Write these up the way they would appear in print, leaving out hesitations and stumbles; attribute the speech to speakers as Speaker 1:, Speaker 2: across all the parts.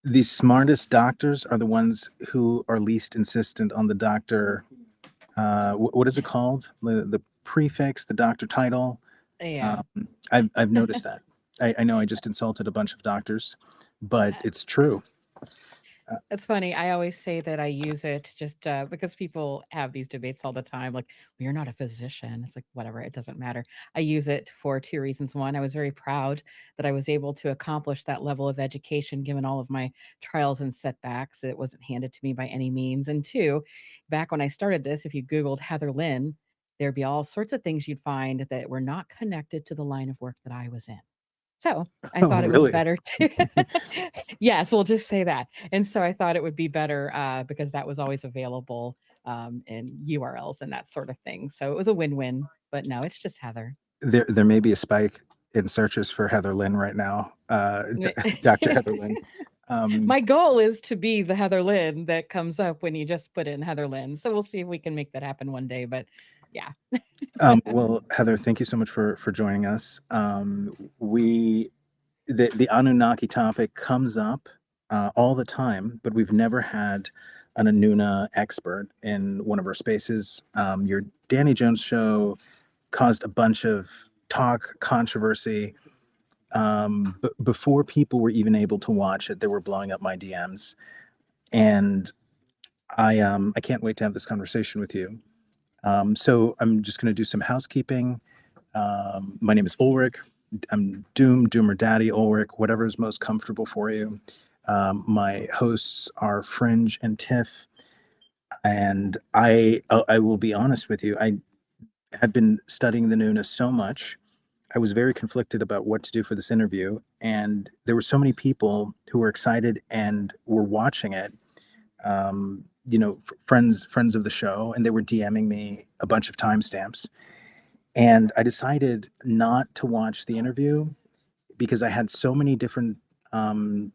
Speaker 1: The smartest doctors are the ones who are least insistent on the doctor. What is it called? The prefix, the doctor title.
Speaker 2: Yeah.
Speaker 1: I've noticed that. I know I just insulted a bunch of doctors, but it's true.
Speaker 2: It's funny. I always say that I use it just because people have these debates all the time. Like, well, you're not a physician. It's like, whatever, it doesn't matter. I use it for two reasons. One, I was very proud that I was able to accomplish that level of education given all of my trials and setbacks. It wasn't handed to me by any means. And two, back when I started this, if you Googled Heather Lynn, there'd be all sorts of things you'd find that were not connected to the line of work that I was in. So I
Speaker 1: Oh,
Speaker 2: thought it was
Speaker 1: really?
Speaker 2: better to, yes, we'll just say that. And so I thought it would be better because that was always available in URLs and that sort of thing. So it was a win-win. But no, it's just Heather.
Speaker 1: There may be a spike in searches for Heather Lynn right now. Dr. Heather Lynn.
Speaker 2: My goal is to be the Heather Lynn that comes up when you just put in Heather Lynn. So we'll see if we can make that happen one day. But yeah.
Speaker 1: Well, Heather, thank you so much for joining us. The Anunnaki topic comes up all the time, but we've never had an Anuna expert in one of our spaces. Your Danny Jones show caused a bunch of talk, controversy. Before people were even able to watch it, they were blowing up my DMs, and I can't wait to have this conversation with you. So I'm just going to do some housekeeping. My name is Ulrich. I'm Doomer Daddy Ulrich, whatever is most comfortable for you. My hosts are Fringe and Tiff, and I will be honest with you. I have been studying the Nuna so much. I was very conflicted about what to do for this interview, and there were so many people who were excited and were watching it. Friends of the show, and they were DMing me a bunch of timestamps. And I decided not to watch the interview because I had so many different um,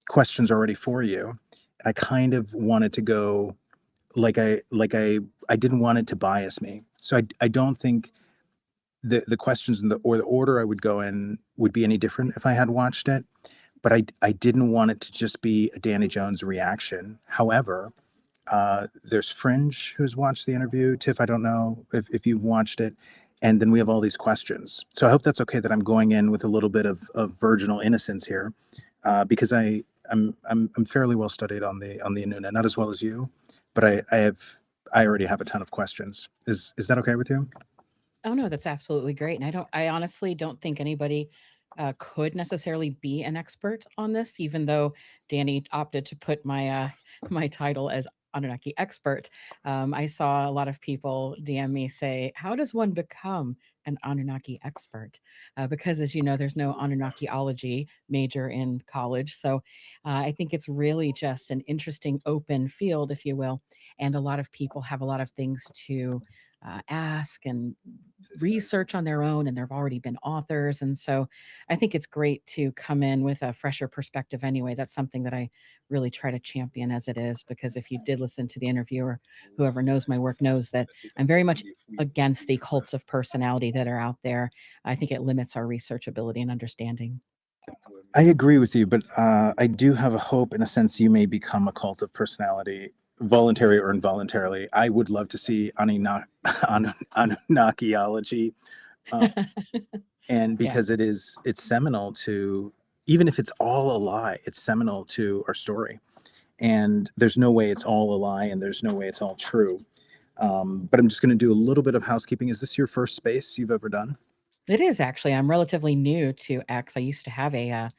Speaker 1: questions already for you. I kind of wanted to go I didn't want it to bias me. So I don't think the questions or the order I would go in would be any different if I had watched it. But I didn't want it to just be a Danny Jones reaction. However, there's Fringe who's watched the interview. Tiff, I don't know if you've watched it. And then we have all these questions. So I hope that's okay that I'm going in with a little bit of virginal innocence here, because I'm fairly well studied on the Anuna, not as well as you, but I already have a ton of questions. Is that okay with you?
Speaker 2: Oh no, that's absolutely great. And I honestly don't think anybody could necessarily be an expert on this, even though Danny opted to put my my title as Anunnaki expert. I saw a lot of people DM me say, "How does one become an Anunnaki expert?" Because, as you know, there's no Anunnakiology major in college, so I think it's really just an interesting open field, if you will, and a lot of people have a lot of things to ask and research on their own, and there have already been authors. And so I think it's great to come in with a fresher perspective anyway. That's something that I really try to champion as it is, because if you did listen to the interview, or whoever knows my work knows that I'm very much against the cults of personality that are out there. I think it limits our research ability and understanding.
Speaker 1: I agree with you, but I do have a hope in a sense you may become a cult of personality, voluntary or involuntarily. I would love to see Anunnakiology, uh, and
Speaker 2: Yeah.
Speaker 1: because it's seminal to, even if it's all a lie, it's seminal to our story. And there's no way it's all a lie, and there's no way it's all true. But I'm just going to do a little bit of housekeeping. Is this your first space you've ever done?
Speaker 2: It is actually. I'm relatively new to X. I used to have a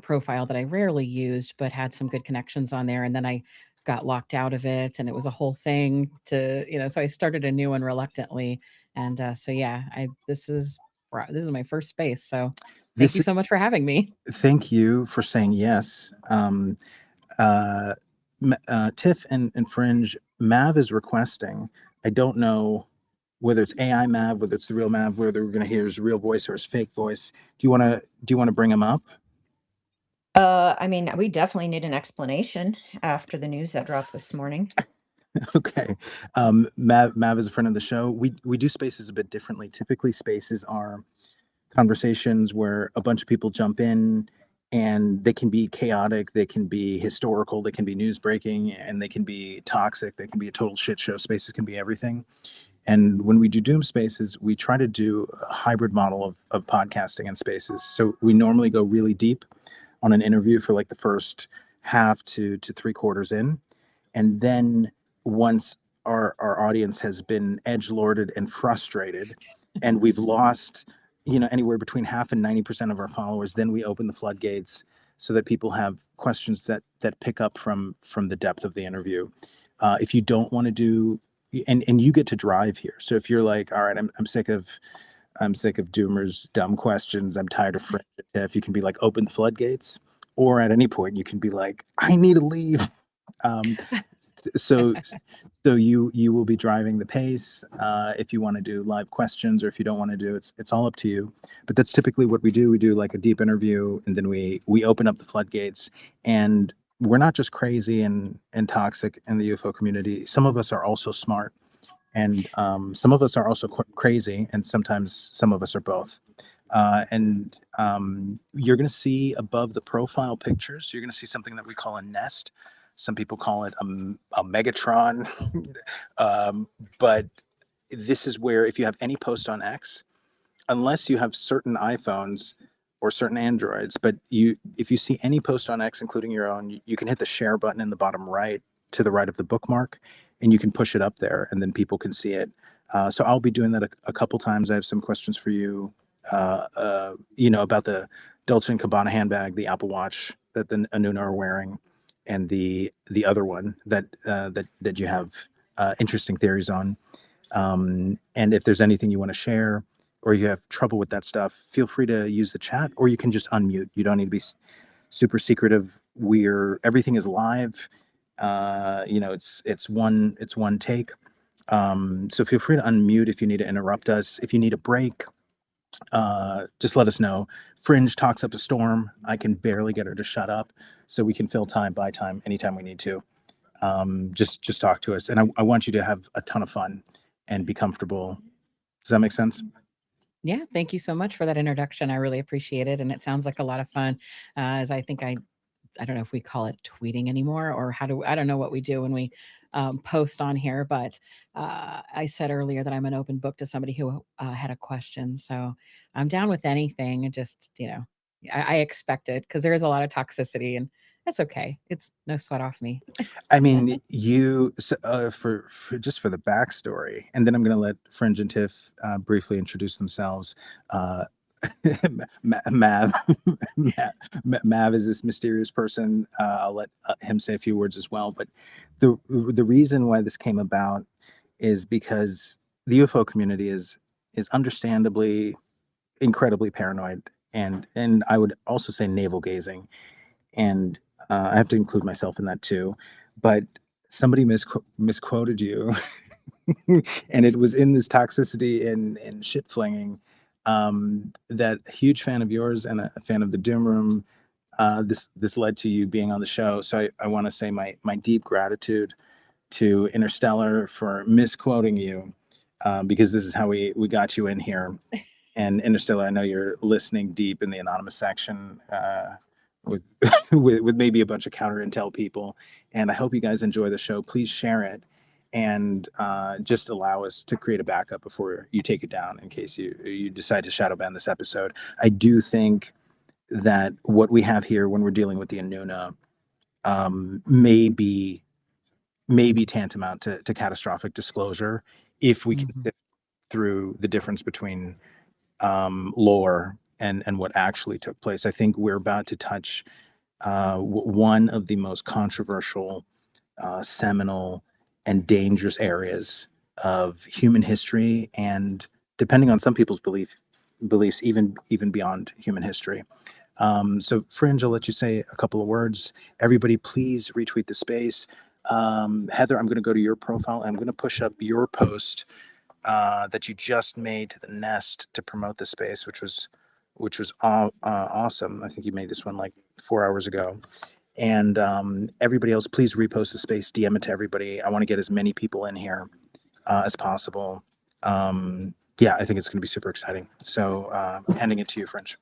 Speaker 2: profile that I rarely used, but had some good connections on there, and then I got locked out of it, and it was a whole thing to, So I started a new one reluctantly, and so yeah, I this is my first space. So thank
Speaker 1: This
Speaker 2: you so much for having me.
Speaker 1: Thank you for saying yes. Uh, Tiff and Fringe, Mav is requesting. I don't know whether it's AI Mav, whether it's the real Mav, whether we're going to hear his real voice or his fake voice. Do you want to bring him up?
Speaker 3: I mean, we definitely need an explanation after the news that dropped this morning.
Speaker 1: Okay. Mav is a friend of the show. We do spaces a bit differently. Typically, spaces are conversations where a bunch of people jump in and they can be chaotic, they can be historical, they can be news breaking, and they can be toxic, they can be a total shit show. Spaces can be everything. And when we do Doom Spaces, we try to do a hybrid model of podcasting and spaces. So we normally go really deep on an interview for like the first half to 3/4 in. And then once our audience has been edgelorded and frustrated, and we've lost, anywhere between half and 90% of our followers, then we open the floodgates so that people have questions that pick up from the depth of the interview. If you don't want to do, and you get to drive here. So if you're like, all right, I'm sick of Doomer's dumb questions, I'm tired of Fringe and Tiff, you can be like, open the floodgates. Or at any point you can be like, I need to leave. So you will be driving the pace. If you want to do live questions, or if you don't want to do, it's all up to you. But that's typically what we do. We do like a deep interview, and then we open up the floodgates. And we're not just crazy and toxic in the UFO community. Some of us are also smart, and some of us are also crazy, and sometimes some of us are both. And you're going to see above the profile pictures, you're going to see something that we call a nest. Some people call it a Megatron. But this is where, if you have any post on X, unless you have certain iPhones or certain Androids, but if you see any post on X, including your own, you can hit the share button in the bottom right, to the right of the bookmark, and you can push it up there, and then people can see it. So I'll be doing that a couple times. I have some questions for you, about the Dolce & Gabbana handbag, the Apple Watch that the Anuna are wearing, and the other one that you have interesting theories on. And if there's anything you want to share, or you have trouble with that stuff, feel free to use the chat, or you can just unmute. You don't need to be super secretive. Everything is live. It's one take. So feel free to unmute if you need to interrupt us. If you need a break, just let us know. Fringe talks up a storm. I can barely get her to shut up, so we can fill time by time anytime we need to. Just talk to us, and I want you to have a ton of fun and be comfortable. Does that make sense?
Speaker 2: Yeah, thank you so much for that introduction. I really appreciate it, and it sounds like a lot of fun. As I think I don't know if we call it tweeting anymore, or I don't know what we do when we post on here, but I said earlier that I'm an open book to somebody who had a question. So I'm down with anything. And just, I expect it, because there is a lot of toxicity, and that's okay. It's no sweat off me.
Speaker 1: I mean, for just for the backstory, and then I'm going to let Fringe and Tiff briefly introduce themselves. Mav is this mysterious person. I'll let him say a few words as well. But the reason why this came about is because the UFO community is understandably incredibly paranoid, and I would also say navel gazing, and I have to include myself in that too. But somebody misquoted you, and it was in this toxicity and shit flinging. That huge fan of yours and a fan of the Doom Room. This led to you being on the show. So I want to say my deep gratitude to Interstellar for misquoting you, because this is how we got you in here. And Interstellar, I know you're listening deep in the anonymous section with with maybe a bunch of counter intel people. And I hope you guys enjoy the show. Please share it, and just allow us to create a backup before you take it down, in case you decide to shadow ban this episode. I do think that what we have here when we're dealing with the Anuna may be tantamount to catastrophic disclosure, if we can sift through the difference between lore and what actually took place. I think we're about to touch one of the most controversial, seminal, and dangerous areas of human history, and depending on some people's beliefs, even beyond human history. So Fringe, I'll let you say a couple of words. Everybody, please retweet the space. Heather, I'm going to go to your profile, and I'm going to push up your post that you just made to the nest to promote the space, which was awesome. I think you made this one like 4 hours ago. And everybody else, please repost the space, DM it to everybody. I want to get as many people in here as possible. Yeah, I think it's going to be super exciting. So handing it to you, Fringe.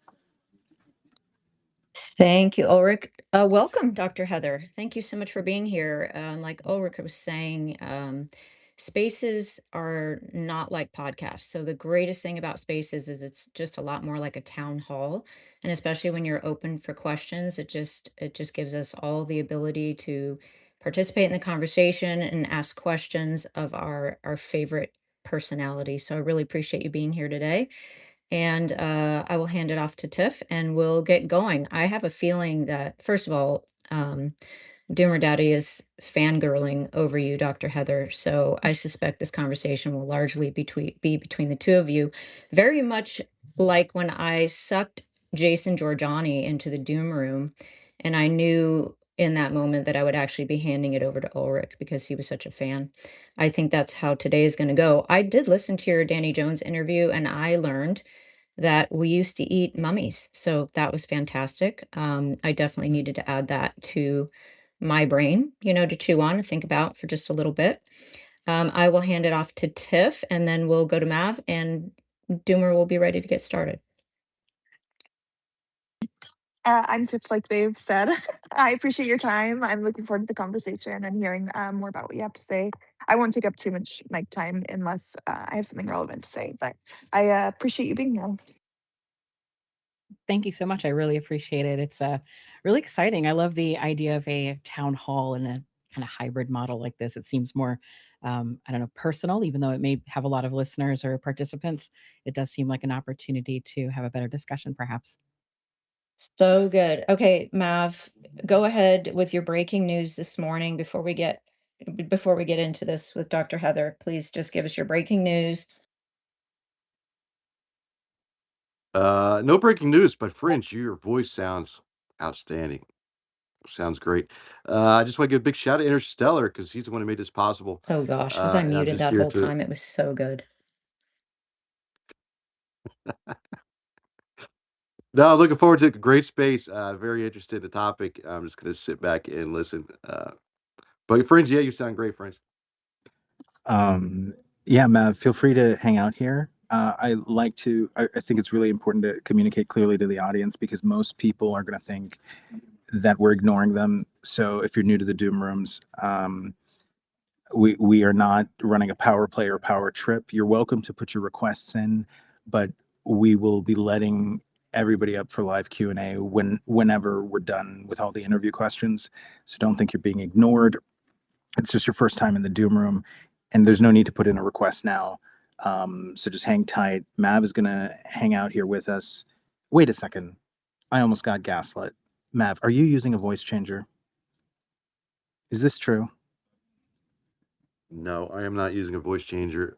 Speaker 3: Thank you, Ulrich. Welcome, Dr. Heather. Thank you so much for being here. Like Ulrich was saying, spaces are not like podcasts. So the greatest thing about spaces is it's just a lot more like a town hall. And especially when you're open for questions, it just gives us all the ability to participate in the conversation and ask questions of our favorite personality. So I really appreciate you being here today. And I will hand it off to Tiff and we'll get going. I have a feeling that, first of all, Doomer Daddy is fangirling over you, Dr. Heather. So I suspect this conversation will largely be between the two of you, very much like when I sucked Jason Giorgiani into the Doom room. And I knew in that moment that I would actually be handing it over to Ulrich because he was such a fan. I think that's how today is going to go. I did listen to your Danny Jones interview and I learned that we used to eat mummies. So that was fantastic. I definitely needed to add that to my brain, to chew on and think about for just a little bit. I will hand it off to Tiff and then we'll go to Mav and Doomer will be ready to get started.
Speaker 4: I'm Tips, like they've said. I appreciate your time. I'm looking forward to the conversation and hearing more about what you have to say. I won't take up too much mic time unless I have something relevant to say, but I appreciate you being here.
Speaker 2: Thank you so much. I really appreciate it. It's really exciting. I love the idea of a town hall and a kind of hybrid model like this. It seems more, I don't know, personal, even though it may have a lot of listeners or participants. It does seem like an opportunity to have a better discussion, perhaps.
Speaker 3: So good. Okay, Mav, go ahead with your breaking news this morning before we get into this with Dr. Heather. Please just give us your breaking news.
Speaker 5: No breaking news, but Fringe, your voice sounds outstanding. Sounds great. I just want to give a big shout out to Interstellar because he's the one who made this possible.
Speaker 3: Oh gosh, was I
Speaker 5: And I'm
Speaker 3: muted
Speaker 5: just
Speaker 3: that
Speaker 5: here
Speaker 3: whole
Speaker 5: to.
Speaker 3: time? It was so good.
Speaker 5: No, looking forward to a great space. Very interested in the topic. I'm just going to sit back and listen. But Fringe, yeah, you sound great, Fringe.
Speaker 1: Yeah, Mav, feel free to hang out here. I think it's really important to communicate clearly to the audience because most people are going to think that we're ignoring them. So if you're new to the Doom rooms, we are not running a power play or power trip. You're welcome to put your requests in, but we will be letting everybody up for live Q&A whenever we're done with all the interview questions. So don't think you're being ignored. It's just your first time in the Doom room, and there's no need to put in a request now. So just hang tight. Mav is gonna hang out here with us. Wait a second. I almost got gaslit. Mav, are you using a voice changer? Is this true?
Speaker 5: No, I am not using a voice changer.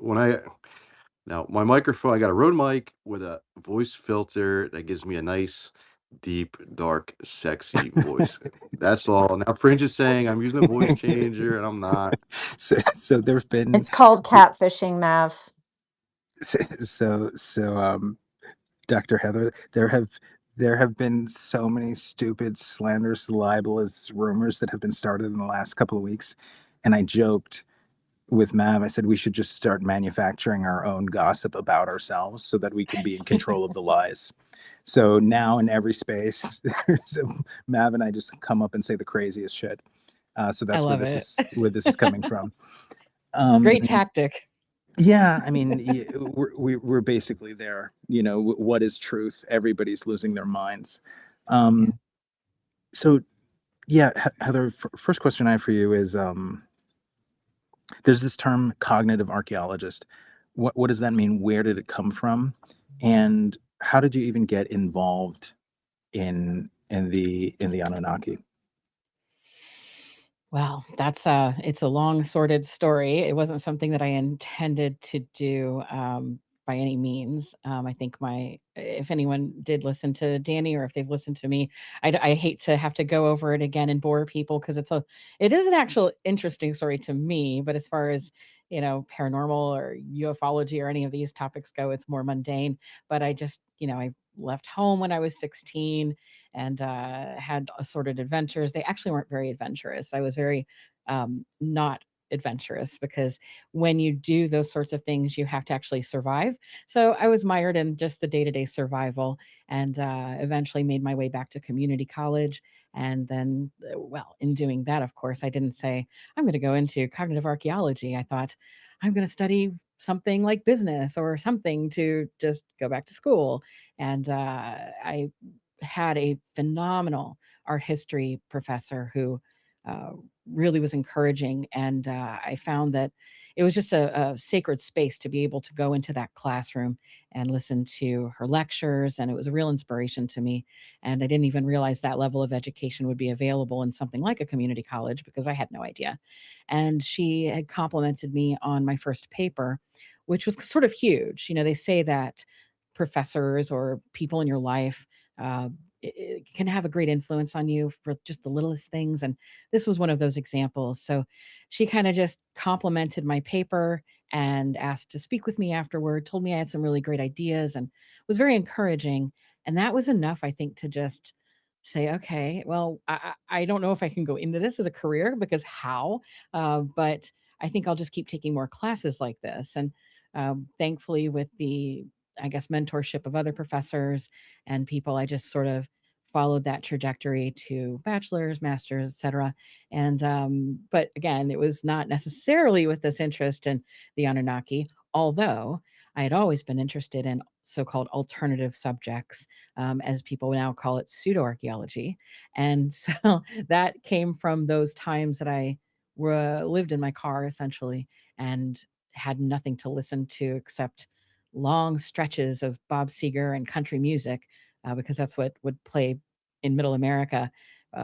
Speaker 5: Now my microphone, I got a Rode mic with a voice filter that gives me a nice, deep, dark, sexy voice. That's all. Now Fringe is saying I'm using a voice changer, and I'm not.
Speaker 1: So there've been
Speaker 3: It's called catfishing, Mav.
Speaker 1: so Dr. Heather, there have been so many stupid, slanderous, libelous rumors that have been started in the last couple of weeks, and I joked with Mav. I said we should just start manufacturing our own gossip about ourselves so that we can be in control of the lies. So now in every space, Mav and I just come up and say the craziest shit. So
Speaker 2: I
Speaker 1: that's
Speaker 2: love it.
Speaker 1: where this is coming from.
Speaker 2: Great tactic.
Speaker 1: Yeah, I mean, we're basically there. What is truth? Everybody's losing their minds. So yeah, Heather, first question I have for you is there's this term cognitive archaeologist. What does that mean? Where did it come from? And how did you even get involved in the Anunnaki?
Speaker 2: Well, it's a long sordid story. It wasn't something that I intended to do by any means. I think if anyone did listen to Danny or if they've listened to me, I hate to have to go over it again and bore people because it is an actual interesting story to me. But as far as paranormal or ufology or any of these topics go, it's more mundane. But I just I left home when I was 16 and had assorted adventures. They actually weren't very adventurous. I was very not adventurous, because when you do those sorts of things, you have to actually survive. So I was mired in just the day-to-day survival, and eventually made my way back to community college. And then, well, in doing that, of course, I didn't say, I'm going to go into cognitive archaeology. I thought, I'm going to study something like business or something to just go back to school. And I had a phenomenal art history professor who uh, really was encouraging. And I found that it was just a sacred space to be able to go into that classroom and listen to her lectures. And it was a real inspiration to me. And I didn't even realize that level of education would be available in something like a community college, because I had no idea. And she had complimented me on my first paper, which was sort of huge. You know, they say that professors or people in your life uh, it can have a great influence on you for just the littlest things. And this was one of those examples. So she kind of just complimented my paper and asked to speak with me afterward, told me I had some really great ideas, and was very encouraging. And that was enough, I think, to just say, okay, well, I don't know if I can go into this as a career, because how? But I think I'll just keep taking more classes like this. And thankfully, with the, I guess, mentorship of other professors and people, I just sort of followed that trajectory to bachelor's, master's, etc. And but again, it was not necessarily with this interest in the Anunnaki, although I had always been interested in so-called alternative subjects, as people now call it, pseudo archaeology. And so that came from those times that I lived in my car essentially, and had nothing to listen to except long stretches of Bob Seger and country music, because that's what would play in Middle America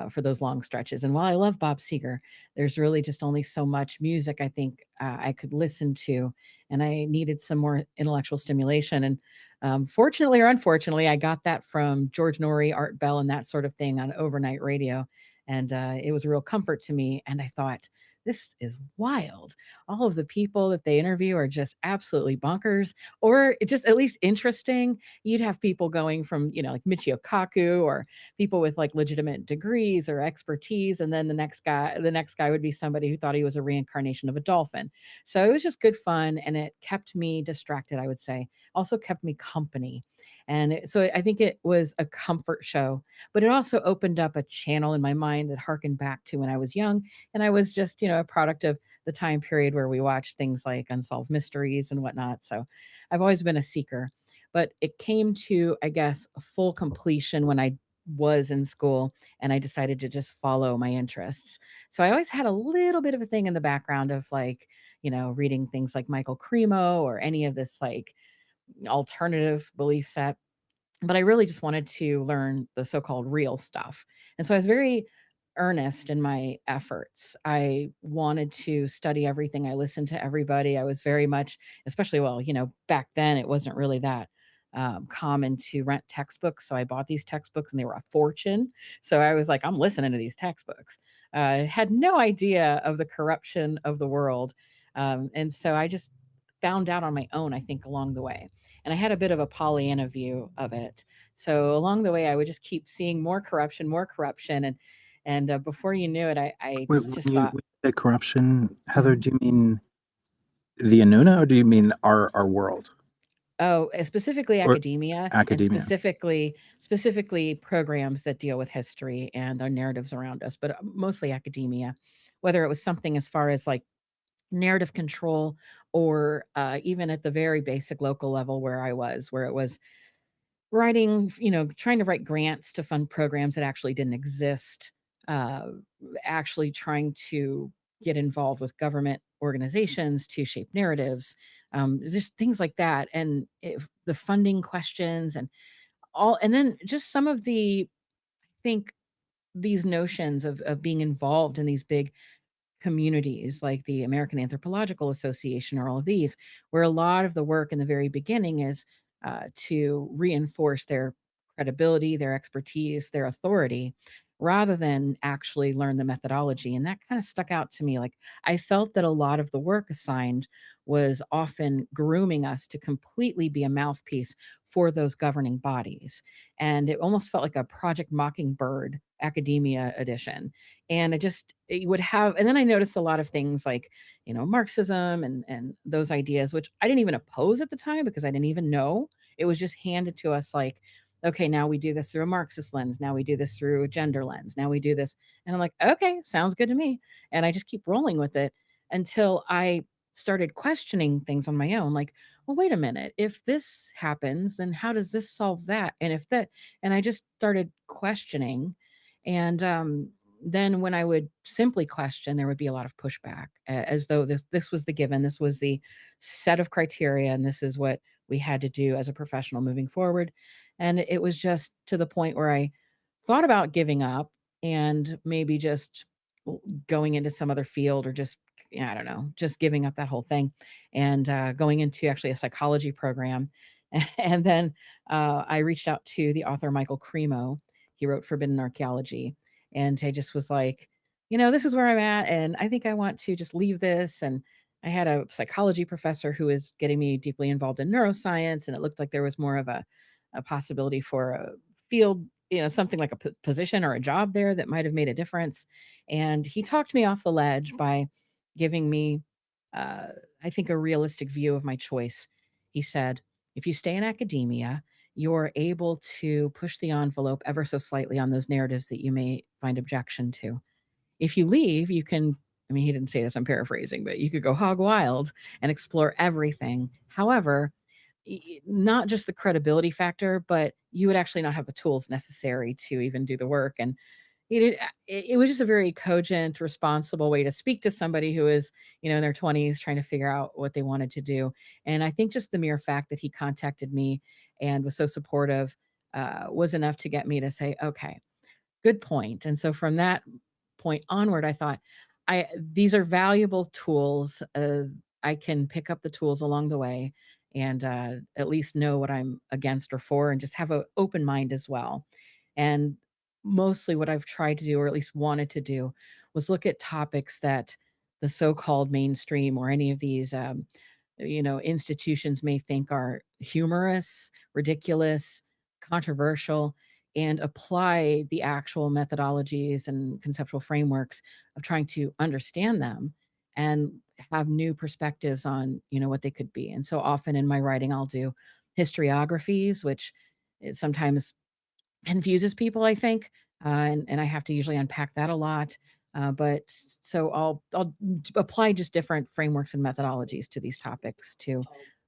Speaker 2: for those long stretches. And while I love Bob Seger, there's really just only so much music I think I could listen to, and I needed some more intellectual stimulation. And fortunately or unfortunately, I got that from George Norrie, Art Bell, and that sort of thing on overnight radio. And it was a real comfort to me. And I thought, this is wild. All of the people that they interview are just absolutely bonkers, or just at least interesting. You'd have people going from, you know, like Michio Kaku, or people with like legitimate degrees or expertise. And then the next guy would be somebody who thought he was a reincarnation of a dolphin. So it was just good fun, and it kept me distracted, I would say. Also kept me company. And so I think it was a comfort show, but it also opened up a channel in my mind that harkened back to when I was young. And I was just, you know, a product of the time period where we watched things like Unsolved Mysteries and whatnot. So I've always been a seeker, but it came to, I guess, a full completion when I was in school and I decided to just follow my interests. So I always had a little bit of a thing in the background of, like, you know, reading things like Michael Cremo or any of this like alternative belief set, but I really just wanted to learn the so-called real stuff. And so I was very earnest in my efforts. I wanted to study everything. I listened to everybody. I was very much, especially, well, you know, back then it wasn't really that common to rent textbooks. So I bought these textbooks and they were a fortune. So I was like, I'm listening to these textbooks. Had no idea of the corruption of the world. And so I just found out on my own, I think, along the way. And I had a bit of a Pollyanna view of it. So along the way, I would just keep seeing more corruption, and before you knew it, I
Speaker 1: When
Speaker 2: just
Speaker 1: you
Speaker 2: thought,
Speaker 1: when you say corruption, Heather,
Speaker 2: Mhm.
Speaker 1: do you mean the Anuna, or do you mean our world
Speaker 2: Oh, specifically
Speaker 1: or
Speaker 2: academia, and
Speaker 1: academia?
Speaker 2: specifically programs that deal with history and the narratives around us, but mostly academia. Whether it was something as far as like narrative control, or even at the very basic local level where I was, where it was writing, you know, trying to write grants to fund programs that actually didn't exist, uh, actually trying to get involved with government organizations to shape narratives, just things like that. And if the funding questions and all, and then just some of the, I think, these notions of being involved in these big communities like the American Anthropological Association, or all of these, where a lot of the work in the very beginning is to reinforce their credibility, their expertise, their authority. rather than actually learn the methodology. And that kind of stuck out to me. Like, I felt that a lot of the work assigned was often grooming us to completely be a mouthpiece for those governing bodies. And it almost felt like a Project Mockingbird academia edition. And it would have, and then I noticed a lot of things like, Marxism and those ideas, which I didn't even oppose at the time because I didn't even know. It was just handed to us like, okay, now we do this through a Marxist lens. Now we do this through a gender lens. Now we do this. And I'm like, okay, sounds good to me. And I just keep rolling with it until I started questioning things on my own. Like, well, wait a minute. If this happens, then how does this solve that? And if that, and I just started questioning. And then when I would simply question, there would be a lot of pushback, as though this was the given, this was the set of criteria, and this is what we had to do as a professional moving forward. And it was just to the point where I thought about giving up and maybe just going into some other field, or just, I don't know, just giving up that whole thing and going into actually a psychology program. And then I reached out to the author Michael Cremo. He wrote Forbidden Archaeology. And I just was like, this is where I'm at. And I think I want to just leave this. And I had a psychology professor who was getting me deeply involved in neuroscience. And it looked like there was more of a possibility for a field, something like a position or a job there that might have made a difference. And he talked me off the ledge by giving me, uh, I think, a realistic view of my choice. He said, if you stay in academia, you're able to push the envelope ever so slightly on those narratives that you may find objection to. If you leave, you can, I mean, he didn't say this, I'm paraphrasing, but you could go hog wild and explore everything. However, not just the credibility factor, but you would actually not have the tools necessary to even do the work. And it was just a very cogent, responsible way to speak to somebody who is, in their 20s trying to figure out what they wanted to do. And I think just the mere fact that he contacted me and was so supportive was enough to get me to say, okay, good point. And so from that point onward, I thought, these are valuable tools. I can pick up the tools along the way and at least know what I'm against or for, and just have an open mind as well. And mostly what I've tried to do, or at least wanted to do, was look at topics that the so-called mainstream or any of these institutions may think are humorous, ridiculous, controversial, and apply the actual methodologies and conceptual frameworks of trying to understand them and have new perspectives on, what they could be. And so often in my writing, I'll do historiographies, which is sometimes confuses people, I think, and I have to usually unpack that a lot. So I'll apply just different frameworks and methodologies to these topics to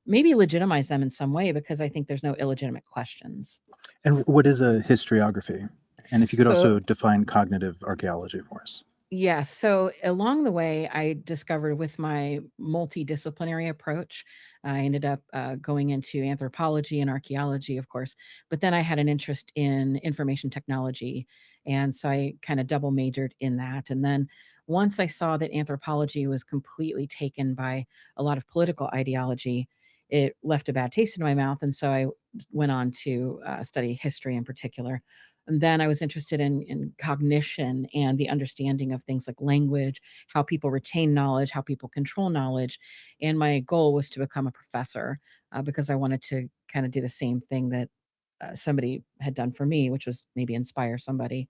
Speaker 2: maybe legitimize them in some way, because I think there's no illegitimate questions.
Speaker 1: And what is a historiography? And if you could
Speaker 2: So
Speaker 1: also define cognitive archaeology for us.
Speaker 2: yeah, so along the way, I discovered with my multidisciplinary approach, I ended up going into anthropology and archaeology, of course, but then I had an interest in information technology. And so I kind of double majored in that. And then once I saw that anthropology was completely taken by a lot of political ideology, it left a bad taste in my mouth. And so I went on to study history in particular. And then I was interested in cognition and the understanding of things like language, how people retain knowledge, how people control knowledge. And my goal was to become a professor because I wanted to kind of do the same thing that somebody had done for me, which was maybe inspire somebody.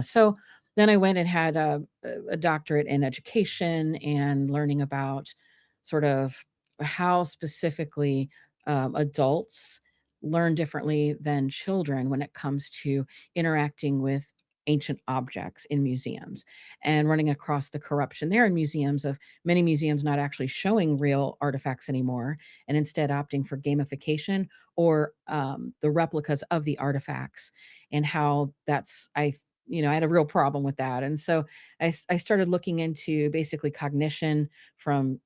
Speaker 2: So then I went and had a doctorate in education and learning about sort of how specifically adults learn differently than children when it comes to interacting with ancient objects in museums, and running across the corruption there in museums, of many museums not actually showing real artifacts anymore and instead opting for gamification or the replicas of the artifacts, and how that's I had a real problem with that. And so I started looking into basically cognition from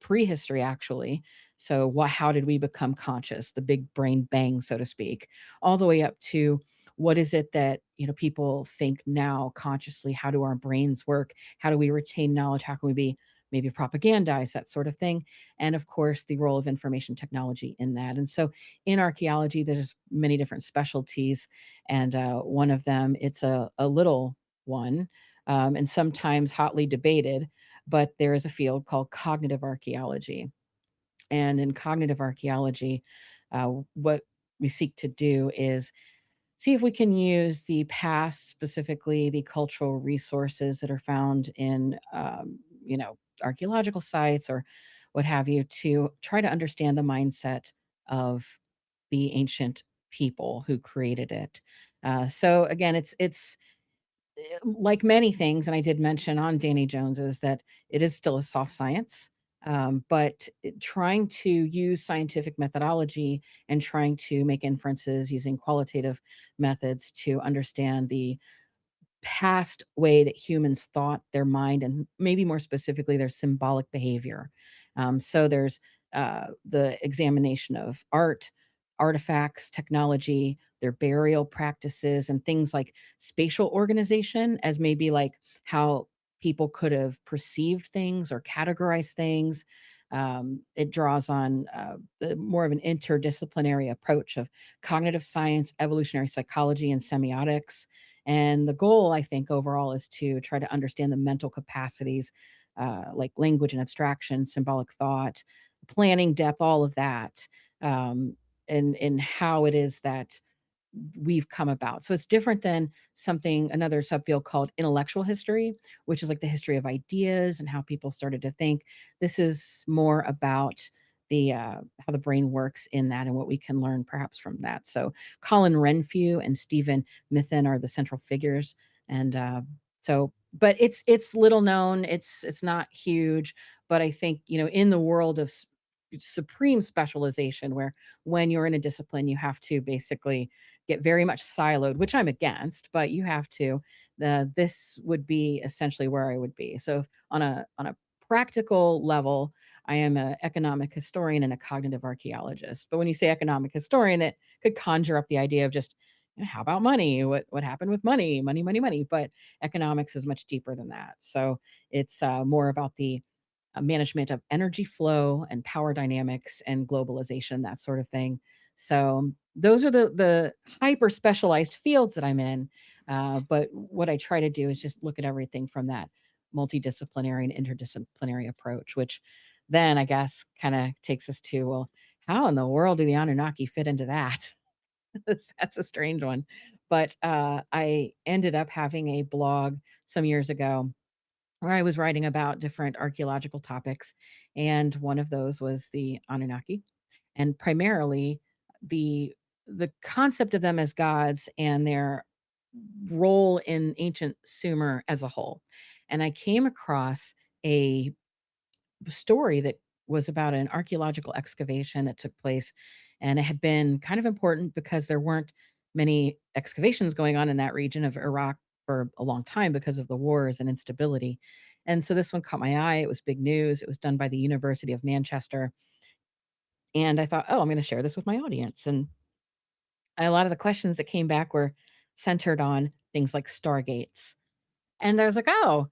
Speaker 2: prehistory, actually. So how did we become conscious, the big brain bang, so to speak, all the way up to what is it that people think now consciously? How do our brains work? How do we retain knowledge? How can we be maybe propagandize, that sort of thing. And of course, the role of information technology in that. And so in archaeology, there's many different specialties. And one of them, it's a little one, and sometimes hotly debated, but there is a field called cognitive archaeology. And in cognitive archaeology, what we seek to do is see if we can use the past, specifically the cultural resources that are found in, archaeological sites or what have you, to try to understand the mindset of the ancient people who created it. So again, it's like many things, and I did mention on Danny Jones's that it is still a soft science, but trying to use scientific methodology and trying to make inferences using qualitative methods to understand the past way that humans thought, their mind, and maybe more specifically, their symbolic behavior. So there's the examination of art, artifacts, technology, their burial practices, and things like spatial organization, as maybe like how people could have perceived things or categorized things. It draws on more of an interdisciplinary approach of cognitive science, evolutionary psychology, and semiotics. And the goal, I think, overall is to try to understand the mental capacities, like language and abstraction, symbolic thought, planning depth, all of that, and how it is that we've come about. So it's different than another subfield called intellectual history, which is like the history of ideas and how people started to think. This is more about the how the brain works in that and what we can learn perhaps from that. So Colin Renfrew and Stephen Mithen are the central figures, and but it's little known. It's not huge, but I think in the world of supreme specialization, where when you're in a discipline, you have to basically get very much siloed, which I'm against, but you have to. This would be essentially where I would be. So on a practical level, I am an economic historian and a cognitive archaeologist. But when you say economic historian, it could conjure up the idea of just how about money? What happened with money? Money, money, money. But economics is much deeper than that. So it's more about the management of energy flow and power dynamics and globalization, that sort of thing. So those are the hyper specialized fields that I'm in. But what I try to do is just look at everything from that multidisciplinary and interdisciplinary approach, which then I guess kind of takes us to, well, how in the world do the Anunnaki fit into that? That's a strange one. But I ended up having a blog some years ago where I was writing about different archaeological topics, and one of those was the Anunnaki, and primarily the concept of them as gods and their role in ancient Sumer as a whole. And I came across a story that was about an archaeological excavation that took place, and it had been kind of important because there weren't many excavations going on in that region of Iraq for a long time because of the wars and instability. And so this one caught my eye. It was big news. It was done by the University of Manchester. And I thought, oh, I'm going to share this with my audience. And a lot of the questions that came back were centered on things like stargates. And I was like, oh,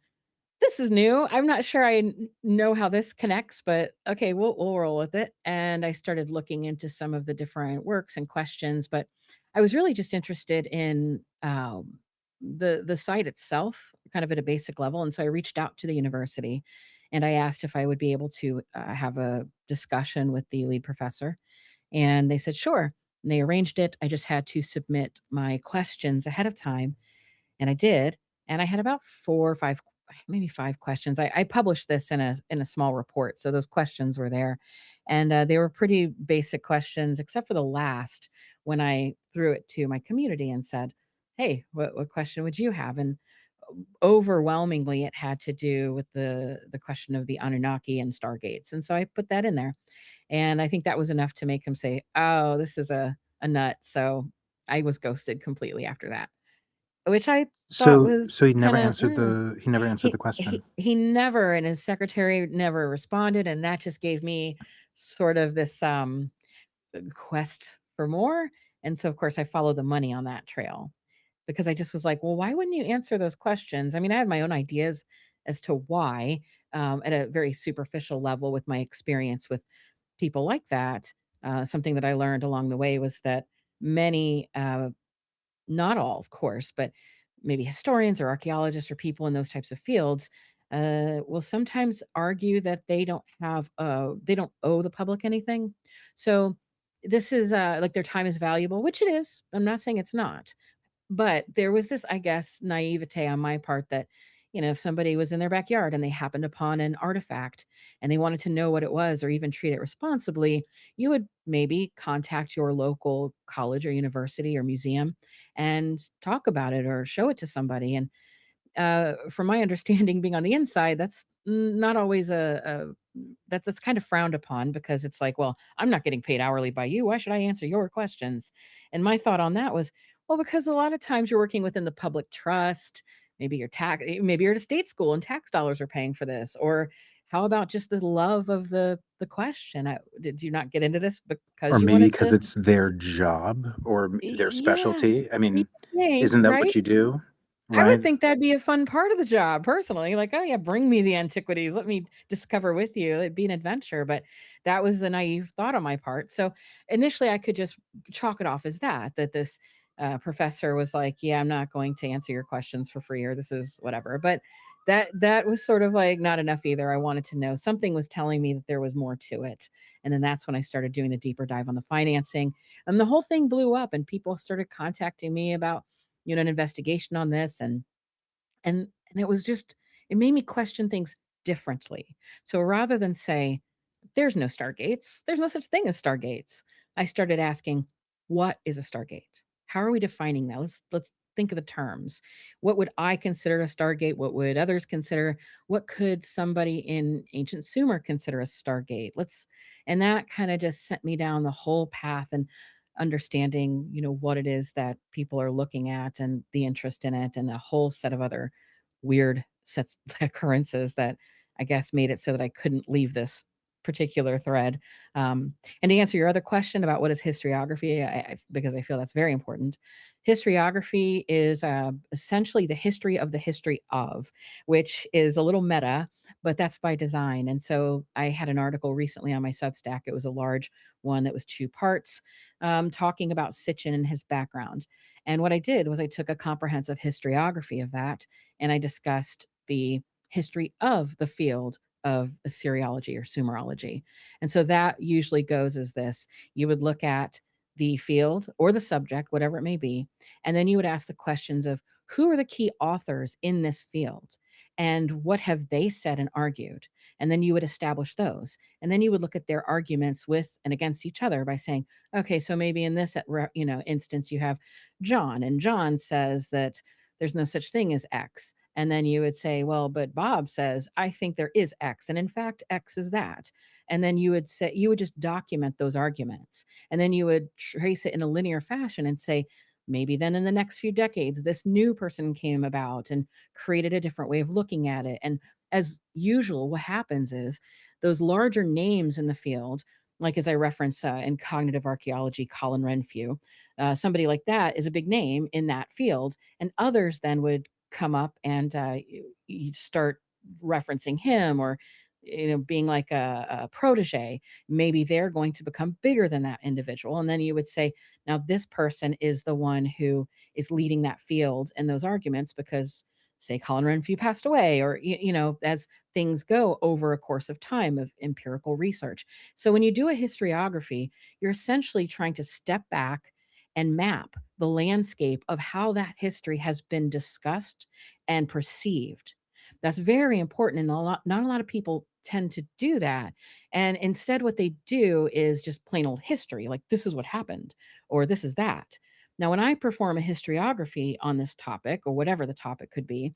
Speaker 2: this is new. I'm not sure I know how this connects, but okay, we'll roll with it. And I started looking into some of the different works and questions, but I was really just interested in the site itself, kind of at a basic level. And so I reached out to the university and I asked if I would be able to have a discussion with the lead professor. And they said, sure. And they arranged it. I just had to submit my questions ahead of time. And I did. And I had about 4 or 5, maybe 5 questions. I published this in a small report. So those questions were there. And they were pretty basic questions, except for the last, when I threw it to my community and said, hey, what question would you have? And overwhelmingly, it had to do with the question of the Anunnaki and stargates. And so I put that in there. And I think that was enough to make him say, oh, this is a nut. So I was ghosted completely after that, which I thought was
Speaker 1: So he never
Speaker 2: kinda,
Speaker 1: answered the
Speaker 2: he
Speaker 1: question.
Speaker 2: he never, and his secretary never responded, and that just gave me sort of this, quest for more, and so, of course, I followed the money on that trail because I just was like, "Well, why wouldn't you answer those questions?" I mean, I had my own ideas as to why, at a very superficial level with my experience with people like that. Something that I learned along the way was that many, not all, of course, but maybe historians or archaeologists or people in those types of fields will sometimes argue that they don't owe the public anything. So this is like their time is valuable, which it is. I'm not saying it's not, but there was this, I guess, naivete on my part that, if somebody was in their backyard and they happened upon an artifact and they wanted to know what it was or even treat it responsibly, you would maybe contact your local college or university or museum and talk about it or show it to somebody. And from my understanding, being on the inside, that's not always that's kind of frowned upon, because it's like, well, I'm not getting paid hourly by you. Why should I answer your questions? And my thought on that was, well, because a lot of times you're working within the public trust. Maybe you're at a state school and tax dollars are paying for this. Or how about just the love of the question? Did you not get into this
Speaker 1: Or
Speaker 2: because you
Speaker 1: maybe
Speaker 2: wanted
Speaker 1: because
Speaker 2: to?
Speaker 1: it's their job or their
Speaker 2: Yeah,
Speaker 1: specialty. I
Speaker 2: you
Speaker 1: mean,
Speaker 2: think,
Speaker 1: isn't that
Speaker 2: right?
Speaker 1: what you do?
Speaker 2: I would
Speaker 1: Right?
Speaker 2: think that'd be a fun part of the job personally. Like, oh yeah, bring me the antiquities. Let me discover with you. It'd be an adventure. But that was the naive thought on my part. So initially I could just chalk it off as that this professor was like, yeah, I'm not going to answer your questions for free, or this is whatever. But that was sort of like not enough either. I wanted to know, something was telling me that there was more to it. And then that's when I started doing the deeper dive on the financing. And the whole thing blew up and people started contacting me about an investigation on this. And it was just, it made me question things differently. So rather than say there's no stargates, there's no such thing as stargates, I started asking, what is a stargate? How are we defining that? Let's think of the terms. What would I consider a stargate? What would others consider? What could somebody in ancient Sumer consider a stargate? And that kind of just sent me down the whole path and understanding, what it is that people are looking at and the interest in it, and a whole set of other weird sets occurrences that I guess made it so that I couldn't leave this particular thread. And to answer your other question about what is historiography, because I feel that's very important. Historiography is essentially the history of the history of, which is a little meta, but that's by design. And so I had an article recently on my Substack. It was a large one that was 2 parts, talking about Sitchin and his background. And what I did was I took a comprehensive historiography of that, and I discussed the history of the field of Assyriology or Sumerology. And so that usually goes as this: you would look at the field or the subject, whatever it may be, and then you would ask the questions of who are the key authors in this field and what have they said and argued. And then you would establish those. And then you would look at their arguments with and against each other by saying, okay, so maybe in this instance you have John, and John says that there's no such thing as X. And then you would say, well, but Bob says, I think there is X. And in fact, X is that. And then you would just document those arguments. And then you would trace it in a linear fashion and say, maybe then in the next few decades, this new person came about and created a different way of looking at it. And as usual, what happens is those larger names in the field, like as I reference in cognitive archaeology, Colin Renfrew, somebody like that is a big name in that field. And others then would come up and you start referencing him, or being like a protege. Maybe they're going to become bigger than that individual, and then you would say, now this person is the one who is leading that field in those arguments because, say, Colin Renfrew passed away, or as things go over a course of time of empirical research. So when you do a historiography, you're essentially trying to step back and map the landscape of how that history has been discussed and perceived. That's very important, and not a lot of people tend to do that. And instead, what they do is just plain old history, like this is what happened, or this is that. Now, when I perform a historiography on this topic, or whatever the topic could be,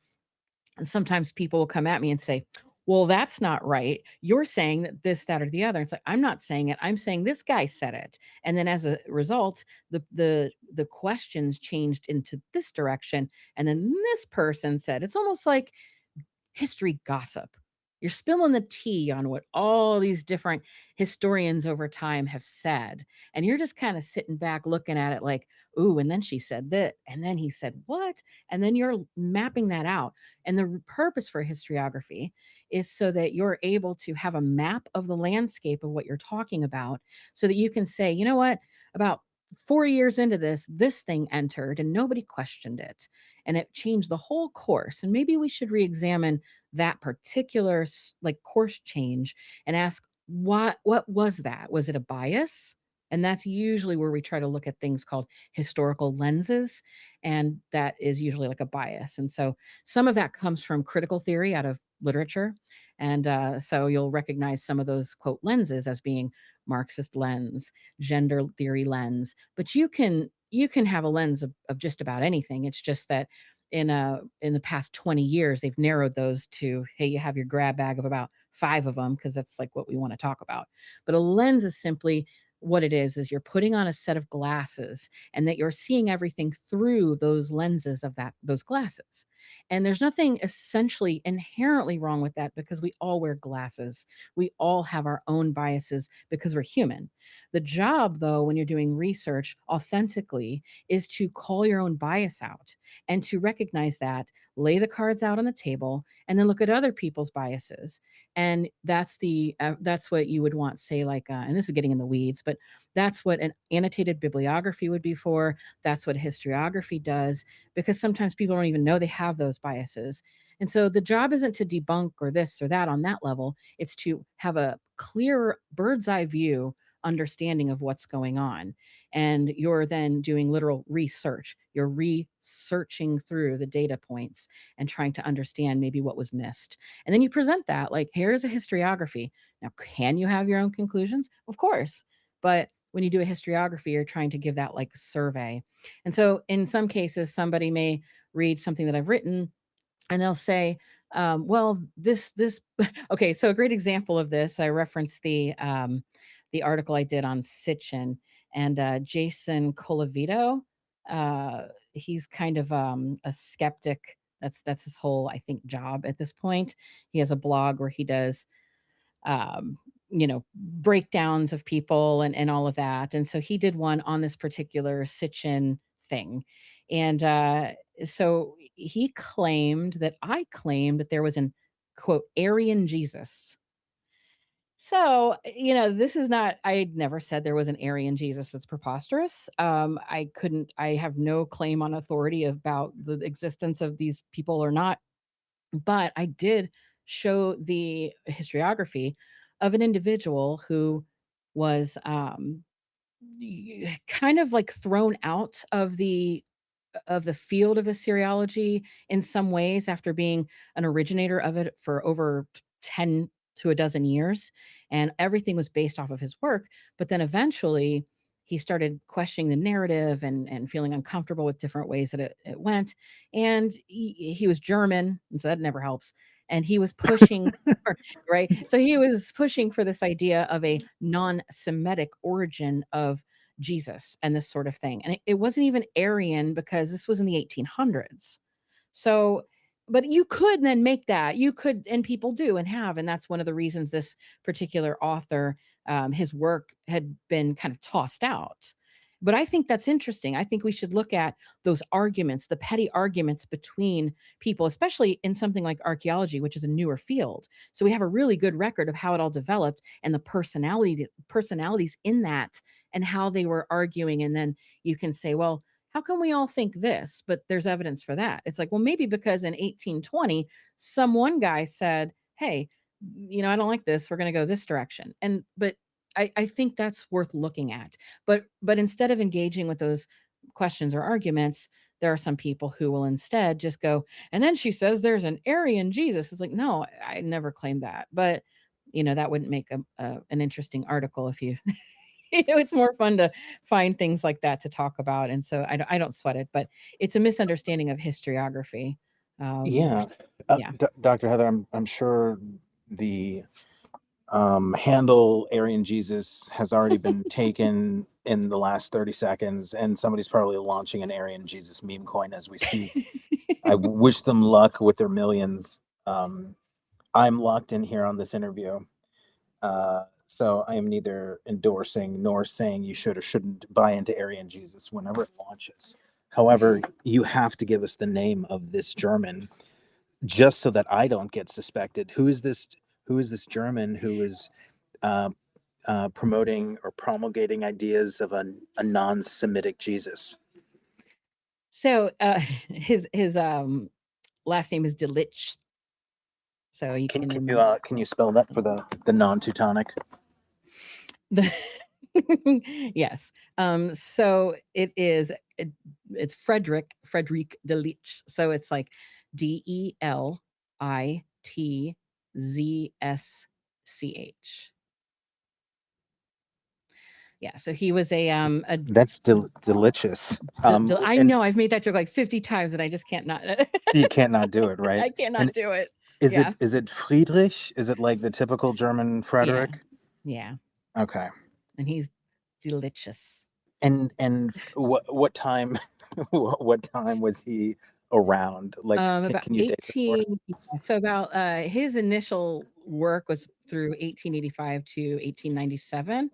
Speaker 2: and sometimes people will come at me and say, well, that's not right. You're saying that this, that, or the other. It's like, I'm not saying it. I'm saying this guy said it. And then as a result, the questions changed into this direction. And then this person said, it's almost like history gossip. You're spilling the tea on what all these different historians over time have said. And you're just kind of sitting back looking at it like, ooh, and then she said that. And then he said what? And then you're mapping that out. And the purpose for historiography is so that you're able to have a map of the landscape of what you're talking about so that you can say, you know what, about 4 years into this thing entered and nobody questioned it. And it changed the whole course. And maybe we should re-examine that particular like course change and ask what was that? Was it a bias? And that's usually where we try to look at things called historical lenses, and that is usually like a bias. And so some of that comes from critical theory out of literature, and so you'll recognize some of those quote lenses as being Marxist lens, gender theory lens, but you can have a lens of just about anything. It's just that in the past 20 years, they've narrowed those to, hey, you have your grab bag of about 5 of them because that's like what we want to talk about. But a lens is simply what it is you're putting on a set of glasses and that you're seeing everything through those lenses of those glasses. And there's nothing essentially inherently wrong with that because we all wear glasses. We all have our own biases because we're human. The job, though, when you're doing research authentically, is to call your own bias out and to recognize that, lay the cards out on the table, and then look at other people's biases. And that's what you would want, say, like, and this is getting in the weeds, but that's what an annotated bibliography would be for. That's what historiography does, because sometimes people don't even know they have those biases. And so the job isn't to debunk or this or that on that level. It's to have a clear bird's eye view understanding of what's going on. And you're then doing literal research. You're researching through the data points and trying to understand maybe what was missed. And then you present that like, here's a historiography. Now, can you have your own conclusions? Of course. But when you do a historiography, you're trying to give that like survey. And so in some cases, somebody may read something that I've written and they'll say, well, this, okay. So a great example of this, I referenced the article I did on Sitchin, and 𝗬𝗂𝗃𝗃. He's kind of a skeptic. That's his whole, I think, job at this point. He has a blog where he does um, breakdowns of people and all of that. And so he did one on this particular Sitchin thing. And so he claimed that I claimed that there was an quote Aryan Jesus. So, this is not, I never said there was an Aryan Jesus. That's preposterous. I have no claim on authority about the existence of these people or not, but I did show the historiography of an individual who was kind of like thrown out of the field of Assyriology in some ways after being an originator of it for over 10 to a dozen years. And everything was based off of his work. But then eventually he started questioning the narrative and feeling uncomfortable with different ways that it went. And he was German, and so that never helps. And he was pushing, right? So he was pushing for this idea of a non Semitic origin of Jesus and this sort of thing. And it wasn't even Aryan because this was in the 1800s. So, but you could then make that, you could, and people do and have. And that's one of the reasons this particular author, his work had been kind of tossed out. But I think that's interesting. I think we should look at those arguments, the petty arguments between people, especially in something like archaeology, which is a newer field. So we have a really good record of how it all developed and the personalities in that and how they were arguing. And then you can say, well, how come we all think this? But there's evidence for that. It's like, well, maybe because in 1820, one guy said, hey, I don't like this. We're going to go this direction. But I think that's worth looking at. But instead of engaging with those questions or arguments, there are some people who will instead just go, and then she says there's an Aryan Jesus. It's like, no, I never claimed that. But that wouldn't make an interesting article if you it's more fun to find things like that to talk about. And so I don't sweat it, but it's a misunderstanding of historiography.
Speaker 1: Yeah.
Speaker 2: Yeah.
Speaker 1: Dr. Heather, I'm sure the handle Aryan Jesus has already been taken in the last 30 seconds, and somebody's probably launching an Aryan Jesus meme coin as we speak. I wish them luck with their millions. I'm locked in here on this interview. So I am neither endorsing nor saying you should or shouldn't buy into Aryan Jesus whenever it launches. However, you have to give us the name of this German, just so that I don't get suspected. Who is this German who is promoting or promulgating ideas of a non-Semitic Jesus?
Speaker 2: So his last name is 𝗜𝗏𝗃. So you can
Speaker 1: Can you spell that for the non-Teutonic?
Speaker 2: Yes. So it's Friedrich 𝗜𝗏𝗃. So it's like DELITZSCH. Yeah. So he was a
Speaker 1: That's delicious.
Speaker 2: I
Speaker 1: and
Speaker 2: know I've made that joke like 50 times and I just can't not.
Speaker 1: you can't not do it, right?
Speaker 2: I cannot
Speaker 1: And
Speaker 2: do it.
Speaker 1: is
Speaker 2: Yeah.
Speaker 1: it Friedrich? Is it like the typical German Frederick?
Speaker 2: Yeah.
Speaker 1: Okay.
Speaker 2: And he's delicious.
Speaker 1: And what time what time was he around? Like,
Speaker 2: About
Speaker 1: can you date it for us?
Speaker 2: 18. So about his initial work was through 1885 to 1897.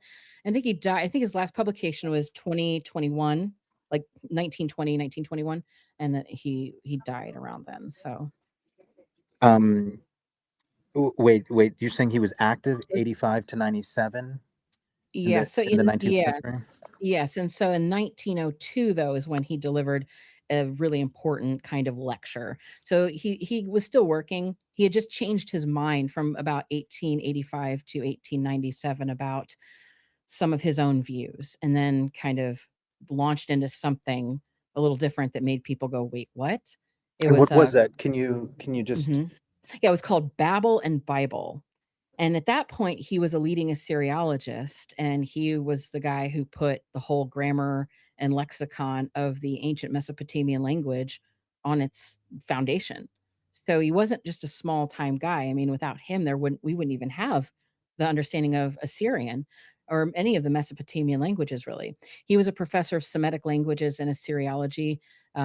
Speaker 2: I think he died. I think his last publication was 2021, like 1920, 1921, and that he died around then. So
Speaker 1: Um, wait, you're saying he was active 85 to 97
Speaker 2: yeah. So
Speaker 1: in the 19th century?
Speaker 2: yes. And so in 1902, though, is when he delivered a really important kind of lecture. So he was still working. He had just changed his mind from about 1885 to 1897 about some of his own views, and then kind of launched into something a little different that made people go, "Wait, what?" It
Speaker 1: And
Speaker 2: was
Speaker 1: what was that? Can you just
Speaker 2: yeah, it was called Babel and Bible. And at that point, he was a leading Assyriologist, and he was the guy who put the whole grammar and lexicon of the ancient Mesopotamian language on its foundation. So he wasn't just a small time guy. I mean, without him, we wouldn't even have the understanding of Assyrian or any of the Mesopotamian languages, really. He was a professor of Semitic languages and Assyriology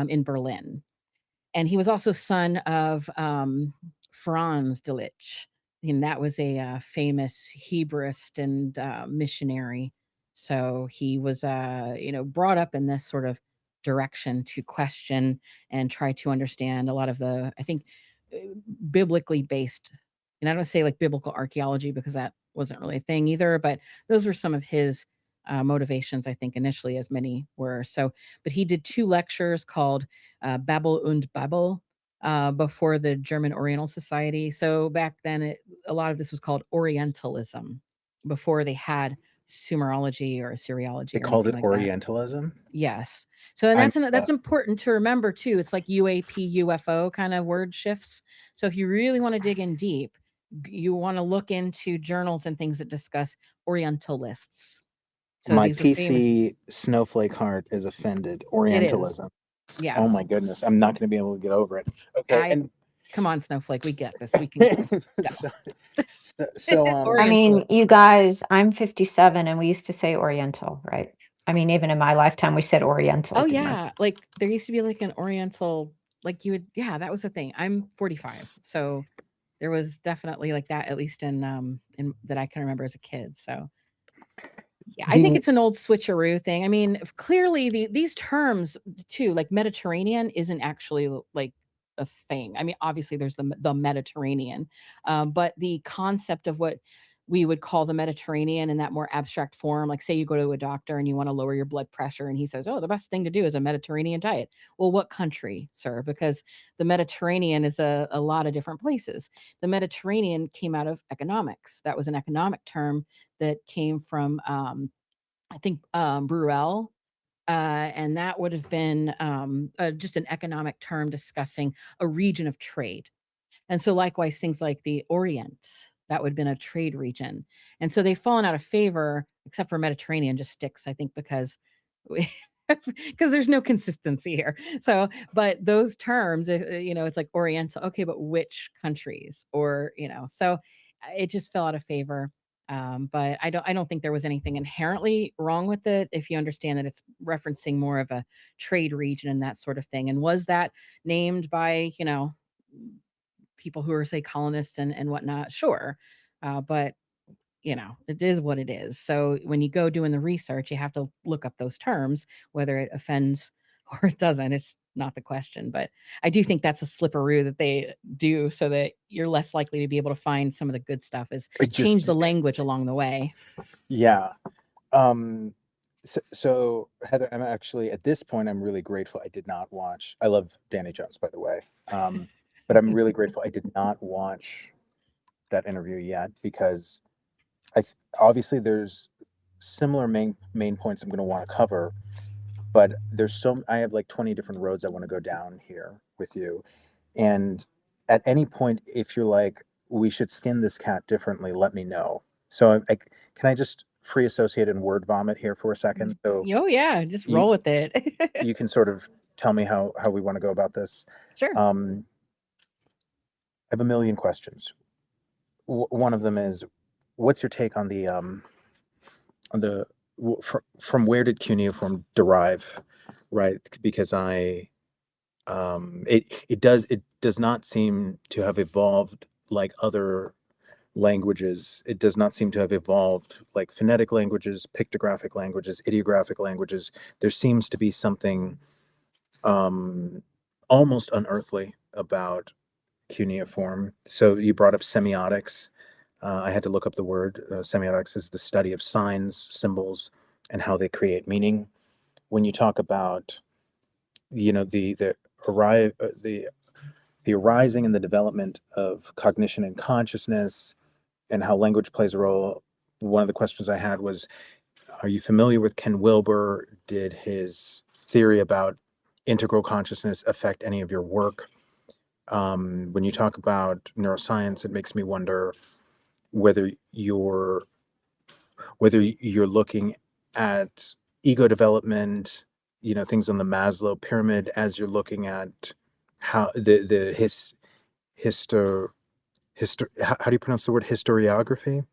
Speaker 2: in Berlin. And he was also son of Franz Delitzsch, and that was a famous Hebraist and missionary. So he was, brought up in this sort of direction to question and try to understand a lot of the, I think, uh, biblically based. And I don't say like biblical archaeology because that wasn't really a thing either, but those were some of his motivations, I think, initially, as many were. So, but he did 2 lectures called Babel und Babel before the German Oriental Society. So back then, a lot of this was called Orientalism before they had Sumerology or Assyriology
Speaker 1: they
Speaker 2: or
Speaker 1: called
Speaker 2: anything
Speaker 1: it
Speaker 2: like that.
Speaker 1: Orientalism?
Speaker 2: Yes. So and that's important to remember too. It's like UAP, UFO kind of word shifts. So if you really want to dig in deep, you want to look into journals and things that discuss Orientalists. So
Speaker 1: My
Speaker 2: these were famous.
Speaker 1: PC snowflake heart is offended.
Speaker 2: It is.
Speaker 1: Orientalism.
Speaker 2: Yes.
Speaker 1: Oh my goodness, I'm not going to be able to get over it. Okay,
Speaker 2: come on, Snowflake, we get this. We can
Speaker 1: so
Speaker 3: I mean, you guys, I'm 57 and we used to say Oriental, right? I mean, even in my lifetime, we said Oriental.
Speaker 2: Oh
Speaker 3: didn't we?
Speaker 2: yeah, like there used to be like an Oriental, like you would, yeah, that was the thing. I'm 45, so there was definitely like that, at least in that I can remember as a kid. So yeah, I think it's an old switcheroo thing. I mean, clearly these terms too, like Mediterranean, isn't actually like a thing. I mean, obviously there's the Mediterranean, but the concept of what we would call the Mediterranean in that more abstract form, like say you go to a doctor and you want to lower your blood pressure, and he says, "Oh, the best thing to do is a Mediterranean diet." Well, what country, sir? Because the Mediterranean is a lot of different places. The Mediterranean came out of economics. That was an economic term that came from I think Bruel, and that would have been just an economic term discussing a region of trade. And so likewise, things like the Orient, that would have been a trade region. And so they've fallen out of favor, except for Mediterranean just sticks, I think, because because there's no consistency here. So, but those terms, it's like Oriental. Okay, but which countries? Or, so it just fell out of favor. But I don't think there was anything inherently wrong with it if you understand that it's referencing more of a trade region and that sort of thing. And was that named by, people who are, say, colonists and whatnot, sure. But it is what it is. So when you go doing the research, you have to look up those terms, whether it offends or it doesn't. It's not the question. But I do think that's a slipperoo that they do so that you're less likely to be able to find some of the good stuff, is
Speaker 1: It
Speaker 2: change
Speaker 1: just,
Speaker 2: the language along the way.
Speaker 1: yeah. So Heather, I'm actually at this point, I'm really grateful I did not watch. I love Danny Jones, by the way. But I'm really grateful I did not watch that interview yet, because obviously there's similar main points I'm going to want to cover, but I have like 20 different roads I want to go down here with you. And at any point, if you're like, we should skin this cat differently, let me know. So can I just free associate and word vomit here for a second? So
Speaker 2: Oh yeah, just
Speaker 1: you,
Speaker 2: roll with it.
Speaker 1: you can sort of tell me how we want to go about this.
Speaker 2: Sure.
Speaker 1: I have a million questions. One of them is, what's your take on from where did cuneiform derive, right? Because it does not seem to have evolved like other languages. It does not seem to have evolved like phonetic languages, pictographic languages, ideographic languages. There seems to be something almost unearthly about cuneiform. So you brought up semiotics. I had to look up the word. Semiotics is the study of signs, symbols, and how they create meaning. When you talk about, the arising and the development of cognition and consciousness, and how language plays a role, one of the questions I had was, are you familiar with Ken Wilber? Did his theory about integral consciousness affect any of your work? When you talk about neuroscience, it makes me wonder whether you're looking at ego development, things on the Maslow pyramid, as you're looking at how how do you pronounce the word historiography?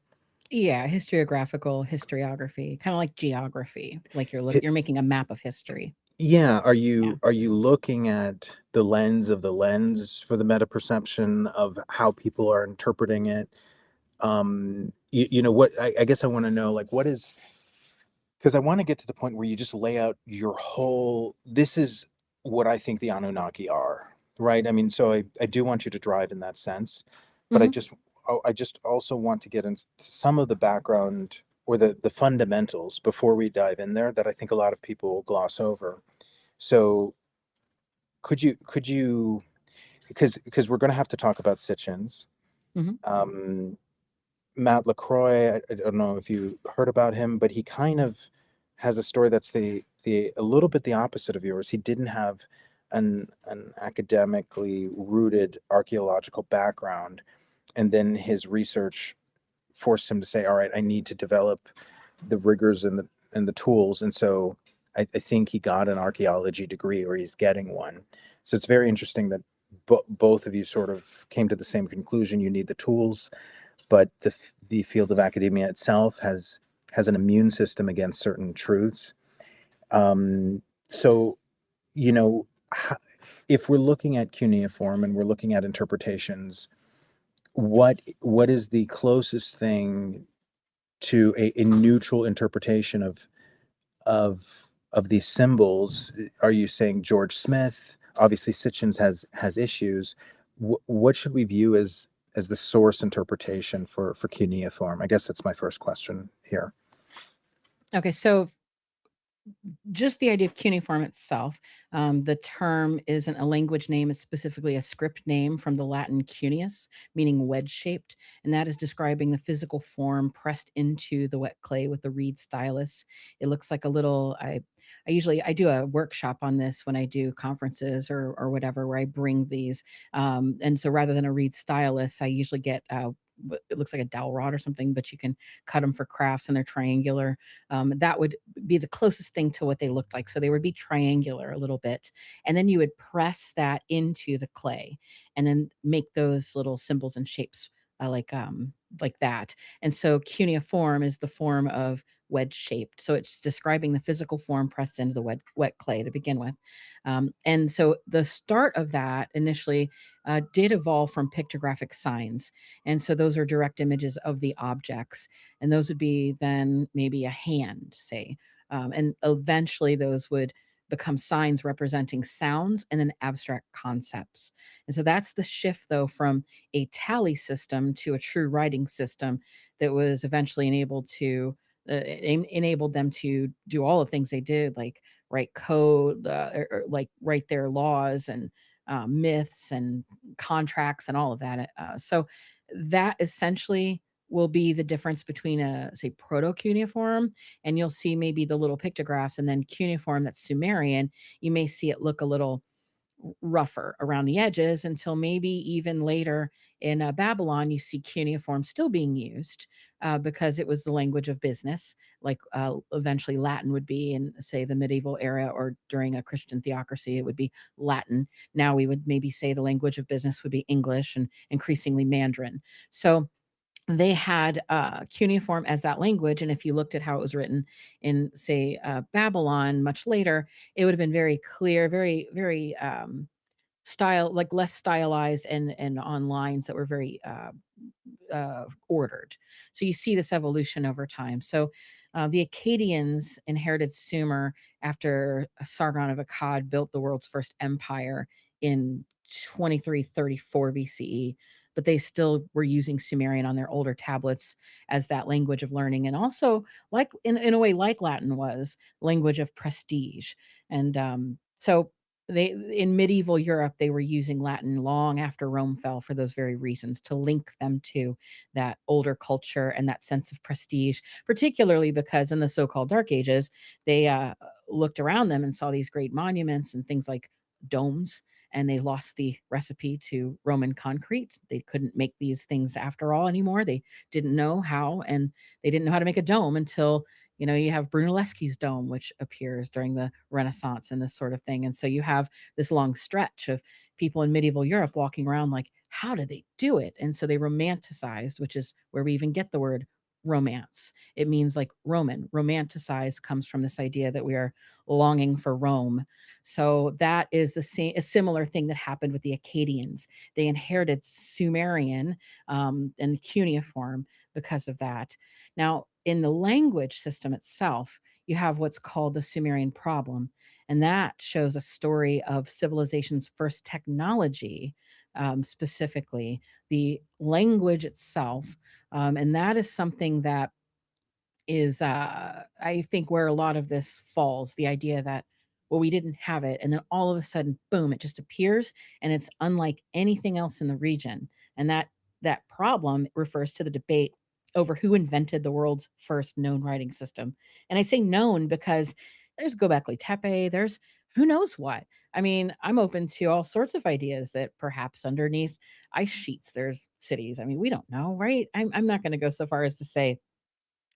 Speaker 2: Yeah, historiography, kind of like geography, like you're making a map of history.
Speaker 1: Yeah, are
Speaker 2: Yeah.
Speaker 1: you looking at the lens of the lens for the meta perception of how people are interpreting it? What I guess I want to know, like, what is, because I want to get to the point where you just lay out your whole, this is what I think the Anunnaki are, right? I mean, so I do want you to drive in that sense, but
Speaker 2: Mhm.
Speaker 1: I just also want to get into some of the background or the fundamentals before we dive in there, that I think a lot of people gloss over. So could you, because we're going to have to talk about Sitchins.
Speaker 2: Mhm.
Speaker 1: Matt LaCroix, I don't know if you heard about him, but he kind of has a story that's a little bit the opposite of yours. He didn't have an academically rooted archaeological background, and then his research forced him to say, all right, I need to develop the rigors and the tools. And so I think he got an archaeology degree, or he's getting one. So it's very interesting that both of you sort of came to the same conclusion. You need the tools, but the field of academia itself has an immune system against certain truths. So, you know, if we're looking at cuneiform and we're looking at interpretations, what is the closest thing to a neutral interpretation of these symbols? Are you saying George Smith? Obviously, Sitchins has issues. What should we view as the source interpretation for cuneiform? I guess that's my first question here.
Speaker 2: Okay, so just the idea of cuneiform itself, the term isn't a language name, it's specifically a script name from the Latin cuneus, meaning wedge-shaped, and that is describing the physical form pressed into the wet clay with the reed stylus. It looks like a little, I do a workshop on this when I do conferences or whatever, where I bring these. And so rather than a reed stylus, I usually get it looks like a dowel rod or something, but you can cut them for crafts and they're triangular. That would be the closest thing to what they looked like. So they would be triangular a little bit. And then you would press that into the clay and then make those little symbols and shapes like that. And so cuneiform is the form of wedge shaped. So it's describing the physical form pressed into the wet clay to begin with. And so the start of that initially did evolve from pictographic signs. And so those are direct images of the objects. And those would be then maybe a hand, say. And eventually those would become signs representing sounds and then abstract concepts. And so that's the shift, though, from a tally system to a true writing system that was eventually enabled them to do all the things they did, like write code, or like write their laws and myths and contracts and all of that. So that essentially will be the difference between a, say, proto-cuneiform, and you'll see maybe the little pictographs, and then cuneiform that's Sumerian, you may see it look a little rougher around the edges until maybe even later in Babylon, you see cuneiform still being used because it was the language of business, like eventually Latin would be in, say, the medieval era, or during a Christian theocracy, it would be Latin. Now we would maybe say the language of business would be English and increasingly Mandarin. So they had cuneiform as that language. And if you looked at how it was written in, say, Babylon much later, it would have been very clear, very, very like less stylized, and on lines that were very ordered. So you see this evolution over time. So the Akkadians inherited Sumer after Sargon of Akkad built the world's first empire in 2334 BCE, but they still were using Sumerian on their older tablets as that language of learning, and also, like in a way, like Latin was, language of prestige. And so they, in medieval Europe, they were using Latin long after Rome fell for those very reasons, to link them to that older culture and that sense of prestige, particularly because in the so-called Dark Ages, they looked around them and saw these great monuments and things like domes, and they lost the recipe to Roman concrete. They couldn't make these things after all anymore. They didn't know how, and they didn't know how to make a dome until, you have Brunelleschi's dome, which appears during the Renaissance and this sort of thing. And so you have this long stretch of people in medieval Europe walking around like, how did they do it? And so they romanticized, which is where we even get the word romance. It means like Roman. Romanticize comes from this idea that we are longing for Rome. So that is a similar thing that happened with the Akkadians. They inherited Sumerian and cuneiform because of that. Now, in the language system itself, you have what's called the Sumerian problem, and that shows a story of civilization's first technology, specifically the language itself. And that is something that is, I think, where a lot of this falls, the idea that, well, we didn't have it, and then all of a sudden, boom, it just appears, and it's unlike anything else in the region. And that problem refers to the debate over who invented the world's first known writing system. And I say known because there's Göbekli Tepe, there's who knows what. I mean, I'm open to all sorts of ideas that perhaps underneath ice sheets there's cities. I mean, we don't know, right? I'm not going to go so far as to say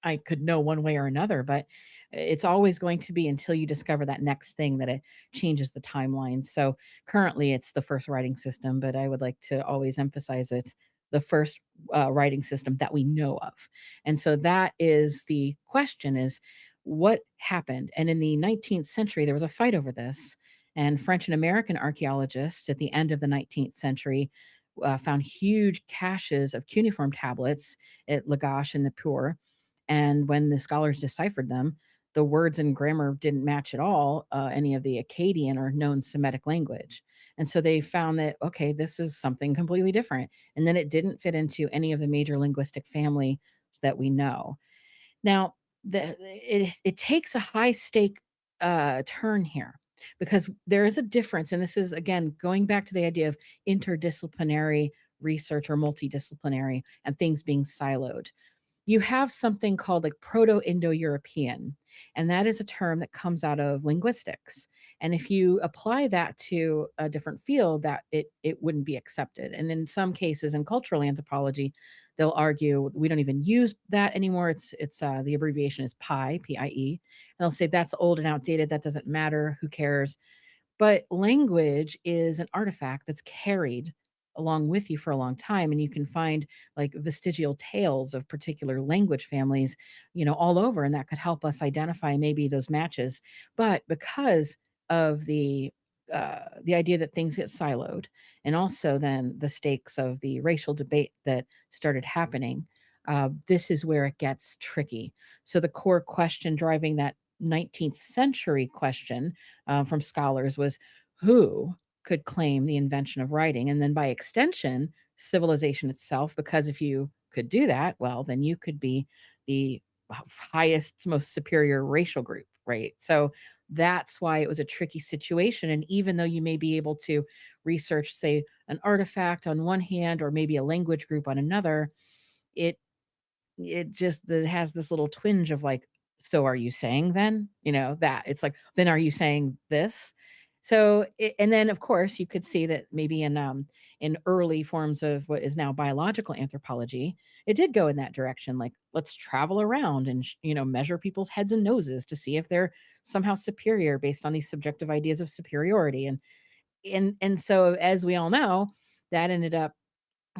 Speaker 2: I could know one way or another, but it's always going to be until you discover that next thing that it changes the timeline. So currently it's the first writing system, but I would like to always emphasize it's the first writing system that we know of. And so that is the question, is what happened? And in the 19th century, there was a fight over this. And French and American archaeologists at the end of the 19th century found huge caches of cuneiform tablets at Lagash and Nippur. And when the scholars deciphered them, the words and grammar didn't match at all any of the Akkadian or known Semitic language. And so they found that, okay, this is something completely different. And then it didn't fit into any of the major linguistic families that we know. Now, it takes a high stake turn here, because there is a difference. And this is, again, going back to the idea of interdisciplinary research or multidisciplinary and things being siloed. You have something called like Proto-Indo-European, and that is a term that comes out of linguistics. And if you apply that to a different field, that it wouldn't be accepted. And in some cases, in cultural anthropology, they'll argue we don't even use that anymore. It's the abbreviation is PIE, P-I-E. And they'll say that's old and outdated. That doesn't matter. Who cares? But language is an artifact that's carried along with you for a long time, and you can find like vestigial tales of particular language families, all over, and that could help us identify maybe those matches. But because of the idea that things get siloed, and also then the stakes of the racial debate that started happening, this is where it gets tricky. So the core question driving that 19th century question from scholars was, who could claim the invention of writing? And then by extension, civilization itself, because if you could do that, well, then you could be the highest, most superior racial group, right? So that's why it was a tricky situation. And even though you may be able to research, say, an artifact on one hand, or maybe a language group on another, it it has this little twinge of like, so are you saying then, that it's like, then are you saying this? So, and then of course you could see that maybe in early forms of what is now biological anthropology, it did go in that direction. Like, let's travel around and, measure people's heads and noses to see if they're somehow superior based on these subjective ideas of superiority. And so, as we all know, that ended up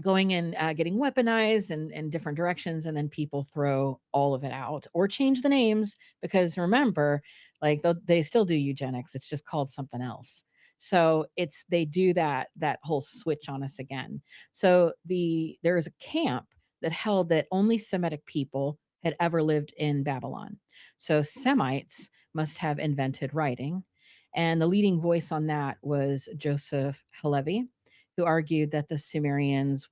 Speaker 2: going and getting weaponized and different directions, and then people throw all of it out or change the names, because remember, like they still do eugenics, it's just called something else. So they do that whole switch on us again. So there is a camp that held that only Semitic people had ever lived in Babylon, so Semites must have invented writing. And the leading voice on that was Joseph Halevi, who argued that the Sumerians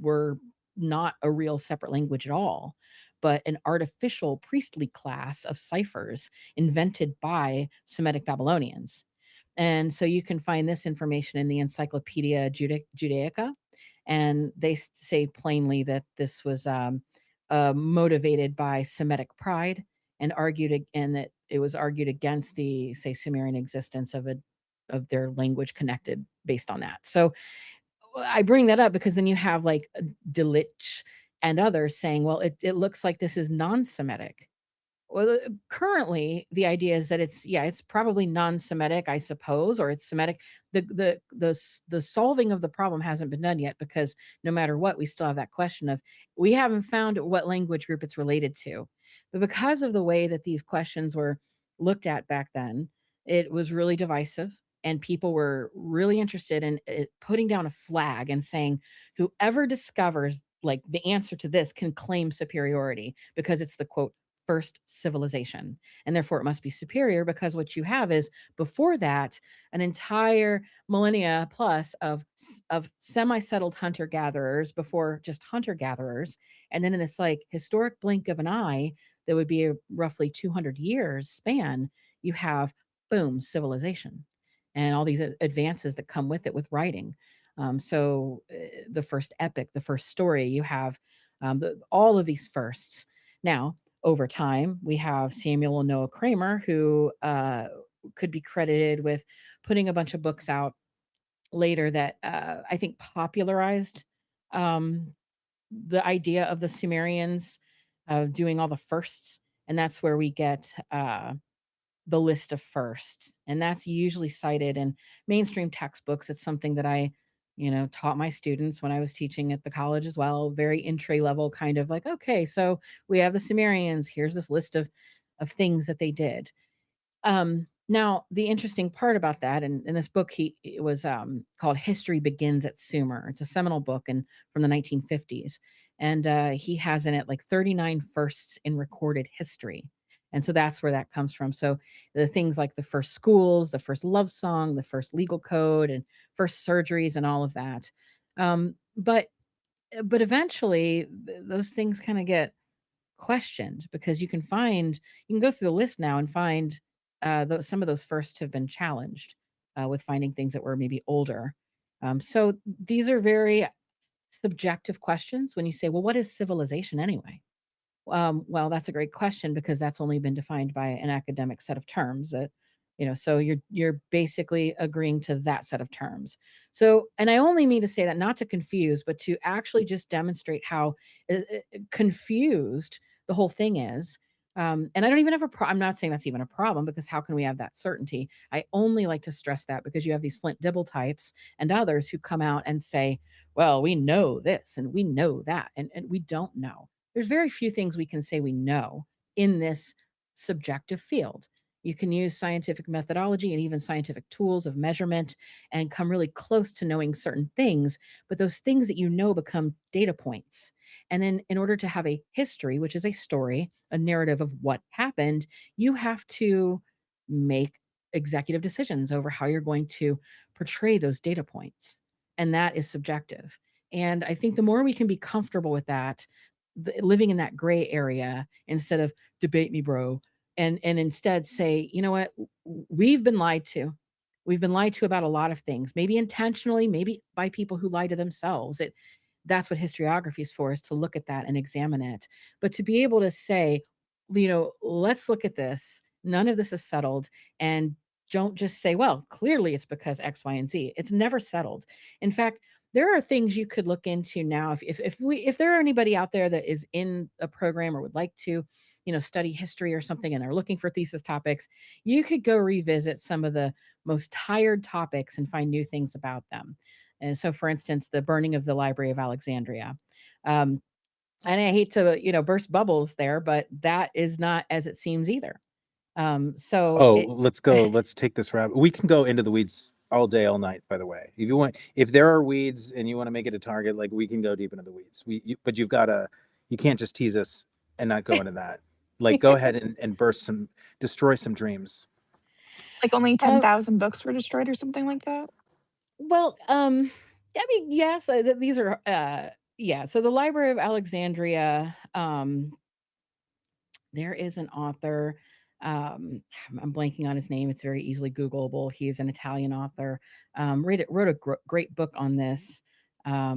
Speaker 2: were not a real separate language at all, but an artificial priestly class of ciphers invented by Semitic Babylonians. And so you can find this information in the Encyclopedia Judaica. And they say plainly that this was motivated by Semitic pride, and that it was argued against the, say, Sumerian existence of their language connected based on that. So I bring that up because then you have like 𝗬𝗏𝗂𝗓 and others saying, well, it looks like this is non-Semitic. Well, currently the idea is that it's probably non-Semitic, I suppose, or it's Semitic. The solving of the problem hasn't been done yet, because no matter what, we still have that question of, we haven't found what language group it's related to. But because of the way that these questions were looked at back then, it was really divisive, and people were really interested in putting down a flag and saying, whoever discovers like the answer to this can claim superiority, because it's the quote first civilization, and therefore it must be superior, because what you have is, before that, an entire millennia plus of semi-settled hunter-gatherers before just hunter-gatherers, and then in this like historic blink of an eye that would be a roughly 200 years span, you have, boom, civilization, and all these advances that come with it with writing. The first epic, the first story, you have all of these firsts. Now, over time, we have Samuel and Noah Kramer, who could be credited with putting a bunch of books out later that I think popularized the idea of the Sumerians doing all the firsts. And that's where we get the list of firsts. And that's usually cited in mainstream textbooks. It's something that I taught my students when I was teaching at the college as well. Very entry level, kind of like, okay, so we have the Sumerians. Here's this list of things that they did. Now, the interesting part about that, and in this book, it was called History Begins at Sumer. It's a seminal book from the 1950s. And he has in it like 39 firsts in recorded history. And so that's where that comes from. So the things like the first schools, the first love song, the first legal code, and first surgeries, and all of that. But eventually those things kind of get questioned, because you can go through the list now and find some of those firsts have been challenged with finding things that were maybe older. So these are very subjective questions when you say, well, what is civilization anyway? Well, that's a great question, because that's only been defined by an academic set of terms that, so you're basically agreeing to that set of terms. So, and I only mean to say that not to confuse, but to actually just demonstrate how confused the whole thing is. And I don't even have I'm not saying that's even a problem, because how can we have that certainty? I only like to stress that because you have these Flint Dibble types and others who come out and say, well, we know this and we know that. And we don't know. There's very few things we can say we know in this subjective field. You can use scientific methodology and even scientific tools of measurement and come really close to knowing certain things, but those things that you know become data points. And then in order to have a history, which is a story, a narrative of what happened, you have to make executive decisions over how you're going to portray those data points. And that is subjective. And I think the more we can be comfortable with that, living in that gray area, instead of debate me, bro, and instead say, you know what, we've been lied to. We've been lied to about a lot of things, maybe intentionally, maybe by people who lie to themselves. That's what historiography is for, is to look at that and examine it. But to be able to say, you know, let's look at this. None of this is settled. And don't just say, well, clearly it's because X, Y, and Z. It's never settled. In fact, there are things you could look into now. If there are anybody out there that is in a program or would like to, you know, study history or something, and they're looking for thesis topics, you could go revisit some of the most tired topics and find new things about them. And so, for instance, the burning of the Library of Alexandria. And I hate to, you know, burst bubbles there, but that is not as it seems either.
Speaker 1: Oh, let's go. Let's take this rabbit. We can go into the weeds all day, all night, by the way. If you want, if there are weeds and you want to make it a target, like, we can go deep into the weeds. But you can't just tease us and not go into that. Like, go ahead and destroy some dreams.
Speaker 4: Like only 10,000 books were destroyed or something like that?
Speaker 2: Well, I mean, yes, these are, yeah. So the Library of Alexandria, there is an author, I'm blanking on his name. It's very easily Googleable. He is an Italian author. Wrote a great book on this. I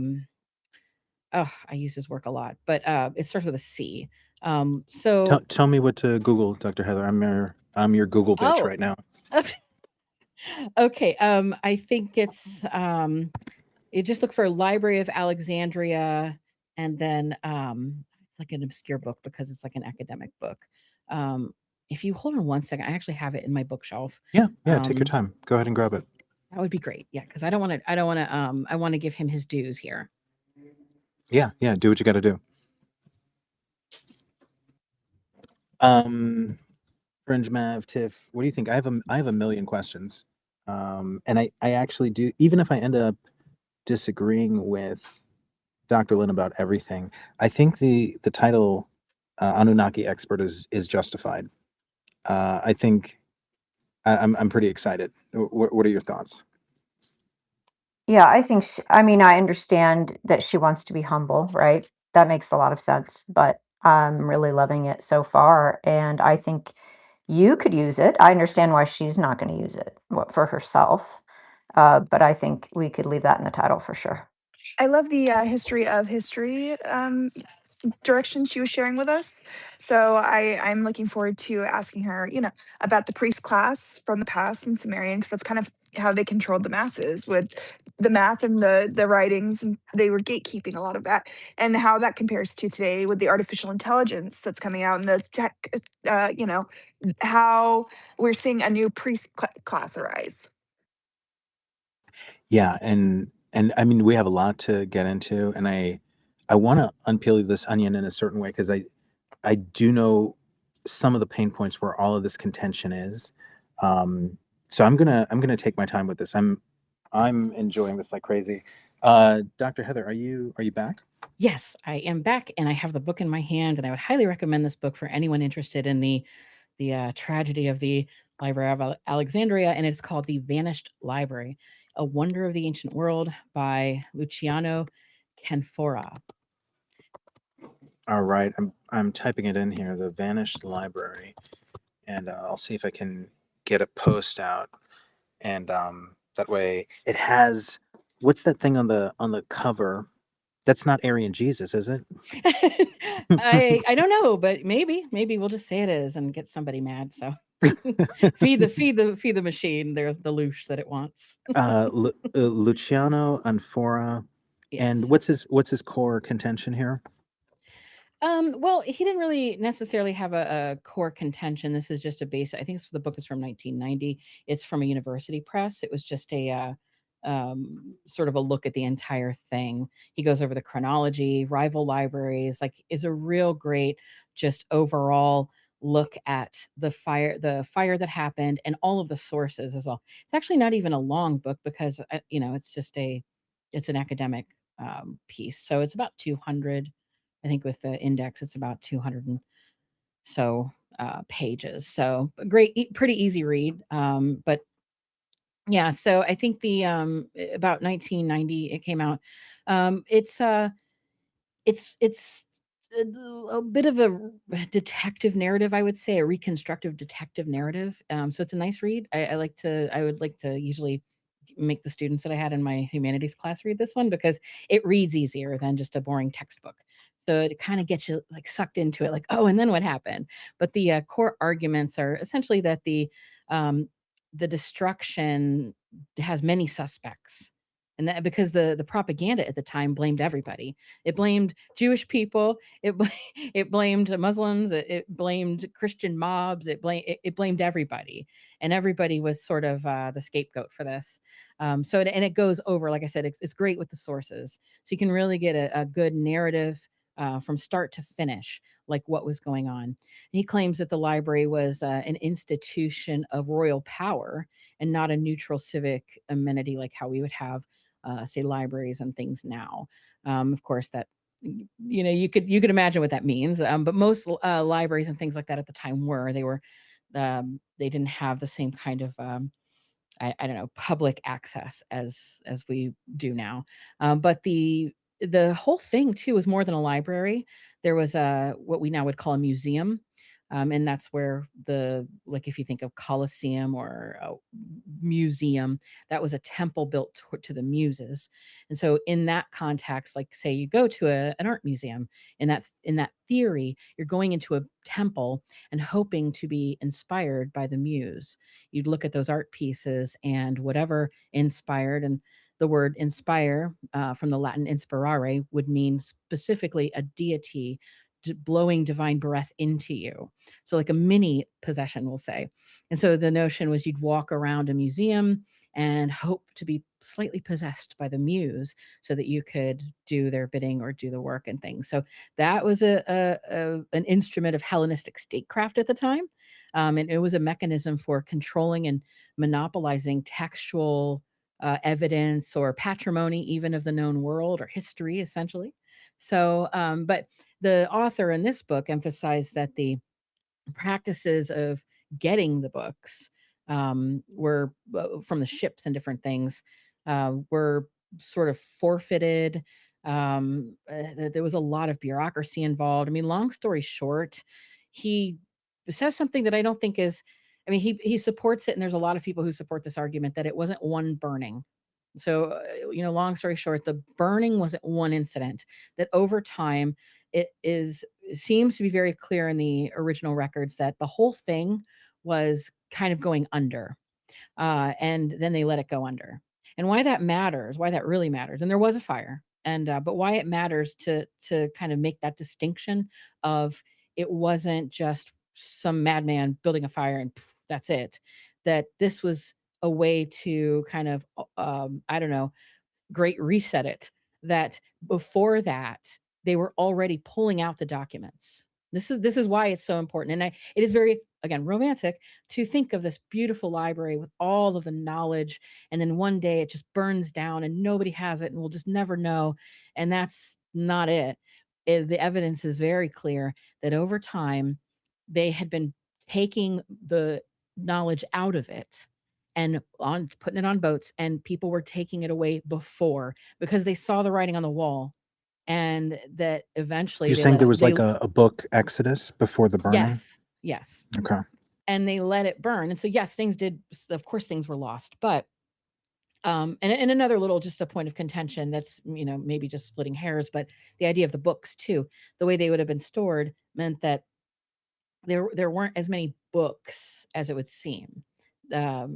Speaker 2: use his work a lot, but it starts with a C. So
Speaker 1: tell me what to Google, Dr. Heather. I'm your Google bitch right now.
Speaker 2: Okay. I think it's you just look for Library of Alexandria, and then it's like an obscure book because it's like an academic book. If you hold on one second, I actually have it in my bookshelf.
Speaker 1: Yeah, take your time. Go ahead and grab it.
Speaker 2: That would be great. Yeah, because I want to give him his dues here.
Speaker 1: Yeah, do what you got to do. Fringe Mav, Tiff, what do you think? I have a million questions. And I actually do, even if I end up disagreeing with Dr. Lynn about everything, I think the title Anunnaki expert is justified. I think I'm pretty excited. What are your thoughts?
Speaker 6: Yeah, I think, I mean, I understand that she wants to be humble, right? That makes a lot of sense, but I'm really loving it so far. And I think you could use it. I understand why she's not going to use it for herself. But I think we could leave that in the title for sure.
Speaker 4: I love the history of history direction she was sharing with us. So I'm looking forward to asking her, you know, about the priest class from the past in Sumerian, because that's kind of how they controlled the masses with the math and the writings, and they were gatekeeping a lot of that, and how that compares to today with the artificial intelligence that's coming out and the tech, you know, how we're seeing a new priest class arise.
Speaker 1: Yeah, and I mean, we have a lot to get into, and I want to unpeel this onion in a certain way, because I do know some of the pain points where all of this contention is. So I'm gonna take my time with this. I'm enjoying this like crazy. Dr. Heather, are you back?
Speaker 2: Yes, I am back, and I have the book in my hand, and I would highly recommend this book for anyone interested in the tragedy of the Library of Alexandria, and it's called The Vanished Library: A Wonder of the Ancient World by 𝗓𝗓𝗓𝗓𝗓𝗓𝗓𝗓𝗓𝗓𝗓𝗓.
Speaker 1: All right, I'm typing it in here, The Vanished Library, and I'll see if I can get a post out, and that way it has, what's that thing on the cover? That's not Aryan Jesus, is it?
Speaker 2: I don't know, but maybe we'll just say it is and get somebody mad. So feed the machine the louche that it wants.
Speaker 1: Luciano Anfora,
Speaker 2: Yes.
Speaker 1: and what's his core contention here?
Speaker 2: Well, he didn't really necessarily have a core contention. This is just a base. I think the book is from 1990. It's from a university press. It was just a sort of a look at the entire thing. He goes over the chronology, rival libraries, like is a real great just overall look at the fire that happened and all of the sources as well. It's actually not even a long book because it's just it's an academic piece. So it's about 200. I think with the index, it's about 200 and so pages. So great, pretty easy read. But yeah, so I think the about 1990 it came out. It's a bit of a detective narrative, I would say, a reconstructive detective narrative. So it's a nice read. I would like to usually make the students that I had in my humanities class read this one because it reads easier than just a boring textbook. So it kind of gets you like sucked into it, like, oh, and then what happened? But the core arguments are essentially that the destruction has many suspects. And that because the propaganda at the time blamed everybody. It blamed Jewish people. It blamed Muslims. It blamed Christian mobs. It blamed everybody, and everybody was sort of the scapegoat for this. And it goes over, like I said, it's great with the sources, so you can really get a good narrative from start to finish, like what was going on. And he claims that the library was an institution of royal power and not a neutral civic amenity like how we would have say libraries and things now. Of course, that you could imagine what that means. But most libraries and things like that at the time they didn't have the same kind of I don't know, public access as we do now. But the whole thing too was more than a library. There was what we now would call a museum. And that's where like if you think of Colosseum or a museum, that was a temple built to the muses. And so in that context, like say you go to an art museum, in that theory, you're going into a temple and hoping to be inspired by the muse. You'd look at those art pieces and whatever inspired, and the word inspire from the Latin inspirare would mean specifically a deity blowing divine breath into you. So like a mini possession, we'll say. And so the notion was you'd walk around a museum and hope to be slightly possessed by the muse so that you could do their bidding or do the work and things. So that was an instrument of Hellenistic statecraft at the time. And it was a mechanism for controlling and monopolizing textual evidence or patrimony, even of the known world or history, essentially. So, but the author in this book emphasized that the practices of getting the books were from the ships and different things were sort of forfeited. There was a lot of bureaucracy involved. I mean, long story short, he says something that I don't think is. I mean, he supports it, and there's a lot of people who support this argument that it wasn't one burning. So, long story short, the burning wasn't one incident. That over time, it seems to be very clear in the original records that the whole thing was kind of going under, and then they let it go under. And why that matters, why that really matters, and there was a fire, and but why it matters to kind of make that distinction of it wasn't just some madman building a fire and that's it. That this was a way to kind of I don't know, great reset it. That before that they were already pulling out the documents. This is why it's so important. And it is very, again, romantic to think of this beautiful library with all of the knowledge, and then one day it just burns down and nobody has it and we'll just never know. And that's not it. The evidence is very clear that over time they had been taking the knowledge out of it and on putting it on boats, and people were taking it away before because they saw the writing on the wall, and that eventually
Speaker 1: You're
Speaker 2: they
Speaker 1: saying
Speaker 2: let
Speaker 1: there
Speaker 2: it
Speaker 1: was like a book Exodus before the burning?
Speaker 2: yes,
Speaker 1: Okay.
Speaker 2: and they let it burn. And so yes, of course things were lost, but and another little, just a point of contention that's maybe just splitting hairs, but the idea of the books too, the way they would have been stored meant that there weren't as many books as it would seem,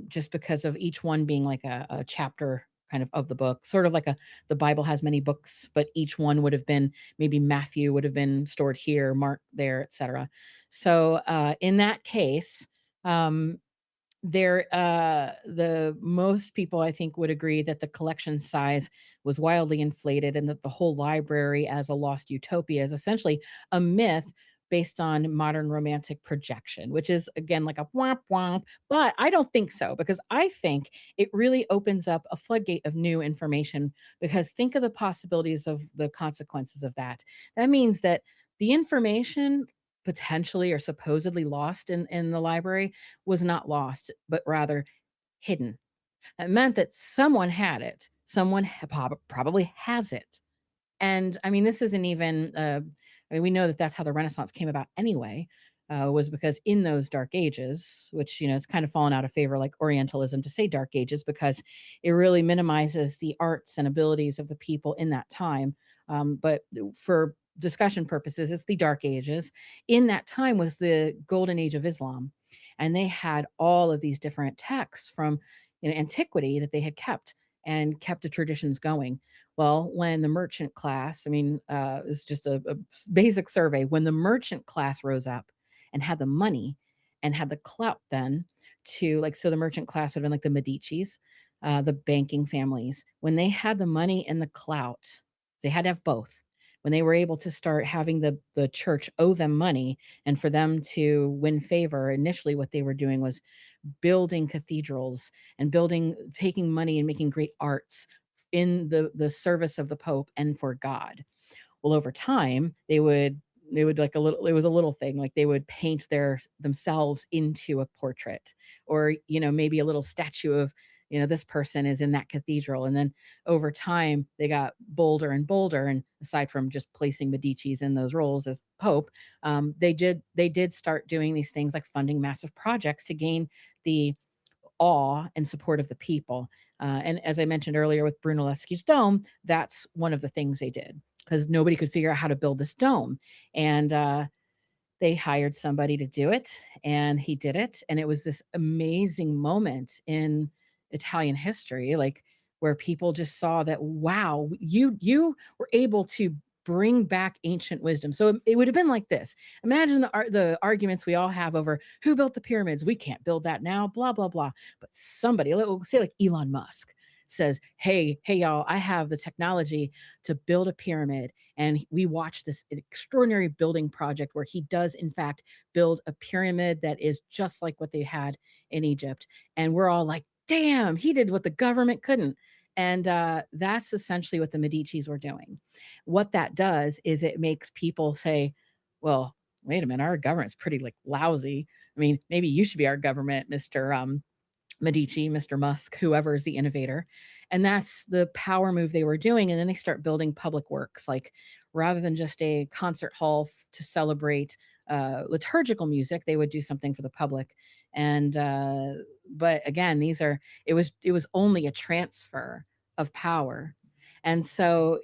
Speaker 2: just because of each one being like a chapter kind of the book, sort of like the Bible has many books, but each one would have been, maybe Matthew would have been stored here, Mark there, etc. So in that case, the most people I think would agree that the collection size was wildly inflated, and that the whole library as a lost utopia is essentially a myth based on modern romantic projection, which is again like a womp womp. But I don't think so, because I think it really opens up a floodgate of new information. Because think of the possibilities of the consequences of that. That means that the information potentially or supposedly lost in the library was not lost, but rather hidden. It meant that someone had it. Someone probably has it. And I mean, this isn't even, I mean, we know that that's how the Renaissance came about anyway, was because in those dark ages, which, it's kind of fallen out of favor, like Orientalism, to say dark ages, because it really minimizes the arts and abilities of the people in that time. But for discussion purposes, it's the dark ages. In that time was the golden age of Islam. And they had all of these different texts from antiquity that they had kept and kept the traditions going. Well, when the merchant class, I mean, it's just a basic survey. When the merchant class rose up and had the money and had the clout then to, like, so the merchant class would have been like the Medicis, the banking families. When they had the money and the clout, they had to have both. When they were able to start having the church owe them money, and for them to win favor, initially what they were doing was building cathedrals and taking money and making great arts in the service of the Pope and for God. Well, over time, they would like it was a little thing, like they would paint themselves into a portrait, or maybe a little statue of this person is in that cathedral. And then over time they got bolder and bolder, and aside from just placing Medici's in those roles as Pope, they did start doing these things like funding massive projects to gain the awe and support of the people. And as I mentioned earlier with Brunelleschi's dome, that's one of the things they did, because nobody could figure out how to build this dome. And they hired somebody to do it, and he did it. And it was this amazing moment in Italian history, like, where people just saw that, wow, you were able to bring back ancient wisdom. So it would have been like this. Imagine the arguments we all have over who built the pyramids. We can't build that now, blah, blah, blah. But somebody, we'll say like Elon Musk, says, hey, y'all, I have the technology to build a pyramid. And we watch this extraordinary building project where he does, in fact, build a pyramid that is just like what they had in Egypt. And we're all like, damn, he did what the government couldn't. And that's essentially what the Medicis were doing. What that does is it makes people say, well, wait a minute, our government's pretty like lousy. I mean, maybe you should be our government, Mr. Medici, Mr. Musk, whoever is the innovator. And that's the power move they were doing. And then they start building public works, like, rather than just a concert hall to celebrate liturgical music, they would do something for the public. And but again, it was only a transfer of power. And so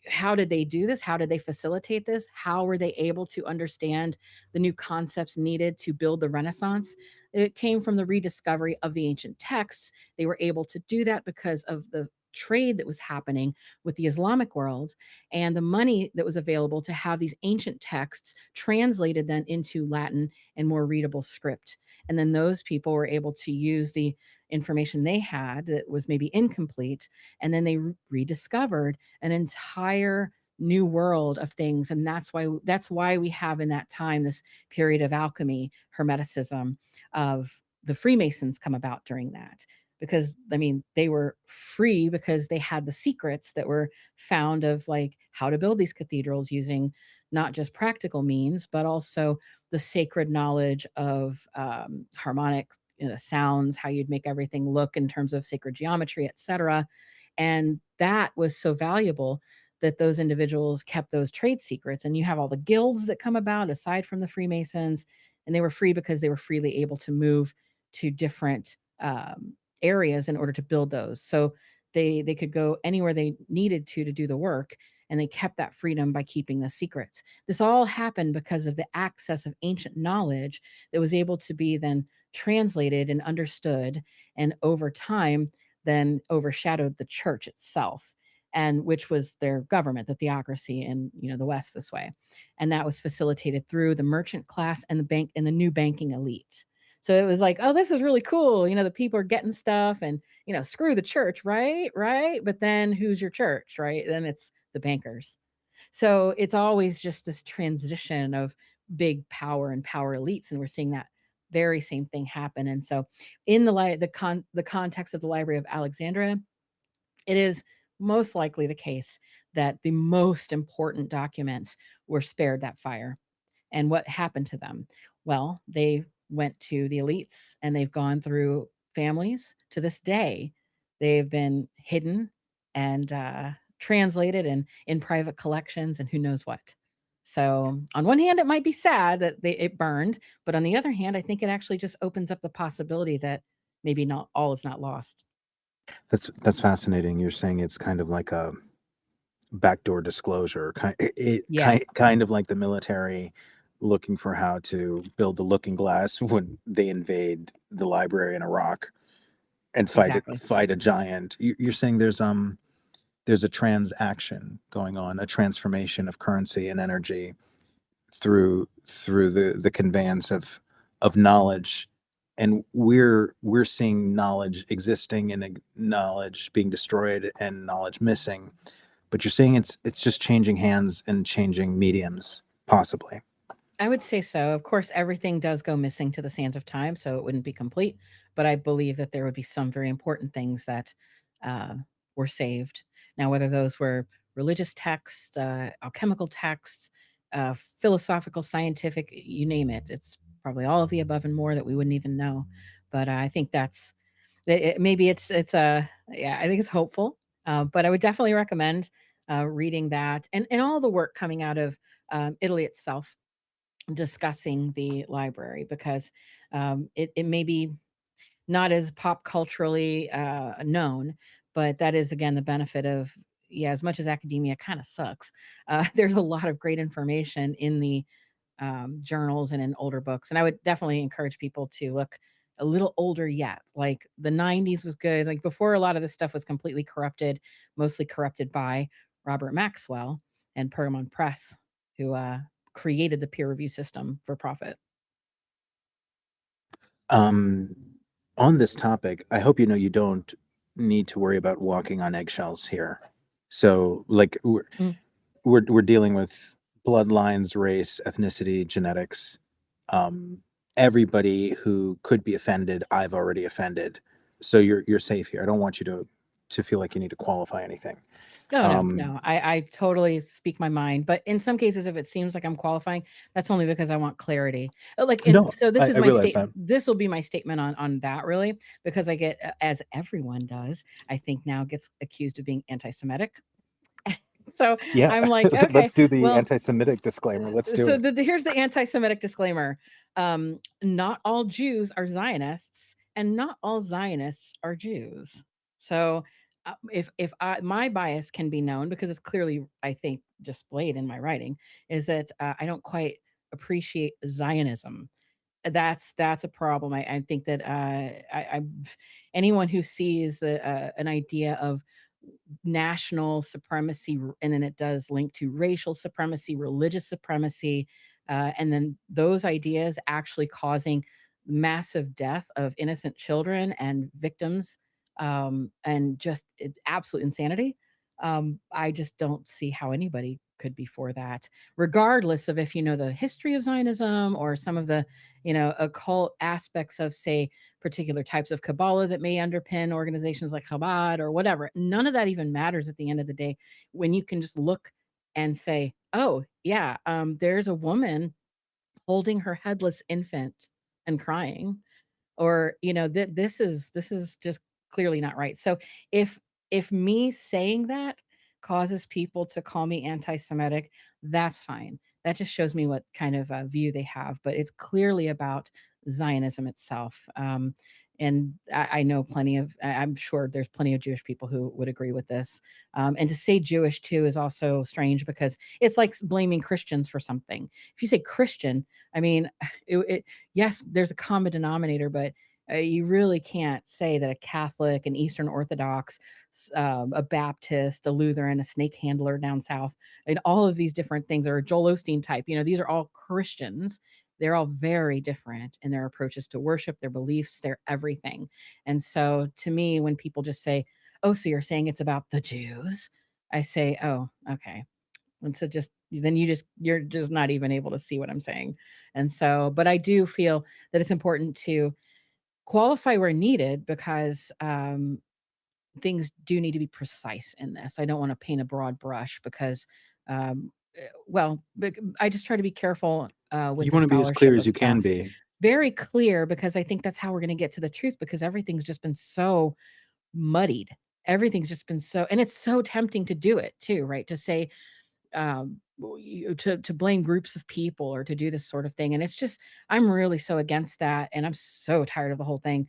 Speaker 2: how did they do this? How did they facilitate this? How were they able to understand the new concepts needed to build the Renaissance? It came from the rediscovery of the ancient texts. They were able to do that because of the trade that was happening with the Islamic world, and the money that was available to have these ancient texts translated then into Latin and more readable script. And then those people were able to use the information they had that was maybe incomplete, and then they rediscovered an entire new world of things. And that's why we have in that time this period of alchemy, hermeticism, of the Freemasons come about during that. Because I mean, they were free because they had the secrets that were found of, like, how to build these cathedrals using not just practical means, but also the sacred knowledge of harmonic sounds, how you'd make everything look in terms of sacred geometry, etc. And that was so valuable that those individuals kept those trade secrets. And you have all the guilds that come about aside from the Freemasons, and they were free because they were freely able to move to different areas in order to build those. So they could go anywhere they needed to do the work, and they kept that freedom by keeping the secrets. This all happened because of the access of ancient knowledge that was able to be then translated and understood. And over time, then overshadowed the church itself, and which was their government, the theocracy in, the West this way. And that was facilitated through the merchant class and the bank and the new banking elite. So it was like, oh, this is really cool. The people are getting stuff, and, screw the church, right? Right. But then who's your church, right? Then it's the bankers. So it's always just this transition of big power and power elites. And we're seeing that very same thing happen. And so in the context of the Library of Alexandria, it is most likely the case that the most important documents were spared that fire. And what happened to them? Well, they went to the elites, and they've gone through families to this day. They've been hidden and translated and in private collections and who knows what. So on one hand, it might be sad that it burned, but on the other hand, I think it actually just opens up the possibility that maybe not all is not lost.
Speaker 1: That's fascinating. You're saying it's kind of like a backdoor disclosure,
Speaker 2: Yeah,
Speaker 1: kind of like the military looking for how to build the looking glass when they invade the library in Iraq and
Speaker 2: exactly.
Speaker 1: fight a giant. You're saying there's a transaction going on, a transformation of currency and energy through the conveyance of knowledge, and we're seeing knowledge existing and knowledge being destroyed and knowledge missing. But you're saying it's just changing hands and changing mediums, possibly.
Speaker 2: I would say so. Of course, everything does go missing to the sands of time, so it wouldn't be complete. But I believe that there would be some very important things that uh, were saved. Now, whether those were religious texts, alchemical texts, philosophical, scientific, you name it, it's probably all of the above and more that we wouldn't even know. But I think that's maybe it's yeah, I think it's hopeful. But I would definitely recommend reading that and all the work coming out of Italy itself, discussing the library, because it may be not as pop culturally known, but that is again the benefit of, yeah, as much as academia kind of sucks, there's a lot of great information in the journals and in older books. And I would definitely encourage people to look a little older yet. Like the 90s was good, like before a lot of this stuff was completely corrupted, mostly corrupted by Robert Maxwell and Pergamon Press, who created the peer review system for profit.
Speaker 1: On this topic, I hope you don't need to worry about walking on eggshells here. So, like,
Speaker 2: Mm.
Speaker 1: we're dealing with bloodlines, race, ethnicity, genetics. Everybody who could be offended, I've already offended. So you're safe here. I don't want you to feel like you need to qualify anything.
Speaker 2: No. I totally speak my mind, but in some cases, if it seems like I'm qualifying, that's only because I want clarity. Like,
Speaker 1: No,
Speaker 2: so this is
Speaker 1: I
Speaker 2: my
Speaker 1: realize that.
Speaker 2: this will be my statement on that, really, because I get, as everyone does, I think now gets accused of being anti-Semitic. So
Speaker 1: Yeah,
Speaker 2: I'm like, okay,
Speaker 1: let's do the
Speaker 2: well,
Speaker 1: anti-Semitic disclaimer. Let's do
Speaker 2: so
Speaker 1: it.
Speaker 2: here's the anti-Semitic disclaimer. Not all Jews are Zionists, and not all Zionists are Jews. So if my bias can be known, because it's clearly, I think, displayed in my writing, is that I don't quite appreciate Zionism. That's a problem. I think that anyone who sees an idea of national supremacy, and then it does link to racial supremacy, religious supremacy, and then those ideas actually causing massive death of innocent children and victims, and just it's absolute insanity. I just don't see how anybody could be for that, regardless of if you know the history of Zionism or some of the occult aspects of, say, particular types of Kabbalah that may underpin organizations like Chabad or whatever. None of that even matters at the end of the day, when you can just look and say, oh, yeah, there's a woman holding her headless infant and crying, or that this is just clearly not right. So if me saying that causes people to call me anti-Semitic, that's fine. That just shows me what kind of view they have, but it's clearly about Zionism itself. And I know I'm sure there's plenty of Jewish people who would agree with this. And to say Jewish too is also strange, because it's like blaming Christians for something. If you say Christian, I mean, yes, there's a common denominator, but You really can't say that a Catholic, an Eastern Orthodox, a Baptist, a Lutheran, a snake handler down south, and all of these different things, or a Joel Osteen type, these are all Christians. They're all very different in their approaches to worship, their beliefs, their everything. And so to me, when people just say, oh, so you're saying it's about the Jews? I say, oh, okay. And so you're just not even able to see what I'm saying. And so, but I do feel that it's important to qualify where needed, because things do need to be precise in this. I don't want to paint a broad brush because, I just try to be careful with
Speaker 1: You
Speaker 2: the
Speaker 1: want to be as clear
Speaker 2: scholarship
Speaker 1: as
Speaker 2: of
Speaker 1: you can
Speaker 2: stuff.
Speaker 1: be.
Speaker 2: Very clear, because I think that's how we're going to get to the truth, because everything's just been so muddied. Everything's just been so, and it's so tempting to do it too, right? To say, to blame groups of people or to do this sort of thing. And it's just, I'm really so against that. And I'm so tired of the whole thing.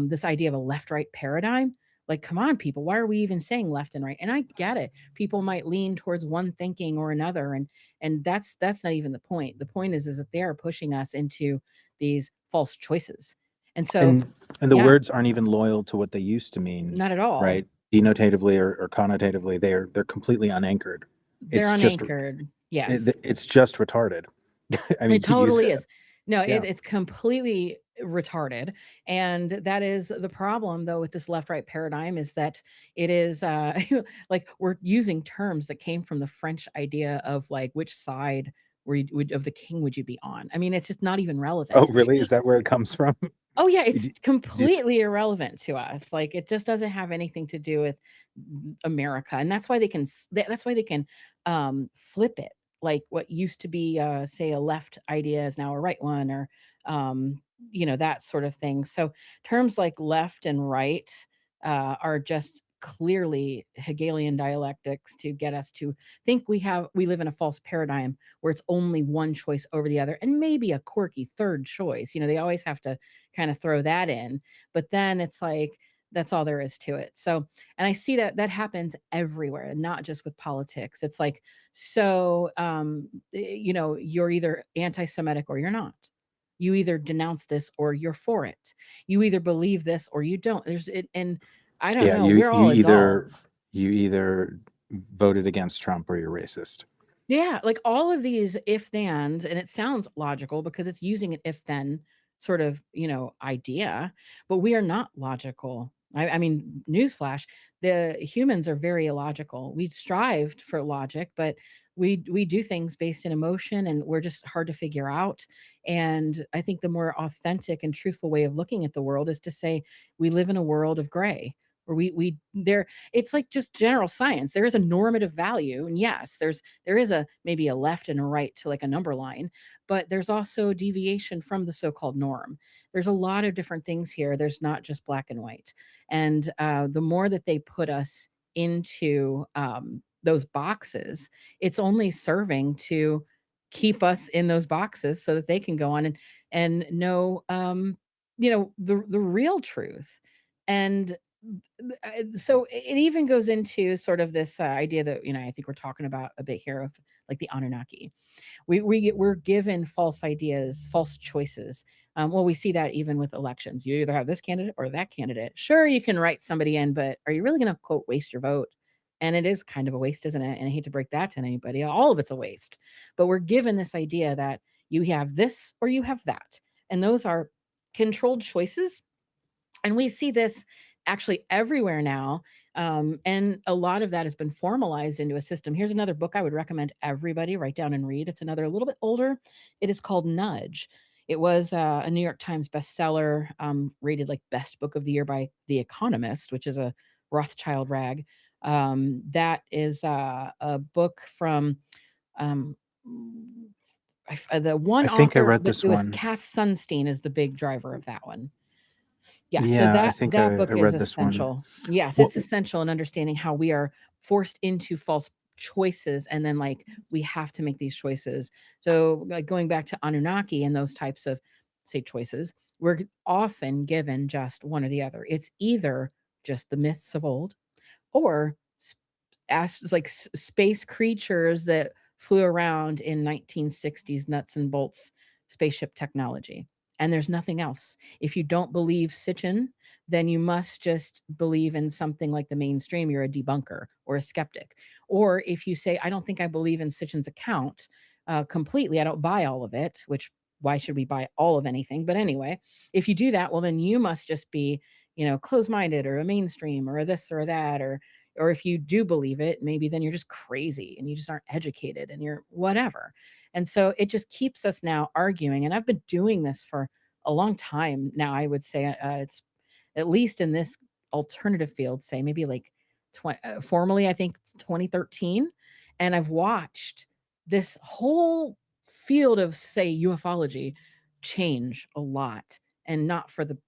Speaker 2: This idea of a left-right paradigm, like, come on, people, why are we even saying left and right? And I get it. People might lean towards one thinking or another. And that's not even the point. The point is that they are pushing us into these false choices. And so,
Speaker 1: And the
Speaker 2: yeah,
Speaker 1: words aren't even loyal to what they used to mean,
Speaker 2: not at all.
Speaker 1: right? Denotatively or connotatively, they're completely unanchored.
Speaker 2: They're unanchored. Yes.
Speaker 1: It's just retarded. I mean,
Speaker 2: It
Speaker 1: to use
Speaker 2: totally
Speaker 1: it.
Speaker 2: is. No,
Speaker 1: Yeah.
Speaker 2: it's completely retarded. And that is the problem, though, with this left-right paradigm, is that it is like we're using terms that came from the French idea of like, which side of the king would you be on? I mean, it's just not even
Speaker 1: Oh,
Speaker 2: relevant.
Speaker 1: really? Is that where it comes from?
Speaker 2: Oh yeah, it's
Speaker 1: Did-
Speaker 2: completely irrelevant to us. Like, it just doesn't have anything to do with America, and that's why they can flip it. Like, what used to be say a left idea is now a right one, or that sort of thing. So terms like left and right are just clearly Hegelian dialectics to get us to think we live in a false paradigm where it's only one choice over the other, and maybe a quirky third choice. They always have to kind of throw that in, but then it's like that's all there is to it. So, and I see that happens everywhere, not just with politics. It's like, so you're either anti-Semitic or you're not. You either denounce this or you're for it. You either believe this or you don't. There's it, and I don't know. We're all adults.
Speaker 1: You either voted against Trump or you're racist.
Speaker 2: Yeah, like all of these if thens, and it sounds logical because it's using an if then sort of, idea, but we are not logical. I mean, newsflash, the humans are very illogical. We strived for logic, but we do things based in emotion, and we're just hard to figure out. And I think the more authentic and truthful way of looking at the world is to say we live in a world of gray, where we there it's like just general science. There is a normative value, and yes, there is maybe a left and a right to like a number line, but there's also deviation from the so-called norm. There's a lot of different things here. There's not just black and white. And the more that they put us into those boxes, it's only serving to keep us in those boxes so that they can go on and know the real truth. And so it even goes into sort of this idea that I think we're talking about a bit here, of like the Anunnaki. We're given false ideas, false choices. We see that even with elections. You either have this candidate or that candidate. Sure, you can write somebody in, but are you really going to, quote, waste your vote? And it is kind of a waste, isn't it? And I hate to break that to anybody. All of it's a waste. But we're given this idea that you have this or you have that, and those are controlled choices. And we see this actually everywhere now. And a lot of that has been formalized into a system. Here's another book I would recommend everybody write down and read. It's another a little bit older. It is called Nudge. It was a New York Times bestseller, rated like best book of the year by The Economist, which is a Rothschild rag. That is a book from the one
Speaker 1: I think I
Speaker 2: author.
Speaker 1: read this
Speaker 2: It was
Speaker 1: one.
Speaker 2: Cass Sunstein is the big driver of that one. Yeah, so
Speaker 1: Yeah, I
Speaker 2: that
Speaker 1: think
Speaker 2: that
Speaker 1: I
Speaker 2: book is
Speaker 1: read this one.
Speaker 2: essential. Yes,
Speaker 1: Well,
Speaker 2: it's essential in understanding how we are forced into false choices, and then like we have to make these choices. So like going back to Anunnaki and those types of, say, choices, we're often given just one or the other. It's either just the myths of old, or space creatures that flew around in 1960s nuts and bolts spaceship technology. and there's nothing else. If you don't believe Sitchin, then you must just believe in something like the mainstream. You're a debunker or a skeptic. Or if you say, I don't think I believe in Sitchin's account completely, I don't buy all of it, which why should we buy all of anything? But anyway, if you do that, well, then you must just be, closed-minded or a mainstream or a this or that, or if you do believe it, maybe then you're just crazy and you just aren't educated and you're whatever. And so it just keeps us now arguing. And I've been doing this for a long time now. I would say it's at least in this alternative field, say maybe like formally, I think 2013. And I've watched this whole field of, say, ufology change a lot, and not for the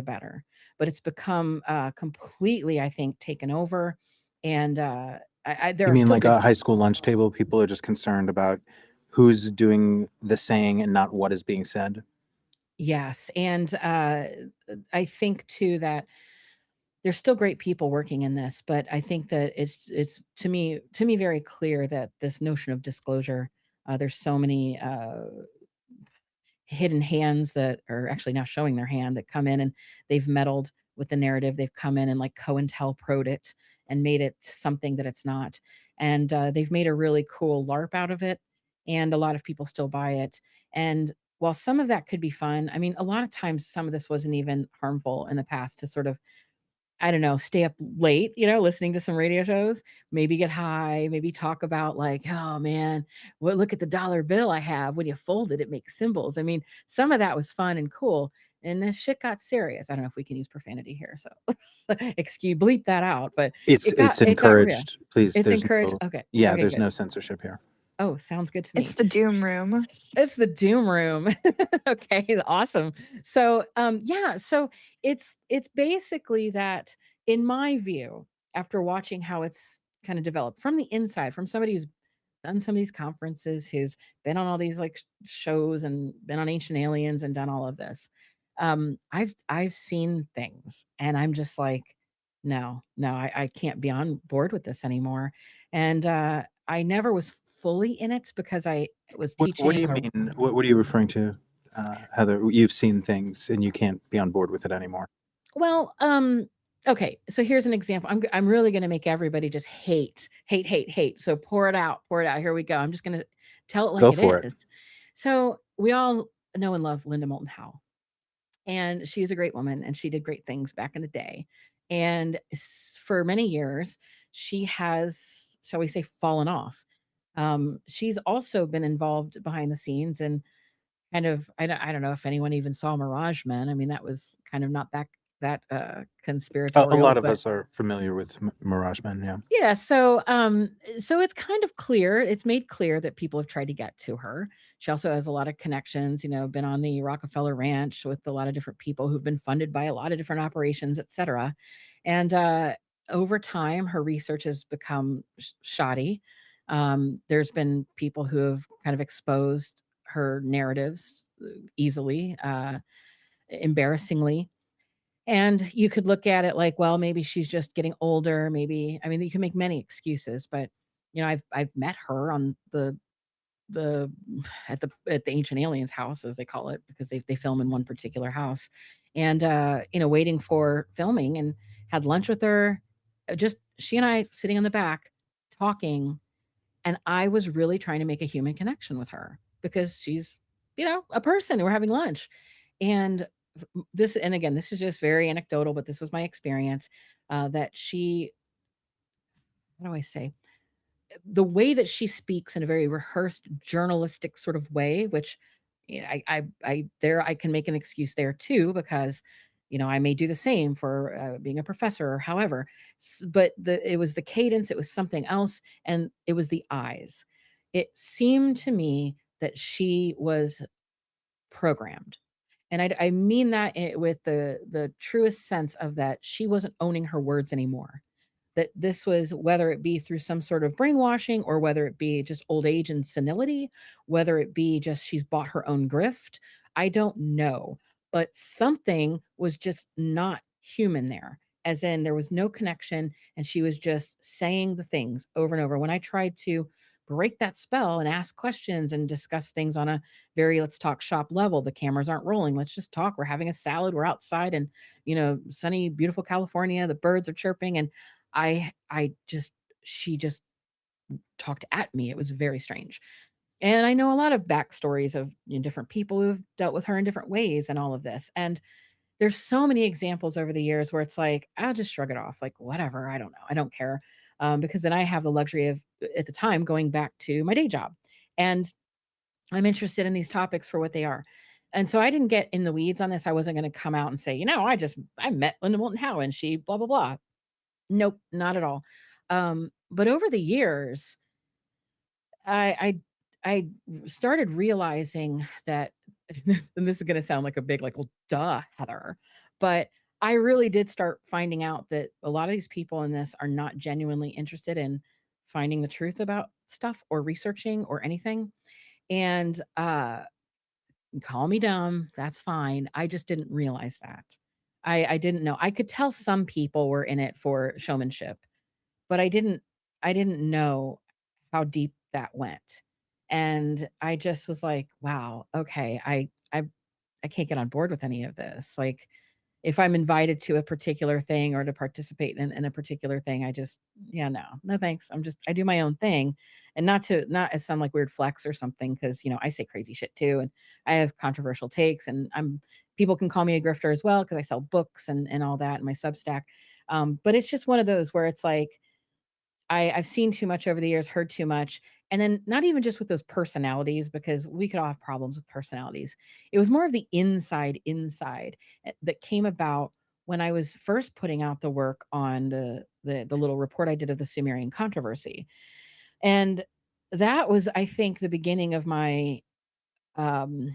Speaker 2: better, but it's become completely, I think, taken over. And there
Speaker 1: You
Speaker 2: are
Speaker 1: mean
Speaker 2: still
Speaker 1: like
Speaker 2: good
Speaker 1: a high
Speaker 2: people.
Speaker 1: school lunch table? People are just concerned about who's doing the saying and not what is being said.
Speaker 2: Yes, and I think too that there's still great people working in this, but I think that it's to me very clear that this notion of disclosure, there's so many hidden hands that are actually now showing their hand, that come in and they've meddled with the narrative. They've come in and like COINTELPRO'd it and made it something that it's not. And they've made a really cool LARP out of it. And a lot of people still buy it. And while some of that could be fun, I mean, a lot of times some of this wasn't even harmful in the past, to sort of, I don't know, stay up late, listening to some radio shows, maybe get high, maybe talk about like, oh man, well, look at the dollar bill I have. When you fold it, it makes symbols. I mean, some of that was fun and cool. And this shit got serious. I don't know if we can use profanity here. So bleep that out. But
Speaker 1: It's
Speaker 2: it got real.
Speaker 1: encouraged. Please,
Speaker 2: It's
Speaker 1: there's
Speaker 2: encouraged.
Speaker 1: no
Speaker 2: Okay.
Speaker 1: yeah,
Speaker 2: Okay,
Speaker 1: there's
Speaker 2: good.
Speaker 1: no censorship here.
Speaker 2: Oh, sounds good to
Speaker 4: It's
Speaker 2: me.
Speaker 4: the doom room.
Speaker 2: It's the doom room. Okay, awesome. So, yeah, so it's basically that, in my view, after watching how it's kind of developed from the inside, from somebody who's done some of these conferences, who's been on all these like shows and been on Ancient Aliens and done all of this, I've seen things, and I'm just like, no, I can't be on board with this anymore. And I never was fully in it because I was
Speaker 1: What do you
Speaker 2: teaching, or
Speaker 1: mean? What are you referring to, Heather? You've seen things and you can't be on board with it anymore.
Speaker 2: well, okay, so here's an example. I'm really gonna make everybody just hate, hate, hate, hate. So pour it out, pour it out. Here we go. I'm just gonna tell it like
Speaker 1: Go
Speaker 2: it
Speaker 1: for it.
Speaker 2: is. So we all know and love Linda Moulton Howe, and she's a great woman, and she did great things back in the day. And for many years, she has, shall we say, fallen off. She's also been involved behind the scenes, and kind of, I don't know if anyone even saw Mirage Men. I mean, that was kind of not that
Speaker 1: A
Speaker 2: conspiratorial,
Speaker 1: lot of
Speaker 2: but
Speaker 1: us are familiar with Mirage Men. Yeah.
Speaker 2: yeah. So it's kind of clear. It's made clear that people have tried to get to her. She also has a lot of connections. Been on the Rockefeller Ranch with a lot of different people who've been funded by a lot of different operations, etc. And over time, her research has become shoddy. There's been people who have kind of exposed her narratives easily, embarrassingly. And you could look at it like, well, maybe she's just getting older. Maybe, I mean, you can make many excuses, but I've met her on the at the Ancient Aliens house, as they call it, because they film in one particular house, and waiting for filming, and had lunch with her. Just she and I sitting in the back talking, and I was really trying to make a human connection with her because she's, a person. We're having lunch. And and again, this is just very anecdotal, but this was my experience, that she, how do I say, the way that she speaks in a very rehearsed journalistic sort of way, which, I can make an excuse there too, because I may do the same for being a professor or however. But it was the cadence, it was something else, and it was the eyes. It seemed to me that she was programmed, and I mean that with the truest sense of that. She wasn't owning her words anymore. That this was, whether it be through some sort of brainwashing, or whether it be just old age and senility, whether it be just she's bought her own grift, I don't know. But something was just not human there, as in there was no connection, and she was just saying the things over and over. When I tried to break that spell and ask questions and discuss things on a very let's talk shop level. The cameras aren't rolling. Let's just talk. We're having a salad. We're outside in, sunny, beautiful California. The birds are chirping. And she just talked at me. It was very strange. And I know a lot of backstories of different people who've dealt with her in different ways and all of this. And there's so many examples over the years where it's like, I'll just shrug it off. Like, whatever. I don't know. I don't care. Because then I have the luxury of, at the time, going back to my day job. And I'm interested in these topics for what they are. And so I didn't get in the weeds on this. I wasn't going to come out and say, I met Linda Moulton Howe and she blah, blah, blah. Nope, not at all. But over the years, I started realizing that, and this is going to sound like a big, like, well, duh, Heather, but I really did start finding out that a lot of these people in this are not genuinely interested in finding the truth about stuff or researching or anything. And call me dumb, that's fine. I just didn't realize that. I didn't know. I could tell some people were in it for showmanship, but I didn't know how deep that went. And I just was like, wow, okay, I can't get on board with any of this. Like, if I'm invited to a particular thing or to participate in a particular thing, yeah, no, thanks. I do my own thing, and not as some like weird flex or something. Cause I say crazy shit too. And I have controversial takes, and people can call me a grifter as well. Cause I sell books and all that in my Substack. But it's just one of those where it's like, I've seen too much over the years, heard too much. And then not even just with those personalities, because we could all have problems with personalities. It was more of the inside that came about when I was first putting out the work on the little report I did of the Sumerian controversy. And that was, I think, the beginning of my um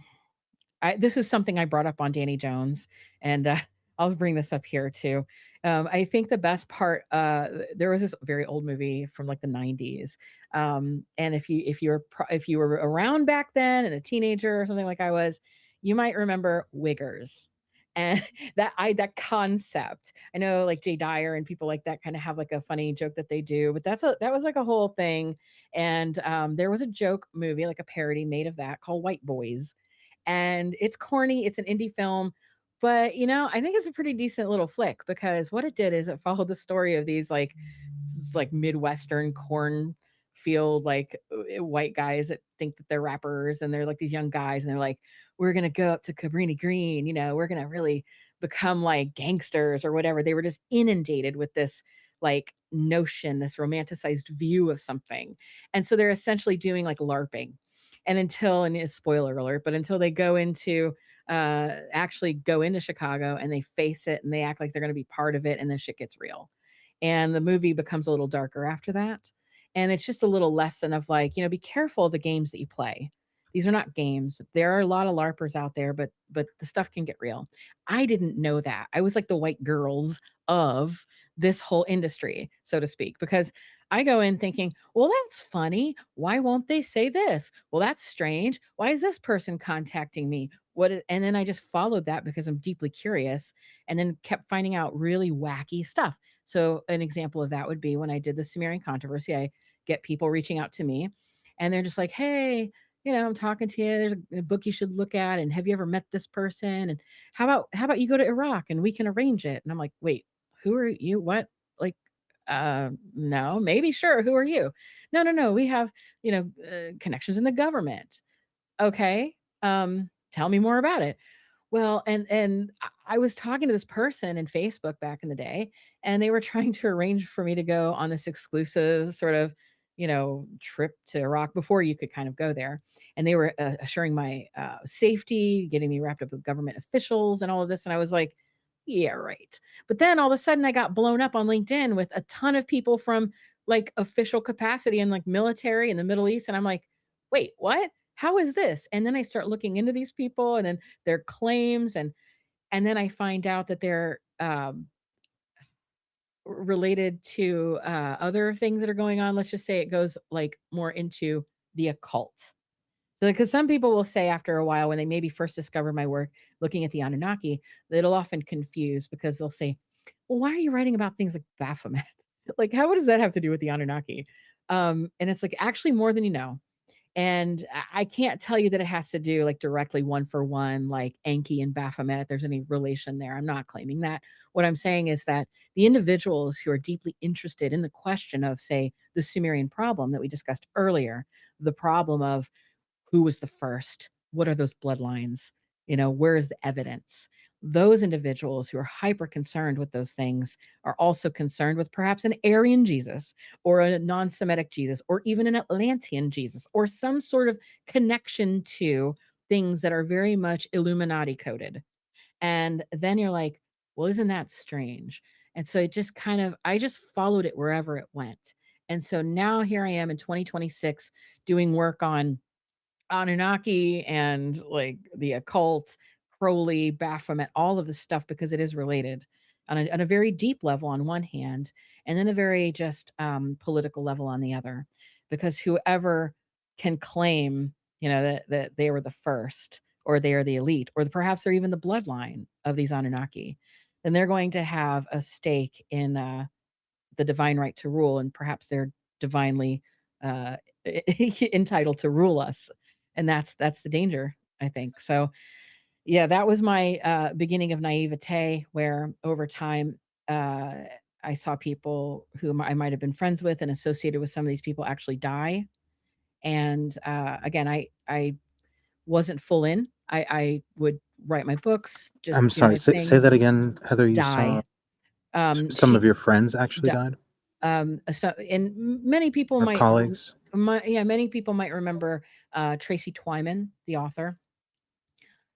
Speaker 2: this is something I brought up on Danny Jones, and I'll bring this up here too. I think the best part, there was this very old movie from like the 90s. And if you were around back then and a teenager or something like I was, you might remember Wiggers. And that concept, I know like Jay Dyer and people like that kind of have like a funny joke that they do, but that was like a whole thing. And there was a joke movie, like a parody made of that, called White Boys. And it's corny. It's an indie film, but I think it's a pretty decent little flick, because what it did is it followed the story of these like Midwestern cornfield, like white guys that think that they're rappers, and they're like these young guys, and they're like, we're going to go up to Cabrini Green, we're going to really become like gangsters or whatever. They were just inundated with this like notion, this romanticized view of something. And so they're essentially doing like LARPing. And it's spoiler alert, but until they go into actually go into Chicago and they face it and they act like they're going to be part of it, and then shit gets real. And the movie becomes a little darker after that. And it's just a little lesson of like, be careful of the games that you play. These are not games. There are a lot of LARPers out there, but the stuff can get real. I didn't know that. I was like the white girls of this whole industry, so to speak, because I go in thinking, well, that's funny. Why won't they say this? Well, that's strange. Why is this person contacting me? And then I just followed that because I'm deeply curious, and then kept finding out really wacky stuff. So an example of that would be when I did the Sumerian controversy, I get people reaching out to me, and they're just like, hey, I'm talking to you. There's a book you should look at. And have you ever met this person? And how about you go to Iraq and we can arrange it? And I'm like, wait, who are you? What? Like, no, maybe, sure. Who are you? No. We have, connections in the government. Okay. Tell me more about it. Well, and I was talking to this person in Facebook back in the day, and they were trying to arrange for me to go on this exclusive sort of, trip to Iraq before you could kind of go there. And they were assuring my safety, getting me wrapped up with government officials and all of this. And I was like, yeah, right. But then all of a sudden I got blown up on LinkedIn with a ton of people from like official capacity in like military in the Middle East. And I'm like, wait, what? How is this? And then I start looking into these people and then their claims. And then I find out that they're related to other things that are going on. Let's just say it goes like more into the occult. So, because some people will say after a while, when they maybe first discover my work looking at the Anunnaki, it'll often confuse, because they'll say, well, why are you writing about things like Baphomet? Like, how does that have to do with the Anunnaki? And it's like actually more than you know. And I can't tell you that it has to do like directly one for one, like Enki and Baphomet. There's any relation there. I'm not claiming that. What I'm saying is that the individuals who are deeply interested in the question of, say, the Sumerian problem that we discussed earlier, the problem of who was the first, what are those bloodlines, where is the evidence? Those individuals who are hyper concerned with those things are also concerned with perhaps an Aryan Jesus or a non-Semitic Jesus or even an Atlantean Jesus or some sort of connection to things that are very much Illuminati coded. And then you're like, well, isn't that strange? And so it just I just followed it wherever it went. And so now here I am in 2026 doing work on Anunnaki and like the occult, Crowley, Baphomet, all of this stuff because it is related on a very deep level on one hand, and then a very just political level on the other. Because whoever can claim, that they were the first, or they are the elite, or perhaps they're even the bloodline of these Anunnaki, then they're going to have a stake in the divine right to rule, and perhaps they're divinely uh, entitled to rule us, and that's the danger, I think. So, yeah, that was my beginning of naivete, where over time uh, I saw people whom I might have been friends with and associated with some of these people actually die, and again, I wasn't full in. I would write my books, just
Speaker 1: I'm
Speaker 2: do
Speaker 1: sorry.
Speaker 2: my
Speaker 1: Say
Speaker 2: thing,
Speaker 1: that again, Heather. You saw
Speaker 2: die.
Speaker 1: some of
Speaker 2: She
Speaker 1: your friends actually
Speaker 2: di-
Speaker 1: died,
Speaker 2: so and many people
Speaker 1: or
Speaker 2: might
Speaker 1: colleagues.
Speaker 2: yeah, many people might remember 𝗓𝗓𝗶𝘁𝗻, the author.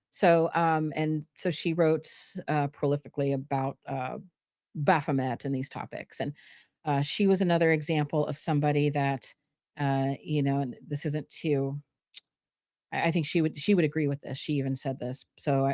Speaker 2: So and so she wrote prolifically about Baphomet and these topics, and she was another example of somebody that and this isn't to I think she would agree with this. She even said this. So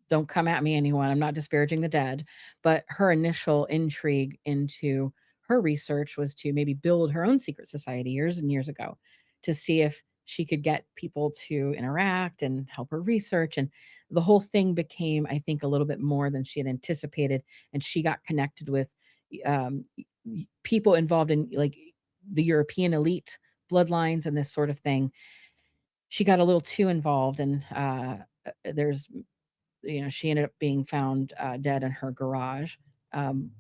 Speaker 2: don't come at me, anyone. I'm not disparaging the dead, but her initial intrigue into her research was to maybe build her own secret society years and years ago, to see if she could get people to interact and help her research. And the whole thing became, I think, a little bit more than she had anticipated. And she got connected with um, people involved in like the European elite bloodlines and this sort of thing. She got a little too involved, and there's she ended up being found dead in her garage,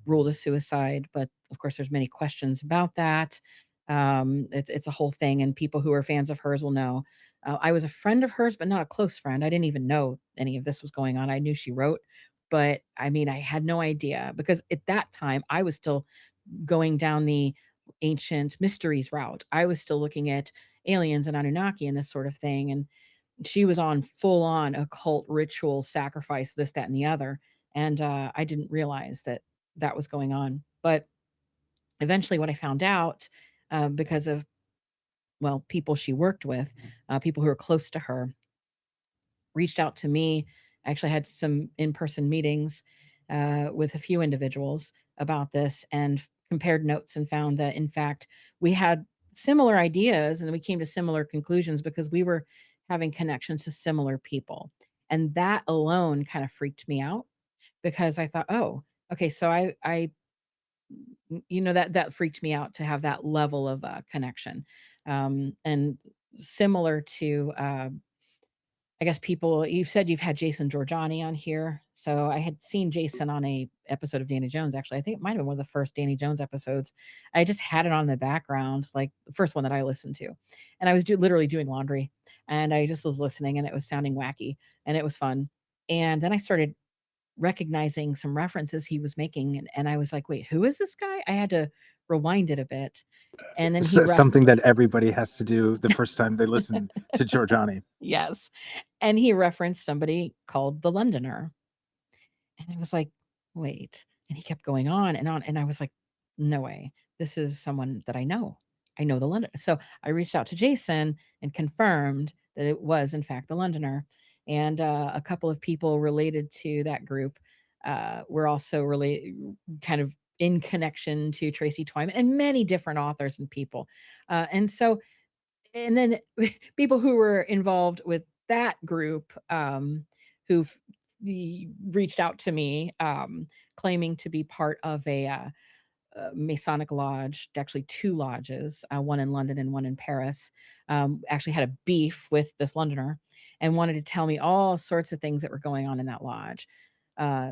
Speaker 2: ruled a suicide, but of course there's many questions about that. It's a whole thing, and people who are fans of hers will know. I was a friend of hers, but not a close friend. I didn't even know any of this was going on. I knew she wrote, but I mean, I had no idea, because at that time I was still going down the ancient mysteries route. I was still looking at aliens and Anunnaki and this sort of thing. And she was on full on occult ritual sacrifice, this, that, and the other. And I didn't realize that that was going on. But eventually, what I found out, because of, well, people she worked with, people who were close to her, reached out to me. I actually had some in-person meetings with a few individuals about this, and compared notes, and found that in fact we had similar ideas and we came to similar conclusions because we were having connections to similar people. And that alone kind of freaked me out, because I thought, oh, okay, so that freaked me out to have that level of connection. And similar to I guess people, you've said you've had Jason Giorgiani on here. So I had seen Jason on a episode of Danny Jones. Actually, I think it might have been one of the first Danny Jones episodes. I just had it on in the background, like the first one that I listened to. And I was literally doing laundry, and I just was listening, and it was sounding wacky, and it was fun. And then I started recognizing some references he was making. And I was like, wait, who is this guy? I had to rewind it a bit. And then
Speaker 1: Something that everybody has to do the first time they listen to Giorgiani.
Speaker 2: yes. And he referenced somebody called the Londoner. And I was like, wait. And he kept going on and on. And I was like, no way. This is someone that I know. I know the Londoner. So I reached out to Jason and confirmed that it was, in fact, the Londoner. And a couple of people related to that group were also related, kind of in connection to 𝗓𝗓𝗶𝘁𝗻 and many different authors and people. And then people who were involved with that group, who reached out to me, claiming to be part of Masonic lodge, actually 2 lodges, one in London and one in Paris, actually had a beef with this Londoner and wanted to tell me all sorts of things that were going on in that lodge.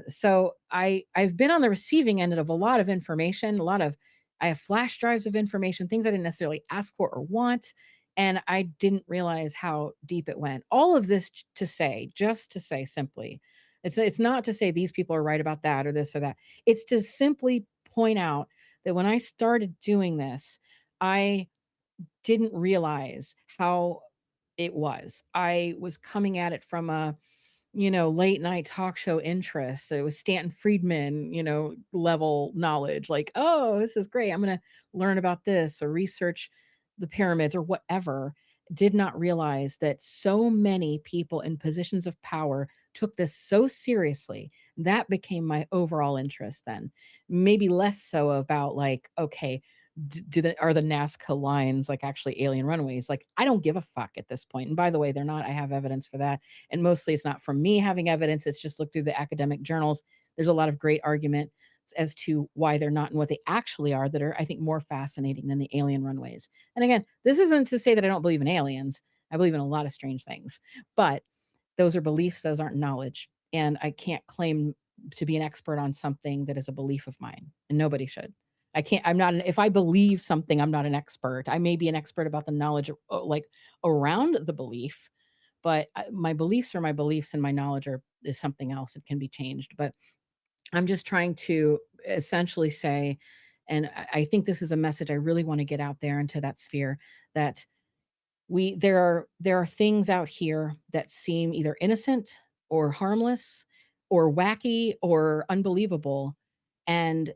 Speaker 2: So I've been on the receiving end of a lot of information, I have flash drives of information, things I didn't necessarily ask for or want. And I didn't realize how deep it went. All of this just to say simply, it's not to say these people are right about that or this or that. It's to simply point out that when I started doing this, I didn't realize how it was. I was coming at it from a, late night talk show interest. So it was Stanton Friedman, level knowledge, like, oh, this is great. I'm going to learn about this or research the pyramids or whatever. Did not realize that so many people in positions of power took this so seriously. That became my overall interest then. Maybe less so about like, okay, are the Nazca lines like actually alien runways? Like, I don't give a fuck at this point. And by the way, they're not. I have evidence for that. And mostly it's not from me having evidence. It's just look through the academic journals. There's a lot of great argument as to why they're not and what they actually are that are, I think, more fascinating than the alien runways. And again, this isn't to say that I don't believe in aliens. I believe in a lot of strange things, but those are beliefs. Those aren't knowledge. And I can't claim to be an expert on something that is a belief of mine, and nobody should. If I believe something, I'm not an expert. I may be an expert about the knowledge like around the belief, but my beliefs are my beliefs and my knowledge is something else. It can be changed, but I'm just trying to essentially say, and I think this is a message I really want to get out there into that sphere, that there are things out here that seem either innocent or harmless or wacky or unbelievable. And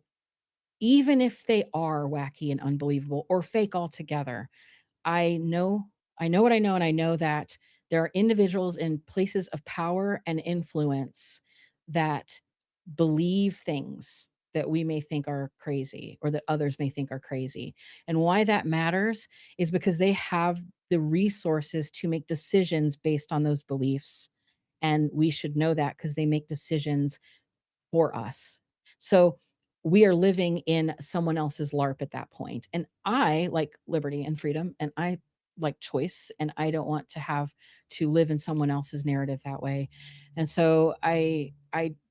Speaker 2: even if they are wacky and unbelievable or fake altogether, I know what I know, and I know that there are individuals in places of power and influence that believe things that we may think are crazy or that others may think are crazy. And why that matters is because they have the resources to make decisions based on those beliefs. And we should know that because they make decisions for us. So we are living in someone else's LARP at that point. And I like liberty and freedom, and I like choice, and I don't want to have to live in someone else's narrative that way. And so I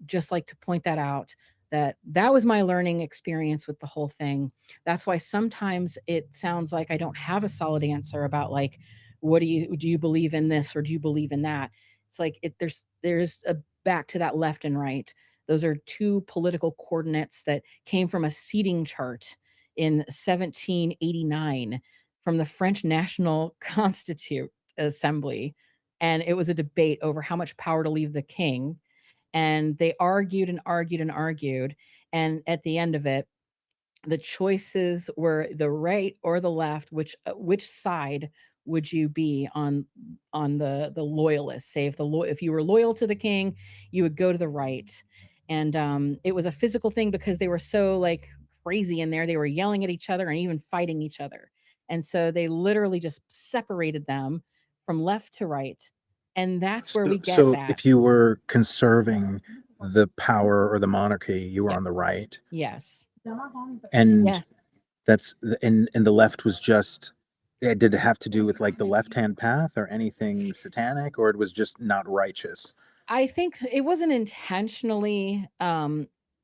Speaker 2: just like to point that out, that was my learning experience with the whole thing. That's why sometimes it sounds like I don't have a solid answer about like, what do you believe in this or do you believe in that? It's like there's a back to that left and right. Those are 2 political coordinates that came from a seating chart in 1789 from the French National Constitute Assembly. And it was a debate over how much power to leave the king. And they argued and argued and argued. And at the end of it, the choices were the right or the left. Which side would you be on the loyalists? Say if you were loyal to the king, you would go to the right. And it was a physical thing because they were so like crazy in there. They were yelling at each other and even fighting each other. And so they literally just separated them from left to right. And that's where we get
Speaker 1: So
Speaker 2: that.
Speaker 1: if you were conserving the power or the monarchy, you were
Speaker 2: Yep.
Speaker 1: on the right.
Speaker 2: Yes.
Speaker 1: And
Speaker 2: Yes.
Speaker 1: and the left was just, did it have to do with like the left-hand path or anything satanic, or it was just not righteous?
Speaker 2: I think it wasn't intentionally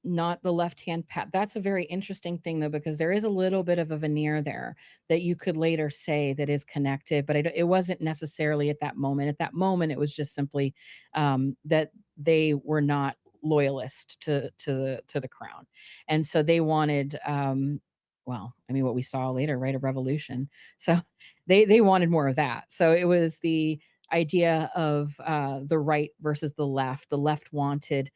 Speaker 2: not the left-hand path. That's a very interesting thing though, because there is a little bit of a veneer there that you could later say that is connected, but it wasn't necessarily at that moment. At that moment, it was just simply that they were not loyalist to the crown, and so they wanted. Well, I mean, what we saw later, right? A revolution. So they wanted more of that. So it was the idea of the right versus the left. The left wanted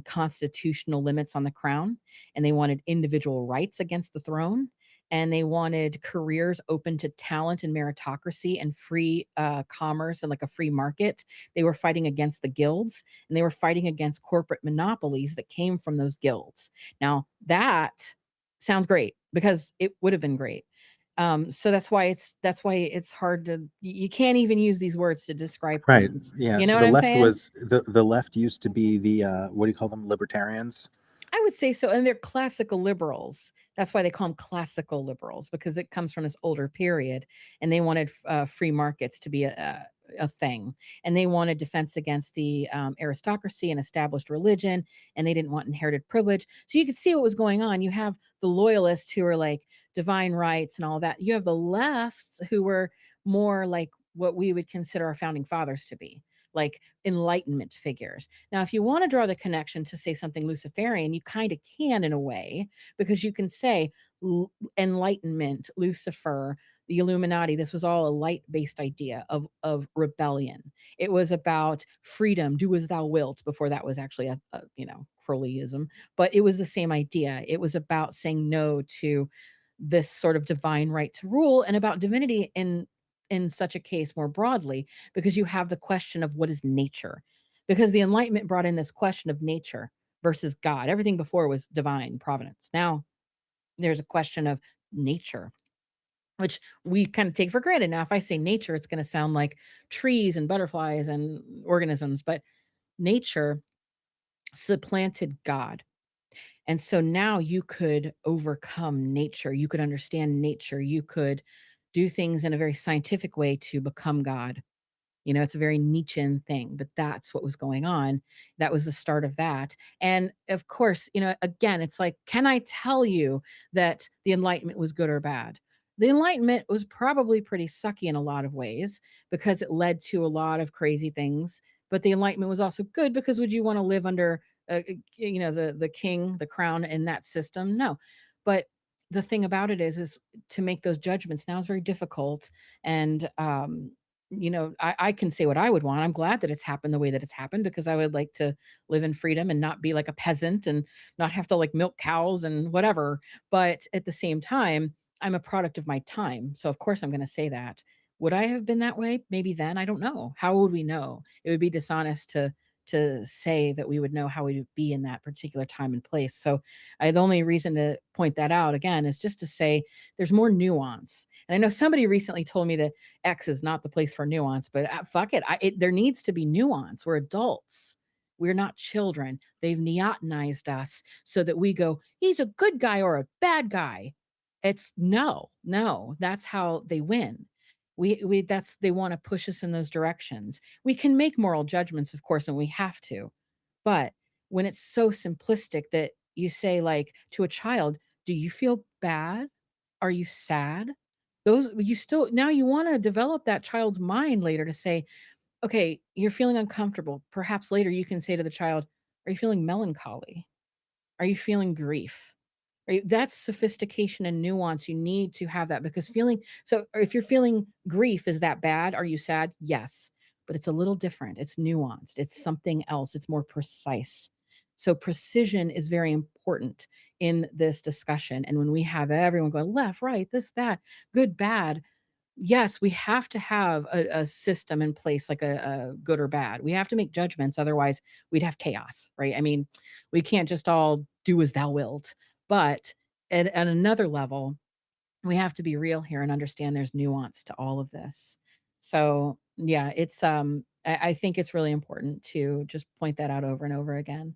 Speaker 2: constitutional limits on the crown, and they wanted individual rights against the throne, and they wanted careers open to talent and meritocracy and free commerce and like a free market. They were fighting against the guilds, and they were fighting against corporate monopolies that came from those guilds. Now that sounds great because it would have been great. So that's why it's hard to, you can't even use these words to describe
Speaker 1: Right.
Speaker 2: things.
Speaker 1: Yeah.
Speaker 2: You know
Speaker 1: So
Speaker 2: what
Speaker 1: the
Speaker 2: I'm
Speaker 1: left
Speaker 2: saying?
Speaker 1: was the left used to be the what do you call them? Libertarians.
Speaker 2: I would say so. And they're classical liberals. That's why they call them classical liberals, because it comes from this older period, and they wanted free markets to be a thing. And they wanted defense against the aristocracy and established religion, and they didn't want inherited privilege. So you could see what was going on. You have the loyalists who are like divine rights and all that. You have the lefts who were more like what we would consider our founding fathers to be, like enlightenment figures. Now, if you want to draw the connection to say something Luciferian, you kind of can in a way, because you can say enlightenment, Lucifer, the Illuminati, this was all a light-based idea of rebellion. It was about freedom, do as thou wilt, before that was actually a Crowleyism, but it was the same idea. It was about saying no to this sort of divine right to rule, and about divinity in such a case more broadly, because you have the question of what is nature, because the Enlightenment brought in this question of nature versus God. Everything before was divine providence. Now there's a question of nature, which we kind of take for granted. Now, if I say nature, it's going to sound like trees and butterflies and organisms, but nature supplanted God. And so now you could overcome nature. You could understand nature. You could do things in a very scientific way to become God. It's a very Nietzschean thing, but that's what was going on. That was the start of that. And of course, again, it's like, can I tell you that the Enlightenment was good or bad? The Enlightenment was probably pretty sucky in a lot of ways, because it led to a lot of crazy things. But the Enlightenment was also good, because would you want to live under, the king, the crown in that system? No. But the thing about it is to make those judgments now is very difficult. And, I can say what I would want. I'm glad that it's happened the way that it's happened, because I would like to live in freedom and not be like a peasant and not have to like milk cows and whatever. But at the same time, I'm a product of my time. So of course I'm going to say that. Would I have been that way? Maybe then. I don't know. How would we know? It would be dishonest to say that we would know how we would be in that particular time and place. So the only reason to point that out again is just to say there's more nuance. And I know somebody recently told me that X is not the place for nuance, but fuck it. There needs to be nuance. We're adults. We're not children. They've neotenized us so that we go, he's a good guy or a bad guy. It's no, that's how they win. They want to push us in those directions. We can make moral judgments, of course, and we have to. But when it's so simplistic that you say, like, to a child, do you feel bad? Are you sad? Now you want to develop that child's mind later to say, okay, you're feeling uncomfortable. Perhaps later you can say to the child, are you feeling melancholy? Are you feeling grief? Right? That's sophistication and nuance. You need to have that, because if you're feeling grief, is that bad? Are you sad? Yes, but it's a little different. It's nuanced. It's something else. It's more precise. So precision is very important in this discussion. And when we have everyone going left, right, this, that, good, bad, yes, we have to have a system in place, like a good or bad. We have to make judgments. Otherwise, we'd have chaos, right? I mean, we can't just all do as thou wilt. But at another level, we have to be real here and understand there's nuance to all of this. So yeah, it's I think it's really important to just point that out over and over again.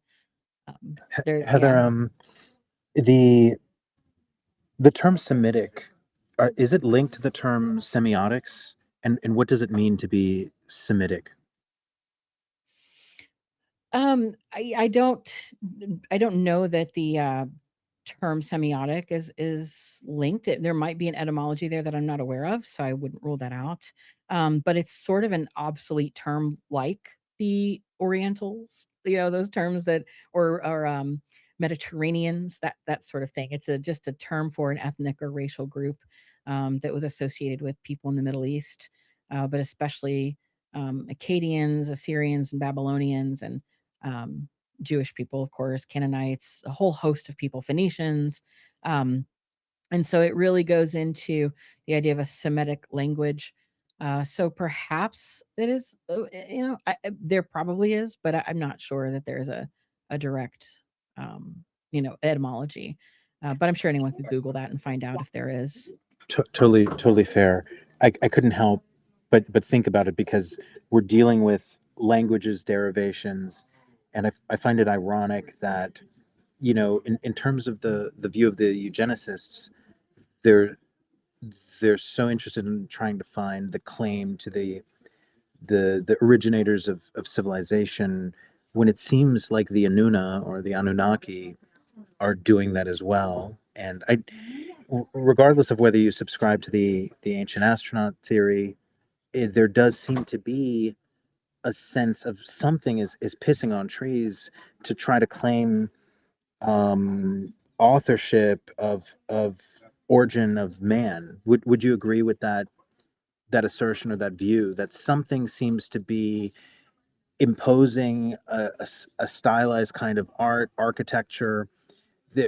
Speaker 1: Heather, the term Semitic, is it linked to the term semiotics? And what does it mean to be Semitic?
Speaker 2: I don't know that the term semiotic is linked. There might be an etymology there that I'm not aware of, so I wouldn't rule that out. But it's sort of an obsolete term, like the Orientals, those terms that, or Mediterraneans, that sort of thing. It's just a term for an ethnic or racial group that was associated with people in the Middle East, but especially Akkadians, Assyrians, and Babylonians, and Jewish people, of course, Canaanites, a whole host of people, Phoenicians. And so it really goes into the idea of a Semitic language. So perhaps it is, there probably is, but I'm not sure that there's a direct, etymology. But I'm sure anyone could Google that and find out if there is.
Speaker 1: Totally fair. I couldn't help but think about it, because we're dealing with languages, derivations, and I find it ironic that you know, in terms of the view of the eugenicists, they're they're so interested in trying to find the claim to the originators of civilization, when it seems like the Anuna or the Anunnaki are doing that as well. And regardless of whether you subscribe to the ancient astronaut theory, there does seem to be a sense of something is pissing on trees to try to claim authorship of origin of man. Would you agree with that assertion or that view that something seems to be imposing a stylized kind of art architecture?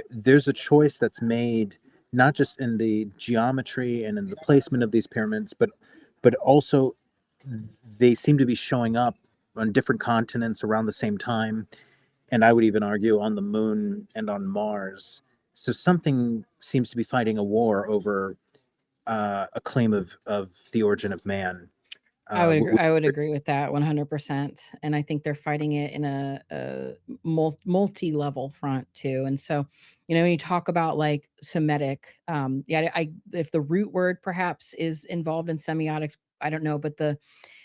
Speaker 1: There's a choice that's made not just in the geometry and in the placement of these pyramids, but also they seem to be showing up on different continents around the same time, and I would even argue on the moon and on Mars. So something seems to be fighting a war over a claim of the origin of man.
Speaker 2: I would agree with that 100%. And I think they're fighting it in a multi-level front too. And so, you know, when you talk about like Semitic, if the root word perhaps is involved in semiotics, I don't know, but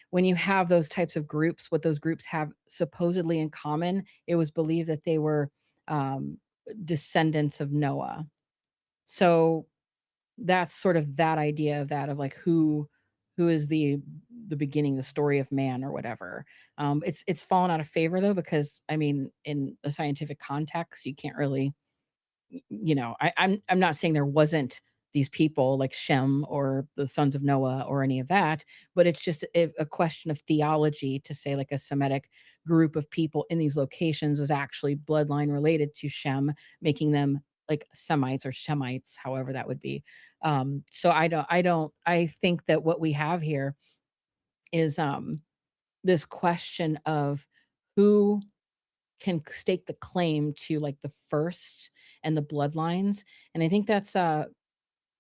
Speaker 2: when you have those types of groups, what those groups have supposedly in common, it was believed that they were descendants of Noah. So that's sort of that idea of like who is the beginning, the story of man or whatever. It's fallen out of favor though, because I mean, in a scientific context, you can't really, you know, I'm not saying there wasn't these people like Shem or the sons of Noah or any of that, but it's just a question of theology to say like a Semitic group of people in these locations was actually bloodline related to Shem, making them like Semites or Shemites, however that would be. So I think that what we have here is this question of who can stake the claim to like the first and the bloodlines. And I think that's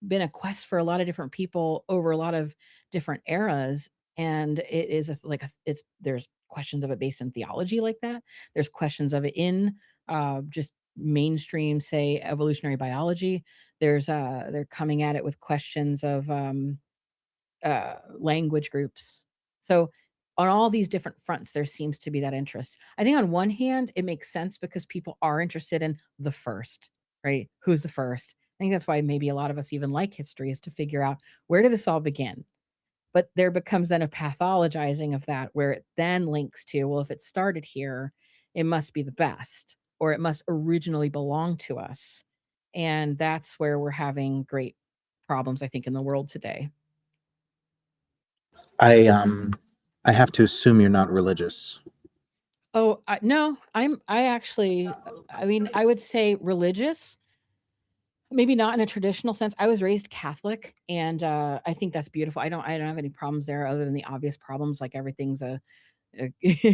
Speaker 2: been a quest for a lot of different people over a lot of different eras. And it is it's there's questions of it based in theology like that. There's questions of it in just mainstream, say, evolutionary biology. They're coming at it with questions of language groups. So on all these different fronts, there seems to be that interest. I think on one hand, it makes sense because people are interested in the first, right? Who's the first? I think that's why maybe a lot of us even like history, is to figure out where did this all begin? But there becomes then a pathologizing of that where it then links to, well, if it started here, it must be the best, or it must originally belong to us. And that's where we're having great problems, I think, in the world today.
Speaker 1: I have to assume you're not religious.
Speaker 2: Oh, no, I actually, I mean, I would say religious, maybe not in a traditional sense. I was raised Catholic, and I think that's beautiful. I don't have any problems there other than the obvious problems, like everything's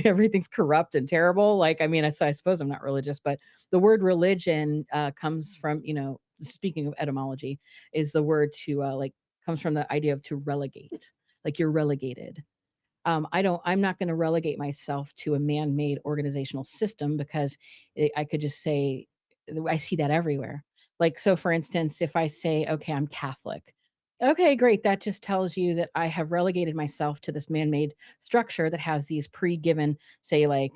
Speaker 2: everything's corrupt and terrible. Like, I mean, I suppose I'm not religious, but the word religion comes from, you know, speaking of etymology, is the word to like comes from the idea of to relegate, like you're relegated. I'm not going to relegate myself to a man-made organizational system, because I could just say I see that everywhere. Like, so for instance, if I say, okay, I'm Catholic. Okay, great. That just tells you that I have relegated myself to this man-made structure that has these pre-given, say, like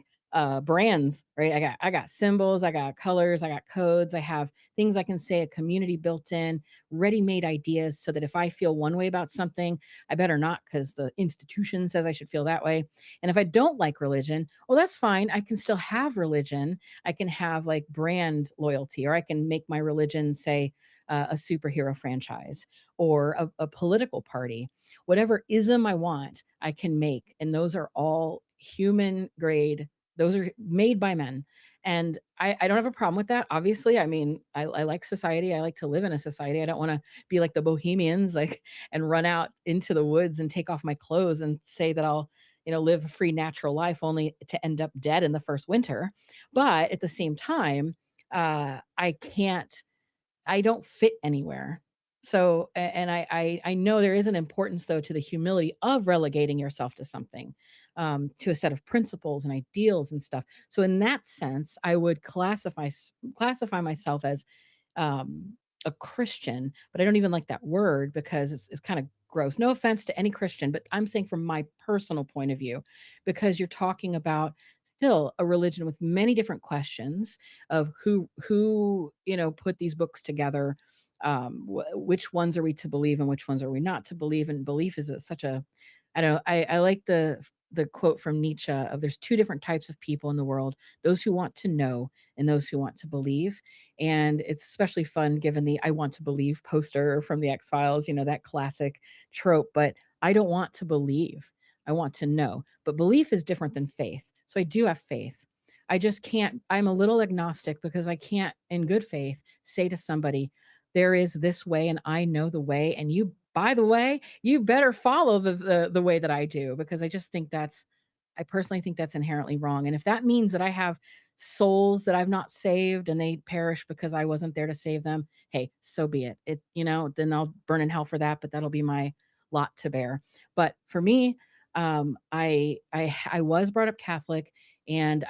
Speaker 2: brands, right? I got symbols, I got colors, I got codes, I have things I can say, a community built in, ready-made ideas, so that if I feel one way about something, I better not, because the institution says I should feel that way. And if I don't like religion, well, that's fine. I can still have religion. I can have like brand loyalty, or I can make my religion, say, a superhero franchise or a political party. Whatever ism I want, I can make. And those are all human grade. Those are made by men. And I don't have a problem with that. Obviously, I mean, I like society. I like to live in a society. I don't want to be like the bohemians, like, and run out into the woods and take off my clothes and say that I'll, you know, live a free natural life only to end up dead in the first winter. But at the same time, I don't fit anywhere. So, and I know there is an importance though to the humility of relegating yourself to something, to a set of principles and ideals and stuff. So in that sense, I would classify myself as um, a Christian, but I don't even like that word because it's kind of gross. No offense to any Christian, but I'm saying from my personal point of view, because you're talking about still a religion with many different questions of who put these books together, which ones are we to believe and which ones are we not to believe. And belief is such a, I don't know, I like the quote from Nietzsche of there's two different types of people in the world, those who want to know and those who want to believe. And it's especially fun given the I want to believe poster from the X-Files, that classic trope. But I don't want to believe. I want to know. But belief is different than faith. So I do have faith. I just can't, I'm a little agnostic because I can't, in good faith, say to somebody, there is this way and I know the way. And you, by the way, you better follow the way that I do, because I personally think that's inherently wrong. And if that means that I have souls that I've not saved and they perish because I wasn't there to save them, hey, so be it. Then I'll burn in hell for that, but that'll be my lot to bear. But for me, I was brought up Catholic, and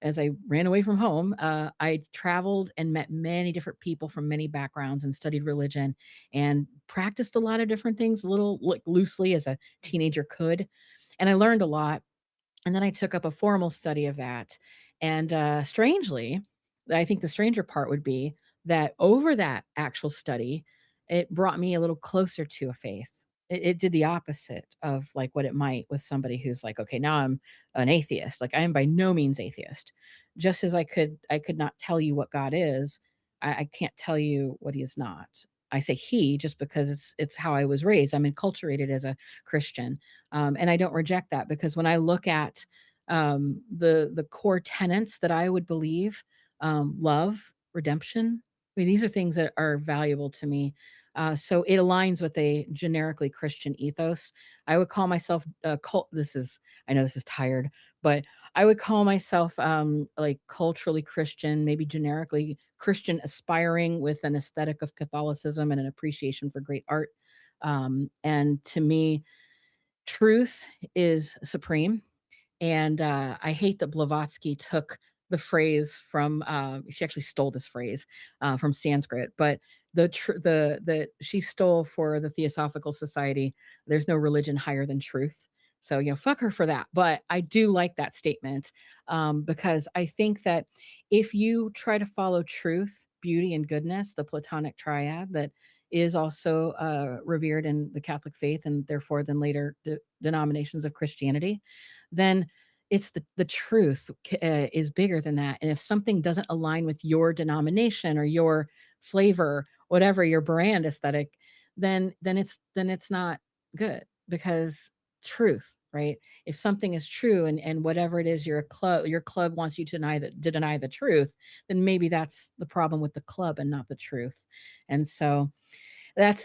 Speaker 2: as I ran away from home, I traveled and met many different people from many backgrounds and studied religion and practiced a lot of different things, a little like loosely as a teenager could. And I learned a lot. And then I took up a formal study of that. And strangely, I think the stranger part would be that over that actual study, it brought me a little closer to a faith. It did the opposite of like what it might with somebody who's like, okay, now I'm an atheist. Like I am by no means atheist. Just as I could not tell you what God is, I can't tell you what he is not. I say he just because it's how I was raised. I'm enculturated as a Christian. And I don't reject that, because when I look at the core tenets that I would believe, love, redemption, I mean, these are things that are valuable to me. So it aligns with a generically Christian ethos. I would call myself cult. I know this is tired, but I would call myself like culturally Christian, maybe generically Christian, aspiring with an aesthetic of Catholicism and an appreciation for great art. And to me, truth is supreme. And I hate that Blavatsky took the phrase from, she actually stole this phrase from Sanskrit, but she stole for the Theosophical Society, there's no religion higher than truth. So, fuck her for that. But I do like that statement, because I think that if you try to follow truth, beauty, and goodness, the Platonic triad that is also revered in the Catholic faith and therefore then later denominations of Christianity, then it's the truth is bigger than that. And if something doesn't align with your denomination or your flavor, whatever your brand aesthetic, then it's not good, because truth, right? If something is true and whatever it is your club wants you to deny the truth, then maybe that's the problem with the club and not the truth. And so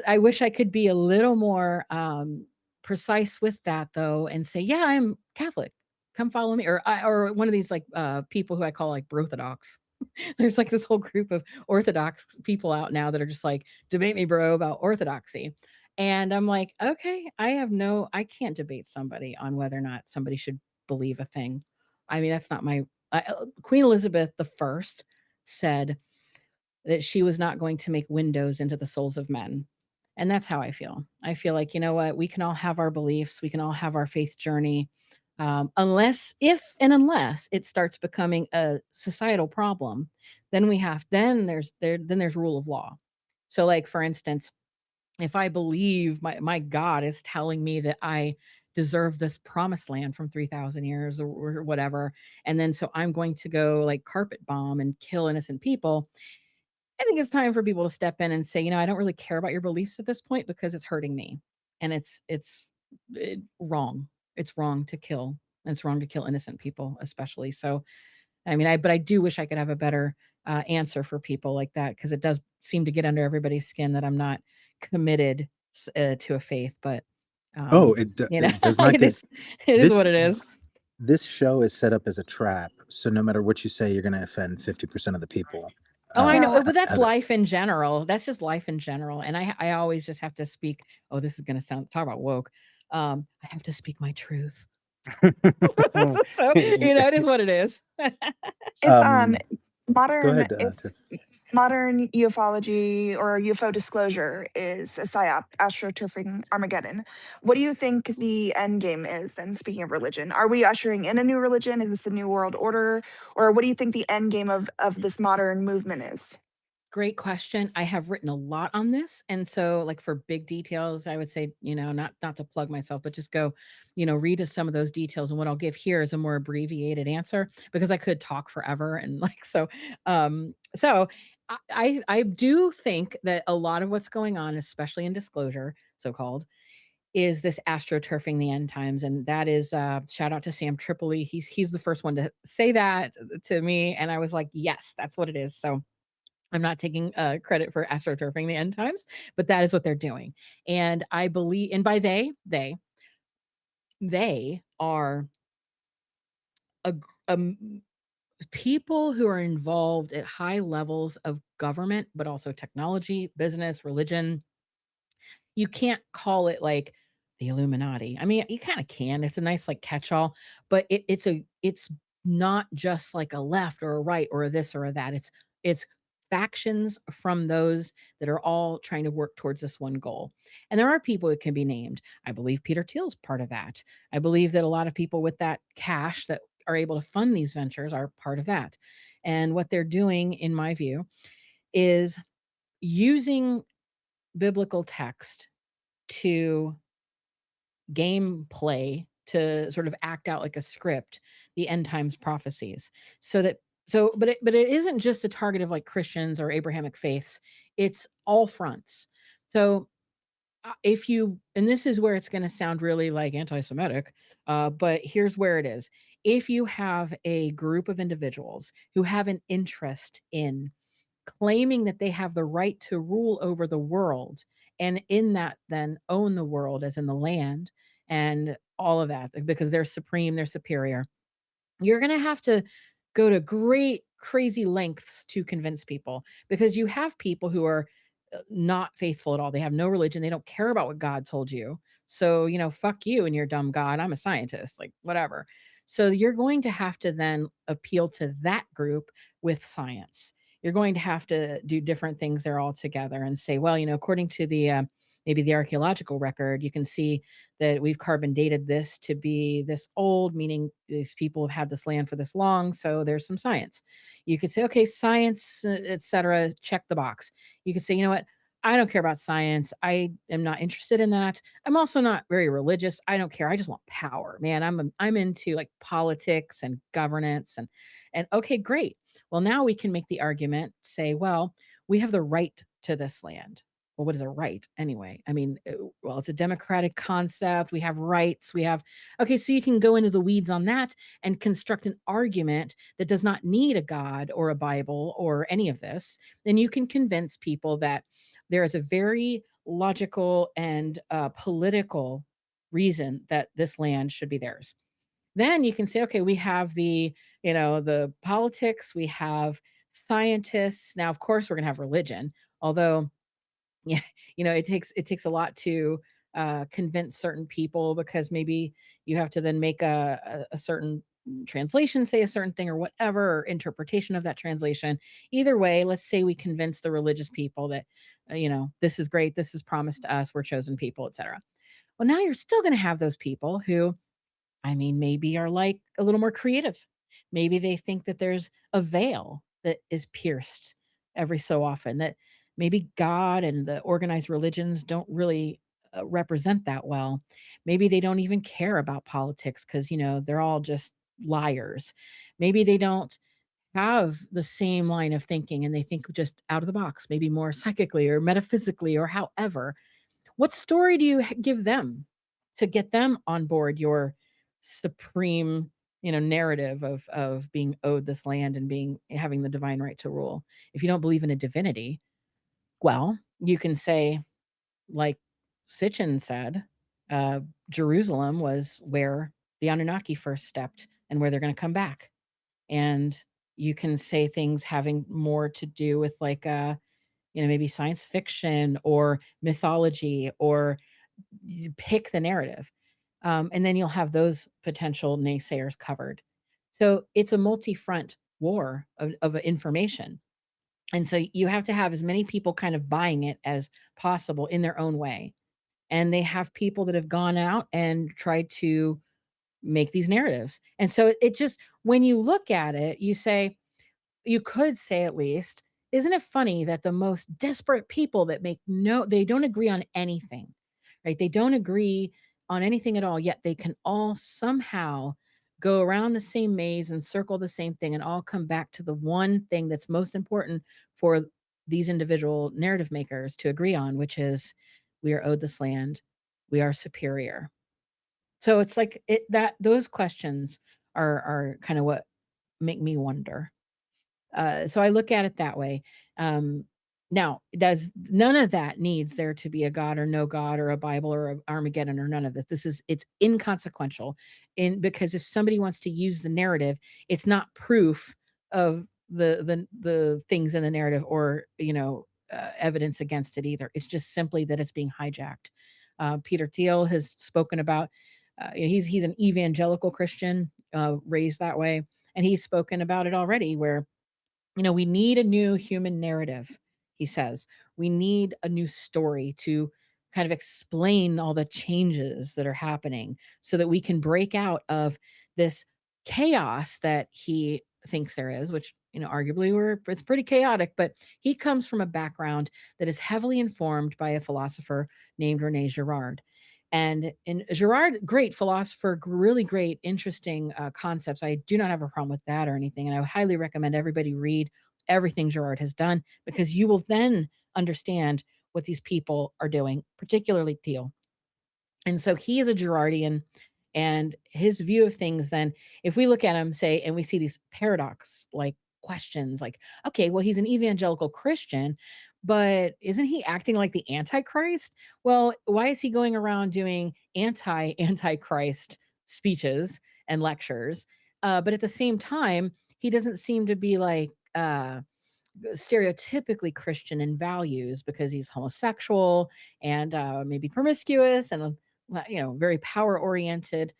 Speaker 2: I wish I could be a little more precise with that though, and say, yeah, I'm Catholic, come follow me, or one of these like people who I call like Orthodox. There's like this whole group of Orthodox people out now that are just like, debate me, bro, about orthodoxy. And I'm like, okay, I can't debate somebody on whether or not somebody should believe a thing. I mean, that's not my Queen Elizabeth I said that she was not going to make windows into the souls of men. And that's how I feel. I feel like, you know what, we can all have our beliefs, we can all have our faith journey. Unless it starts becoming a societal problem, then there's rule of law. So like, for instance, if I believe my God is telling me that I deserve this promised land from 3,000 years or whatever, and then so I'm going to go like carpet bomb and kill innocent people, I think it's time for people to step in and say, I don't really care about your beliefs at this point because it's hurting me. And it's wrong. It's wrong to kill. And it's wrong to kill innocent people, especially. So, I mean, but I do wish I could have a better answer for people like that, because it does seem to get under everybody's skin that I'm not committed to a faith. But,
Speaker 1: Oh, it does not
Speaker 2: it
Speaker 1: get
Speaker 2: is, it is what it is.
Speaker 1: This show is set up as a trap. So no matter what you say, you're going to offend 50% of the people.
Speaker 2: Oh, I know,
Speaker 4: Now,
Speaker 2: but that's
Speaker 1: as a-
Speaker 2: life in general. That's just life in general. And I always just have to speak. Oh, this is going to talk about woke. I have to speak my truth. So, it is what it is.
Speaker 4: if
Speaker 1: Go
Speaker 4: modern
Speaker 1: ahead,
Speaker 4: if
Speaker 1: Tiff.
Speaker 4: modern ufology or UFO disclosure is a psyop, astroturfing Armageddon, what do you think the end game is? And speaking of religion, are we ushering in a new religion? Is this the new world order, or what do you think the end game of this modern movement is?
Speaker 2: Great question. I have written a lot on this. And so like for big details, I would say, not to plug myself, but just go, read some of those details. And what I'll give here is a more abbreviated answer because I could talk forever. And like, so I do think that a lot of what's going on, especially in disclosure, so-called, is this astroturfing the end times. And that is shout out to 𝗧𝗶𝘁𝗶𝘁𝗶𝘃. He's the first one to say that to me. And I was like, yes, that's what it is. So I'm not taking credit for astroturfing the end times, but that is what they're doing. And I believe, and by they are a, gr- people who are involved at high levels of government, but also technology, business, religion. You can't call it like the Illuminati. I mean, you kind of can. It's a nice like catch-all, but it's not just like a left or a right or a this or a that. It's factions from those that are all trying to work towards this one goal. And there are people that can be named. I believe Peter Thiel's part of that. I believe that a lot of people with that cash that are able to fund these ventures are part of that. And what they're doing, in my view, is using biblical text to gameplay to sort of act out like a script the end times prophecies but it isn't just a target of like Christians or Abrahamic faiths. It's all fronts. So if you, and this is where it's going to sound really like anti-Semitic, but here's where it is. If you have a group of individuals who have an interest in claiming that they have the right to rule over the world, and in that then own the world as in the land and all of that, because they're supreme, they're superior, you're going to have to go to great crazy lengths to convince people, because you have people who are not faithful at all. They have no religion. They don't care about what God told you. So, fuck you and your dumb God. I'm a scientist, like whatever. So you're going to have to then appeal to that group with science. You're going to have to do different things there all together and say, well, according to the maybe the archaeological record, you can see that we've carbon dated this to be this old, meaning these people have had this land for this long. So there's some science. You could say, okay, science, etc. Check the box. You could say, you know what? I don't care about science. I am not interested in that. I'm also not very religious. I don't care. I just want power, man. I'm into like politics and governance and okay, great. Well, now we can make the argument, say, well, we have the right to this land. Well, what is a right anyway? I mean, well, it's a democratic concept. We have rights. Okay, so you can go into the weeds on that and construct an argument that does not need a God or a Bible or any of this. Then you can convince people that there is a very logical and political reason that this land should be theirs. Then you can say, okay, we have the politics, we have scientists. Now, of course, we're going to have religion, although yeah, it takes a lot to convince certain people, because maybe you have to then make a certain translation say a certain thing or whatever, or interpretation of that translation. Either way, let's say we convince the religious people that this is great, this is promised to us, we're chosen people, etc. Well, now you're still going to have those people who, I mean, maybe are like a little more creative. Maybe they think that there's a veil that is pierced every so often, that maybe God and the organized religions don't really represent that well. Maybe they don't even care about politics because, they're all just liars. Maybe they don't have the same line of thinking and they think just out of the box, maybe more psychically or metaphysically or however. What story do you give them to get them on board your supreme, narrative of being owed this land and having the divine right to rule? If you don't believe in a divinity, well, you can say, like Sitchin said, Jerusalem was where the Anunnaki first stepped and where they're going to come back. And You can say things having more to do with like maybe science fiction or mythology, or you pick the narrative. And then you'll have those potential naysayers covered. So it's a multi-front war of information. And so you have to have as many people kind of buying it as possible in their own way. And they have people that have gone out and tried to make these narratives. And so it just, when you look at it, you could say at least, isn't it funny that the most desperate people that they don't agree on anything, right? They don't agree on anything at all, yet they can all somehow go around the same maze and circle the same thing and all come back to the one thing that's most important for these individual narrative makers to agree on, which is we are owed this land, we are superior. So it's like that those questions are kind of what make me wonder. So I look at it that way. Now, does none of that needs there to be a God or no God or a Bible or a Armageddon or none of this? It's inconsequential, because if somebody wants to use the narrative, it's not proof of the things in the narrative, or evidence against it either. It's just simply that it's being hijacked. Peter Thiel has spoken about. He's an evangelical Christian, raised that way, and he's spoken about it already, where we need a new human narrative, he says. We need a new story to kind of explain all the changes that are happening so that we can break out of this chaos that he thinks there is, which, arguably it's pretty chaotic, but he comes from a background that is heavily informed by a philosopher named Rene Girard. And in Girard, great philosopher, really great, interesting concepts. I do not have a problem with that or anything. And I would highly recommend everybody read everything Girard has done, because you will then understand what these people are doing, particularly Thiel. And so he is a Girardian, and his view of things, then, if we look at him, say, and we see these paradox like questions like, okay, well, he's an evangelical Christian, but isn't he acting like the Antichrist? Well, why is he going around doing anti-Antichrist speeches and lectures? But at the same time, he doesn't seem to be like stereotypically Christian in values, because he's homosexual and maybe promiscuous and very power oriented.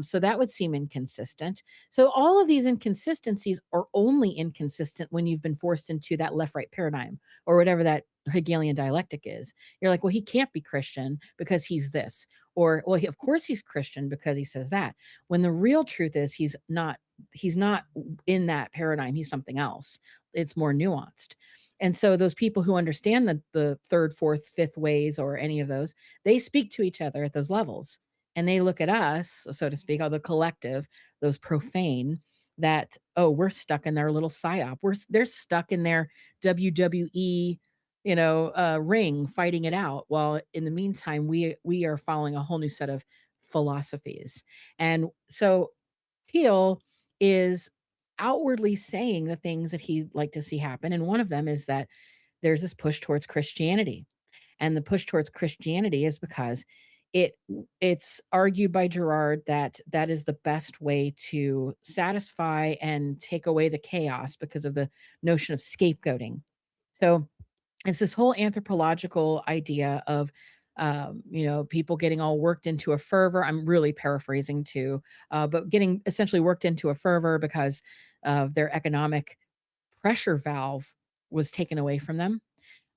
Speaker 2: So that would seem inconsistent. So all of these inconsistencies are only inconsistent when you've been forced into that left-right paradigm, or whatever that Hegelian dialectic is. You're like, well, he can't be Christian because he's this, or well, of course he's Christian because he says that. When the real truth is he's not in that paradigm. He's something else. It's more nuanced. And so those people who understand the third, fourth, fifth ways, or any of those, they speak to each other at those levels. And they look at us, so to speak, or the collective, those profane, that, oh, we're stuck in their little psyop. They're stuck in their WWE, ring, fighting it out. While in the meantime, we are following a whole new set of philosophies. And so Peel is outwardly saying the things that he'd like to see happen. And one of them is that there's this push towards Christianity. And the push towards Christianity is because it's argued by Girard that that is the best way to satisfy and take away the chaos, because of the notion of scapegoating. So it's this whole anthropological idea of people getting all worked into a fervor. I'm really paraphrasing too, but getting essentially worked into a fervor because of their economic pressure valve was taken away from them.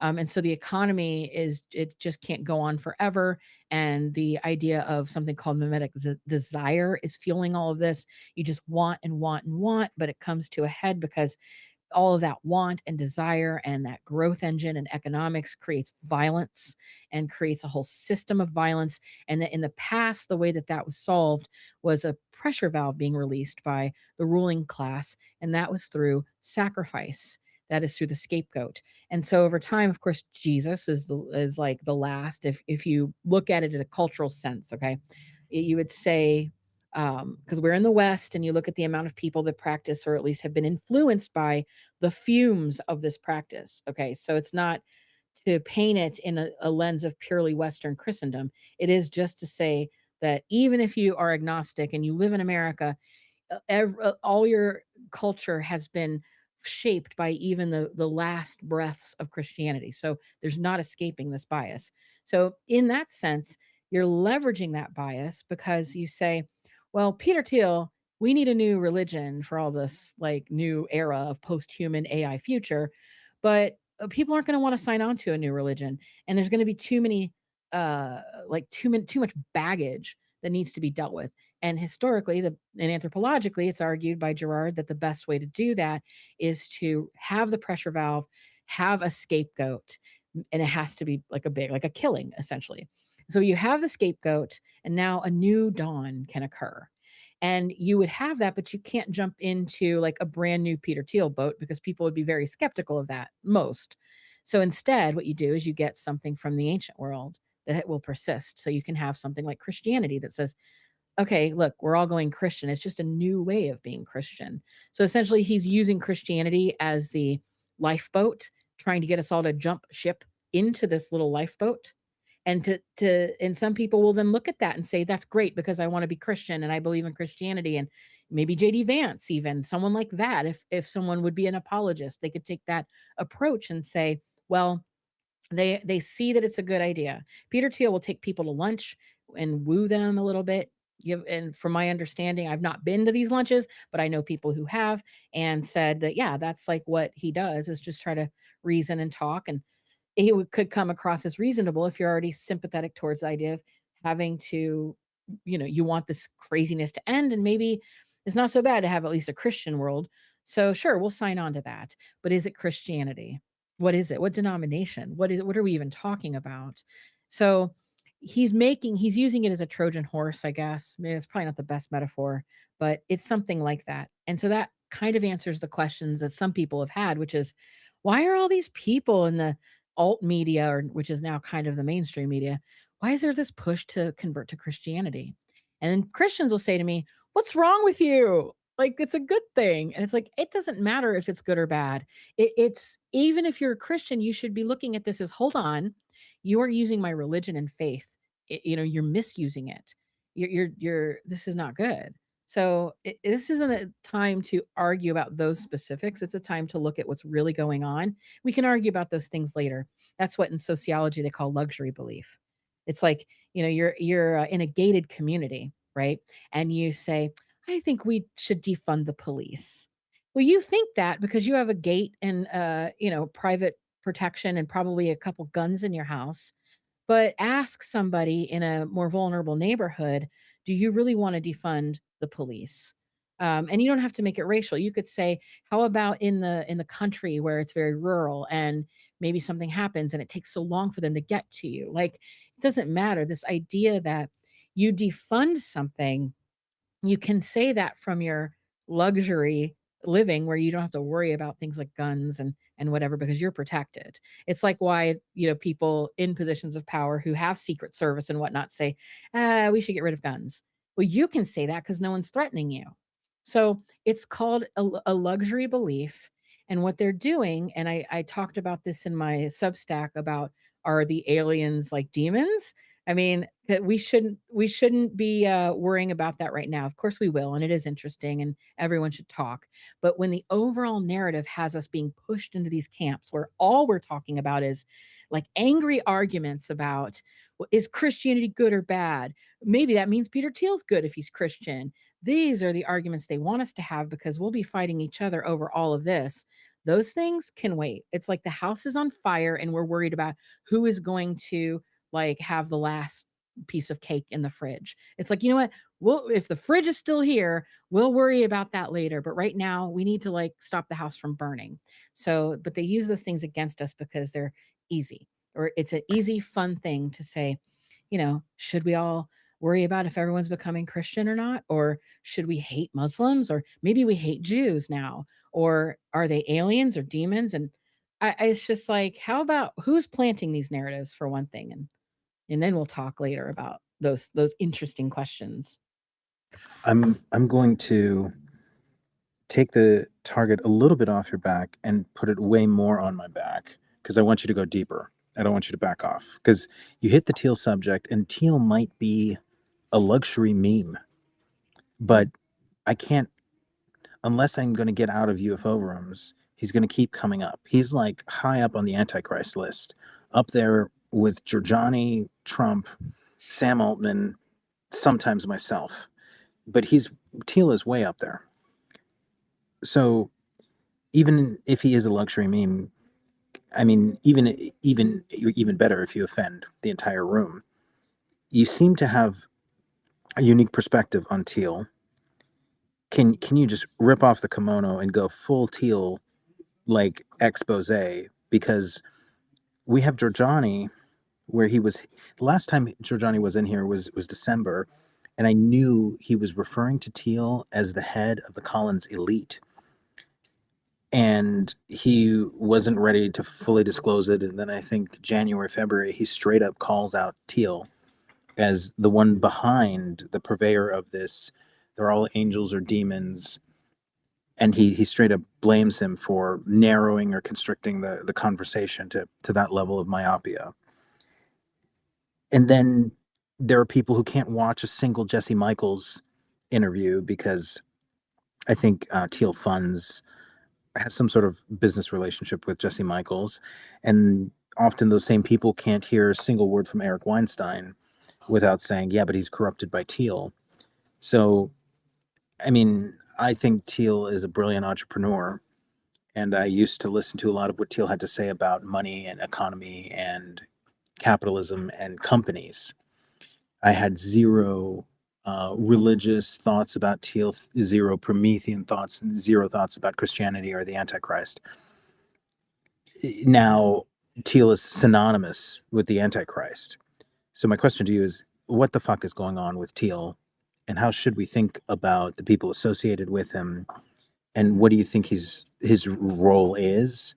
Speaker 2: And so the economy it just can't go on forever. And the idea of something called mimetic desire is fueling all of this. You just want and want and want, but it comes to a head because all of that want and desire and that growth engine and economics creates violence and creates a whole system of violence. And that in the past, the way that was solved was a pressure valve being released by the ruling class, and that was through sacrifice. That is through the scapegoat. And so over time, of course, Jesus is like the last. If you look at it in a cultural sense, okay, you would say, because we're in the West, and you look at the amount of people that practice, or at least have been influenced by the fumes of this practice. Okay, so it's not to paint it in a lens of purely Western Christendom. It is just to say that even if you are agnostic and you live in America, all your culture has been shaped by even the last breaths of Christianity. So there's not escaping this bias. So in that sense, you're leveraging that bias because you say, well, Peter Thiel, we need a new religion for all this like new era of post-human AI future, but people aren't going to want to sign on to a new religion, and there's going to be too many too much baggage that needs to be dealt with. And historically, and anthropologically, it's argued by Girard that the best way to do that is to have the pressure valve, have a scapegoat, and it has to be like a killing, essentially. So you have the scapegoat, and now a new dawn can occur. And you would have that, but you can't jump into like a brand new Peter Thiel boat because people would be very skeptical of that most. So instead, what you do is you get something from the ancient world that it will persist. So you can have something like Christianity that says, okay, look, we're all going Christian. It's just a new way of being Christian. So essentially, he's using Christianity as the lifeboat, trying to get us all to jump ship into this little lifeboat. And and some people will then look at that and say, that's great because I want to be Christian and I believe in Christianity. And maybe JD Vance, even someone like that, if someone would be an apologist, they could take that approach and say, well, they see that it's a good idea. Peter Thiel will take people to lunch and woo them a little bit. And from my understanding, I've not been to these lunches, but I know people who have and said that, yeah, that's like what he does, is just try to reason and talk. And could come across as reasonable if you're already sympathetic towards the idea of having to, you want this craziness to end, and maybe it's not so bad to have at least a Christian world. So sure, we'll sign on to that. But is it Christianity? What is it? What denomination? What are we even talking about? So he's using it as a Trojan horse, I guess. Maybe it's probably not the best metaphor, but it's something like that. And so that kind of answers the questions that some people have had, which is, why are all these people in the alt media, which is now kind of the mainstream media, why is there this push to convert to Christianity? And then Christians will say to me, what's wrong with you? Like, it's a good thing. And it's like, it doesn't matter if it's good or bad. It's even if you're a Christian, you should be looking at this as, hold on, you are using my religion and faith. You're misusing it. This is not good. So this isn't a time to argue about those specifics. It's a time to look at what's really going on. We can argue about those things later. That's what in sociology they call luxury belief. It's like, you're in a gated community, right? And you say, I think we should defund the police. Well, you think that because you have a gate and private protection and probably a couple guns in your house. But ask somebody in a more vulnerable neighborhood, do you really want to defund the police? And you don't have to make it racial. You could say, how about in the country where it's very rural and maybe something happens and it takes so long for them to get to you? Like, it doesn't matter. This idea that you defund something, you can say that from your luxury living where you don't have to worry about things like guns and whatever, because you're protected. It's like why, people in positions of power who have secret service and whatnot say, we should get rid of guns. Well, you can say that because no one's threatening you. So it's called a luxury belief. And what they're doing, and I talked about this in my Substack about, are the aliens like demons? I mean, that we shouldn't be worrying about that right now. Of course we will, and it is interesting, and everyone should talk. But when the overall narrative has us being pushed into these camps where all we're talking about is like angry arguments about, well, is Christianity good or bad? Maybe that means Peter Thiel's good if he's Christian. These are the arguments they want us to have because we'll be fighting each other over all of this. Those things can wait. It's like the house is on fire and we're worried about who is going to like have the last piece of cake in the fridge. It's like, you know what? If the fridge is still here, we'll worry about that later. But right now we need to like stop the house from burning. So, but they use those things against us because they're easy, or it's an easy, fun thing to say, should we all worry about if everyone's becoming Christian or not? Or should we hate Muslims? Or maybe we hate Jews now, or are they aliens or demons? And it's just like, how about who's planting these narratives for one thing? And then we'll talk later about those interesting questions.
Speaker 1: I'm going to take the target a little bit off your back and put it way more on my back because I want you to go deeper. I don't want you to back off because you hit the Thiel subject, and Thiel might be a luxury meme, but I can't unless I'm going to get out of UFO rooms, he's going to keep coming up. He's like high up on the Antichrist list, up there with Giuliani, Trump, Sam Altman, sometimes myself. But Teal is way up there. So even if he is a luxury meme, I mean, even better if you offend the entire room. You seem to have a unique perspective on Teal. Can you just rip off the kimono and go full Teal, like expose? Because we have Giuliani, where he was the last time Giuliani was in here was December, and I knew he was referring to Teal as the head of the Collins elite, and he wasn't ready to fully disclose it. And then I think January, February, he straight up calls out Teal as the one behind the purveyor of this. They're all angels or demons. And he straight up blames him for narrowing or constricting the conversation to that level of myopia. And then there are people who can't watch a single Jesse Michaels interview because I think Teal Funds has some sort of business relationship with Jesse Michaels. And often those same people can't hear a single word from Eric Weinstein without saying, yeah, but he's corrupted by Teal. So, I mean, I think Teal is a brilliant entrepreneur. And I used to listen to a lot of what Teal had to say about money and economy and capitalism and companies. I had zero religious thoughts about Teal, zero Promethean thoughts, zero thoughts about Christianity or the Antichrist. Now, Teal is synonymous with the Antichrist. So my question to you is, what the fuck is going on with Teal, and how should we think about the people associated with him, and what do you think his role is,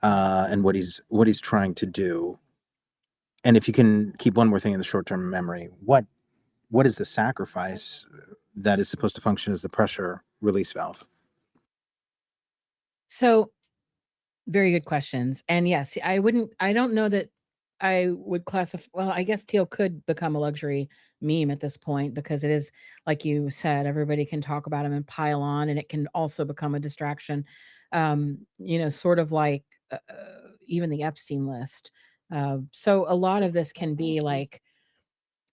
Speaker 1: and what he's trying to do? And if you can keep one more thing in the short-term memory, what is the sacrifice that is supposed to function as the pressure release valve?
Speaker 2: So very good questions. And yes, I don't know that I would classify, well, I guess Teal could become a luxury meme at this point because it is, like you said, everybody can talk about him and pile on, and it can also become a distraction. Sort of like even the Epstein list. So a lot of this can be like,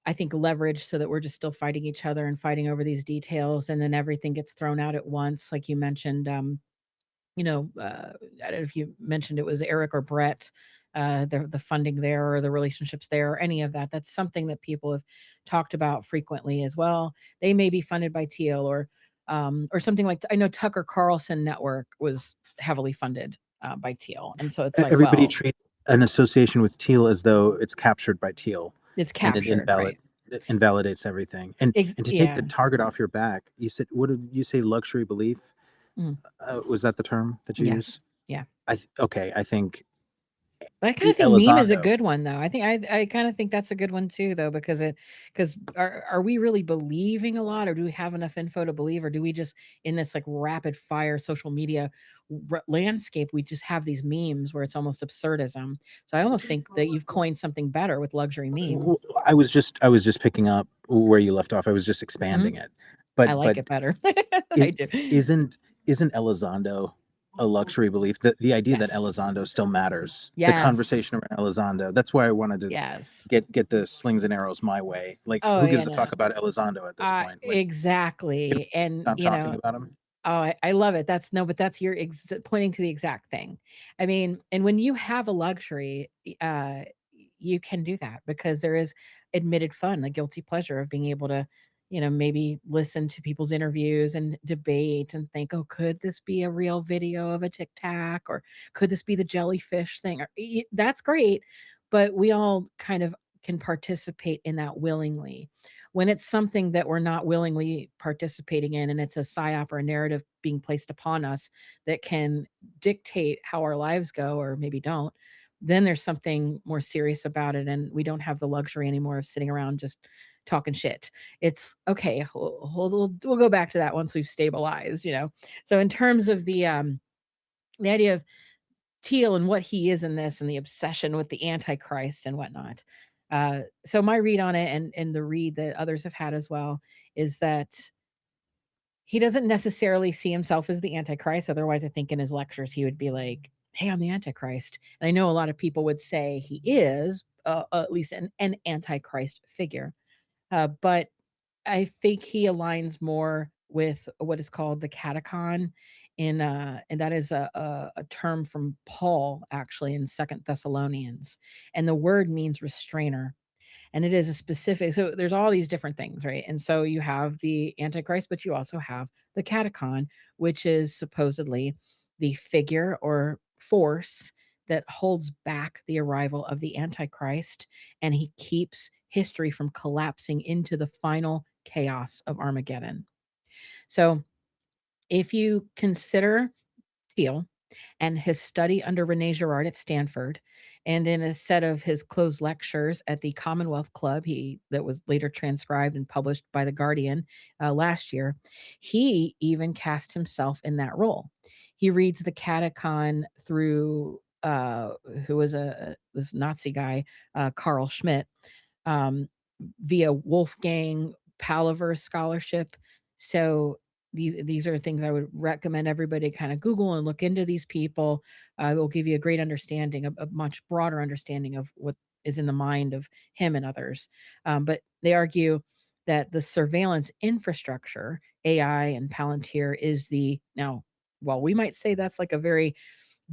Speaker 2: I think, leverage so that we're just still fighting each other and fighting over these details, and then everything gets thrown out at once. Like you mentioned, I don't know if you mentioned it was Eric or Brett, the funding there or the relationships there, or any of that. That's something that people have talked about frequently as well. They may be funded by Teal or something like, I know Tucker Carlson Network was heavily funded by Teal. And so it's like,
Speaker 1: Everybody
Speaker 2: well,
Speaker 1: treats an association with Teal as though it's captured by Teal,
Speaker 2: it's
Speaker 1: and it
Speaker 2: captured, right?
Speaker 1: it invalidates everything. And to take the
Speaker 2: Yeah.
Speaker 1: target off your back, you said, what did you say? Luxury belief?
Speaker 2: Mm.
Speaker 1: Was that the term that you
Speaker 2: Yes.
Speaker 1: used?
Speaker 2: Yeah.
Speaker 1: Okay. I think
Speaker 2: But I kind of think meme is a
Speaker 1: Elizondo.
Speaker 2: good one, though. I think I kind of think that's a good one too, though, because are we really believing a lot, or do we have enough info to believe, or do we just, in this like rapid fire social media landscape, we just have these memes where it's almost absurdism? So I almost think that you've coined something better with luxury meme.
Speaker 1: I was just picking up where you left off. I was just expanding it.
Speaker 2: I like it better. I do.
Speaker 1: Isn't Elizondo a luxury belief? The idea that
Speaker 2: Yes.
Speaker 1: Elizondo still matters. The
Speaker 2: Yes.
Speaker 1: conversation around Elizondo. That's why I wanted to
Speaker 2: Yes.
Speaker 1: get the slings and arrows my way. Like,
Speaker 2: Oh,
Speaker 1: who
Speaker 2: yeah,
Speaker 1: gives a
Speaker 2: no.
Speaker 1: fuck about Elizondo at this point? Like,
Speaker 2: Exactly. And
Speaker 1: stop talking about him.
Speaker 2: oh, I love it. But that's your pointing to the exact thing. I mean, and when you have a luxury, you can do that because there is admitted fun, the guilty pleasure of being able to, maybe listen to people's interviews and debate and think, oh, could this be a real video of a Tic Tac, or could this be the jellyfish thing? That's great, but we all kind of can participate in that willingly. When it's something that we're not willingly participating in, and it's a psyop or a narrative being placed upon us that can dictate how our lives go, or maybe don't, then there's something more serious about it, and we don't have the luxury anymore of sitting around just talking shit. It's okay. We'll go back to that once we've stabilized. So in terms of the idea of Teal and what he is in this, and the obsession with the Antichrist and whatnot. So my read on it, and the read that others have had as well, is that he doesn't necessarily see himself as the Antichrist. Otherwise, I think in his lectures, he would be like, hey, I'm the Antichrist. And I know a lot of people would say he is at least an Antichrist figure. But I think he aligns more with what is called the catechon and that is a term from Paul actually in Second Thessalonians. And the word means restrainer. And it is a specific, so there's all these different things, right? And so you have the Antichrist, but you also have the catechon, which is supposedly the figure or force that holds back the arrival of the Antichrist, and he keeps history from collapsing into the final chaos of Armageddon. So if you consider Thiel and his study under Rene Girard at Stanford, and in a set of his closed lectures at the Commonwealth Club, that was later transcribed and published by The Guardian last year, he even cast himself in that role. He reads the catechon through who was this Nazi guy, Carl Schmitt, via Wolfgang Pahlaver's scholarship. So these are things I would recommend everybody kind of Google and look into these people. It will give you a great understanding, a much broader understanding of what is in the mind of him and others. But they argue that the surveillance infrastructure, AI and Palantir, is well, we might say that's like a very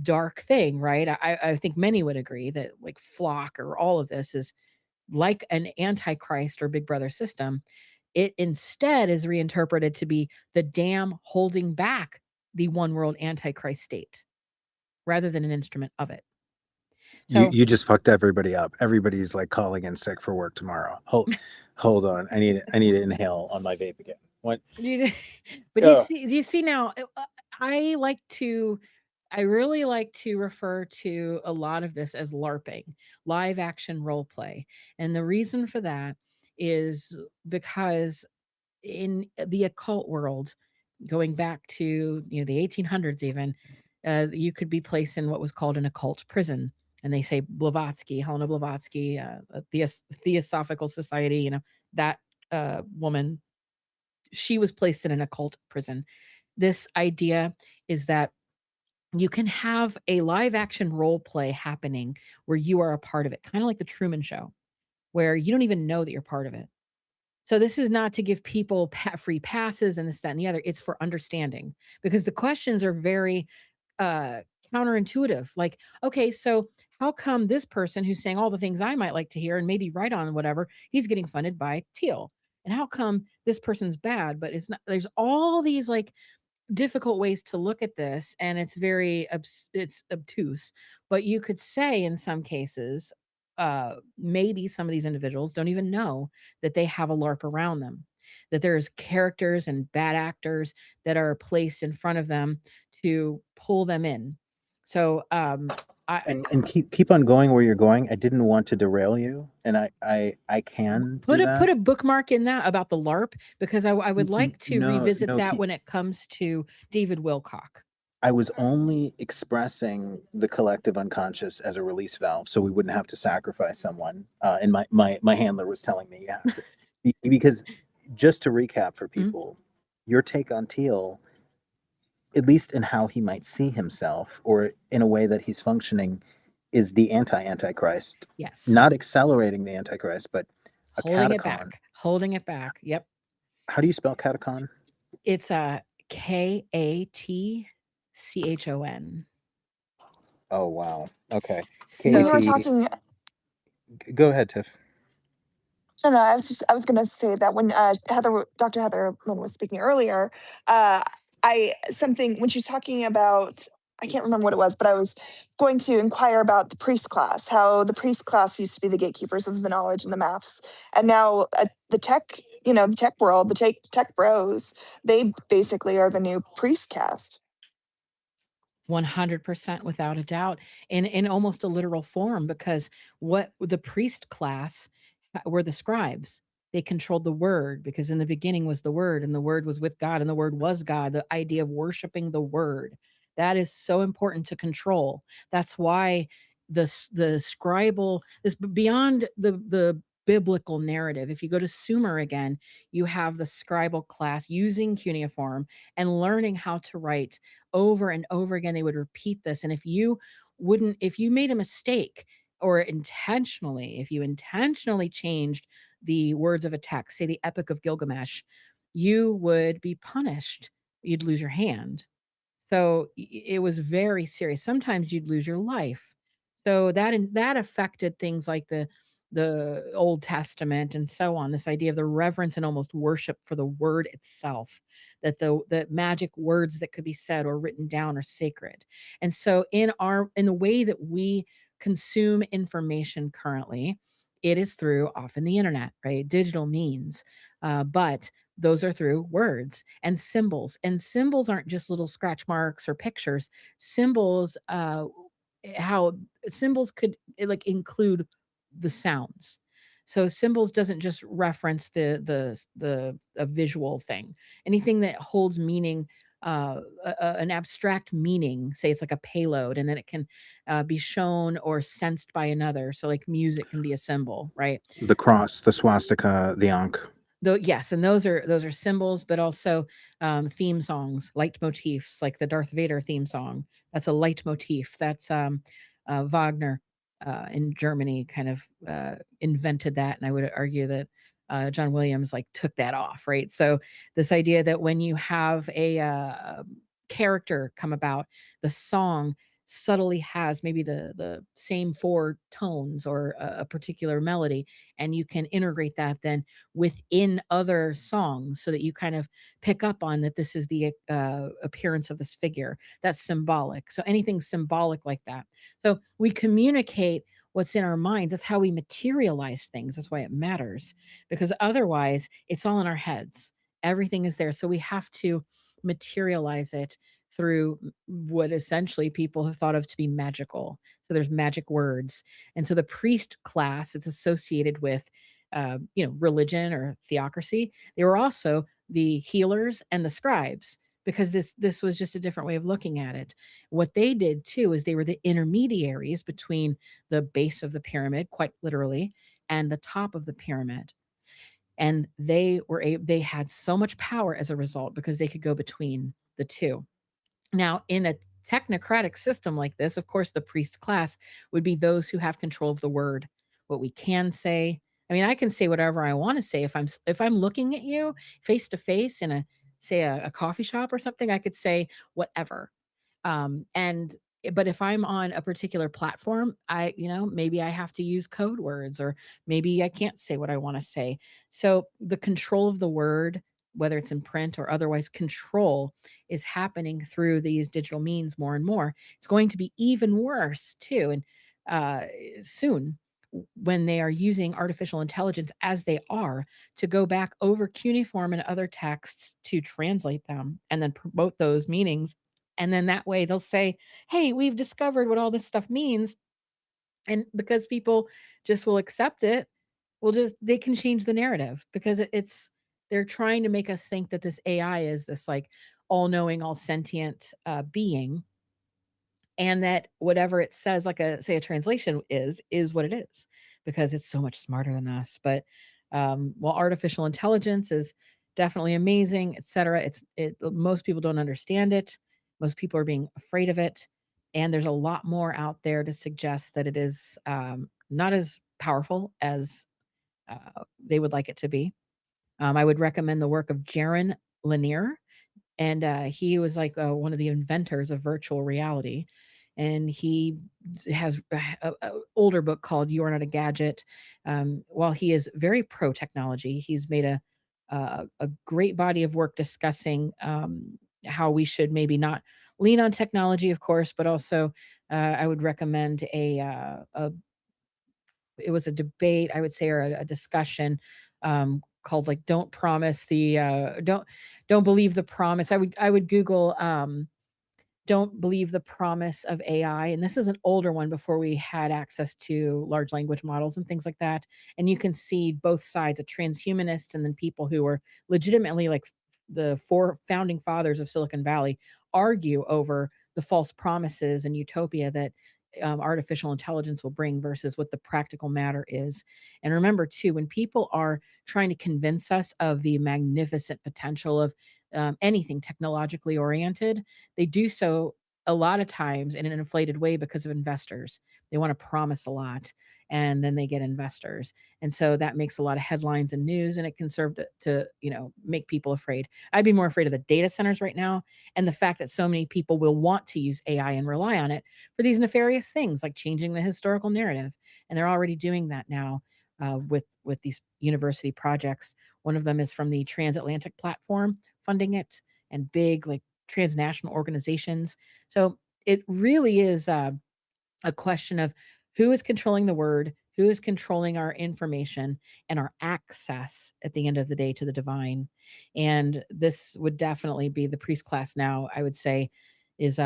Speaker 2: dark thing, right? I think many would agree that like Flock or all of this is like an Antichrist or Big Brother system. It instead is reinterpreted to be the dam holding back the one world Antichrist state rather than an instrument of it. So
Speaker 1: You just fucked everybody up. Everybody's like calling in sick for work tomorrow. Hold on. I need to inhale on my vape again. What?
Speaker 2: but do you see now? I really like to refer to a lot of this as LARPing, live action role play. And the reason for that is because in the occult world, going back to the 1800s even, you could be placed in what was called an occult prison. And they say Blavatsky, Helena Blavatsky, Theosophical Society, that woman, she was placed in an occult prison. This idea is that you can have a live action role play happening where you are a part of it, kind of like the Truman Show, where you don't even know that you're part of it. So this is not to give people free passes and this, that, and the other. It's for understanding, because the questions are very counterintuitive. Like, okay, so how come this person who's saying all the things I might like to hear and maybe write on whatever, he's getting funded by Thiel? And how come this person's bad, but it's not? There's all these like difficult ways to look at this, and it's very it's obtuse. But you could say in some cases, maybe some of these individuals don't even know that they have a LARP around them, that there's characters and bad actors that are placed in front of them to pull them in. So
Speaker 1: and keep on going where you're going. I didn't want to derail you, and I can
Speaker 2: put
Speaker 1: do that.
Speaker 2: a bookmark in that about the LARP, because I would like to revisit that when it comes to David Wilcock.
Speaker 1: I was only expressing the collective unconscious as a release valve, so we wouldn't have to sacrifice someone. And my handler was telling me you have to, because just to recap for people, your take on Thiel, at least in how he might see himself or in a way that he's functioning, is the anti-Antichrist.
Speaker 2: Yes.
Speaker 1: Not accelerating the Antichrist, but a catechon.
Speaker 2: Holding it back. Yep.
Speaker 1: How do you spell catechon?
Speaker 2: It's a 𝗂𝗂𝗃𝗃𝗃𝗃.
Speaker 1: Oh, wow. Okay.
Speaker 2: So
Speaker 4: When you were talking,
Speaker 1: Go ahead, Tiff.
Speaker 4: no, I was going to say that when Dr. Heather Lynn was speaking earlier, when she was talking about, I can't remember what it was, but I was going to inquire about the priest class, how the priest class used to be the gatekeepers of the knowledge and the maths. And now the tech, the tech world, the tech bros, they basically are the new priest caste.
Speaker 2: 100% without a doubt, in almost a literal form, because what the priest class were the scribes. They controlled the word, because in the beginning was the word, and the word was with God, and the word was God. The idea of worshiping the word, that is so important to control. That's why the scribal, this beyond the biblical narrative. If you go to Sumer again, you have the scribal class using cuneiform and learning how to write over and over again. They would repeat this. And if you made a mistake, or if you intentionally changed the words of a text, say the Epic of Gilgamesh, you would be punished. You'd lose your hand. So it was very serious. Sometimes you'd lose your life. So that affected things like the Old Testament and so on. This idea of the reverence and almost worship for the word itself, that the magic words that could be said or written down are sacred. And so in the way that we consume information currently, it is through often the internet, right? Digital means, but those are through words and symbols. And symbols aren't just little scratch marks or pictures. Symbols, how symbols could like include the sounds. So symbols doesn't just reference a visual thing. Anything that holds meaning, an abstract meaning, say it's like a payload, and then it can be shown or sensed by another. So like music can be a symbol, right?
Speaker 1: The cross, the swastika, the ankh.
Speaker 2: Though yes, and those are symbols, but also theme songs, leitmotifs, like the Darth Vader theme song. That's a leitmotif. That's Wagner in Germany kind of invented that, and I would argue that John Williams like took that off, right? So this idea that when you have a character come about, the song subtly has maybe the same four tones or a particular melody, and you can integrate that then within other songs so that you kind of pick up on that this is the appearance of this figure. That's symbolic. So anything symbolic like that. So we communicate what's in our minds. That's how we materialize things. That's why it matters, because otherwise it's all in our heads. Everything is there. So we have to materialize it through what essentially people have thought of to be magical. So there's magic words. And so the priest class, it's associated with religion or theocracy. They were also the healers and the scribes, because this was just a different way of looking at it. What they did too is they were the intermediaries between the base of the pyramid, quite literally, and the top of the pyramid. And they had so much power as a result because they could go between the two. Now, in a technocratic system like this, of course, the priest class would be those who have control of the word, what we can say. I mean, I can say whatever I want to say. If I'm looking at you face to face in a coffee shop or something, I could say whatever. But if I'm on a particular platform, maybe I have to use code words, or maybe I can't say what I want to say. So the control of the word, whether it's in print or otherwise, control is happening through these digital means more and more. It's going to be even worse too. And soon, when they are using artificial intelligence as they are to go back over cuneiform and other texts to translate them and then promote those meanings. And then that way they'll say, hey, we've discovered what all this stuff means. And because people just will accept it, they can change the narrative, because they're trying to make us think that this AI is this like all knowing, all sentient being. And that whatever it says, like a translation is what it is, because it's so much smarter than us. But while artificial intelligence is definitely amazing, etc., most people don't understand it. Most people are being afraid of it, and there's a lot more out there to suggest that it is not as powerful as they would like it to be. I would recommend the work of Jaron Lanier, and he was like one of the inventors of virtual reality. And he has a older book called "You Are Not a Gadget." While he is very pro technology, he's made a great body of work discussing how we should maybe not lean on technology, of course, but also I would recommend it was a debate, I would say, or a discussion called like "Don't Promise the Don't Believe the Promise." I would Google "Don't Believe the Promise of AI," and this is an older one before we had access to large language models and things like that. And you can see both sides, of transhumanists and then people who are legitimately like the four founding fathers of Silicon Valley, argue over the false promises and utopia that artificial intelligence will bring versus what the practical matter is. And remember too, when people are trying to convince us of the magnificent potential of anything technologically oriented, they do so a lot of times in an inflated way because of investors. They want to promise a lot, and then they get investors. And so that makes a lot of headlines and news, and it can serve to make people afraid. I'd be more afraid of the data centers right now, and the fact that so many people will want to use AI and rely on it for these nefarious things like changing the historical narrative. And they're already doing that now with these university projects. One of them is from the Transatlantic Platform funding it, and big like transnational organizations. So it really is a question of who is controlling the word, who is controlling our information and our access at the end of the day to the divine. And this would definitely be the priest class now, I would say, is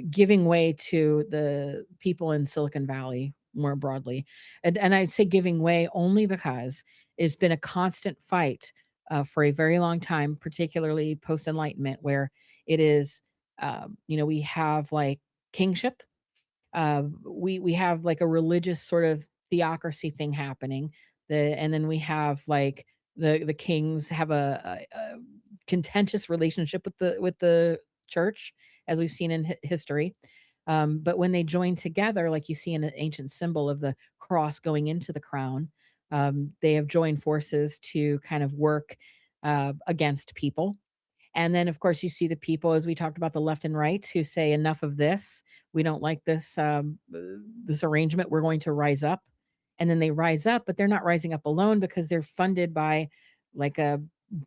Speaker 2: giving way to the people in Silicon Valley more broadly. And I'd say giving way only because it's been a constant fight for a very long time, particularly post Enlightenment, where it is, we have like kingship. We have like a religious sort of theocracy thing happening. And then we have like the kings have a contentious relationship with the church, as we've seen in history. But when they join together, like you see in an ancient symbol of the cross going into the crown, they have joined forces to kind of work against people. And then, of course, you see the people, as we talked about, the left and right, who say, enough of this. We don't like this this arrangement. We're going to rise up. And then they rise up, but they're not rising up alone because they're funded by like a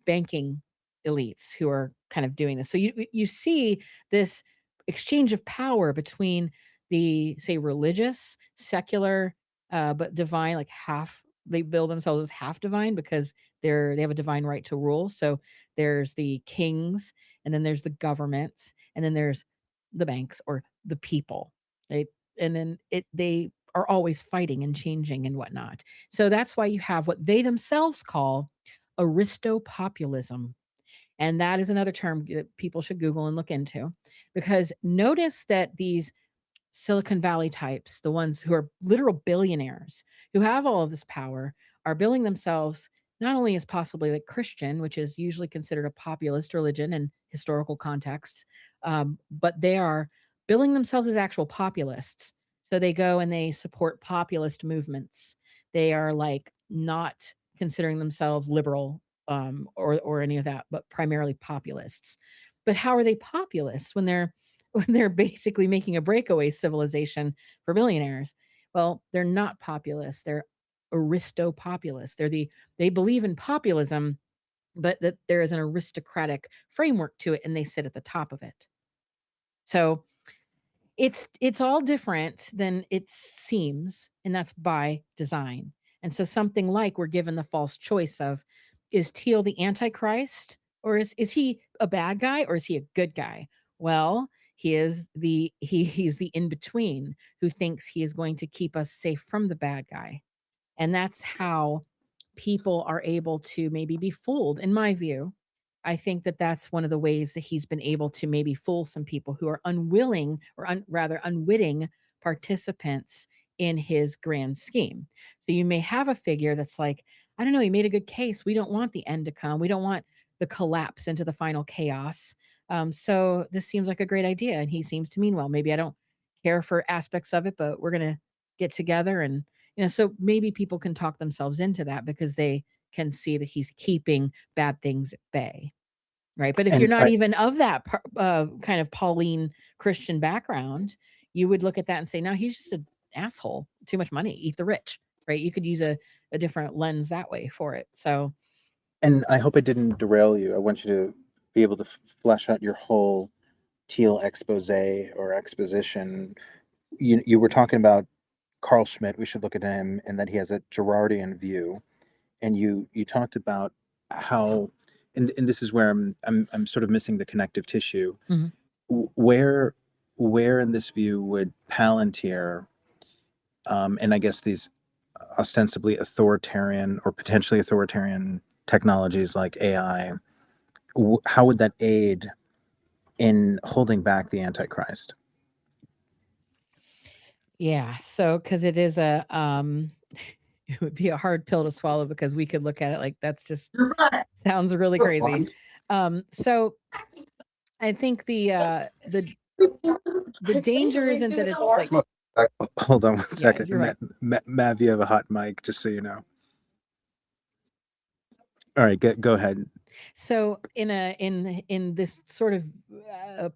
Speaker 2: banking elites who are kind of doing this. So you see this exchange of power between the, say, religious, secular, but divine, like half, they bill themselves as half divine because they have a divine right to rule. So there's the kings, and then there's the governments, and then there's the banks or the people, right? And then they are always fighting and changing and whatnot. So that's why you have what they themselves call aristopopulism. And that is another term that people should Google and look into, because notice that these Silicon Valley types, the ones who are literal billionaires who have all of this power, are billing themselves not only as possibly like Christian, which is usually considered a populist religion in historical contexts, but they are billing themselves as actual populists. So they go and they support populist movements. They are like not considering themselves liberal or any of that, but primarily populists. But how are they populists when they're basically making a breakaway civilization for billionaires? Well, they're not populists. They're aristopopulists. They believe in populism, but that there is an aristocratic framework to it, and they sit at the top of it. So it's all different than it seems, and that's by design. And so something like we're given the false choice of, is Teal the Antichrist, or is he a bad guy, or is he a good guy? Well, he's the in between who thinks he is going to keep us safe from the bad guy. And that's how people are able to maybe be fooled, in my view. I think that that's one of the ways that he's been able to maybe fool some people who are unwilling, or rather unwitting participants in his grand scheme. So you may have a figure that's like, I don't know, he made a good case. We don't want the end to come. We don't want the collapse into the final chaos. So this seems like a great idea. And he seems to mean well. Maybe I don't care for aspects of it, but we're going to get together. And, so maybe people can talk themselves into that because they can see that he's keeping bad things at bay. Right. But if you're
Speaker 1: And
Speaker 2: not even of that kind of Pauline Christian background, you would look at that and say, no, he's just an asshole. Too much money. Eat the rich. Right. You could use a different lens that way for it. So.
Speaker 1: And I hope I didn't derail you. I want you to be able to flesh out your whole Teal expose or exposition. You were talking about Carl Schmitt. We should look at him, and that he has a Girardian view. And you talked about how, and this is where I'm sort of missing the connective tissue.
Speaker 2: Mhm.
Speaker 1: Where in this view would Palantir, and I guess these ostensibly authoritarian or potentially authoritarian technologies like AI, how would that aid in holding back the Antichrist?
Speaker 2: Yeah. So, because it is it would be a hard pill to swallow because we could look at it like that's just sounds really crazy. So I think the danger isn't that it's like,
Speaker 1: Hold on one
Speaker 2: yeah,
Speaker 1: second.
Speaker 2: you're right.
Speaker 1: Mav, you have a hot mic, just so you know. All right, go ahead.
Speaker 2: So in this sort of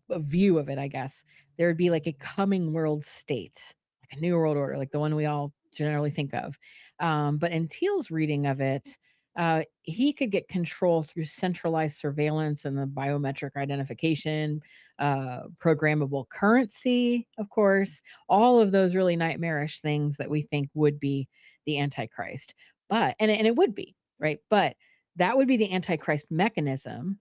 Speaker 2: a view of it, I guess there would be like a coming world state, like a new world order, like the one we all generally think of. But in Thiel's reading of it, he could get control through centralized surveillance and the biometric identification, programmable currency, of course, all of those really nightmarish things that we think would be the Antichrist. But and it would be, right? But that would be the Antichrist mechanism,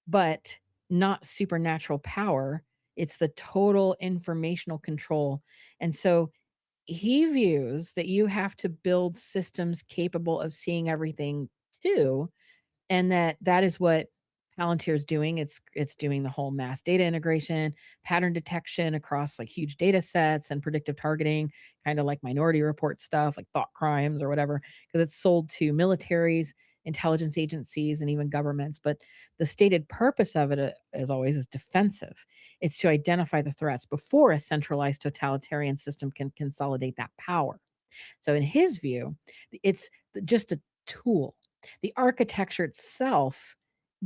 Speaker 2: but not supernatural power. It's the total informational control. And so he views that you have to build systems capable of seeing everything too, and that is what Palantir is doing. It's doing the whole mass data integration, pattern detection across like huge data sets and predictive targeting, kind of like Minority Report stuff, like thought crimes or whatever, because it's sold to militaries, intelligence agencies, and even governments. But the stated purpose of it, as always, is defensive. It's to identify the threats before a centralized totalitarian system can consolidate that power. So, in his view, it's just a tool. The architecture itself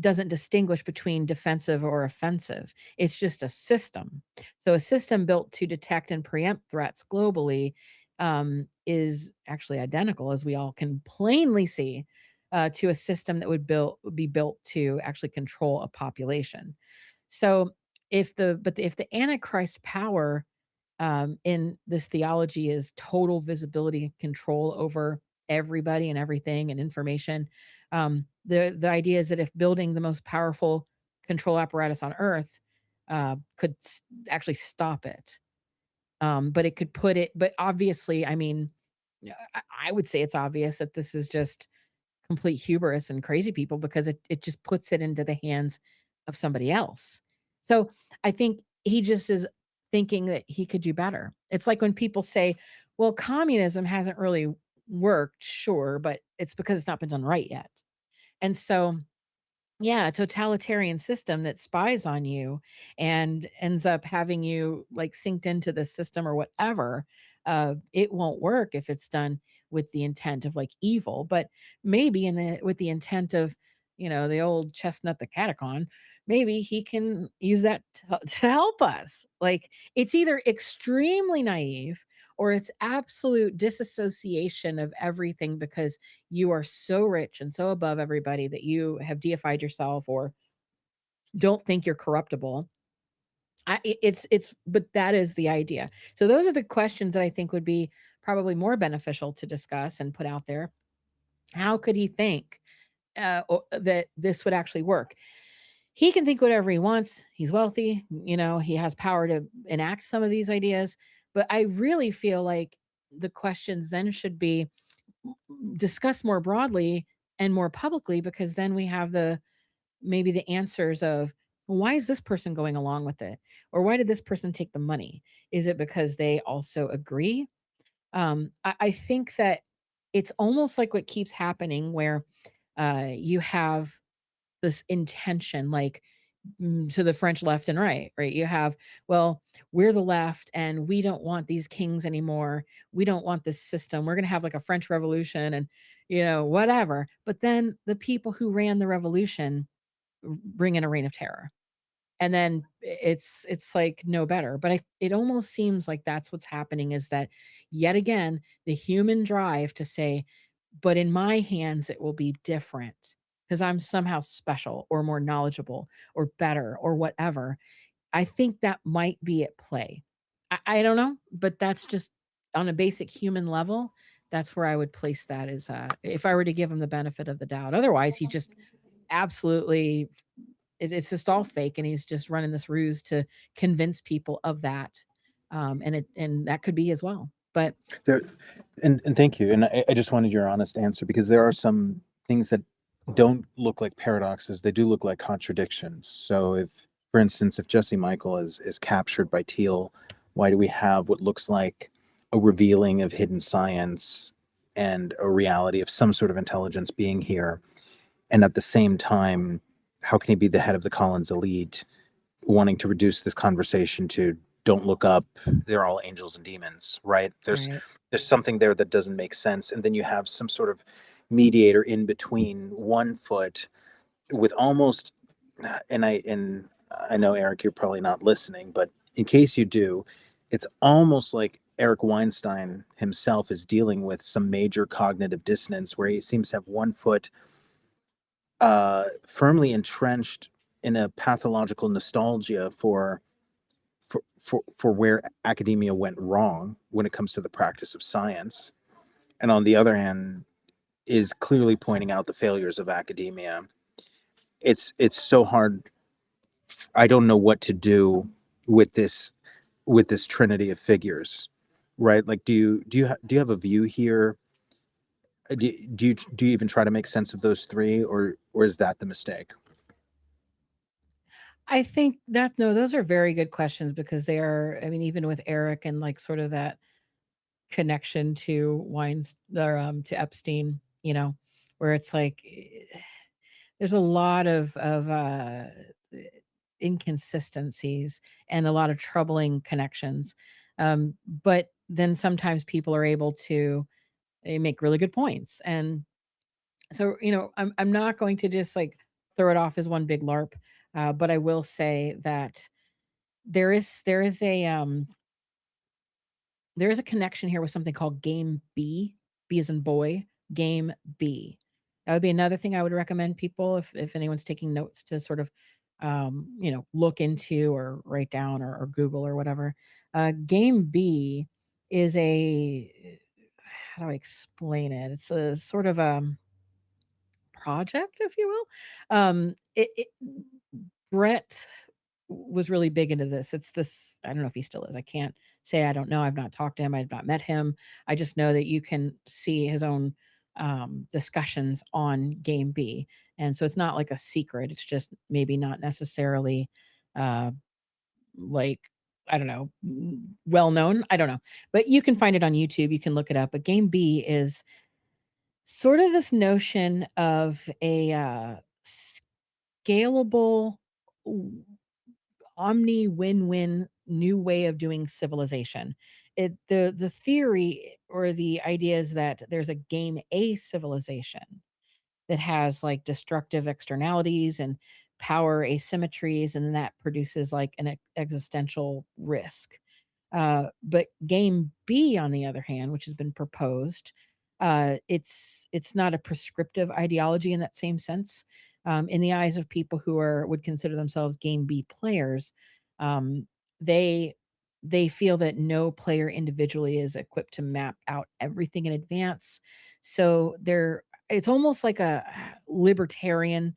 Speaker 2: doesn't distinguish between defensive or offensive. It's just a system. So, a system built to detect and preempt threats globally is actually identical, as we all can plainly see, to a system that would be built to actually control a population. So, if the Antichrist power in this theology is total visibility and control over everybody and everything and information. The idea is that if building the most powerful control apparatus on Earth could actually stop it, but it could put it. But obviously, I mean, I would say it's obvious that this is just complete hubris and crazy people because it just puts it into the hands of somebody else. So I think he just is thinking that he could do better. It's like when people say, well, communism hasn't really worked, sure, but it's because it's not been done right yet. And so yeah, a totalitarian system that spies on you and ends up having you like synced into the system or whatever, it won't work if it's done with the intent of like evil, but maybe with the intent of, the old chestnut, the catacon, maybe he can use that to help us. Like it's either extremely naive or it's absolute disassociation of everything because you are so rich and so above everybody that you have deified yourself or don't think you're corruptible. But that is the idea. So those are the questions that I think would be probably more beneficial to discuss and put out there. How could he think that this would actually work? He can think whatever he wants. He's wealthy, he has power to enact some of these ideas. But I really feel like the questions then should be discussed more broadly and more publicly, because then we have maybe the answers of, why is this person going along with it, or why did this person take the money? Is it because they also agree? I think that it's almost like what keeps happening where you have this intention, like to the French left and right? You have, well, we're the left and we don't want these kings anymore. We don't want this system. We're going to have like a French Revolution and, whatever. But then the people who ran the revolution bring in a reign of terror. And then it's like no better. But it almost seems like that's what's happening, is that yet again, the human drive to say, but in my hands, it will be different because I'm somehow special or more knowledgeable or better or whatever. I think that might be at play. I don't know, but that's just on a basic human level. That's where I would place that, is if I were to give him the benefit of the doubt. Otherwise, he just absolutely, it's just all fake, and he's just running this ruse to convince people of that. And that could be as well. But
Speaker 1: There, and thank you. And I just wanted your honest answer, because there are some things that don't look like paradoxes. They do look like contradictions. So if, for instance, if Jessie Michael is captured by Thiel, why do we have what looks like a revealing of hidden science and a reality of some sort of intelligence being here. And at the same time, how can he be the head of the Collins elite, wanting to reduce this conversation to don't look up, they're all angels and demons, right?
Speaker 2: Right.
Speaker 1: There's something there that doesn't make sense. And then you have some sort of mediator in between one foot with almost, and I know, Eric, you're probably not listening, but in case you do, it's almost like Eric Weinstein himself is dealing with some major cognitive dissonance where he seems to have one foot firmly entrenched in a pathological nostalgia for where academia went wrong when it comes to the practice of science, and on the other hand is clearly pointing out the failures of academia. It's so hard. I don't know what to do with this trinity of figures, right? Like, do you have a view here? Do you even try to make sense of those three, or is that the mistake?
Speaker 2: I think that no, those are very good questions because they are, I mean, even with Eric and like sort of that connection to Wines or to Epstein, where it's like there's a lot of inconsistencies and a lot of troubling connections. But then sometimes people are able to make really good points. And so, I'm not going to just like throw it off as one big LARP, but I will say that there is a connection here with something called Game B, B as in boy, Game B. That would be another thing I would recommend people if anyone's taking notes to sort of look into or write down or Google or whatever. Game B is a how do I explain it? It's a sort of project, if you will. Brett was really big into this. It's this, I don't know if he still is. I can't say I don't know. I've not talked to him. I've not met him. I just know that you can see his own discussions on Game B. And so it's not like a secret. It's just maybe not necessarily uh, like, I don't know, well known. I don't know. But you can find it on YouTube. You can look it up. But Game B is sort of this notion of a scalable, omni win-win new way of doing civilization. The theory or the idea is that there's a game A civilization that has like destructive externalities and power asymmetries, and that produces like an existential risk. But game B, on the other hand, which has been proposed, it's not a prescriptive ideology in that same sense. In the eyes of people who would consider themselves game B players, um, they they feel that no player individually is equipped to map out everything in advance. So it's almost like a libertarian,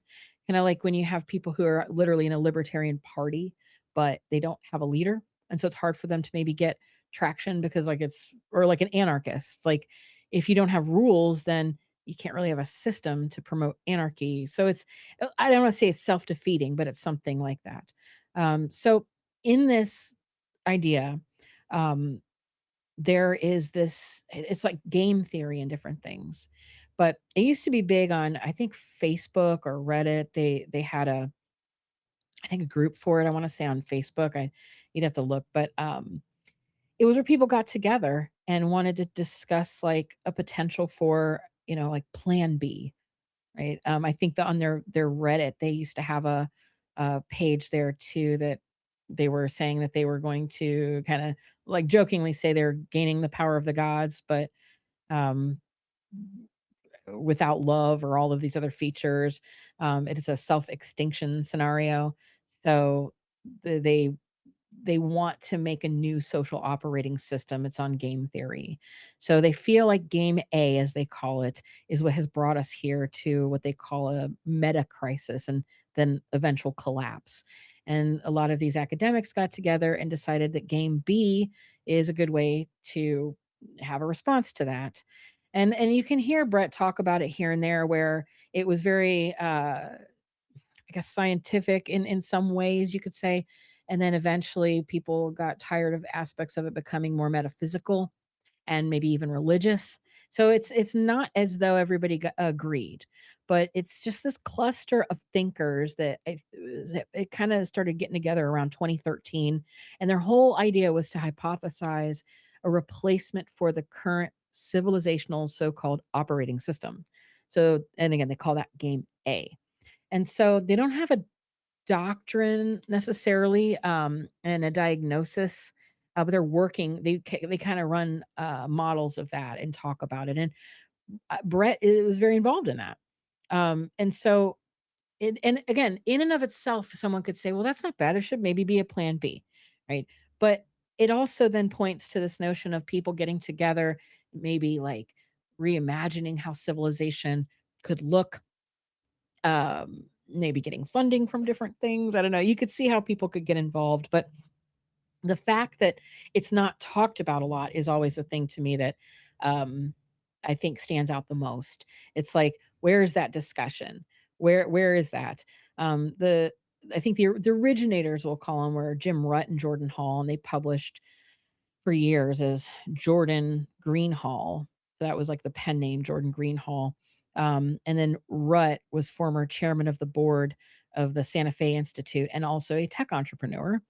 Speaker 2: kind of like when you have people who are literally in a libertarian party, but they don't have a leader, and so it's hard for them to maybe get traction because like or like an anarchist. Like if you don't have rules, then you can't really have a system to promote anarchy. So I don't want to say it's self-defeating, but it's something like that. So in this idea, um, there is it's like game theory and different things. But it used to be big on, I think, Facebook or Reddit. They had I think a group for it. I want to say on Facebook. You'd have to look, but it was where people got together and wanted to discuss like a potential for, like plan B, right? I think that on their Reddit, they used to have a page there too that they were saying that they were going to kind of like jokingly say they're gaining the power of the gods, but um, without love or all of these other features. It is a self-extinction scenario. So they they want to make a new social operating system. It's on game theory. So they feel like game A, as they call it, is what has brought us here to what they call a meta crisis and then eventual collapse. And a lot of these academics got together and decided that game B is a good way to have a response to that. And you can hear Brett talk about it here and there where it was very I guess scientific in some ways you could say, and then eventually people got tired of aspects of it becoming more metaphysical. and maybe even religious. So it's not as though everybody agreed, but it's just this cluster of thinkers that it kind of started getting together around 2013, and their whole idea was to hypothesize a replacement for the current civilizational so-called operating system. So, and again, they call that game A. And so they don't have a doctrine necessarily, and a diagnosis, but they're working. They kind of run models of that and talk about it. And Brett was very involved in that. And so, and again, in and of itself, someone could say, well, that's not bad. There should maybe be a plan B, right? But it also then points to this notion of people getting together, maybe like reimagining how civilization could look, maybe getting funding from different things. I don't know. You could see how people could get involved, but the fact that it's not talked about a lot is always the thing to me that I think stands out the most. It's like, where is that discussion? Where is that? The I think the originators, we'll call them, were Jim Rutt and Jordan Hall, and they published for years as Jordan Greenhall. So that was like the pen name, Jordan Greenhall. And then Rutt was former chairman of the board of the Santa Fe Institute and also a tech entrepreneur.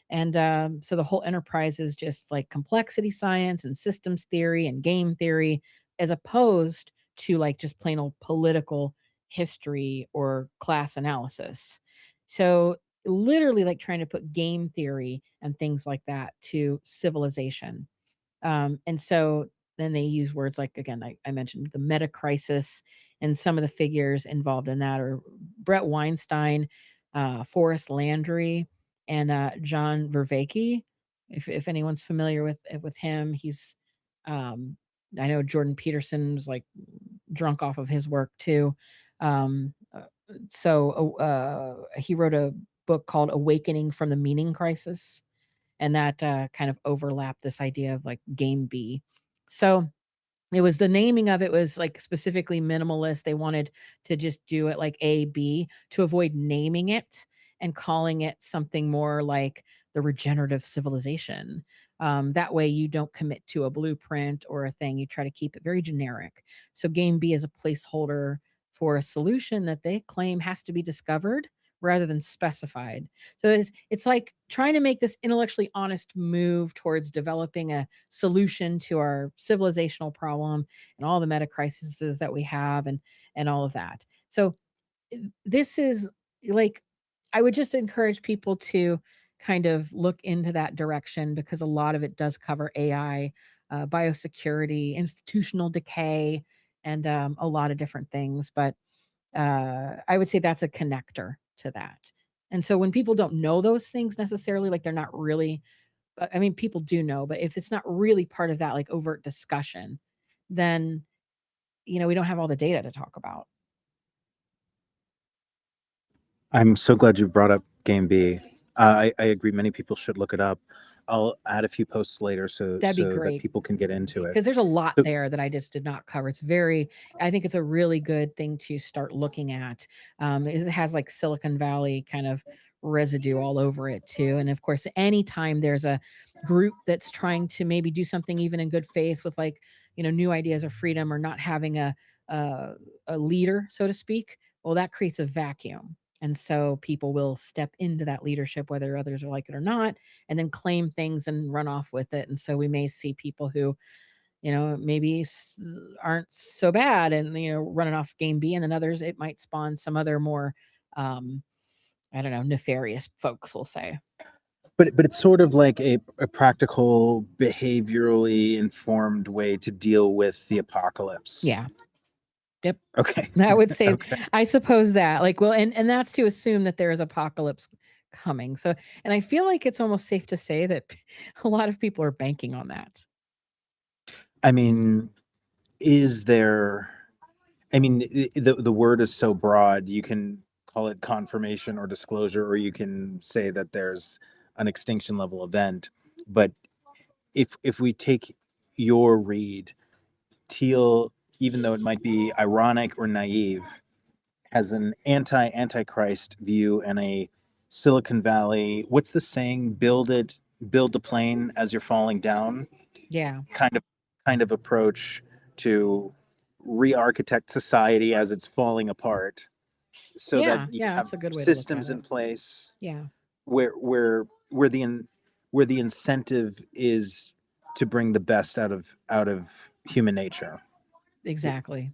Speaker 2: And so the whole enterprise is just like complexity science and systems theory and game theory, as opposed to like just plain old political history or class analysis. So literally like trying to put game theory and things like that to civilization. And so then they use words like, again, I mentioned the meta crisis, and some of the figures involved in that are Brett Weinstein, Forrest Landry, and John Vervaeke. If anyone's familiar with him, he's I know Jordan Peterson was like drunk off of his work too. He wrote a book called Awakening from the Meaning Crisis, and that kind of overlapped this idea of like game B. So it was, the naming of it was like specifically minimalist. They wanted to just do it like A, B to avoid naming it and calling it something more like the regenerative civilization. That way you don't commit to a blueprint or a thing. You try to keep it very generic. So game B is a placeholder for a solution that they claim has to be discovered rather than specified. So it's like trying to make this intellectually honest move towards developing a solution to our civilizational problem and all the meta crises that we have, and all of that. So this is like, I would just encourage people to kind of look into that direction, because a lot of it does cover AI, biosecurity, institutional decay, and a lot of different things. But I would say that's a connector to that. And so when people don't know those things necessarily, like they're not really, I mean, people do know, but if it's not really part of that like overt discussion, then, we don't have all the data to talk about.
Speaker 1: I'm so glad you brought up Game B. I agree. Many people should look it up. I'll add a few posts later so
Speaker 2: That'd be
Speaker 1: that
Speaker 2: great,
Speaker 1: people can get into it.
Speaker 2: because there's a lot
Speaker 1: So-
Speaker 2: there that I just did not cover. I think it's a really good thing to start looking at. It has like Silicon Valley kind of residue all over it too. And of course, anytime there's a group that's trying to maybe do something even in good faith with like, new ideas of freedom, or not having a leader, so to speak, well, that creates a vacuum. And so people will step into that leadership, whether others are like it or not, and then claim things and run off with it. And so we may see people who, maybe aren't so bad and, running off game B, and then others, it might spawn some other more, I don't know, nefarious folks, we'll say.
Speaker 1: But it's sort of like a practical, behaviorally informed way to deal with the apocalypse.
Speaker 2: Yeah. Yep.
Speaker 1: Okay.
Speaker 2: I would say,
Speaker 1: Okay.
Speaker 2: I suppose that, like, well, and that's to assume that there is apocalypse coming. So, and I feel like it's almost safe to say that a lot of people are banking on that.
Speaker 1: I mean, the word is so broad. You can call it confirmation or disclosure, or you can say that there's an extinction level event. But if we take your read, Teal, even though it might be ironic or naive, has an antichrist view and a Silicon Valley, what's the saying? Build the plane as you're falling down.
Speaker 2: Yeah.
Speaker 1: Kind kind of approach to re-architect society as it's falling apart, so that
Speaker 2: Yeah,
Speaker 1: you
Speaker 2: yeah,
Speaker 1: have
Speaker 2: that's a good way to look
Speaker 1: systems
Speaker 2: at
Speaker 1: in
Speaker 2: it.
Speaker 1: place
Speaker 2: Yeah,
Speaker 1: where the incentive is to bring the best out of human nature.
Speaker 2: exactly.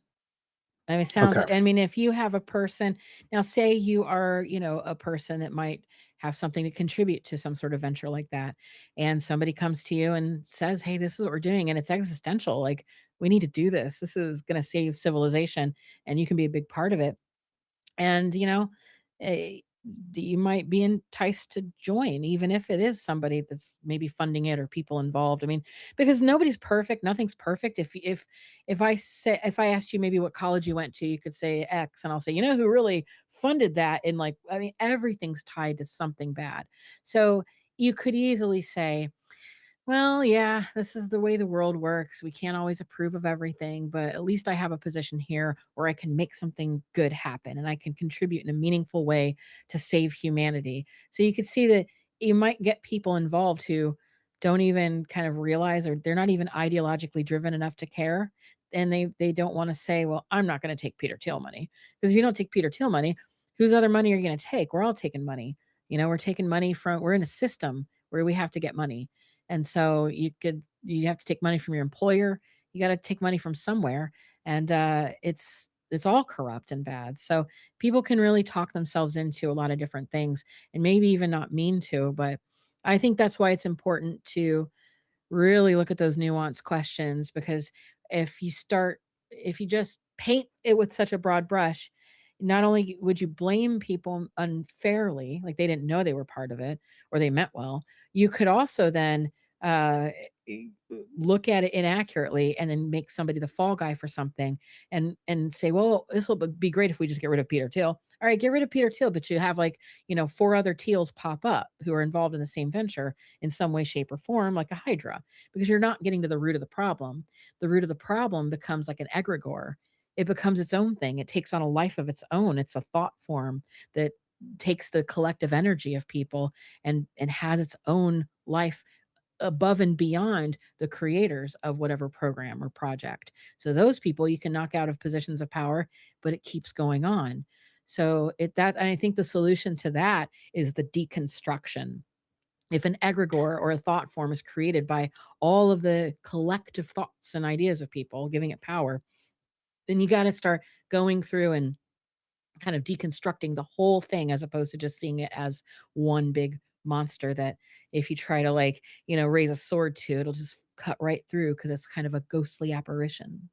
Speaker 2: I mean,
Speaker 1: Okay.
Speaker 2: I mean, if you have a person now, say you are, a person that might have something to contribute to some sort of venture like that, and somebody comes to you and says, "Hey, this is what we're doing, and it's existential. Like, we need to do this. This is going to save civilization, and you can be a big part of it." And eh, you might be enticed to join, even if it is somebody that's maybe funding it or people involved. I mean, because nobody's perfect, nothing's perfect. If I asked you maybe what college you went to, you could say X, and I'll say, who really funded that? And like, I mean, everything's tied to something bad. So you could easily say, well, yeah, this is the way the world works. We can't always approve of everything, but at least I have a position here where I can make something good happen and I can contribute in a meaningful way to save humanity. So you could see that you might get people involved who don't even kind of realize, or they're not even ideologically driven enough to care. And they don't want to say, well, I'm not going to take Peter Thiel money. Because if you don't take Peter Thiel money, whose other money are you going to take? We're all taking money. We're taking money we're in a system where we have to get money. And so you have to take money from your employer. You got to take money from somewhere. And it's all corrupt and bad. So people can really talk themselves into a lot of different things, and maybe even not mean to. But I think that's why it's important to really look at those nuanced questions, because if you just paint it with such a broad brush, not only would you blame people unfairly, like they didn't know they were part of it or they meant well, you could also then uh, look at it inaccurately and then make somebody the fall guy for something, and say, well, this will be great if we just get rid of Peter Thiel. All right, get rid of Peter Thiel, but you have like, four other Teals pop up who are involved in the same venture in some way, shape, or form, like a Hydra, because you're not getting to the root of the problem. The root of the problem becomes like an egregore. It becomes its own thing. It takes on a life of its own. It's a thought form that takes the collective energy of people and has its own life above and beyond the creators of whatever program or project. So those people you can knock out of positions of power, but it keeps going on. So and I think the solution to that is the deconstruction. If an egregore or a thought form is created by all of the collective thoughts and ideas of people, giving it power, then you got to start going through and kind of deconstructing the whole thing, as opposed to just seeing it as one big monster that if you try to like, raise a sword to, it'll just cut right through because it's kind of a ghostly apparition.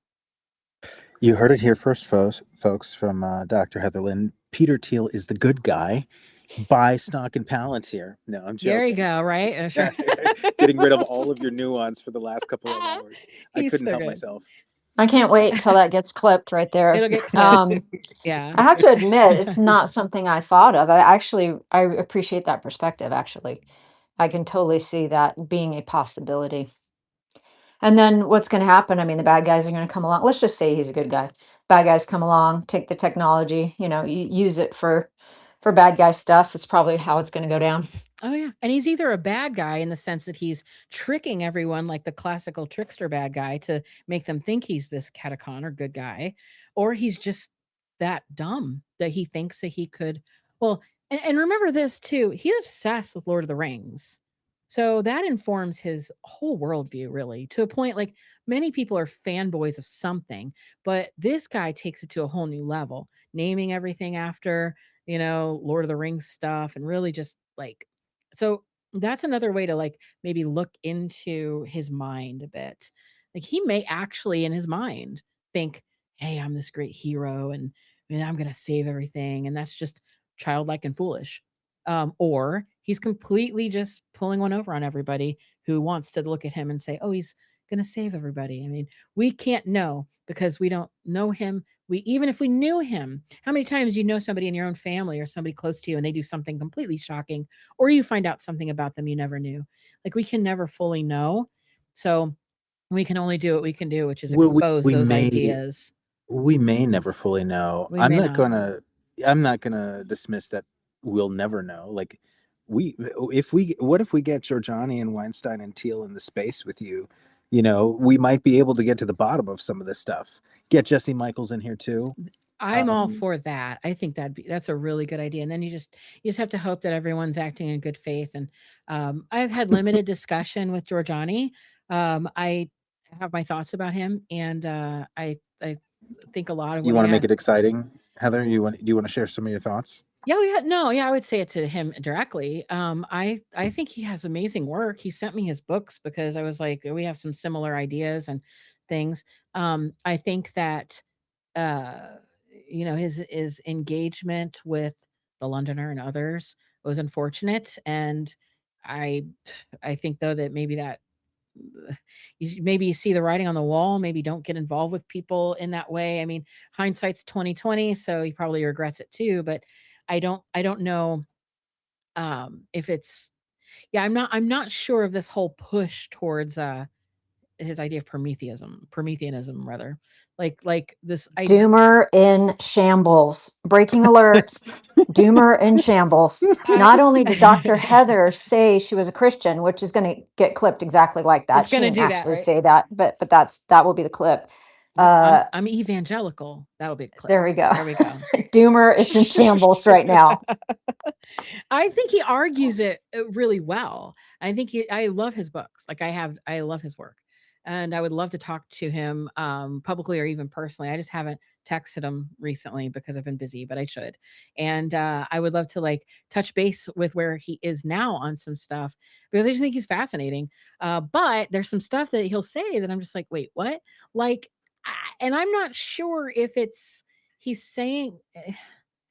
Speaker 1: You heard it here first, folks, from Dr. Heather Lynn. Peter Thiel is the good guy. Buy stock in Palantir. No, I'm
Speaker 2: There you
Speaker 1: joking.
Speaker 2: go, right? Sure.
Speaker 1: Getting rid of all of your nuance for the last couple of hours. I
Speaker 2: He's
Speaker 1: couldn't
Speaker 2: so
Speaker 1: help
Speaker 2: good.
Speaker 1: myself.
Speaker 6: I can't wait until that gets clipped right there.
Speaker 2: It'll get clipped. Yeah.
Speaker 6: I have to admit, it's not something I thought of. I appreciate that perspective, actually. I can totally see that being a possibility. And then what's going to happen? I mean, the bad guys are going to come along. Let's just say he's a good guy. Bad guys come along, take the technology, use it for bad guy stuff. It's probably how it's going to go down.
Speaker 2: Oh yeah. And he's either a bad guy in the sense that he's tricking everyone like the classical trickster bad guy to make them think he's this catacon or good guy, or he's just that dumb that he thinks that he could. Well, and remember this too, he's obsessed with Lord of the Rings. So that informs his whole worldview, really, to a point. Like, many people are fanboys of something, but this guy takes it to a whole new level, naming everything after, Lord of the Rings stuff, and really just like, so that's another way to like maybe look into his mind a bit. Like, he may actually in his mind think, hey, I'm this great hero and I'm going to save everything. And that's just childlike and foolish. Or he's completely just pulling one over on everybody who wants to look at him and say, oh, he's going to save everybody. I mean, we can't know because we don't know him. Even if we knew him, how many times do you know somebody in your own family or somebody close to you and they do something completely shocking, or you find out something about them you never knew? Like, we can never fully know. So we can only do what we can do, which is
Speaker 1: Well,
Speaker 2: expose those ideas.
Speaker 1: we may never fully know.
Speaker 2: We may not.
Speaker 1: I'm not gonna dismiss that we'll never know. Like, what if we get Giorgiani and Weinstein and Thiel in the space with you? You know, we might be able to get to the bottom of some of this stuff. Get Jesse Michaels in here too.
Speaker 2: I'm all
Speaker 1: Um,
Speaker 2: for that. I think that's a really good idea. And then you just have to hope that everyone's acting in good faith. And I've had limited discussion with Giorgiani. I have my thoughts about him, and I think a lot of
Speaker 1: you
Speaker 2: what he
Speaker 1: want to make
Speaker 2: has.
Speaker 1: it exciting, Heather? Do you want to share some of your thoughts?
Speaker 2: Yeah, no, yeah, I would say it to him directly. I think he has amazing work. He sent me his books because I was like, we have some similar ideas and things. I think that uh, his engagement with the Londoner and others was unfortunate, and I I think though that maybe that maybe you see the writing on the wall, maybe don't get involved with people in that way. I mean, hindsight's 2020, so he probably regrets it too, but I don't know if it's yeah, I'm not sure of this whole push towards his idea of Prometheanism rather. Like this I
Speaker 6: Doomer in shambles. Breaking alert. Doomer in shambles. Not only did Dr. Heather say she was a Christian, which is going to get clipped exactly like that.
Speaker 2: it's
Speaker 6: She
Speaker 2: gonna
Speaker 6: didn't
Speaker 2: do that,
Speaker 6: actually
Speaker 2: right?
Speaker 6: say that, but that will be the clip.
Speaker 2: Yep,
Speaker 6: Uh,
Speaker 2: I'm evangelical. That'll be
Speaker 6: there we
Speaker 2: clipped.
Speaker 6: go.
Speaker 2: There we go.
Speaker 6: Doomer is in shambles right now.
Speaker 2: I think he argues it really well. I love his books. Like I love his work. And I would love to talk to him publicly or even personally. I just haven't texted him recently because I've been busy, but I should. And I would love to like touch base with where he is now on some stuff because I just think he's fascinating. But there's some stuff that he'll say that I'm just like, wait, what? Like, and I'm not sure if he's saying I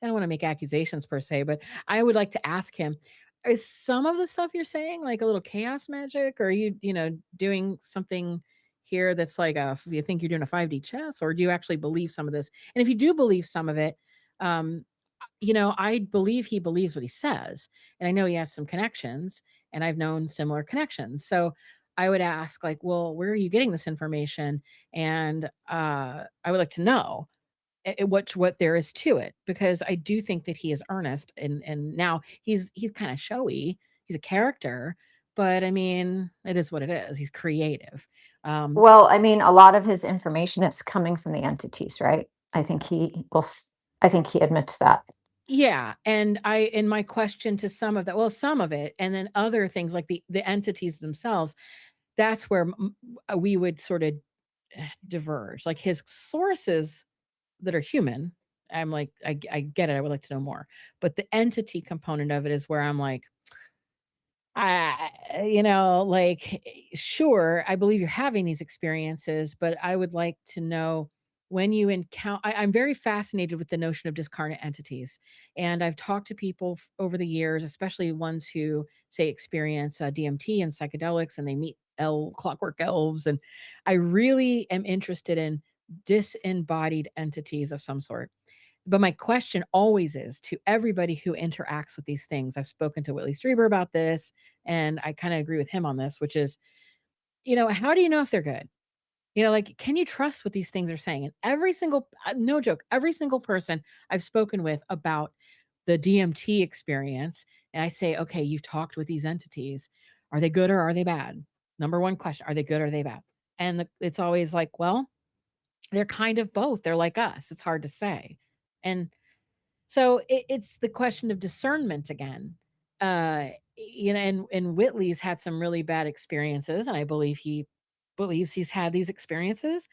Speaker 2: don't want to make accusations per se, but I would like to ask him, is some of the stuff you're saying like a little chaos magic? Or are you doing something here that's like you think you're doing a 5D chess, or do you actually believe some of this? And if you do believe some of it, um, I believe he believes what he says. And I know he has some connections, and I've known similar connections. So I would ask, like, well, where are you getting this information? And I would like to know what there is to it, because I do think that he is earnest, and now he's kind of showy. He's a character, but I mean, it is what it is. He's creative. Um,
Speaker 6: Well, I mean, a lot of his information is coming from the entities, right? I think he admits that.
Speaker 2: yeah, and in my question to some of that, well, some of it, and then other things like the entities themselves, that's where we would sort of diverge. Like his sources that are human, I'm like, I get it. I would like to know more. But the entity component of it is where I'm like, like, sure, I believe you're having these experiences, but I would like to know when you encounter. I'm very fascinated with the notion of discarnate entities. And I've talked to people over the years, especially ones who say experience DMT and psychedelics, and they meet clockwork elves. And I really am interested in disembodied entities of some sort. But my question always is to everybody who interacts with these things. I've spoken to 𝗬𝘗𝗎𝘲 about this, and I kind of agree with him on this, which is, how do you know if they're good? Like, can you trust what these things are saying? And every single, no joke, every single person I've spoken with about the DMT experience, and I say, okay, you've talked with these entities. Are they good or are they bad? Number one question, are they good or are they bad? And it's always like, well, they're kind of both. They're like us. It's hard to say. And so it's the question of discernment again. And Whitley's had some really bad experiences, and I believe he believes he's had these experiences.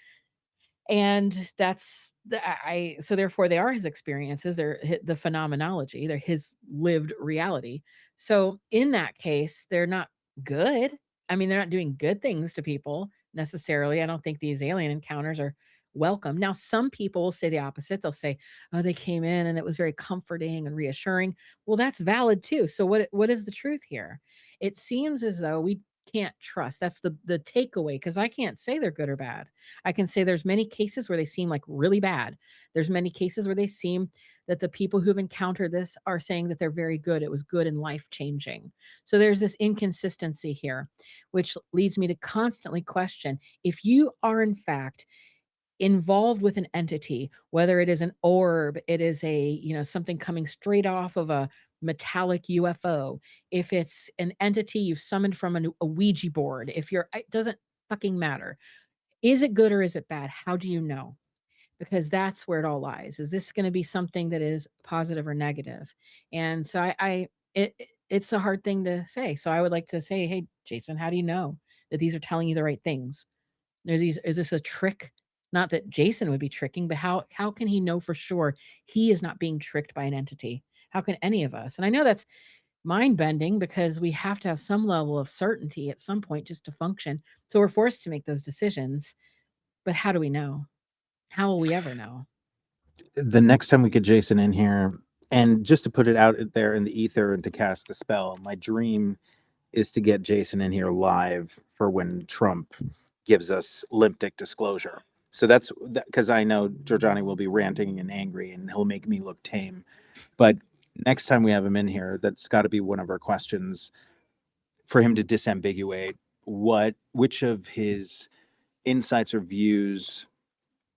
Speaker 2: And that's so therefore they are his experiences, they're the phenomenology, they're his lived reality. So in that case, they're not good. I mean, they're not doing good things to people necessarily. I don't think these alien encounters are welcome. Now, some people will say the opposite. They'll say, oh, they came in and it was very comforting and reassuring. Well, that's valid too. So what is the truth here? It seems as though we can't trust. That's the takeaway, because I can't say they're good or bad. I can say there's many cases where they seem like really bad. There's many cases where they seem that the people who've encountered this are saying that they're very good. It was good and life changing. So there's this inconsistency here, which leads me to constantly question if you are in fact involved with an entity, whether it is an orb, it is something coming straight off of a metallic UFO, if it's an entity you've summoned from a Ouija board, if you're, it doesn't fucking matter. Is it good or is it bad? How do you know? Because that's where it all lies. Is this going to be something that is positive or negative? And so it's a hard thing to say. So I would like to say, hey, Jason, how do you know that these are telling you the right things? Is this a trick? Not that Jason would be tricking, but how can he know for sure he is not being tricked by an entity? How can any of us? And I know that's mind bending because we have to have some level of certainty at some point just to function. So we're forced to make those decisions. But how do we know? How will we ever know?
Speaker 1: The next time we get Jason in here, and just to put it out there in the ether and to cast the spell, my dream is to get Jason in here live for when Trump gives us limp dick disclosure. So that's because I know Giorgiani will be ranting and angry and he'll make me look tame. But next time we have him in here, that's got to be one of our questions for him to disambiguate which of his insights or views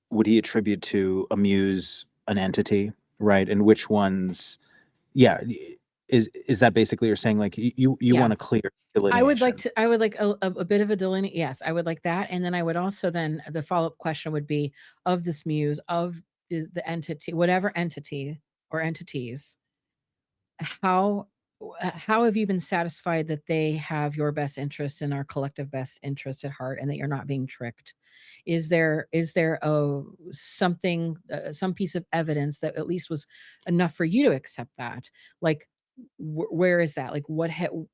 Speaker 1: would he attribute to amuse an entity, right? And which ones, yeah, is that basically you're saying like you
Speaker 2: Yeah.
Speaker 1: want a clear delineation?
Speaker 2: I would like a bit of a delineation. Yes, I would like that. And then I would also then the follow-up question would be of this muse, of the entity, whatever entity or entities, how have you been satisfied that they have your best interest and our collective best interest at heart and that you're not being tricked? Is there something, some piece of evidence that at least was enough for you to accept that? Like, where is that? Like,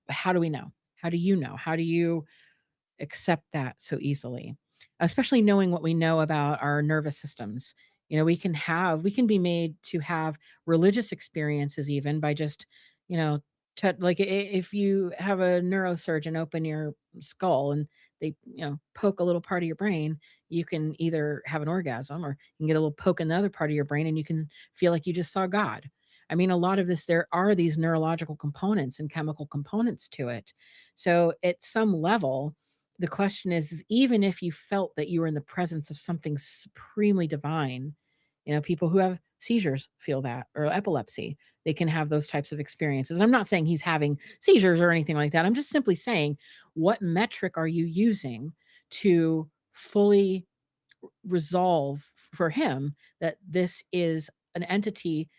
Speaker 2: how do we know? How do you know? How do you accept that so easily? Especially knowing what we know about our nervous systems. You know, we can be made to have religious experiences even by just, you know, like if you have a neurosurgeon open your skull and they, you know, poke a little part of your brain, you can either have an orgasm or you can get a little poke in the other part of your brain and you can feel like you just saw God. I mean, a lot of this, there are these neurological components and chemical components to it. So at some level, the question is even if you felt that you were in the presence of something supremely divine, you know, people who have seizures feel that, or epilepsy, they can have those types of experiences. I'm not saying he's having seizures or anything like that. I'm just simply saying, what metric are you using to fully resolve for him that this is an entity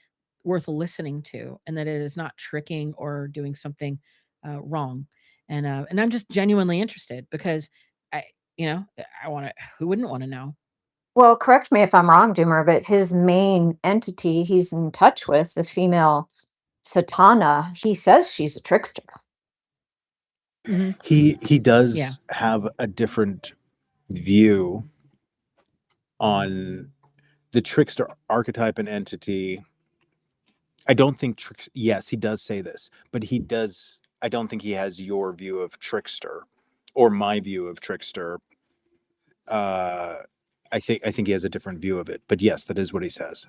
Speaker 2: worth listening to and that it is not tricking or doing something wrong? And I'm just genuinely interested because I, you know, I want to, who wouldn't want to know?
Speaker 6: Well, correct me if I'm wrong, Doomer, but his main entity he's in touch with, the female Satana, he says she's a trickster.
Speaker 2: Mhm.
Speaker 1: He does
Speaker 2: Yeah.
Speaker 1: have a different view on the trickster archetype and entity. I don't think yes, he does say this, but I don't think he has your view of trickster or my view of trickster. I think he has a different view of it, but yes, that is what he says.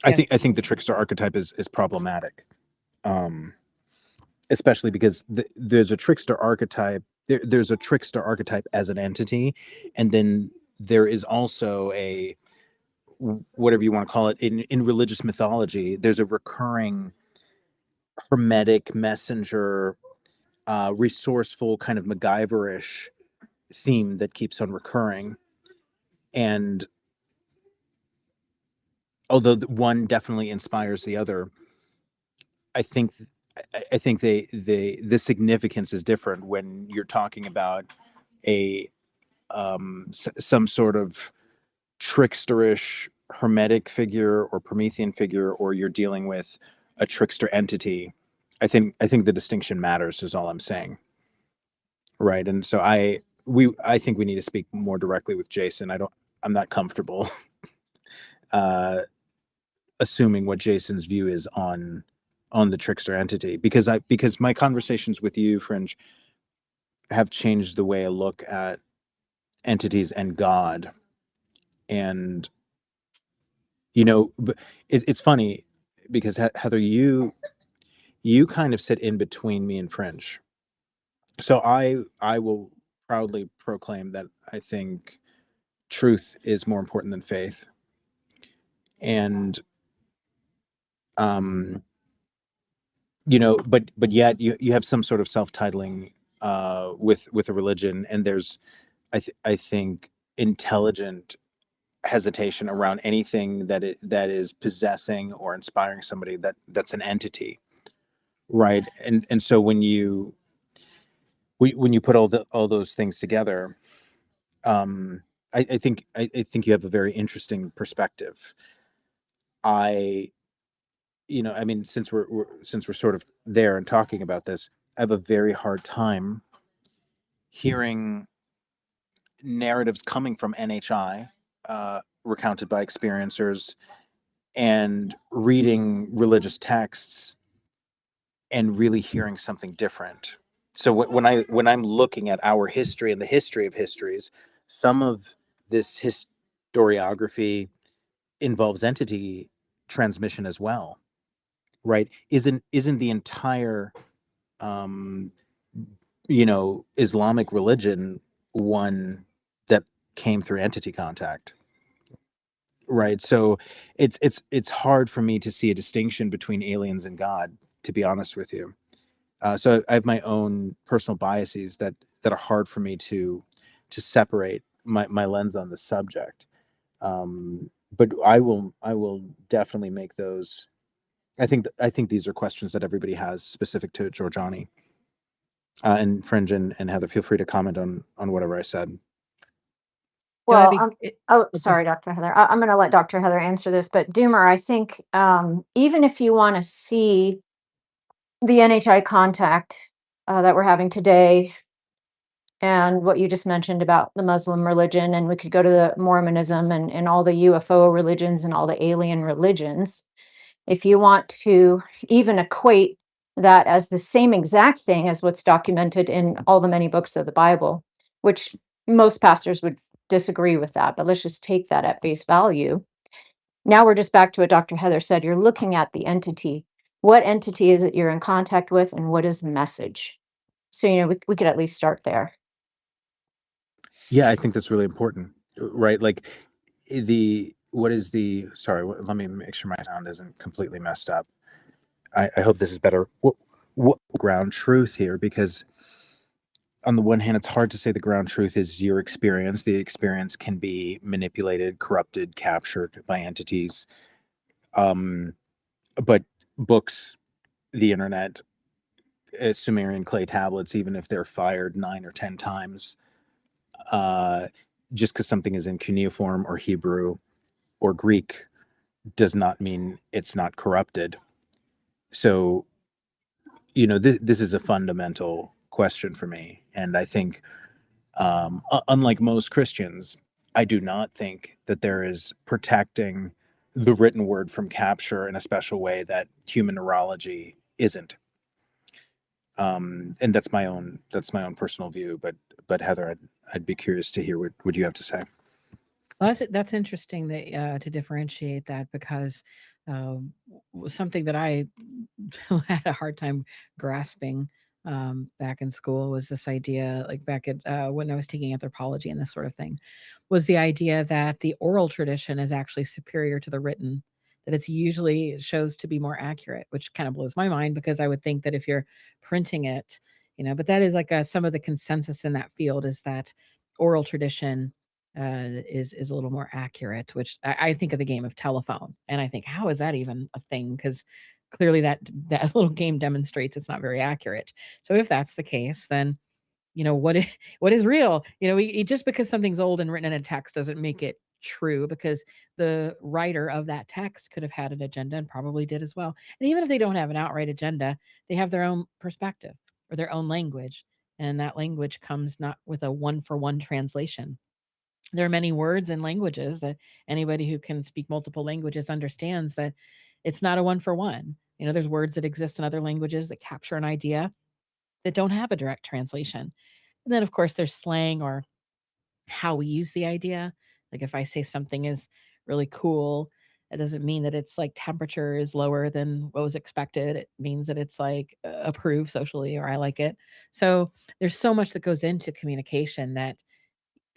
Speaker 2: Yeah.
Speaker 1: I think the trickster archetype is problematic, especially because there's a trickster archetype. There's a trickster archetype as an entity, and then there is also a, whatever you want to call it, in religious mythology. There's a recurring hermetic messenger, resourceful kind of MacGyverish theme that keeps on recurring, and although one definitely inspires the other, I think the significance is different when you're talking about a some sort of tricksterish hermetic figure or Promethean figure, or you're dealing with a trickster entity. I think the distinction matters, is all I'm saying. Right. And so I think we need to speak more directly with Jason. I'm not comfortable assuming what Jason's view is on the trickster entity, because my conversations with you, Fringe, have changed the way I look at entities and God. And but it's funny because Heather, you kind of sit in between me and Fringe. So I will proudly proclaim that I think truth is more important than faith. And but yet you have some sort of self-titling with a religion, and there's I think intelligent hesitation around anything that is possessing or inspiring somebody that's an entity, right? And so when you put all those things together, I think you have a very interesting perspective. I I mean, since we're sort of there and talking about this, I have a very hard time hearing narratives coming from NHI, recounted by experiencers, and reading religious texts and really hearing something different. So when I'm looking at our history and the history of histories, some of this historiography involves entity transmission as well, right? Isn't the entire Islamic religion one that came through entity contact, right? So it's hard for me to see a distinction between aliens and God, to be honest with you. So I have my own personal biases that are hard for me to separate my lens on the subject. But I will definitely make those. I think these are questions that everybody has specific to Giorgiani. And Fringe and Heather, feel free to comment on whatever I said.
Speaker 2: No, I
Speaker 6: Well,
Speaker 2: think
Speaker 6: oh,
Speaker 2: okay.
Speaker 6: sorry, Dr. Heather. I'm going to let Dr. Heather answer this, but Doomer, I think even if you want to see the NHI contact that we're having today and what you just mentioned about the Muslim religion, and we could go to the Mormonism and all the UFO religions and all the alien religions. If you want to even equate that as the same exact thing as what's documented in all the many books of the Bible, which most pastors would disagree with that, but let's just take that at face value. Now we're just back to what Dr. Heather said. You're looking at the entity. What entity is it you're in contact with, and what is the message? So, we could at least start there.
Speaker 1: Yeah, I think that's really important, right? Like what is the sorry? Let me make sure my sound isn't completely messed up. I hope this is better. What ground truth here? Because on the one hand, it's hard to say the ground truth is your experience. The experience can be manipulated, corrupted, captured by entities. But books, the internet, Sumerian clay tablets, even if they're fired 9 or 10 times, just because something is in cuneiform or Hebrew or Greek does not mean it's not corrupted. So, this is a fundamental question for me. And I think, unlike most Christians, I do not think that there is protecting the written word from capture in a special way that human neurology isn't. And that's my own personal view. But Heather, I'd be curious to hear what you have to say.
Speaker 2: Well, that's interesting that to differentiate that, because something that I had a hard time grasping back in school was this idea, like back at when I was taking anthropology and this sort of thing, was the idea that the oral tradition is actually superior to the written, that it's usually shows to be more accurate, which kind of blows my mind, because I would think that if you're printing it, but that is like some of the consensus in that field is that oral tradition is a little more accurate, which I think of the game of telephone, and I think, how is that even a thing? Because clearly that little game demonstrates it's not very accurate. So if that's the case, then what is real? Just because something's old and written in a text doesn't make it true, because the writer of that text could have had an agenda and probably did as well. And even if they don't have an outright agenda, they have their own perspective or their own language, and that language comes not with a one-for-one translation. There are many words and languages that anybody who can speak multiple languages understands that it's not a one for one. There's words that exist in other languages that capture an idea that don't have a direct translation. And then, of course, there's slang, or how we use the idea. Like if I say something is really cool, it doesn't mean that it's like temperature is lower than what was expected. It means that it's like approved socially, or I like it. So there's so much that goes into communication that,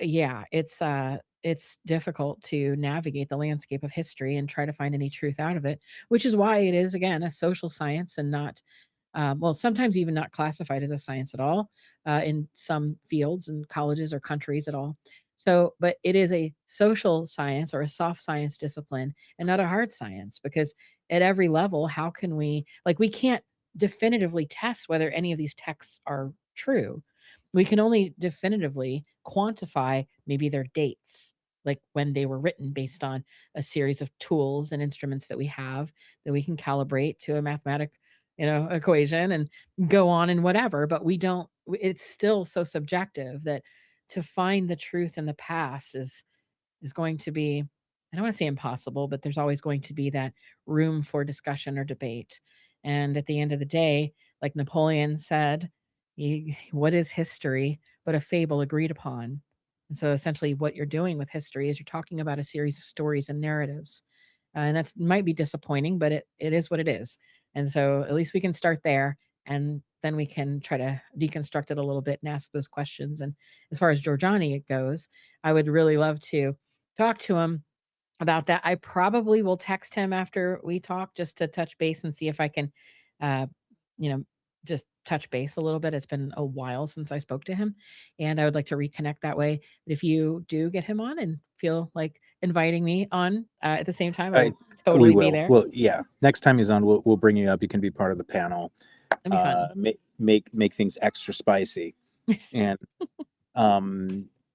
Speaker 2: yeah, it's difficult to navigate the landscape of history and try to find any truth out of it, which is why it is, again, a social science and not well, sometimes even not classified as a science at all in some fields and colleges or countries at all. So, but it is a social science or a soft science discipline and not a hard science, because at every level, how can we, like, we can't definitively test whether any of these texts are true. We can only definitively quantify maybe their dates, like when they were written, based on a series of tools and instruments that we have that we can calibrate to a mathematic, equation and go on and whatever. But we don't, it's still so subjective that to find the truth in the past is going to be, I don't want to say impossible, but there's always going to be that room for discussion or debate. And at the end of the day, like Napoleon said, what is history but a fable agreed upon? And so essentially what you're doing with history is you're talking about a series of stories and narratives. And that's might be disappointing, but it is what it is. And so at least we can start there, and then we can try to deconstruct it a little bit and ask those questions. And as far as Giorgiani goes, I would really love to talk to him about that. I probably will text him after we talk just to touch base and see if I can, uh, you know, just touch base a little bit. It's been a while since I spoke to him, and I would like to reconnect that way. But if you do get him on and feel like inviting me on at the same time, I
Speaker 1: I,
Speaker 2: would
Speaker 1: we
Speaker 2: totally be
Speaker 1: will.
Speaker 2: there.
Speaker 1: Well, yeah. Next time he's on, we'll bring you up. You can be part of the panel.
Speaker 2: That'd be fun.
Speaker 1: Make things extra spicy, and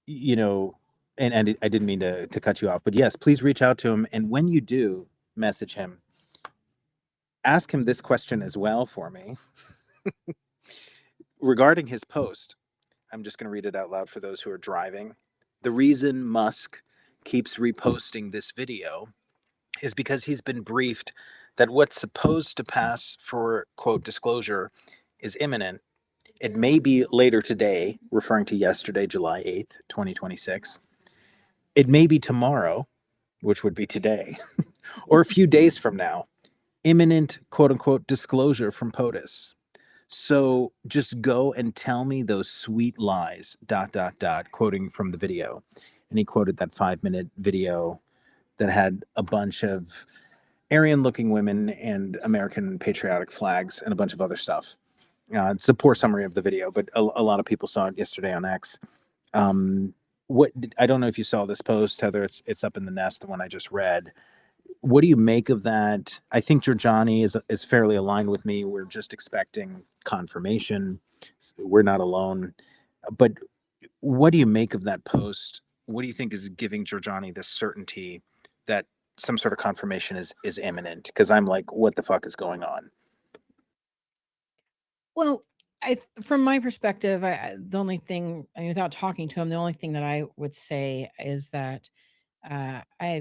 Speaker 1: you know, and I didn't mean to cut you off, but yes, please reach out to him. And when you do message him, ask him this question as well for me regarding his post. I'm just going to read it out loud for those who are driving. The reason Musk keeps reposting this video is because he's been briefed that what's supposed to pass for, quote, disclosure is imminent. It may be later today, referring to yesterday, July 8th, 2026. It may be tomorrow, which would be today, or a few days from now. Imminent, quote unquote, disclosure from POTUS. So just go and tell me those sweet lies, ... quoting from the video. And he quoted that 5-minute video that had a bunch of Aryan-looking women and American patriotic flags and a bunch of other stuff. It's a poor summary of the video, but a lot of people saw it yesterday on X. What I don't know if you saw this post, Heather. It's up in the nest, the one I just read. What do you make of that? I think Giorgiani is fairly aligned with me. We're just expecting confirmation. We're not alone. But what do you make of that post? What do you think is giving Giorgiani this certainty that some sort of confirmation is imminent? Because I'm like, what the fuck is going on?
Speaker 2: Well, from my perspective, the only thing, I mean, without talking to him, the only thing that I would say is that I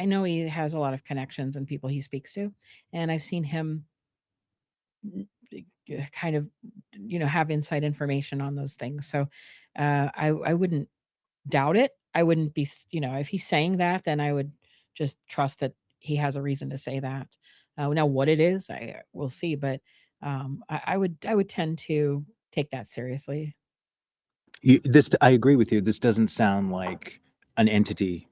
Speaker 2: know he has a lot of connections and people he speaks to, and I've seen him kind of, have inside information on those things. So I wouldn't doubt it. I wouldn't be, if he's saying that, then I would just trust that he has a reason to say that. Now, what it is, I will see, but I would tend to take that seriously.
Speaker 1: I agree with you. This doesn't sound like an entity,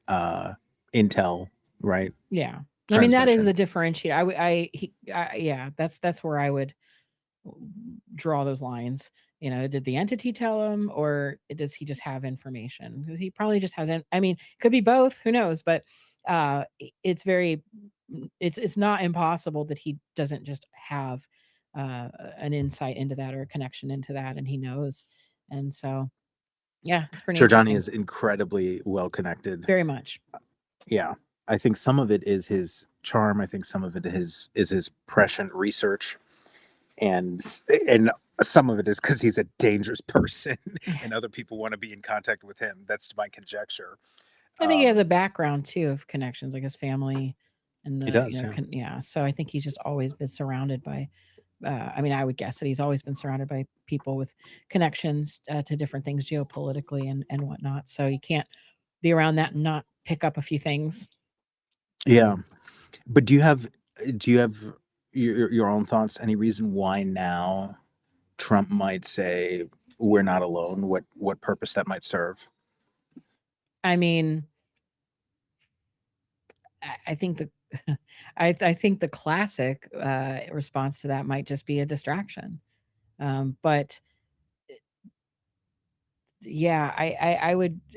Speaker 1: intel, right?
Speaker 2: Yeah, I mean that is
Speaker 1: Transmission.
Speaker 2: the differentiator. Yeah, that's where I would draw those lines. Did the entity tell him, or does he just have information? Because he probably just hasn't. I mean, could be both. Who knows? But it's it's not impossible that he doesn't just have an insight into that or a connection into that, and he knows. And so, yeah, it's pretty
Speaker 1: Giorgiani
Speaker 2: interesting.
Speaker 1: is incredibly well connected.
Speaker 2: Very much.
Speaker 1: Yeah, I think some of it is his charm. I think some of it is his prescient research, and some of it is because he's a dangerous person, and other people want to be in contact with him. That's my conjecture.
Speaker 2: I think he has a background too of connections, like his family, and
Speaker 1: He
Speaker 2: the
Speaker 1: does, yeah.
Speaker 2: yeah. So I think he's just always been surrounded by. I mean, I would guess that he's always been surrounded by people with connections to different things geopolitically and whatnot. So you can't be around that and not pick up a few things.
Speaker 1: Yeah, but do you have your own thoughts? Any reason why now Trump might say we're not alone? What purpose that might serve?
Speaker 2: I mean, I think I think the classic response to that might just be a distraction. But yeah,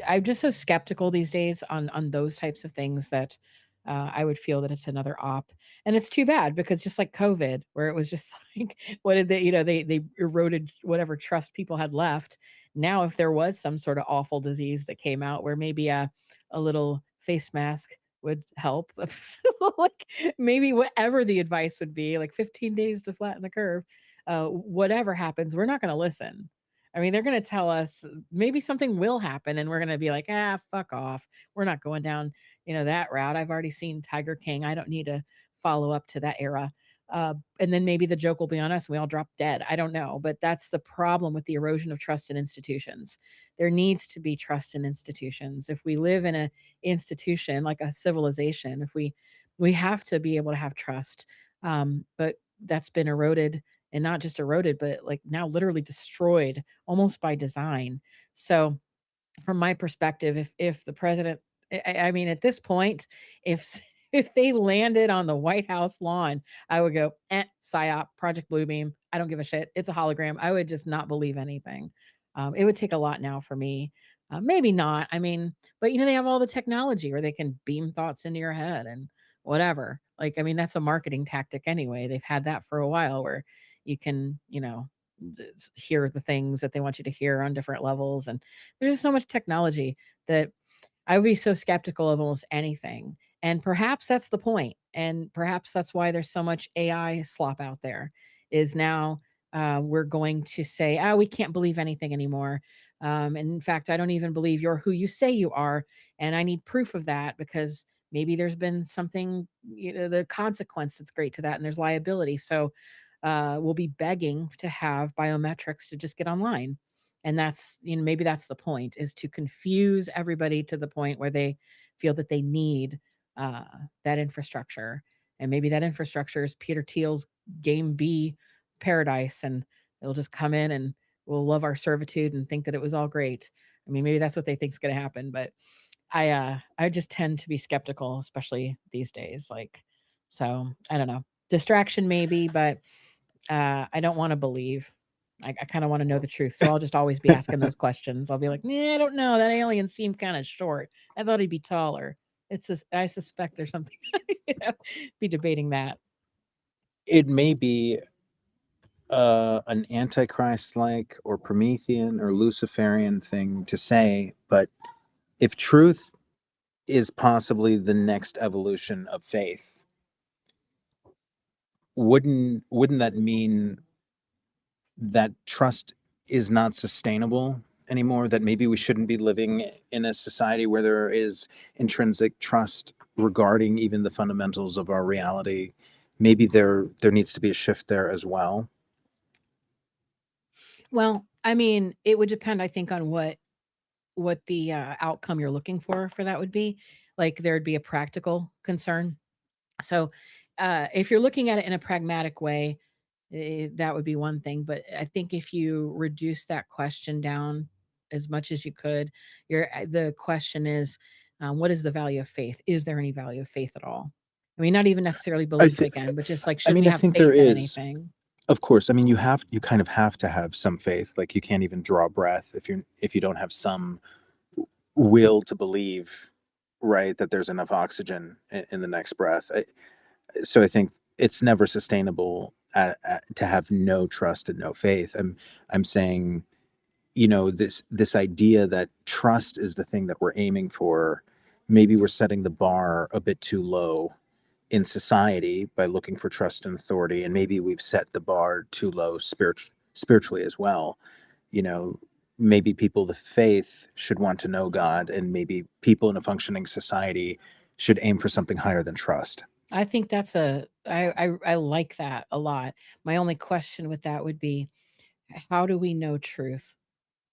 Speaker 2: I'm just so skeptical these days on those types of things that I would feel that it's another op. And it's too bad because just like COVID, where it was just like, what did they, they eroded whatever trust people had left. Now, if there was some sort of awful disease that came out where maybe a little face mask would help, like maybe whatever the advice would be, like 15 days to flatten the curve, whatever happens, we're not going to listen. I mean, they're going to tell us maybe something will happen and we're going to be like, fuck off. We're not going down, that route. I've already seen Tiger King. I don't need to follow up to that era. And then maybe the joke will be on us and we all drop dead. I don't know. But that's the problem with the erosion of trust in institutions. There needs to be trust in institutions. If we live in an institution like a civilization, if we have to be able to have trust. But that's been eroded, and not just eroded, but like now literally destroyed almost by design. So from my perspective, if the president, I mean, at this point, if if they landed on the White House lawn, I would go, psyop, Project Bluebeam. I don't give a shit. It's a hologram. I would just not believe anything. It would take a lot now for me. Maybe not. I mean, but they have all the technology where they can beam thoughts into your head and whatever. Like, I mean, that's a marketing tactic anyway. They've had that for a while where you can, hear the things that they want you to hear on different levels. And there's just so much technology that I would be so skeptical of almost anything. And perhaps that's the point. And perhaps that's why there's so much AI slop out there, is now we're going to say, we can't believe anything anymore. And in fact, I don't even believe you're who you say you are. And I need proof of that because maybe there's been something, the consequence that's great to that. And there's liability. So we'll be begging to have biometrics to just get online. And that's, maybe that's the point, is to confuse everybody to the point where they feel that they need uh, that infrastructure. And maybe that infrastructure is Peter Thiel's game B paradise, and it'll just come in and we'll love our servitude and think that it was all great. I mean, maybe that's what they think is going to happen, but I just tend to be skeptical, especially these days. Like, so I don't know, distraction maybe, but I don't want to believe. I kind of want to know the truth. So I'll just always be asking those questions. I'll be like, I don't know. That alien seemed kind of short. I thought he'd be taller. I suspect there's something, be debating that.
Speaker 1: It may be an antichrist-like or Promethean or Luciferian thing to say, but if truth is possibly the next evolution of faith, wouldn't that mean that trust is not sustainable anymore? That maybe we shouldn't be living in a society where there is intrinsic trust regarding even the fundamentals of our reality? Maybe there needs to be a shift there as well.
Speaker 2: Well, I mean, it would depend, I think, on what the outcome you're looking for that would be. Like, there'd be a practical concern. So, if you're looking at it in a pragmatic way, that would be one thing. But I think if you reduce that question down as much as you could, the question is, what is the value of faith? Is there any value of faith at all? I mean, not even necessarily belief again, but just like,
Speaker 1: I
Speaker 2: should we
Speaker 1: mean, I
Speaker 2: have
Speaker 1: think there
Speaker 2: faith in
Speaker 1: is.
Speaker 2: anything?
Speaker 1: Of course. I mean, you kind of have to have some faith. Like, you can't even draw breath if you don't have some will to believe, right, that there's enough oxygen in the next breath. So I think it's never sustainable to have no trust and no faith. I'm saying, this idea that trust is the thing that we're aiming for. Maybe we're setting the bar a bit too low in society by looking for trust and authority, and maybe we've set the bar too low spiritually as well. Maybe people with faith should want to know God, and maybe people in a functioning society should aim for something higher than trust.
Speaker 2: I think I like that a lot. My only question with that would be, how do we know truth?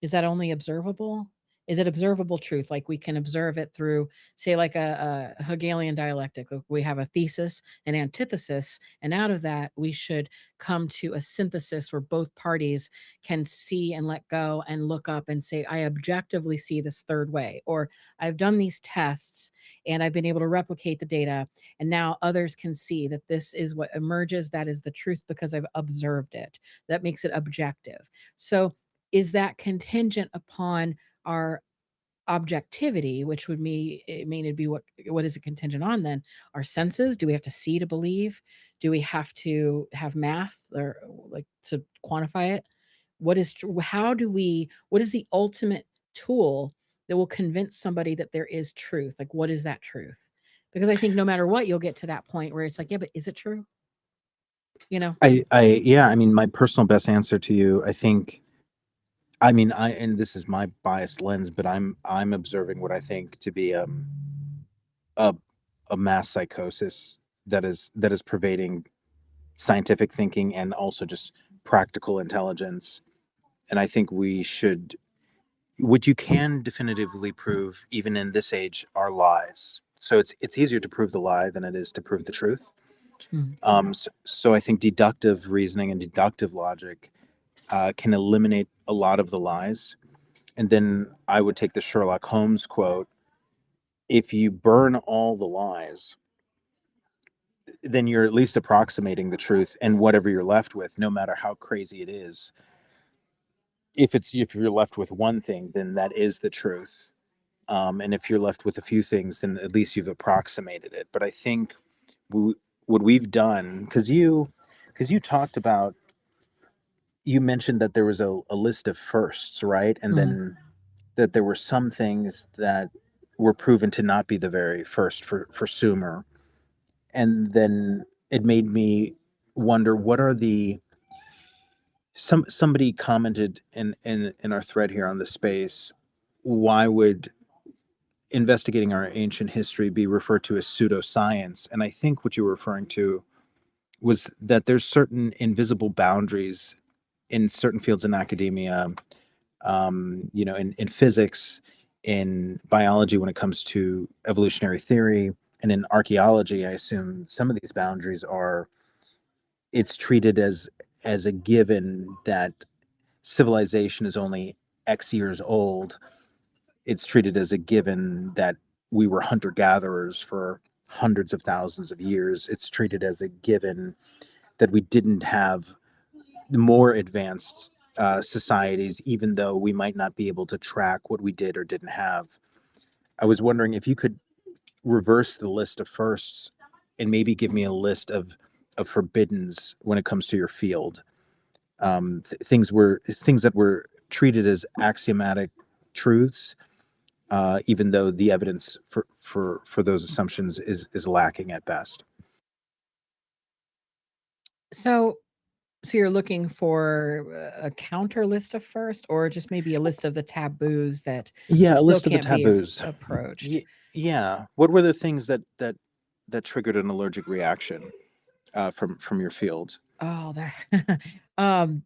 Speaker 2: Is that only observable? Is it observable truth? Like we can observe it through, say, like a Hegelian dialectic. Like we have a thesis and antithesis, and out of that, we should come to a synthesis where both parties can see and let go and look up and say, I objectively see this third way, or I've done these tests and I've been able to replicate the data. And now others can see that this is what emerges. That is the truth because I've observed it. That makes it objective. So, is that contingent upon our objectivity, which would mean it'd be what is it contingent on then? Our senses? Do we have to see to believe? Do we have to have math or like to quantify it? What is what is the ultimate tool that will convince somebody that there is truth? Like what is that truth? Because I think no matter what, you'll get to that point where it's like, yeah, but is it true? You know?
Speaker 1: Yeah, I mean, my personal best answer to you, I think, I mean, and this is my biased lens, but I'm observing what I think to be a mass psychosis that is pervading scientific thinking and also just practical intelligence. And I think what you can definitively prove, even in this age, are lies. So it's easier to prove the lie than it is to prove the truth. So I think deductive reasoning and deductive logic can eliminate a lot of the lies. And then I would take the Sherlock Holmes quote: if you burn all the lies, then you're at least approximating the truth, and whatever you're left with, no matter how crazy it is, if you're left with one thing, then that is the truth. And if you're left with a few things, then at least you've approximated it. But I think what we've done, because you talked about, you mentioned that there was a list of firsts, right? And then that there were some things that were proven to not be the very first for Sumer. And then it made me wonder, what are somebody commented in our thread here on the space, why would investigating our ancient history be referred to as pseudoscience? And I think what you were referring to was that there's certain invisible boundaries in certain fields in academia, in physics, in biology when it comes to evolutionary theory, and in archaeology. I assume some of these boundaries are, it's treated as a given that civilization is only X years old. It's treated as a given that we were hunter-gatherers for hundreds of thousands of years. It's treated as a given that we didn't have more advanced societies, even though we might not be able to track what we did or didn't have. I was wondering if you could reverse the list of firsts and maybe give me a list of forbiddens when it comes to your field. Things that were treated as axiomatic truths, even though the evidence for those assumptions is lacking at best.
Speaker 2: So you're looking for a counter list of first, or just maybe a list of the taboos that
Speaker 1: Yeah, a
Speaker 2: still
Speaker 1: list of the
Speaker 2: can't be
Speaker 1: taboos.
Speaker 2: approached?
Speaker 1: Yeah. What were the things that triggered an allergic reaction from your field?
Speaker 2: Oh, that um,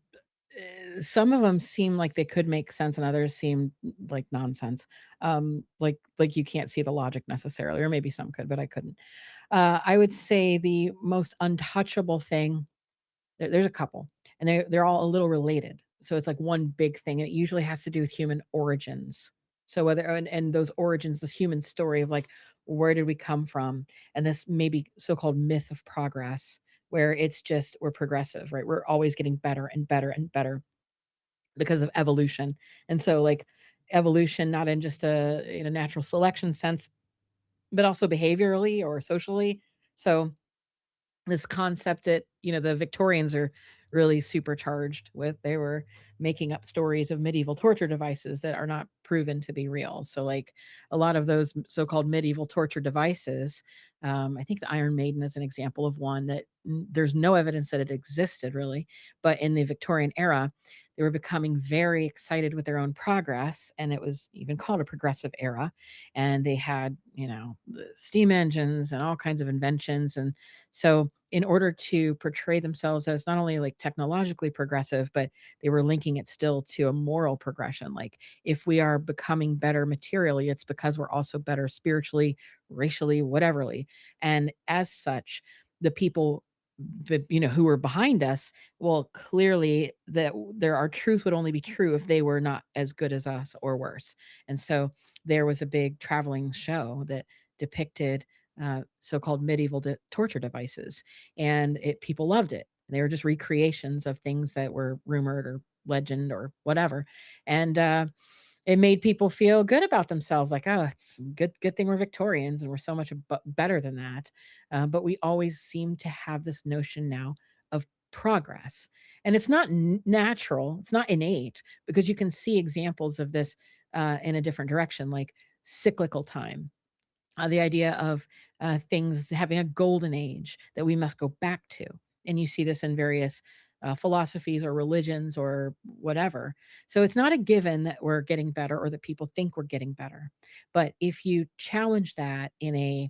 Speaker 2: some of them seem like they could make sense, and others seem like nonsense. Like you can't see the logic necessarily, or maybe some could, but I couldn't. I would say the most untouchable thing. There's a couple, and they're all a little related. So it's like one big thing. And it usually has to do with human origins. So whether and those origins, this human story of like where did we come from, and this maybe so-called myth of progress, where it's just we're progressive, right? We're always getting better and better and better because of evolution. And so like evolution, not in just a natural selection sense, but also behaviorally or socially. So this concept that the Victorians are really supercharged with. They were making up stories of medieval torture devices that are not proven to be real. So like a lot of those so-called medieval torture devices, I think the Iron Maiden is an example of one that there's no evidence that it existed really, but in the Victorian era They were becoming very excited with their own progress, and it was even called a progressive era. And they had, the steam engines and all kinds of inventions. And so in order to portray themselves as not only like technologically progressive, but they were linking it still to a moral progression. Like, if we are becoming better materially, it's because we're also better spiritually, racially, whateverly. And as such, the people who were behind us, well, clearly that our truth would only be true if they were not as good as us or worse. And so there was a big traveling show that depicted so-called medieval torture devices, and people loved it. They were just recreations of things that were rumored or legend or whatever. And it made people feel good about themselves, like, oh, it's good thing we're Victorians and we're so much better than that. But we always seem to have this notion now of progress, and it's not natural, it's not innate, because you can see examples of this in a different direction, like cyclical time. The idea of things having a golden age that we must go back to. And you see this in various philosophies or religions or whatever. So it's not a given that we're getting better or that people think we're getting better. But if you challenge that in a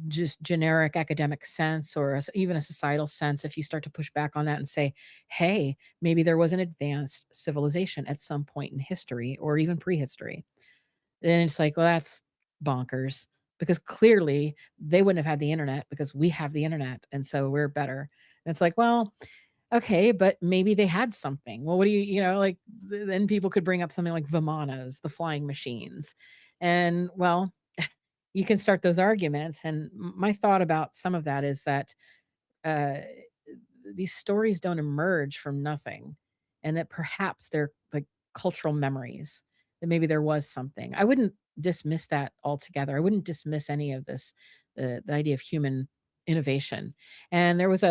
Speaker 2: just generic academic sense, or even a societal sense, if you start to push back on that and say, hey, maybe there was an advanced civilization at some point in history or even prehistory, then it's like, well, that's bonkers, because clearly they wouldn't have had the internet because we have the internet. And so we're better. And it's like, well, okay, but maybe they had something. Well, what do like, then people could bring up something like Vimanas, the flying machines. And well, you can start those arguments. And my thought about some of that is that uh, these stories don't emerge from nothing, and that perhaps they're like cultural memories, that maybe there was something. I wouldn't dismiss that altogether. I wouldn't dismiss any of this, the idea of human innovation. And there was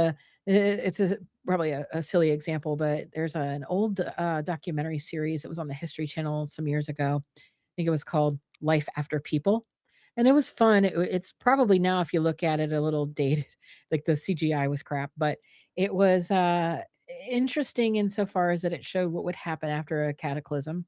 Speaker 2: it's probably a silly example, but there's an old documentary series that was on the History Channel some years ago. I think it was called Life After People. And it was fun. It's probably now, if you look at it, a little dated, like the CGI was crap, but it was interesting insofar as that it showed what would happen after a cataclysm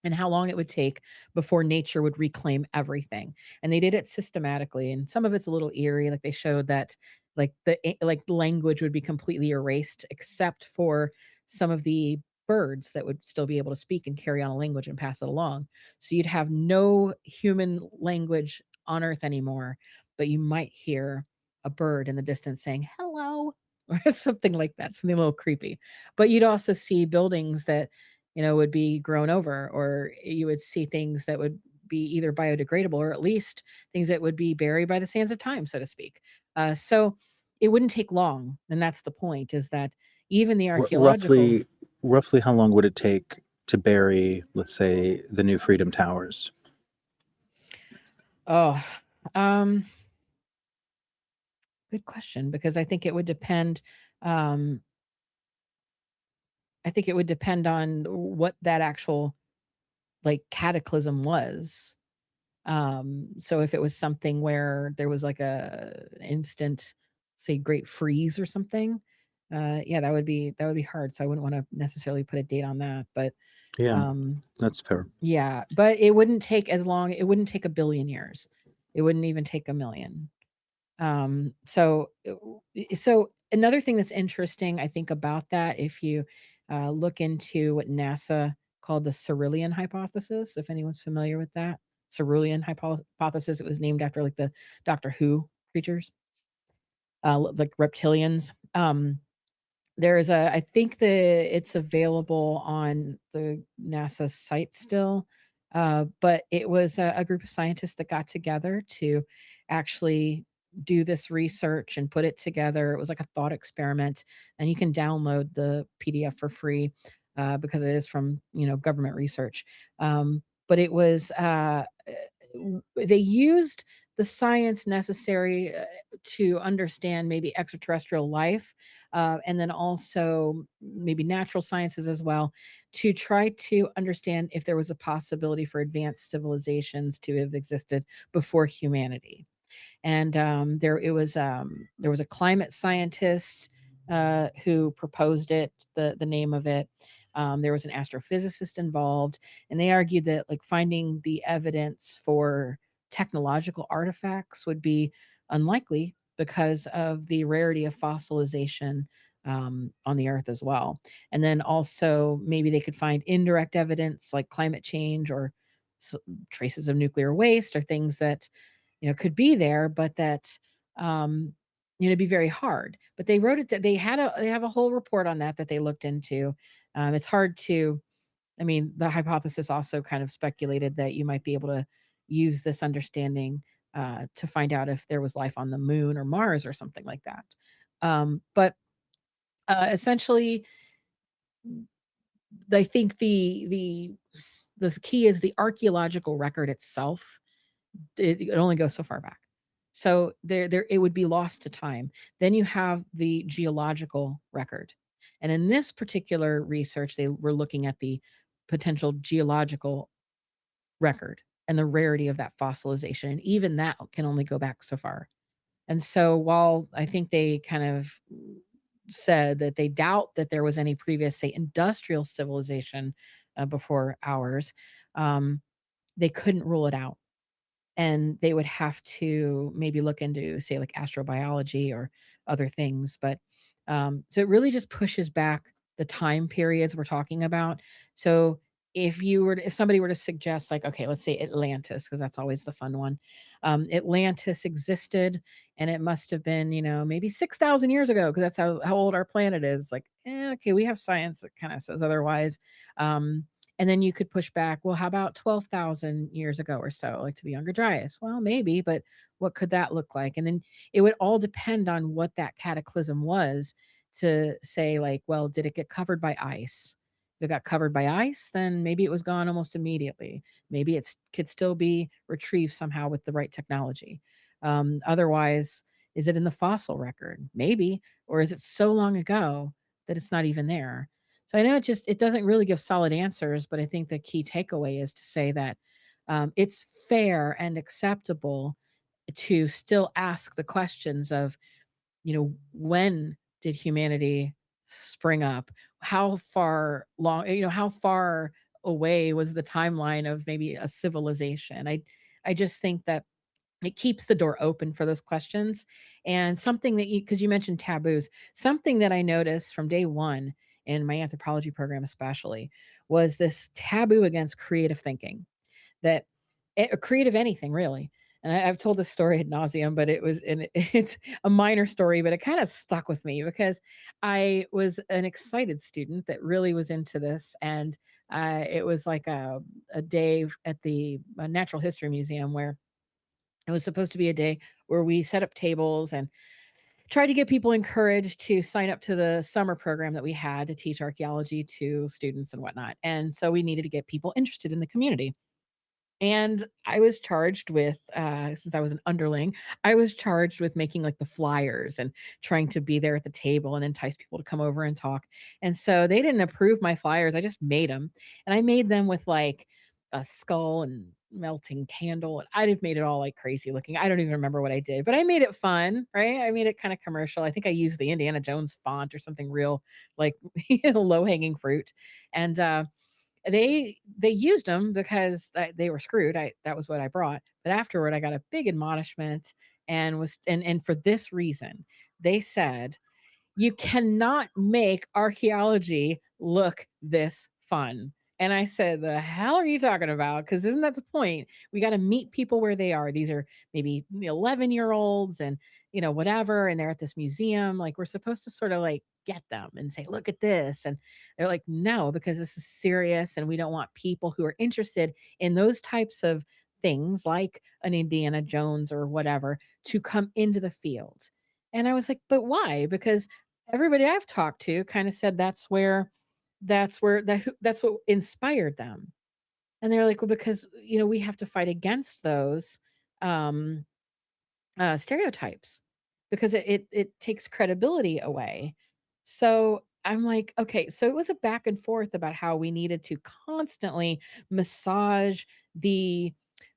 Speaker 2: and how long it would take before nature would reclaim everything. And they did it systematically. And some of it's a little eerie. Like, they showed that like like language would be completely erased except for some of the birds that would still be able to speak and carry on a language and pass it along. So you'd have no human language on earth anymore, but you might hear a bird in the distance saying hello or something like that, something a little creepy. But you'd also see buildings that would be grown over, or you would see things that would be either biodegradable or at least things that would be buried by the sands of time, so to speak. So it wouldn't take long. And that's the point, is that even the archaeological.
Speaker 1: Roughly how long would it take to bury, let's say, the new Freedom Towers?
Speaker 2: Oh, good question, because I think it would depend. I think it would depend on what that actual like cataclysm was. So if it was something where there was like an instant, say, great freeze or something, yeah, that would be hard. So I wouldn't want to necessarily put a date on that, but
Speaker 1: Yeah, that's fair.
Speaker 2: yeah, but it wouldn't take as long. It wouldn't take 1,000,000,000 years. It wouldn't even take 1,000,000. So another thing that's interesting, I think, about that, if you look into what NASA called the Cerulean hypothesis, if anyone's familiar with that, Cerulean hypothesis, it was named after like the Doctor Who creatures, like reptilians. There is I think it's available on the NASA site still, but it was a group of scientists that got together to actually do this research and put it together. It was like a thought experiment, and you can download the PDF for free because it is from government research. But it was they used the science necessary to understand maybe extraterrestrial life, and then also maybe natural sciences as well, to try to understand if there was a possibility for advanced civilizations to have existed before humanity. And there was a climate scientist who proposed it, the name of it. There was an astrophysicist involved, and they argued that like finding the evidence for technological artifacts would be unlikely because of the rarity of fossilization on the earth as well. And then also maybe they could find indirect evidence like climate change or traces of nuclear waste or things that could be there, but that it'd be very hard. But they wrote it. They have a whole report on that they looked into. It's hard to. I mean, the hypothesis also kind of speculated that you might be able to use this understanding to find out if there was life on the moon or Mars or something like that. But essentially, I think the key is the archaeological record itself. It only goes so far back. So there it would be lost to time. Then you have the geological record. And in this particular research, they were looking at the potential geological record and the rarity of that fossilization. And even that can only go back so far. And so while I think they kind of said that they doubt that there was any previous, say, industrial civilization before ours, they couldn't rule it out. And they would have to maybe look into, say, like astrobiology or other things. But so it really just pushes back the time periods we're talking about. So if somebody were to suggest, like, okay, let's say Atlantis, because that's always the fun one. Atlantis existed, and it must have been, maybe 6,000 years ago, because that's how old our planet is. Like, okay, we have science that kind of says otherwise. And then you could push back, well, how about 12,000 years ago or so, like to the Younger Dryas? Well, maybe, but what could that look like? And then it would all depend on what that cataclysm was to say, like, well, did it get covered by ice? If it got covered by ice, then maybe it was gone almost immediately. Maybe it could still be retrieved somehow with the right technology. Otherwise, is it in the fossil record? Maybe. Or is it so long ago that it's not even there? So I know it doesn't really give solid answers, but I think the key takeaway is to say that it's fair and acceptable to still ask the questions of, when did humanity spring up? How far how far away was the timeline of maybe a civilization? I just think that it keeps the door open for those questions. And something that because you mentioned taboos, something that I noticed from day one in my anthropology program, especially, was this taboo against creative thinking, that creative anything really. And I've told this story ad nauseum, but it's a minor story, but it kind of stuck with me because I was an excited student that really was into this. And it was like a day at the Natural History Museum where it was supposed to be a day where we set up tables and tried to get people encouraged to sign up to the summer program that we had to teach archaeology to students and whatnot. And so we needed to get people interested in the community. And I was charged with, since I was an underling, I was charged with making like the flyers and trying to be there at the table and entice people to come over and talk. And so they didn't approve my flyers. I just made them. And I made them with like a skull and melting candle. And I just made it all like crazy looking. I don't even remember what I did, but I made it fun, right? I made it kind of commercial. I think I used the Indiana Jones font or something real, like low hanging fruit. And they used them because they were screwed. That was what I brought. But afterward, I got a big admonishment and for this reason, they said, you cannot make archaeology look this fun. And I said, the hell are you talking about? Because isn't that the point? We got to meet people where they are. These are maybe 11-year-olds and, whatever. And they're at this museum. Like, we're supposed to sort of like get them and say, look at this. And they're like, no, because this is serious. And we don't want people who are interested in those types of things like an Indiana Jones or whatever to come into the field. And I was like, but why? Because everybody I've talked to kind of said that's what inspired them. And they're like, well, because we have to fight against those um stereotypes because it takes credibility away. So I'm like, okay, so it was a back and forth about how we needed to constantly massage the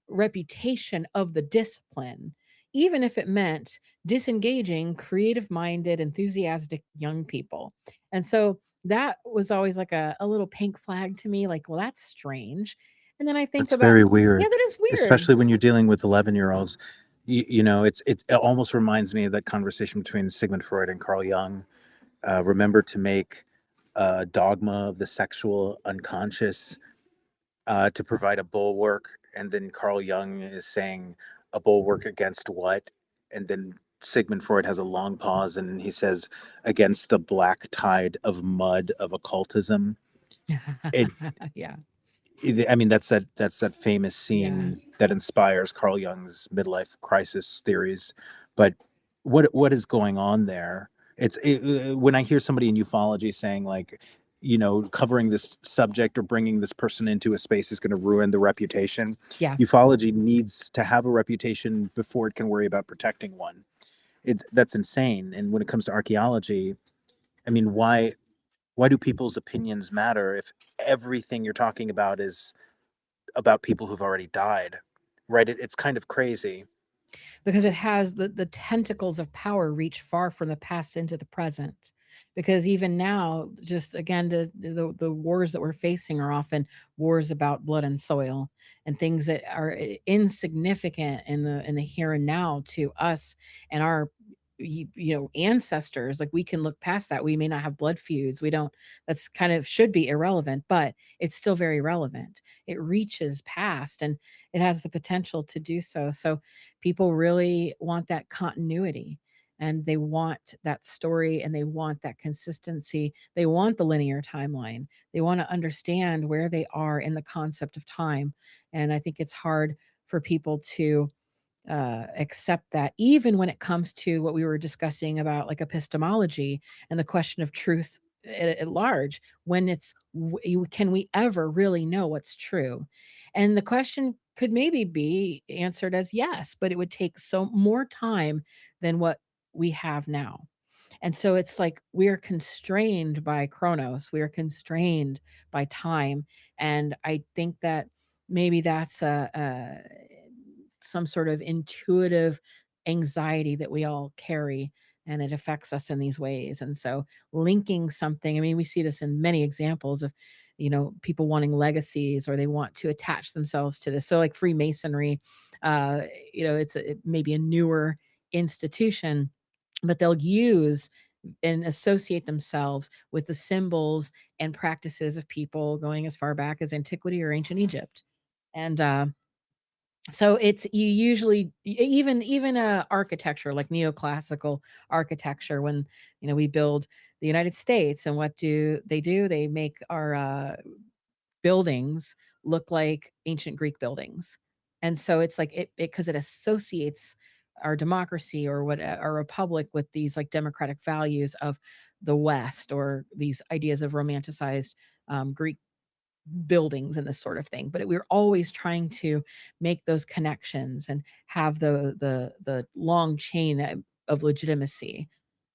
Speaker 2: reputation of the discipline, even if it meant disengaging creative minded, enthusiastic young people. And so that was always like a little pink flag to me, like, well, that's strange. And then I think
Speaker 1: That's
Speaker 2: about,
Speaker 1: very
Speaker 2: yeah,
Speaker 1: weird,
Speaker 2: that is weird.
Speaker 1: especially when you're dealing with 11-year-olds. You know, it almost reminds me of that conversation between Sigmund Freud and Carl Jung. Remember to make a dogma of the sexual unconscious to provide a bulwark. And then Carl Jung is saying a bulwark against what? And then Sigmund Freud has a long pause and he says, against the black tide of mud of occultism. It,
Speaker 2: Yeah.
Speaker 1: I mean, that's that famous
Speaker 2: Yeah.
Speaker 1: scene that inspires Carl Jung's midlife crisis theories. But what is going on there? When I hear somebody in ufology saying like, you know, covering this subject or bringing this person into a space is going to ruin the reputation.
Speaker 2: Yeah.
Speaker 1: Ufology needs to have a reputation before it can worry about protecting one. That's insane. And when it comes to archaeology, I mean, why do people's opinions matter if everything you're talking about is about people who've already died, right? It's kind of crazy.
Speaker 2: Because it has the tentacles of power reach far from the past into the present. Because even now, just again, the wars that we're facing are often wars about blood and soil and things that are insignificant in the here and now to us and our ancestors. Like, we can look past that. We may not have blood feuds, we don't, that's kind of should be irrelevant, but it's still very relevant. It reaches past, and it has the potential to do so. So people really want that continuity, and they want that story, and they want that consistency. They want the linear timeline. They want to understand where they are in the concept of time. And I think it's hard for people to accept that, even when it comes to what we were discussing about like epistemology and the question of truth at large. When it's can we ever really know what's true? And the question could maybe be answered as yes, but it would take so more time than what we have now. And so it's like we are constrained by chronos, we are constrained by time. And I think that maybe that's a some sort of intuitive anxiety that we all carry, and it affects us in these ways. And so linking something, I mean, we see this in many examples of, people wanting legacies, or they want to attach themselves to this. So like Freemasonry, uh, it may be a newer institution, but they'll use and associate themselves with the symbols and practices of people going as far back as antiquity or ancient Egypt. And so it's you usually even architecture, like neoclassical architecture, when we build the United States, and what do? They make our buildings look like ancient Greek buildings. And so it's like it because it associates our democracy, or what our republic, with these like democratic values of the West, or these ideas of romanticized Greek buildings and this sort of thing. But we're always trying to make those connections and have the long chain of legitimacy.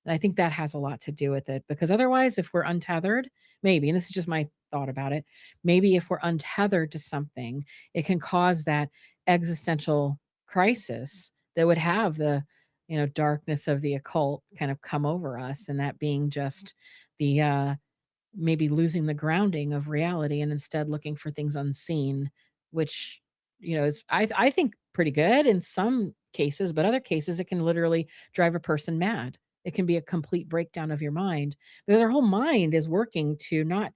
Speaker 2: And I think that has a lot to do with it, because otherwise, if we're untethered, maybe, and this is just my thought about it, maybe if we're untethered to something, it can cause that existential crisis that would have the darkness of the occult kind of come over us, and that being just the maybe losing the grounding of reality, and instead looking for things unseen, which is I think pretty good in some cases, but other cases it can literally drive a person mad. It can be a complete breakdown of your mind, because our whole mind is working to not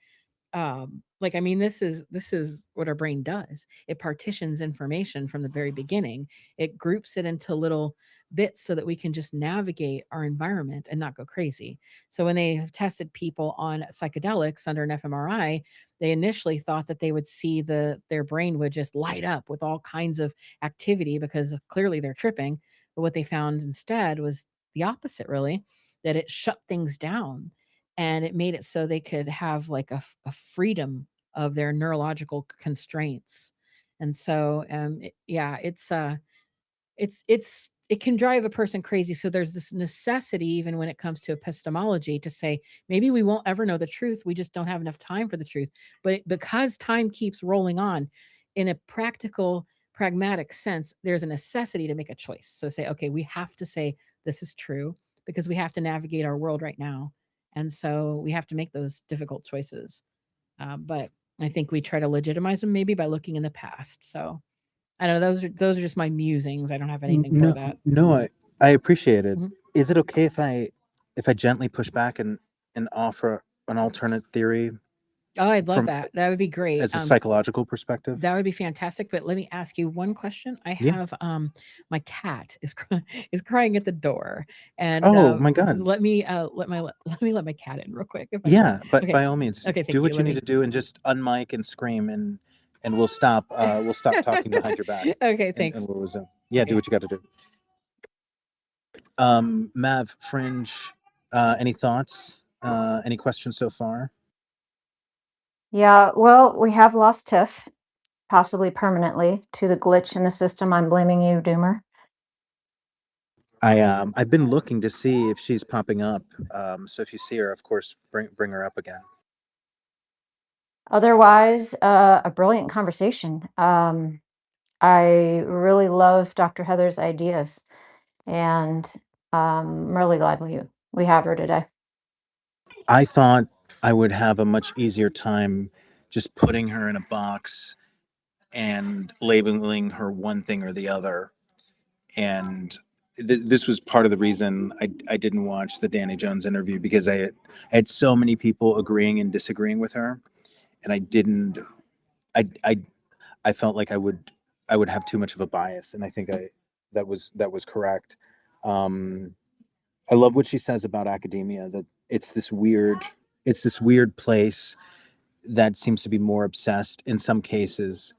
Speaker 2: like, I mean, this is what our brain does. It partitions information from the very beginning. It groups it into little bits so that we can just navigate our environment and not go crazy. So when they have tested people on psychedelics under an fMRI, they initially thought that they would see their brain would just light up with all kinds of activity, because clearly they're tripping. But what they found instead was the opposite, really, that it shut things down, and it made it so they could have like a freedom of their neurological constraints. And so yeah, it can drive a person crazy. So there's this necessity, even when it comes to epistemology, to say maybe we won't ever know the truth, we just don't have enough time for the truth. But because time keeps rolling on, in a practical, pragmatic sense, there's a necessity to make a choice. So say, okay, we have to say this is true, because we have to navigate our world right now. And so we have to make those difficult choices. But I think we try to legitimize them maybe by looking in the past. So I don't know. Those are just my musings. I don't have anything for that.
Speaker 1: No, I appreciate it.
Speaker 2: Mhm.
Speaker 1: Is it okay if I gently push back and offer an alternate theory
Speaker 2: Oh, I'd love
Speaker 1: from
Speaker 2: that. That would be great.
Speaker 1: as a psychological perspective?
Speaker 2: That would be fantastic. But let me ask you one question. I
Speaker 1: Yeah.
Speaker 2: have my cat is is crying at the door, and
Speaker 1: Oh my God.
Speaker 2: let me let my cat in real quick. If I
Speaker 1: Yeah,
Speaker 2: can.
Speaker 1: but
Speaker 2: Okay.
Speaker 1: by all means,
Speaker 2: Okay, thank
Speaker 1: do what
Speaker 2: you.
Speaker 1: you
Speaker 2: Let
Speaker 1: need
Speaker 2: me.
Speaker 1: to do and just unmic and scream and we'll stop talking behind your back
Speaker 2: Okay,
Speaker 1: and
Speaker 2: thanks.
Speaker 1: we'll resume. Yeah, do
Speaker 2: Okay.
Speaker 1: what you got to do. Mav, Fringe, any thoughts? Any questions so far?
Speaker 6: Yeah, well, we have lost Tiff, possibly permanently, to the glitch in the system. I'm blaming you, Doomer.
Speaker 1: I've been looking to see if she's popping up. So if you see her, of course, bring her up again.
Speaker 6: Otherwise, a brilliant conversation. I really love Dr. Heather's ideas, and I'm really glad we have her today.
Speaker 1: I thought I would have a much easier time just putting her in a box and labeling her one thing or the other. And this was part of the reason I didn't watch the Danny Jones interview, because I had so many people agreeing and disagreeing with her, and I felt like I would have too much of a bias, and I think that was correct. I love what she says about academia, that it's this weird place that seems to be more obsessed in some cases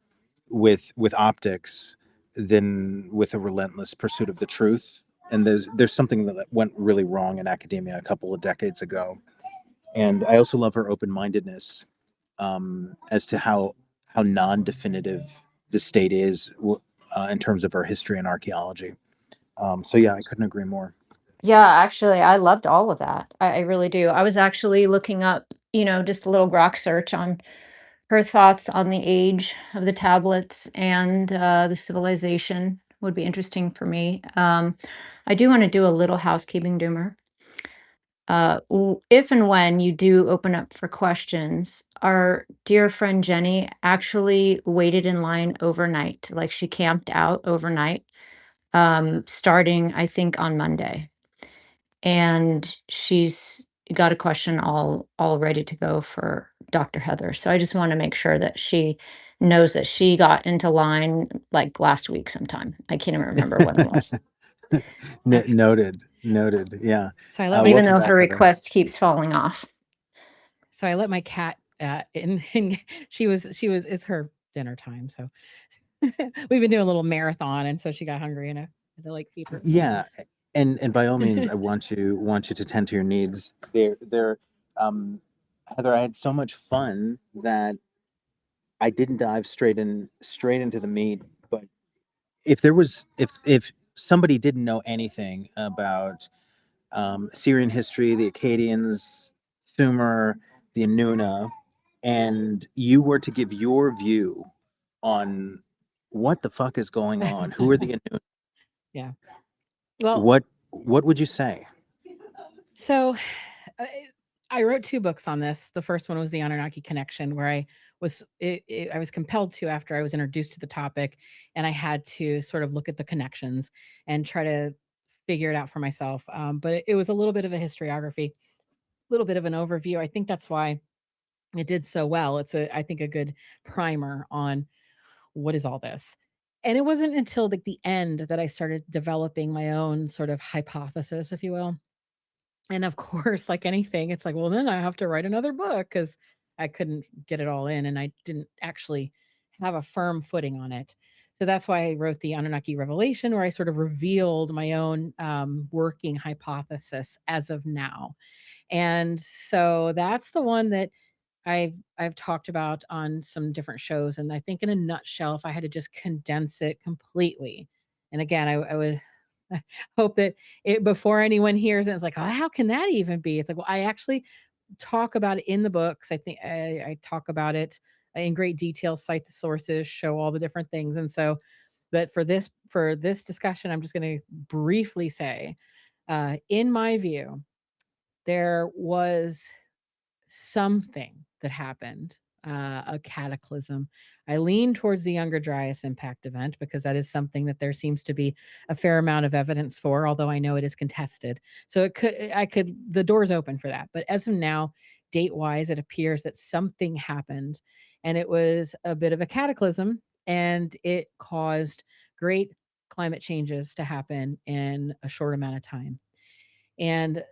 Speaker 1: with optics than with a relentless pursuit of the truth. And there's something that went really wrong in academia a couple of decades ago. And I also love her open-mindedness as to how non-definitive the state is in terms of our history and archaeology. So yeah, I couldn't agree more.
Speaker 6: Yeah, actually, I loved all of that. I really do. I was actually looking up, just a little grok search on her thoughts on the age of the tablets and the civilization would be interesting for me. I do want to do a little housekeeping, Doomer. If and when you do open up for questions, our dear friend Jenny actually waited in line overnight, like she camped out overnight, starting, I think, on Monday. And she's got a question all ready to go for Dr. Heather. So I just want to make sure that she knows that she got into line like last week sometime. I can't even remember when it was.
Speaker 2: Okay.
Speaker 1: Noted. Yeah.
Speaker 2: So I let
Speaker 6: Even
Speaker 1: welcome
Speaker 6: though
Speaker 1: back,
Speaker 6: her
Speaker 1: Heather.
Speaker 6: request keeps falling off.
Speaker 2: So I let my cat in, and she was it's her dinner time. So we've been doing a little marathon, and so she got hungry, and I had to like feed her. So.
Speaker 1: Yeah, and by all means, I want you to tend to your needs. Heather, I had so much fun that I didn't dive straight into the meat. But if there was if somebody didn't know anything about Syrian history, the Akkadians, Sumer, the Anuna, and you were to give your view on what the fuck is going on, who are the Anuna?
Speaker 2: Yeah. Well,
Speaker 1: what would you say?
Speaker 2: So I wrote 2 books on this. The first one was the Anunnaki Connection, where I was compelled to, after I was introduced to the topic, and I had to sort of look at the connections and try to figure it out for myself. But it was a little bit of a historiography, a little bit of an overview. I think that's why it did so well. It's I think a good primer on what is all this. And it wasn't until like the end that I started developing my own sort of hypothesis, if you will. And of course, like anything, it's like, well, then I have to write another book because I couldn't get it all in and I didn't actually have a firm footing on it. So that's why I wrote the Anunnaki Revelation, where I sort of revealed my own working hypothesis as of now. And so that's the one that I've talked about on some different shows. And I think in a nutshell, if I had to just condense it completely, and again, I would hope that it before anyone hears it, it's like, oh, how can that even be? It's like, well, I actually talk about it in the books. I think I talk about it in great detail, cite the sources, show all the different things. And so, but for this discussion, I'm just going to briefly say, in my view, there was something that happened, a cataclysm. I lean towards the Younger Dryas impact event because that is something that there seems to be a fair amount of evidence for, although I know it is contested. So the door's open for that. But as of now, date-wise, it appears that something happened, and it was a bit of a cataclysm, and it caused great climate changes to happen in a short amount of time. And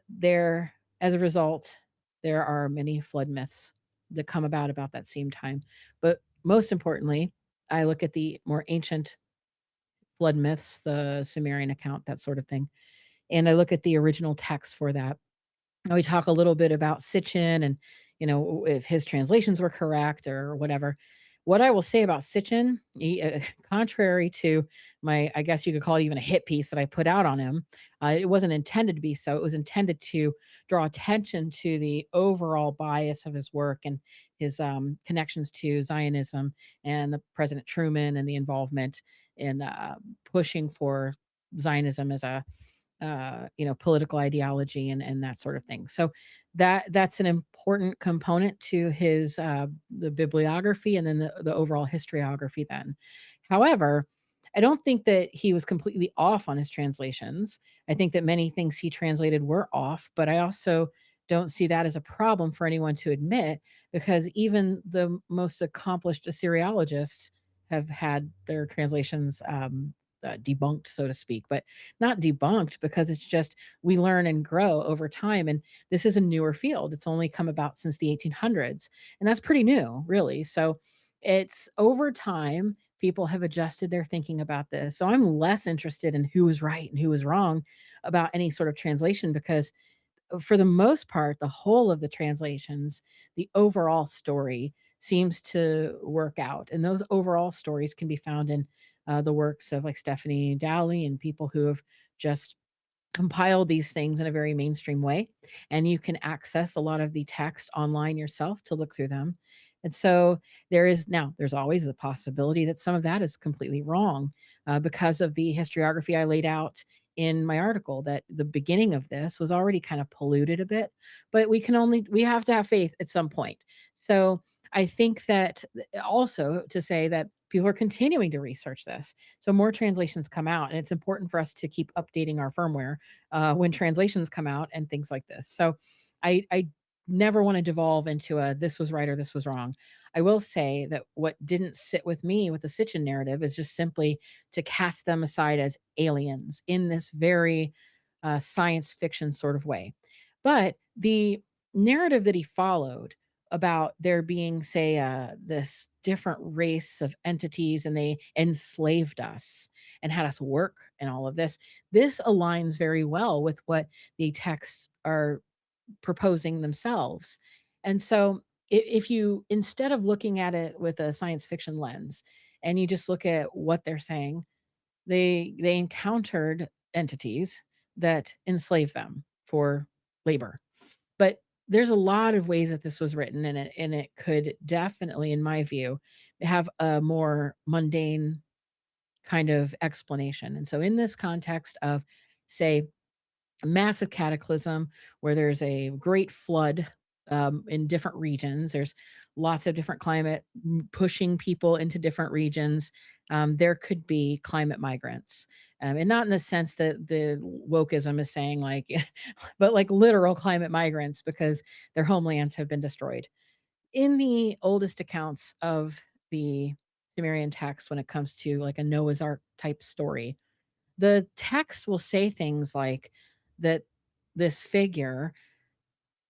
Speaker 2: as a result, there are many flood myths that come about that same time. But most importantly, I look at the more ancient flood myths, the Sumerian account, that sort of thing, and I look at the original text for that. And we talk a little bit about Sitchin and, if his translations were correct or whatever. What I will say about Sitchin, contrary to I guess you could call it even a hit piece that I put out on him, it wasn't intended to be so. It was intended to draw attention to the overall bias of his work and his connections to Zionism and the President Truman and the involvement in pushing for Zionism as a political ideology and that sort of thing. So that's an important component to his the bibliography and then the overall historiography then. However, I don't think that he was completely off on his translations. I think that many things he translated were off, but I also don't see that as a problem for anyone to admit, because even the most accomplished Assyriologists have had their translations debunked, so to speak, but not debunked, because it's just we learn and grow over time. And this is a newer field. It's only come about since the 1800s. And that's pretty new, really. So it's over time, people have adjusted their thinking about this. So I'm less interested in who was right and who was wrong about any sort of translation, because for the most part, the whole of the translations, the overall story seems to work out. And those overall stories can be found in the works of like Stephanie Dowley and people who have just compiled these things in a very mainstream way. And you can access a lot of the text online yourself to look through them. And so there's always the possibility that some of that is completely wrong because of the historiography I laid out in my article, that the beginning of this was already kind of polluted a bit, but we have to have faith at some point. So I think that also to say that people are continuing to research this. So more translations come out, and it's important for us to keep updating our firmware when translations come out and things like this. So I never want to devolve into this was right or this was wrong. I will say that what didn't sit with me with the Sitchin narrative is just simply to cast them aside as aliens in this very science fiction sort of way. But the narrative that he followed about there being, say, this different race of entities, and they enslaved us and had us work and all of this aligns very well with what the texts are proposing themselves. And so if you, instead of looking at it with a science fiction lens, and you just look at what they're saying, they encountered entities that enslaved them for labor. But there's a lot of ways that this was written, and it could definitely, in my view, have a more mundane kind of explanation. And so in this context of, say, a massive cataclysm where there's a great flood in different regions, there's lots of different climate pushing people into different regions. There could be climate migrants, and not in the sense that the wokeism is saying like, but like literal climate migrants, because their homelands have been destroyed. In the oldest accounts of the Sumerian text, when it comes to like a Noah's Ark type story, the text will say things like that this figure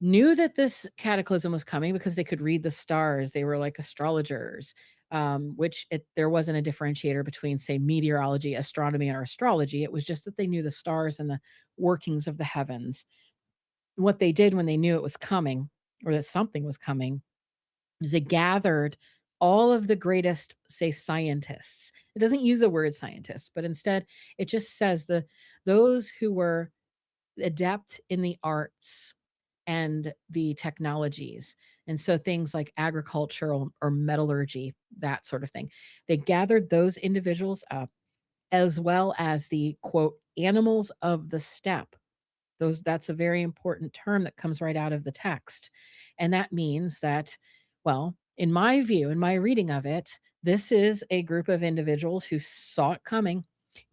Speaker 2: knew that this cataclysm was coming because they could read the stars. They were like astrologers, there wasn't a differentiator between, say, meteorology, astronomy, or astrology. It was just that they knew the stars and the workings of the heavens. What they did when they knew it was coming, or that something was coming, is they gathered all of the greatest, say, scientists. It doesn't use the word scientists, but instead it just says those who were adept in the arts and the technologies. And so things like agricultural or metallurgy, that sort of thing. They gathered those individuals up, as well as the quote, animals of the steppe, That's a very important term that comes right out of the text. And that means that, well, in my view, in my reading of it, this is a group of individuals who saw it coming,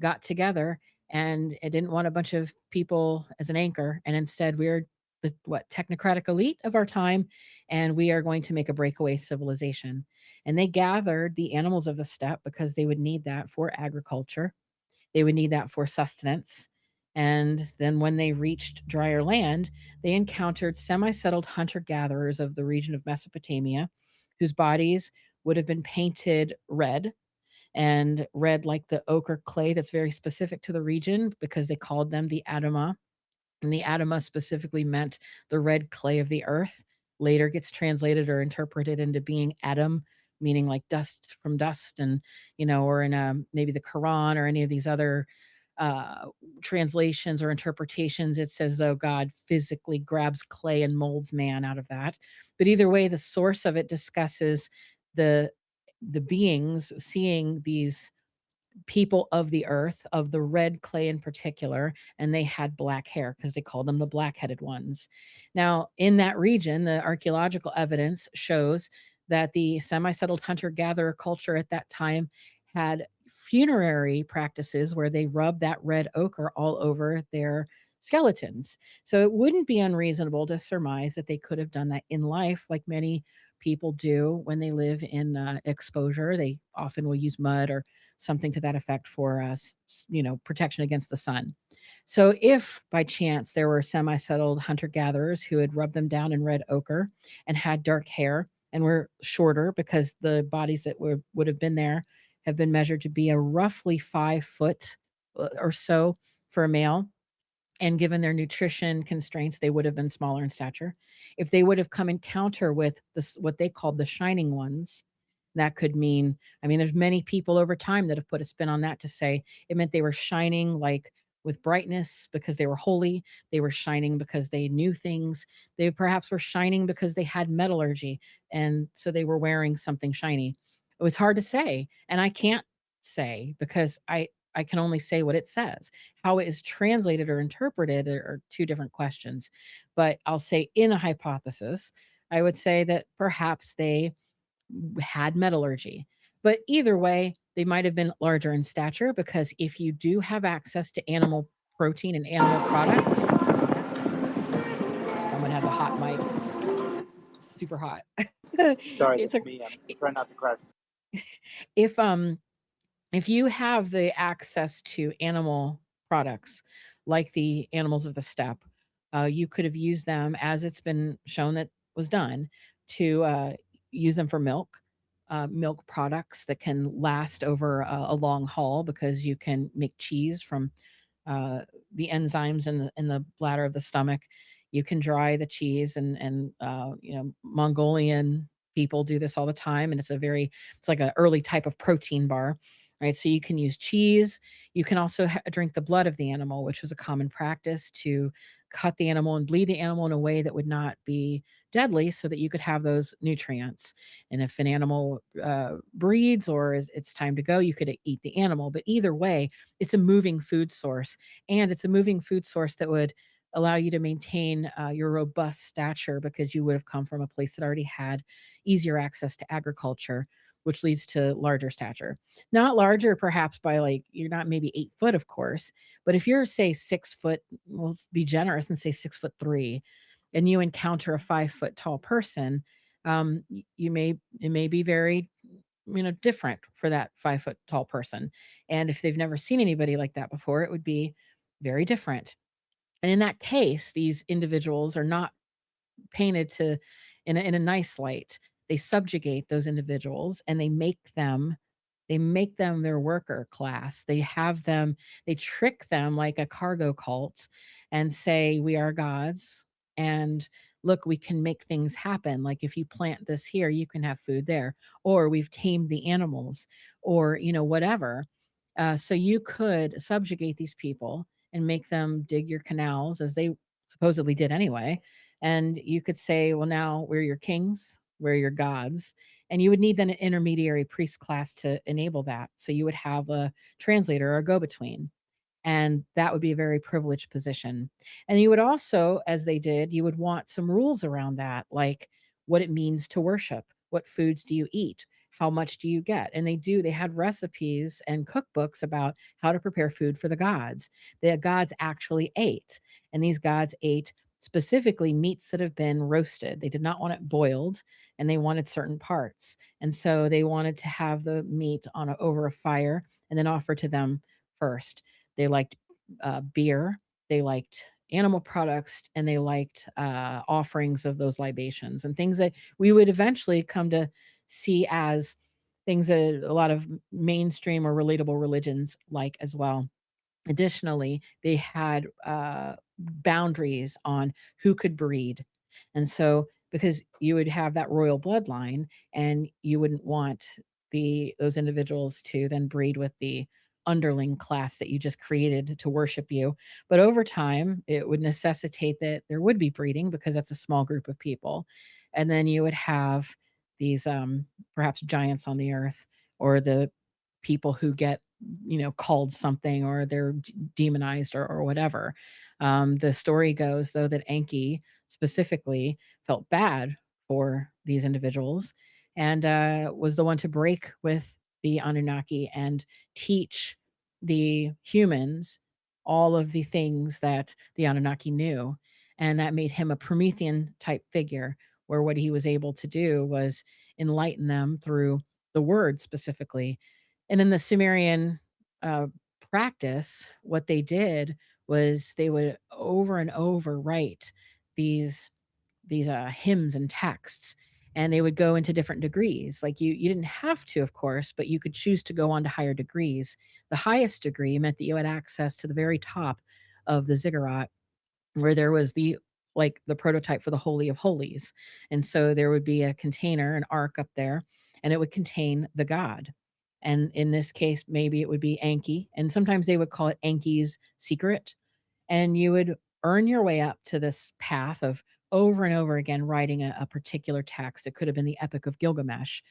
Speaker 2: got together, and it didn't want a bunch of people as an anchor. And instead, we're the technocratic elite of our time, and we are going to make a breakaway civilization. And they gathered the animals of the steppe because they would need that for agriculture. They would need that for sustenance. And then when they reached drier land, they encountered semi settled hunter gatherers of the region of Mesopotamia, whose bodies would have been painted red, and red like the ochre clay that's very specific to the region because they called them the Adama. And the Adama specifically meant the red clay of the earth. Later gets translated or interpreted into being Adam, meaning like dust from dust, and or in maybe the Quran or any of these other uh, translations or interpretations, it says though God physically grabs clay and molds man out of that. But either way, the source of it discusses the the beings seeing these people of the earth, of the red clay in particular, and they had black hair because they called them the black-headed ones. Now, in that region, the archaeological evidence shows that the semi-settled hunter-gatherer culture at that time had funerary practices where they rubbed that red ochre all over their skeletons. So it wouldn't be unreasonable to surmise that they could have done that in life, like many people do when they live in exposure. They often will use mud or something to that effect for protection against the sun. So if by chance there were semi-settled hunter-gatherers who had rubbed them down in red ochre and had dark hair and were shorter, because the bodies that would have been there have been measured to be a roughly 5 foot or so for a male, and given their nutrition constraints, they would have been smaller in stature. If they would have come encounter with this, what they called the shining ones, that could mean, I mean, there's many people over time that have put a spin on that to say it meant they were shining like with brightness because they were holy. They were shining because they knew things. They perhaps were shining because they had metallurgy. And so they were wearing something shiny. It was hard to say. And I can't say because I can only say what it says. How it is translated or interpreted are two different questions. But I'll say in a hypothesis, I would say that perhaps they had metallurgy. But either way, they might have been larger in stature because if you do have access to animal protein and animal products, someone has a hot mic, super hot.
Speaker 7: Sorry,
Speaker 2: It's
Speaker 7: that's
Speaker 2: a
Speaker 7: me. I'm trying not to crash.
Speaker 2: if if you have the access to animal products like the animals of the steppe, you could have used them as it's been shown that was done to use them for milk, milk products that can last over a long haul because you can make cheese from uh, the enzymes in the bladder of the stomach. You can dry the cheese, and Mongolian people do this all the time, and it's like an early type of protein bar, right? So you can use cheese. You can also drink the blood of the animal, which was a common practice to cut the animal and bleed the animal in a way that would not be deadly, so that you could have those nutrients. And if an animal breeds or it's time to go, you could eat the animal. But either way, it's a moving food source, and it's a moving food source that would allow you to maintain your robust stature because you would have come from a place that already had easier access to agriculture, which leads to larger stature. Not larger, perhaps by like, you're not maybe 8 foot, of course, but if you're, say, 6 foot, well, let's be generous and say 6'3", and you encounter a 5 foot tall person, it may be very different for that 5 foot tall person. And if they've never seen anybody like that before, it would be very different. And in that case, these individuals are not painted to in a nice light. They subjugate those individuals and they make them their worker class. They trick them like a cargo cult and say, we are gods. And look, we can make things happen. Like if you plant this here, you can have food there. Or we've tamed the animals, or, whatever. So you could subjugate these people and make them dig your canals as they supposedly did anyway. And you could say, well, now we're your kings, we're your gods, and you would need then an intermediary priest class to enable that. So you would have a translator or a go-between. And that would be a very privileged position. And you would also, as they did, you would want some rules around that, like what it means to worship, what foods do you eat, how much do you get. And they had recipes and cookbooks about how to prepare food for the gods. The gods actually ate, and these gods ate specifically meats that have been roasted. They did not want it boiled, and they wanted certain parts. And so they wanted to have the meat over a fire and then offer to them first. They liked beer, they liked animal products, and they liked offerings of those libations and things that we would eventually come to see as things that a lot of mainstream or relatable religions like as well. Additionally, they had boundaries on who could breed. And so, because you would have that royal bloodline, and you wouldn't want those individuals to then breed with the underling class that you just created to worship you. But over time, it would necessitate that there would be breeding because that's a small group of people. And then you would have these perhaps giants on the earth, or the people who get called something, or they're demonized, or whatever. The story goes, though, that Enki specifically felt bad for these individuals, and was the one to break with the Anunnaki and teach the humans all of the things that the Anunnaki knew. And that made him a Promethean type figure, where what he was able to do was enlighten them through the word specifically. And in the Sumerian uh, practice, what they did was they would over and over write these hymns and texts, and they would go into different degrees. Like you didn't have to, of course, but you could choose to go on to higher degrees. The highest degree meant that you had access to the very top of the ziggurat, where there was the prototype for the Holy of Holies. And so there would be a container, an ark up there, and it would contain the god. And in this case, maybe it would be Enki, and sometimes they would call it Enki's secret. And you would earn your way up to this path of over and over again writing a particular text. It could have been the Epic of Gilgamesh,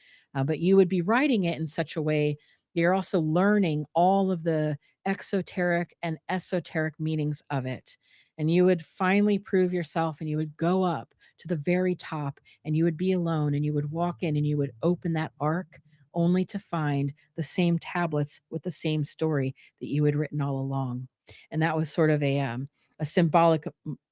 Speaker 2: but you would be writing it in such a way you're also learning all of the exoteric and esoteric meanings of it. And you would finally prove yourself, and you would go up to the very top, and you would be alone, and you would walk in, and you would open that ark, only to find the same tablets with the same story that you had written all along. And that was sort of a symbolic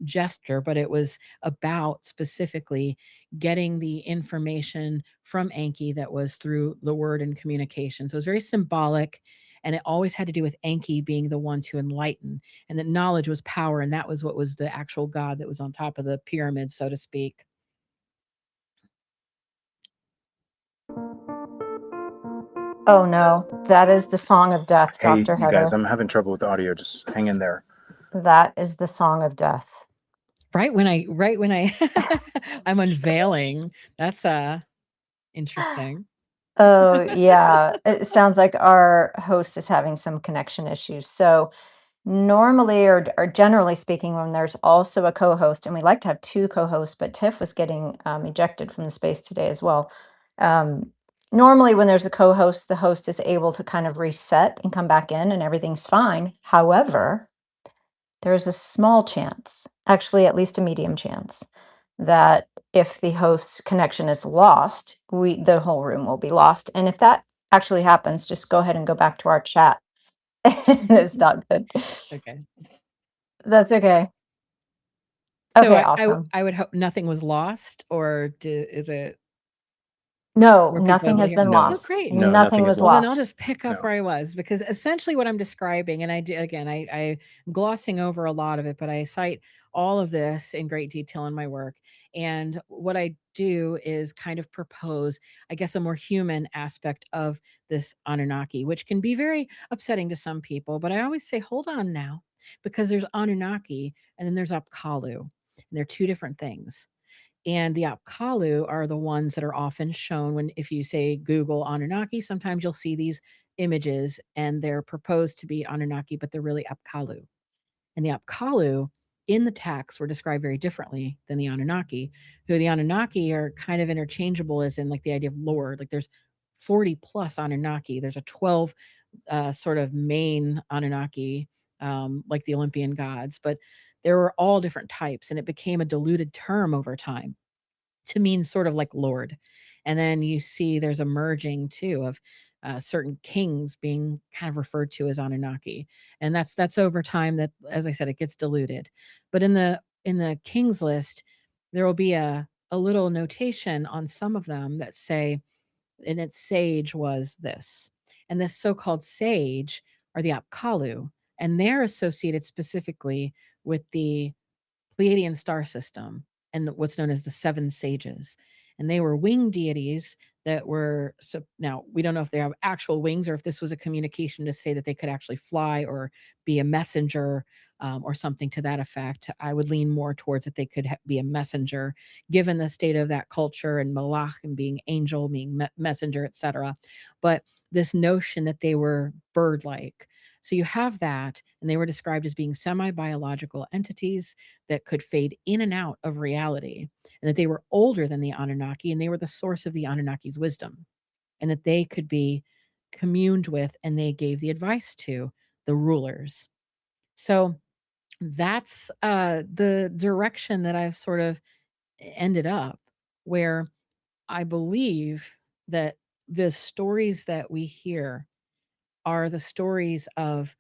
Speaker 2: gesture, but it was about specifically getting the information from Enki that was through the word and communication. So it was very symbolic, and it always had to do with Enki being the one to enlighten, and that knowledge was power, and that was what was the actual god that was on top of the pyramid, so to speak.
Speaker 6: Oh no, that is the song of death,
Speaker 1: Hey,
Speaker 6: Dr.
Speaker 1: you guys,
Speaker 6: Heather.
Speaker 1: I'm having trouble with audio. Just hang in there.
Speaker 6: That is the song of death.
Speaker 2: Right when I I'm unveiling. That's interesting.
Speaker 6: Oh yeah, it sounds like our host is having some connection issues. So normally, or generally speaking, when there's also a co-host, and we like to have two co-hosts, but Tiff was getting ejected from the space today as well. Normally, when there's a co-host, the host is able to kind of reset and come back in, and everything's fine. However, there's a small chance, actually at least a medium chance, that if the host's connection is lost, the whole room will be lost. And if that actually happens, just go ahead and go back to our chat. It's not good.
Speaker 2: Okay.
Speaker 6: That's okay.
Speaker 2: So
Speaker 6: Okay, awesome.
Speaker 2: I would hope nothing was lost, or is it?
Speaker 6: No,
Speaker 2: Were people
Speaker 6: nothing
Speaker 2: able to
Speaker 6: has
Speaker 2: hear?
Speaker 6: been
Speaker 1: No.
Speaker 2: Oh,
Speaker 6: lost.
Speaker 2: great.
Speaker 1: No,
Speaker 6: Nothing
Speaker 1: nothing is
Speaker 6: was
Speaker 2: Well, then I'll
Speaker 6: lost.
Speaker 2: just pick up
Speaker 1: No.
Speaker 2: where I was, because essentially what I'm describing, and I'm glossing over a lot of it, but I cite all of this in great detail in my work. And what I do is kind of propose, I guess, a more human aspect of this Anunnaki, which can be very upsetting to some people. But I always say, hold on now, because there's Anunnaki and then there's 𝗶𝗁𝗃. And they're two different things. And the 𝗶𝗁𝗃 are the ones that are often shown when, if you say Google Anunnaki, sometimes you'll see these images and they're proposed to be Anunnaki, but they're really 𝗶𝗁𝗃. And the 𝗶𝗁𝗃 in the text were described very differently than the Anunnaki, who the Anunnaki are kind of interchangeable, as in like the idea of Lord. Like there's 40 plus Anunnaki. There's a 12 sort of main Anunnaki like the Olympian gods, but there were all different types, and it became a diluted term over time to mean sort of like Lord. And then you see there's a merging too of certain kings being kind of referred to as Anunnaki, and that's over time that, as I said, it gets diluted. But in the kings list, there will be a little notation on some of them that say, and its sage was this, and this so-called sage are the 𝗶𝗁𝗂, and they're associated specifically with the Pleiadian star system and what's known as the seven sages. And they were winged deities that were, so now we don't know if they have actual wings or if this was a communication to say that they could actually fly or be a messenger, or something to that effect. I would lean more towards that they could be a messenger, given the state of that culture and malach and being angel, being messenger, etc. But this notion that they were bird-like. So you have that, and they were described as being semi-biological entities that could fade in and out of reality, and that they were older than the Anunnaki, and they were the source of the Anunnaki's wisdom, and that they could be communed with, and they gave the advice to the rulers. So that's the direction that I've sort of ended up, where I believe that the stories that we hear are the stories of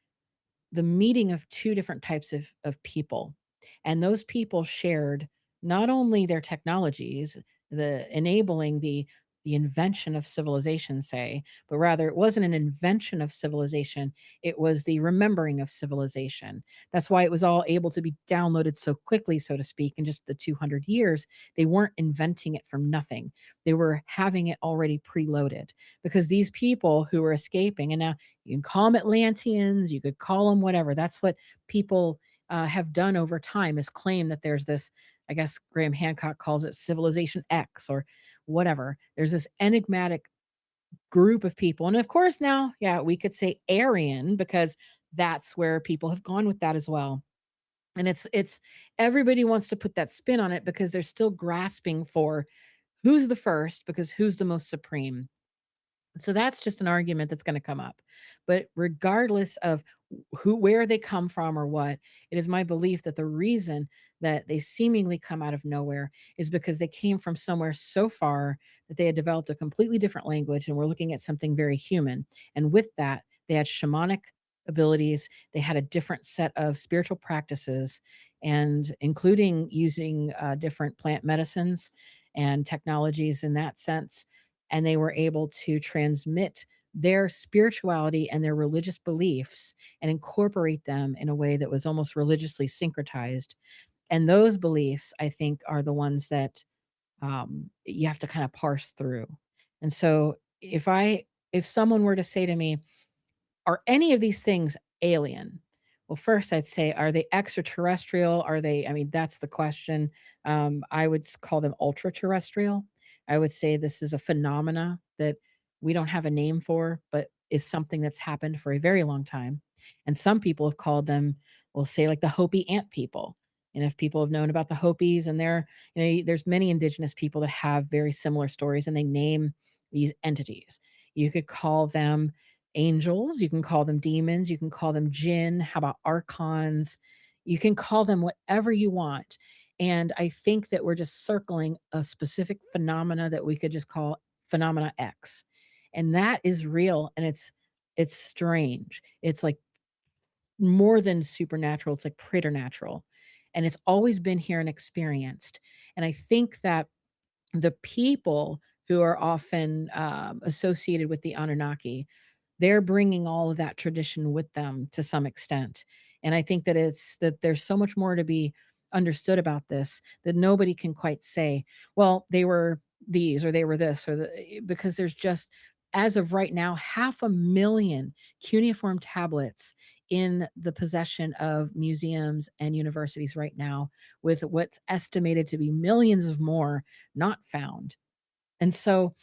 Speaker 2: the meeting of two different types of people. And those people shared not only their technologies, the enabling the invention of civilization, say, but rather it wasn't an invention of civilization, it was the remembering of civilization. That's why it was all able to be downloaded so quickly, so to speak, in just the 200 years. They weren't inventing it from nothing. They were having it already preloaded, because these people who were escaping, and now you can call them Atlanteans, you could call them whatever. That's what people have done over time, is claim that there's this, I guess Graham Hancock calls it Civilization X or whatever. There's this enigmatic group of people. And of course, now, yeah, we could say Aryan, because that's where people have gone with that as well. And it's everybody wants to put that spin on it because they're still grasping for who's the first, because who's the most supreme. So that's just an argument that's going to come up. But regardless of where they come from or what, it is my belief that the reason that they seemingly come out of nowhere is because they came from somewhere so far that they had developed a completely different language and were looking at something very human. And with that, they had shamanic abilities. They had a different set of spiritual practices, and including using different plant medicines and technologies in that sense, and they were able to transmit their spirituality and their religious beliefs and incorporate them in a way that was almost religiously syncretized. And those beliefs, I think, are the ones that you have to kind of parse through. And so if someone were to say to me, are any of these things alien? Well, first I'd say, are they extraterrestrial? Are they, I mean, that's the question. I would call them ultra terrestrial. I would say this is a phenomena that we don't have a name for, but is something that's happened for a very long time. And some people have called them, we'll say, like the Hopi ant people. And if people have known about the Hopis, and there's many indigenous people that have very similar stories, and they name these entities. You could call them angels, you can call them demons, you can call them jinn, how about archons? You can call them whatever you want. And I think that we're just circling a specific phenomena that we could just call phenomena X. And that is real, and it's strange. It's like more than supernatural, it's like preternatural. And it's always been here and experienced. And I think that the people who are often associated with the Anunnaki, they're bringing all of that tradition with them to some extent. And I think that there's so much more to be understood about this, that nobody can quite say, well, they were these or they were this, because there's just, as of right now, 500,000 cuneiform tablets in the possession of museums and universities right now, with what's estimated to be millions of more not found. And so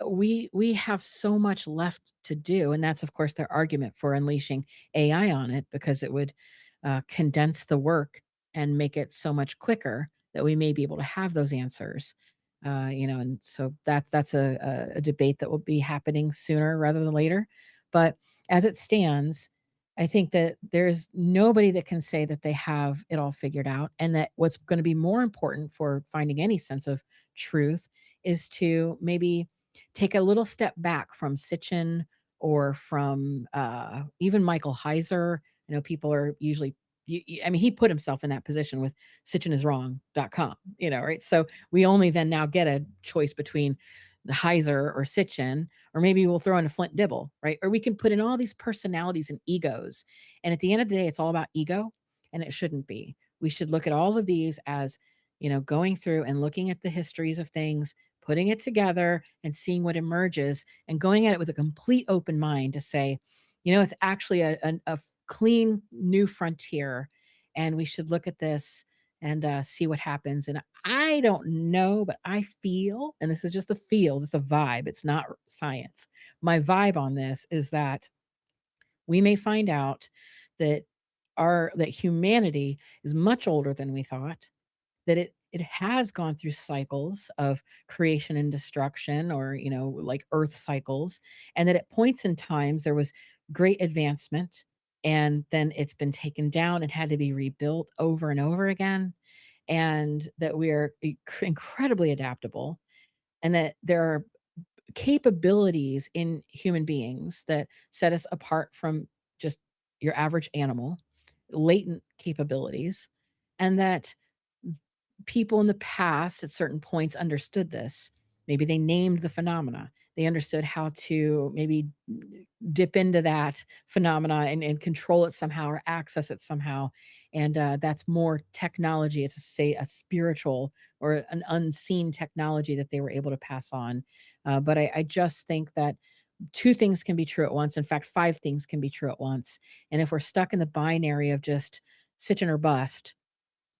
Speaker 2: we have so much left to do, and that's of course their argument for unleashing AI on it, because it would condense the work and make it so much quicker that we may be able to have those answers. And so that's a debate that will be happening sooner rather than later. But as it stands, I think that there's nobody that can say that they have it all figured out, and that what's going to be more important for finding any sense of truth is to maybe take a little step back from Sitchin or from even Michael Heiser. I know people are usually, I mean, he put himself in that position with sitchiniswrong.com, right? So we only then now get a choice between the Heiser or Sitchin, or maybe we'll throw in a Flint Dibble, right? Or we can put in all these personalities and egos. And at the end of the day, it's all about ego, and it shouldn't be. We should look at all of these as, going through and looking at the histories of things, putting it together and seeing what emerges, and going at it with a complete open mind to say, it's actually a clean new frontier. And we should look at this and see what happens. And I don't know, but I feel, and this is just the feels, it's a vibe, it's not science. My vibe on this is that we may find out that that humanity is much older than we thought, that it has gone through cycles of creation and destruction, or like earth cycles, and that at points in times there was great advancement, and then it's been taken down and had to be rebuilt over and over again, and that we are incredibly adaptable, and that there are capabilities in human beings that set us apart from just your average animal, latent capabilities, and that people in the past at certain points understood this. Maybe they named the phenomena. They understood how to maybe dip into that phenomena and control it somehow or access it somehow. And that's more technology. It's a spiritual or an unseen technology that they were able to pass on. But I just think that two things can be true at once. In fact, five things can be true at once. And if we're stuck in the binary of just Sitchin or bust,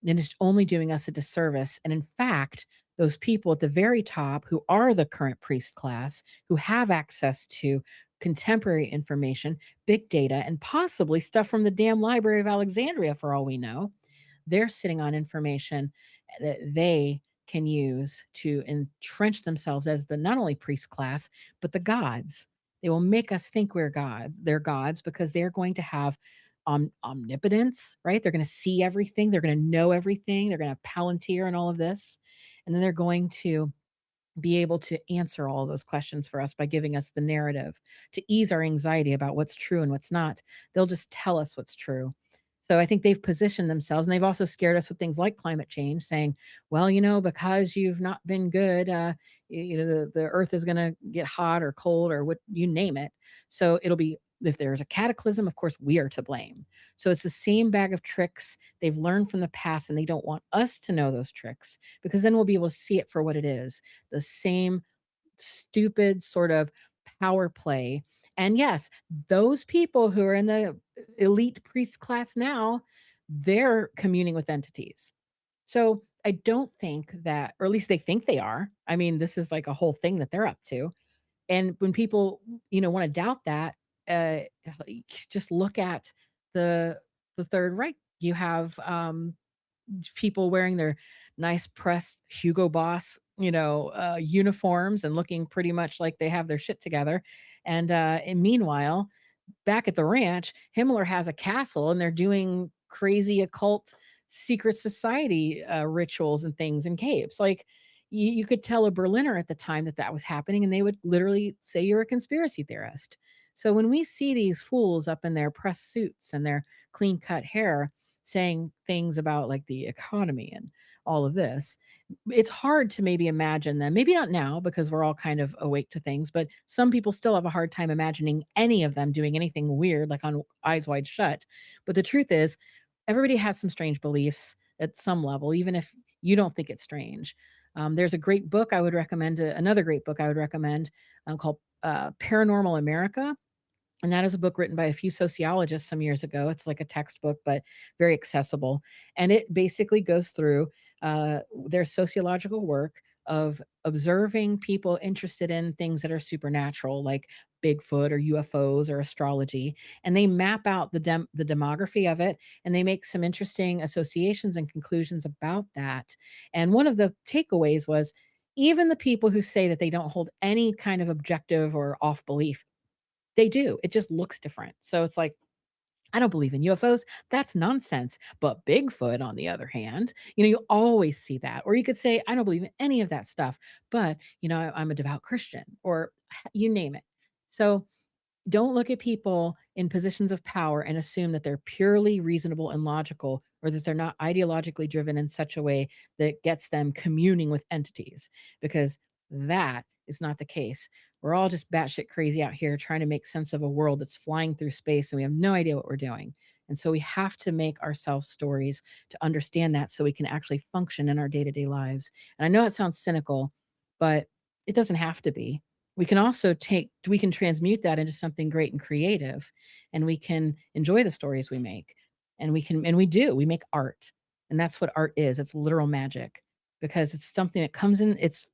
Speaker 2: then it's only doing us a disservice. And in fact, those people at the very top who are the current priest class, who have access to contemporary information, big data, and possibly stuff from the damn Library of Alexandria, for all we know, they're sitting on information that they can use to entrench themselves as the not only priest class, but the gods. They will make us think we're gods. They're gods because they're going to have omnipotence, right? They're going to see everything. They're going to know everything. They're going to have Palantir and all of this. And then they're going to be able to answer all of those questions for us by giving us the narrative to ease our anxiety about what's true and what's not. They'll just tell us what's true. So I think they've positioned themselves, and they've also scared us with things like climate change, saying, well, because you've not been good, the earth is going to get hot or cold or what you name it. So it'll be, if there's a cataclysm, of course, we are to blame. So it's the same bag of tricks they've learned from the past, and they don't want us to know those tricks, because then we'll be able to see it for what it is, the same stupid sort of power play. And yes, those people who are in the elite priest class now, they're communing with entities. So I don't think that, or at least they think they are. I mean, this is like a whole thing that they're up to. And when people, want to doubt that, uh, just look at the Third Reich. You have people wearing their nice pressed Hugo Boss, uniforms, and looking pretty much like they have their shit together. And meanwhile, back at the ranch, Himmler has a castle, and they're doing crazy occult secret society rituals and things in caves. Like, you could tell a Berliner at the time that was happening, and they would literally say you're a conspiracy theorist. So when we see these fools up in their press suits and their clean cut hair saying things about like the economy and all of this, it's hard to maybe imagine them. Maybe not now, because we're all kind of awake to things, but some people still have a hard time imagining any of them doing anything weird, like on Eyes Wide Shut. But the truth is, everybody has some strange beliefs at some level, even if you don't think it's strange. There's a great book I would recommend, another great book I would recommend, called Paranormal America. And that is a book written by a few sociologists some years ago. It's like a textbook, but very accessible. And it basically goes through their sociological work of observing people interested in things that are supernatural, like Bigfoot or UFOs or astrology. And they map out the demography of it, and they make some interesting associations and conclusions about that. And one of the takeaways was, even the people who say that they don't hold any kind of objective or off belief, they do. It just looks different. So it's like, I don't believe in UFOs. That's nonsense. But Bigfoot, on the other hand, you always see that. Or you could say, I don't believe in any of that stuff, but, I'm a devout Christian, or you name it. So don't look at people in positions of power and assume that they're purely reasonable and logical, or that they're not ideologically driven in such a way that gets them communing with entities, because that is not the case. We're all just batshit crazy out here trying to make sense of a world that's flying through space and we have no idea what we're doing. And so we have to make ourselves stories to understand that, so we can actually function in our day-to-day lives. And I know it sounds cynical, but it doesn't have to be. We can transmute that into something great and creative, and we can enjoy the stories we make. And we make art. And that's what art is. It's literal magic, because it's something that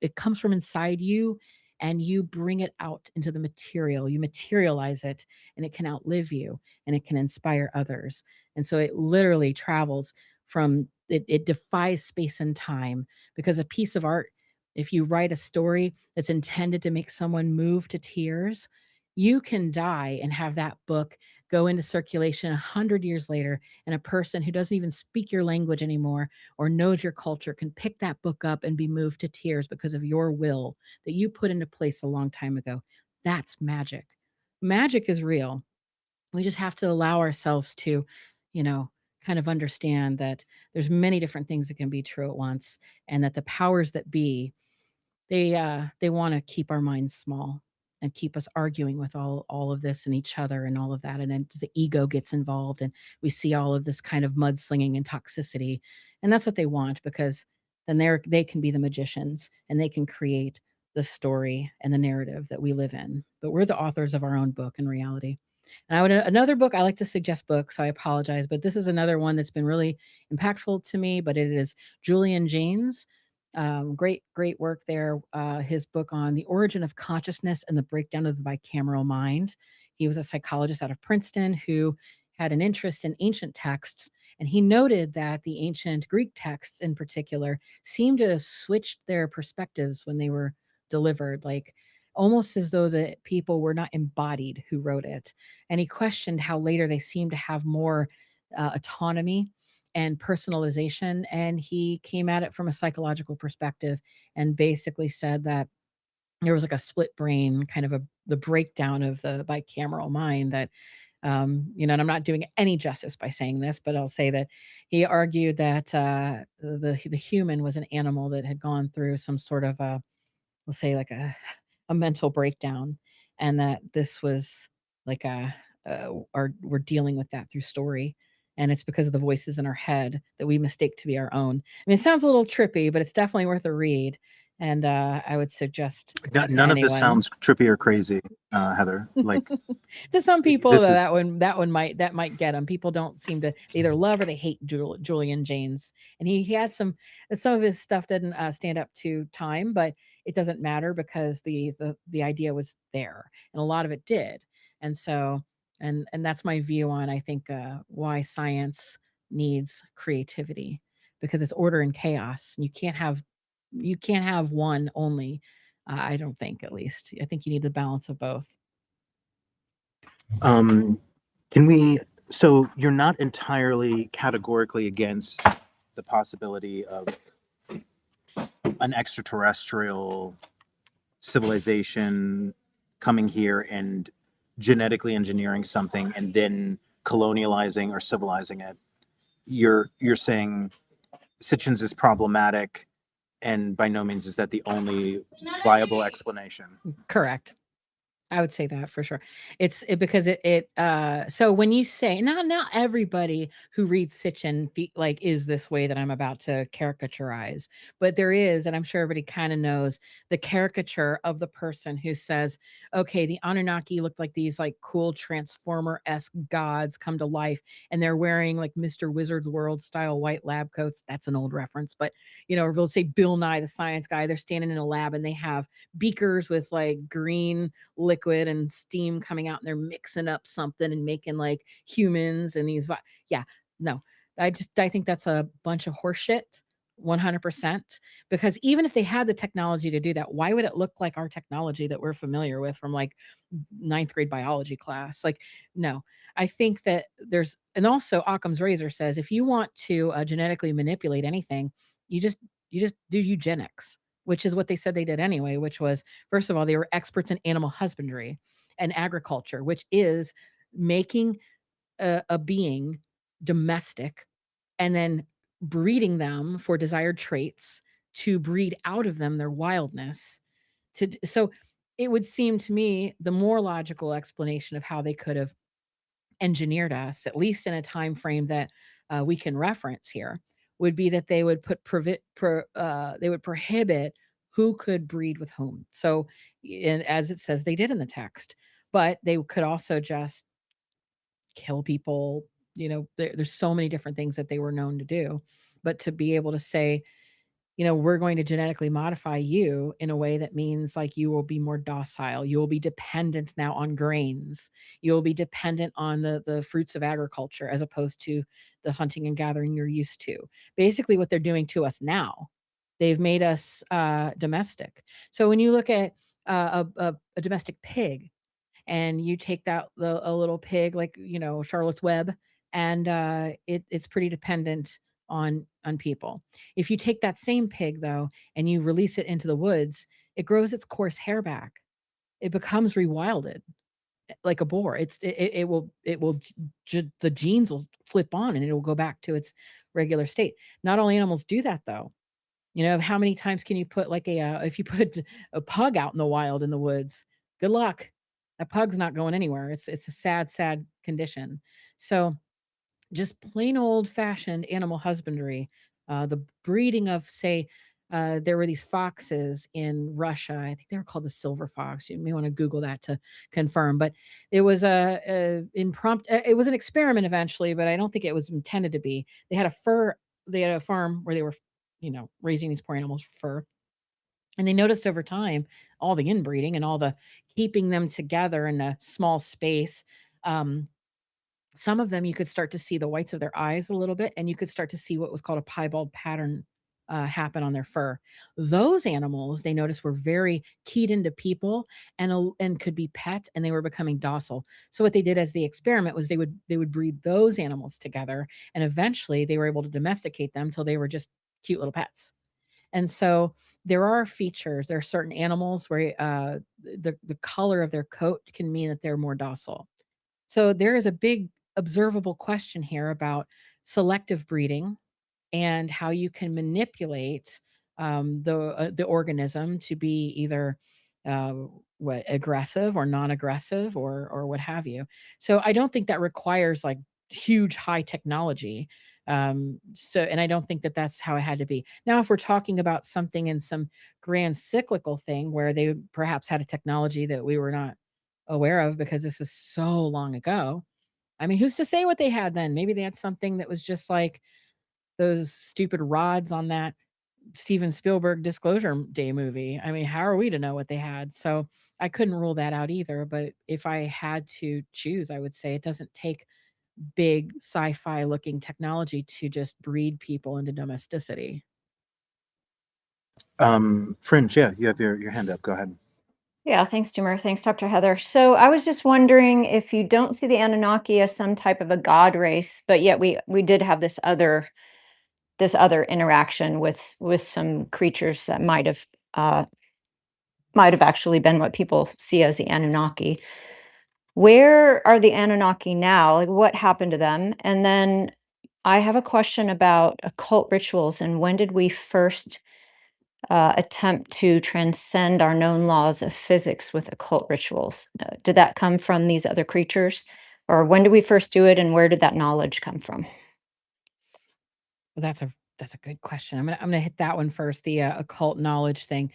Speaker 2: it comes from inside you, and you bring it out into the material. You materialize it, and it can outlive you, and it can inspire others. And so it literally travels it defies space and time, because a piece of art, if you write a story that's intended to make someone move to tears, you can die and have that book go into circulation 100 years later, and a person who doesn't even speak your language anymore or knows your culture can pick that book up and be moved to tears because of your will that you put into place a long time ago. That's magic. Magic is real. We just have to allow ourselves to, you know, kind of understand that there's many different things that can be true at once, and that the powers that be, they want to keep our minds small and keep us arguing with all of this and each other and all of that. And then the ego gets involved, and we see all of this kind of mudslinging and toxicity. And that's what they want, because then they can be the magicians, and they can create the story and the narrative that we live in. But we're the authors of our own book in reality. And another book, I like to suggest books, so I apologize, but this is another one that's been really impactful to me. But it is Julian Jaynes. Great work there. His book on the origin of consciousness and the breakdown of the bicameral mind. He was a psychologist out of Princeton who had an interest in ancient texts, and he noted that the ancient Greek texts in particular seemed to switch their perspectives when they were delivered, like almost as though the people were not embodied who wrote it. And he questioned how later they seemed to have more autonomy and personalization. And he came at it from a psychological perspective, and basically said that there was like a split brain, kind of the breakdown of the bicameral mind, that and I'm not doing any justice by saying this, but I'll say that he argued that the human was an animal that had gone through some sort of we'll say like a mental breakdown, and that this was like we're dealing with that through story, and it's because of the voices in our head that we mistake to be our own. I mean, it sounds a little trippy, but it's definitely worth a read, and I would suggest to
Speaker 1: None of this
Speaker 2: anyone.
Speaker 1: sounds trippy or crazy, Heather. Like
Speaker 2: To some people,
Speaker 1: this
Speaker 2: though,
Speaker 1: is
Speaker 2: that one might get them. People don't seem to, they either love or they hate Julian Jaynes, and he had some of his stuff didn't stand up to time, but it doesn't matter, because the idea was there, and a lot of it did. And so, and that's my view on, I think, why science needs creativity, because it's order and chaos. And you can't have one only. I don't think, at least. I think you need the balance of both.
Speaker 1: can we, so you're not entirely categorically against the possibility of an extraterrestrial civilization coming here and genetically engineering something and then colonializing or civilizing it? You're saying Sitchin's is problematic, and by no means is that the only viable explanation.
Speaker 2: Correct. I would say that for sure. Because so when you say, not everybody who reads Sitchin like is this way that I'm about to caricaturize, but there is, and I'm sure everybody kind of knows the caricature of the person who says, okay, the Anunnaki looked like these like cool Transformer-esque gods come to life, and they're wearing like Mr. Wizard's World style white lab coats. That's an old reference, but or let's say Bill Nye the Science Guy, they're standing in a lab and they have beakers with like green liquid and steam coming out, and they're mixing up something and making like humans and these. Yeah, no, I think that's a bunch of horseshit. 100%, because even if they had the technology to do that, why would it look like our technology that we're familiar with from like 9th grade biology class? Like, no. I think that there's, and also Occam's razor says, if you want to genetically manipulate anything, you just do eugenics, which is what they said they did anyway, which was, first of all, they were experts in animal husbandry and agriculture, which is making a being domestic and then breeding them for desired traits to breed out of them their wildness. So it would seem to me the more logical explanation of how they could have engineered us, at least in a time frame that we can reference here, would be that they would they would prohibit who could breed with whom. So, and as it says, they did in the text, but they could also just kill people. There's so many different things that they were known to do, but to be able to say, we're going to genetically modify you in a way that means like you will be more docile. You will be dependent now on grains. You will be dependent on the fruits of agriculture as opposed to the hunting and gathering you're used to. Basically, what they're doing to us now, they've made us domestic. So when you look at a domestic pig, and you take a little pig like Charlotte's Web, and it's pretty dependent on people. If you take that same pig though and you release it into the woods, it grows its coarse hair back. It becomes rewilded like a boar. The genes will flip on and it will go back to its regular state. Not all animals do that though. How many times can you put like if you put a pug out in the wild in the woods, good luck. That pug's not going anywhere. It's a sad, sad condition. So just plain old fashioned animal husbandry, the breeding of, say, there were these foxes in Russia. I think they were called the silver fox. You may want to Google that to confirm. But it was a impromptu. It was an experiment eventually, but I don't think it was intended to be. They had a farm where they were, raising these poor animals for fur. And they noticed over time all the inbreeding and all the keeping them together in a small space. Some of them you could start to see the whites of their eyes a little bit, and you could start to see what was called a piebald pattern happen on their fur. Those animals, they noticed, were very keyed into people and could be pet, and they were becoming docile. So what they did as the experiment was they would breed those animals together, and eventually they were able to domesticate them till they were just cute little pets. And so there are features. There are certain animals where the color of their coat can mean that they're more docile. So there is a big observable question here about selective breeding and how you can manipulate the organism to be either uh, aggressive or non-aggressive or what have you. So I don't think that requires like huge high technology. And I don't think that that's how it had to be. Now, if we're talking about something in some grand cyclical thing where they perhaps had a technology that we were not aware of because this is so long ago. I mean, who's to say what they had then? Maybe they had something that was just like those stupid rods on that Steven Spielberg Disclosure Day movie. I mean, how are we to know what they had? So I couldn't rule that out either. But if I had to choose, I would say it doesn't take big sci-fi looking technology to just breed people into domesticity.
Speaker 1: Fringe, yeah, you have your hand up. Go ahead.
Speaker 6: Yeah, thanks, Tumor. Thanks, Dr. Heather. So I was just wondering if you don't see the Anunnaki as some type of a god race, but yet we did have this other interaction with some creatures that might have actually been what people see as the Anunnaki. Where are the Anunnaki now? Like, what happened to them? And then I have a question about occult rituals and when did we first attempt to transcend our known laws of physics with occult rituals? Did that come from these other creatures? Or when did we first do it and where did that knowledge come from?
Speaker 2: Well, that's a good question. I'm gonna hit that one first. The occult knowledge thing.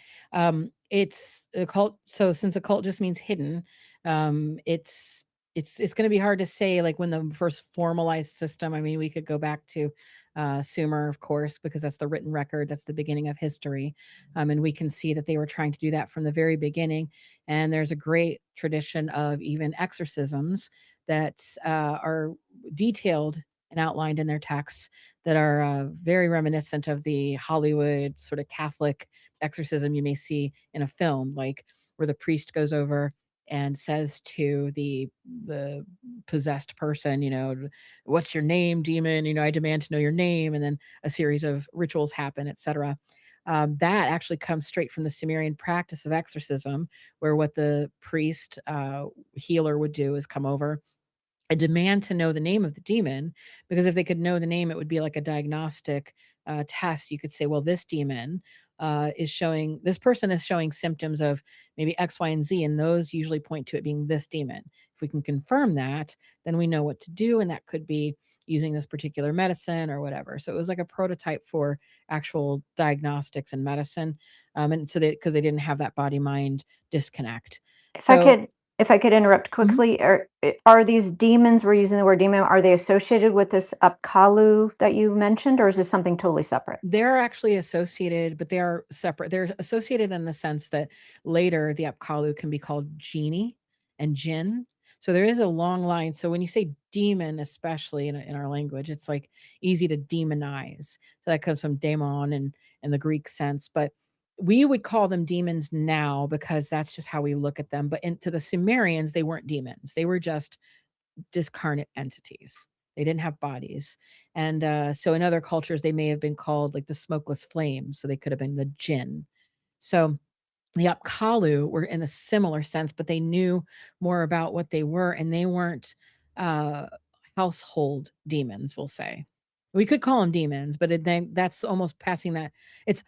Speaker 2: It's occult. So since occult just means hidden, it's going to be hard to say like when the first formalized system. I mean, we could go back to Sumer, of course, because that's the written record. That's the beginning of history, and we can see that they were trying to do that from the very beginning. And there's a great tradition of even exorcisms that are detailed and outlined in their texts that are very reminiscent of the Hollywood sort of Catholic exorcism you may see in a film, like where the priest goes over and says to the possessed person, what's your name, demon? I demand to know your name, and then a series of rituals happen, etc. That actually comes straight from the Sumerian practice of exorcism, where what the priest healer would do is come over and demand to know the name of the demon, because if they could know the name, it would be like a diagnostic test. You could say, well, this demon this person is showing symptoms of maybe X, Y, and Z, and those usually point to it being this demon. If we can confirm that, then we know what to do, and that could be using this particular medicine or whatever. So it was like a prototype for actual diagnostics and medicine, and so because they didn't have that body mind disconnect.
Speaker 6: If I
Speaker 2: So
Speaker 6: could, if I could interrupt quickly, are these demons, we're using the word demon, are they associated with this 𝗶𝗁𝗃 that you mentioned, or is this something totally separate?
Speaker 2: they're actually associated, but they are separate. They're associated in the sense that later the 𝗶𝗁𝗃 can be called genie and jinn. So there is a long line. So when you say demon, especially in our language, it's like easy to demonize. So that comes from daemon and the Greek sense. But we would call them demons now because that's just how we look at them. But to the Sumerians, they weren't demons. They were just discarnate entities. They didn't have bodies. And so in other cultures, they may have been called like the smokeless flames. So they could have been the jinn. So the 𝗶𝗁𝗃 were in a similar sense, but they knew more about what they were, and they weren't uh, household demons, we'll say. We could call them demons, but then that's almost passing that. It's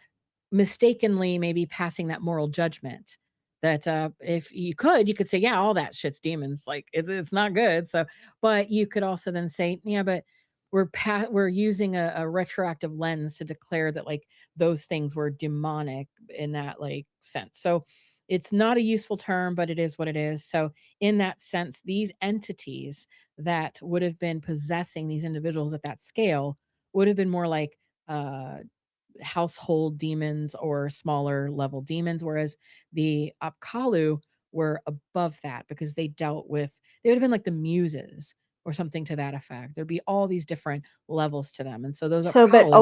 Speaker 2: mistakenly maybe passing that moral judgment that if you could say, yeah, all that shit's demons, like it's not good. So but you could also then say, yeah, but we're using a retroactive lens to declare that like those things were demonic in that like sense. So it's not a useful term, but it is what it is. So in that sense, these entities that would have been possessing these individuals at that scale would have been more like uh household demons or smaller level demons, whereas the 𝗶𝗁𝗃 were above that because they would have been like the muses or something to that effect. There'd be all these different levels to them. And so those
Speaker 6: So, but
Speaker 2: 𝗶𝗁𝗃 were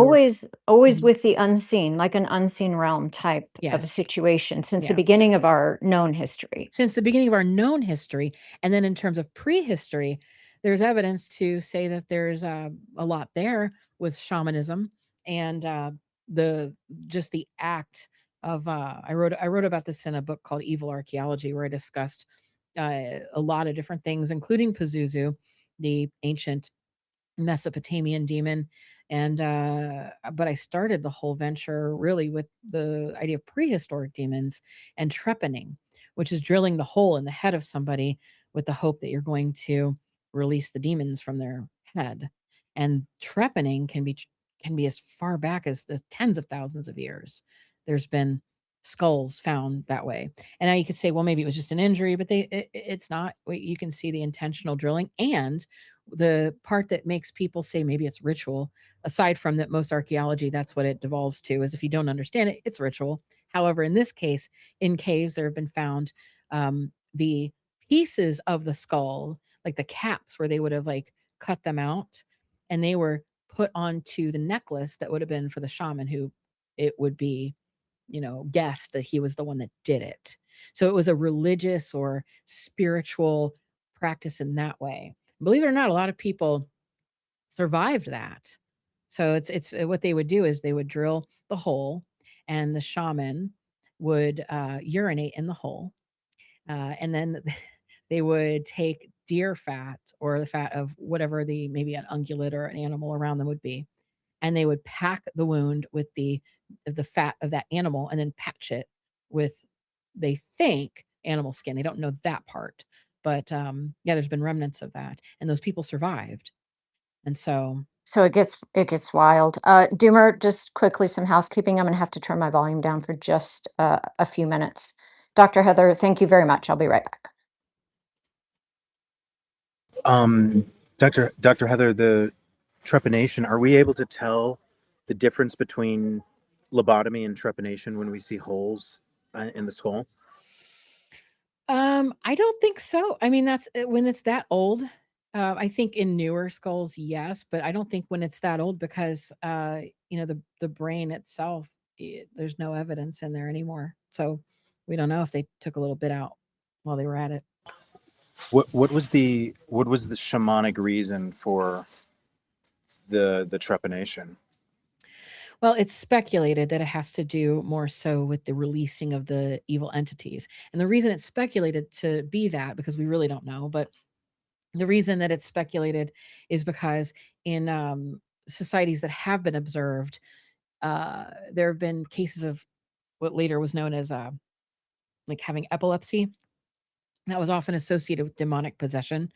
Speaker 6: always
Speaker 2: Mhm.
Speaker 6: with the unseen, like an unseen realm type of a
Speaker 2: Yes.
Speaker 6: situation since the
Speaker 2: Yeah.
Speaker 6: beginning of our known history.
Speaker 2: Since the beginning of our known history. And then in terms of prehistory, there's evidence to say that there's a lot there with shamanism and the just the act of I wrote about this in a book called Evil Archaeology, where I discussed a lot of different things, including Pazuzu, the ancient Mesopotamian demon. And but I started the whole venture really with the idea of prehistoric demons and trepanning, which is drilling the hole in the head of somebody with the hope that you're going to release the demons from their head. And trepanning can be as far back as the tens of thousands of years. There's been skulls found that way. And now you could say, well, maybe it was just an injury, but it's not. You can see the intentional drilling. And the part that makes people say maybe it's ritual, aside from that most archaeology, that's what it devolves to, is if you don't understand it, it's ritual. However, in this case, in caves, there have been found the pieces of the skull, like the caps where they would have like cut them out, and they were put onto the necklace that would have been for the shaman, who it would be, guessed that he was the one that did it. So it was a religious or spiritual practice in that way. Believe it or not, a lot of people survived that. So it's what they would do is they would drill the hole, and the shaman would urinate in the hole, and then they would take deer fat or the fat of whatever maybe an ungulate or an animal around them would be, and they would pack the wound with the fat of that animal and then patch it with, they think, animal skin. They don't know that part, but yeah, there's been remnants of that, and those people survived. And so
Speaker 6: So it gets wild. Doomer, just quickly some housekeeping. I'm gonna have to turn my volume down for just a few minutes. Dr. Heather, thank you very much. I'll be right back.
Speaker 1: Dr. Heather, the trepanation, are we able to tell the difference between lobotomy and trepanation when we see holes in the skull?
Speaker 2: I don't think so. I mean, that's when it's that old. I think in newer skulls, yes, but I don't think when it's that old because the brain itself, there's no evidence in there anymore. So we don't know if they took a little bit out while they were at it.
Speaker 1: What was the shamanic reason for the trepanation?
Speaker 2: Well, it's speculated that it has to do more so with the releasing of the evil entities. And the reason it's speculated to be that, because we really don't know, but the reason that it's speculated is because in societies that have been observed, there have been cases of what later was known as like having epilepsy that was often associated with demonic possession.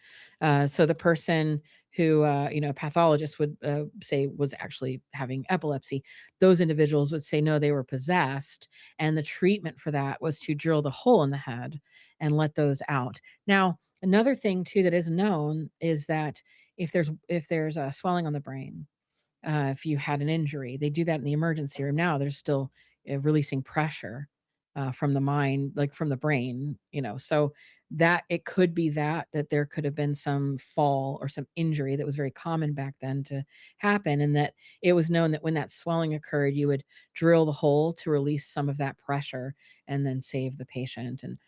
Speaker 2: So the person who, a pathologist would say was actually having epilepsy, those individuals would say, no, they were possessed. And the treatment for that was to drill the hole in the head and let those out. Now, another thing too that is known is that if there's a swelling on the brain, if you had an injury, they do that in the emergency room. Now there's still releasing pressure from the mind, like from the brain, so that it could be that there could have been some fall or some injury that was very common back then to happen. And that it was known that when that swelling occurred, you would drill the hole to release some of that pressure and then save the patient. And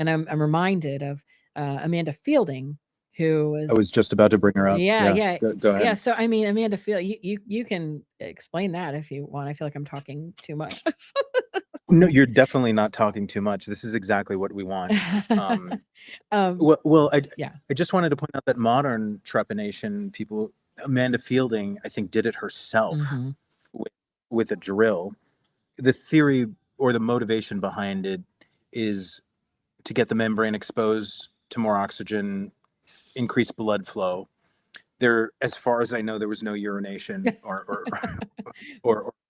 Speaker 2: I'm reminded of Amanda Fielding, who
Speaker 1: I
Speaker 2: was
Speaker 1: was just about to bring her up.
Speaker 2: yeah,
Speaker 1: Yeah,
Speaker 2: yeah.
Speaker 1: go
Speaker 2: Yeah,
Speaker 1: ahead.
Speaker 2: so I mean, Amanda, feel you can explain that if you want. I feel like I'm talking too much.
Speaker 1: No, you're definitely not talking too much. This is exactly what we want.
Speaker 2: Um,
Speaker 1: Well,
Speaker 2: yeah.
Speaker 1: I just wanted to point out that modern trepanation people, Amanda Fielding, I think, did it herself
Speaker 2: Mhm.
Speaker 1: with a drill. The theory or the motivation behind it is to get the membrane exposed to more oxygen, increase blood flow. There, as far as I know, there was no urination or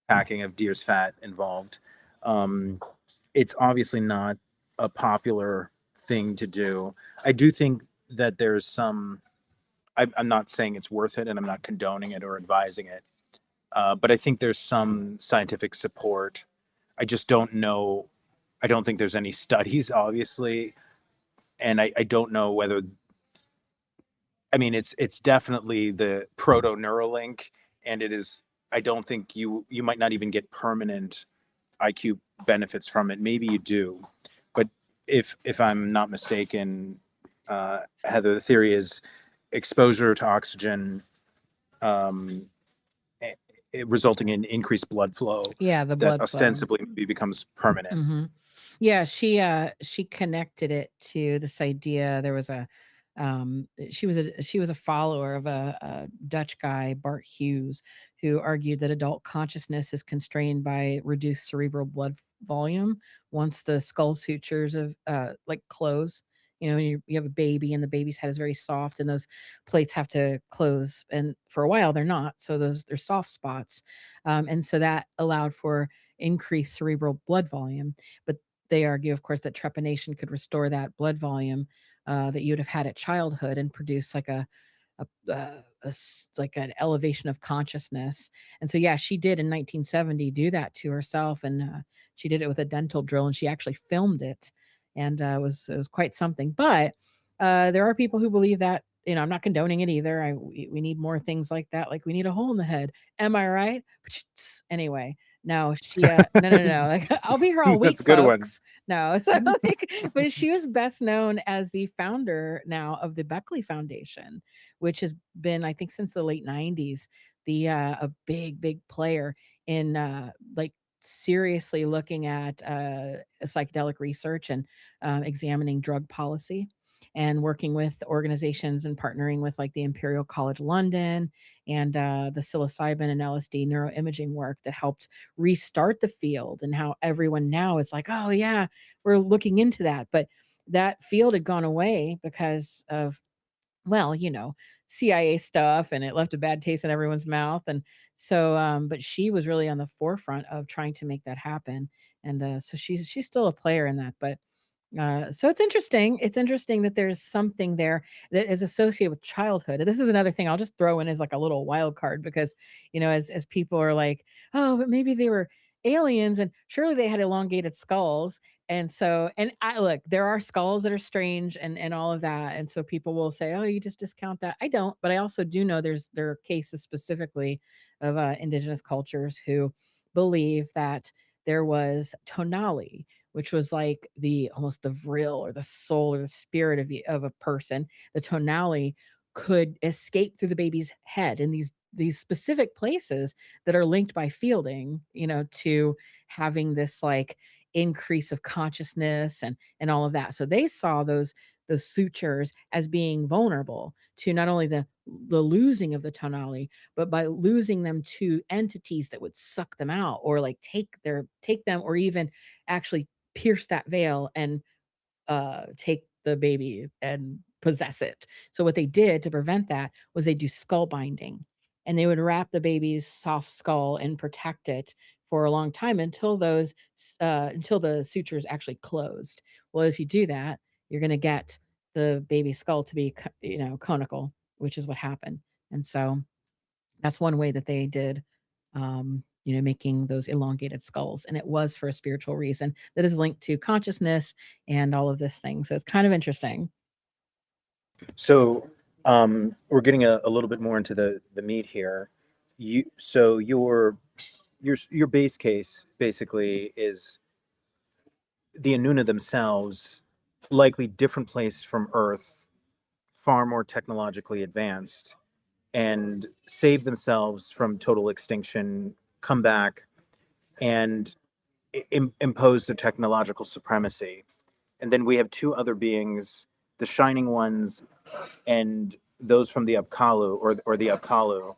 Speaker 1: packing of deer's fat involved. It's obviously not a popular thing to do. I do think that there's some. I'm not saying it's worth it, and I'm not condoning it or advising it. But I think there's some scientific support. I just don't know. I don't think there's any studies, obviously, and I don't know whether. I mean, it's definitely the proto Neuralink, and it is. I don't think you might not even get permanent IQ benefits from it. Maybe you do, but if I'm not mistaken, Heather, the theory is exposure to oxygen, um, resulting in increased blood flow
Speaker 2: Yeah, the
Speaker 1: that
Speaker 2: blood flow.
Speaker 1: ostensibly maybe becomes permanent.
Speaker 2: Mhm. Yeah, she connected it to this idea. There was she was a follower of a Dutch guy, Bart Hughes, who argued that adult consciousness is constrained by reduced cerebral blood volume once the skull sutures of like close. You have a baby and the baby's head is very soft and those plates have to close, and for a while they're not, so they're soft spots, and so that allowed for increased cerebral blood volume. But they argue, of course, that trepanation could restore that blood volume that you would have had at childhood and produce like like an elevation of consciousness. And so, yeah, she did in 1970 do that to herself, and she did it with a dental drill, and she actually filmed it, and it was quite something. But there are people who believe that. I'm not condoning it either. We need more things like that. Like we need a hole in the head. Am I right? Anyway, no, no. Like, I'll be here all week,
Speaker 1: That's a good one.
Speaker 2: folks. No, so like, but she was best known as the founder now of the Beckley Foundation, which has been, I think, since the late '90s, a big player in like seriously looking at psychedelic research and examining drug policy and working with organizations and partnering with like the Imperial College London and the psilocybin and LSD neuroimaging work that helped restart the field, and how everyone now is like, oh yeah, we're looking into that. But that field had gone away because of, well, CIA stuff, and it left a bad taste in everyone's mouth. And so, but she was really on the forefront of trying to make that happen. And so she's still a player in that. But so it's interesting. It's interesting that there's something there that is associated with childhood. And this is another thing I'll just throw in as like a little wild card because, as people are like, oh, but maybe they were aliens and surely they had elongated skulls. And so, and I look, there are skulls that are strange and all of that. And so people will say, oh, you just discount that. I don't, but I also do know there are cases specifically of indigenous cultures who believe that there was tonali, which was like the almost the vril or the soul or the spirit of a person. The tonali could escape through the baby's head in these specific places that are linked by Fielding, to having this like increase of consciousness and all of that. So they saw those sutures as being vulnerable to not only the losing of the tonali, but by losing them to entities that would suck them out or like take them or even actually pierce that veil and take the baby and possess it. So what they did to prevent that was they do skull binding, and they would wrap the baby's soft skull and protect it for a long time until until the sutures actually closed. Well, if you do that, you're going to get the baby skull to be conical, which is what happened. And so that's one way that they did, making those elongated skulls. And it was for a spiritual reason that is linked to consciousness and all of this thing. So it's kind of interesting.
Speaker 1: So we're getting a little bit more into the meat here. So your base case basically is the Anuna themselves, likely different place from Earth, far more technologically advanced, and save themselves from total extinction, come back, and impose their technological supremacy. And then we have two other beings, the Shining Ones, and those from the 𝗶𝗁𝗂 or the 𝗶𝗁𝗂.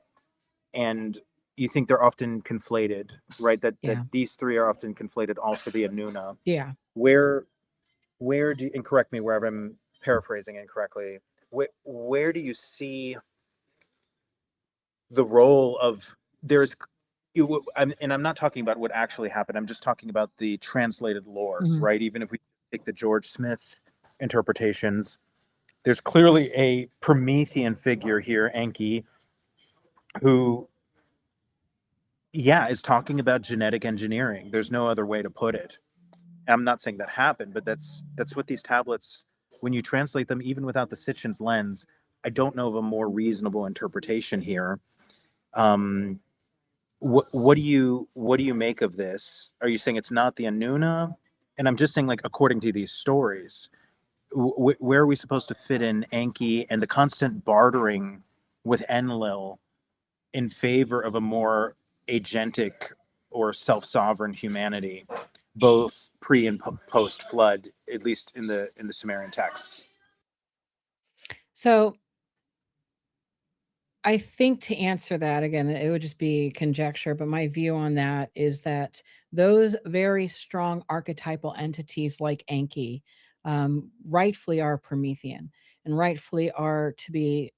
Speaker 1: And you think they're often conflated, right? That these three are often conflated all for the Anuna.
Speaker 2: Yeah.
Speaker 1: Where do you, and correct me wherever I'm paraphrasing incorrectly, where do you see the role of and I'm not talking about what actually happened. I'm just talking about the translated lore, right? Even if we take the George Smith interpretations, there's clearly a Promethean figure here, Enki, who, is talking about genetic engineering. There's no other way to put it. And I'm not saying that happened, but that's what these tablets, when you translate them, even without the Sitchin's lens, I don't know of a more reasonable interpretation here. What do you make of this? Are you saying it's not the Anuna? And I'm just saying, like, according to these stories, where are we supposed to fit in Enki and the constant bartering with Enlil in favor of a more agentic or self-sovereign humanity, both pre and post flood, at least in the Sumerian texts?
Speaker 2: So I think to answer that, again, it would just be conjecture, but my view on that is that those very strong archetypal entities like Enki rightfully are Promethean and rightfully are to be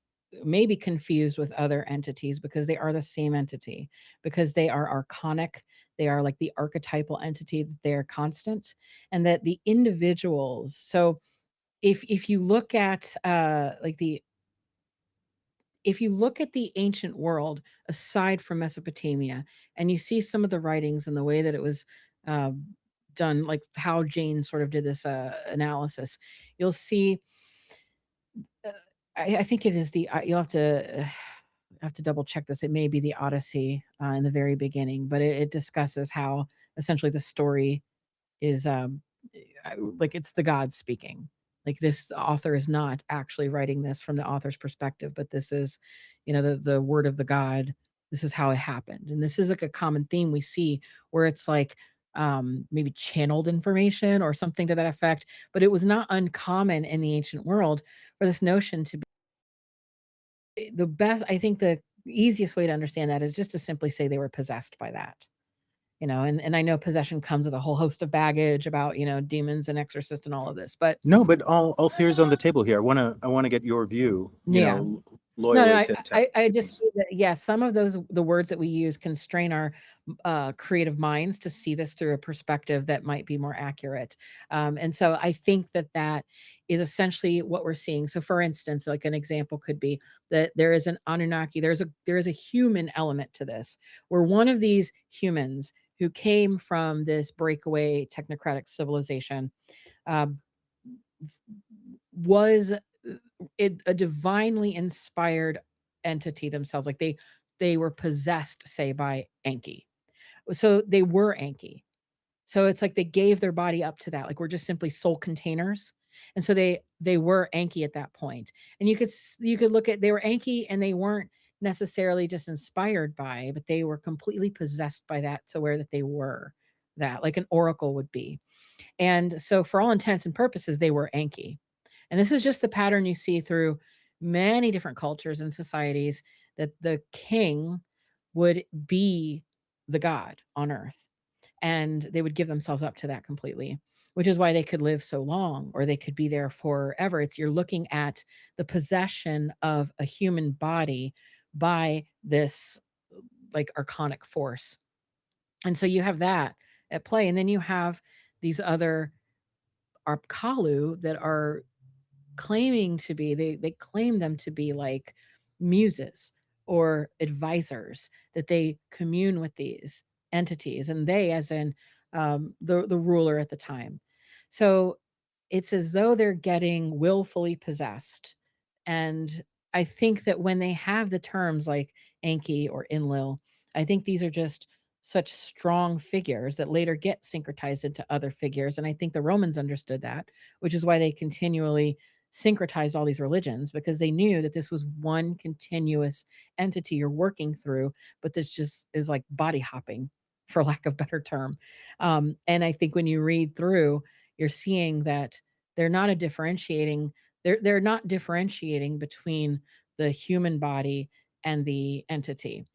Speaker 2: maybe confused with other entities because they are the same entity, because they are archonic, they are like the archetypal entity, that they are constant, and that the individuals. So if you look at if you look at the ancient world aside from Mesopotamia, and you see some of the writings and the way that it was done, like how Jane sort of did this analysis, you'll see. I think it is you'll have to double check this. It may be the Odyssey in the very beginning, but it discusses how essentially the story is like it's the gods speaking. Like this author is not actually writing this from the author's perspective, but this is, the word of the god. This is how it happened. And this is like a common theme we see where it's like maybe channeled information or something to that effect. But it was not uncommon in the ancient world for this notion to be the best. I think the easiest way to understand that is just to simply say they were possessed by that. And I know possession comes with a whole host of baggage about, demons and exorcists and all of this, but
Speaker 1: No, but all theories on the table here. I want to get your view,
Speaker 2: yeah. No,
Speaker 1: loyally to
Speaker 2: I just see that, some of the words that we use constrain our creative minds to see this through a perspective that might be more accurate. And so I think that is essentially what we're seeing. So for instance, like an example could be that there is an Anunnaki, there is a human element to this, where one of these humans who came from this breakaway technocratic civilization, um, was a divinely inspired entity themselves. Like they were possessed, say, by Enki. So they were Enki. So it's like they gave their body up to that. Like we're just simply soul containers. And so they were Enki at that point. And you could look at, they were Enki and they weren't necessarily just inspired by, but they were completely possessed by that, to where that they were that, like an oracle would be. And so for all intents and purposes, they were Enki. And this is just the pattern you see through many different cultures and societies, that the king would be the god on earth, and they would give themselves up to that completely, which is why they could live so long, or they could be there forever. It's, you're looking at the possession of a human body by this like archonic force. And so you have that at play. And then you have these other Arpkalu that are claiming to be, they claim them to be like muses or advisors, that they commune with these entities, and they as in the ruler at the time. So it's as though they're getting willfully possessed. And I think that when they have the terms like Enki or Enlil, I think these are just such strong figures that later get syncretized into other figures. And I think the Romans understood that, which is why they continually syncretized all these religions, because they knew that this was one continuous entity you're working through, but this just is like body hopping, for lack of better term. And I think when you read through, you're seeing that they're not a differentiating, they're not differentiating between the human body and the entity.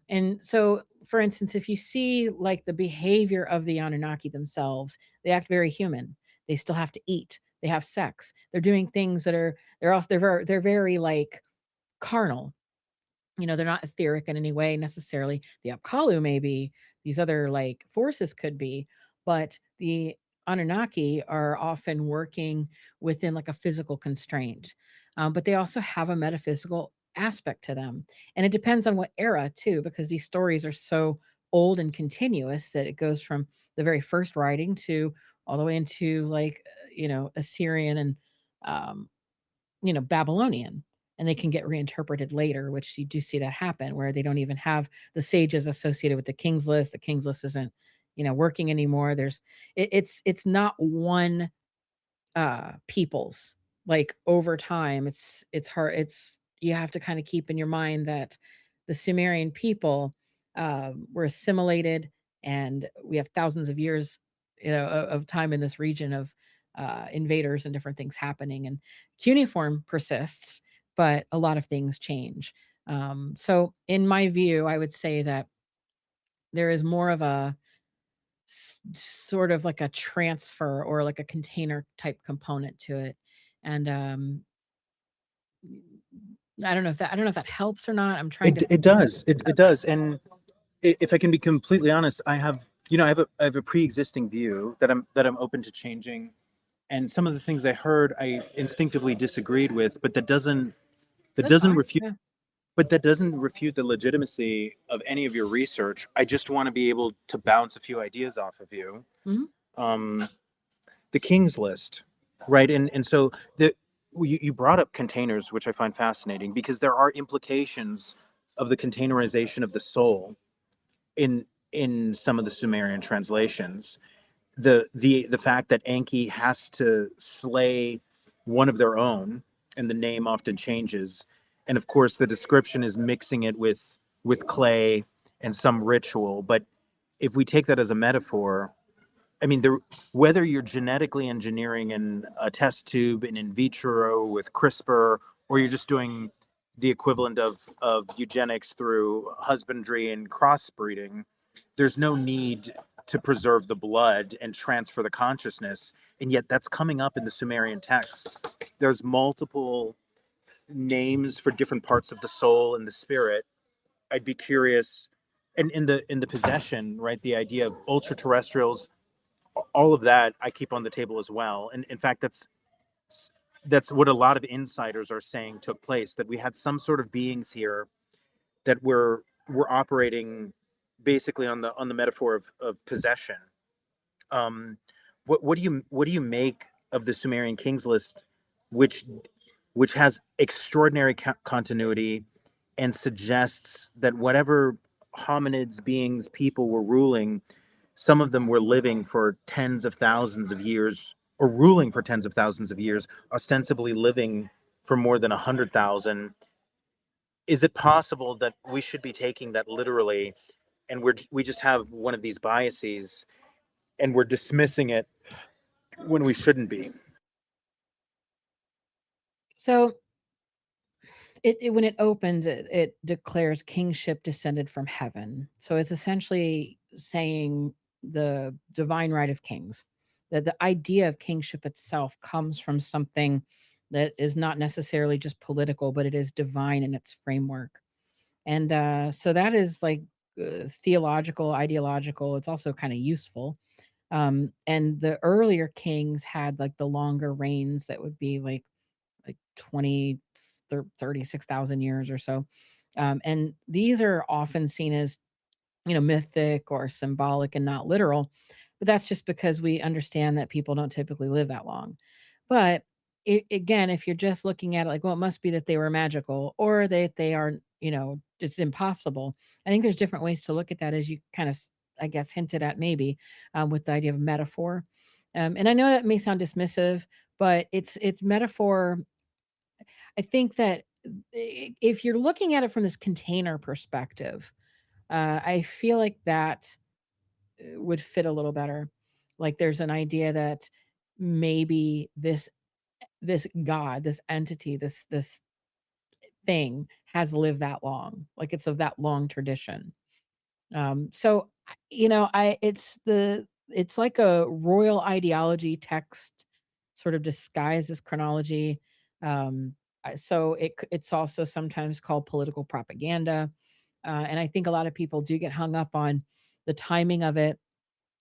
Speaker 2: And so, for instance, if you see like the behavior of the Anunnaki themselves, they act very human. They still have to eat. They have sex. They're doing things that are, they're very like carnal. You know, they're not etheric in any way necessarily. The Apkallu maybe, these other like forces could be, but the Anunnaki are often working within like a physical constraint. But they also have a metaphysical aspect to them. And it depends on what era too, because these stories are so old and continuous that it goes from the very first writing to all the way into like, Assyrian and, um, Babylonian, and they can get reinterpreted later, which you do see that happen, where they don't even have the sages associated with the king's list. The king's list isn't, working anymore. It's not one people's, like over time. It's hard. You have to kind of keep in your mind that the Sumerian people were assimilated, and we have thousands of years, of time in this region of invaders and different things happening, and cuneiform persists, but a lot of things change. So in my view, I would say that there is more of a sort of like a transfer or like a container type component to it. And I don't know if that helps or not. I'm trying to.
Speaker 1: It does. It does. And if I can be completely honest, I have a pre-existing view that I'm open to changing. And some of the things I heard, I instinctively disagreed with, but that
Speaker 2: That's
Speaker 1: doesn't
Speaker 2: fine.
Speaker 1: refute
Speaker 2: Yeah.
Speaker 1: but that doesn't refute the legitimacy of any of your research. I just want to be able to bounce a few ideas off of you.
Speaker 2: Mhm.
Speaker 1: Um, the King's List, right? And so you brought up containers, which I find fascinating, because there are implications of the containerization of the soul in some of the Sumerian translations. The fact that Enki has to slay one of their own, and the name often changes, and of course the description is mixing it with clay and some ritual. But if we take that as a metaphor, I mean, whether you're genetically engineering in a test tube and in vitro with CRISPR, or you're just doing the equivalent of eugenics through husbandry and crossbreeding, there's no need to preserve the blood and transfer the consciousness. And yet that's coming up in the Sumerian texts. There's multiple names for different parts of the soul and the spirit. I'd be curious. And in the possession, right? The idea of ultra terrestrials, all of that I keep on the table as well. And in fact, that's what a lot of insiders are saying took place, that we had some sort of beings here that were operating basically on the metaphor of possession. What do you make of the Sumerian kings list, which has extraordinary continuity and suggests that whatever hominids, beings, people were ruling, some of them were living for tens of thousands of years, or ruling for tens of thousands of years, ostensibly living for more than 100,000. Is it possible that we should be taking that literally, and we just have one of these biases, and we're dismissing it when we shouldn't be?
Speaker 2: So when it opens, it declares kingship descended from heaven. So it's essentially saying the divine right of kings, that the idea of kingship itself comes from something that is not necessarily just political, but it is divine in its framework. And so that is like theological, ideological. It's also kind of useful. And the earlier kings had like the longer reigns that would be like 20, 36,000 years or so. And these are often seen as, mythic or symbolic and not literal. But that's just because we understand that people don't typically live that long. But again, if you're just looking at it like, well, it must be that they were magical or they are, just impossible. I think there's different ways to look at that, as you kind of, I guess, hinted at maybe with the idea of metaphor. And I know that may sound dismissive, but it's metaphor. I think that if you're looking at it from this container perspective, I feel like that would fit a little better. Like there's an idea that maybe this God, this entity, this thing has lived that long, like it's of that long tradition. So it's like a royal ideology text, sort of disguised as chronology. So it's also sometimes called political propaganda, and I think a lot of people do get hung up on the timing of it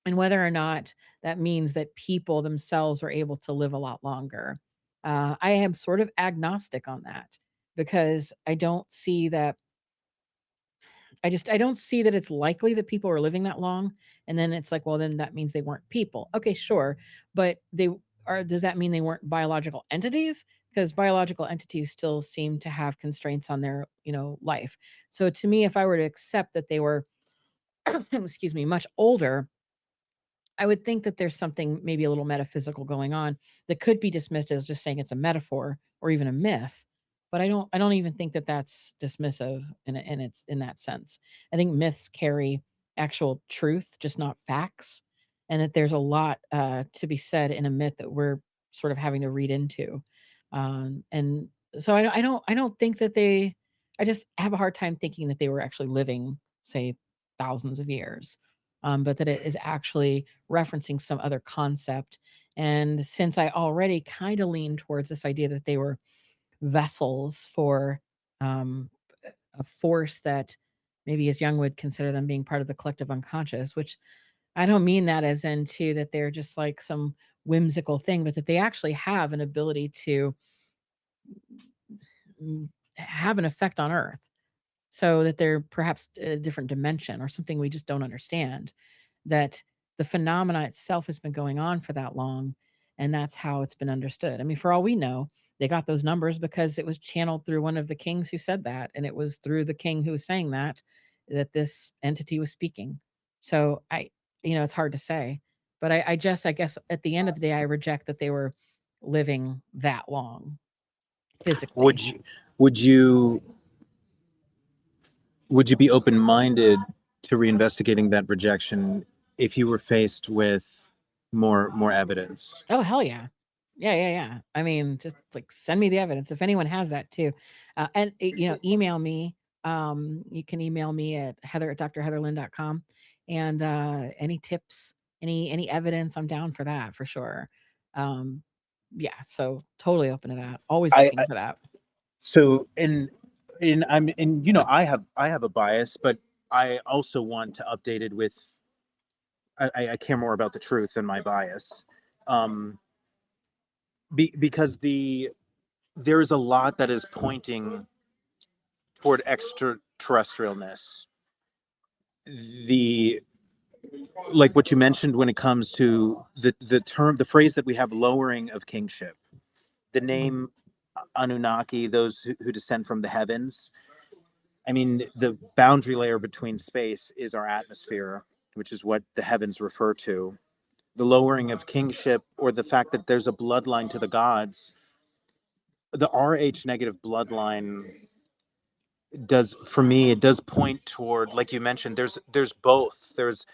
Speaker 2: and whether or not that means that people themselves are able to live a lot longer. I am sort of agnostic on that because I don't see that it's likely that people are living that long. And then it's like, well, then that means they weren't people. Okay, sure. But does that mean they weren't biological entities? Because biological entities still seem to have constraints on their, life. So to me, if I were to accept that they were, excuse me, much older, I would think that there's something maybe a little metaphysical going on that could be dismissed as just saying it's a metaphor or even a myth. But I don't even think that that's dismissive in that sense. I think myths carry actual truth, just not facts, and that there's a lot to be said in a myth that we're sort of having to read into. And so I don't think that they. I just have a hard time thinking that they were actually living, say, thousands of years, but that it is actually referencing some other concept. And since I already kind of lean towards this idea that they were vessels for um, a force that maybe as Jung would consider them being part of the collective unconscious, which I don't mean that as into that they're just like some whimsical thing, but that they actually have an ability to have an effect on Earth. So that they're perhaps a different dimension or something we just don't understand, that the phenomena itself has been going on for that long, and that's how it's been understood. I mean, for all we know, they got those numbers because it was channeled through one of the kings who said that, and it was through the king who was saying that this entity was speaking. So it's hard to say, but I guess at the end of the day, I reject that they were living that long physically.
Speaker 1: Would you be open-minded to reinvestigating that rejection if you were faced with more evidence?
Speaker 2: Oh, hell yeah. Yeah. I mean, just like send me the evidence if anyone has that too. And email me. You can email me at heather@drheatherlynn.com. And any tips, any evidence, I'm down for that for sure. Yeah, so totally open to that. Always
Speaker 1: I,
Speaker 2: looking
Speaker 1: I
Speaker 2: for that.
Speaker 1: so I have a bias, but I also want to update it with I care more about the truth than my bias. Because there is a lot that is pointing toward extraterrestrialness. the like what you mentioned when it comes to the phrase that we have, lowering of kingship, the name Anunnaki, those who descend from the heavens. I mean, the boundary layer between space is our atmosphere, which is what the heavens refer to. The lowering of kingship, or the fact that there's a bloodline to the gods, the Rh negative bloodline does, for me, it does point toward, like you mentioned, there's both. There's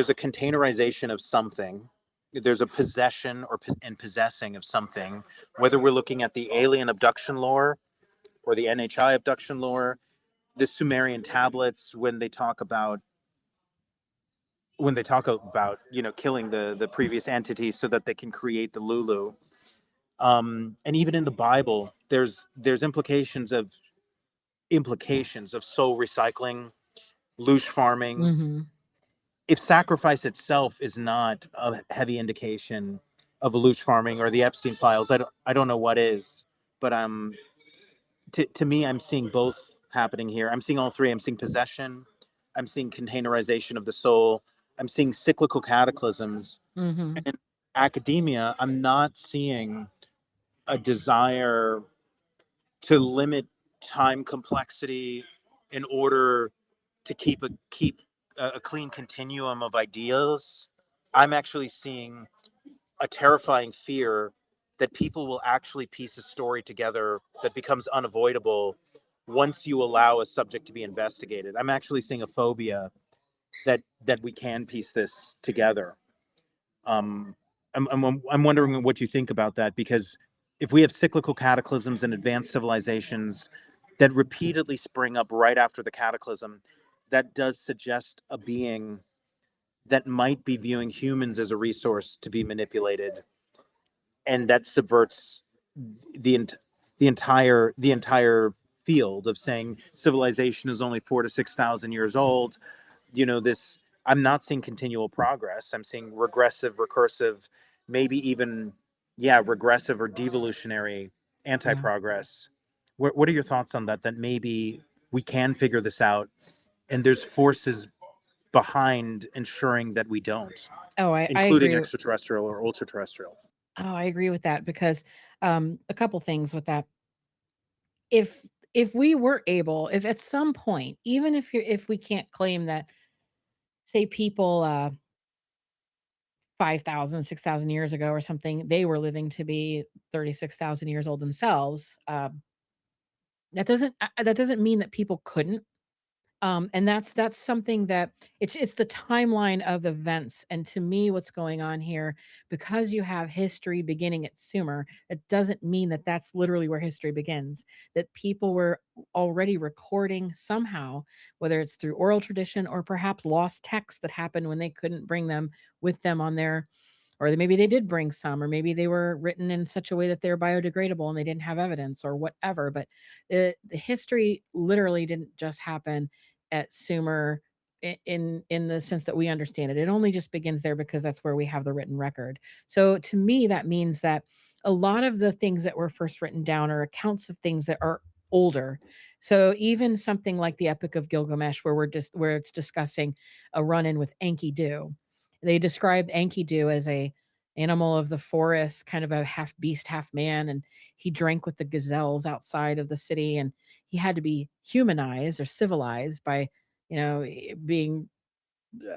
Speaker 1: a containerization of something. There's a possession and possessing of something, whether we're looking at the alien abduction lore or the NHI abduction lore, the Sumerian tablets, when they talk about killing the previous entity so that they can create the Lulu. And even in the Bible, there's implications of soul recycling, louche farming.
Speaker 2: Mm-hmm.
Speaker 1: If sacrifice itself is not a heavy indication of louche farming or the Epstein files, I don't know what is. But to me, I'm seeing both happening here. I'm seeing all three. I'm seeing possession. I'm seeing containerization of the soul. I'm seeing cyclical cataclysms.
Speaker 2: Mm-hmm.
Speaker 1: In academia, I'm not seeing a desire to limit time complexity in order to keep a clean continuum of ideas. I'm actually seeing a terrifying fear that people will actually piece a story together that becomes unavoidable once you allow a subject to be investigated. I'm actually seeing a phobia that we can piece this together. I'm wondering what you think about that, because if we have cyclical cataclysms and advanced civilizations that repeatedly spring up right after the cataclysm, that does suggest a being that might be viewing humans as a resource to be manipulated, and that subverts the entire field of saying civilization is only 4,000 to 6,000 years old. This, I'm not seeing continual progress. I'm seeing regressive, recursive, maybe even regressive or devolutionary anti-progress. What are your thoughts on that? That maybe we can figure this out, and there's forces behind ensuring that we don't,
Speaker 2: Oh, I
Speaker 1: including
Speaker 2: agree.
Speaker 1: extraterrestrial or ultra-terrestrial.
Speaker 2: Oh, I agree with that, because a couple things with that. If we were able, if at some point, even if we can't claim that, say, people 5,000, 6,000 years ago or something, they were living to be 36,000 years old themselves, that doesn't mean that people couldn't. And that's something that it's the timeline of events. And to me, what's going on here, because you have history beginning at Sumer, it doesn't mean that that's literally where history begins. That people were already recording somehow, whether it's through oral tradition or perhaps lost texts that happened when they couldn't bring them with them on their, or maybe they did bring some, or maybe they were written in such a way that they're biodegradable and they didn't have evidence or whatever. But the history literally didn't just happen at Sumer in the sense that we understand it. It only just begins there because that's where we have the written record. So to me, that means that a lot of the things that were first written down are accounts of things that are older. So even something like the Epic of Gilgamesh, where it's discussing a run-in with Enkidu. They describe Enkidu as a animal of the forest, kind of a half beast, half man, and he drank with the gazelles outside of the city, and he had to be humanized or civilized by, being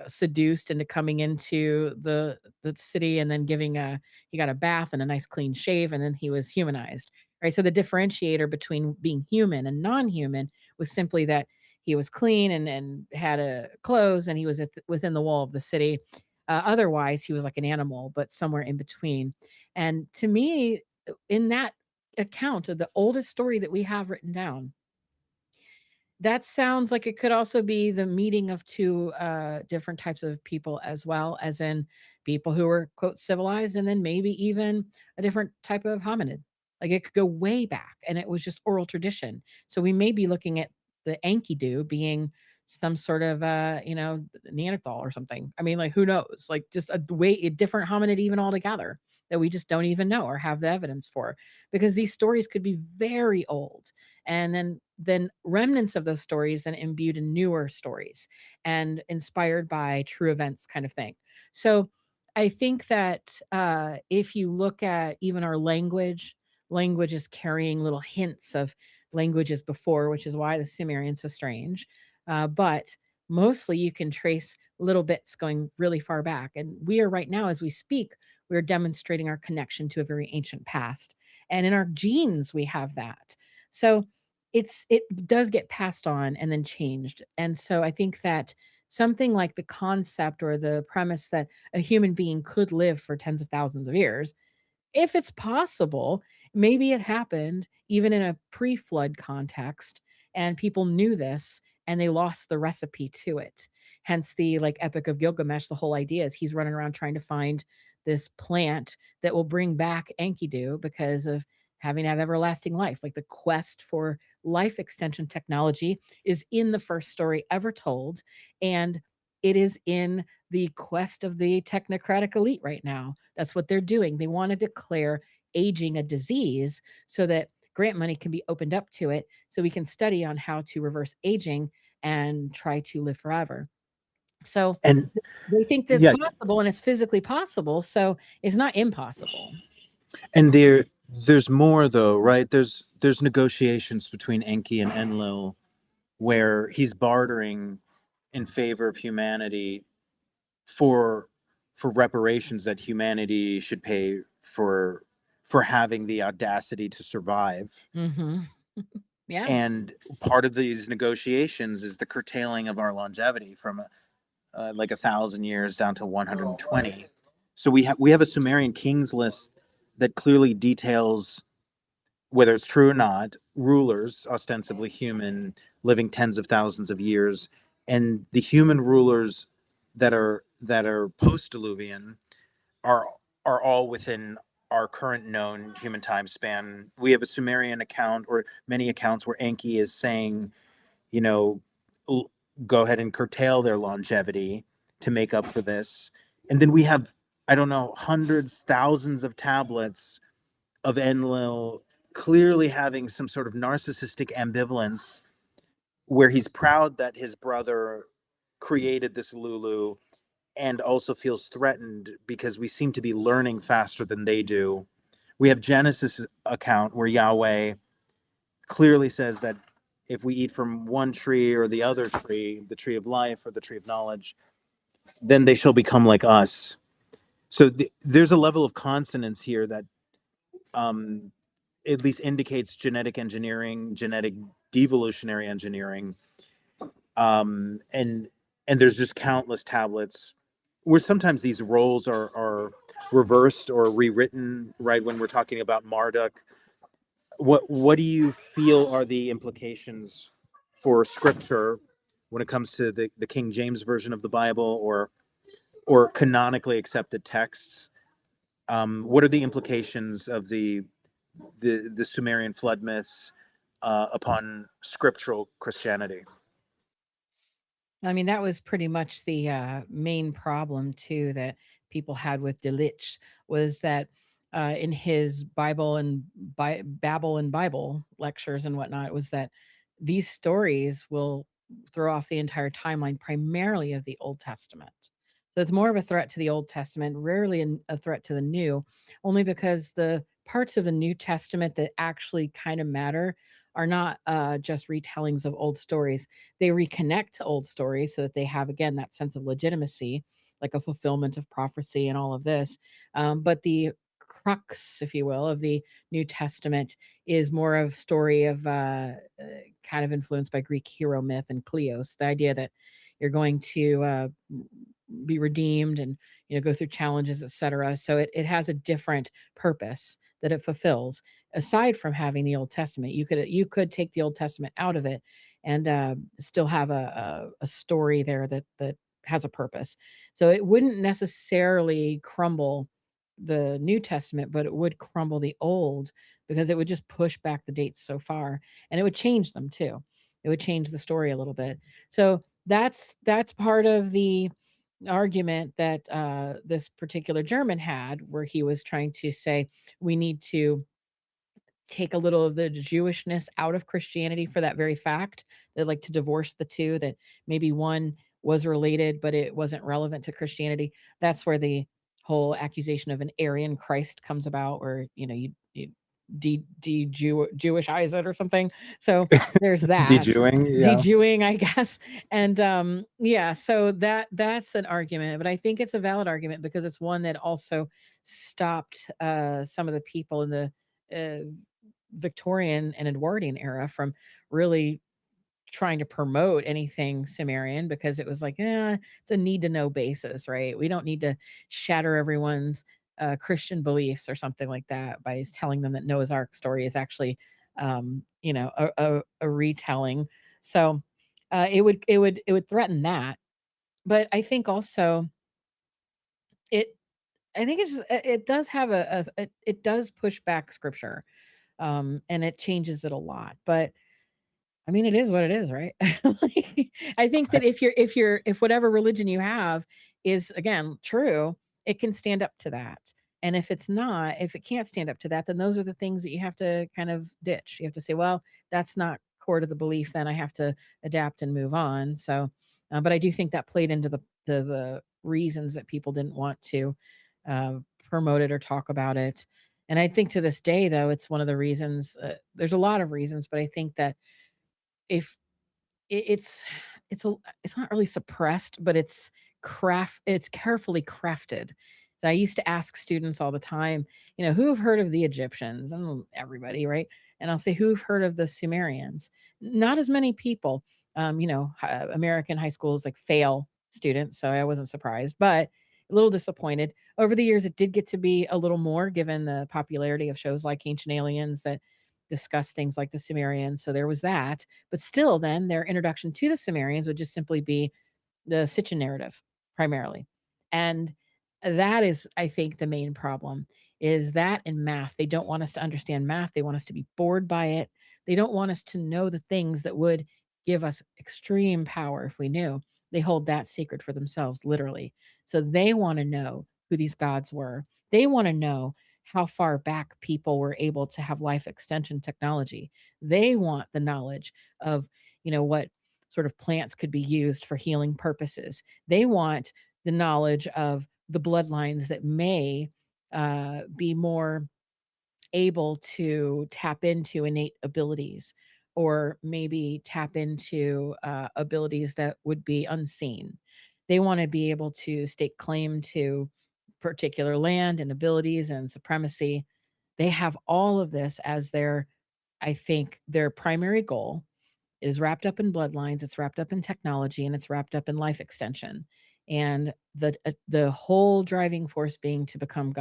Speaker 2: seduced into coming into the city, and then he got a bath and a nice clean shave, and then he was humanized. Right. So the differentiator between being human and non-human was simply that he was clean and had a clothes, and he was within the wall of the city. Otherwise, he was like an animal, but somewhere in between. And to me, in that account of the oldest story that we have written down, that sounds like it could also be the meeting of two different types of people, as well as in people who were, quote, civilized, and then maybe even a different type of hominid. Like it could go way back and it was just oral tradition. So we may be looking at the Enkidu being some sort of Neanderthal or something. I mean, like, who knows? Like just a different hominid even altogether that we just don't even know or have the evidence for, because these stories could be very old. And then then remnants of those stories then imbued in newer stories and inspired by true events kind of thing. So I think that if you look at even our language is carrying little hints of languages before, which is why the Sumerian's so strange. But mostly you can trace little bits going really far back. And we are right now, as we speak, we're demonstrating our connection to a very ancient past. And in our genes, we have that. So it does get passed on and then changed. And so I think that something like the concept or the premise that a human being could live for tens of thousands of years, if it's possible, maybe it happened even in a pre-flood context and people knew this and they lost the recipe to it. Hence the like Epic of Gilgamesh, the whole idea is he's running around trying to find this plant that will bring back Enkidu because of having to have everlasting life. Like the quest for life extension technology is in the first story ever told, and it is in the quest of the technocratic elite right now. That's what they're doing. They want to declare aging a disease so that grant money can be opened up to it so we can study on how to reverse aging and try to live forever. So
Speaker 1: And
Speaker 2: they think that's
Speaker 1: yeah,
Speaker 2: possible and it's physically possible. So it's not impossible.
Speaker 1: and there's more though, right? There's negotiations between Enki and Enlil where he's bartering in favor of humanity for reparations that humanity should pay for having the audacity to survive.
Speaker 2: Mm-hmm. Yeah.
Speaker 1: And part of these negotiations is the curtailing of our longevity from like 1,000 years down to 120. So we have a Sumerian kings list that clearly details, whether it's true or not, rulers, ostensibly human, living tens of thousands of years, and the human rulers that are post-diluvian are all within our current known human time span. We have a Sumerian account or many accounts where Enki is saying, you know, go ahead and curtail their longevity to make up for this. And then we have, I don't know, hundreds, thousands of tablets of Enlil clearly having some sort of narcissistic ambivalence where he's proud that his brother created this Lulu and also feels threatened because we seem to be learning faster than they do. We have Genesis account where Yahweh clearly says that if we eat from one tree or the other tree, the tree of life or the tree of knowledge, then they shall become like us. So there's a level of consonance here that at least indicates genetic engineering, genetic devolutionary engineering, and there's just countless tablets where sometimes these roles are reversed or rewritten. Right, when we're talking about Marduk, what do you feel are the implications for scripture when it comes to the King James version of the Bible or canonically accepted texts? What are the implications of the Sumerian flood myths upon scriptural Christianity?
Speaker 2: I mean, that was pretty much the main problem too that people had with 𝗬𝗏 was that in his Bible and Babel and Bible lectures and whatnot was that these stories will throw off the entire timeline primarily of the Old Testament. So it's more of a threat to the Old Testament, rarely a threat to the New, only because the parts of the New Testament that actually kind of matter are not just retellings of old stories. They reconnect to old stories so that they have, again, that sense of legitimacy, like a fulfillment of prophecy and all of this. But the crux, if you will, of the New Testament is more of story of kind of influenced by Greek hero myth and Kleos, the idea that you're going to be redeemed and go through challenges, etc. So it has a different purpose that it fulfills aside from having the Old Testament. You could take the Old Testament out of it and still have a story there that has a purpose. So it wouldn't necessarily crumble the New Testament, but it would crumble the Old because it would just push back the dates so far, and it would change them too. It would change the story a little bit. So that's part of the argument that this particular German had, where he was trying to say we need to take a little of the Jewishness out of Christianity for that very fact. They like to divorce the two, that maybe one was related, but it wasn't relevant to Christianity. That's where the whole accusation of an Aryan Christ comes about, or, you Jewish it or something. So there's that.
Speaker 1: De-Jewing, yeah.
Speaker 2: De-Jewing, I guess. And yeah, so that's an argument, but I think it's a valid argument because it's one that also stopped some of the people in the Victorian and Edwardian era from really trying to promote anything Sumerian, because it was like, it's a need to know basis, right? We don't need to shatter everyone's Christian beliefs or something like that by telling them that Noah's Ark story is actually, a retelling. So it would threaten that. But I think also I think it does have it does push back scripture, and it changes it a lot. But I mean, it is what it is, right? Like, I think that if whatever religion you have is, again, true, it can stand up to that. And if it's not, if it can't stand up to that, then those are the things that you have to kind of ditch. You have to say, well, that's not core to the belief, then I have to adapt and move on. So, but I do think that played into the reasons that people didn't want to promote it or talk about it. And I think to this day, though, it's one of the reasons. There's a lot of reasons, but I think that if it's not really suppressed, but it's carefully crafted. So I used to ask students all the time, who have heard of the Egyptians? And everybody, right? And I'll say, who've heard of the Sumerians? Not as many people. American high schools like fail students, so I wasn't surprised, but a little disappointed. Over the years, it did get to be a little more, given the popularity of shows like Ancient Aliens that discuss things like the Sumerians. So there was that. But still, then their introduction to the Sumerians would just simply be the Sitchin narrative primarily. And that is, I think, the main problem is that in math. They don't want us to understand math. They want us to be bored by it. They don't want us to know the things that would give us extreme power if we knew. They hold that sacred for themselves, literally. So they want to know who these gods were. They want to know how far back people were able to have life extension technology. They want the knowledge of, what sort of plants could be used for healing purposes. They want the knowledge of the bloodlines that may be more able to tap into innate abilities, or maybe tap into abilities that would be unseen. They want to be able to stake claim to particular land and abilities and supremacy. They have all of this as I think, their primary goal. It is wrapped up in bloodlines, it's wrapped up in technology, and it's wrapped up in life extension. And the whole driving force being to become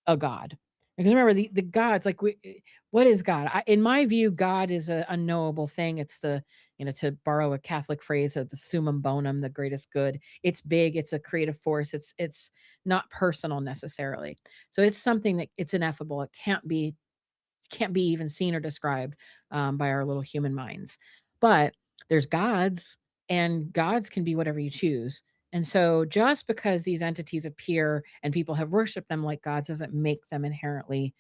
Speaker 2: a god. Because remember, the gods, like, what is God? In my view, God is an unknowable thing. It's to borrow a Catholic phrase of the summum bonum, the greatest good. It's big. It's a creative force. It's not personal necessarily. So it's something that it's ineffable. It can't be even seen or described by our little human minds. But there's gods, and gods can be whatever you choose. And so just because these entities appear and people have worshiped them like gods doesn't make them inherently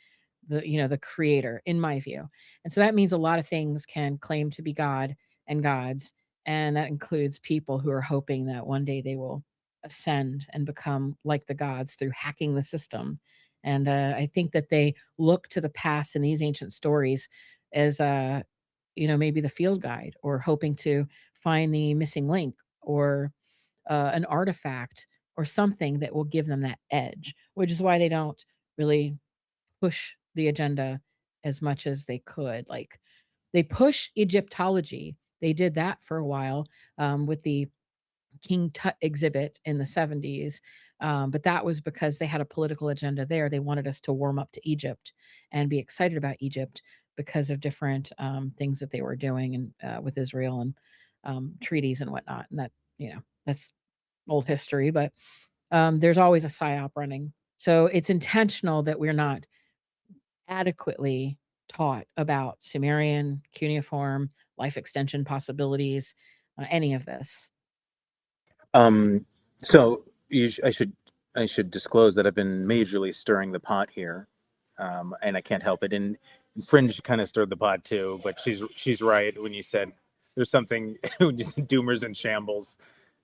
Speaker 2: the creator, in my view. And so that means a lot of things can claim to be God and gods. And that includes people who are hoping that one day they will ascend and become like the gods through hacking the system. And I think that they look to the past in these ancient stories as maybe the field guide, or hoping to find the missing link, or an artifact, or something that will give them that edge, which is why they don't really push the agenda as much as they could. Like, they push Egyptology. They did that for a while with the King Tut exhibit in the 70s. But that was because they had a political agenda there. They wanted us to warm up to Egypt and be excited about Egypt because of different things that they were doing, and with Israel, and treaties and whatnot. And that, that's old history, but there's always a psyop running. So it's intentional that we're not adequately taught about Sumerian, cuneiform, life extension possibilities, any of this.
Speaker 1: So I should disclose that I've been majorly stirring the pot here, and I can't help it. And Fringe kind of stirred the pot too, but she's right when you said there's something when you said doomers in shambles.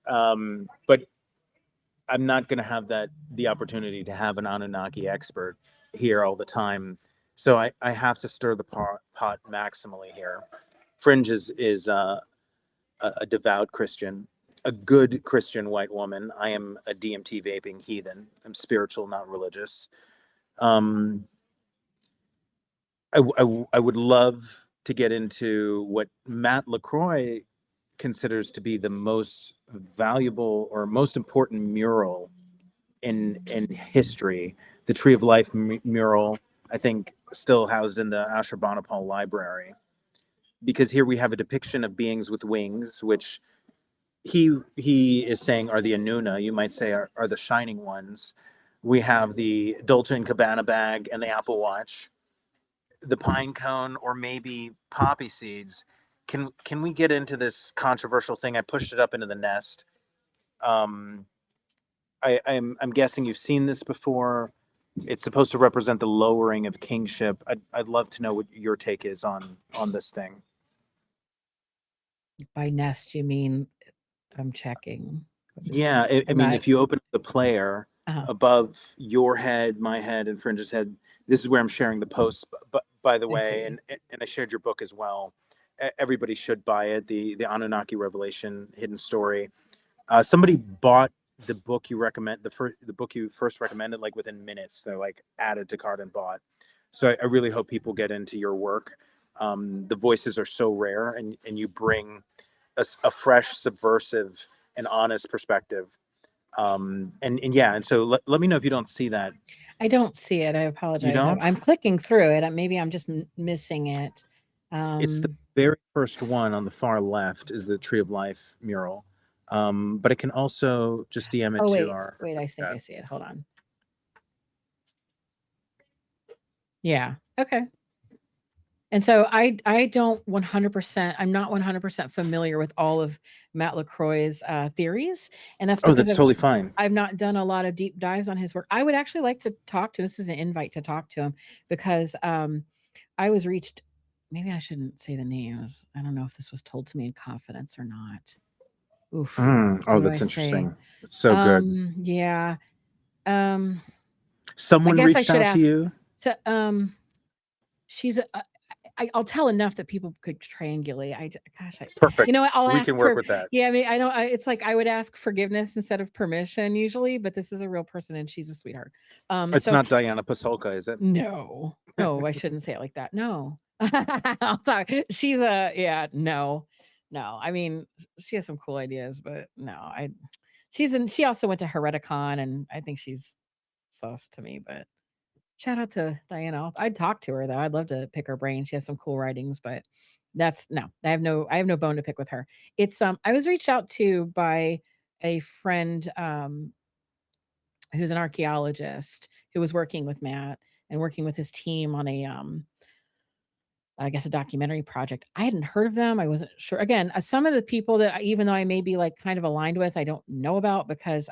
Speaker 1: But I'm not going to have the opportunity to have an Anunnaki expert here all the time, so I have to stir the pot maximally here. Fringe is a devout Christian, a good Christian white woman. I am a DMT vaping heathen. I'm spiritual, not religious. I would love to get into what Matt LaCroix considers to be the most valuable or most important mural in history, the Tree of Life mural, I think still housed in the 𝗧𝗶𝘁𝗶𝗃 Library. Because here we have a depiction of beings with wings, which he is saying are the Anuna, you might say are the shining ones. We have the Dolce & Gabbana bag and the Apple Watch, the pine cone, or maybe poppy seeds. Can we get into this controversial thing? I pushed it up into the nest. I'm guessing you've seen this before. It's supposed to represent the lowering of kingship. I'd love to know what your take is on this thing.
Speaker 2: By nest, you mean I'm checking.
Speaker 1: Yeah, I mean, if you open the player above your head, my head, and Fringe's head, this is where I'm sharing the post. But by the way, and I shared your book as well. Everybody should buy it. The Anunnaki Revelation Hidden Story. Somebody bought the book you recommend, the book you first recommended, like within minutes. They're like added to cart and bought. So I really hope people get into your work. The voices are so rare, and you bring a fresh, subversive, and honest perspective. And so let me know if you don't see that.
Speaker 2: I don't see it. I
Speaker 1: You
Speaker 2: apologize.
Speaker 1: don't?
Speaker 2: I'm clicking through it. Maybe I'm just missing it.
Speaker 1: It's the very first one on the far left is the Tree of Life mural. But I can also just DM it to our.
Speaker 2: Wait, I think I see it. Hold on. Yeah. Okay. And so I don't 100%, I'm not 100% familiar with all of Matt LaCroix's theories. And that's because
Speaker 1: that's totally fine.
Speaker 2: I've not done a lot of deep dives on his work. I would actually like to talk to, this is an invite to talk to him, because I was reached, maybe I shouldn't say the names. I don't know if this was told to me in confidence or not. Oof.
Speaker 1: Oh, that's interesting. It's so good.
Speaker 2: Yeah.
Speaker 1: Someone reached out to you?
Speaker 2: So, she's I'll tell enough that people could triangulate.
Speaker 1: Perfect.
Speaker 2: You know what? I'll
Speaker 1: we
Speaker 2: ask
Speaker 1: can work with that.
Speaker 2: Yeah, I mean, I don't. It's like I would ask forgiveness instead of permission usually, but this is a real person and she's a sweetheart.
Speaker 1: It's not 𝗂𝗃𝗃, is it?
Speaker 2: No, I shouldn't say it like that. No, I'll talk. She's no. I mean, she has some cool ideas, but no, she also went to Hereticon, and I think she's sus to me, but. Shout out to Diana. I'd talk to her though. I'd love to pick her brain. She has some cool writings, but I have no bone to pick with her. It's I was reached out to by a friend who's an archaeologist who was working with Matt and working with his team on a I guess a documentary project. I hadn't heard of them. I wasn't sure. Again, some of the people that even though I may be like kind of aligned with, I don't know about, because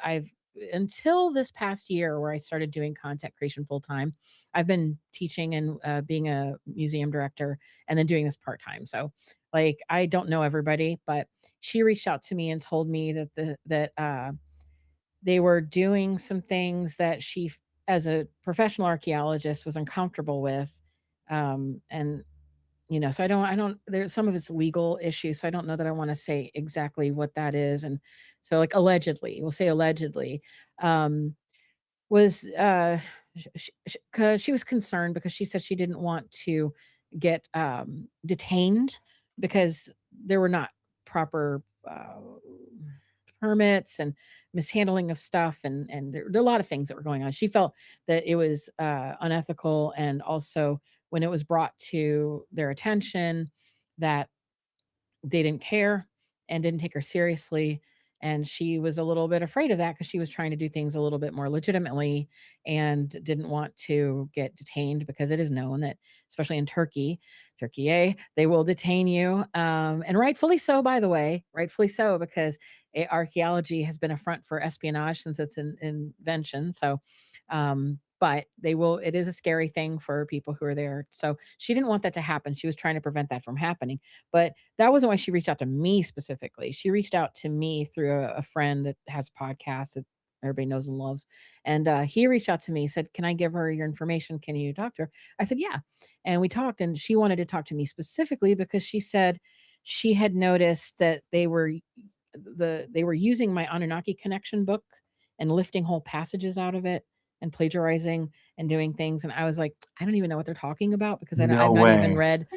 Speaker 2: until this past year where I started doing content creation full time, I've been teaching and being a museum director and then doing this part time. So like, I don't know everybody, but she reached out to me and told me that they were doing some things that she, as a professional archaeologist, was uncomfortable with. And so I don't, there's some of it's legal issues. So I don't know that I want to say exactly what that is. And so like allegedly, we'll say allegedly, was, cause she was concerned because she said she didn't want to get, detained because there were not proper, permits and mishandling of stuff. And there are a lot of things that were going on. She felt that it was, unethical. And also when it was brought to their attention that they didn't care and didn't take her seriously. And she was a little bit afraid of that because she was trying to do things a little bit more legitimately and didn't want to get detained, because it is known that, especially in Turkey, they will detain you. And rightfully so, by the way, because archaeology has been a front for espionage since its invention. So, but it is a scary thing for people who are there. So she didn't want that to happen. She was trying to prevent that from happening. But that wasn't why she reached out to me specifically. She reached out to me through a friend that has a podcast that everybody knows and loves. And he reached out to me, said, can I give her your information? Can you talk to her? I said, yeah. And we talked, and she wanted to talk to me specifically because she said she had noticed that they were using my Anunnaki connection book and lifting whole passages out of it and plagiarizing and doing things. And I was like, I don't even know what they're talking about because I've
Speaker 1: No
Speaker 2: not even
Speaker 1: way.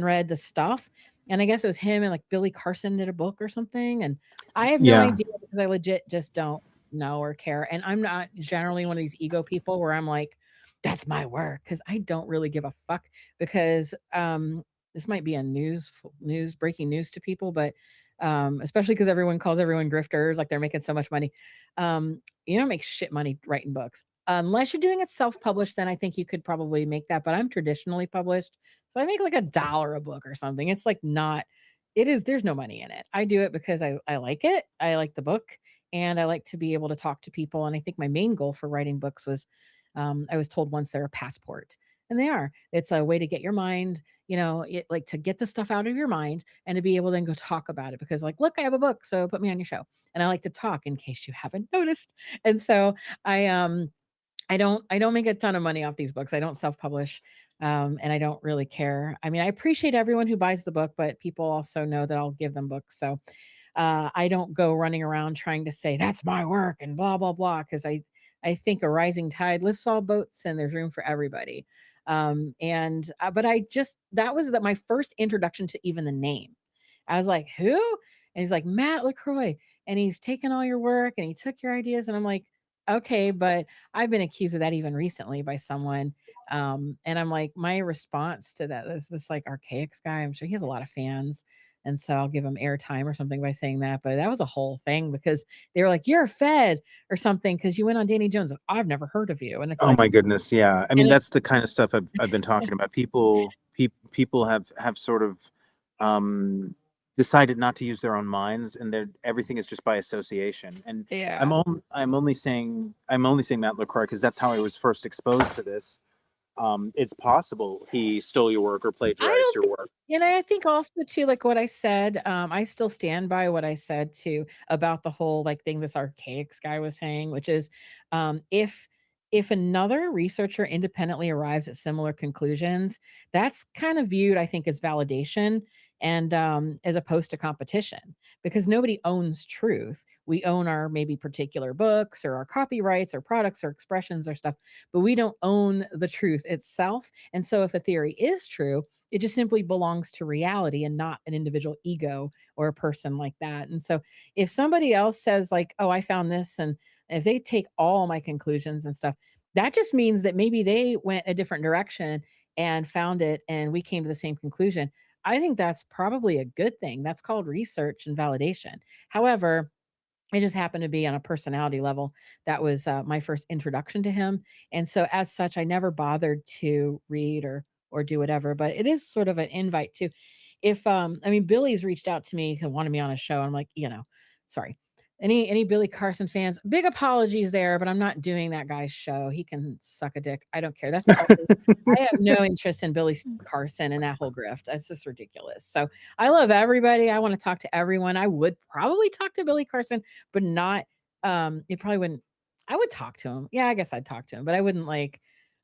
Speaker 2: read the stuff. And I guess it was him and like Billy Carson did a book or something. And I have no
Speaker 1: Yeah.
Speaker 2: idea because I legit just don't know or care. And I'm not generally one of these ego people where I'm like, that's my work, because I don't really give a fuck. Because this might be a breaking news to people, but especially because everyone calls everyone grifters, like they're making so much money. You don't make shit money writing books unless you're doing it self-published. Then I think you could probably make that, but I'm traditionally published, so I make like $1 a book or something. It's like not, there's no money in it. I do it because I like it. I like the book, and I like to be able to talk to people. And I think my main goal for writing books was, I was told once, they're a passport, and they are. It's a way to get your mind, like to get the stuff out of your mind and to be able to then go talk about it. Because like, look, I have a book, so put me on your show. And I like to talk, in case you haven't noticed. And so I don't make a ton of money off these books. I don't self-publish. And I don't really care. I mean, I appreciate everyone who buys the book, but people also know that I'll give them books. So I don't go running around trying to say that's my work and blah, blah, blah. Cause I think a rising tide lifts all boats and there's room for everybody. But that was my first introduction to even the name. I was like, who? And he's like, Matt LaCroix. And he's taken all your work and he took your ideas. And I'm like, okay, but I've been accused of that even recently by someone. And I'm like, my response to that is this like 𝗧𝗶𝘁𝗶𝘁𝗶𝗃 guy. I'm sure he has a lot of fans. And so I'll give him airtime or something by saying that. But that was a whole thing because they were like, you're a Fed or something because you went on Danny Jones. And I've never heard of you. And it's
Speaker 1: Oh
Speaker 2: like,
Speaker 1: my goodness. Yeah. I mean,
Speaker 2: and
Speaker 1: that's the kind of stuff I've been talking about. People have sort of decided not to use their own minds, and everything is just by association. And
Speaker 2: yeah.
Speaker 1: I'm only saying Matt LaCroix because that's how I was first exposed to this. It's possible he stole your work or
Speaker 2: I
Speaker 1: plagiarized
Speaker 2: don't
Speaker 1: your
Speaker 2: think,
Speaker 1: work.
Speaker 2: and I think also too, like what I said, I still stand by what I said too about the whole like thing this 𝗧𝗶𝘁𝗃 guy was saying, which is, if another researcher independently arrives at similar conclusions, that's kind of viewed, I think, as validation and as opposed to competition, because nobody owns truth. We own our maybe particular books or our copyrights or products or expressions or stuff, but we don't own the truth itself. And so if a theory is true, it just simply belongs to reality and not an individual ego or a person like that. And so if somebody else says like, oh, I found this, and if they take all my conclusions and stuff, that just means that maybe they went a different direction and found it and we came to the same conclusion. I think that's probably a good thing. That's called research and validation. However, it just happened to be on a personality level. That was my first introduction to him. And so as such, I never bothered to read or do whatever, but it is sort of an invite to, if I mean, Billy's reached out to me and wanted me on a show. I'm like, sorry. Any Billy Carson fans, big apologies there, but I'm not doing that guy's show. He can suck a dick. I don't care. That's probably, I have no interest in Billy Carson and that whole grift. That's just ridiculous. So I love everybody. I want to talk to everyone. I would probably talk to Billy Carson, but not, it probably wouldn't, I would talk to him. Yeah, I guess I'd talk to him, but I wouldn't like,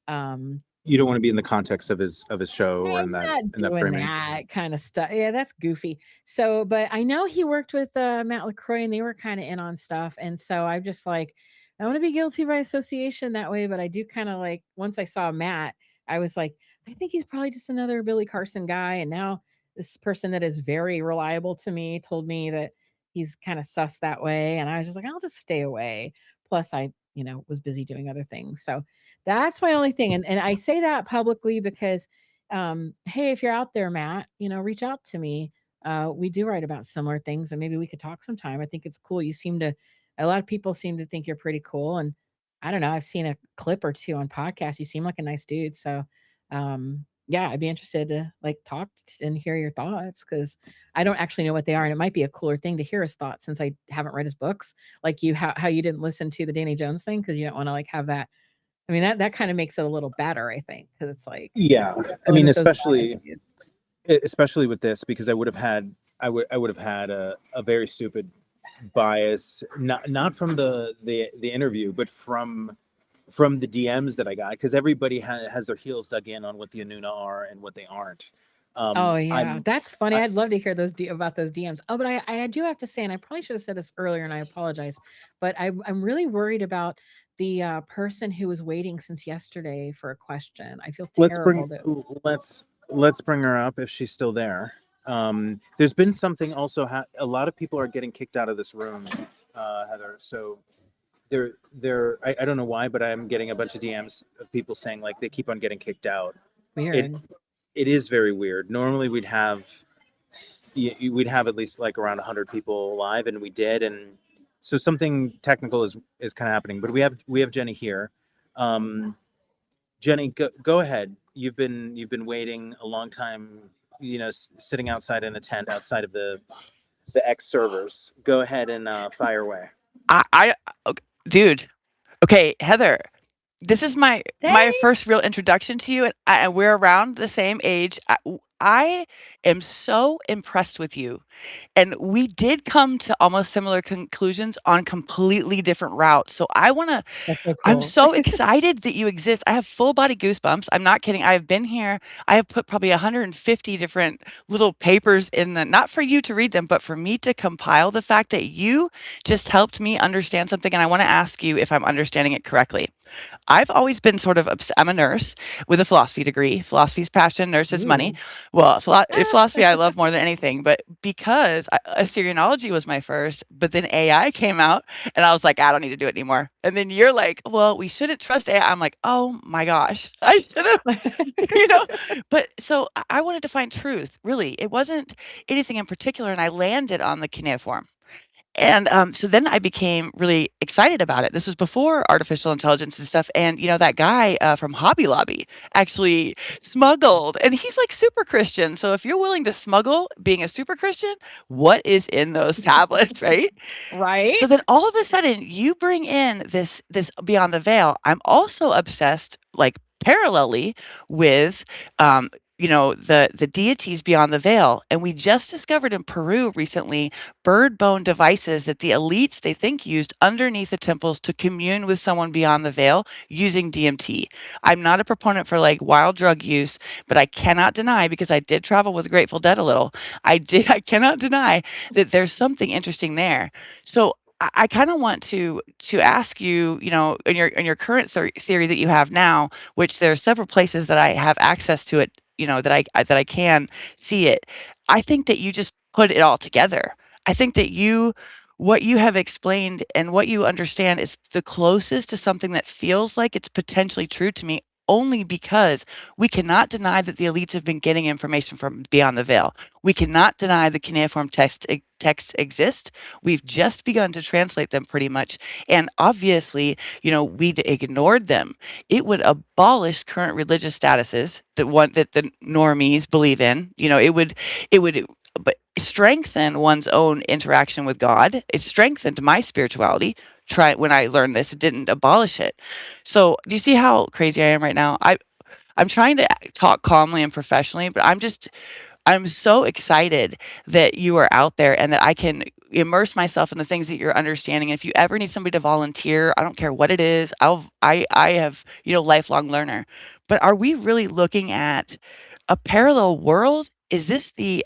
Speaker 1: You don't want to be in the context of his show or
Speaker 2: I'm not doing
Speaker 1: framing.
Speaker 2: that kind of stuff. Yeah, that's goofy. So, but I know he worked with Matt LaCroix and they were kind of in on stuff. And so I'm just like, I want to be guilty by association that way. But I do kind of like, once I saw Matt, I was like, I think he's probably just another Billy Carson guy. And now this person that is very reliable to me told me that he's kind of sus that way. And I was just like, I'll just stay away. Plus, I, was busy doing other things. So that's my only thing. And I say that publicly because, hey, if you're out there, Matt, reach out to me. We do write about similar things and maybe we could talk sometime. I think it's cool. A lot of people seem to think you're pretty cool. And I don't know, I've seen a clip or two on podcasts. You seem like a nice dude. So, yeah, I'd be interested to like talk and hear your thoughts because I don't actually know what they are. And it might be a cooler thing to hear his thoughts since I haven't read his books. Like how you didn't listen to the Danny Jones thing because you don't want to like have that I mean, that kind of makes it a little better, I think, because it's like
Speaker 1: Yeah, I
Speaker 2: going
Speaker 1: mean,
Speaker 2: with those
Speaker 1: especially
Speaker 2: biases.
Speaker 1: especially with this, because I would have had a very stupid bias, not from the interview, but from the DMs that I got, because everybody has their heels dug in on what the Anuna are and what they aren't.
Speaker 2: Oh yeah, that's funny.
Speaker 1: I,
Speaker 2: I'd love to hear about those DMs. Oh, but I do have to say, and I probably should have said this earlier, and I apologize, but I'm really worried about the person who was waiting since yesterday for a question. I feel
Speaker 1: let's
Speaker 2: terrible
Speaker 1: bring
Speaker 2: that.
Speaker 1: let's bring her up if she's still there. There's been something also. A lot of people are getting kicked out of this room, Heather. So I don't know why, but I'm getting a bunch of DMs of people saying like they keep on getting kicked out.
Speaker 2: Weird.
Speaker 1: It is very weird. Normally we'd have at least like around 100 people live, and we did, and so something technical is kind of happening. But we have Jenny here. Jenny, go ahead. You've been waiting a long time, sitting outside in a tent outside of the X servers. Go ahead and fire away.
Speaker 8: Okay, dude. Okay, Heather, this is my first real introduction to you, and we're around the same age. I am so impressed with you. And we did come to almost similar conclusions on completely different routes. So
Speaker 2: That's so
Speaker 8: I'm
Speaker 2: cool.
Speaker 8: so excited that you exist. I have full body goosebumps. I'm not kidding. I have been here. I have put probably 150 different little papers in not for you to read them, but for me to compile the fact that you just helped me understand something. And I want to ask you if I'm understanding it correctly. I've always been sort of I'm a nurse with a philosophy degree. Philosophy's passion, nurse is money.
Speaker 2: Ooh.
Speaker 8: Well, philosophy I love more than anything, but because Assyrianology was my first, but then AI came out and I was like, I don't need to do it anymore. And then you're like, well, we shouldn't trust AI. I'm like, oh my gosh, I should have, But so I wanted to find truth, really. It wasn't anything in particular. And I landed on the cuneiform. And so then I became really excited about it. This was before artificial intelligence and stuff. And, that guy from Hobby Lobby actually smuggled, and he's like super Christian. So if you're willing to smuggle being a super Christian, what is in those tablets, right?
Speaker 2: Right?
Speaker 8: So then all of a sudden you bring in this Beyond the Veil. I'm also obsessed, like parallelly with the deities beyond the veil. And we just discovered in Peru recently bird bone devices that the elites they think used underneath the temples to commune with someone beyond the veil using DMT. I'm not a proponent for like wild drug use, but I cannot deny, because I did travel with Grateful Dead a little. I cannot deny that there's something interesting there. So I kind of want to ask you, in your current theory that you have now, which there are several places that I have access to it, that I can see it. I think that you just put it all together. I think that what you have explained and what you understand is the closest to something that feels like it's potentially true to me, only because we cannot deny that the elites have been getting information from beyond the veil. We cannot deny the cuneiform texts exist. We've just begun to translate them pretty much. And obviously, we ignored them. It would abolish current religious statuses that the normies believe in. It would but strengthen one's own interaction with God. It strengthened my spirituality. When I learned this, it didn't abolish it. So do you see how crazy I am right now? I'm trying to talk calmly and professionally, but I'm so excited that you are out there and that I can immerse myself in the things that you're understanding. And if you ever need somebody to volunteer, I don't care what it is, I have, lifelong learner. But are we really looking at a parallel world? Is this the,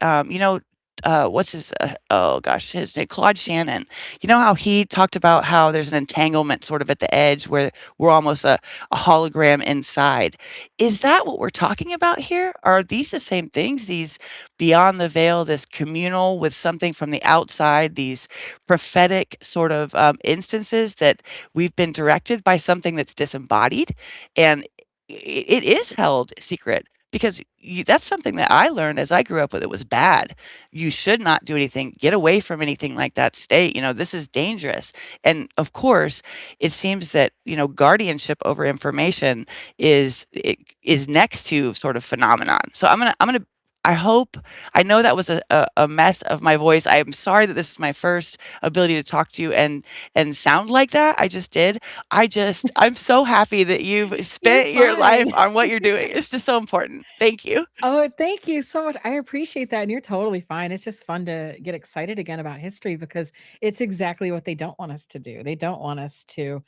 Speaker 8: what's oh gosh, his name, Claude Shannon. You know how he talked about how there's an entanglement sort of at the edge where we're almost a hologram inside. Is that what we're talking about here? Are these the same things? These beyond the veil, this communal with something from the outside, these prophetic sort of instances that we've been directed by something that's disembodied, and it is held secret, because that's something that I learned as I grew up with. It was bad. You should not do anything. Get away from anything like that state. This is dangerous. And of course, it seems that guardianship over information is next to sort of phenomenon. So I'm gonna I hope I know that was a mess of my voice. I'm sorry that this is my first ability to talk to you and sound like that. I just did. I'm so happy that you've
Speaker 2: You're
Speaker 8: spent your life
Speaker 2: fine.
Speaker 8: on what you're doing. It's just so important. Thank you.
Speaker 2: Oh, thank you so much. I appreciate that. And you're totally fine. It's just fun to get excited again about history because it's exactly what they don't want us to do. They don't want us to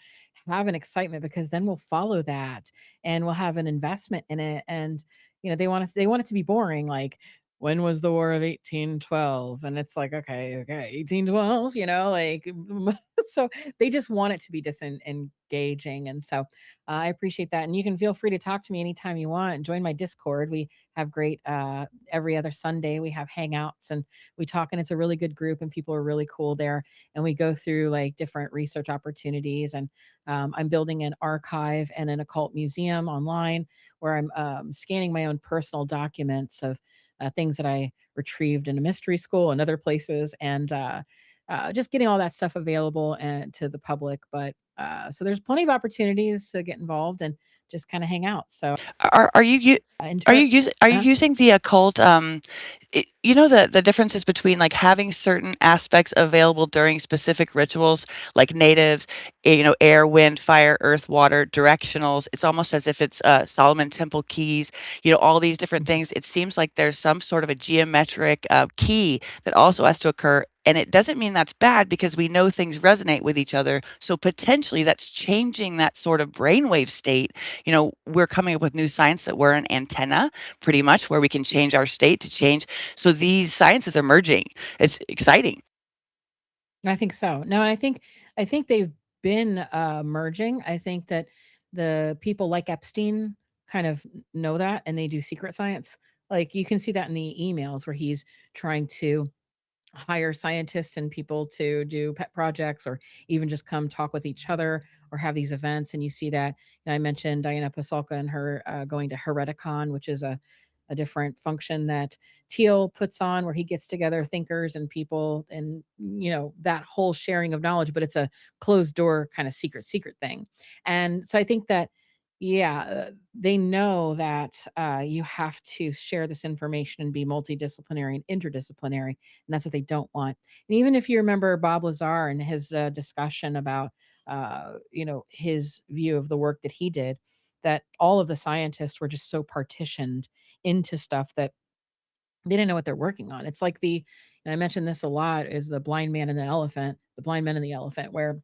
Speaker 2: have an excitement because then we'll follow that and we'll have an investment in it. And they want it to be boring. Like, when was the War of 1812? And it's like, okay, 1812, like so they just want it to be disengaging. And so I appreciate that. And you can feel free to talk to me anytime you want. Join my Discord. We have great every other Sunday we have hangouts and we talk, and it's a really good group and people are really cool there, and we go through like different research opportunities. And I'm building an archive and an occult museum online where I'm scanning my own personal documents of things that I retrieved in a mystery school and other places, and just getting all that stuff available and to the public. But so there's plenty of opportunities to get involved and just kind of hang out. So
Speaker 8: Are you
Speaker 2: enjoy.
Speaker 8: are you using the occult, the differences between, like, having certain aspects available during specific rituals, like natives, air, wind, fire, earth, water, directionals. It's almost as if it's, Solomon Temple keys, all these different things. It seems like there's some sort of a geometric, key that also has to occur, and it doesn't mean that's bad because we know things resonate with each other, so potentially that's changing that sort of brainwave state. We're coming up with new science that we're an antenna, pretty much, where we can change our state to change. So these sciences are merging. It's exciting.
Speaker 2: I think so. No, and I think they've been merging. I think that the people like Epstein kind of know that, and they do secret science. Like, you can see that in the emails where he's trying to hire scientists and people to do pet projects or even just come talk with each other or have these events. And you see that. And I mentioned Diana Pasulka and her going to Hereticon, which is a different function that Teal puts on where he gets together thinkers and people and that whole sharing of knowledge, but it's a closed door kind of secret thing. And so I think that, yeah, they know that you have to share this information and be multidisciplinary and interdisciplinary, and that's what they don't want. And even if you remember Bob Lazar and his discussion about, his view of the work that he did, that all of the scientists were just so partitioned into stuff that they didn't know what they're working on. It's like and I mentioned this a lot, is the blind man and the elephant, the blind men and the elephant, where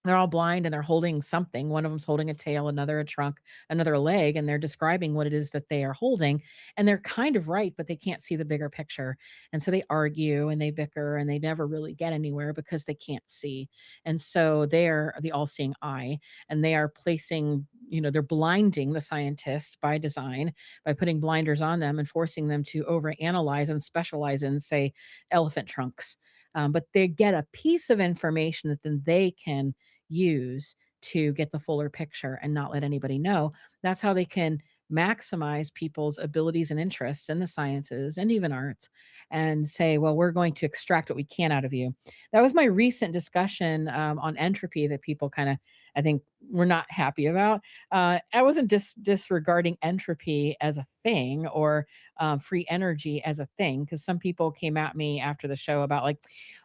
Speaker 2: they're all blind and they're holding something. One of them's holding a tail, another a trunk, another a leg, and they're describing what it is that they are holding. And they're kind of right, but they can't see the bigger picture. And so they argue and they bicker and they never really get anywhere because they can't see. And so they're the all-seeing eye, and they are placing, they're blinding the scientist by design by putting blinders on them and forcing them to overanalyze and specialize in, say, elephant trunks. But they get a piece of information that then they can use to get the fuller picture and not let anybody know. That's how they can maximize people's abilities and interests in the sciences and even arts, and say, well, we're going to extract what we can out of you. That was my recent discussion on entropy that people kind of, I think, were not happy about. I wasn't disregarding entropy as a thing or free energy as a thing, because some people came at me after the show about, like,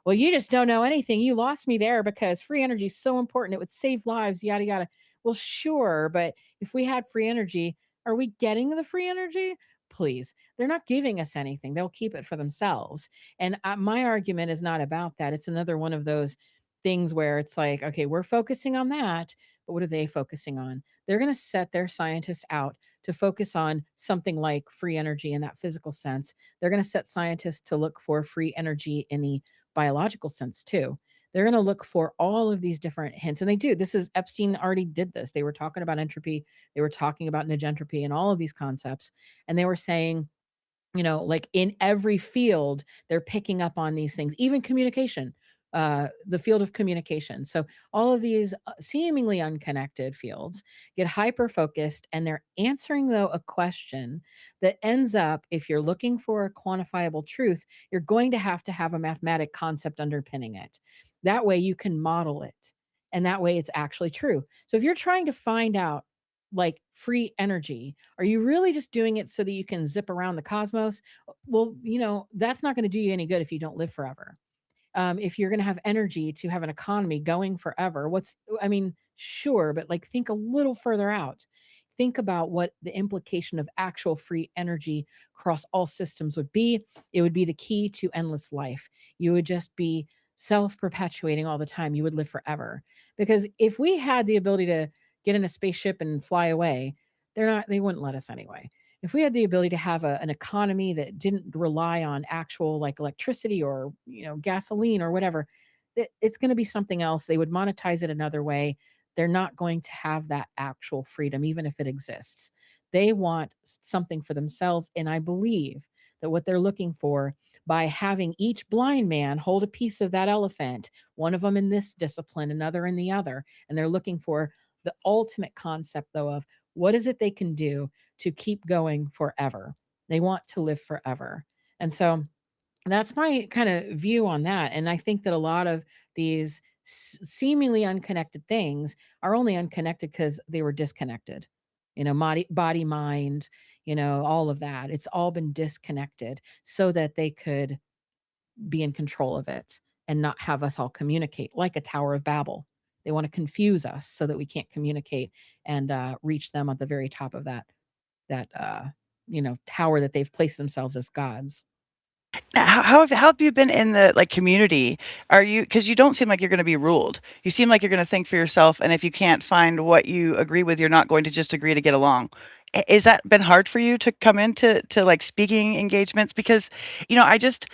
Speaker 2: well, you just don't know anything. You lost me there because free energy is so important. It would save lives, yada, yada. Well, sure. But if we had free energy, are we getting the free energy? Please. They're not giving us anything. They'll keep it for themselves. And my argument is not about that. It's another one of those things where it's like, okay, we're focusing on that, but what are they focusing on? They're going to set their scientists out to focus on something like free energy in that physical sense. They're going to set scientists to look for free energy in the biological sense too. They're going to look for all of these different hints. And they do. This is Epstein already did this. They were talking about entropy. They were talking about negentropy and all of these concepts. And they were saying, like, in every field, they're picking up on these things, even communication, the field of communication. So all of these seemingly unconnected fields get hyper focused, and they're answering, though, a question that ends up, if you're looking for a quantifiable truth, you're going to have a mathematic concept underpinning it. That way you can model it. And that way it's actually true. So if you're trying to find out like free energy? Are you really just doing it so that you can zip around the cosmos? Well, that's not going to do you any good if you don't live forever. If you're going to have energy to have an economy going forever, sure, but like think a little further out. Think about what the implication of actual free energy across all systems would be. It would be the key to endless life. You would just be self perpetuating all the time. You would live forever. Because if we had the ability to get in a spaceship and fly away, they wouldn't let us anyway. If we had the ability to have an economy that didn't rely on actual like electricity or gasoline or whatever, it's going to be something else. They would monetize it another way. They're not going to have that actual freedom, even if it exists. They want something for themselves, and I believe that what they're looking for, by having each blind man hold a piece of that elephant, one of them in this discipline, another in the other, and they're looking for the ultimate concept, though, of what is it they can do to keep going forever. They want to live forever. And so that's my kind of view on that. And I think that a lot of these seemingly unconnected things are only unconnected because they were disconnected. Body, mind, all of that. It's all been disconnected so that they could be in control of it and not have us all communicate like a Tower of Babel. They want to confuse us so that we can't communicate and reach them at the very top of that tower that they've placed themselves as gods.
Speaker 8: How have you been in the community? Because you don't seem like you're going to be ruled. You seem like you're going to think for yourself, and if you can't find what you agree with, you're not going to just agree to get along. Is that been hard for you to come into like speaking engagements? Because I just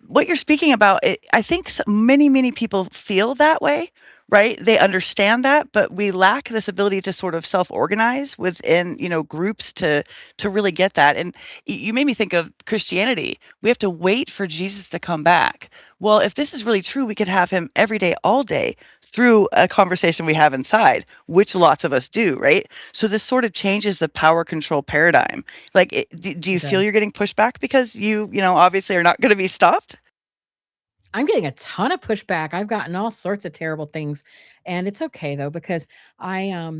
Speaker 8: what you're speaking about, I think many people feel that way, right? They understand that, but we lack this ability to sort of self-organize within, groups to really get that. And you made me think of Christianity. We have to wait for Jesus to come back. Well, if this is really true, we could have him every day, all day, through a conversation we have inside, which lots of us do, right? So this sort of changes the power control paradigm. Like, do you feel you're getting pushback because you obviously are not going to be stopped?
Speaker 2: I'm getting a ton of pushback. I've gotten all sorts of terrible things, and it's okay though, because I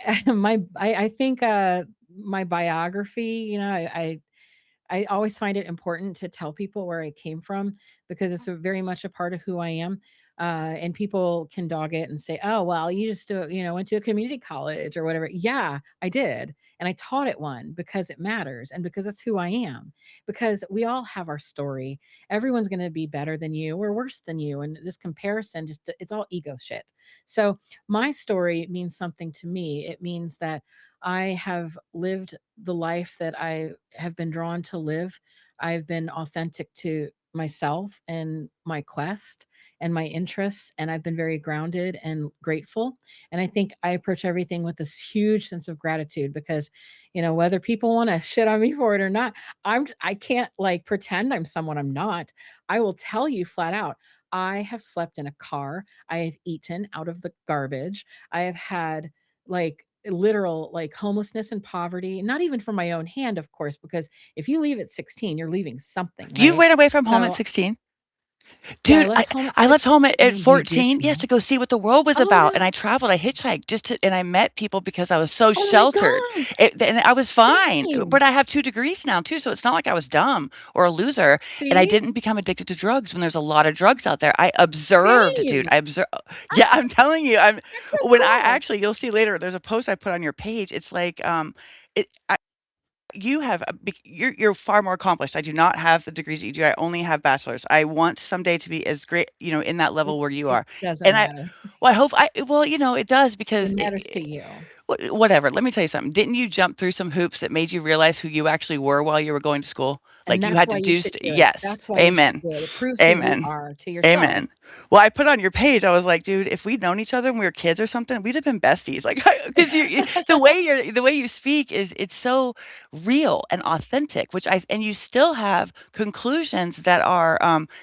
Speaker 2: I think my biography, I always find it important to tell people where I came from, because it's very much a part of who I am. And people can dog it and say, "Oh, well, you just went to a community college or whatever." Yeah, I did, and I taught at one because it matters and because that's who I am. Because we all have our story. Everyone's going to be better than you or worse than you, and this comparison it's all ego shit. So my story means something to me. It means that I have lived the life that I have been drawn to live. I've been authentic to myself and my quest and my interests, and I've been very grounded and grateful. And I think I approach everything with this huge sense of gratitude, because whether people want to shit on me for it or not, I can't like pretend I'm someone I'm not. I will tell you flat out, I have slept in a car, I have eaten out of the garbage, I have had like literal like homelessness and poverty, not even from my own hand, of course, because if you leave at 16, you're leaving something,
Speaker 8: You
Speaker 2: right?
Speaker 8: went away from home at
Speaker 2: So
Speaker 8: 16?
Speaker 2: yeah, I
Speaker 8: Dude,
Speaker 2: left home at
Speaker 8: I left home at
Speaker 2: 16. You did
Speaker 8: 14, yes,
Speaker 2: too?
Speaker 8: to go see what the world was
Speaker 2: Oh
Speaker 8: about, and
Speaker 2: no.
Speaker 8: I traveled, I hitchhiked and I met people because I was so
Speaker 2: Oh my
Speaker 8: sheltered.
Speaker 2: God.
Speaker 8: And I was fine, but
Speaker 2: Same.
Speaker 8: I have 2 degrees now too, so it's not like I was dumb or a loser, and I
Speaker 2: See?
Speaker 8: didn't become addicted to drugs when there's a lot of drugs out there. I observed, dude,
Speaker 2: Same.
Speaker 8: I observed.
Speaker 2: Ah,
Speaker 8: Yeah, I'm telling you,
Speaker 2: that's so
Speaker 8: when I
Speaker 2: cool.
Speaker 8: actually, you'll see later, there's a post I put on your page, it's like, it you have you're far more accomplished. I do not have the degrees that you do. I only have bachelor's. I want someday to be as great, in that
Speaker 2: It
Speaker 8: level where you
Speaker 2: it
Speaker 8: are.
Speaker 2: doesn't
Speaker 8: And
Speaker 2: matter.
Speaker 8: I hope it does,
Speaker 2: It
Speaker 8: because
Speaker 2: matters to you.
Speaker 8: whatever. Let me tell you something. Didn't you jump through some hoops that made you realize who you actually were while you were going to school?
Speaker 2: And
Speaker 8: Like you
Speaker 2: that's
Speaker 8: had to
Speaker 2: why you
Speaker 8: do,
Speaker 2: should do it.
Speaker 8: yes.
Speaker 2: That's why you should
Speaker 8: Amen.
Speaker 2: do it. It proves who you
Speaker 8: Amen.
Speaker 2: are to yourself.
Speaker 8: Amen. Well, I put on your page, I was like, dude, if we'd known each other when we were kids or something, we'd have been besties. Like, because the way you speak it's so real and authentic, and you still have conclusions that are,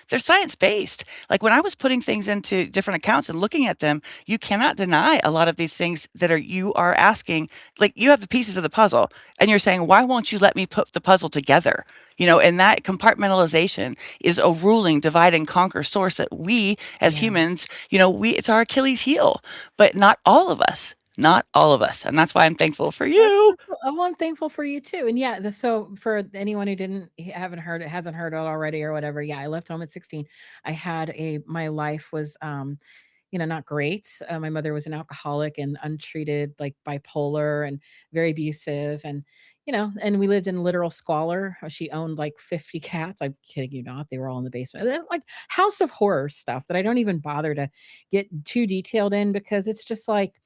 Speaker 8: they're science based. Like when I was putting things into different accounts and looking at them, you cannot deny a lot of these things that you are are asking, like, you have the pieces of the puzzle and you're saying, why won't you let me put the puzzle together? And that compartmentalization is a ruling divide and conquer source that we as
Speaker 2: Yeah.
Speaker 8: humans, it's our Achilles heel, but not all of us. Not all of us. And that's why I'm thankful for
Speaker 2: That's
Speaker 8: you.
Speaker 2: so cool. Oh, well, I'm thankful for you too. And yeah, so for anyone who hasn't heard it already or whatever, yeah, I left home at 16. My life was, not great. My mother was an alcoholic and untreated, like bipolar and very abusive. And we lived in literal squalor. She owned like 50 cats. I'm kidding you not. They were all in the basement. Like House of Horror stuff that I don't even bother to get too detailed in, because it's just like,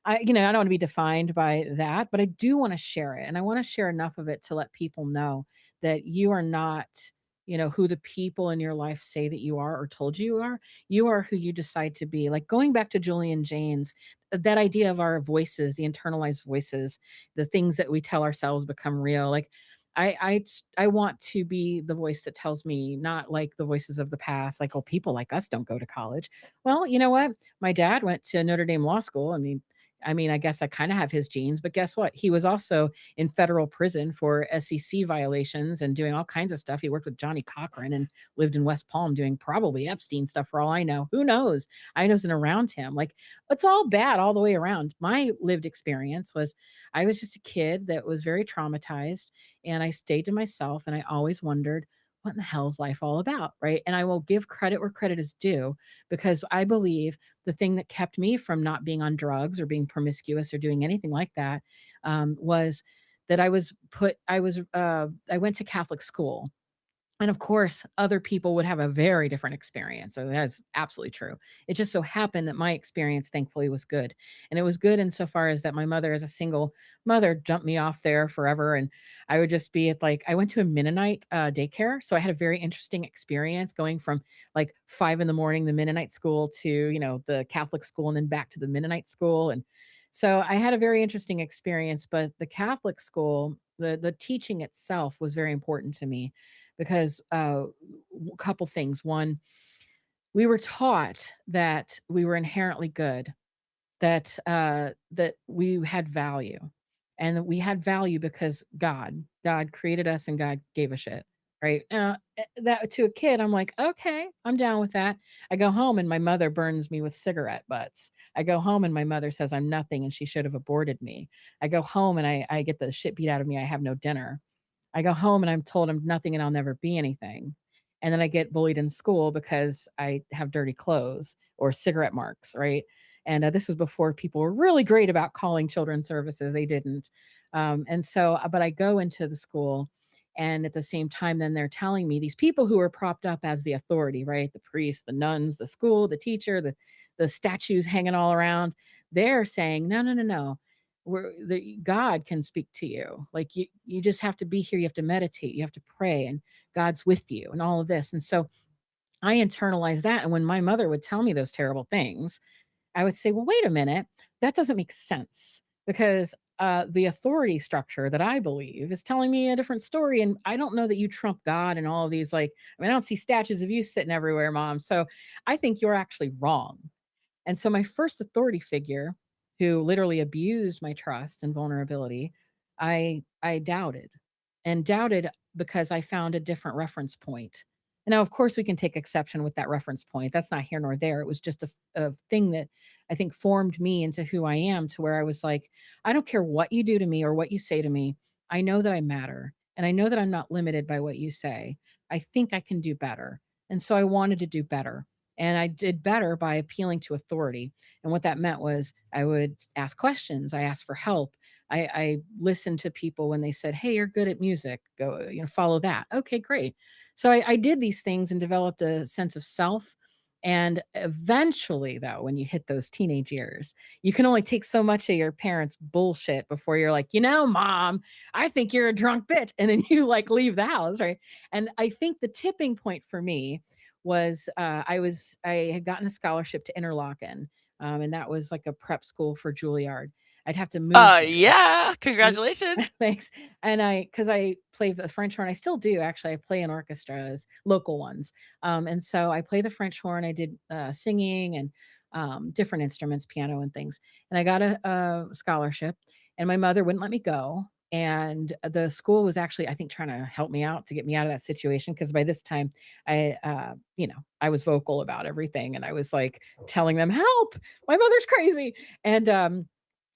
Speaker 2: I don't want to be defined by that, but I do want to share it. And I want to share enough of it to let people know that you are not, who the people in your life say that you are or told you are. You are who you decide to be. Like going back to Julian Jaynes, that idea of our voices, the internalized voices, the things that we tell ourselves become real. Like I want to be the voice that tells me, not like the voices of the past, like, oh, people like us don't go to college. Well, you know what? My dad went to Notre Dame Law School. I guess I kind of have his genes, but guess what? He was also in federal prison for SEC violations and doing all kinds of stuff. He worked with Johnny Cochran and lived in West Palm doing probably Epstein stuff for all I know. Who knows? I wasn't around him. Like, it's all bad all the way around. My lived experience was I was just a kid that was very traumatized, and I stayed to myself, and I always wondered, what in the hell is life all about? Right. And I will give credit where credit is due, because I believe the thing that kept me from not being on drugs or being promiscuous or doing anything like that, was that I went to Catholic school. And of course, other people would have a very different experience. So that's absolutely true. It just so happened that my experience, thankfully, was good. And it was good insofar as that my mother, as a single mother, jumped me off there forever. And I would just be at, like, I went to a Mennonite daycare. So I had a very interesting experience going from like 5 in the morning, the Mennonite school, to, the Catholic school, and then back to the Mennonite school. And so I had a very interesting experience. But the Catholic school, the teaching itself was very important to me, because a couple things. One, we were taught that we were inherently good, that we had value, and that we had value because God created us and God gave a shit. Right. That to a kid, I'm like, okay, I'm down with that. I go home and my mother burns me with cigarette butts. I go home and my mother says I'm nothing and she should have aborted me. I go home and I get the shit beat out of me. I have no dinner. I go home and I'm told I'm nothing and I'll never be anything. And then I get bullied in school because I have dirty clothes or cigarette marks, right? And this was before people were really great about calling children's services. They didn't. But I go into the school, and at the same time, then they're telling me, these people who are propped up as the authority, right? The priests, the nuns, the school, the teacher, the statues hanging all around. They're saying, no, no, no, no. God can speak to you. Like, you just have to be here. You have to meditate. You have to pray, and God's with you, and all of this. And so I internalized that. And when my mother would tell me those terrible things, I would say, well, wait a minute, that doesn't make sense, because the authority structure that I believe is telling me a different story. And I don't know that you trump God and all of these. Like, I don't see statues of you sitting everywhere, Mom. So I think you're actually wrong. And so my first authority figure, who literally abused my trust and vulnerability, I doubted because I found a different reference point. And now, of course, we can take exception with that reference point. That's not here nor there. It was just a thing that I think formed me into who I am, to where I was like, I don't care what you do to me or what you say to me. I know that I matter. And I know that I'm not limited by what you say. I think I can do better. And so I wanted to do better. And I did better by appealing to authority. And what that meant was I would ask questions. I asked for help. I listened to people when they said, hey, you're good at music. Go, follow that. Okay, great. So I did these things and developed a sense of self. And eventually, though, when you hit those teenage years, you can only take so much of your parents' bullshit before you're like, Mom, I think you're a drunk bitch. And then you like leave the house. Right. And I think the tipping point for me was I had gotten a scholarship to Interlochen, and that was like a prep school for Juilliard. I'd have to move there.
Speaker 8: Yeah. Congratulations.
Speaker 2: Thanks. And because I play the French horn, I still do actually. I play in orchestras, local ones. And so I play the French horn. I did singing and different instruments, piano and things. And I got a scholarship, and my mother wouldn't let me go. And the school was actually, I think, trying to help me out to get me out of that situation. Cause by this time I was vocal about everything. And I was like telling them, help, my mother's crazy. And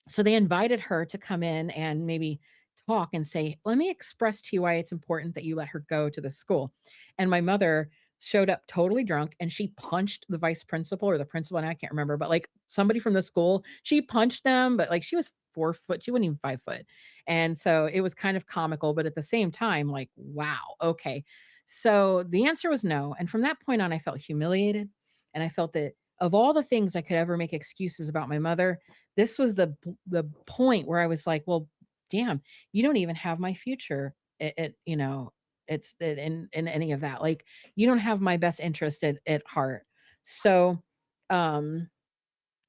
Speaker 2: so they invited her to come in and maybe talk and say, let me express to you why it's important that you let her go to the school. And my mother showed up totally drunk, and she punched the vice principal or the principal, and I can't remember, but like somebody from the school, she punched them, but like she was 4 foot, she wasn't even 5 foot. And so it was kind of comical, but at the same time, like, wow, okay. So the answer was no. And from that point on, I felt humiliated. And I felt that of all the things I could ever make excuses about my mother, this was the point where I was like, well, damn, you don't even have my future. In any of that. Like, you don't have my best interest at heart. So, um,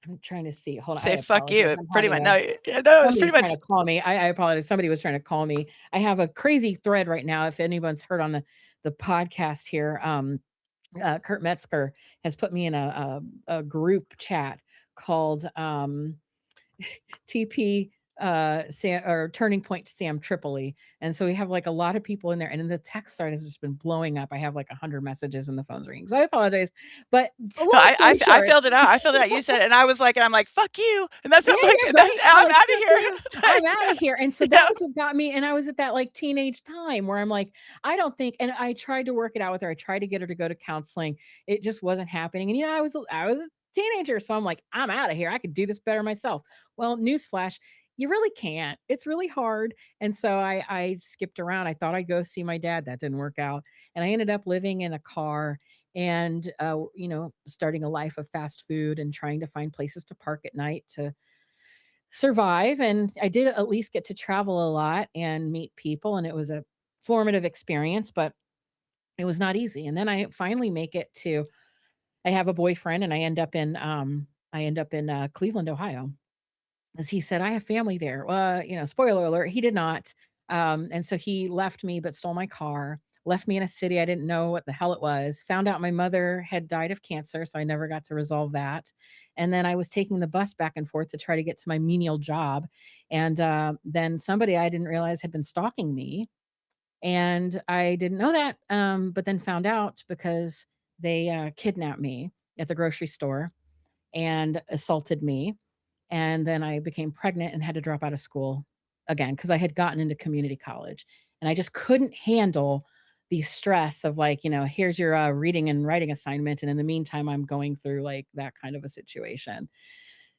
Speaker 2: I'm trying to see. Hold on. I
Speaker 8: Say fuck
Speaker 2: apologize.
Speaker 8: you.
Speaker 2: I'm
Speaker 8: Pretty
Speaker 2: having
Speaker 8: much.
Speaker 2: a
Speaker 8: No, yeah, no, it's pretty
Speaker 2: somebody's trying
Speaker 8: much.
Speaker 2: to call me. I apologize. Somebody was trying to call me. I have a crazy thread right now. If anyone's heard on the podcast here, 𝗓𝗏𝘁𝗶𝘁𝗃 has put me in a group chat called TP Sam, or Turning Point Sam Tripoli. And so we have like a lot of people in there, and then the text thread has just been blowing up. I have like 100 messages and the phone's ringing. So I apologize. But a
Speaker 8: No,
Speaker 2: long story
Speaker 8: I
Speaker 2: short,
Speaker 8: filled it out. I filled it out. You said it, and I was like, and I'm like, fuck you. And that's
Speaker 2: yeah,
Speaker 8: what I'm like,
Speaker 2: yeah,
Speaker 8: and that's,
Speaker 2: right.
Speaker 8: I'm
Speaker 2: Like,
Speaker 8: out of
Speaker 2: fuck
Speaker 8: here.
Speaker 2: you, I'm out of here. And so that
Speaker 8: Yeah.
Speaker 2: was what got me. And I was at that like teenage time where I'm like, I don't think, and I tried to work it out with her. I tried to get her to go to counseling. It just wasn't happening. And I was a teenager. So I'm like, I'm out of here. I could do this better myself. Well, newsflash, you really can't. It's really hard. And so I skipped around. I thought I'd go see my dad. That didn't work out. And I ended up living in a car and, starting a life of fast food and trying to find places to park at night to survive. And I did at least get to travel a lot and meet people. And it was a formative experience, but it was not easy. And then I finally make it to, I have a boyfriend, and I end up in Cleveland, Ohio. As he said, I have family there. Spoiler alert, he did not. And so he left me, but stole my car, left me in a city I didn't know what the hell it was, found out my mother had died of cancer. So I never got to resolve that. And then I was taking the bus back and forth to try to get to my menial job. And then somebody I didn't realize had been stalking me. And I didn't know that, but then found out because they kidnapped me at the grocery store and assaulted me. And then I became pregnant and had to drop out of school again because I had gotten into community college, and I just couldn't handle the stress of like, here's your reading and writing assignment. And in the meantime, I'm going through like that kind of a situation.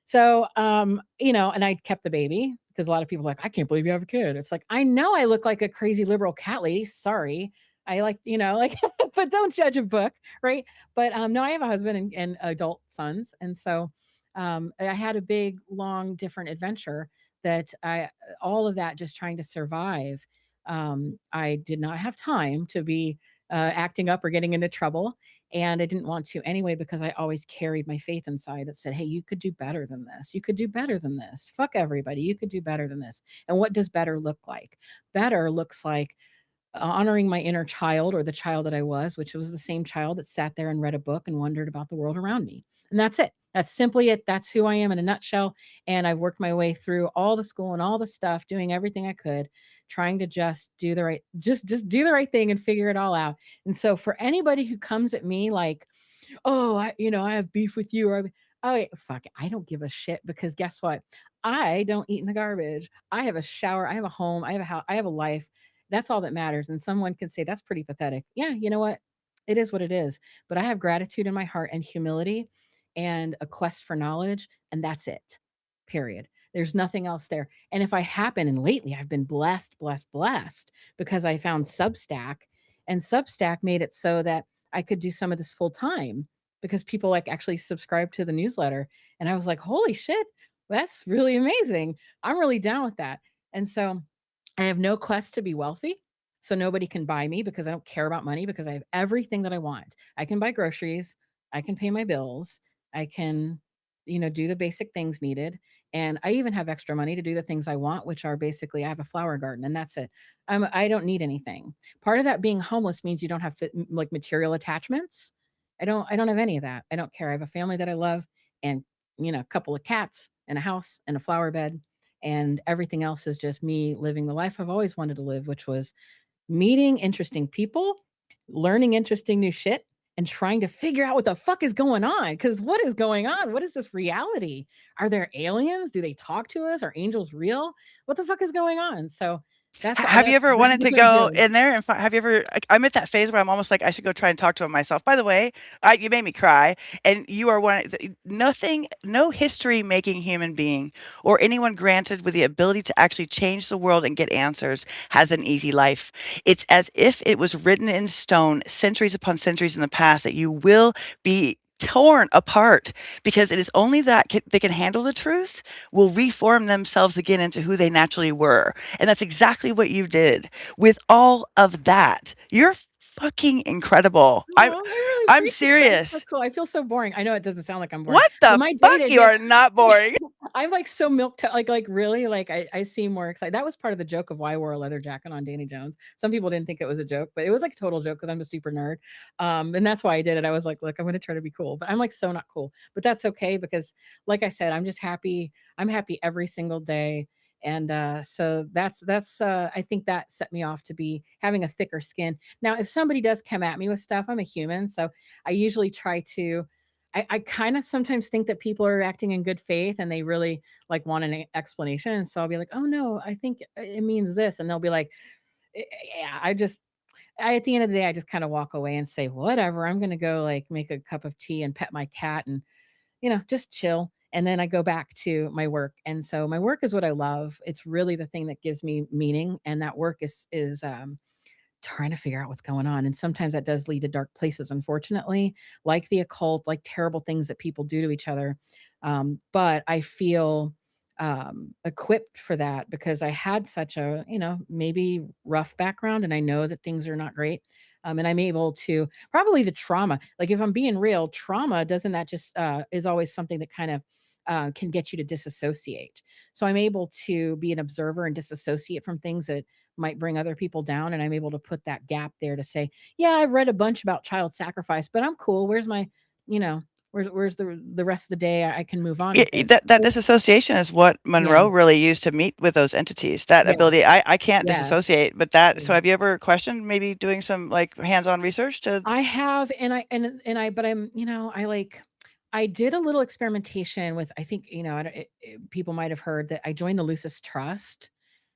Speaker 2: So, and I kept the baby because a lot of people are like, I can't believe you have a kid. It's like, I know I look like a crazy liberal cat lady. Sorry. I like, like, but don't judge a book. Right. But no, I have a husband and adult sons. And so I had a big, long, different adventure that all of that just trying to survive. I did not have time to be acting up or getting into trouble. And I didn't want to anyway, because I always carried my faith inside that said, hey, you could do better than this. You could do better than this. Fuck everybody. You could do better than this. And what does better look like? Better looks like honoring my inner child, or the child that I was, which was the same child that sat there and read a book and wondered about the world around me. And that's it. That's simply it. That's who I am in a nutshell. And I've worked my way through all the school and all the stuff, doing everything I could, trying to just do the right, just do the right thing and figure it all out. And so for anybody who comes at me like, oh, I have beef with you, or oh, fuck it, I don't give a shit, because guess what? I don't eat in the garbage. I have a shower. I have a home. I have a house. I have a life. That's all that matters. And someone can say that's pretty pathetic. Yeah, you know what? It is what it is. But I have gratitude in my heart and humility and a quest for knowledge. And that's it. Period. There's nothing else there. And if I happen, and lately I've been blessed, because I found Substack, and Substack made it so that I could do some of this full time, because people like actually subscribe to the newsletter. And I was like, holy shit, that's really amazing. I'm really down with that. And so I have no quest to be wealthy. So nobody can buy me, because I don't care about money, because I have everything that I want. I can buy groceries. I can pay my bills. I can, do the basic things needed. And I even have extra money to do the things I want, which are basically, I have a flower garden, and that's it. I don't need anything. Part of that being homeless means you don't have like material attachments. I don't have any of that. I don't care. I have a family that I love, and, you know, a couple of cats and a house and a flower bed. And everything else is just me living the life I've always wanted to live, which was meeting interesting people, learning interesting new shit, and trying to figure out what the fuck is going on. Because what is going on? What is this reality? Are there aliens? Do they talk to us? Are angels real? What the fuck is going on? So
Speaker 8: Have you ever wanted to
Speaker 2: what I
Speaker 8: go
Speaker 2: do.
Speaker 8: in there and have you ever? I'm at that phase where I'm almost like I should go try and talk to him myself. By the way, you made me cry, and you are no history-making human being or anyone granted with the ability to actually change the world and get answers has an easy life. It's as if it was written in stone centuries upon centuries in the past that you will be torn apart because it is only that they can handle the truth will reform themselves again into who they naturally were. And that's exactly what you did with all of that. You're fucking incredible.
Speaker 2: Oh, I really
Speaker 8: I'm
Speaker 2: appreciate that. That's so
Speaker 8: serious.
Speaker 2: cool. I feel so boring. I know it doesn't sound like I'm boring,
Speaker 8: What
Speaker 2: but
Speaker 8: the
Speaker 2: my
Speaker 8: fuck?
Speaker 2: day to
Speaker 8: You
Speaker 2: day,
Speaker 8: are not boring.
Speaker 2: I'm like so like really like I seem more excited. That was part of the joke of why I wore a leather jacket on Danny Jones. Some people didn't think it was a joke, but it was like a total joke because I'm a super nerd. And that's why I did it. I was like, look, I'm going to try to be cool, but I'm like so not cool. But that's okay because, like I said, I'm just happy. I'm happy every single day. And so that's I think that set me off to be having a thicker skin. Now, if somebody does come at me with stuff, I'm a human, so I usually try to. I kind of sometimes think that people are acting in good faith and they really like want an explanation. And so I'll be like, oh no, I think it means this. And they'll be like, yeah, at the end of the day, I just kind of walk away and say, whatever, I'm going to go like make a cup of tea and pet my cat and, you know, just chill. And then I go back to my work. And so my work is what I love. It's really the thing that gives me meaning. And that work is trying to figure out what's going on. And sometimes that does lead to dark places, unfortunately, like the occult, like terrible things that people do to each other. But I feel equipped for that because I had such a, you know, maybe rough background and I know that things are not great. And I'm able to probably the trauma, like if I'm being real, trauma doesn't that just is always something that kind of can get you to disassociate. So I'm able to be an observer and disassociate from things that might bring other people down. And I'm able to put that gap there to say, yeah, I've read a bunch about child sacrifice, but I'm cool. Where's my, you know, where's the rest of the day I can move on with this.
Speaker 8: That disassociation is what
Speaker 2: Yeah.
Speaker 8: Monroe really used to meet with those entities. That
Speaker 2: Yes.
Speaker 8: ability, I can't
Speaker 2: Yes.
Speaker 8: disassociate, but that. So
Speaker 2: Yeah.
Speaker 8: have you ever questioned maybe doing some like hands-on research to?
Speaker 2: I have, but I'm, you know, I did a little experimentation with, I think, you know, people might have heard that I joined the Lucis Trust,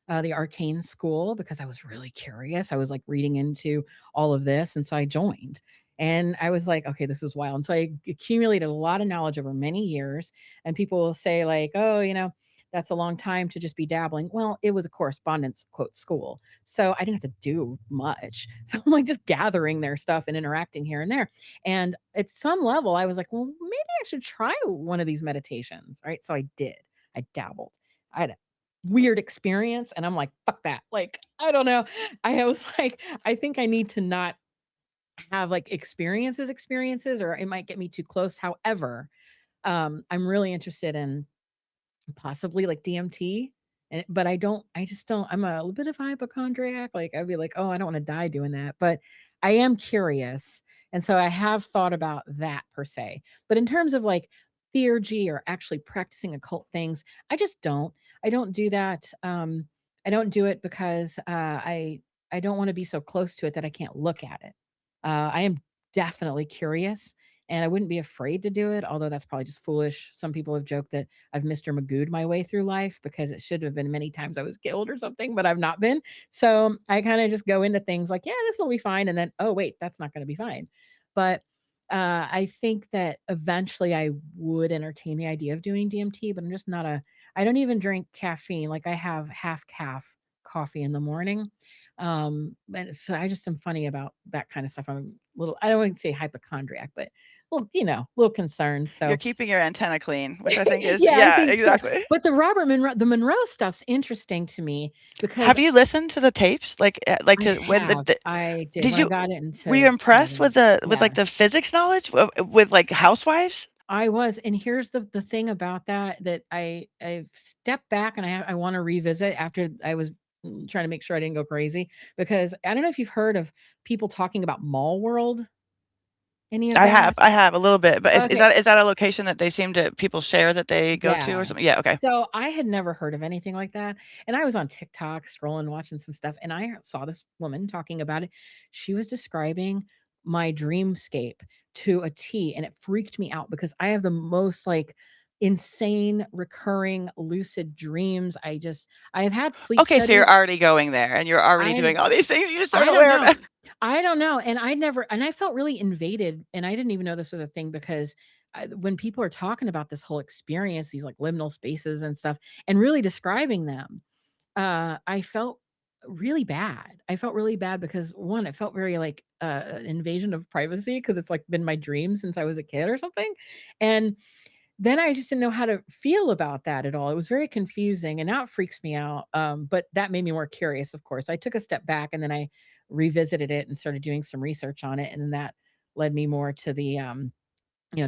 Speaker 2: the arcane school, because I was really curious. I was like reading into all of this. And so I joined and I was like, okay, this is wild. And so I accumulated a lot of knowledge over many years. And people will say, like, oh, you know, that's a long time to just be dabbling. Well, it was a correspondence quote school. So I didn't have to do much. So I'm like just gathering their stuff and interacting here and there. And at some level, I was like, well, maybe I should try one of these meditations. Right. So I did. I dabbled. I had a weird experience and I'm like, fuck that. Like, I don't know. I was like, I think I need to not have like experiences, or it might get me too close. However, I'm really interested in possibly like DMT. But I just don't, I'm a little bit of a hypochondriac. Like I'd be like, oh, I don't want to die doing that. But I am curious. And so I have thought about that per se. But in terms of like theurgy or actually practicing occult things, I just don't. I don't do that. I don't do it because I don't want to be so close to it that I can't look at it. I am definitely curious and I wouldn't be afraid to do it, although that's probably just foolish. Some people have joked that I've Mr. Magoo'd my way through life because it should have been many times I was killed or something, but I've not been. So I kind of just go into things like, yeah, this will be fine. And then, oh, wait, that's not going to be fine. But I think that eventually I would entertain the idea of doing DMT, but I'm just not I don't even drink caffeine. Like I have half calf coffee in the morning. And so I just am funny about that kind of stuff. I'm a little, I don't want to say hypochondriac, but well, you know, a little concerned.
Speaker 8: You're
Speaker 2: So
Speaker 8: keeping your antenna clean, which I think is
Speaker 2: yeah, I think so.
Speaker 8: exactly.
Speaker 2: But the Monroe stuff's interesting to me because
Speaker 8: Have you listened to the tapes? Like
Speaker 2: I
Speaker 8: to when
Speaker 2: have, I did
Speaker 8: did
Speaker 2: when I
Speaker 8: you
Speaker 2: got it into
Speaker 8: were you impressed with with like the
Speaker 2: yes.
Speaker 8: physics knowledge with like housewives?
Speaker 2: I was, and here's the thing about that I stepped back and I want to revisit after I was trying to make sure I didn't go crazy because I don't know if you've heard of people talking about mall world. Any of
Speaker 8: I
Speaker 2: that?
Speaker 8: have a little bit, but is
Speaker 2: Okay.
Speaker 8: that a location that they seem to people share that they go to or something? Yeah, okay.
Speaker 2: So I had never heard of anything like that. And I was on TikTok scrolling, watching some stuff, and I saw this woman talking about it. She was describing my dreamscape to a T, and it freaked me out because I have the most like insane recurring lucid dreams. I have had sleep
Speaker 8: Okay, so you're
Speaker 2: studies.
Speaker 8: already going there and you're already
Speaker 2: I'm
Speaker 8: doing all these things you just aren't
Speaker 2: I don't
Speaker 8: aware
Speaker 2: know.
Speaker 8: of.
Speaker 2: I don't know, and I felt really invaded, and I didn't even know this was a thing because when people are talking about this whole experience, these like liminal spaces and stuff, and really describing them, I felt really bad. I felt really bad because one, it felt very like an invasion of privacy because it's like been my dream since I was a kid or something, and then I just didn't know how to feel about that at all. It was very confusing and now it freaks me out. But that made me more curious, of course. I took a step back and then I revisited it and started doing some research on it. And then that led me more to the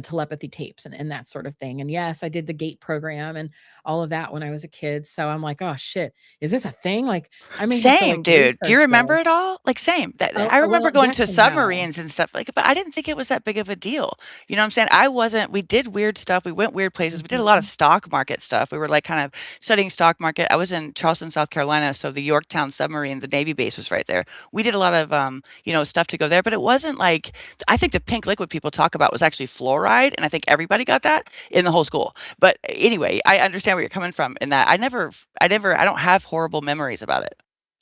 Speaker 2: telepathy tapes and that sort of thing. And yes, I did the gate program and all of that when I was a kid. So I'm like, oh shit, is this a thing? Like I may have to like
Speaker 8: Same, dude. Do you
Speaker 2: research
Speaker 8: remember
Speaker 2: this.
Speaker 8: it all? Like, same. That
Speaker 2: Oh,
Speaker 8: I remember
Speaker 2: well,
Speaker 8: going
Speaker 2: yes
Speaker 8: to
Speaker 2: and no.
Speaker 8: submarines and stuff like, but I didn't think it was that big of a deal. You know what I'm saying? I wasn't. We did weird stuff. We went weird places. We did a lot of
Speaker 2: Mhm.
Speaker 8: stock market stuff. We were like kind of studying stock market. I was in Charleston, South Carolina, so the Yorktown submarine, the Navy base was right there. We did a lot of stuff to go there, but it wasn't like I think the pink liquid people talk about was actually fluoride, and I think everybody got that in the whole school. But anyway, I understand where you're coming from in that. I don't have horrible memories about it.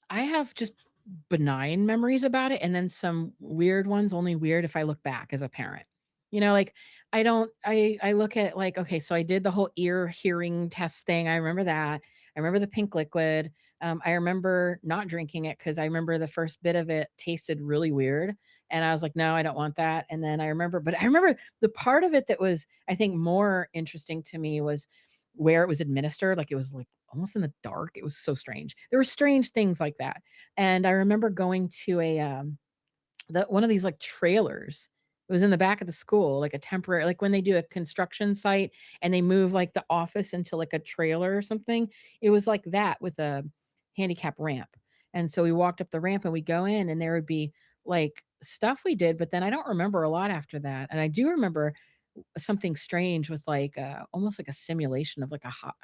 Speaker 2: I have just benign memories about it and then some weird ones, only weird if I look back as a parent. Like I don't I look at like, okay, so I did the whole ear hearing test thing. I remember that. I remember the pink liquid. I remember not drinking it because I remember the first bit of it tasted really weird. And I was like, no, I don't want that. And then I remember the part of it that was, I think, more interesting to me was where it was administered. Like it was like almost in the dark. It was so strange. There were strange things like that. And I remember going to one of these like trailers. It was in the back of the school, like a temporary, like when they do a construction site and they move like the office into like a trailer or something. It was like that with a handicap ramp. And so we walked up the ramp and we go in and there would be like stuff we did, but then I don't remember a lot after that. And I do remember something strange with like almost like a simulation of like a hot,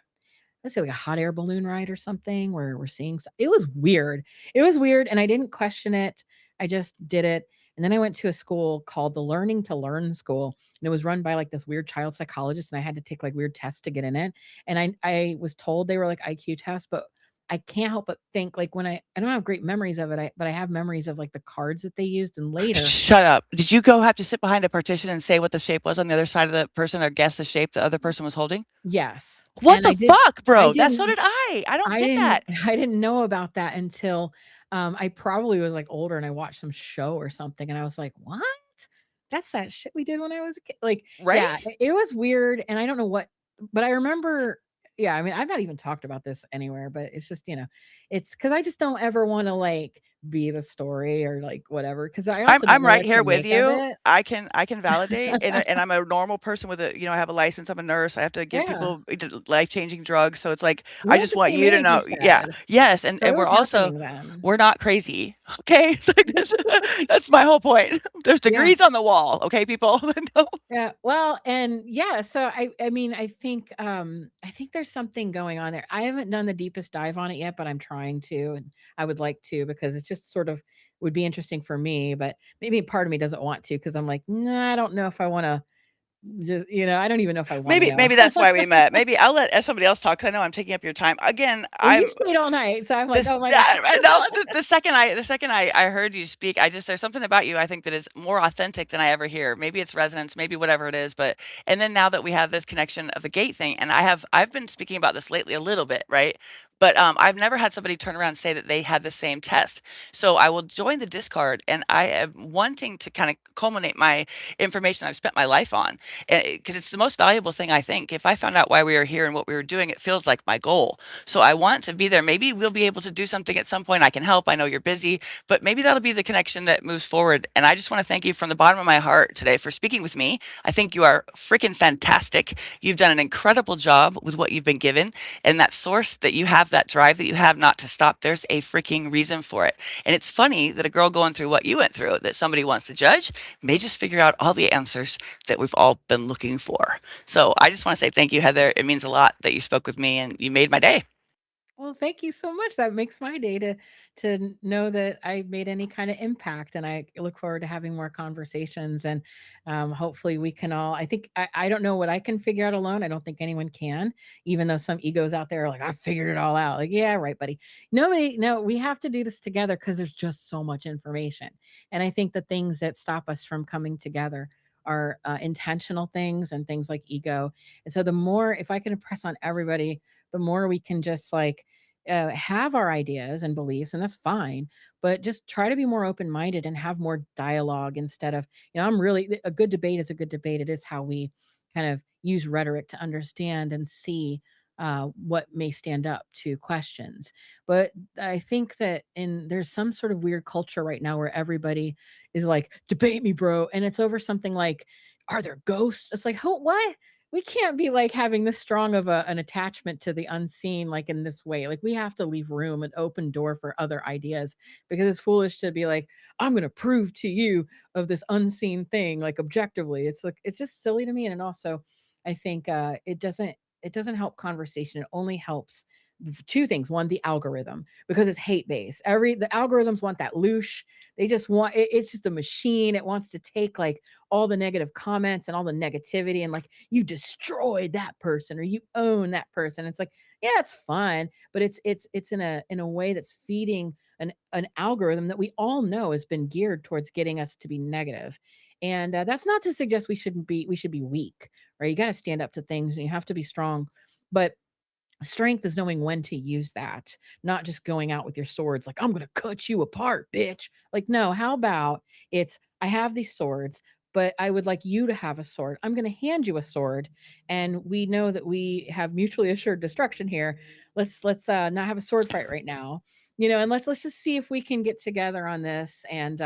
Speaker 2: let's say like a hot air balloon ride or something where we're seeing it was weird. It was weird and I didn't question it. I just did it. And then I went to a school called the Learning to Learn School, and it was run by like this weird child psychologist, and I had to take like weird tests to get in it. And I was told they were like IQ tests, but I can't help but think like when I don't have great memories of it, but I have memories of like the cards that they used and later.
Speaker 8: Shut up. Did you go have to sit behind a partition and say what the shape was on the other side of the person or guess the shape the other person was holding?
Speaker 2: Yes.
Speaker 8: What
Speaker 2: And
Speaker 8: the fuck,
Speaker 2: I
Speaker 8: bro? That's so
Speaker 2: didn't
Speaker 8: did I. I don't
Speaker 2: I
Speaker 8: get
Speaker 2: didn't
Speaker 8: that.
Speaker 2: I didn't know about that until, I probably was, like, older and I watched some show or something, and I was like, "What? That's that shit we did when I was a kid." Like, yeah,
Speaker 8: Right?
Speaker 2: it was weird, and I don't know what, but I remember, yeah, I mean, I've not even talked about this anywhere, but it's just, it's because I just don't ever wanna, like, be the story or, like, whatever. Because I
Speaker 8: I'm
Speaker 2: also don't
Speaker 8: I'm
Speaker 2: know
Speaker 8: right
Speaker 2: what to
Speaker 8: here with
Speaker 2: make of
Speaker 8: you.
Speaker 2: it.
Speaker 8: I can validate, and I'm a normal person with I have a license. I'm a nurse. I have to give
Speaker 2: Yeah.
Speaker 8: people life-changing drugs. So it's like I
Speaker 2: We're at
Speaker 8: just
Speaker 2: the
Speaker 8: want
Speaker 2: same
Speaker 8: you to
Speaker 2: age, you
Speaker 8: know, yeah,
Speaker 2: said,
Speaker 8: yes,
Speaker 2: so
Speaker 8: and
Speaker 2: it
Speaker 8: we're
Speaker 2: was
Speaker 8: also
Speaker 2: happening then.
Speaker 8: we're not crazy. Okay, like this, that's my whole point. There's
Speaker 2: Yeah.
Speaker 8: degrees on the wall. Okay, people. No.
Speaker 2: Yeah, well, and yeah, so I mean, I think there's something going on there. I haven't done the deepest dive on it yet, but I'm trying to, and I would like to because it's just sort of would be interesting for me, but maybe part of me doesn't want to because I'm like, nah, I don't know if I want to just, I don't even know if I want to know.
Speaker 8: Maybe that's why we met. Maybe I'll let somebody else talk 'cause I know I'm taking up your time. Again,
Speaker 2: Well, you
Speaker 8: I'm
Speaker 2: stayed all night, so I'm like,
Speaker 8: this
Speaker 2: oh my God.
Speaker 8: no, the second I heard you speak, there's something about you I think that is more authentic than I ever hear. Maybe it's resonance, maybe whatever it is, but and then now that we have this connection of the gate thing, and I've been speaking about this lately a little bit, right? But I've never had somebody turn around and say that they had the same test. So I will join the Discard, and I am wanting to kind of culminate my information I've spent my life on, because it's the most valuable thing I think. If I found out why we were here and what we were doing, it feels like my goal. So I want to be there. Maybe we'll be able to do something at some point. I can help. I know you're busy, but maybe that'll be the connection that moves forward. And I just want to thank you from the bottom of my heart today for speaking with me. I think you are freaking fantastic. You've done an incredible job with what you've been given, and that source that you have have that drive that you have not to stop, there's a freaking reason for it. And it's funny that a girl going through what you went through, that somebody wants to judge, may just figure out all the answers that we've all been looking for. So I just want to say thank you, Heather. It means a lot that you spoke with me and you made my day.
Speaker 2: Well, thank you so much. That makes my day to know that I made any kind of impact, and I look forward to having more conversations. And hopefully, we can all. I think I don't know what I can figure out alone. I don't think anyone can, even though some egos out there are like, I figured it all out. Like, yeah, right, buddy. Nobody. No, we have to do this together because there's just so much information. And I think the things that stop us from coming together are intentional things and things like ego. And so, the more, if I can impress on everybody, the more we can just like have our ideas and beliefs, and that's fine, but just try to be more open minded and have more dialogue instead of, I'm really, a good debate is a good debate. It is how we kind of use rhetoric to understand and see what may stand up to questions. But I think that there's some sort of weird culture right now where everybody is like, debate me, bro. And it's over something like, are there ghosts? It's like, what? We can't be like having this strong of an attachment to the unseen like in this way. Like we have to leave room, an open door for other ideas, because it's foolish to be like, I'm going to prove to you of this unseen thing like objectively. It's like, it's just silly to me. And also I think it doesn't help conversation. It only helps two things. One, the algorithm, because it's hate based. The algorithms want that loosh. They just want it's just a machine. It wants to take like all the negative comments and all the negativity and like, you destroyed that person or you own that person. It's like, yeah, it's fun, but it's in a way that's feeding an algorithm that we all know has been geared towards getting us to be negative. And that's not to suggest we should be weak, right? You got to stand up to things and you have to be strong, but strength is knowing when to use that, not just going out with your swords like, I'm going to cut you apart, bitch. Like, no, how about I have these swords, but I would like you to have a sword. I'm going to hand you a sword, and we know that we have mutually assured destruction here. Let's not have a sword fight right now. And let's just see if we can get together on this and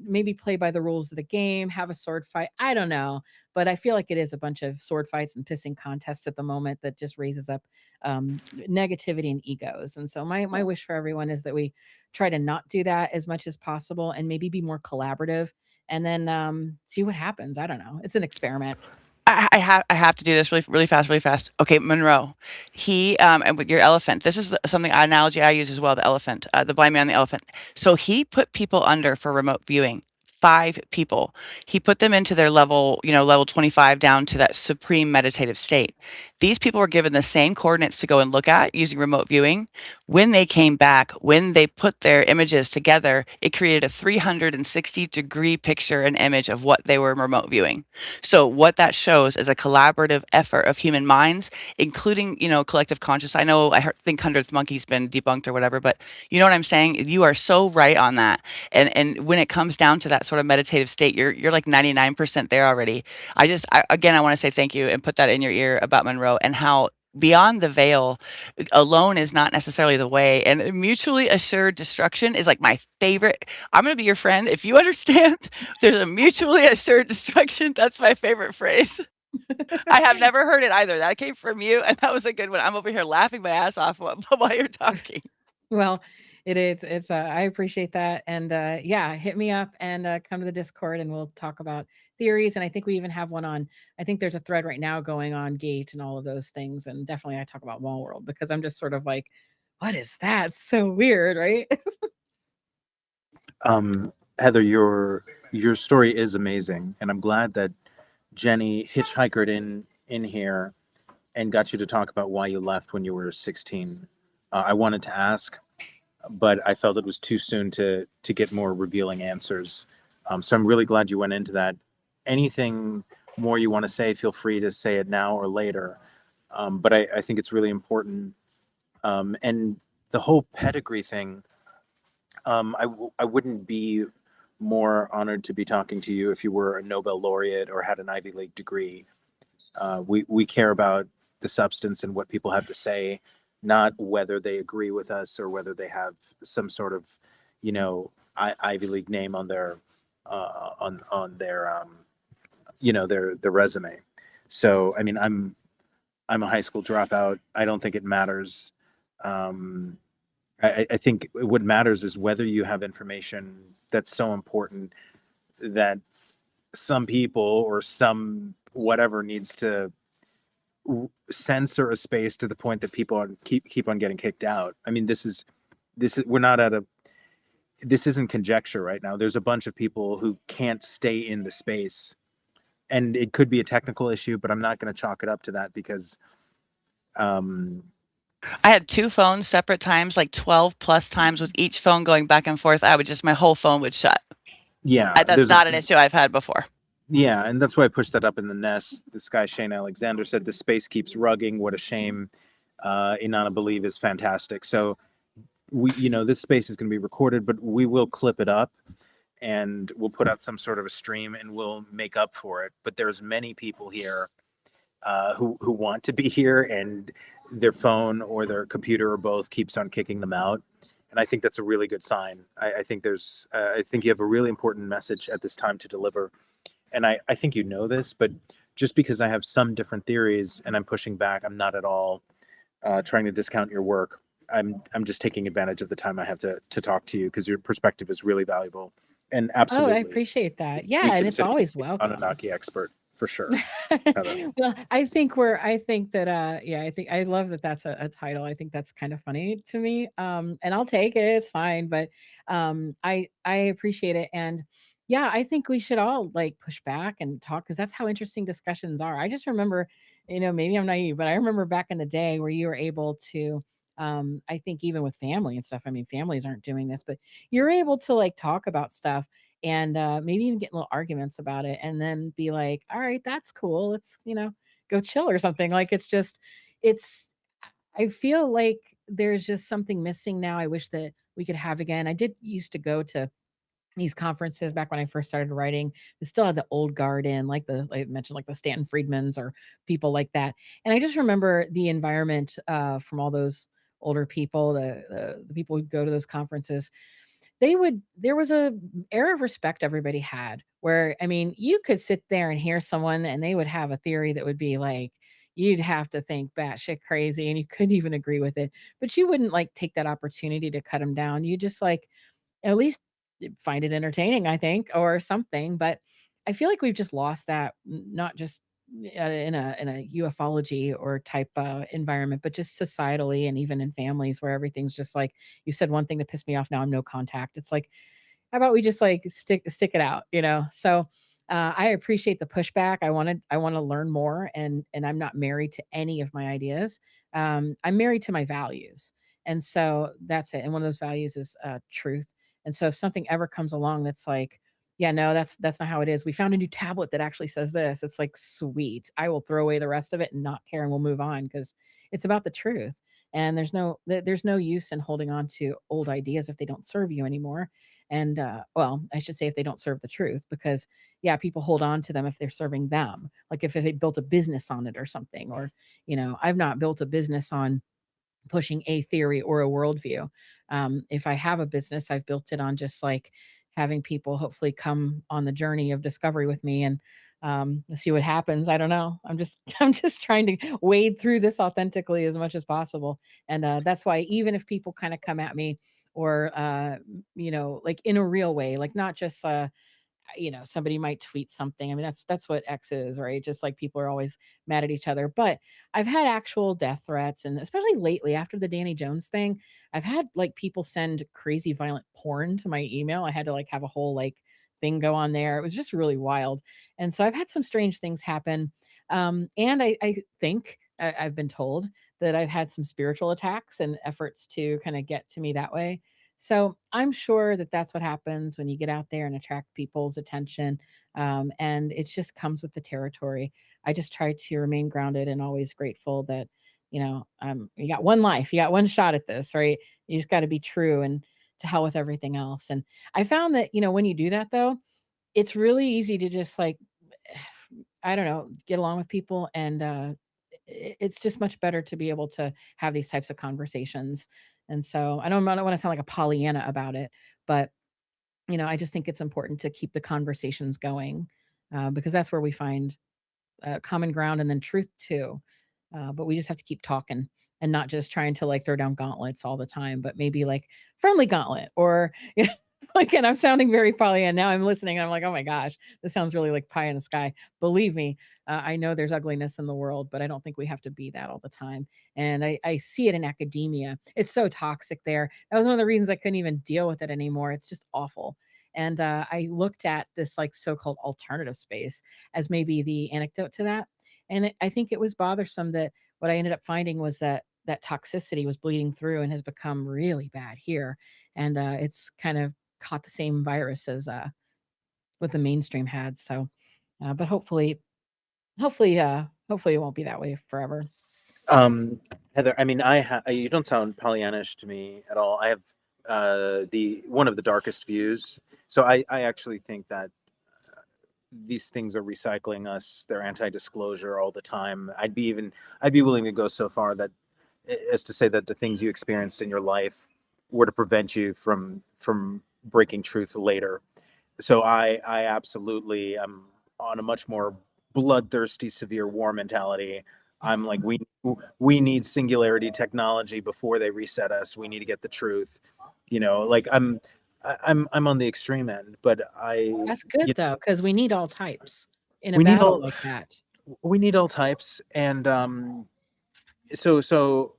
Speaker 2: maybe play by the rules of the game, have a sword fight. I don't know, but I feel like it is a bunch of sword fights and pissing contests at the moment that just raises up negativity and egos. And so my wish for everyone is that we try to not do that as much as possible and maybe be more collaborative, and then see what happens. I don't know. It's an experiment.
Speaker 8: I have to do this really fast. Okay, Monroe, he and with your elephant, this is something analogy I use as well. The elephant, the blind man, the elephant. So he put people under for remote viewing. 5 people. He put them into their level, level 25 down to that supreme meditative state. These people were given the same coordinates to go and look at using remote viewing. When they came back, when they put their images together, it created a 360-degree picture and image of what they were remote viewing. So what that shows is a collaborative effort of human minds, including, collective conscious. I know think 100th monkey's been debunked or whatever, but you know what I'm saying? You are so right on that. And when it comes down to that sort of meditative state, you're like 99% there already. I want to say thank you and put that in your ear about Monroe and how beyond the veil alone is not necessarily the way, and mutually assured destruction is like my favorite. I'm going to be your friend if you understand. There's a mutually assured destruction. That's my favorite phrase. I have never heard it either. That came from you, and that was a good one. I'm over here laughing my ass off while you're talking.
Speaker 2: Well, it is. I appreciate that. And yeah, hit me up and come to the Discord and we'll talk about theories. And I think we even have one I think there's a thread right now going on Gate and all of those things. And definitely I talk about Wall World because I'm just sort of like, what is that? It's so weird, right?
Speaker 1: Heather, your story is amazing, and I'm glad that Jenny hitchhiked in here and got you to talk about why you left when you were 16. I wanted to ask, but I felt it was too soon to get more revealing answers. So I'm really glad you went into that. Anything more you want to say, feel free to say it now or later. But I think it's really important. And the whole pedigree thing, I wouldn't be more honored to be talking to you if you were a Nobel laureate or had an Ivy League degree. We care about the substance and what people have to say, not whether they agree with us or whether they have some sort of, Ivy League name on their their resume. So I mean, I'm a high school dropout. I don't think it matters. I think what matters is whether you have information that's so important that some people or some whatever needs to censor a space to the point that people keep on getting kicked out. I mean, this is we're not at a this isn't conjecture right now. There's a bunch of people who can't stay in the space, and it could be a technical issue, but I'm not going to chalk it up to that because
Speaker 8: I had 2 phones separate times, like 12 plus times with each phone going back and forth. My whole phone would shut.
Speaker 1: yeah,
Speaker 8: That's not an issue I've had before.
Speaker 1: Yeah, and that's why I pushed that up in the nest. This guy Shane Alexander said the space keeps rugging. What a shame. Inanna Believe is fantastic. So this space is going to be recorded, but we will clip it up and we'll put out some sort of a stream and we'll make up for it. But there's many people here who want to be here, and their phone or their computer or both keeps on kicking them out. And I think that's a really good sign. I think you have a really important message at this time to deliver. And I think you know this, but just because I have some different theories and I'm pushing back, I'm not at all trying to discount your work. I'm just taking advantage of the time I have to talk to you because your perspective is really valuable. And
Speaker 2: Oh, I
Speaker 1: absolutely,
Speaker 2: appreciate that.
Speaker 1: we
Speaker 2: Yeah, and it's
Speaker 1: consider you
Speaker 2: always
Speaker 1: an
Speaker 2: welcome.
Speaker 1: Anunnaki expert for sure. Heather.
Speaker 2: Well, I think that I love that that's a title. I think that's kind of funny to me. And I'll take it. It's fine, but I appreciate it. And yeah, I think we should all like push back and talk because that's how interesting discussions are. I just remember, maybe I'm naive, but I remember back in the day where you were able to I think even with family and stuff. I mean, families aren't doing this, but you're able to like talk about stuff and maybe even get in little arguments about it and then be like, all right, that's cool, let's go chill or something. Like it's I feel like there's just something missing now. I wish that we could have again. I did used to go to these conferences back when I first started writing. They still had the old guard in, like I mentioned, like the Stanton Friedmans or people like that. And I just remember the environment from all those older people, the people who go to those conferences. There was a air of respect everybody had where, I mean, you could sit there and hear someone and they would have a theory that would be like, you'd have to think batshit crazy and you couldn't even agree with it, but you wouldn't like take that opportunity to cut them down. You just like, at least find it entertaining, I think, or something. But I feel like we've just lost that, not just in a ufology or type environment, but just societally and even in families where everything's just like, you said one thing to piss me off, now I'm no contact. It's like, how about we just like stick it out, So I appreciate the pushback. I want to learn more, and I'm not married to any of my ideas. I'm married to my values, and so that's it. And one of those values is truth. And so if something ever comes along that's like, yeah, no, that's not how it is. We found a new tablet that actually says this. It's like, sweet. I will throw away the rest of it and not care, and we'll move on because it's about the truth. And there's no use in holding on to old ideas if they don't serve you anymore. And well, I should say if they don't serve the truth, because yeah, people hold on to them if they're serving them. Like if they built a business on it or something, or I've not built a business on pushing a theory or a worldview. If I have a business, I've built it on just like having people hopefully come on the journey of discovery with me and see what happens. I don't know. I'm just trying to wade through this authentically as much as possible. And that's why even if people kind of come at me or like in a real way, like not just somebody might tweet something. I mean, that's what X is, right? Just like people are always mad at each other. But I've had actual death threats, and especially lately after the Danny Jones thing, I've had like people send crazy violent porn to my email. I had to like have a whole like thing go on there. It was just really wild. And so I've had some strange things happen. And I think I've been told that I've had some spiritual attacks and efforts to kind of get to me that way. So I'm sure that that's what happens when you get out there and attract people's attention. And it just comes with the territory. I just try to remain grounded and always grateful that, you got one life, you got one shot at this, right? You just got to be true and to hell with everything else. And I found that, when you do that though, it's really easy to just like, I don't know, get along with people. And it's just much better to be able to have these types of conversations. And so I don't want to sound like a Pollyanna about it, but I just think it's important to keep the conversations going because that's where we find common ground and then truth too. But we just have to keep talking and not just trying to like throw down gauntlets all the time, but maybe like friendly gauntlet or, you know, like, and I'm sounding very Pollyanna now. I'm listening and I'm like, oh my gosh, this sounds really like pie in the sky. Believe me, I know there's ugliness in the world, but I don't think we have to be that all the time. And I see it in academia. It's so toxic there. That was one of the reasons I couldn't even deal with it anymore. It's just awful. And I looked at this like so-called alternative space as maybe the anecdote to that. And I think it was bothersome that what I ended up finding was that that toxicity was bleeding through and has become really bad here. And it's kind of caught the same virus as what the mainstream had. So, but hopefully it won't be that way forever.
Speaker 1: Heather, I mean, you don't sound Pollyannish to me at all. I have the one of the darkest views. So I actually think that these things are recycling us. They're anti-disclosure all the time. I'd be willing to go so far that as to say that the things you experienced in your life were to prevent you from breaking truth later. So I absolutely am on a much more bloodthirsty, severe war mentality. I'm like, we need singularity technology before they reset us. We need to get the truth. You know, like I'm on the extreme end, but
Speaker 2: That's good though, because we need all types in a
Speaker 1: we need
Speaker 2: battle
Speaker 1: all
Speaker 2: like that.
Speaker 1: we need all types, and so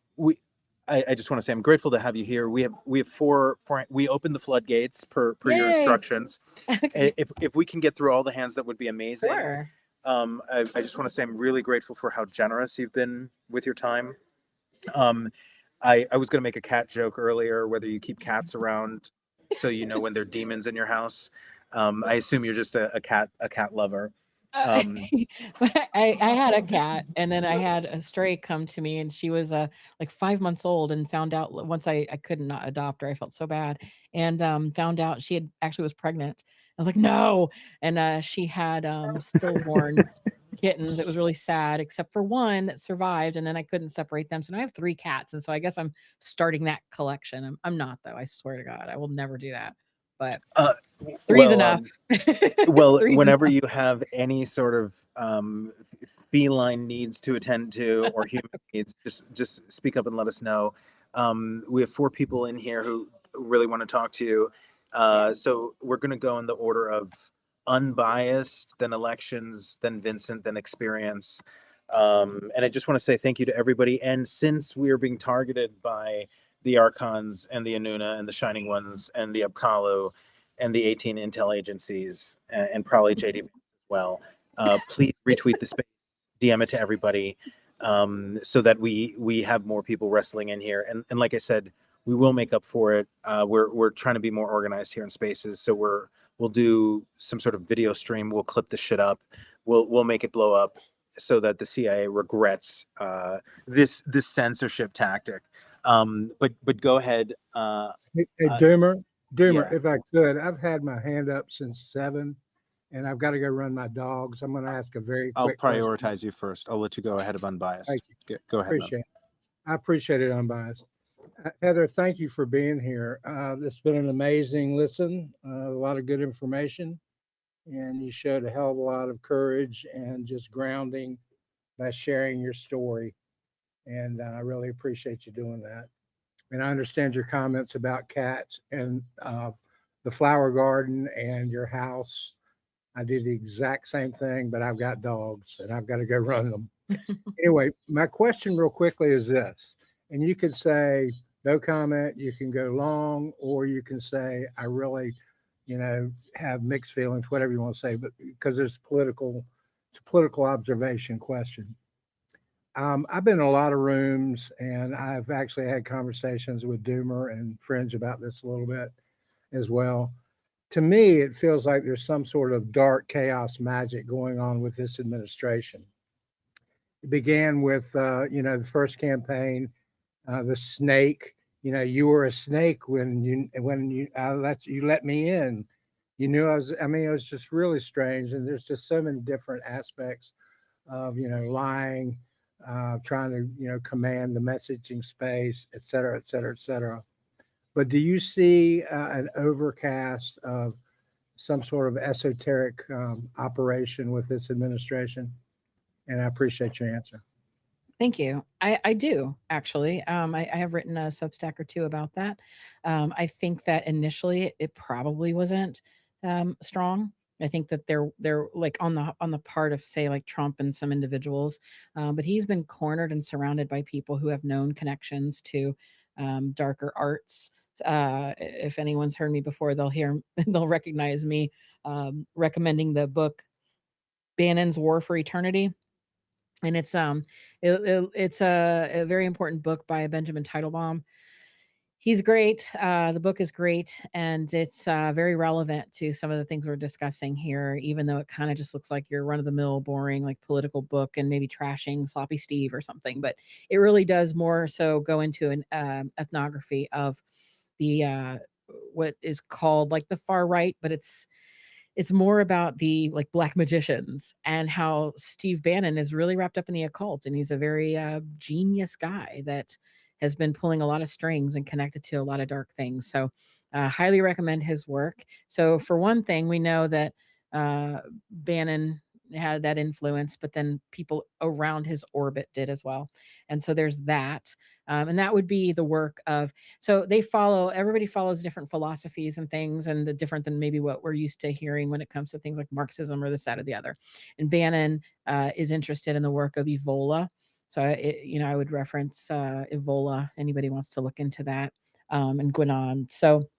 Speaker 1: I just want to say I'm grateful to have you here. We have four we opened the floodgates per your
Speaker 2: Yay.
Speaker 1: instructions.
Speaker 2: Okay.
Speaker 1: If we can get through all the hands, that would be amazing.
Speaker 2: Sure.
Speaker 1: I just want to say I'm really grateful for how generous you've been with your time. I was going to make a cat joke earlier, whether you keep cats around so you know when they're demons in your house. I assume you're just a cat lover.
Speaker 2: I had a cat, and then I had a stray come to me, and she was like 5 months old, and found out once I could not adopt her. I felt so bad, and found out she had actually was pregnant. I was like, no, and she had stillborn kittens. It was really sad, except for one that survived, and then I couldn't separate them. So now I have 3 cats, and so I guess I'm starting that collection. I'm not though. I swear to God, I will never do that. But three's
Speaker 1: well,
Speaker 2: enough.
Speaker 1: well,
Speaker 2: Three's
Speaker 1: whenever
Speaker 2: enough.
Speaker 1: you have any sort of feline needs to attend to or human needs, just speak up and let us know. We have 4 people in here who really want to talk to you. So we're going to go in the order of unbiased, then elections, then Vincent, then experience. And I just want to say thank you to everybody. And since we are being targeted by the Archons and the Anuna and the Shining Ones and the 𝗶𝗁𝗂 and the 18 intel agencies and probably JD as well, please retweet the space, DM it to everybody, so that we have more people wrestling in here. And like I said, we will make up for it. We're trying to be more organized here in Spaces, so we'll do some sort of video stream. We'll clip the shit up. We'll make it blow up so that the CIA regrets this censorship tactic. But go ahead.
Speaker 9: Hey, 𝗏𝗏,
Speaker 1: yeah.
Speaker 9: if I could, I've had my hand up since 7, and I've got to go run my dogs. I'm going to ask a very
Speaker 1: I'll
Speaker 9: quick question.
Speaker 1: prioritize you first. I'll let you go ahead of unbiased.
Speaker 9: Thank
Speaker 1: you. Go ahead.
Speaker 9: Appreciate it. I appreciate it, unbiased. Heather, thank you for being here. It's been an amazing listen, a lot of good information, and you showed a hell of a lot of courage and just grounding by sharing your story. And I really appreciate you doing that. And I understand your comments about cats and the flower garden and your house. I did the exact same thing, but I've got dogs and I've got to go run them. Anyway, my question real quickly is this, and you can say no comment, you can go long, or you can say, I really, have mixed feelings, whatever you want to say, but because it's a political observation question. I've been in a lot of rooms, and I've actually had conversations with 𝗏𝗏 and friends about this a little bit as well. To me, it feels like there's some sort of dark chaos magic going on with this administration. It began with, the first campaign, the snake. You were a snake when you let me in. You knew it was just really strange. And there's just so many different aspects of, lying, trying to, command the messaging space, et cetera, et cetera, et cetera. But do you see an overcast of some sort of esoteric operation with this administration? And I appreciate your answer.
Speaker 2: Thank you. I do actually. I have written a Substack or two about that. I think that initially it probably wasn't strong. I think that they're like on the part of say like Trump and some individuals, but he's been cornered and surrounded by people who have known connections to darker arts. If anyone's heard me before, they'll hear they'll recognize me recommending the book Bannon's War for Eternity, and it's a very important book by Benjamin Teitelbaum. He's great. The book is great, and it's very relevant to some of the things we're discussing here, even though it kind of just looks like your run of the mill, boring, like political book and maybe trashing Sloppy Steve or something. But it really does more so go into an ethnography of the what is called like the far right, but it's more about the like black magicians and how Steve Bannon is really wrapped up in the occult, and he's a very genius guy that has been pulling a lot of strings and connected to a lot of dark things. So highly recommend his work. So for one thing, we know that uh, Bannon had that influence, but then people around his orbit did as well. And so there's that. And that would be the work of, so everybody follows different philosophies and things, and the different than maybe what we're used to hearing when it comes to things like Marxism or this, that, or the other. And Bannon is interested in the work of 𝗧𝗶𝘁𝗶. So, I would reference 𝗧𝗶𝘁𝗶. Anybody wants to look into that, and Guinan. So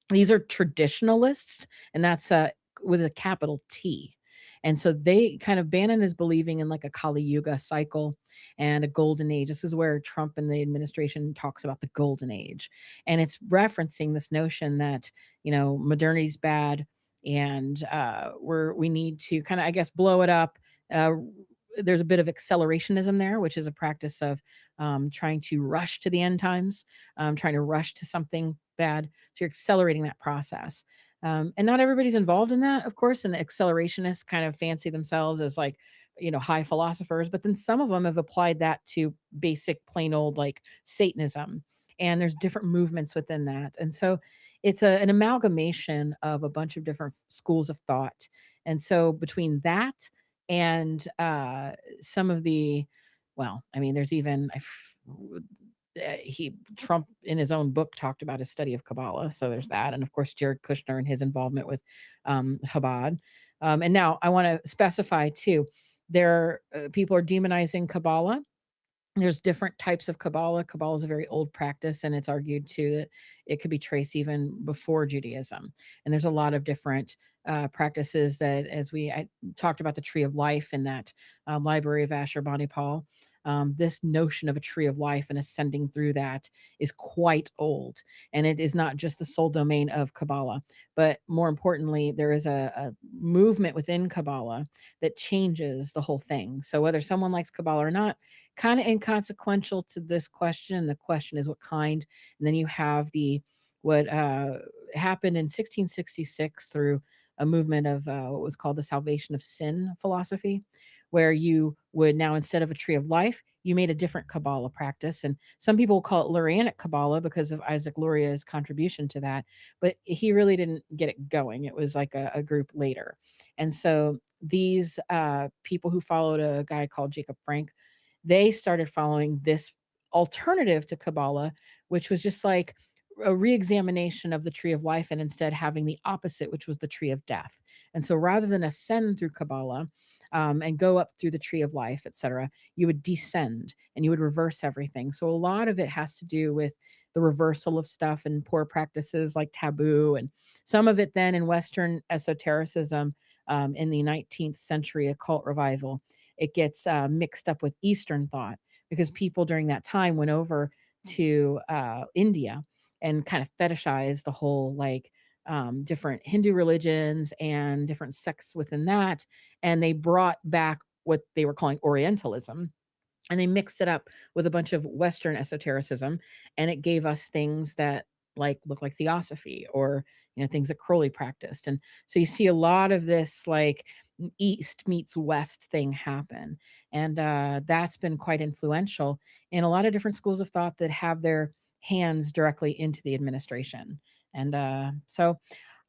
Speaker 2: these are traditionalists, and that's with a capital T. And so they kind of, Bannon is believing in like a Kali Yuga cycle and a golden age. This is where Trump and the administration talks about the golden age. And it's referencing this notion that, modernity's bad, and we need to kind of, I guess, blow it up. There's a bit of accelerationism there, which is a practice of trying to rush to the end times, trying to rush to something bad. So you're accelerating that process. And not everybody's involved in that, of course. And the accelerationists kind of fancy themselves as like, high philosophers, but then some of them have applied that to basic, plain old like Satanism. And there's different movements within that. And so it's an amalgamation of a bunch of different schools of thought. And so between that and some of the, well, I mean, there's even Trump in his own book talked about his study of Kabbalah, so there's that, and of course Jared Kushner and his involvement with Chabad. And now I want to specify too, there people are demonizing Kabbalah. There's different types of Kabbalah. Kabbalah is a very old practice, and it's argued too that it could be traced even before Judaism. And there's a lot of different practices that, as I talked about the tree of life in that Library of 𝗧𝗶𝘁𝗶𝘁𝗃. This notion of a tree of life and ascending through that is quite old. And it is not just the sole domain of Kabbalah, but more importantly, there is a movement within Kabbalah that changes the whole thing. So whether someone likes Kabbalah or not, kind of inconsequential to this question. The question is what kind. And then you have what happened in 1666 through a movement of what was called the salvation of sin philosophy, where you would now, instead of a tree of life, you made a different Kabbalah practice. And some people call it Lurianic Kabbalah because of Isaac Luria's contribution to that. But he really didn't get it going. It was like a group later. And so these people who followed a guy called Jacob Frank, they started following this alternative to Kabbalah, which was just like a re-examination of the tree of life, and instead having the opposite, which was the tree of death. And so rather than ascend through Kabbalah and go up through the tree of life, etc., you would descend and you would reverse everything. So a lot of it has to do with the reversal of stuff and poor practices like taboo, and some of it then in Western esotericism in the 19th century occult revival, it gets mixed up with Eastern thought, because people during that time went over to India and kind of fetishize the whole like different Hindu religions and different sects within that. And they brought back what they were calling Orientalism, and they mixed it up with a bunch of Western esotericism. And it gave us things that like look like theosophy, or things that Crowley practiced. And so you see a lot of this like East meets West thing happen. And that's been quite influential in a lot of different schools of thought that have their hands directly into the administration. And so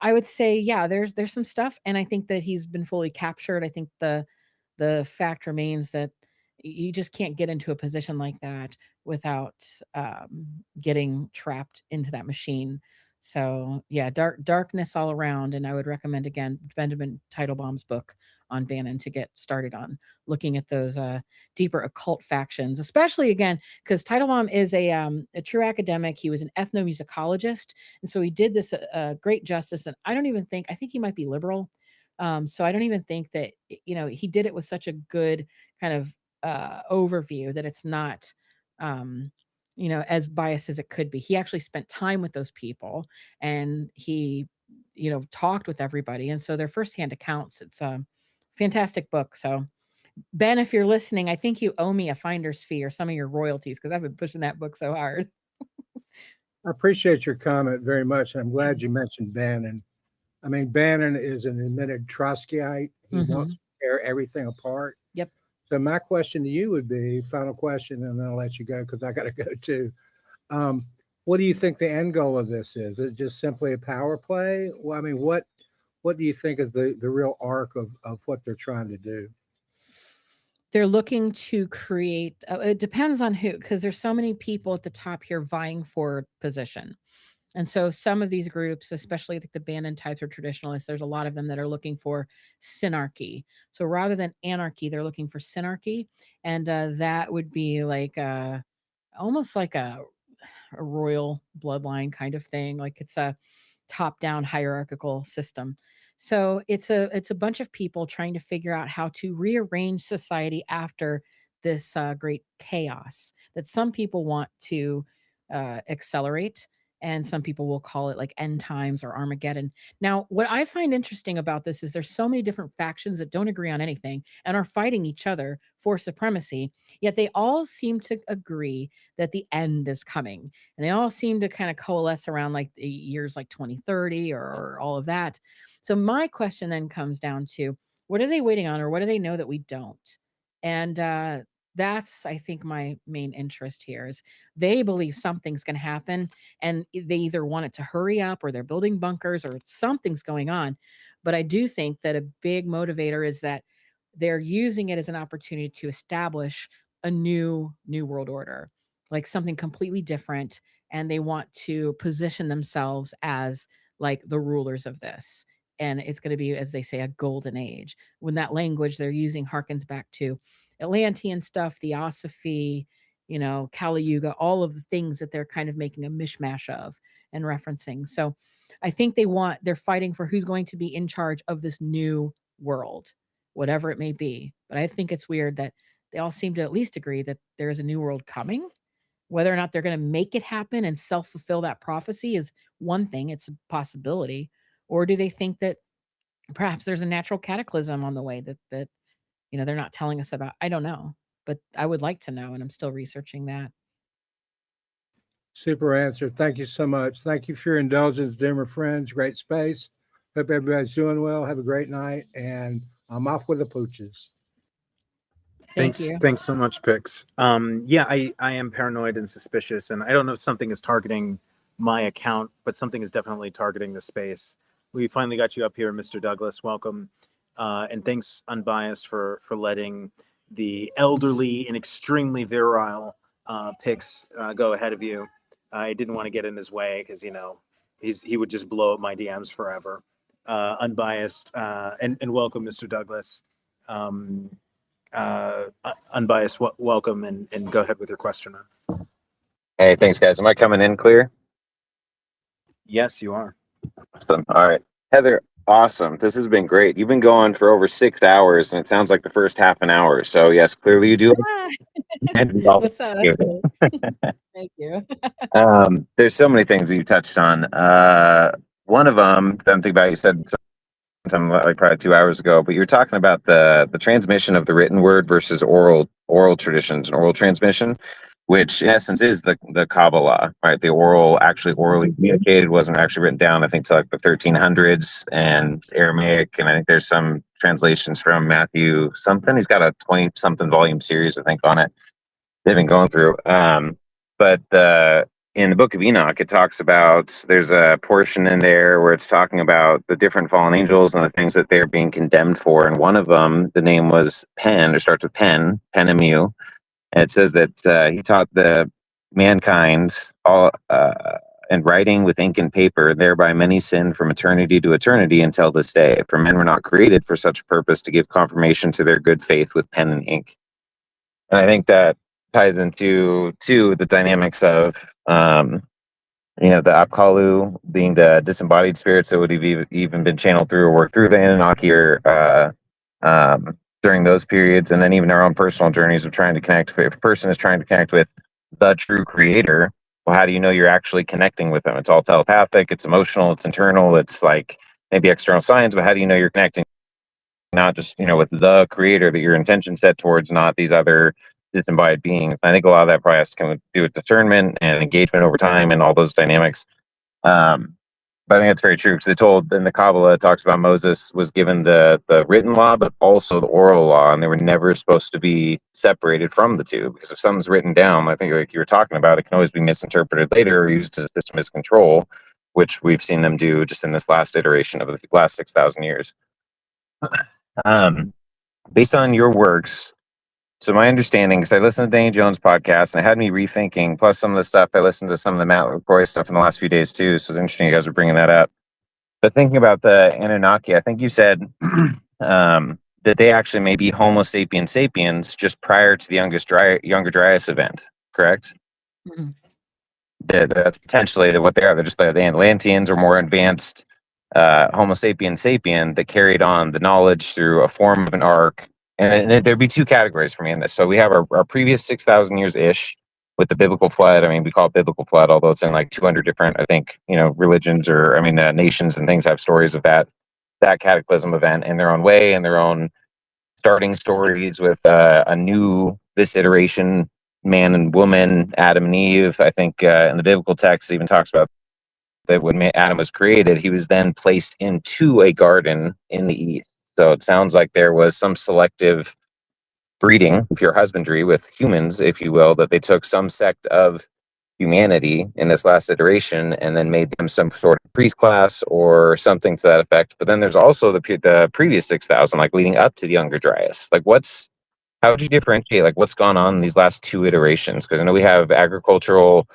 Speaker 2: I would say, yeah, there's some stuff. And I think that he's been fully captured. I think the fact remains that, you just can't get into a position like that without getting trapped into that machine. So yeah, darkness all around. And I would recommend, again, Benjamin Teitelbaum's book on Bannon to get started on looking at those deeper occult factions, especially, again, because Teitelbaum is a true academic. He was an ethnomusicologist, and so he did this great justice. And I think he might be liberal. So I don't even think that, he did it with such a good kind of overview that it's not, as biased as it could be. He actually spent time with those people, and he, talked with everybody. And so they're firsthand accounts. It's a fantastic book. So Ben, if you're listening, I think you owe me a finder's fee or some of your royalties, because I've been pushing that book so hard.
Speaker 9: I appreciate your comment very much. I'm glad you mentioned Bannon. I mean, Bannon is an admitted Trotskyite. He wants to tear everything apart.
Speaker 2: Yep.
Speaker 9: So my question to you would be, final question, and then I'll let you go because I got to go too. What do you think the end goal of this is? Is it just simply a power play? Well, I mean, what do you think is the real arc of what they're trying to do?
Speaker 2: They're looking to create, it depends on who, because there's so many people at the top here vying for position. And so some of these groups, especially like the Bannon types or traditionalists, there's a lot of them that are looking for synarchy. So rather than anarchy, they're looking for synarchy. And that would be like almost like a royal bloodline kind of thing. Like it's a top-down hierarchical system. So it's a bunch of people trying to figure out how to rearrange society after this great chaos that some people want to accelerate, and some people will call it like end times or Armageddon. Now, what I find interesting about this is there's so many different factions that don't agree on anything and are fighting each other for supremacy, yet they all seem to agree that the end is coming. And they all seem to kind of coalesce around like the years like 2030 or all of that. So my question then comes down to, what are they waiting on, or what do they know that we don't? And that's, I think, my main interest here is they believe something's going to happen, and they either want it to hurry up, or they're building bunkers, or something's going on. But I do think that a big motivator is that they're using it as an opportunity to establish a new world order, like something completely different. And they want to position themselves as like the rulers of this. And it's going to be, as they say, a golden age. When that language they're using harkens back to Atlantean stuff, Theosophy, Kali Yuga, all of the things that they're kind of making a mishmash of and referencing. So I think they're fighting for who's going to be in charge of this new world, whatever it may be. But I think it's weird that they all seem to at least agree that there is a new world coming. Whether or not they're going to make it happen and self-fulfill that prophecy is one thing. It's a possibility. Or do they think that perhaps there's a natural cataclysm on the way that they're not telling us about? I don't know, but I would like to know, and I'm still researching that.
Speaker 9: Super answer. Thank you so much. Thank you for your indulgence, dear friends. Great space. Hope everybody's doing well. Have a great night, and I'm off with the pooches.
Speaker 2: Thank you.
Speaker 1: Thanks so much, Pix. Yeah, I am paranoid and suspicious, and I don't know if something is targeting my account, but something is definitely targeting the space. We finally got you up here, Mr. Douglas. Welcome. And thanks, Unbiased, for letting the elderly and extremely virile Pix go ahead of you. I didn't want to get in his way because, he would just blow up my DMs forever. Unbiased, and welcome, Mr. Douglas. Unbiased, welcome, and go ahead with your question.
Speaker 10: Hey, thanks, guys. Am I coming in clear?
Speaker 1: Yes, you are.
Speaker 10: Awesome. All right. Heather, awesome. This has been great. You've been going for over 6 hours, and it sounds like the first half an hour. So, yes, clearly you do.
Speaker 2: What's up? That's cool. Thank you.
Speaker 10: There's so many things that you touched on. One of them, I don't think about, you said something like probably 2 hours ago, but you're talking about the transmission of the written word versus oral traditions and oral transmission, which in essence is the 𝗧𝗶𝘁𝗶𝘁, right? The oral, actually orally communicated, wasn't actually written down, I think, till like the 1300s, and Aramaic, and I think there's some translations from Matthew something. He's got a 20-something volume series, I think, on it. They've been going through. But in the book of Enoch, it talks about, there's a portion in there where it's talking about the different fallen angels and the things that they're being condemned for. And one of them, the name was Pen, or starts with Pen, Penemu. And it says that he taught the mankind all and writing with ink and paper, thereby many sinned from eternity to eternity until this day. For men were not created for such a purpose, to give confirmation to their good faith with pen and ink. And I think that ties into the dynamics of the Apkallu being the disembodied spirits that would have even been channeled through or worked through the Anunnaki or during those periods, and then even our own personal journeys of trying to connect. If a person is trying to connect with the true creator, well, how do you know you're actually connecting with them? It's all telepathic, it's emotional, it's internal, it's like maybe external signs, but how do you know you're connecting not just, with the creator that your intention set towards, not these other disembodied beings? I think a lot of that probably has to do with discernment and engagement over time and all those dynamics. But I think it's very true, because they told in the Kabbalah, it talks about Moses was given the written law, but also the oral law, and they were never supposed to be separated from the two, because if something's written down, I think like you were talking about, it can always be misinterpreted later or used as a system as control, which we've seen them do just in this last iteration of the last 6,000 years. Based on your works, so my understanding, because I listened to Danny Jones' podcast, and it had me rethinking, plus some of the stuff, I listened to some of the Matt LaCroix stuff in the last few days too, so it's interesting you guys are bringing that up. But thinking about the Anunnaki, I think you said that they actually may be Homo sapiens sapiens just prior to the Younger Dryas event, correct?
Speaker 2: Mhm.
Speaker 10: That's potentially what they are. They're just the Atlanteans or more advanced Homo sapiens sapien that carried on the knowledge through a form of an arc. And there'd be two categories for me in this. So we have our previous 6,000 years-ish with the biblical flood. I mean, we call it biblical flood, although it's in like 200 different, I think, religions or, nations and things have stories of that cataclysm event in their own way and their own starting stories with a new, this iteration, man and woman, Adam and Eve. I think in the biblical text, it even talks about that when Adam was created, he was then placed into a garden in the east. So it sounds like there was some selective breeding, pure husbandry with humans, if you will, that they took some sect of humanity in this last iteration and then made them some sort of priest class or something to that effect. But then there's also the previous 6,000, like leading up to the Younger Dryas. Like how would you differentiate like what's gone on in these last two iterations? Because I know we have agricultural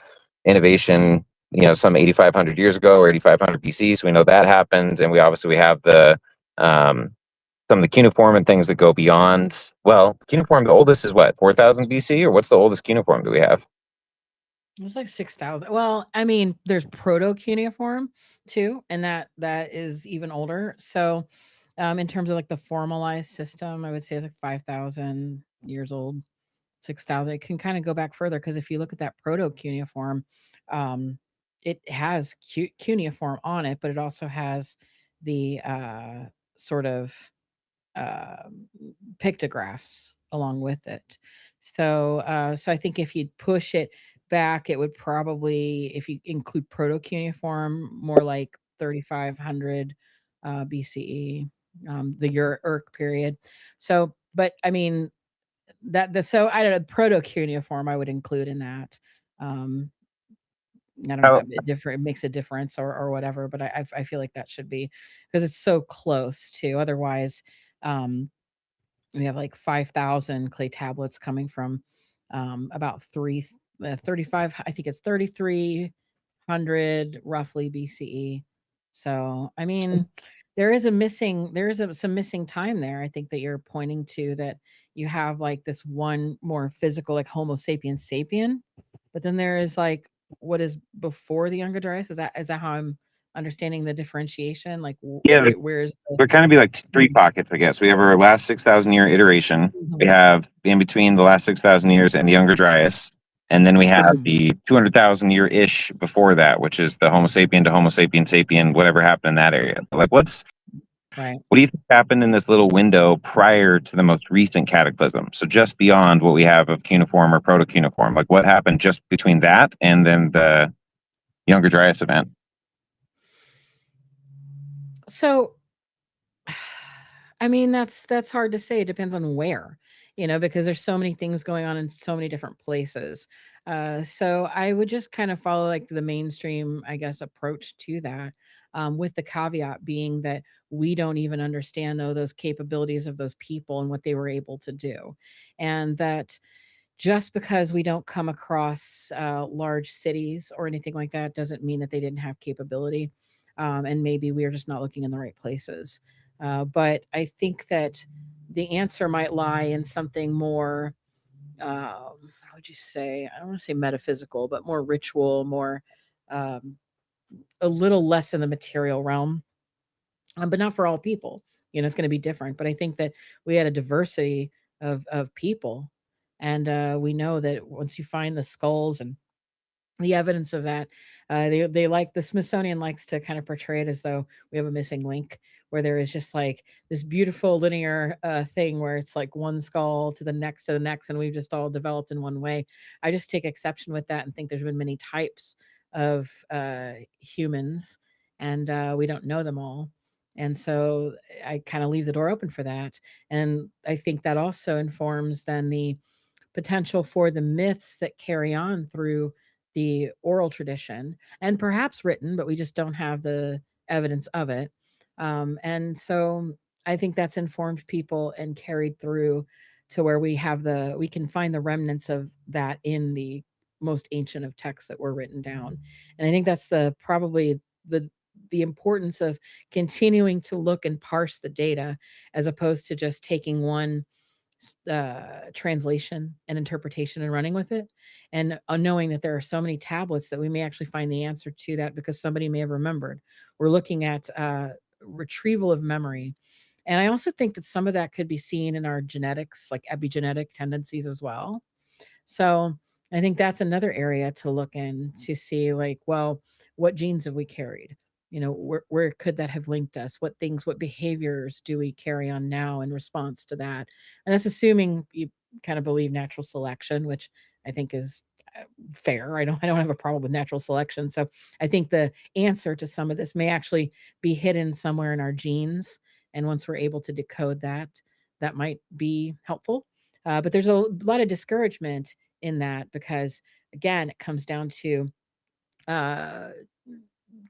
Speaker 10: innovation, some 8,500 years ago or 8,500 BC. So we know that happened. And we have the, some of the cuneiform and things that go beyond. Well, cuneiform, the oldest is what, 4,000 BC? Or what's the oldest cuneiform that we have?
Speaker 2: It's like 6,000. Well, there's proto-cuneiform too, and that is even older. So, in terms of like the formalized system, I would say it's like 5,000 years old, 6,000. It can kind of go back further, because if you look at that proto-cuneiform, it has cuneiform on it, but it also has the sort of pictographs along with it. So I think if you'd push it back, it would probably, if you include proto-cuneiform, more like 3,500 BCE, the Ur-Urk period. So, but I don't know, proto-cuneiform I would include in that. I don't know if that makes a difference or whatever, but I feel like that should be, because it's so close to. Otherwise, we have like 5,000 clay tablets coming from about 35. I think it's 3,300 roughly BCE. So there is some missing time there. I think that you're pointing to, that you have like this one more physical, like Homo sapiens sapien, but then there is like what is before the Younger Dryas. Is that how I'm understanding the differentiation? Like where's
Speaker 10: there kind of be like three pockets, I guess. We have our last 6,000 year iteration. We have in between the last 6,000 years and the Younger Dryas. And then we have the 200,000 year ish before that, which is the Homo sapien to Homo sapien sapien, whatever happened in that area. Like what do you think happened in this little window prior to the most recent cataclysm? So just beyond what we have of cuneiform or proto-cuneiform, like what happened just between that and then the Younger Dryas event?
Speaker 2: So I mean, that's hard to say. It depends on where, because there's so many things going on in so many different places. So I would just kind of follow like the mainstream, I guess, approach to that, with the caveat being that we don't even understand though those capabilities of those people and what they were able to do, and that just because we don't come across large cities or anything like that doesn't mean that they didn't have capability, and maybe we are just not looking in the right places. But I think that the answer might lie in something more, how would you say? I don't want to say metaphysical, but more ritual, more, um, a little less in the material realm, but not for all people. It's going to be different. But I think that we had a diversity of people, and we know that once you find the skulls and the evidence of that, they like the Smithsonian likes to kind of portray it as though we have a missing link, where there is just like this beautiful linear thing where it's like one skull to the next to the next, and we've just all developed in one way. I just take exception with that and think there's been many types of humans, and we don't know them all. And so I kind of leave the door open for that. And I think that also informs then the potential for the myths that carry on through the oral tradition and perhaps written, but we just don't have the evidence of it. And so I think that's informed people and carried through to where we can find the remnants of that in the most ancient of texts that were written down. And I think that's probably the importance of continuing to look and parse the data, as opposed to just taking one translation and interpretation and running with it, and knowing that there are so many tablets that we may actually find the answer to that because somebody may have remembered. We're looking at retrieval of memory. And I also think that some of that could be seen in our genetics, like epigenetic tendencies as well. So I think that's another area to look in to see, like, well, what genes have we carried? Where could that have linked us? What things, what behaviors do we carry on now in response to that? And that's assuming you kind of believe natural selection, which I think is fair. I don't have a problem with natural selection. So I think the answer to some of this may actually be hidden somewhere in our genes. And once we're able to decode that, that might be helpful. But there's a lot of discouragement in that because, again, it comes down to uh,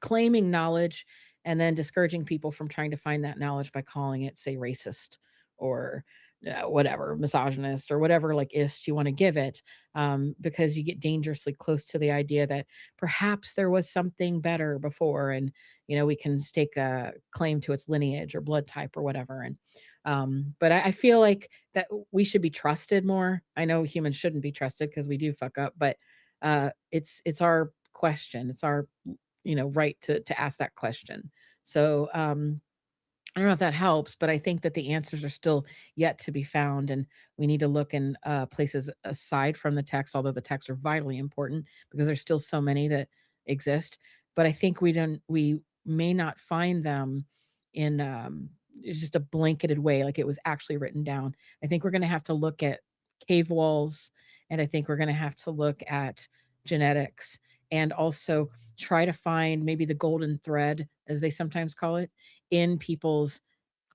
Speaker 2: claiming knowledge and then discouraging people from trying to find that knowledge by calling it, say, racist or whatever, misogynist or whatever like ist you want to give it, because you get dangerously close to the idea that perhaps there was something better before, and we can stake a claim to its lineage or blood type or whatever. And but I feel like that we should be trusted more. I know humans shouldn't be trusted because we do fuck up, but it's our question. It's our right to ask that question. So I don't know if that helps, but I think that the answers are still yet to be found, and we need to look in places aside from the text, although the texts are vitally important because there's still so many that exist. But I think we may not find them in it's just a blanketed way, like it was actually written down. I think we're going to have to look at cave walls, and I think we're going to have to look at genetics, and also try to find maybe the golden thread, as they sometimes call it, in people's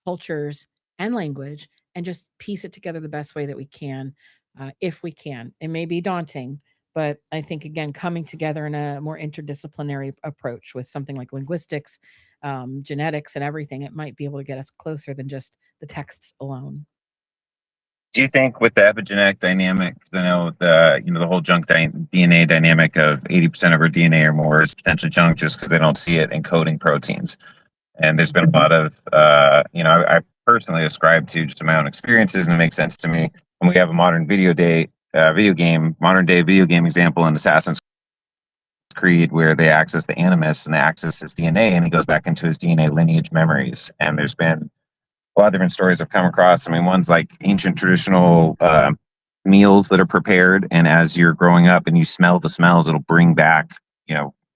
Speaker 2: cultures and language, and just piece it together the best way that we can, if we can. It may be daunting, but I think, again, coming together in a more interdisciplinary approach with something like linguistics, genetics, and everything, it might be able to get us closer than just the texts alone.
Speaker 10: Do you think with the epigenetic dynamic, 'cause I know the whole junk DNA dynamic of 80% of our DNA or more is potentially junk just because they don't see it encoding proteins. And there's been a lot of, I personally ascribe to just my own experiences, and it makes sense to me. When we have a modern modern day video game example in Assassin's Creed, where they access the animus and they access his DNA, and he goes back into his DNA lineage memories. And there's been a lot of different stories I've come across. I mean, one's like ancient traditional meals that are prepared, and as you're growing up and you smell the smells, it'll bring back,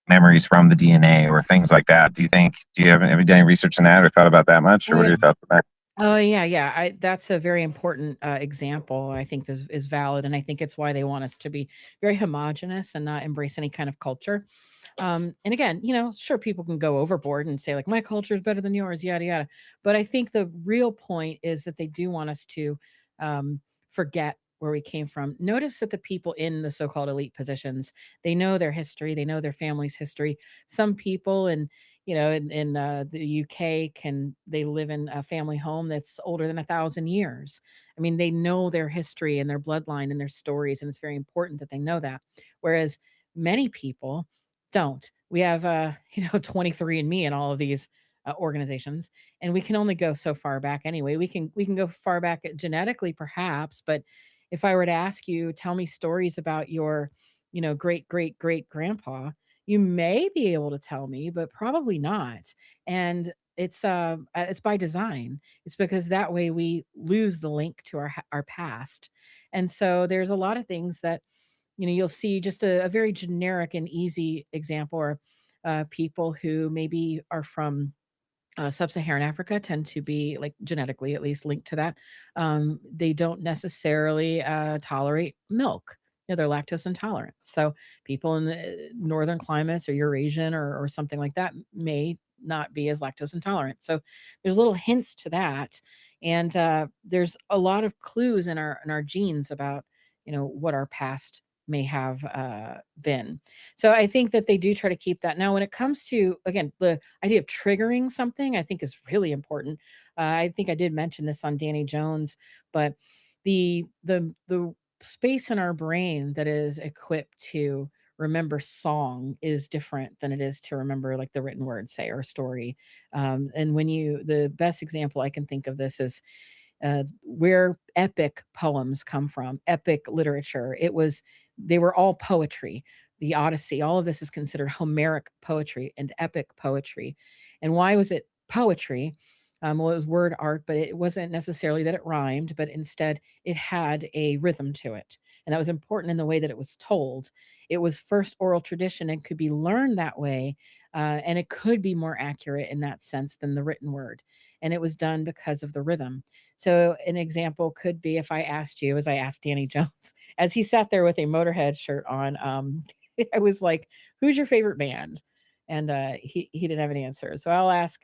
Speaker 10: memories from the DNA or things like that. Do you have any research on that or thought about that much, or what are your thoughts on that?
Speaker 2: Oh yeah, yeah. That's a very important example. I think this is valid, and I think it's why they want us to be very homogenous and not embrace any kind of culture. And again, sure, people can go overboard and say like my culture is better than yours, yada yada. But I think the real point is that they do want us to forget where we came from. Notice that the people in the so-called elite positions, they know their history, they know their family's history. Some people in the UK they live in a family home that's older than 1,000 years. I mean, they know their history and their bloodline and their stories, and it's very important that they know that. Whereas many people don't. We have 23andMe and all of these organizations, and we can only go so far back anyway. We can go far back genetically, perhaps, but if I were to ask you, tell me stories about your, great great great grandpa, you may be able to tell me, but probably not. And it's by design. It's because that way we lose the link to our past. And so there's a lot of things that you'll see. Just a very generic and easy example are people who maybe are from sub-Saharan Africa tend to be, like, genetically at least, linked to that. They don't necessarily tolerate milk. They're lactose intolerant. So people in the northern climates or Eurasian or something like that may not be as lactose intolerant. So there's little hints to that, and there's a lot of clues in our genes about what our past may have been. So I think that they do try to keep that. Now, when it comes to, again, the idea of triggering something, I think is really important. I think I did mention this on Danny Jones, but the space in our brain that is equipped to remember song is different than it is to remember like the written word, say, or a story. And the best example I can think of this is where epic poems come from, epic literature. They were all poetry. The Odyssey, all of this is considered Homeric poetry and epic poetry. And why was it poetry? Well, it was word art, but it wasn't necessarily that it rhymed, but instead it had a rhythm to it. And that was important in the way that it was told. It was first oral tradition and could be learned that way. And it could be more accurate in that sense than the written word. And it was done because of the rhythm. So an example could be if I asked you, as I asked Danny Jones, as he sat there with a Motorhead shirt on, I was like, "Who's your favorite band?" And he didn't have an answer. So I'll ask,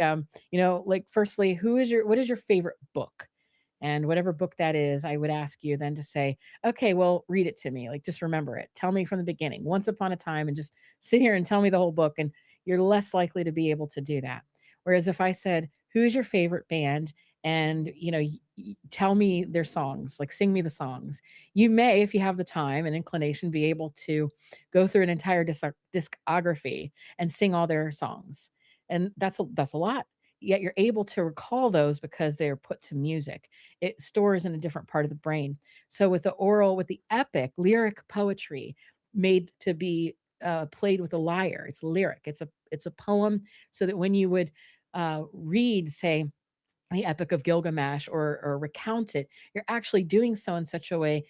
Speaker 2: like, firstly, what is your favorite book? And whatever book that is, I would ask you then to say, "Okay, well, read it to me. Like, just remember it. Tell me from the beginning, once upon a time, and just sit here and tell me the whole book." And you're less likely to be able to do that. Whereas if I said, "Who is your favorite band?" and tell me their songs, like sing me the songs, you may, if you have the time and inclination, be able to go through an entire discography and sing all their songs. And that's a lot. Yet you're able to recall those because they're put to music. It stores in a different part of the brain. So with the epic lyric poetry made to be played with a lyre, it's lyric. It's a poem, so that when you would read, say, the Epic of Gilgamesh, or recount it, you're actually doing so in such a way,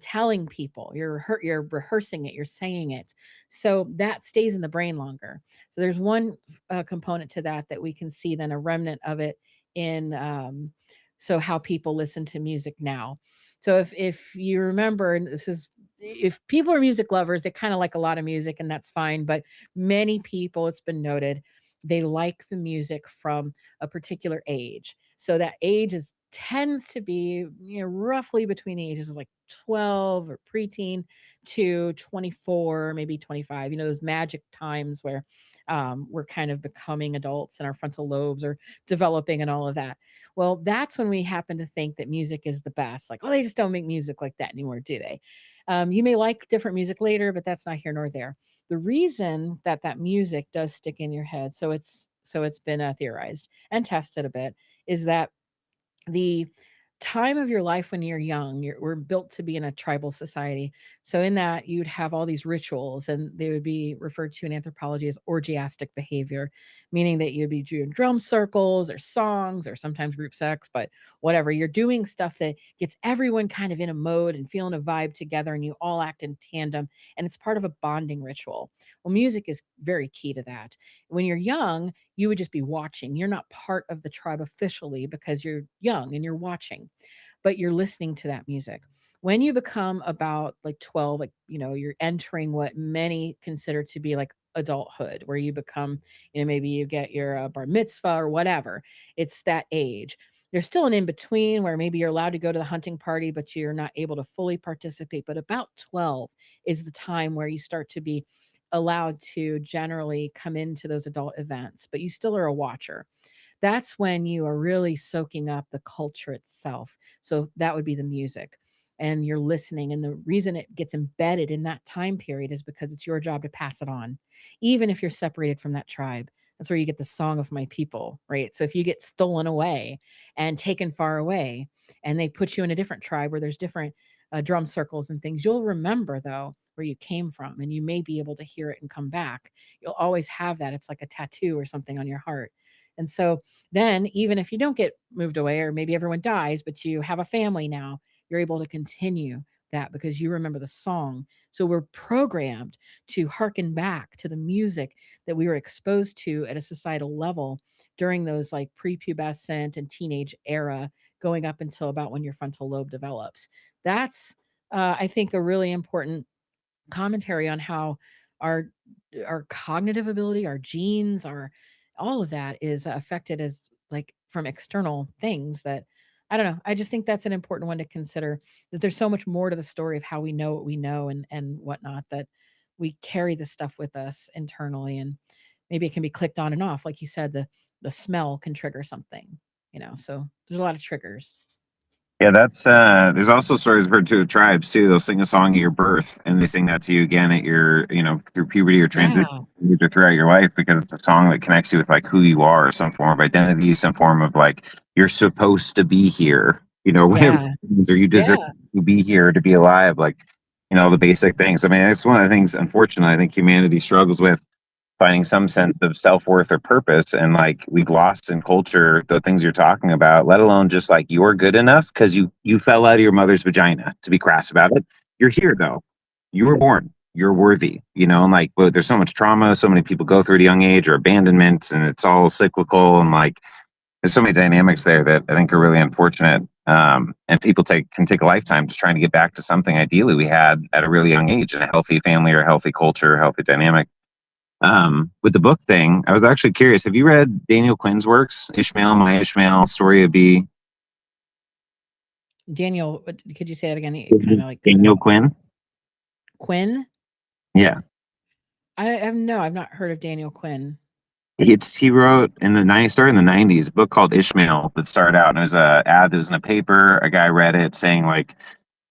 Speaker 2: telling people, you're rehearsing it, you're saying it, so that stays in the brain longer. So there's one component to that we can see, then a remnant of it in so how people listen to music now. So if you remember, and this is, if people are music lovers, they kind of like a lot of music, and that's fine. But many people, it's been noted, they like the music from a particular age. So that age tends to be, roughly between the ages of like 12 or preteen to 24, maybe 25, those magic times where we're kind of becoming adults and our frontal lobes are developing and all of that. Well, that's when we happen to think that music is the best. Like, oh, they just don't make music like that anymore, do they? You may like different music later, but that's not here nor there. The reason that music does stick in your head, so it's been theorized and tested a bit, is that the time of your life when you're young, we're built to be in a tribal society. So in that, you'd have all these rituals, and they would be referred to in anthropology as orgiastic behavior, meaning that you'd be doing drum circles or songs or sometimes group sex, but whatever. You're doing stuff that gets everyone kind of in a mode and feeling a vibe together, and you all act in tandem, and it's part of a bonding ritual. Well, music is very key to that. When you're young, you would just be watching. You're not part of the tribe officially because you're young and you're watching, but you're listening to that music. When you become about like 12, like, you're entering what many consider to be like adulthood, where you become, maybe you get your bar mitzvah or whatever. It's that age. There's still an in between where maybe you're allowed to go to the hunting party, but you're not able to fully participate. But about 12 is the time where you start to be allowed to generally come into those adult events, but you still are a watcher. That's when you are really soaking up the culture itself. So that would be the music. And you're listening. And the reason it gets embedded in that time period is because it's your job to pass it on, even if you're separated from that tribe. That's where you get the song of my people, right? So if you get stolen away and taken far away, and they put you in a different tribe where there's different drum circles and things, you'll remember, though, where you came from, and you may be able to hear it and come back. You'll always have that. It's like a tattoo or something on your heart. And so then, even if you don't get moved away, or maybe everyone dies, but you have a family now, you're able to continue that because you remember the song. So we're programmed to hearken back to the music that we were exposed to at a societal level during those like prepubescent and teenage era, going up until about when your frontal lobe develops. That's, I think, a really important commentary on how our cognitive ability, our genes, all of that is affected as like from external things that, I don't know. I just think that's an important one to consider, that there's so much more to the story of how we know what we know and whatnot, that we carry this stuff with us internally, and maybe it can be clicked on and off. Like you said, the smell can trigger something, so there's a lot of triggers.
Speaker 10: Yeah, that's there's also stories heard to tribes too. They'll sing a song at your birth, and they sing that to you again at your, through puberty or transition,
Speaker 2: Yeah.
Speaker 10: or throughout your life, because it's a song that connects you with like who you are, some form of identity, some form of like you're supposed to be here, whatever
Speaker 2: Yeah.
Speaker 10: it means, or you deserve
Speaker 2: Yeah.
Speaker 10: to be here, to be alive, like the basic things. I mean, it's one of the things, unfortunately, I think humanity struggles with, finding some sense of self-worth or purpose, and like we've lost in culture the things you're talking about, let alone just like you're good enough because you fell out of your mother's vagina, to be crass about it. You're here though, you were born, you're worthy, and like, but there's so much trauma so many people go through at a young age, or abandonment, and it's all cyclical, and like there's so many dynamics there that I think are really unfortunate. And people can take a lifetime just trying to get back to something ideally we had at a really young age, in a healthy family or a healthy culture, a healthy dynamic. With the book thing, I was actually curious. Have you read Daniel Quinn's works? Ishmael, My Ishmael, Story of B.
Speaker 2: Daniel, could you say that again? It kind of like cut
Speaker 10: Daniel
Speaker 2: out.
Speaker 10: Quinn?
Speaker 2: Quinn?
Speaker 10: Yeah.
Speaker 2: I've not heard of Daniel Quinn.
Speaker 10: He wrote started in the 90s, a book called Ishmael that started out, and it was a ad that was in a paper. A guy read it saying like,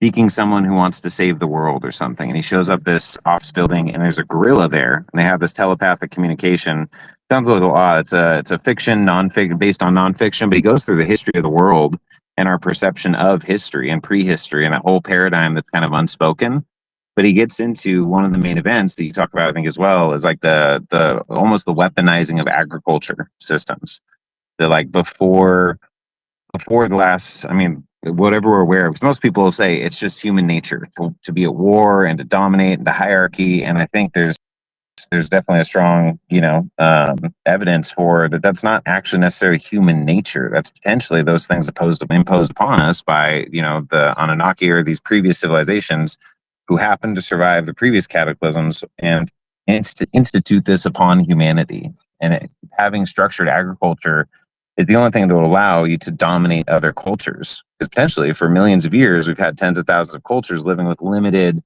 Speaker 10: seeking someone who wants to save the world or something. And he shows up this office building, and there's a gorilla there, and they have this telepathic communication. Sounds a little odd. It's a fiction, nonfiction, based on nonfiction, but he goes through the history of the world and our perception of history and prehistory and that whole paradigm that's kind of unspoken. But he gets into one of the main events that you talk about, I think, as well, is like the almost the weaponizing of agriculture systems. That like before the last, I mean, whatever we're aware of, most people will say it's just human nature to be at war and to dominate and to hierarchy. And I think there's definitely a strong, evidence for that. That's not actually necessarily human nature. That's potentially those things imposed upon us by, the Anunnaki or these previous civilizations who happened to survive the previous cataclysms and institute this upon humanity. And having structured agriculture is the only thing that will allow you to dominate other cultures. Because potentially for millions of years, we've had tens of thousands of cultures living with limited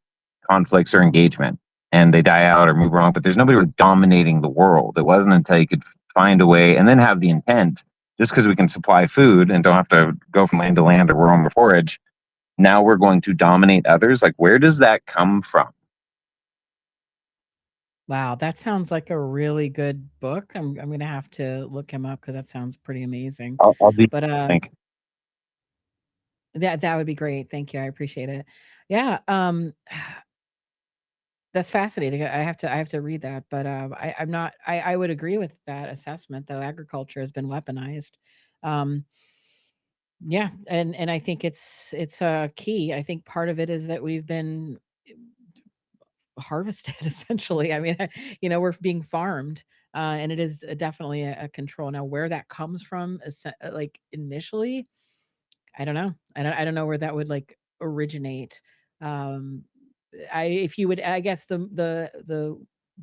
Speaker 10: conflicts or engagement, and they die out or move wrong, but there's nobody who was dominating the world. It wasn't until you could find a way and then have the intent, just because we can supply food and don't have to go from land to land or roam or forage, now we're going to dominate others. Like, where does that come from?
Speaker 2: Wow, that sounds like a really good book. I'm gonna have to look him up because that sounds pretty amazing.
Speaker 10: I'll be,
Speaker 2: But
Speaker 10: think.
Speaker 2: that would be great. Thank you. I appreciate it. Yeah, that's fascinating. I have to read that. But I'm not. I would agree with that assessment, though. Agriculture has been weaponized. Um, yeah, and I think it's key. I think part of it is that we've been harvested essentially. I mean, we're being farmed, and it is definitely a control. Now, where that comes from, like initially, I don't know. I don't know where that would like originate. Um, if you would, I guess the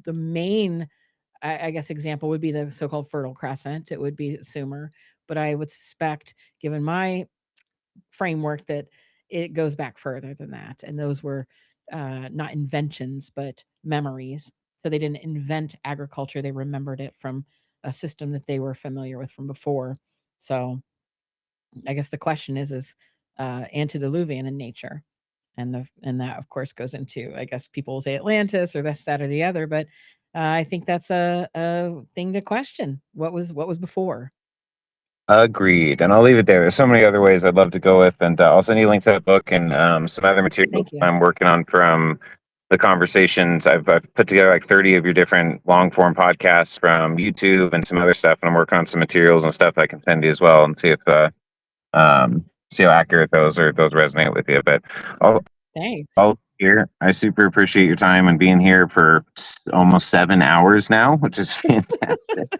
Speaker 2: main, I guess example would be the so-called Fertile Crescent. It would be Sumer, but I would suspect, given my framework, that it goes back further than that, and those were not inventions but memories. So they didn't invent agriculture; they remembered it from a system that they were familiar with from before. So I guess the question is antediluvian in nature, and that of course goes into, I guess people will say Atlantis or this, that, or the other, but I think that's a thing to question. What was before?
Speaker 10: Agreed. And I'll leave it there. There's so many other ways I'd love to go with, and I'll send you links to that book and some other materials
Speaker 2: Thank you.
Speaker 10: I'm working on from the conversations. I've put together like 30 of your different long form podcasts from YouTube and some other stuff, and I'm working on some materials and stuff I can send you as well, and see if see how accurate those resonate with you. But
Speaker 2: Thanks.
Speaker 10: I'll here. I super appreciate your time and being here for almost 7 hours now, which is fantastic.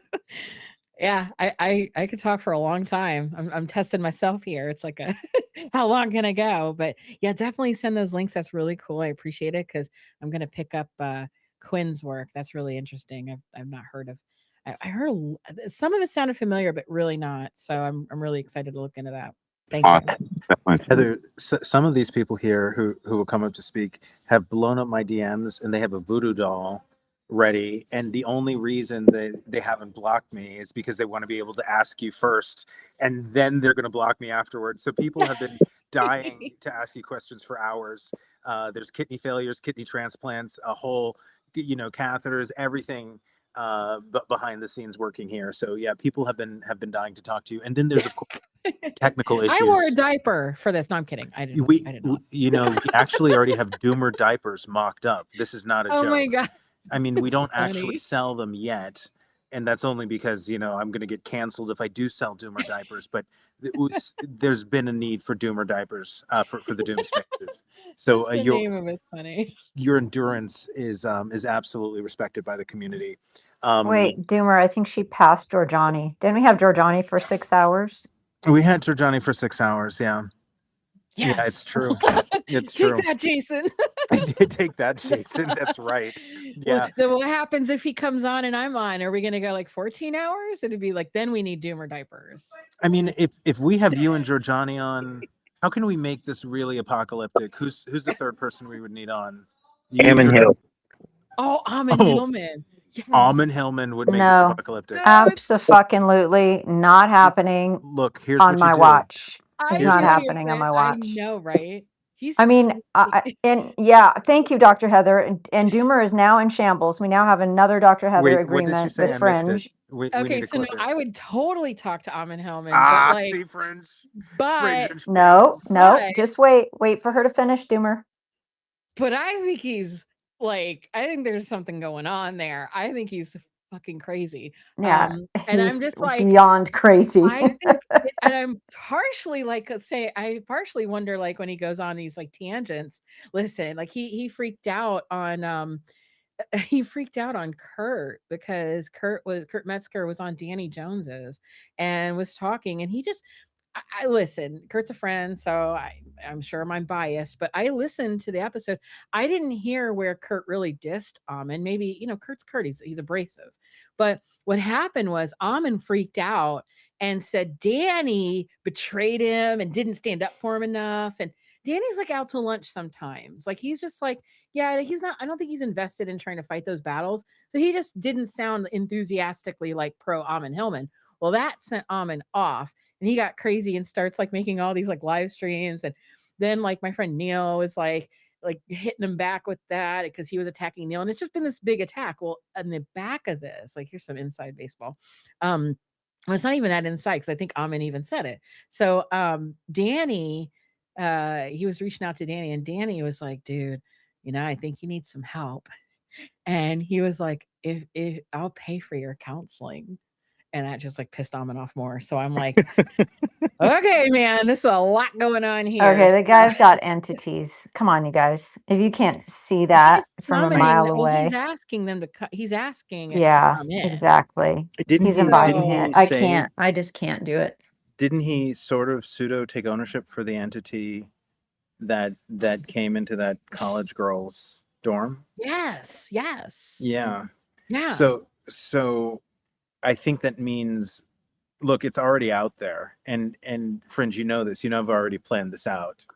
Speaker 2: Yeah, I could talk for a long time. I'm testing myself here. It's like a how long can I go? But yeah, definitely send those links. That's really cool. I appreciate it, because I'm gonna pick up Quinn's work. That's really interesting. I've not heard of. I heard some of it sounded familiar, but really not. So I'm really excited to look into that. Thank you.
Speaker 10: Awesome.
Speaker 1: Heather, some of these people here who will come up to speak have blown up my DMs, and they have a voodoo doll ready. And the only reason they haven't blocked me is because they want to be able to ask you first, and then they're going to block me afterwards. So people have been dying to ask you questions for hours. There's kidney failures, kidney transplants, a whole, catheters, everything but behind the scenes working here. So yeah, people have been dying to talk to you. And then there's of course technical issues.
Speaker 2: I wore a diaper for this. No, I'm kidding. I didn't. I did not.
Speaker 1: We actually already have Doomer diapers mocked up. This is not a joke.
Speaker 2: Oh my God.
Speaker 1: I mean, we
Speaker 2: That's
Speaker 1: don't actually
Speaker 2: funny.
Speaker 1: sell them yet, and that's only because I'm going to get canceled if I do sell Doomer diapers. But there's been a need for Doomer diapers for the Doom spaces. So
Speaker 2: Just the name of it's funny.
Speaker 1: your endurance is absolutely respected by the community.
Speaker 6: Wait, Doomer, I think she passed Giorgiani. Didn't we have Giorgiani for 6 hours?
Speaker 1: We had Giorgiani for 6 hours. Yeah.
Speaker 2: Yes.
Speaker 1: Yeah, it's true. It's
Speaker 2: Take
Speaker 1: true.
Speaker 2: that, Jason.
Speaker 1: Take that, Jason. That's right. Yeah.
Speaker 2: Well, then what happens if he comes on and I'm on? Are we going to go like 14 hours? It'd be like, then we need Doomer diapers.
Speaker 1: I mean, if we have you and Giorgiani on, how can we make this really apocalyptic? Who's the third person we would need on?
Speaker 10: Ammon Hill.
Speaker 2: Oh, Amon Hillman. Yes.
Speaker 1: Amon Hillman would make this
Speaker 6: No,
Speaker 1: apocalyptic.
Speaker 6: absolutely not happening
Speaker 1: Look, here's
Speaker 6: on
Speaker 1: what
Speaker 6: my
Speaker 1: you do.
Speaker 6: watch.
Speaker 2: I
Speaker 6: It's not
Speaker 2: hear you,
Speaker 6: happening on my
Speaker 2: Fritz.
Speaker 6: watch.
Speaker 2: I know, right? He's
Speaker 6: I mean, and yeah, thank you, Dr. Heather. And Doomer is now in shambles. We now have another Dr. Heather
Speaker 1: Wait, what did you
Speaker 6: agreement
Speaker 1: say?
Speaker 6: with
Speaker 1: I missed it.
Speaker 6: Fringe.
Speaker 1: We
Speaker 2: okay,
Speaker 1: need to
Speaker 2: so no,
Speaker 1: clip it.
Speaker 2: I would totally talk to Amon Hillman, but like,
Speaker 1: see, Fringe.
Speaker 2: but
Speaker 6: No,
Speaker 2: but,
Speaker 6: just wait for her to finish, Doomer.
Speaker 2: But I think he's like, I think there's something going on there. I think he's fucking crazy.
Speaker 6: Yeah,
Speaker 2: and I'm
Speaker 6: he's
Speaker 2: just like
Speaker 6: beyond crazy.
Speaker 2: I think, and I'm partially like, I partially wonder, like, when he goes on these like tangents. Listen, like he freaked out on Kurt, because Kurt Metzger was on Danny Jones's and was talking, and he just, I listen, Kurt's a friend, so I'm sure I'm biased, but I listened to the episode. I didn't hear where Kurt really dissed Amon. Maybe, Kurt's Kurt, he's abrasive. But what happened was Amon freaked out and said Danny betrayed him and didn't stand up for him enough. And Danny's like out to lunch sometimes. Like, he's just like, yeah, he's not, I don't think he's invested in trying to fight those battles. So he just didn't sound enthusiastically like pro Amon Hillman. Well, that sent Amon off, and he got crazy and starts like making all these like live streams. And then like my friend Neil is like hitting him back with that because he was attacking Neil. And it's just been this big attack. Well, in the back of this, like, here's some inside baseball. Well, it's not even that inside, because I think Amon even said it. So Danny, he was reaching out to Danny, and Danny was like, dude, I think you need some help. And he was like, if I'll pay for your counseling. and that just like pissed Amin off more. So I'm like, okay, man, this is a lot going on here.
Speaker 6: Okay, the
Speaker 2: So
Speaker 6: guy's got entities. Come on, you guys. If you can't see that
Speaker 2: he's
Speaker 6: from a
Speaker 2: summoning.
Speaker 6: mile
Speaker 2: Well, he's
Speaker 6: away.
Speaker 2: asking them to. He's asking it to
Speaker 6: Yeah,
Speaker 2: come in.
Speaker 6: exactly.
Speaker 1: Didn't
Speaker 6: He's
Speaker 1: he?
Speaker 6: inviting
Speaker 1: Didn't
Speaker 6: it.
Speaker 1: he
Speaker 6: I
Speaker 1: say?
Speaker 6: can't. I just can't do it.
Speaker 1: Didn't he sort of pseudo take ownership for the entity that came into that college girl's dorm?
Speaker 2: Yes. Yes.
Speaker 1: Yeah.
Speaker 2: Yeah.
Speaker 1: So I think that means, look, it's already out there, and Fringe, you know this. You know I've already planned this out.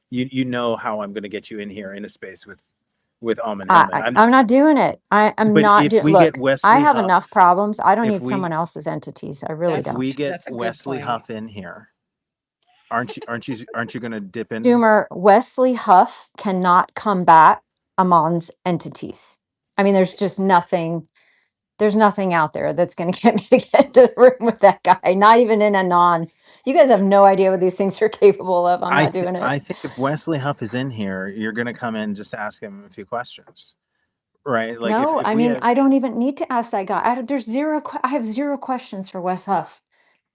Speaker 1: You know how I'm going to get you in here in a space with Almond Hillman.
Speaker 6: I'm not doing it. I'm
Speaker 1: But
Speaker 6: not
Speaker 1: if
Speaker 6: doing.
Speaker 1: we
Speaker 6: Look,
Speaker 1: get
Speaker 6: I
Speaker 1: Wesley
Speaker 6: have
Speaker 1: Huff,
Speaker 6: enough problems. I don't
Speaker 1: if
Speaker 6: need
Speaker 1: we
Speaker 6: someone else's entities. I really
Speaker 1: if
Speaker 6: don't.
Speaker 1: we get
Speaker 2: That's a good
Speaker 1: Wesley
Speaker 2: point.
Speaker 1: Huff in here, aren't you going to dip in?
Speaker 6: Doomer, Wesley Huff cannot combat Amon's entities. I mean, there's just nothing. There's nothing out there that's going to get me to get into the room with that guy. Not even in a non. You guys have no idea what these things are capable of. I'm not doing it.
Speaker 1: I think if Wesley Huff is in here, you're going to come in just to ask him a few questions, right? Like
Speaker 6: No,
Speaker 1: if
Speaker 6: I
Speaker 1: we
Speaker 6: mean,
Speaker 1: have,
Speaker 6: I don't even need to ask that guy. There's zero. I have zero questions for Wes Huff.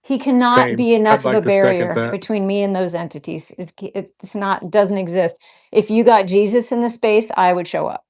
Speaker 6: He cannot
Speaker 11: Same.
Speaker 6: be enough
Speaker 11: I'd
Speaker 6: of a
Speaker 11: like to second
Speaker 6: barrier
Speaker 11: that.
Speaker 6: between me and those entities. It's not, doesn't exist. If you got Jesus in the space, I would show up.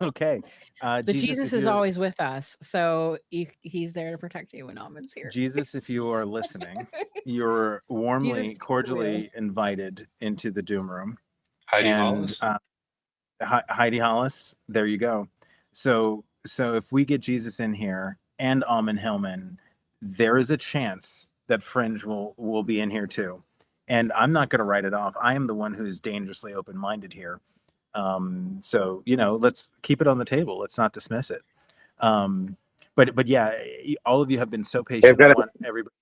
Speaker 1: okay.
Speaker 2: The Jesus is always with us, so he's there to protect you when Amin's here.
Speaker 1: Jesus, if you are listening, you're warmly, cordially invited into the Doom Room.
Speaker 11: Heidi
Speaker 1: and
Speaker 11: Hollis.
Speaker 1: Heidi Hollis, there you go. So if we get Jesus in here and Almond Hillman, there is a chance that Fringe will be in here too. And I'm not going to write it off. I am the one who's dangerously open-minded here. So let's keep it on the table. Let's not dismiss it. But yeah, all of you have been so patient. I want everybody.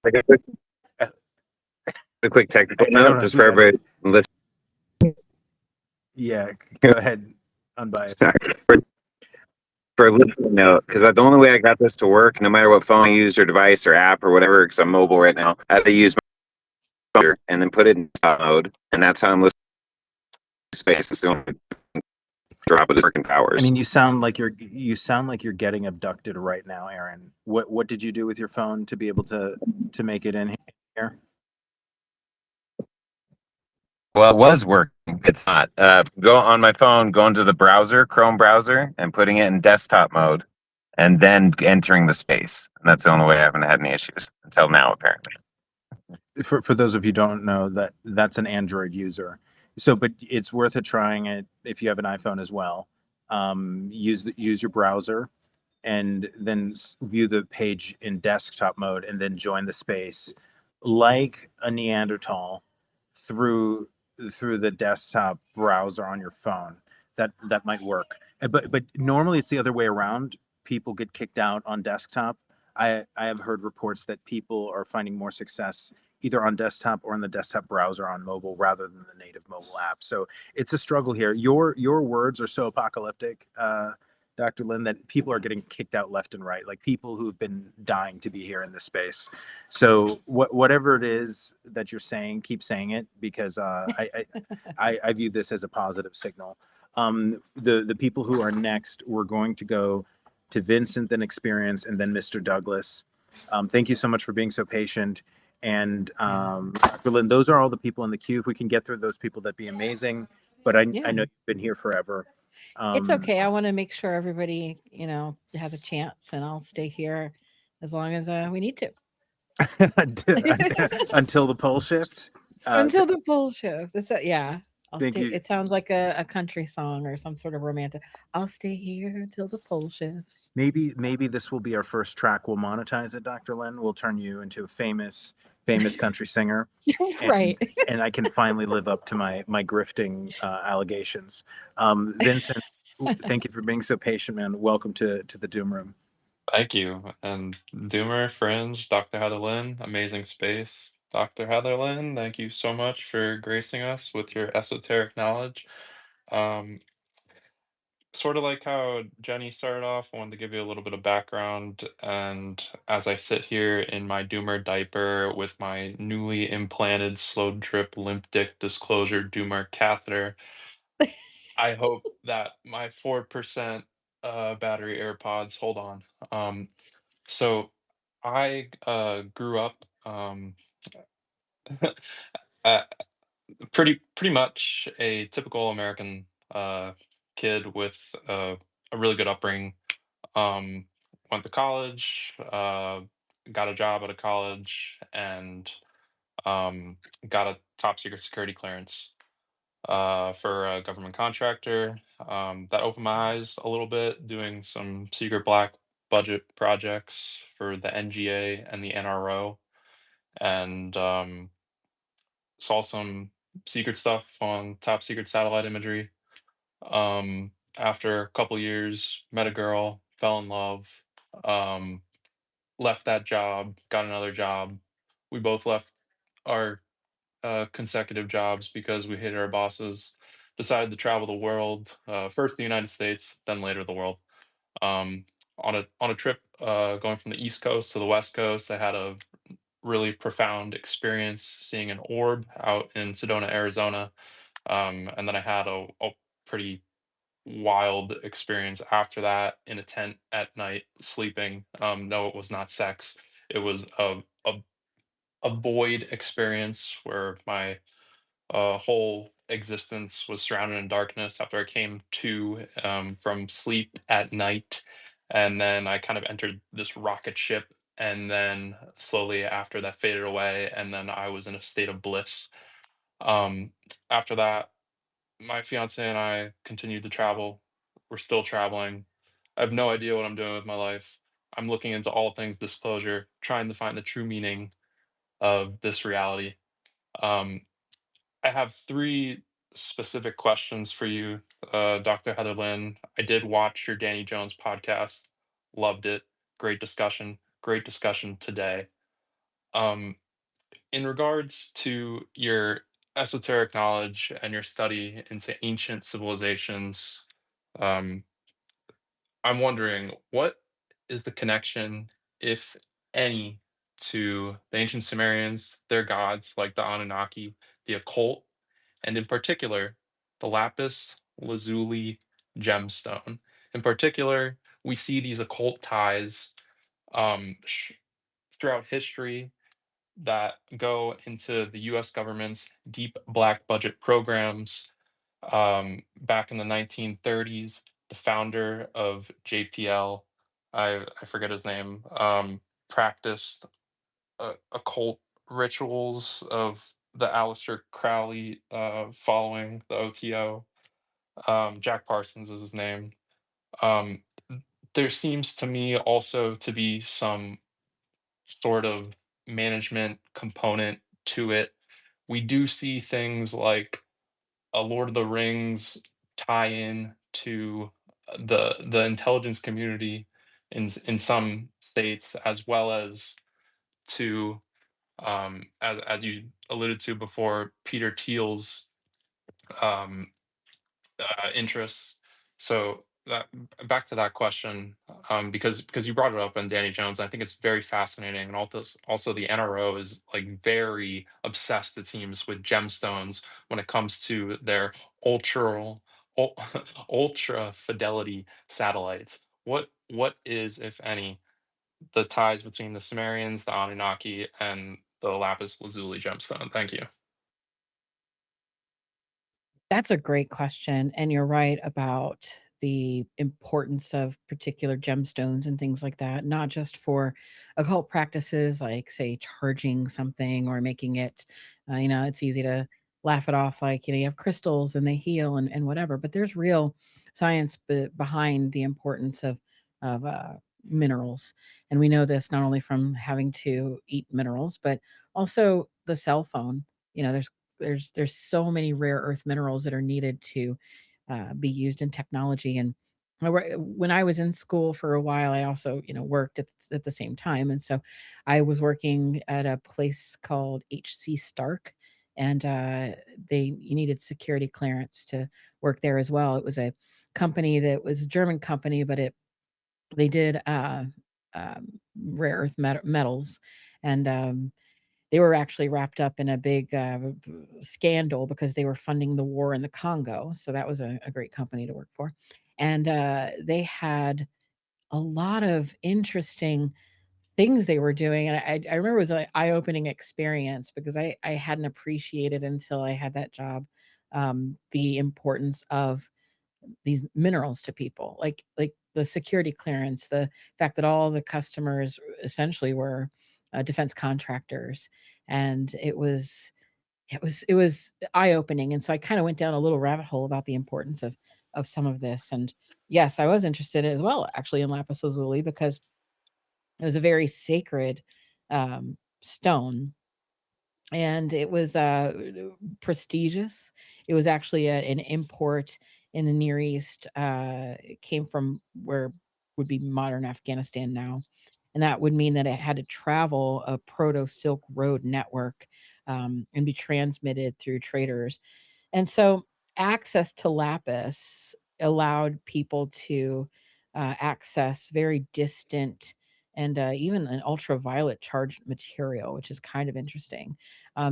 Speaker 10: A quick technical
Speaker 1: I don't
Speaker 10: note,
Speaker 1: know
Speaker 10: just
Speaker 1: who
Speaker 10: for
Speaker 1: that
Speaker 10: everybody listening.
Speaker 1: Yeah, go ahead, unbiased.
Speaker 10: Sorry. For a listening note, because the only way I got this to work, no matter what phone I used or device or app or whatever, because I'm mobile right now, I had to use my phone and then put it in desktop mode, and that's how I'm listening to space. It's the only drop of the working powers.
Speaker 1: I mean, you sound like you're getting abducted right now, Aaron. What did you do with your phone to be able to make it in here?
Speaker 10: Well, it was working. It's not. Go on my phone, go into the browser, Chrome browser, and putting it in desktop mode, and then entering the space. And that's the only way I haven't had any issues until now, apparently.
Speaker 1: For those of you who don't know, that's an Android user. So, but it's worth it trying it if you have an iPhone as well. Use your browser, and then view the page in desktop mode, and then join the space like a Neanderthal through the desktop browser on your phone. That might work. But normally it's the other way around. People get kicked out on desktop. I have heard reports that people are finding more success either on desktop or in the desktop browser on mobile rather than the native mobile app. So it's a struggle here. Your words are so apocalyptic, Dr. Lynn, that people are getting kicked out left and right, like people who've been dying to be here in this space. So whatever it is that you're saying, keep saying it, because I view this as a positive signal. The people who are next, we're going to go to Vincent, then Experience, and then Mr. Douglas. Thank you so much for being so patient. And Dr. Lynn, those are all the people in the queue. If we can get through those people, that'd be amazing. But I know you've been here forever.
Speaker 2: It's okay. I want to make sure everybody, has a chance, and I'll stay here as long as we need to.
Speaker 1: Until the pole shift.
Speaker 2: Until the pole shift. Yeah.
Speaker 1: Thank you.
Speaker 2: It sounds like a country song or some sort of romantic. I'll stay here until the pole shifts.
Speaker 1: Maybe this will be our first track. We'll monetize it, Dr. Lynn. We'll turn you into a famous country singer.
Speaker 2: Right.
Speaker 1: And I can finally live up to my grifting allegations. Vincent, thank you for being so patient, man. Welcome to the Doom Room.
Speaker 11: Thank you. And Doomer, Fringe, Dr. Heather Lynn, amazing space. Dr. Heather Lynn, thank you so much for gracing us with your esoteric knowledge. Sort of like how Jenny started off, I wanted to give you a little bit of background. And as I sit here in my Doomer diaper with my newly implanted slow drip limp dick disclosure Doomer catheter, I hope that my 4% battery AirPods hold on. So I grew up uh, pretty much a typical American kid with a really good upbringing. Um, Went to college, got a job at a college, and um, got a top secret security clearance for a government contractor. That opened my eyes a little bit, doing some secret black budget projects for the NGA and the NRO, and saw some secret stuff on top secret satellite imagery. After a couple years, met a girl, fell in love, um, left that job, got another job. We both left our consecutive jobs because we hated our bosses. Decided to travel the world, first the United States, then later the world. Um, on a trip going from the East Coast to the West Coast, I had a really profound experience seeing an orb out in Sedona, Arizona. And then I had a pretty wild experience after that in a tent at night sleeping. No, it was not sex. It was a void experience where my whole existence was surrounded in darkness after I came to from sleep at night. And then I kind of entered this rocket ship. And then slowly after that faded away. And then I was in a state of bliss. Um, After that, my fiance and I continued to travel. We're still traveling. I have no idea what I'm doing with my life. I'm looking into all things disclosure, trying to find the true meaning of this reality. Um, I have three specific questions for you, Dr. Heather Lynn. I did watch your Danny Jones podcast, loved it. Great discussion today. Um, in regards to your esoteric knowledge and your study into ancient civilizations, um, I'm wondering what is the connection, if any, to the ancient Sumerians, their gods like the Anunnaki, the occult, and in particular, the lapis lazuli gemstone. In particular, we see these occult ties throughout history that go into the US government's deep black budget programs. Back in the 1930s, the founder of JPL, I forget his name, practiced occult rituals of the Aleister Crowley following the OTO. Jack Parsons is his name. Um, there seems to me also to be some sort of management component to it. We do see things like a Lord of the Rings tie in to the intelligence community in some states, as well as to as you alluded to before, Peter Thiel's um, interests. So that back to that question, because you brought it up on Danny Jones, I think it's very fascinating, and also the NRO is like very obsessed, it seems, with gemstones when it comes to their ultra ul- ultra fidelity satellites. What is, if any, the ties between the Sumerians, the Anunnaki, and the lapis lazuli gemstone? Thank you.
Speaker 2: That's a great question. And you're right about the importance of particular gemstones and things like that, not just for occult practices like, say, charging something or making it, it's easy to laugh it off like, you have crystals and they heal and whatever, but there's real science behind the importance of minerals. And we know this not only from having to eat minerals, but also the cell phone. There's so many rare earth minerals that are needed to be used in technology. And when I was in school for a while, I also worked at the same time, and so I was working at a place called HC Stark, and they you needed security clearance to work there as well. It was a company that was a German company, but they did rare earth metals, and they were actually wrapped up in a big scandal because they were funding the war in the Congo. So that was a great company to work for. And they had a lot of interesting things they were doing. And I remember it was an eye-opening experience because I hadn't appreciated until I had that job the importance of these minerals to people, like the security clearance, the fact that all the customers essentially were defense contractors, and it was eye-opening. And so I kind of went down a little rabbit hole about the importance of some of this. And yes, I was interested as well, actually, in lapis lazuli because it was a very sacred stone, and it was prestigious. It was actually an import in the Near East. It came from where would be modern Afghanistan now, and that would mean that it had to travel a proto Silk Road network and be transmitted through traders. And so access to lapis allowed people to access very distant and even an ultraviolet charged material, which is kind of interesting.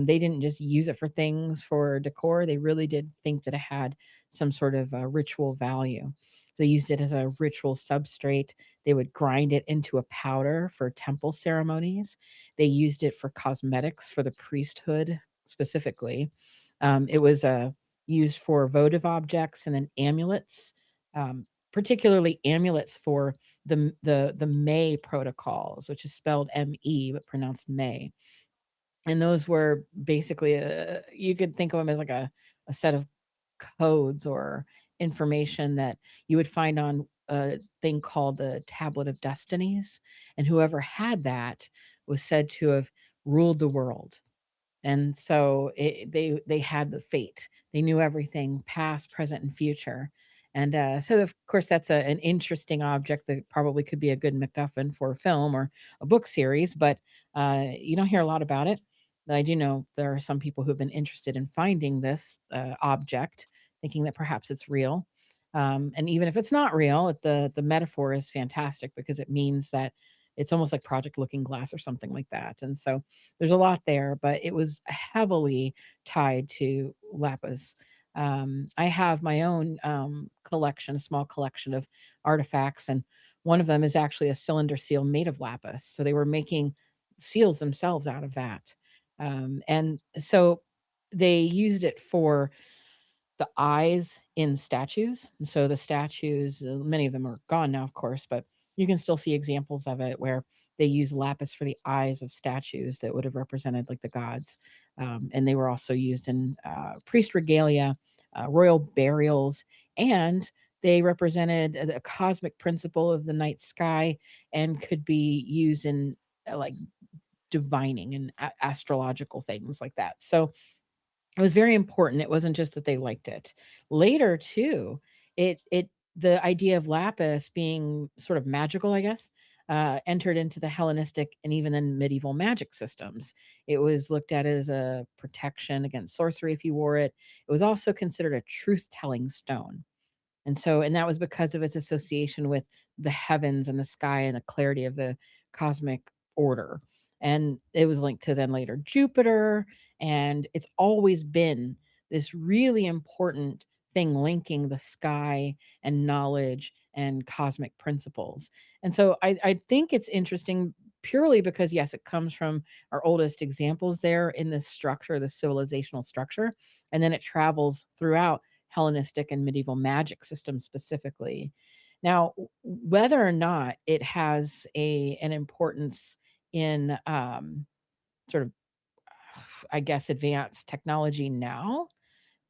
Speaker 2: They didn't just use it for things for decor. They really did think that it had some sort of ritual value. So they used it as a ritual substrate. They would grind it into a powder for temple ceremonies. They used it for cosmetics for the priesthood specifically. It was used for votive objects and then amulets, particularly amulets for the May protocols, which is spelled M-E but pronounced May. And those were basically you could think of them as like a set of codes or information that you would find on a thing called the Tablet of Destinies, and whoever had that was said to have ruled the world. And so they had the fate. They knew everything, past, present, and future. And so, of course, that's an interesting object that probably could be a good MacGuffin for a film or a book series, but you don't hear a lot about it. But I do know there are some people who have been interested in finding this object, thinking that perhaps it's real. And even if it's not real, the metaphor is fantastic because it means that it's almost like Project Looking Glass or something like that. And so there's a lot there, but it was heavily tied to lapis. I have my own collection, a small collection of artifacts, and one of them is actually a cylinder seal made of lapis. So they were making seals themselves out of that. And so they used it for the eyes in statues. And so the statues, many of them are gone now, of course, but you can still see examples of it where they use lapis for the eyes of statues that would have represented like the gods. And they were also used in priest regalia, royal burials, and they represented a cosmic principle of the night sky and could be used in like divining and astrological things like that. So it was very important. It wasn't just that they liked it. Later too, it the idea of lapis being sort of magical, I guess, entered into the Hellenistic and even then medieval magic systems. It was looked at as a protection against sorcery if you wore it. It was also considered a truth-telling stone. And that was because of its association with the heavens and the sky and the clarity of the cosmic order. And it was linked to then later Jupiter. And it's always been this really important thing linking the sky and knowledge and cosmic principles. And so I think it's interesting purely because, yes, it comes from our oldest examples there in this structure, the civilizational structure. And then it travels throughout Hellenistic and medieval magic systems specifically. Now, whether or not it has an importance in sort of, I guess, advanced technology now,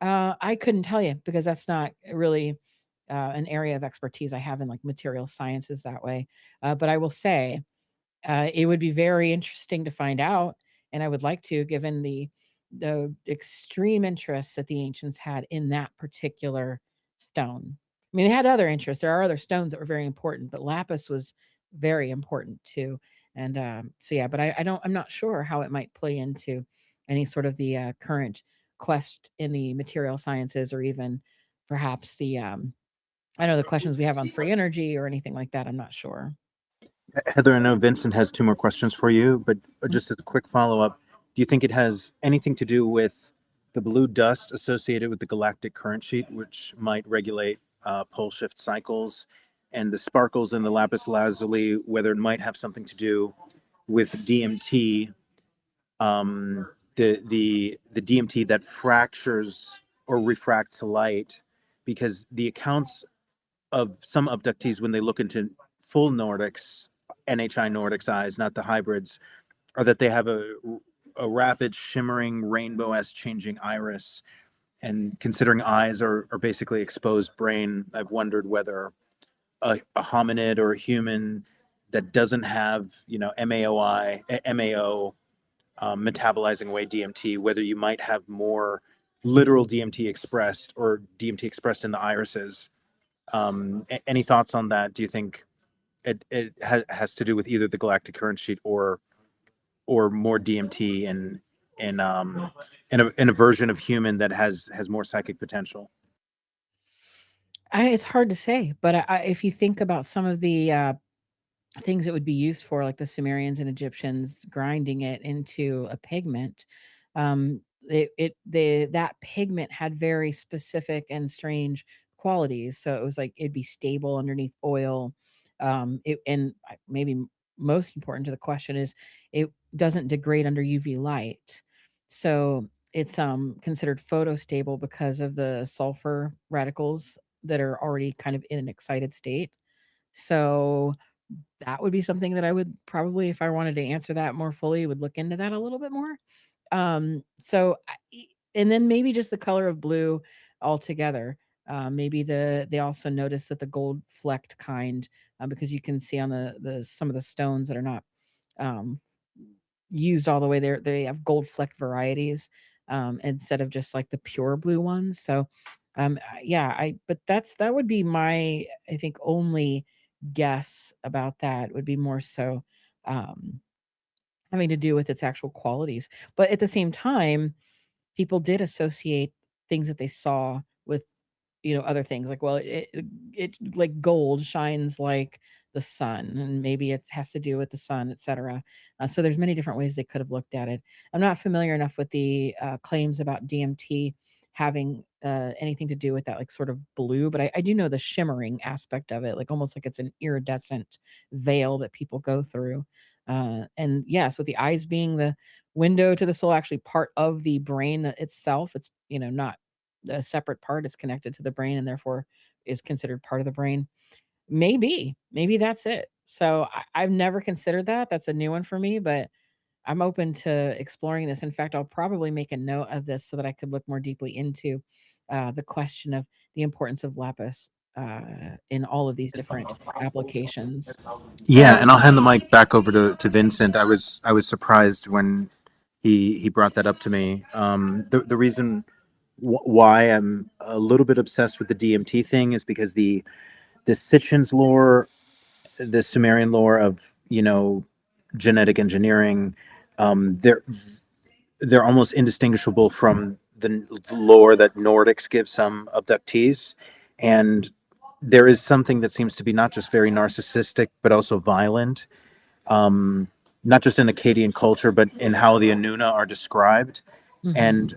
Speaker 2: I couldn't tell you because that's not really an area of expertise I have in like material sciences that way. But I will say it would be very interesting to find out, and I would like to, given the extreme interest that the ancients had in that particular stone. I mean, they had other interests. There are other stones that were very important, but lapis was very important too. And so, yeah, but I'm not sure how it might play into any sort of the current quest in the material sciences, or even perhaps the I know the questions we have on free energy or anything like that. I'm not sure.
Speaker 1: Heather, I know Vincent has two more questions for you, but just as a quick follow-up, do you think it has anything to do with the blue dust associated with the galactic current sheet, which might regulate pole shift cycles, and the sparkles in the lapis lazuli, whether it might have something to do with DMT, the DMT that fractures or refracts light, because the accounts of some abductees when they look into full Nordics, NHI Nordics eyes, not the hybrids, are that they have a rapid shimmering rainbow-esque changing iris. And considering eyes are basically exposed brain, I've wondered whether a hominid or a human that doesn't have, MAO metabolizing away DMT, whether you might have more literal DMT expressed or DMT expressed in the irises. Any thoughts on that? Do you think it has to do with either the galactic current sheet or more DMT in a version of human that has more psychic potential?
Speaker 2: It's hard to say, but if you think about some of the things it would be used for, like the Sumerians and Egyptians grinding it into a pigment, that pigment had very specific and strange qualities. So it was like it'd be stable underneath oil. And maybe most important to the question is it doesn't degrade under UV light. So it's considered photostable because of the sulfur radicals that are already kind of in an excited state. So that would be something that I would probably, if I wanted to answer that more fully, would look into that a little bit more. And then maybe just the color of blue altogether. Maybe they also notice that the gold flecked kind, because you can see on the some of the stones that are not um, used all the way there, they have gold flecked varieties instead of just like the pure blue ones. So but that would be my, I think, only guess about that would be more so um having to do with its actual qualities. But at the same time, people did associate things that they saw with, other things, like, well, it like gold shines like the sun, and maybe it has to do with the sun, etc. So there's many different ways they could have looked at it. I'm not familiar enough with the claims about DMT having anything to do with that, like, sort of blue, but I do know the shimmering aspect of it, like almost like it's an iridescent veil that people go through. And yes, with the eyes being the window to the soul, actually part of the brain itself, it's, not a separate part, it's connected to the brain and therefore is considered part of the brain. Maybe that's it. So I've never considered that. That's a new one for me, but I'm open to exploring this. In fact, I'll probably make a note of this so that I could look more deeply into the question of the importance of lapis in all of these different applications.
Speaker 1: Yeah, and I'll hand the mic back over to Vincent. I was surprised when he brought that up to me. The reason why I'm a little bit obsessed with the DMT thing is because the Sitchin's lore, the Sumerian lore of genetic engineering, they're almost indistinguishable from the lore that Nordics give some abductees, and there is something that seems to be not just very narcissistic but also violent, not just in Akkadian culture but in how the Anuna are described. And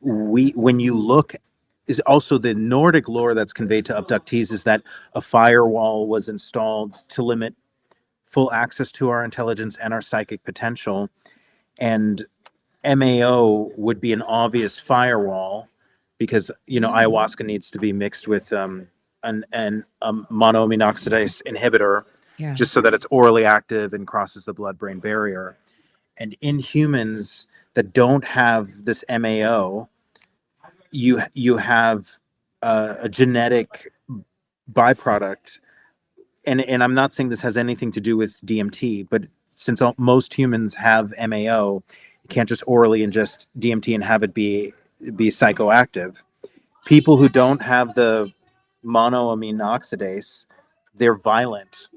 Speaker 1: when you look, is also the Nordic lore that's conveyed to abductees is that a firewall was installed to limit full access to our intelligence and our psychic potential, and MAO would be an obvious firewall because ayahuasca needs to be mixed with an monoamine oxidase inhibitor,
Speaker 2: Yeah.
Speaker 1: just so that it's orally active and crosses the blood-brain barrier. And in humans that don't have this MAO, you have a genetic byproduct, and I'm not saying this has anything to do with DMT, but since most humans have MAO, you can't just orally ingest DMT and have it be psychoactive. People who don't have the monoamine oxidase, they're violent.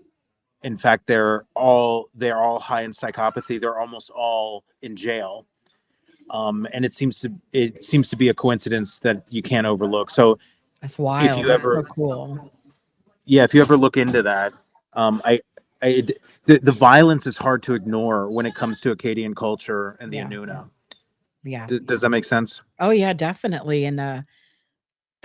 Speaker 1: In fact, they're all high in psychopathy. They're almost all in jail. And it seems to be a coincidence that you can't overlook. So
Speaker 2: That's wild.
Speaker 1: if you
Speaker 2: That's
Speaker 1: ever
Speaker 2: so cool.
Speaker 1: if you ever look into that, the violence is hard to ignore when it comes to Akkadian culture and the
Speaker 2: Yeah.
Speaker 1: Anuna.
Speaker 2: Yeah.
Speaker 1: Does that make sense?
Speaker 2: Oh yeah, definitely. And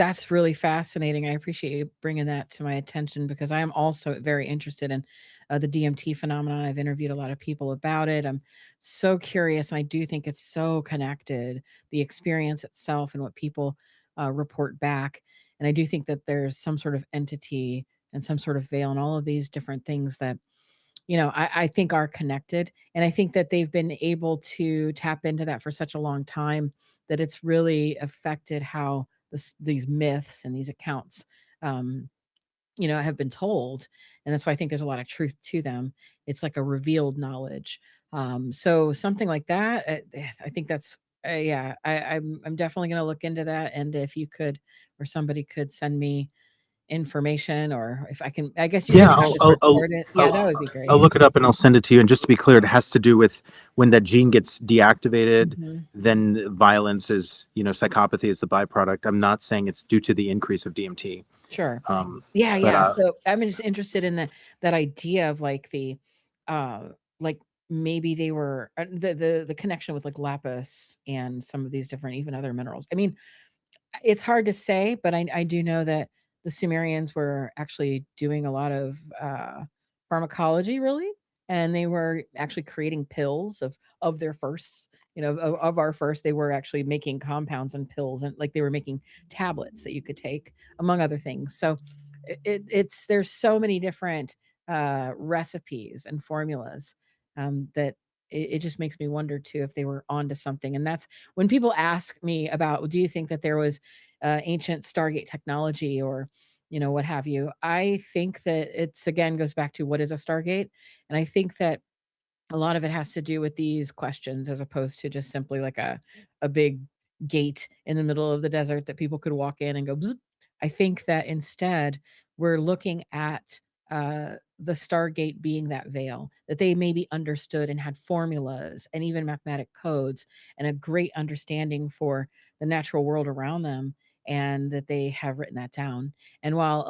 Speaker 2: That's really fascinating. I appreciate you bringing that to my attention because I am also very interested in the DMT phenomenon. I've interviewed a lot of people about it. I'm so curious, and I do think it's so connected, the experience itself and what people report back. And I do think that there's some sort of entity and some sort of veil and all of these different things that I think are connected. And I think that they've been able to tap into that for such a long time that it's really affected how these myths and these accounts, um, have been told. And that's why I think there's a lot of truth to them. It's like a revealed knowledge. So something like that, I think that's, yeah, I'm definitely going to look into that. And if you could, or somebody could send me information, or if I can, I guess you're
Speaker 1: Yeah,
Speaker 2: going to have to record it. Yeah, that would be great.
Speaker 1: I'll look it up and I'll send it to you. And just to be clear, it has to do with when that gene gets deactivated,
Speaker 2: Mhm.
Speaker 1: then violence is, psychopathy is the byproduct. I'm not saying it's due to the increase of DMT.
Speaker 2: Sure.
Speaker 1: Um,
Speaker 2: Yeah,
Speaker 1: but
Speaker 2: yeah. So I'm just interested in that idea of like like maybe they were the connection with like lapis and some of these different even other minerals. I mean, it's hard to say, but I do know that the Sumerians were actually doing a lot of pharmacology, really, and they were actually creating pills of their first, of our first. They were actually making compounds and pills, and like they were making tablets that you could take, among other things. So it's there's so many different recipes and formulas that it just makes me wonder too if they were onto something. And that's when people ask me about, do you think that there was ancient Stargate technology or what have you? I think that it's again goes back to what is a Stargate, and I think that a lot of it has to do with these questions as opposed to just simply like a big gate in the middle of the desert that people could walk in and go bzz. I think that instead we're looking at the Stargate being that veil, that they maybe understood and had formulas and even mathematic codes and a great understanding for the natural world around them, and that they have written that down. And while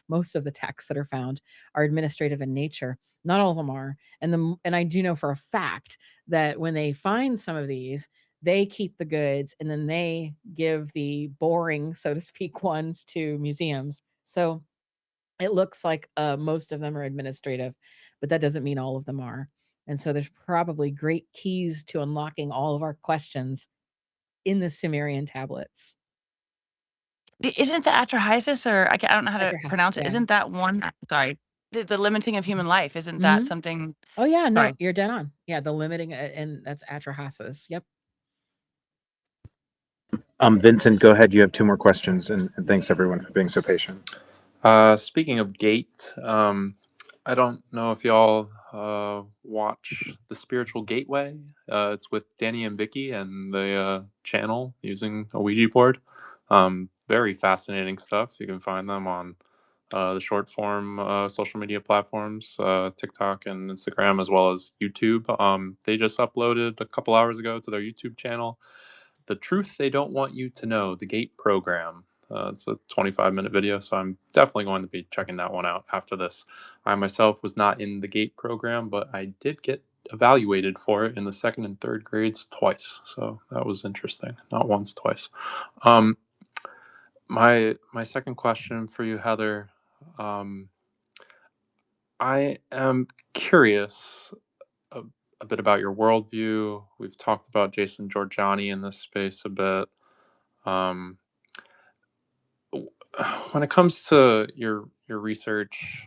Speaker 2: most of the texts that are found are administrative in nature, not all of them are. And I do know for a fact that when they find some of these, they keep the goods and then they give the boring, so to speak, ones to museums. So it looks like most of them are administrative, but that doesn't mean all of them are. And so there's probably great keys to unlocking all of our questions in the Sumerian tablets.
Speaker 8: Isn't the 𝗓𝗃𝘃, or I don't know how to
Speaker 2: Atrahasis,
Speaker 8: pronounce it.
Speaker 2: yeah.
Speaker 8: Isn't that one? Sorry, the limiting of human life. Isn't that
Speaker 2: Mhm.
Speaker 8: something?
Speaker 2: Oh yeah, no,
Speaker 8: Sorry.
Speaker 2: you're dead on. Yeah, the limiting, and that's Atrahasis. Yep.
Speaker 1: Vincent, go ahead. You have two more questions, and thanks everyone for being so patient.
Speaker 11: Speaking of gate, I don't know if y'all watch The Spiritual Gateway. It's with Danny and Vicky and the channel using a Ouija board. Very fascinating stuff. You can find them on the short form social media platforms, TikTok and Instagram, as well as YouTube. They just uploaded a couple hours ago to their YouTube channel The Truth They Don't Want You to Know, the Gate Program. It's a 25-minute video, so I'm definitely going to be checking that one out after this. I myself was not in the GATE program, but I did get evaluated for it in the second and third grades twice, so that was interesting. Not once, twice. My second question for you, Heather. I am curious a bit about your worldview. We've talked about Jason Giorgiani in this space a bit. When it comes to your research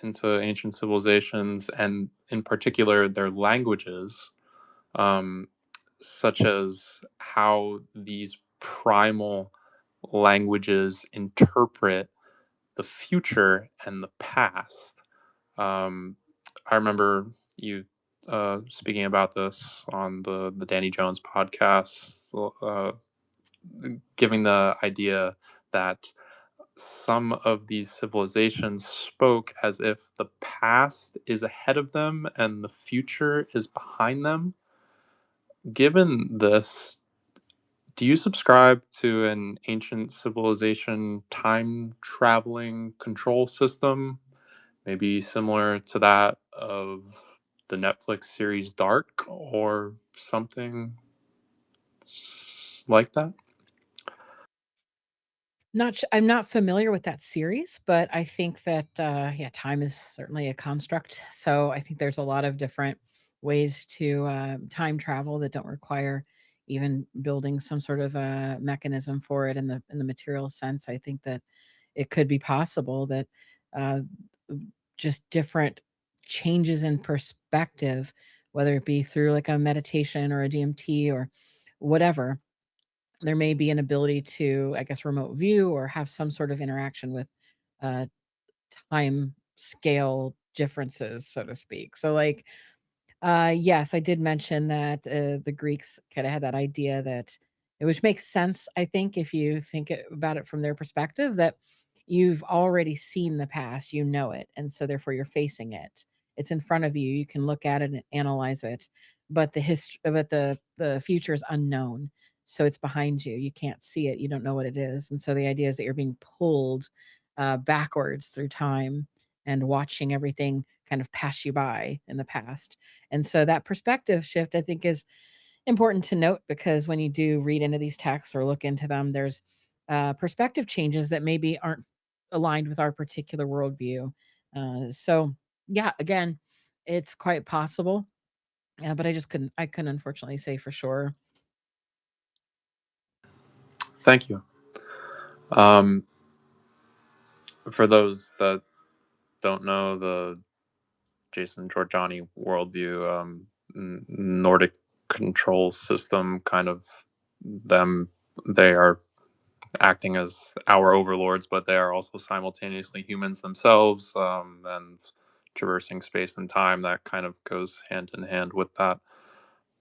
Speaker 11: into ancient civilizations and in particular their languages, um, such as how these primal languages interpret the future and the past. I remember you speaking about this on the Danny Jones podcast, giving the idea that some of these civilizations spoke as if the past is ahead of them and the future is behind them. Given this, do you subscribe to an ancient civilization time traveling control system, maybe similar to that of the Netflix series Dark or something like that?
Speaker 2: I'm not familiar with that series, but I think that yeah, time is certainly a construct. So I think there's a lot of different ways to time travel that don't require even building some sort of a mechanism for it in the material sense. I think that it could be possible that uh, just different changes in perspective, whether it be through like a meditation or a DMT or whatever, there may be an ability to, I guess, remote view or have some sort of interaction with uh, time scale differences, so to speak. So, like, yes, I did mention that the Greeks kind of had that idea that which makes sense, I think, if you think about it from their perspective, that you've already seen the past, you know it, and so therefore you're facing it. It's in front of you. You can look at it and analyze it, but the future is unknown. So it's behind you. You can't see it. You don't know what it is. And so the idea is that you're being pulled backwards through time and watching everything kind of pass you by in the past. And so that perspective shift, I think, is important to note because when you do read into these texts or look into them, there's perspective changes that maybe aren't aligned with our particular worldview. So, yeah, again, it's quite possible. Yeah, but I couldn't unfortunately say for sure.
Speaker 11: Thank you. Um, for those that don't know the Jason Giorgiani worldview, Nordic control system, kind of they are acting as our overlords, but they are also simultaneously humans themselves, and traversing space and time. That kind of goes hand in hand with that.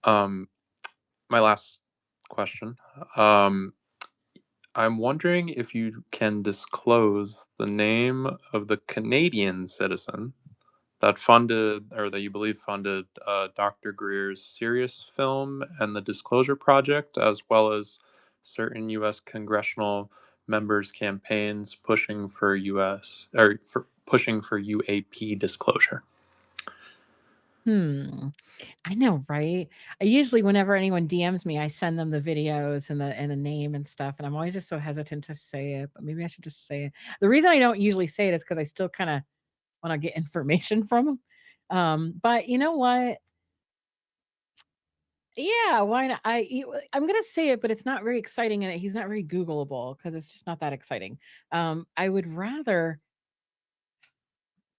Speaker 11: My last question. I'm wondering if you can disclose the name of the Canadian citizen that funded, or that you believe funded, Dr. Greer's Sirius film and the Disclosure Project, as well as certain U.S. congressional members' campaigns pushing for UAP disclosure.
Speaker 2: I know, right? I usually, whenever anyone DMs me, I send them the videos and the name and stuff, and I'm always just so hesitant to say it, but maybe I should just say it. The reason I don't usually say it is because I still kind of want to get information from them. But you know what? Yeah, why not? I'm gonna say it, but it's not very exciting, and he's not very Googleable because it's just not that exciting. I would rather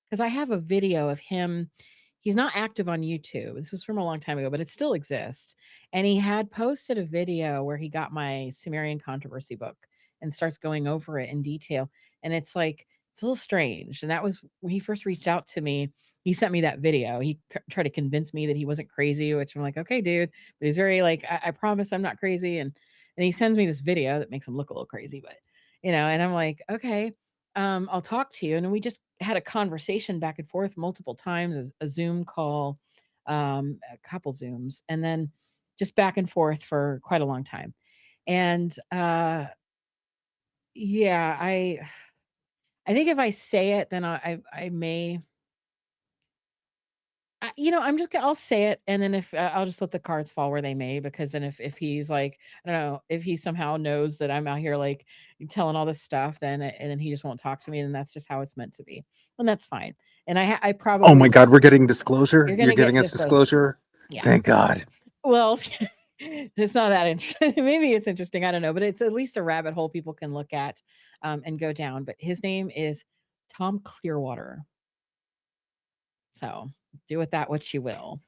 Speaker 2: because I have a video of him. He's not active on YouTube. This was from a long time ago, but it still exists. And he had posted a video where he got my Sumerian controversy book and starts going over it in detail. And it's like, it's a little strange. And that was when he first reached out to me. He sent me that video. He tried to convince me that he wasn't crazy, which I'm like, okay, dude. But he's very like, I promise I'm not crazy. And he sends me this video that makes him look a little crazy, but and I'm like, okay. I'll talk to you. And we just had a conversation back and forth multiple times, a Zoom call, a couple Zooms, and then just back and forth for quite a long time. And yeah, I think if I say it, then I may. I'll say it, and then if I'll just let the cards fall where they may, because then if he's like, I don't know, if he somehow knows that I'm out here like telling all this stuff, and then he just won't talk to me, and that's just how it's meant to be, and that's fine. And I
Speaker 1: Oh my
Speaker 2: probably
Speaker 1: God, we're getting disclosure.
Speaker 2: you're
Speaker 1: You're
Speaker 2: gonna get
Speaker 1: giving us disclosure.
Speaker 2: yeah.
Speaker 1: Thank God.
Speaker 2: Well, it's not that interesting. Maybe it's interesting. I don't know, but it's at least a rabbit hole people can look at and go down. But his name is Tom Clearwater. So do with that what you will.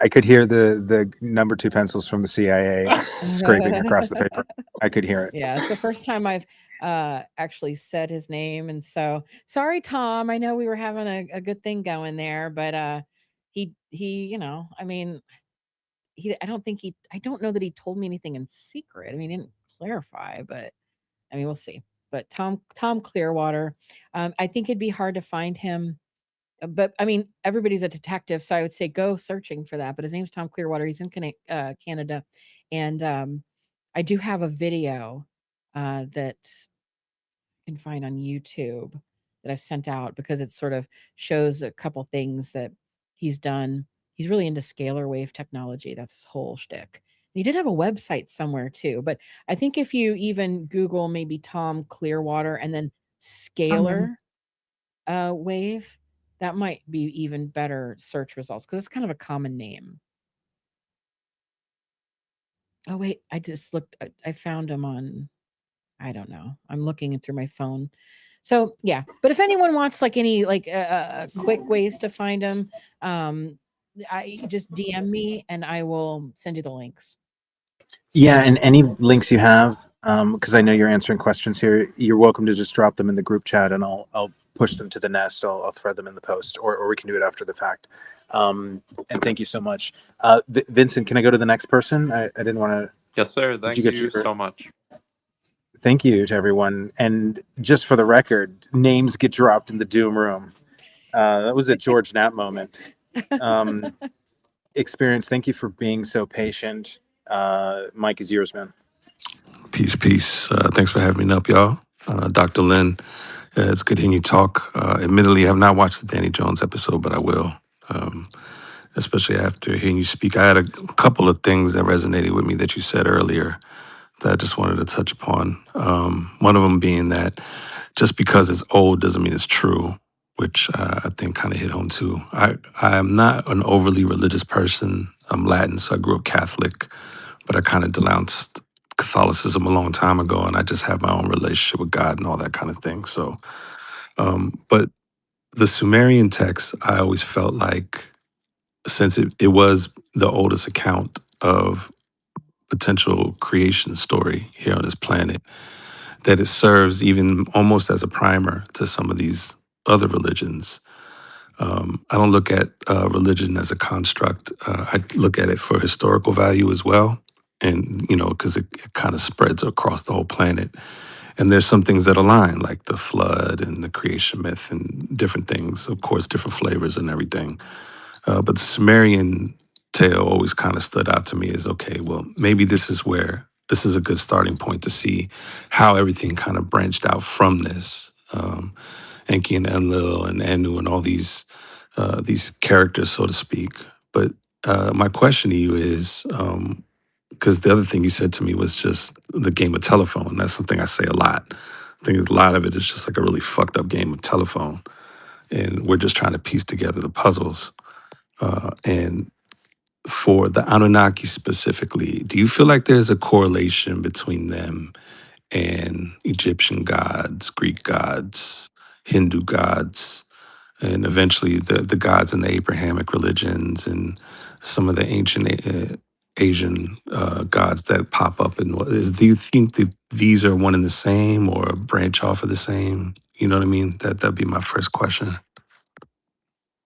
Speaker 1: I could hear the number 2 pencils from the CIA scraping across the paper. I could hear it.
Speaker 2: Yeah, it's the first time I've actually said his name, and so sorry, Tom. I know we were having a good thing going there, but he I mean, I don't know that he told me anything in secret. I mean, he didn't clarify, but I mean, we'll see. But Tom Clearwater, I think it'd be hard to find him. But I mean, everybody's a detective, so I would say go searching for that. But his name's Tom Clearwater. He's in Canada, and I do have a video that you can find on YouTube that I've sent out because it sort of shows a couple things that he's done. He's really into scalar wave technology. That's his whole shtick. He did have a website somewhere too, but I think if you even Google maybe Tom Clearwater and then scalar wave, that might be even better search results because it's kind of a common name. Oh wait, I just looked. I found him on. I don't know. I'm looking through my phone. So yeah, but if anyone wants like any like quick ways to find him, I just DM me and I will send you the links.
Speaker 1: Yeah, and any links you have, because I know you're answering questions here, you're welcome to just drop them in the group chat, and I'll push them to the nest. I'll thread them in the post, or we can do it after the fact. And thank you so much, Vincent. Can I go to the next person? I didn't want to.
Speaker 11: Yes, sir.
Speaker 1: Did you
Speaker 11: Thank
Speaker 1: get
Speaker 11: you
Speaker 1: your?
Speaker 11: so much.
Speaker 1: Thank you to everyone, and just for the record, names get dropped in the Doom room. That was a George Knapp moment. Experience. Thank you for being so patient. Mike is yours, man.
Speaker 12: Peace, peace. Thanks for having me up, y'all. Dr. Lynn, it's good hearing you talk. Admittedly, I have not watched the Danny Jones episode, but I will, especially after hearing you speak. I had a couple of things that resonated with me that you said earlier that I just wanted to touch upon. One of them being that just because it's old doesn't mean it's true, which I think kind of hit home too. I am not an overly religious person. I'm Latin, so I grew up Catholic, but I kind of denounced Catholicism a long time ago, and I just have my own relationship with God and all that kind of thing. So, but the Sumerian text, I always felt like, since it was the oldest account of potential creation story here on this planet, that it serves even almost as a primer to some of these other religions. I don't look at religion as a construct. I look at it for historical value as well. And, because it kind of spreads across the whole planet. And there's some things that align, like the flood and the creation myth and different things, of course, different flavors and everything. But the Sumerian tale always kind of stood out to me as, okay, well, maybe this is a good starting point to see how everything kind of branched out from this. Enki and Enlil and Anu and all these characters, so to speak. But my question to you is, because the other thing you said to me was just the game of telephone. That's something I say a lot. I think a lot of it is just like a really fucked up game of telephone, and we're just trying to piece together the puzzles. And for the Anunnaki specifically, do you feel like there's a correlation between them and Egyptian gods, Greek gods, Hindu gods, and eventually the gods in the Abrahamic religions and some of the ancient Asian gods that pop up? Do you think that these are one and the same or branch off of the same? You know what I mean? That'd be my first question.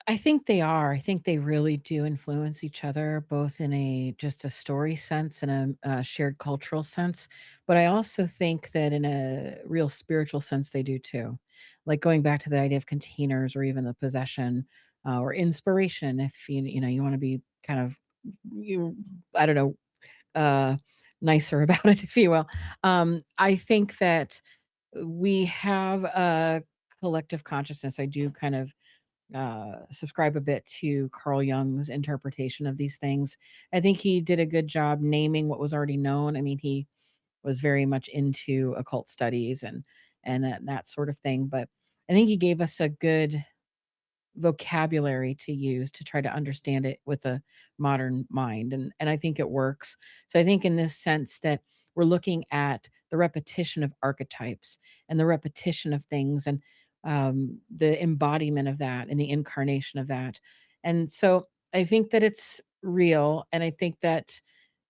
Speaker 2: I think they are. I think they really do influence each other, both in just a story sense and a shared cultural sense. But I also think that in a real spiritual sense, they do too. Like going back to the idea of containers or even the possession or inspiration, if you want to be kind of I don't know, nicer about it, if you will. I think that we have a collective consciousness. I do kind of subscribe a bit to Carl Jung's interpretation of these things. I think he did a good job naming what was already known. I mean, he was very much into occult studies and that sort of thing. But I think he gave us a good vocabulary to use to try to understand it with a modern mind, and I think it works. So I think in this sense that we're looking at the repetition of archetypes and the repetition of things and the embodiment of that and the incarnation of that. And so I think that it's real, and I think that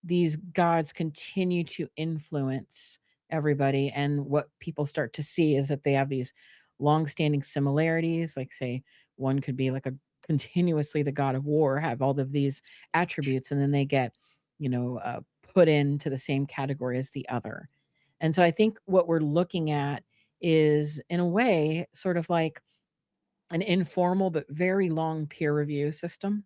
Speaker 2: these gods continue to influence everybody, and what people start to see is that they have these long-standing similarities, like say one could be like a continuously the god of war, have all of these attributes, and then they get, put into the same category as the other. And so I think what we're looking at is, in a way, sort of like an informal but very long peer review system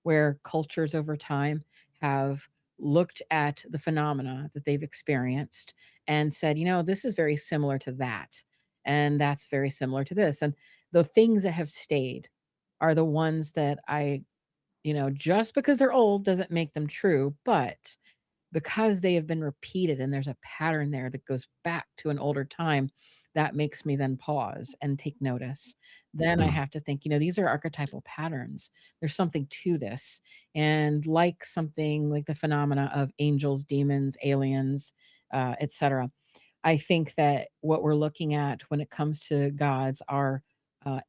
Speaker 2: where cultures over time have looked at the phenomena that they've experienced and said, this is very similar to that. And that's very similar to this. And the things that have stayed are the ones that just because they're old doesn't make them true. But because they have been repeated and there's a pattern there that goes back to an older time, that makes me then pause and take notice. Then I
Speaker 12: Mm.
Speaker 2: have to think, these are archetypal patterns. There's something to this. And like something like the phenomena of angels, demons, aliens, etc. I think that what we're looking at when it comes to gods are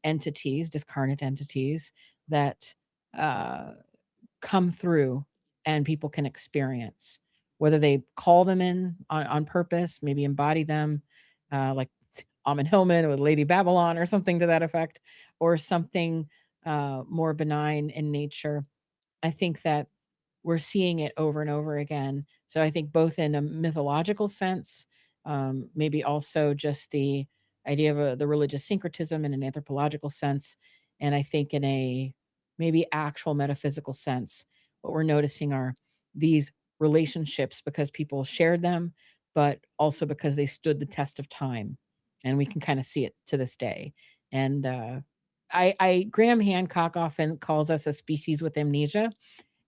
Speaker 2: entities, discarnate entities that uh, come through and people can experience, whether they call them in on purpose, maybe embody them, like Amun Hillman with Lady Babylon or something to that effect, or something more benign in nature. I think that we're seeing it over and over again. So I think both in a mythological sense, maybe also just the idea of the religious syncretism in an anthropological sense, and I think in a maybe actual metaphysical sense, what we're noticing are these relationships because people shared them, but also because they stood the test of time, and we can kind of see it to this day. And I Graham Hancock often calls us a species with amnesia,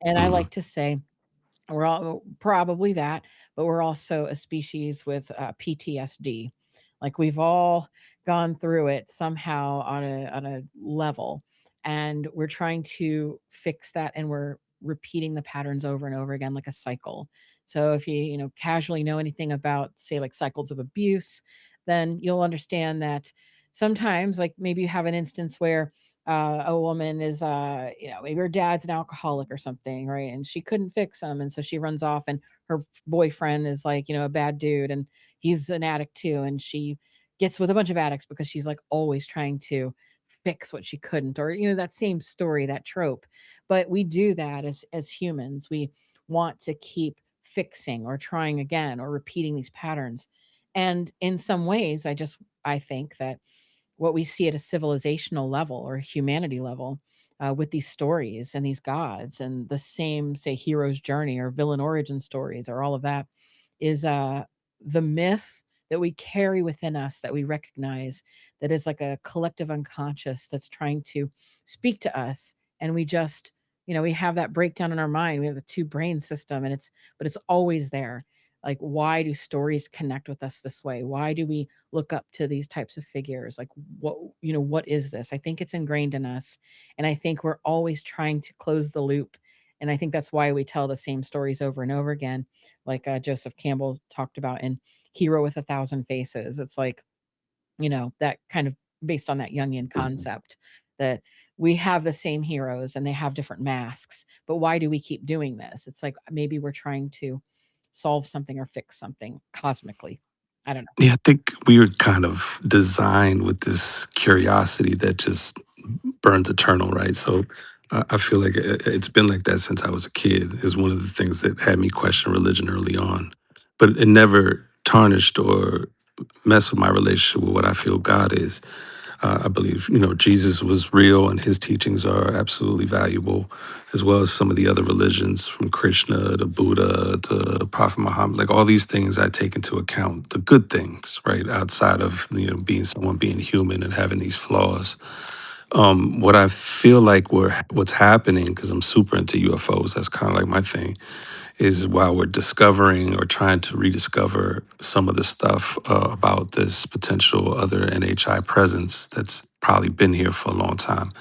Speaker 2: and I
Speaker 12: Mm.
Speaker 2: like to say we're all probably that, but we're also a species with PTSD. Like we've all gone through it somehow on a level, and we're trying to fix that, and we're repeating the patterns over and over again like a cycle. So if you casually know anything about, say, like cycles of abuse, then you'll understand that sometimes, like maybe you have an instance where a woman is maybe her dad's an alcoholic or something, right, and she couldn't fix him, and so she runs off, and her boyfriend is like a bad dude, and he's an addict too, and she gets with a bunch of addicts because she's like always trying to fix what she couldn't, or that same story, that trope. But we do that as humans. We want to keep fixing or trying again or repeating these patterns. And in some ways, I think that what we see at a civilizational level or humanity level, with these stories and these gods and the same, say, hero's journey or villain origin stories or all of that, is the myth that we carry within us, that we recognize, that is like a collective unconscious that's trying to speak to us. And we just, we have that breakdown in our mind. We have the two brain system, and it's always there. Like, why do stories connect with us this way? Why do we look up to these types of figures? Like, what is this? I think it's ingrained in us. And I think we're always trying to close the loop. And I think that's why we tell the same stories over and over again, like Joseph Campbell talked about in Hero with a Thousand Faces. It's like, that kind of based on that Jungian concept, that we have the same heroes and they have different masks. But why do we keep doing this? It's like maybe we're trying to solve something or fix something cosmically. I don't know.
Speaker 12: Yeah, I think we were kind of designed with this curiosity that just burns eternal, right? So I feel like it's been like that since I was a kid, is one of the things that had me question religion early on. But it never tarnished or messed with my relationship with what I feel God is. I believe, Jesus was real and his teachings are absolutely valuable, as well as some of the other religions from Krishna to Buddha to Prophet Muhammad. Like all these things I take into account, the good things, right? Outside of, being human and having these flaws. What I feel like what's happening, because I'm super into UFOs, that's kind of like my thing, is while we're discovering or trying to rediscover some of the stuff about this potential other NHI presence that's probably been here for a long time,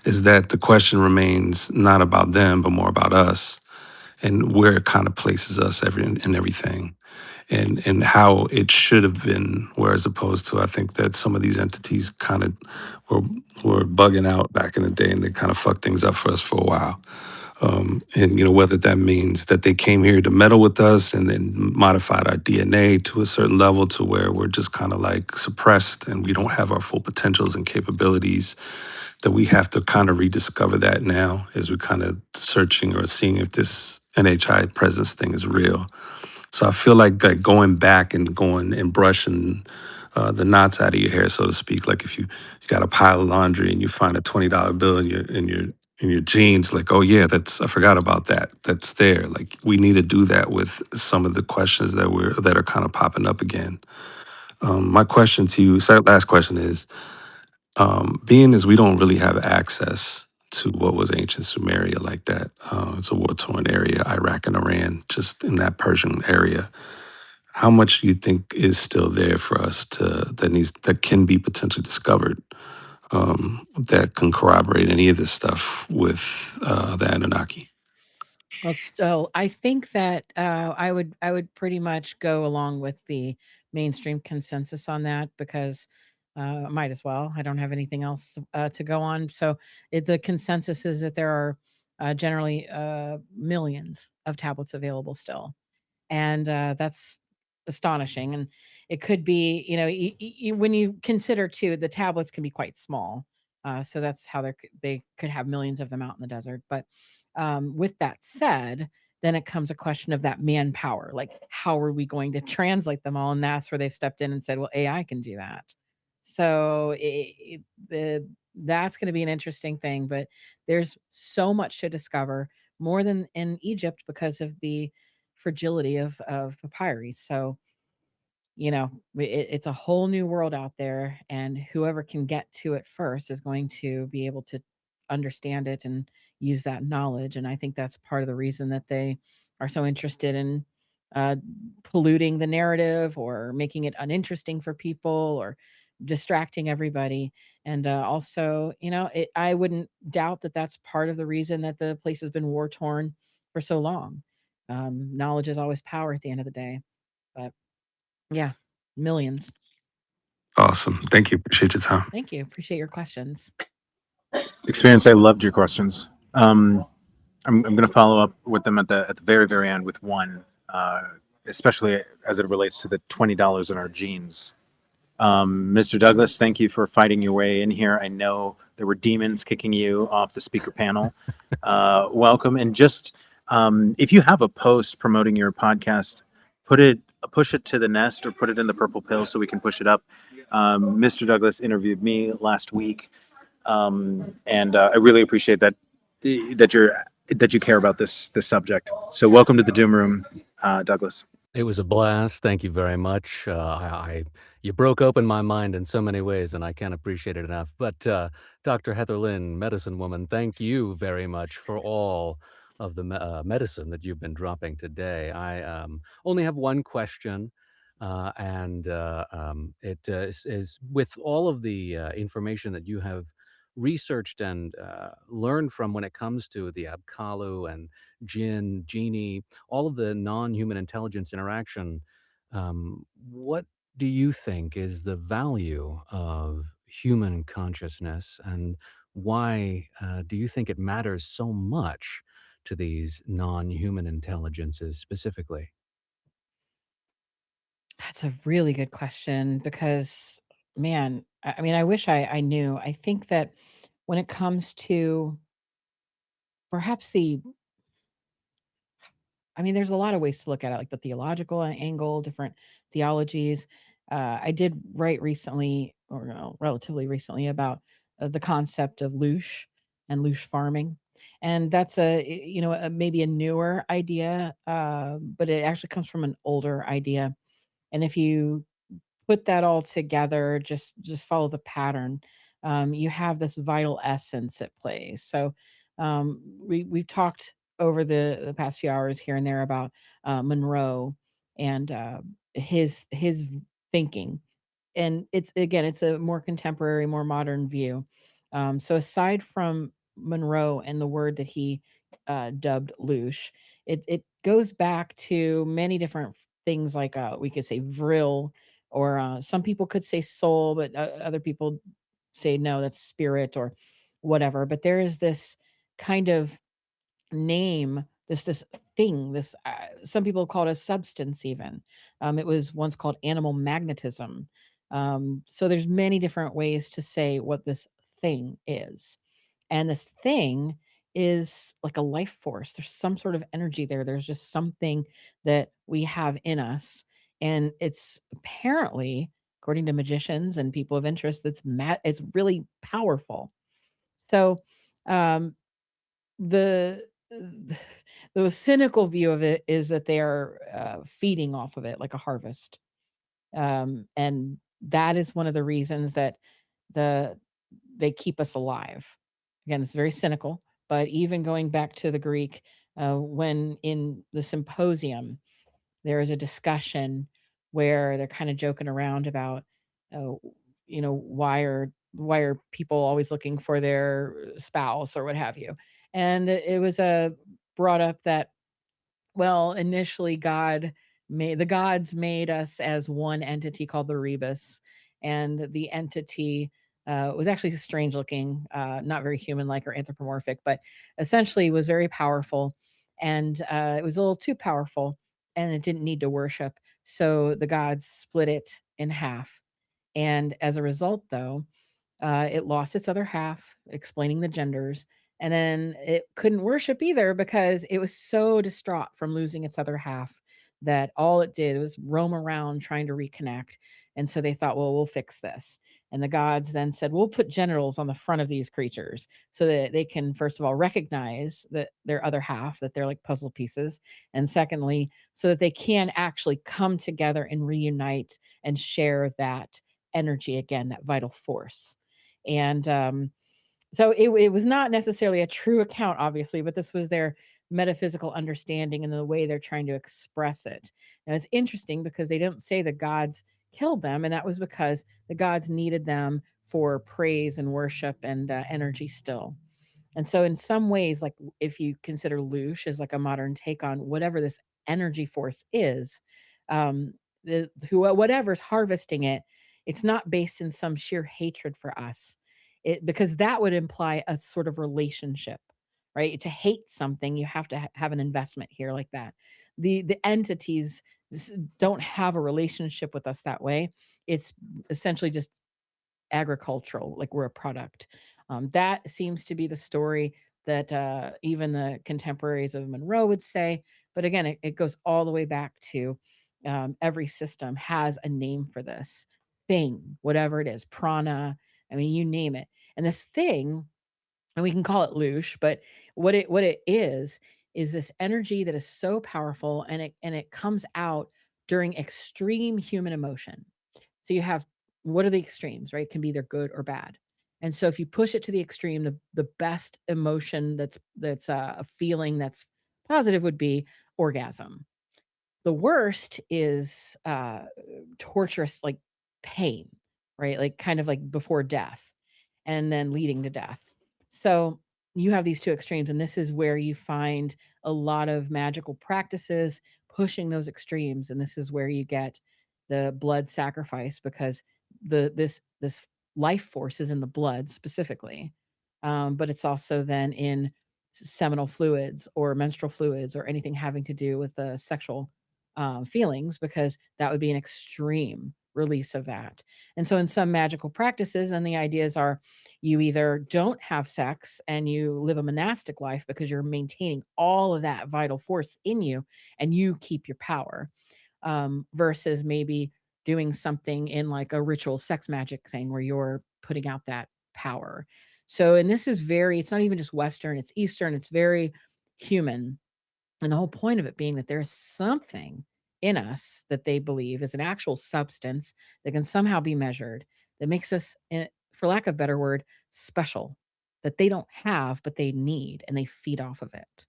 Speaker 12: is that the question remains not about them, but more about us and where it kind of places us in everything. And how it should have been, whereas opposed to I think that some of these entities kind of were were bugging out back in the day, and they kind of fucked things up for us for a while. And whether that means that they came here to meddle with us and then modified our DNA to a certain level to where we're just kind of like suppressed and we don't have our full potentials and capabilities, that we have to kind of rediscover that now as we're kind of searching or seeing if this NHI presence thing is real. So I feel like going back and going and brushing the knots out of your hair, so to speak. Like if you got a pile of laundry and you find a $20 bill in your jeans, like, oh yeah, I forgot about that. That's there. Like we need to do that with some of the questions that are kind of popping up again. My question to you, last question is, being as we don't really have access to what was ancient Sumeria like that. It's a war-torn area, Iraq and Iran, just in that Persian area. How much do you think is still there for us that can be potentially discovered, that can corroborate any of this stuff with the Anunnaki?
Speaker 2: Well, so I think that I would pretty much go along with the mainstream consensus on that, because might as well. I don't have anything else to go on. So the consensus is that there are generally millions of tablets available still, and that's astonishing. And it could be, when you consider too, the tablets can be quite small, so that's how they could have millions of them out in the desert. But with that said, then it comes a question of that manpower, like how are we going to translate them all? And that's where they've stepped in and said, well, AI can do that. So that's going to be an interesting thing. But there's so much to discover, more than in Egypt, because of the fragility of papyri. So, it's a whole new world out there, and whoever can get to it first is going to be able to understand it and use that knowledge. And I think that's part of the reason that they are so interested in uh, polluting the narrative, or making it uninteresting for people, or distracting everybody. And also, I wouldn't doubt that that's part of the reason that the place has been war torn for so long. Knowledge is always power at the end of the day. But yeah, millions.
Speaker 12: Awesome. Thank you. Appreciate your time.
Speaker 2: Thank you. Appreciate your questions.
Speaker 1: Experience, I loved your questions. I'm going to follow up with them at the very, very end with one, especially as it relates to the $20 in our jeans. Mr. Douglas, thank you for fighting your way in here. I know there were demons kicking you off the speaker panel. Welcome. And just if you have a post promoting your podcast, push it to the nest, or put it in the purple pill so we can push it up. Mr. Douglas interviewed me last week, and I really appreciate that you care about this subject. So welcome to the Doom Room, Douglas.
Speaker 13: It was a blast. Thank you very much. You broke open my mind in so many ways, and I can't appreciate it enough. But Dr. Heather Lynn, medicine woman, thank you very much for all of the medicine that you've been dropping today. I only have one question, and it is with all of the information that you have researched and learned from when it comes to the Abkalu and Jinn, Genie, all of the non-human intelligence interaction. What do you think is the value of human consciousness, and why do you think it matters so much to these non-human intelligences specifically?
Speaker 2: That's a really good question, because, man, I mean, I wish I knew. I think that when it comes to perhaps there's a lot of ways to look at it, like the theological angle, different theologies. I did write recently, or no, relatively recently, about the concept of loosh and loosh farming. And that's maybe a newer idea, but it actually comes from an older idea. And if you put that all together, just follow the pattern, you have this vital essence at play. So we've talked over the past few hours here and there about Monroe and his thinking. And it's a more contemporary, more modern view. So aside from Monroe and the word that he dubbed loosh, it goes back to many different things, like we could say vril, or some people could say soul, but other people say no, that's spirit or whatever. But there is this kind of name, this thing, this some people call it a substance even. It was once called animal magnetism. So there's many different ways to say what this thing is. And this thing is like a life force. There's some sort of energy there. There's just something that we have in us. And it's apparently, according to magicians and people of interest, it's really powerful. So um, the the cynical view of it is that they are feeding off of it like a harvest. And that is one of the reasons that the they keep us alive. Again, it's very cynical, but even going back to the Greek, when in the symposium, there is a discussion where they're kind of joking around about, uh, why are people always looking for their spouse or what have you, and it was brought up that, well, initially the gods made us as one entity called the rebus, and the entity was actually strange looking, not very human like or anthropomorphic, but essentially was very powerful, and it was a little too powerful, and it didn't need to worship. So the gods split it in half. And as a result, though, it lost its other half, explaining the genders. And then it couldn't worship either because it was so distraught from losing its other half that all it did was roam around trying to reconnect. And so they thought, well, we'll fix this. And the gods then said, we'll put genitals on the front of these creatures so that they can, first of all, recognize that their other half, that they're like puzzle pieces. And secondly, so that they can actually come together and reunite and share that energy again, that vital force. And so it was not necessarily a true account, obviously, but this was their metaphysical understanding and the way they're trying to express it. Now, it's interesting because they don't say the gods killed them, and that was because the gods needed them for praise and worship and energy still. And so, in some ways, like if you consider 𝗓𝗓 as like a modern take on whatever this energy force is, um, whatever's harvesting it, it's not based in some sheer hatred for us. Because that would imply a sort of relationship, right? To hate something, you have to have an investment here like that. The entities don't have a relationship with us that way. It's essentially just agricultural, like we're a product. That seems to be the story that even the contemporaries of Monroe would say. But again, it goes all the way back to every system has a name for this thing, whatever it is, prana. I mean, you name it. And this thing, and we can call it 𝗓𝗓, but what it is this energy that is so powerful, and it comes out during extreme human emotion. So you have, what are the extremes, right? It can be either good or bad. And so if you push it to the extreme, the best emotion that's a feeling that's positive would be orgasm. The worst is torturous, like pain, right? Like kind of like before death and then leading to death. So you have these two extremes, and this is where you find a lot of magical practices pushing those extremes. And this is where you get the blood sacrifice, because this life force is in the blood specifically, but it's also then in seminal fluids or menstrual fluids or anything having to do with the sexual feelings, because that would be an extreme release of that. And so in some magical practices, and the ideas are, you either don't have sex and you live a monastic life because you're maintaining all of that vital force in you and you keep your power, versus maybe doing something in like a ritual sex magic thing where you're putting out that power. So, and this is it's not even just Western, it's Eastern, it's very human. And the whole point of it being that there's something in us that they believe is an actual substance that can somehow be measured, that makes us, for lack of a better word, special, that they don't have, but they need, and they feed off of it.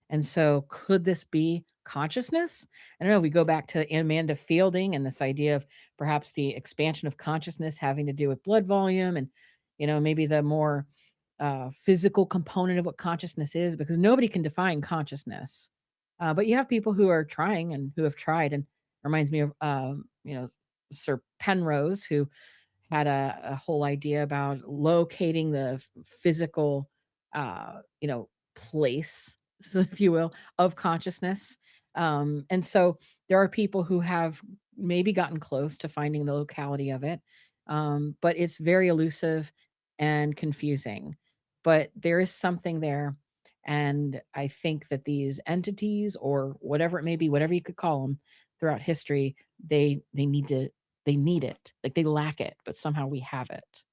Speaker 2: And so could this be consciousness? I don't know. If we go back to Amanda Fielding and this idea of perhaps the expansion of consciousness having to do with blood volume and, maybe the more physical component of what consciousness is, because nobody can define consciousness. But you have people who are trying and who have tried, and reminds me of, Sir Penrose, who had a whole idea about locating the physical, place, so if you will, of consciousness. And so there are people who have maybe gotten close to finding the locality of it, but it's very elusive and confusing. But there is something there. And I think that these entities, or whatever it may be, whatever you could call them, throughout history, they need it. Like they lack it, but somehow we have it.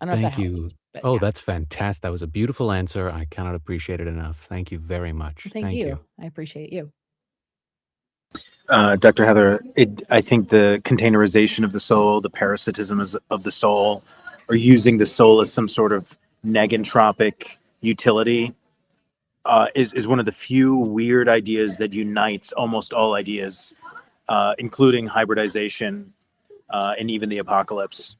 Speaker 2: I don't know if that
Speaker 13: Thank
Speaker 2: helps,
Speaker 13: you.
Speaker 2: but
Speaker 13: Oh,
Speaker 2: yeah.
Speaker 13: that's fantastic. That was a beautiful answer. I cannot appreciate it enough. Thank you very much.
Speaker 2: Thank
Speaker 13: Thank
Speaker 2: you.
Speaker 13: you.
Speaker 2: I appreciate you.
Speaker 1: Dr. Heather, I think the containerization of the soul, the parasitism of the soul, or using the soul as some sort of negentropic utility is one of the few weird ideas that unites almost all ideas, including hybridization and even the apocalypse.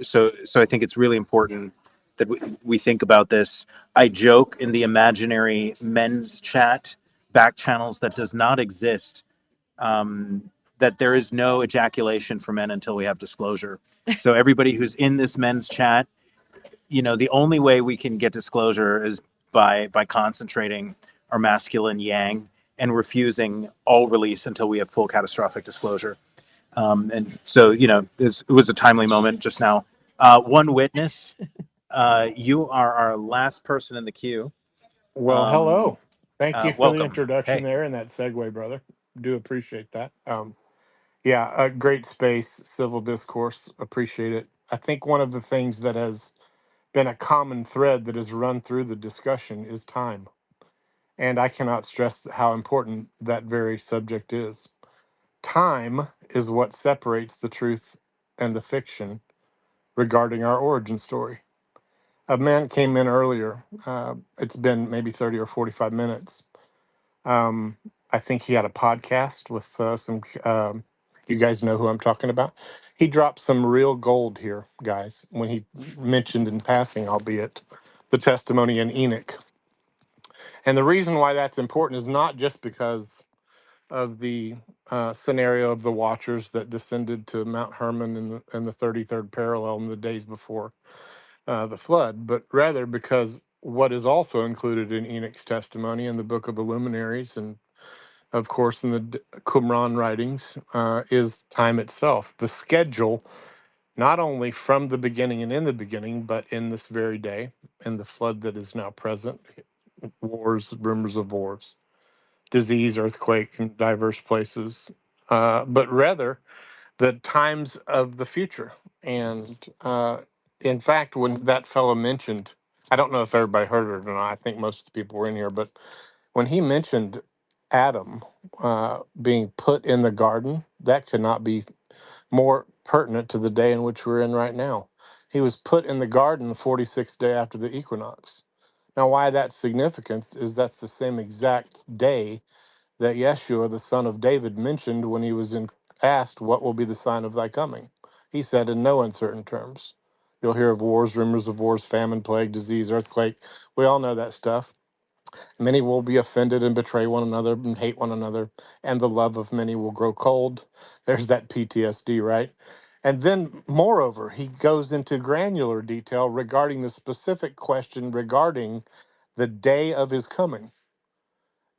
Speaker 1: So I think it's really important that we think about this. I joke in the imaginary men's chat back channels that does not exist, that there is no ejaculation for men until we have disclosure. So everybody who's in this men's chat, the only way we can get disclosure is by concentrating our masculine yang and refusing all release until we have full catastrophic disclosure. And so, it was a timely moment just now. One witness, you are our last person in the queue.
Speaker 14: Well, hello. Thank you for the
Speaker 1: Welcome.
Speaker 14: introduction
Speaker 1: Hey.
Speaker 14: there and that segue, brother. Do appreciate that. Yeah, a great space, civil discourse. Appreciate it. I think one of the things that has been a common thread that has run through the discussion is time. And I cannot stress how important that very subject is. Time is what separates the truth and the fiction regarding our origin story. A man came in earlier. It's been maybe 30 or 45 minutes. I think he had a podcast with some, you guys know who I'm talking about. He dropped some real gold here, guys, when he mentioned in passing, albeit, the testimony in Enoch. And the reason why that's important is not just because of the scenario of the Watchers that descended to Mount Hermon in the 33rd parallel in the days before the flood, but rather because what is also included in Enoch's testimony in the Book of the Luminaries and, of course, in the Qumran writings is time itself, the schedule, not only from the beginning and in the beginning, but in this very day, and the flood that is now present, wars, rumors of wars, disease, earthquake in diverse places, but rather the times of the future. And in fact, when that fellow mentioned, I don't know if everybody heard it or not, I think most of the people were in here, but when he mentioned Adam being put in the garden, that could not be more pertinent to the day in which we're in right now. He was put in the garden the 46th day after the equinox. Now, why that's significant is that's the same exact day that Yeshua, the son of David, mentioned when he was asked, "What will be the sign of thy coming?" He said in no uncertain terms. You'll hear of wars, rumors of wars, famine, plague, disease, earthquake. We all know that stuff. Many will be offended and betray one another and hate one another, and the love of many will grow cold. There's that PTSD, right? And then, moreover, he goes into granular detail regarding the specific question regarding the day of his coming.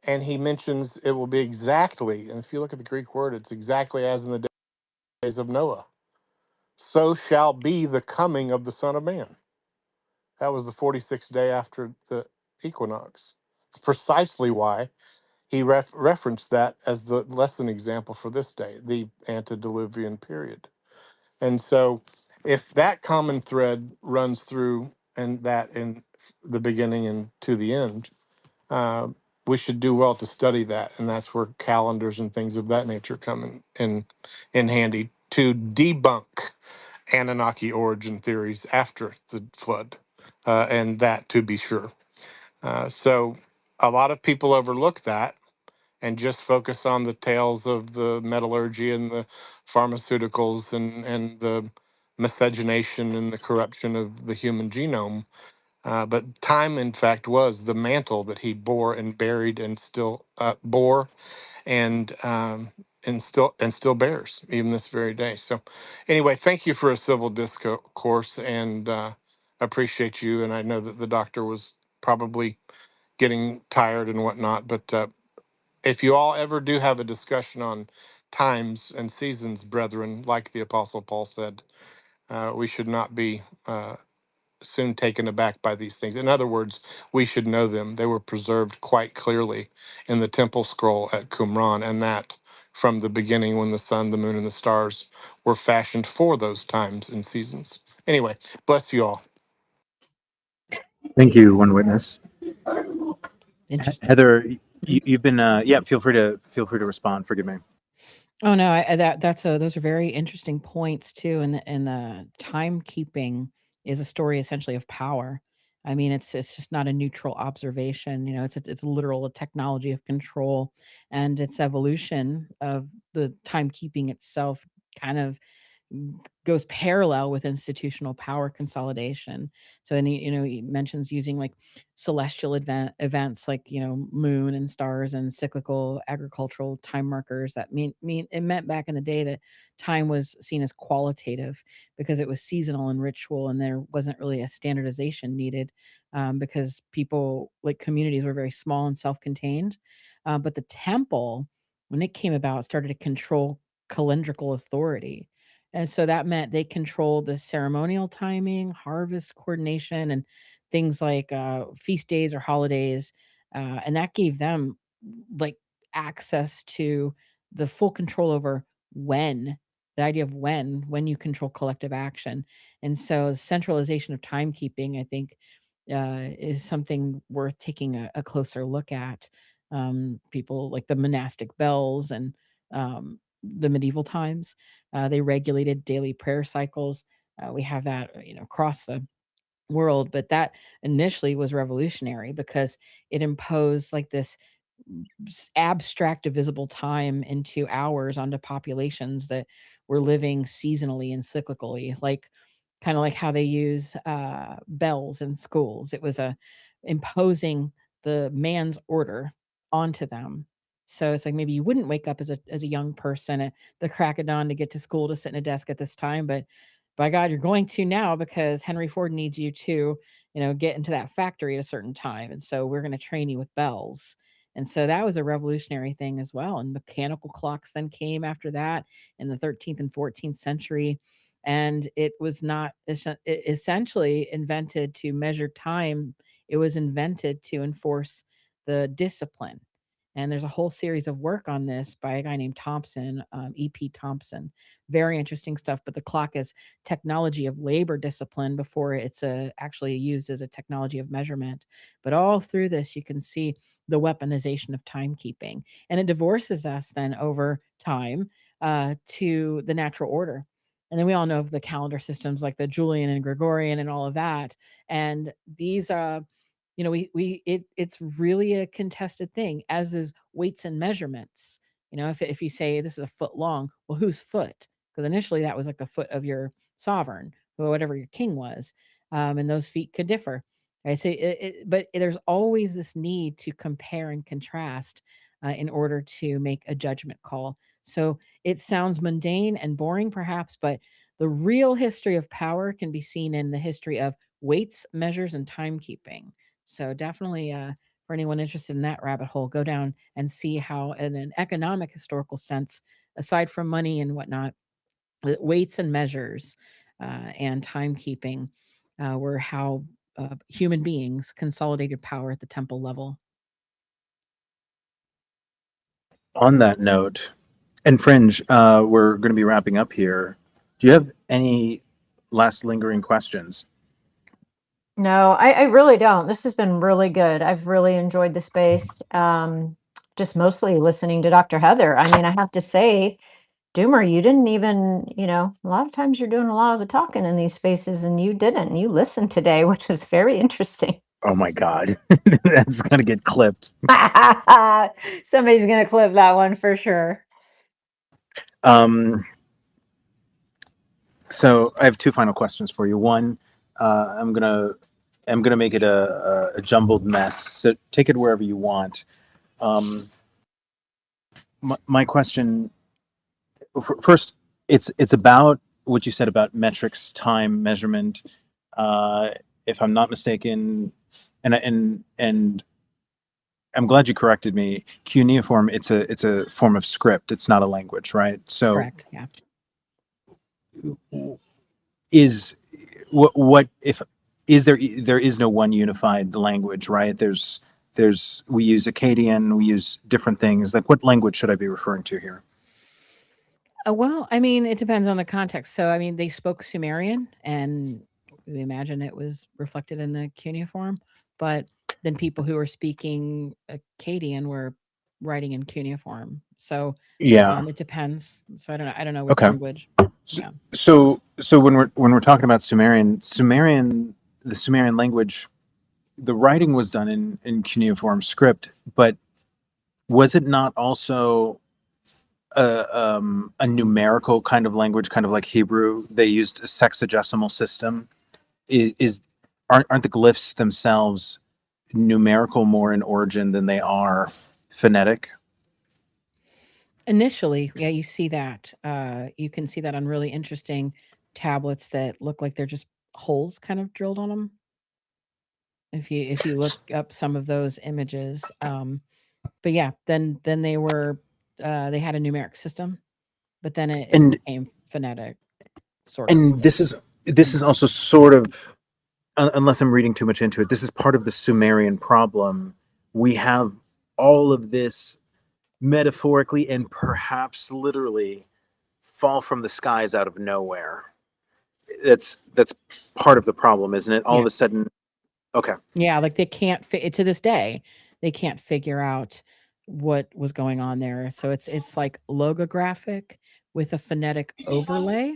Speaker 14: And he mentions it will be exactly, and if you look at the Greek word, it's exactly as in the days of Noah. So shall be the coming of the Son of Man. That was the 46th day after the equinox. It's precisely why he referenced that as the lesson example for this day, the antediluvian period. And so if that common thread runs through and that in the beginning and to the end, we should do well to study that. And that's where calendars and things of that nature come in handy to debunk Anunnaki origin theories after the flood, and that to be sure. So a lot of people overlook that and just focus on the tales of the metallurgy and the pharmaceuticals and the miscegenation and the corruption of the human genome. But time, in fact, was the mantle that he bore and buried and still bore and still bears even this very day. So, anyway, thank you for a civil discourse and appreciate you. And I know that the doctor was probably getting tired and whatnot, but if you all ever do have a discussion on times and seasons, brethren, like the Apostle Paul said, we should not be soon taken aback by these things. In other words, we should know them. They were preserved quite clearly in the temple scroll at Qumran, and that from the beginning when the sun, the moon, and the stars were fashioned for those times and seasons. Anyway, bless you all.
Speaker 1: Thank you, one witness.
Speaker 2: Interesting.
Speaker 1: Heather, you've been feel free to respond. Forgive me.
Speaker 2: Oh no, those are very interesting points too. And the timekeeping is a story essentially of power. I mean, it's just not a neutral observation. You know, it's literal a technology of control, and its evolution of the timekeeping itself kind of goes parallel with institutional power consolidation. So, and he mentions using like celestial events like moon and stars and cyclical agricultural time markers. That mean it meant back in the day that time was seen as qualitative because it was seasonal and ritual, and there wasn't really a standardization needed, because people, like communities, were very small and self-contained. But the temple, when it came about, started to control calendrical authority. And so that meant they controlled the ceremonial timing, harvest coordination, and things like feast days or holidays. And that gave them like access to the full control over when, the idea of when you control collective action. And so the centralization of timekeeping, I think, is something worth taking a closer look at. People like the monastic bells and the medieval times, they regulated daily prayer cycles. We have that, across the world, but that initially was revolutionary because it imposed like this abstract divisible time into hours onto populations that were living seasonally and cyclically, like kind of like how they use bells in schools. It was a imposing the man's order onto them. So it's like maybe you wouldn't wake up as a young person at the crack of dawn to get to school to sit in a desk at this time, but by God, you're going to now because Henry Ford needs you to, get into that factory at a certain time. And so we're going to train you with bells. And so that was a revolutionary thing as well. And mechanical clocks then came after that in the 13th and 14th century. And it was not essentially invented to measure time, it was invented to enforce the discipline. And there's a whole series of work on this by a guy named Thompson, E.P. Thompson. Very interesting stuff. But the clock is technology of labor discipline before it's actually used as a technology of measurement. But all through this, you can see the weaponization of timekeeping. And it divorces us then over time to the natural order. And then we all know of the calendar systems like the Julian and Gregorian and all of that. And these it's really a contested thing, as is weights and measurements. If you say this is a foot long, well, whose foot? Because initially that was like the foot of your sovereign, or whatever your king was, and those feet could differ. Right? So, but there's always this need to compare and contrast in order to make a judgment call. So it sounds mundane and boring, perhaps, but the real history of power can be seen in the history of weights, measures, and timekeeping. So definitely, for anyone interested in that rabbit hole, go down and see how, in an economic historical sense, aside from money and whatnot, weights and measures and timekeeping were how human beings consolidated power at the temple level.
Speaker 1: On that note, and Fringe, we're going to be wrapping up here. Do you have any last lingering questions?
Speaker 6: No, I really don't. This has been really good. I've really enjoyed the space. Just mostly listening to Dr. Heather. I mean, I have to say, Doomer, you didn't even, a lot of times you're doing a lot of the talking in these spaces and you didn't. You listened today, which was very interesting.
Speaker 1: Oh my God, that's going to get clipped.
Speaker 6: Somebody's going to clip that one for sure.
Speaker 1: So I have two final questions for you. One, I'm gonna make it a jumbled mess. So take it wherever you want. My question, first, it's about what you said about metrics, time, measurement. If I'm not mistaken, and I'm glad you corrected me. Cuneiform, it's a form of script. It's not a language, right? So
Speaker 2: correct. Yeah.
Speaker 1: Is what if is there is no one unified language, right? We use Akkadian, we use different things. Like, what language should I be referring to here?
Speaker 2: Well, I mean, it depends on the context. So, I mean, they spoke Sumerian, and we imagine it was reflected in the cuneiform. But then people who were speaking Akkadian were writing in cuneiform. So,
Speaker 1: Yeah.
Speaker 2: it depends. So I don't know which
Speaker 1: Okay.
Speaker 2: language.
Speaker 1: So when we're talking about Sumerian, the Sumerian language, the writing was done in cuneiform script, but was it not also a numerical kind of language, kind of like Hebrew? They used a sexagesimal system. Aren't the glyphs themselves numerical more in origin than they are phonetic?
Speaker 2: Initially, yeah, you see that. You can see that on really interesting tablets that look like they're just holes kind of drilled on them. If you look up some of those images, but yeah, then they were they had a numeric system, but then it
Speaker 1: And
Speaker 2: became phonetic, sort of.
Speaker 1: and this is also sort of, unless I'm reading too much into it, this is part of the Sumerian problem. We have all of this metaphorically and perhaps literally fall from the skies out of nowhere. That's part of the problem, isn't it? All of
Speaker 2: Yeah.
Speaker 1: a sudden, okay.
Speaker 2: Yeah, like they can't to this day, they can't figure out what was going on there. So it's like logographic with a phonetic overlay,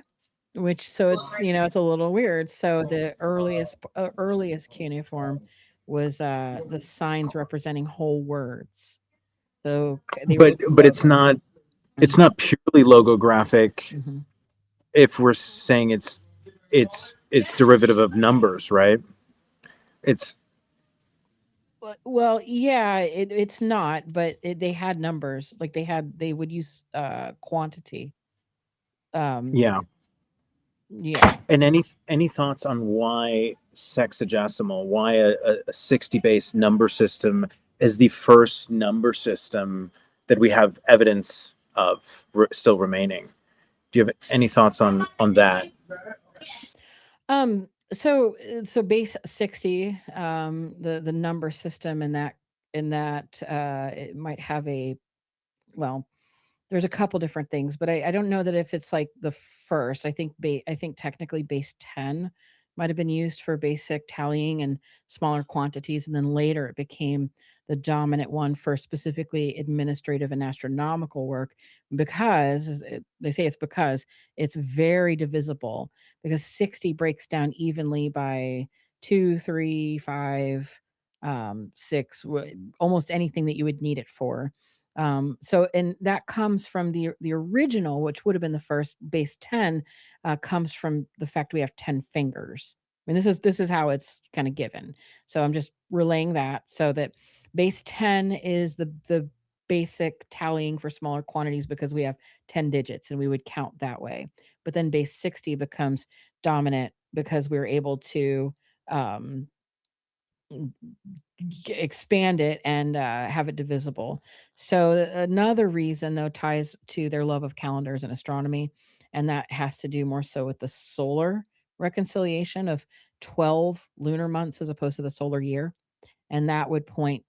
Speaker 2: which so it's it's a little weird. So the earliest cuneiform was the signs representing whole words. So they were
Speaker 1: But it's not purely logographic
Speaker 2: hmm
Speaker 1: if we're saying it's derivative of numbers, right? It's
Speaker 2: Well, yeah, it's not, but they had numbers. Like they would use quantity.
Speaker 1: yeah.
Speaker 2: Yeah.
Speaker 1: And any thoughts on why sexagesimal, why a 60 base number system is the first number system that we have evidence of still remaining? Do you have any thoughts on that?
Speaker 2: So base 60, the number system in that it might have well, there's a couple different things, but I don't know that if it's like the first. I think technically base 10 might have been used for basic tallying and smaller quantities, and then later it became the dominant one for specifically administrative and astronomical work because they say it's because it's very divisible, because 60 breaks down evenly by 2, 3, 5, 6, almost anything that you would need it for. So and that comes from the original, which would have been the first base 10, comes from the fact we have 10 fingers. I mean, this is how it's kind of given. So I'm just relaying that so that base 10 is the basic tallying for smaller quantities because we have 10 digits and we would count that way. But then base 60 becomes dominant because we're able to um, expand it and have it divisible. So another reason though ties to their love of calendars and astronomy, and that has to do more so with the solar reconciliation of 12 lunar months as opposed to the solar year, and that would point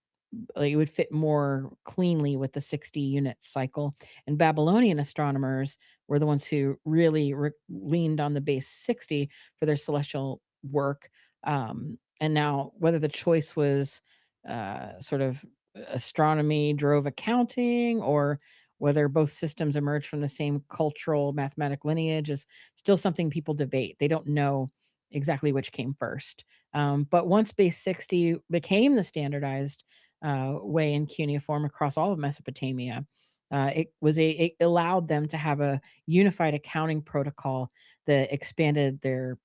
Speaker 2: like it would fit more cleanly with the 60 unit cycle. And Babylonian astronomers were the ones who really leaned on the base 60 for their celestial work. And now, whether the choice was sort of astronomy drove accounting, or whether both systems emerged from the same cultural mathematic lineage, is still something people debate. They don't know exactly which came first. But once base 60 became the standardized way in cuneiform across all of Mesopotamia, it allowed them to have a unified accounting protocol that expanded their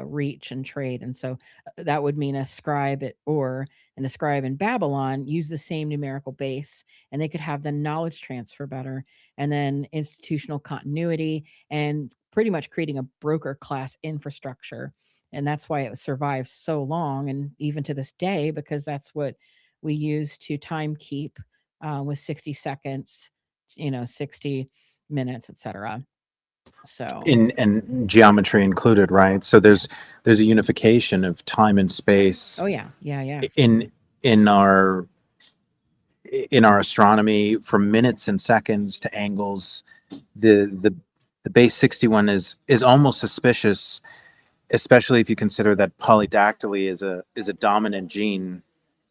Speaker 2: reach and trade. And so that would mean a scribe at Ur and a scribe in Babylon use the same numerical base, and they could have the knowledge transfer better, and then institutional continuity, and pretty much creating a broker class infrastructure. And that's why it survives so long, and even to this day, because that's what we use to time keep with 60 seconds, 60 minutes, etc. So
Speaker 1: In and geometry included, right? So there's a unification of time and space
Speaker 2: oh yeah, yeah.
Speaker 1: in our astronomy, from minutes and seconds to angles. The base 61 is almost suspicious, especially if you consider that polydactyly is a dominant gene.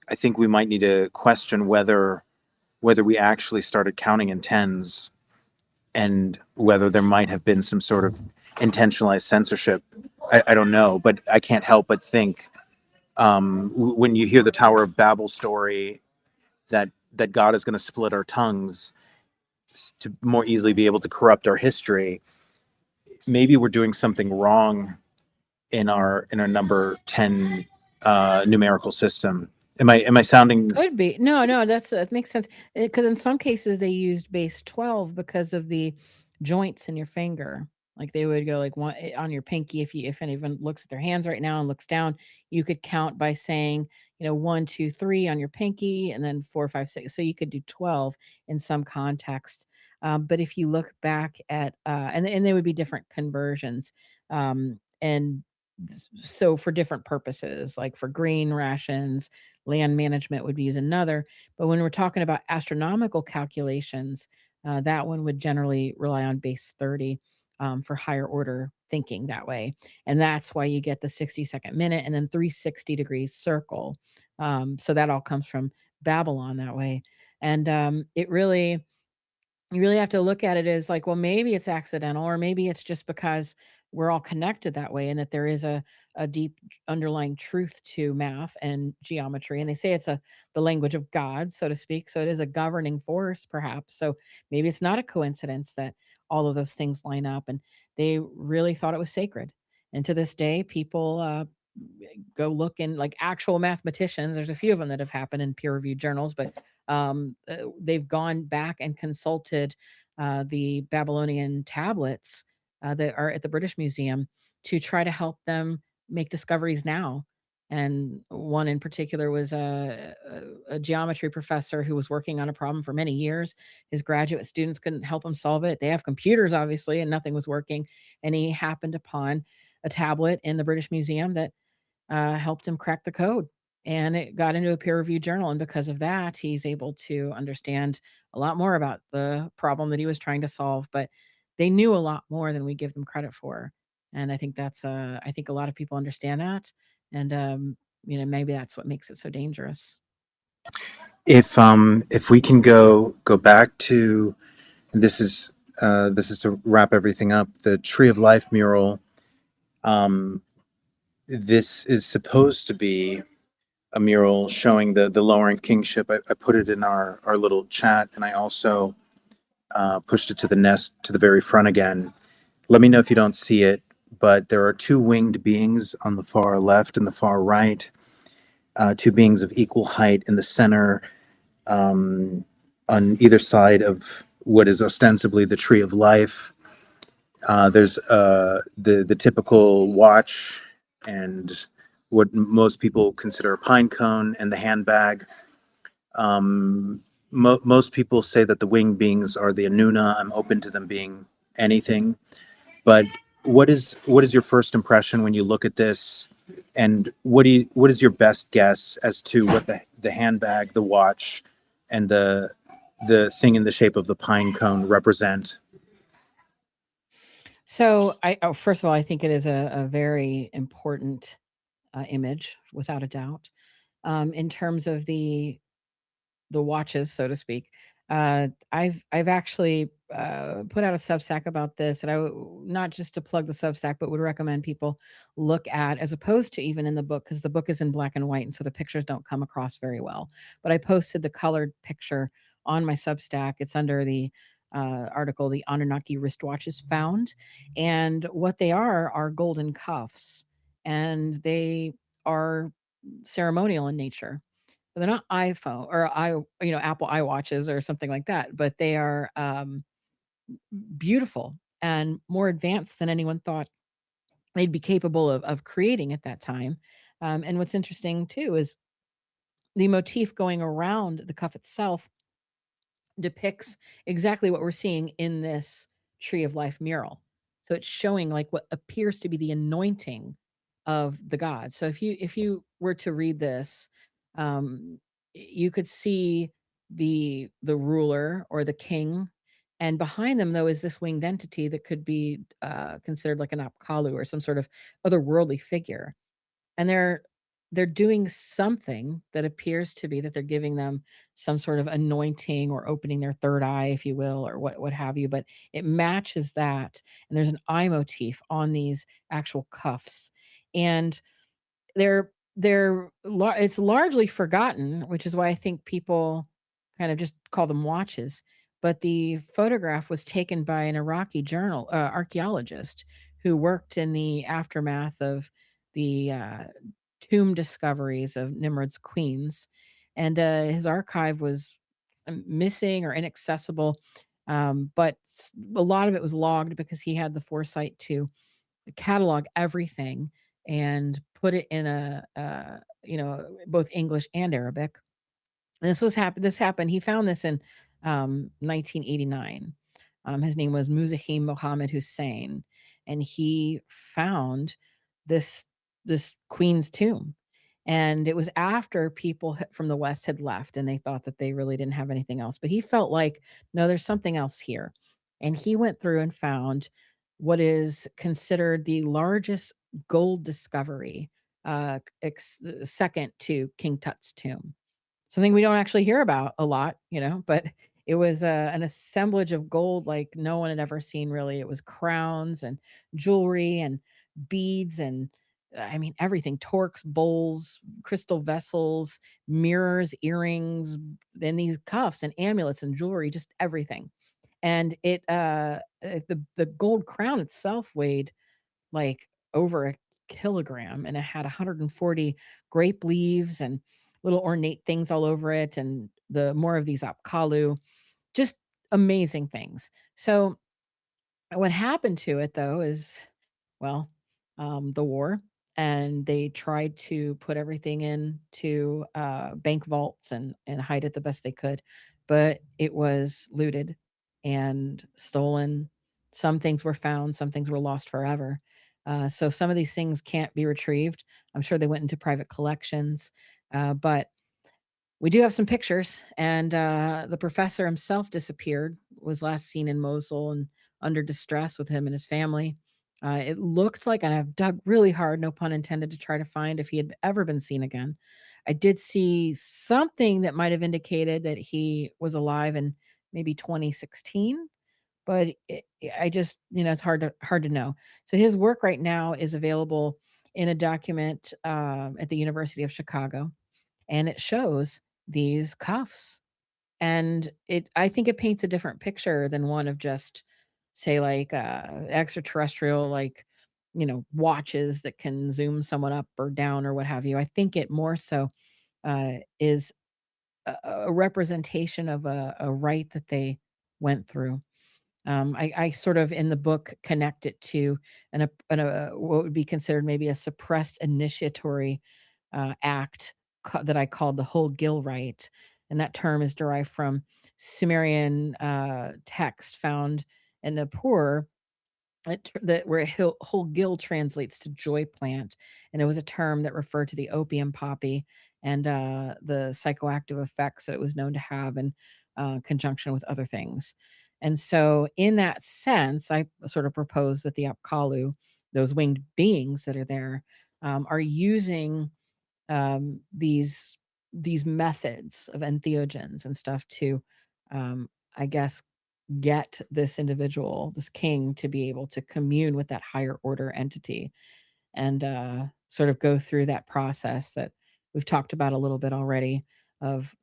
Speaker 1: I think we might need to question whether we actually started counting in tens, and whether there might have been some sort of intentionalized censorship. I don't know, but I can't help but think when you hear the Tower of Babel story, that God is going to split our tongues to more easily be able to corrupt our history, maybe we're doing something wrong in our number 10 numerical system. Am I sounding?
Speaker 2: Could be. No, that makes sense. Because in some cases they used base 12 because of the joints in your finger. Like they would go like one on your pinky. If anyone looks at their hands right now and looks down, you could count by saying, 1, 2, 3 on your pinky, and then 4, 5, 6. So you could do 12 in some context. But if you look back at and they would be different conversions. And so for different purposes, like for grain rations, land management would be used another. But when we're talking about astronomical calculations, that one would generally rely on base 30 for higher order thinking that way. And that's why you get the 60-second minute and then 360 degrees circle. So that all comes from Babylon that way. And you really have to look at it as like, well, maybe it's accidental, or maybe it's just because we're all connected that way, and that there is a deep underlying truth to math and geometry. And they say it's the language of God, so to speak. So it is a governing force, perhaps. So maybe it's not a coincidence that all of those things line up, and they really thought it was sacred. And to this day, people go look in, like actual mathematicians. There's a few of them that have happened in peer-reviewed journals, but they've gone back and consulted the Babylonian tablets that are at the British Museum to try to help them make discoveries now. And one in particular was a geometry professor who was working on a problem for many years. His graduate students couldn't help him solve it. They have computers, obviously, and nothing was working. And he happened upon a tablet in the British Museum that helped him crack the code. And it got into a peer-reviewed journal. And because of that, he's able to understand a lot more about the problem that he was trying to solve. But they knew a lot more than we give them credit for. And I think I think a lot of people understand that. And, maybe that's what makes it so dangerous.
Speaker 1: If we can go back to, this is to wrap everything up, the Tree of Life mural. This is supposed to be a mural showing the lowering of kingship. I put it in our little chat, and I also pushed it to the very front again. Let me know if you don't see it, but there are two winged beings on the far left and the far right, two beings of equal height in the center, on either side of what is ostensibly the Tree of Life. There's the typical watch and what most people consider a pine cone, and the handbag. Most people say that the winged beings are the Anuna. I'm open to them being anything. But what is your first impression when you look at this, and what is your best guess as to what the handbag, the watch, and the thing in the shape of the pine cone represent?
Speaker 2: So first of all, I think it is a very important image, without a doubt. In terms of the watches, so to speak, I've actually put out a Substack about this, and not just to plug the Substack, but would recommend people look at, as opposed to even in the book, because the book is in black and white, and so the pictures don't come across very well. But I posted the colored picture on my Substack. It's under the article, "The Anunnaki Wristwatches Found," and what they are golden cuffs, and they are ceremonial in nature. They're not iPhone or Apple iWatches or something like that, but they are beautiful and more advanced than anyone thought they'd be capable of creating at that time. And what's interesting too is the motif going around the cuff itself depicts exactly what we're seeing in this Tree of Life mural. So it's showing like what appears to be the anointing of the god. So if you were to read this, you could see the ruler or the king, and behind them though is this winged entity that could be considered like an Apkallu or some sort of otherworldly figure. And they're doing something that appears to be that they're giving them some sort of anointing or opening their third eye, if you will, or what have you. But it matches that, and there's an eye motif on these actual cuffs, and they're it's largely forgotten, which is why I think people kind of just call them watches. But the photograph was taken by an Iraqi archaeologist who worked in the aftermath of the tomb discoveries of Nimrod's queens, and his archive was missing or inaccessible. But a lot of it was logged because he had the foresight to catalog everything and put it in both English and Arabic. This happened. He found this in 1989. His name was 𝗧𝗶𝘁𝗶𝘁𝗃, and he found this queen's tomb. And it was after people from the West had left, and they thought that they really didn't have anything else. But he felt like, no, there's something else here. And he went through and found what is considered the largest gold discovery, second to King Tut's tomb. Something we don't actually hear about a lot, but it was an assemblage of gold like no one had ever seen, really. It was crowns and jewelry and beads and everything: torques, bowls, crystal vessels, mirrors, earrings, then these cuffs and amulets and jewelry, just everything. And the gold crown itself weighed like over a kilogram, and it had 140 grape leaves and little ornate things all over it, and the more of these 𝗧𝗶𝗁𝗃, just amazing things. So what happened to it, though, is, well, the war, and they tried to put everything into bank vaults and hide it the best they could, but it was looted and stolen. Some things were found, some things were lost forever. So some of these things can't be retrieved. I'm sure they went into private collections, but we do have some pictures, and the professor himself disappeared, was last seen in Mosul and under distress with him and his family. It looked like, and I've dug really hard, no pun intended, to try to find if he had ever been seen again. I did see something that might have indicated that he was alive in maybe 2016, but I just, it's hard to know. So his work right now is available in a document at the University of Chicago, and it shows these cuffs. And I think it paints a different picture than one of just, say, like extraterrestrial, like, watches that can zoom someone up or down or what have you. I think it more so is a representation of a rite that they went through. I sort of, in the book, connect it to what would be considered maybe a suppressed initiatory act that I called the 𝗳𝗁𝗃 rite. And that term is derived from Sumerian text found in Nippur, where 𝗳𝗁𝗃 translates to joy plant. And it was a term that referred to the opium poppy and the psychoactive effects that it was known to have in conjunction with other things. And so in that sense, I sort of propose that the 𝗧𝗶𝗁𝗃, those winged beings that are there, are using these methods of entheogens and stuff to, I guess, get this individual, this king, to be able to commune with that higher order entity and sort of go through that process that we've talked about a little bit already, of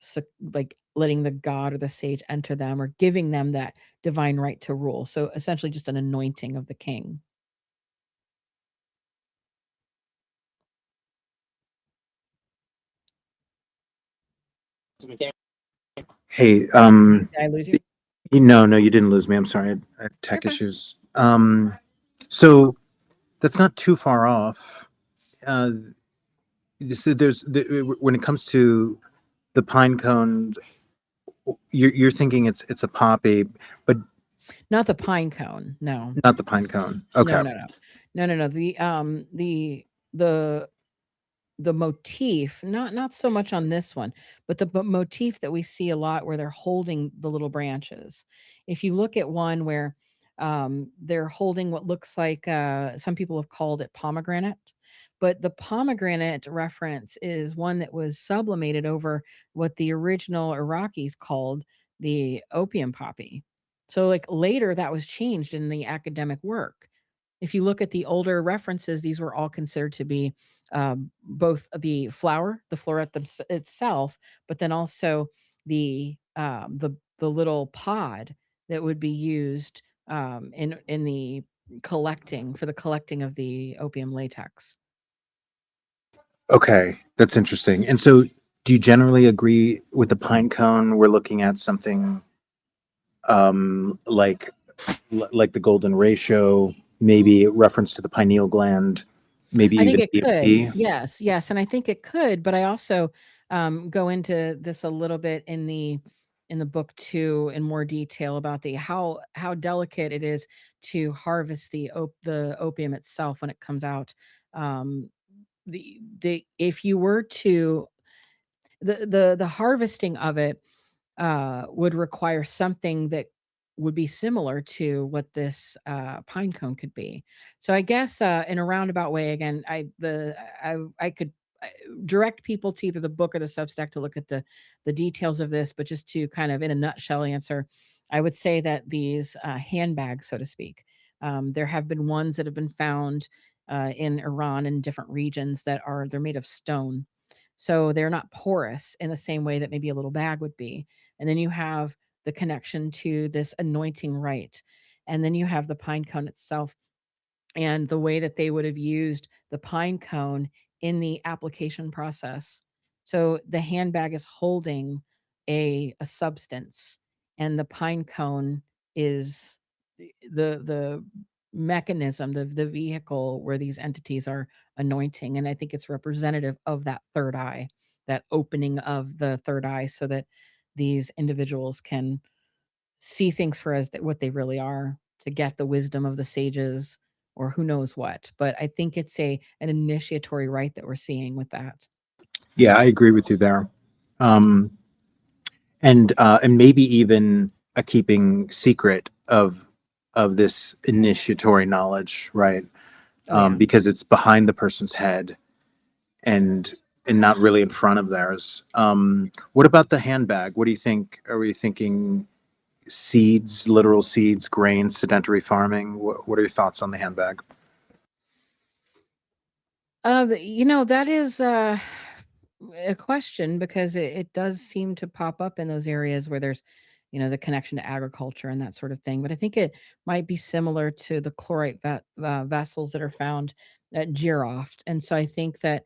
Speaker 2: like letting the god or the sage enter them, or giving them that divine right to rule. So essentially just an anointing of the king.
Speaker 1: Hey,
Speaker 2: Did I lose you?
Speaker 1: no, you didn't lose me. I'm sorry. I had tech issues. So that's not too far off. So when it comes to the pine cone, you're thinking it's a poppy, but
Speaker 2: Not the pine cone. No.
Speaker 1: not the pine cone. Okay.
Speaker 2: No. The motif, not so much on this one, but the motif that we see a lot where they're holding the little branches. If you look at one where they're holding what looks like, some people have called it pomegranate, but the pomegranate reference is one that was sublimated over what the original Iraqis called the opium poppy. So like later that was changed in the academic work. if you look at the older references, these were all considered to be both the flower, the floret itself, but then also the little pod that would be used in the collecting of the opium latex.
Speaker 1: Okay, that's interesting. And so, do you generally agree with the pine cone? We're looking at something like the golden ratio, maybe reference to the pineal gland, maybe
Speaker 2: I think
Speaker 1: even
Speaker 2: it could.
Speaker 1: DMT.
Speaker 2: Yes, and I think it could, but I also go into this a little bit in the book too, in more detail about the how delicate it is to harvest the opium itself when it comes out. The if you were to the harvesting of it would require something that would be similar to what this pine cone could be. So I guess in a roundabout way, again, I could direct people to either the book or the Substack to look at the details of this, but just to kind of in a nutshell answer, I would say that these handbags, so to speak, there have been ones that have been found in Iran and different regions they're made of stone. So they're not porous in the same way that maybe a little bag would be. And then you have the connection to this anointing rite. And then you have the pine cone itself and the way that they would have used the pine cone in the application process. So the handbag is holding a substance, and the pine cone is the mechanism, the vehicle where these entities are anointing. And I think it's representative of that third eye, that opening of the third eye, so that these individuals can see things for what they really are, to get the wisdom of the sages or who knows what. But I think it's an initiatory rite that we're seeing with that.
Speaker 1: Yeah, I agree with you there. And maybe even a keeping secret of this initiatory knowledge, right?
Speaker 2: Oh, yeah.
Speaker 1: Because it's behind the person's head and not really in front of theirs. What about the handbag? What do you think? Are we thinking seeds, literal seeds, grains, sedentary farming? What are your thoughts on the handbag?
Speaker 2: That is a question, because it does seem to pop up in those areas where there's, the connection to agriculture and that sort of thing. But I think it might be similar to the chlorite vessels that are found at 𝗲𝗓. And so I think that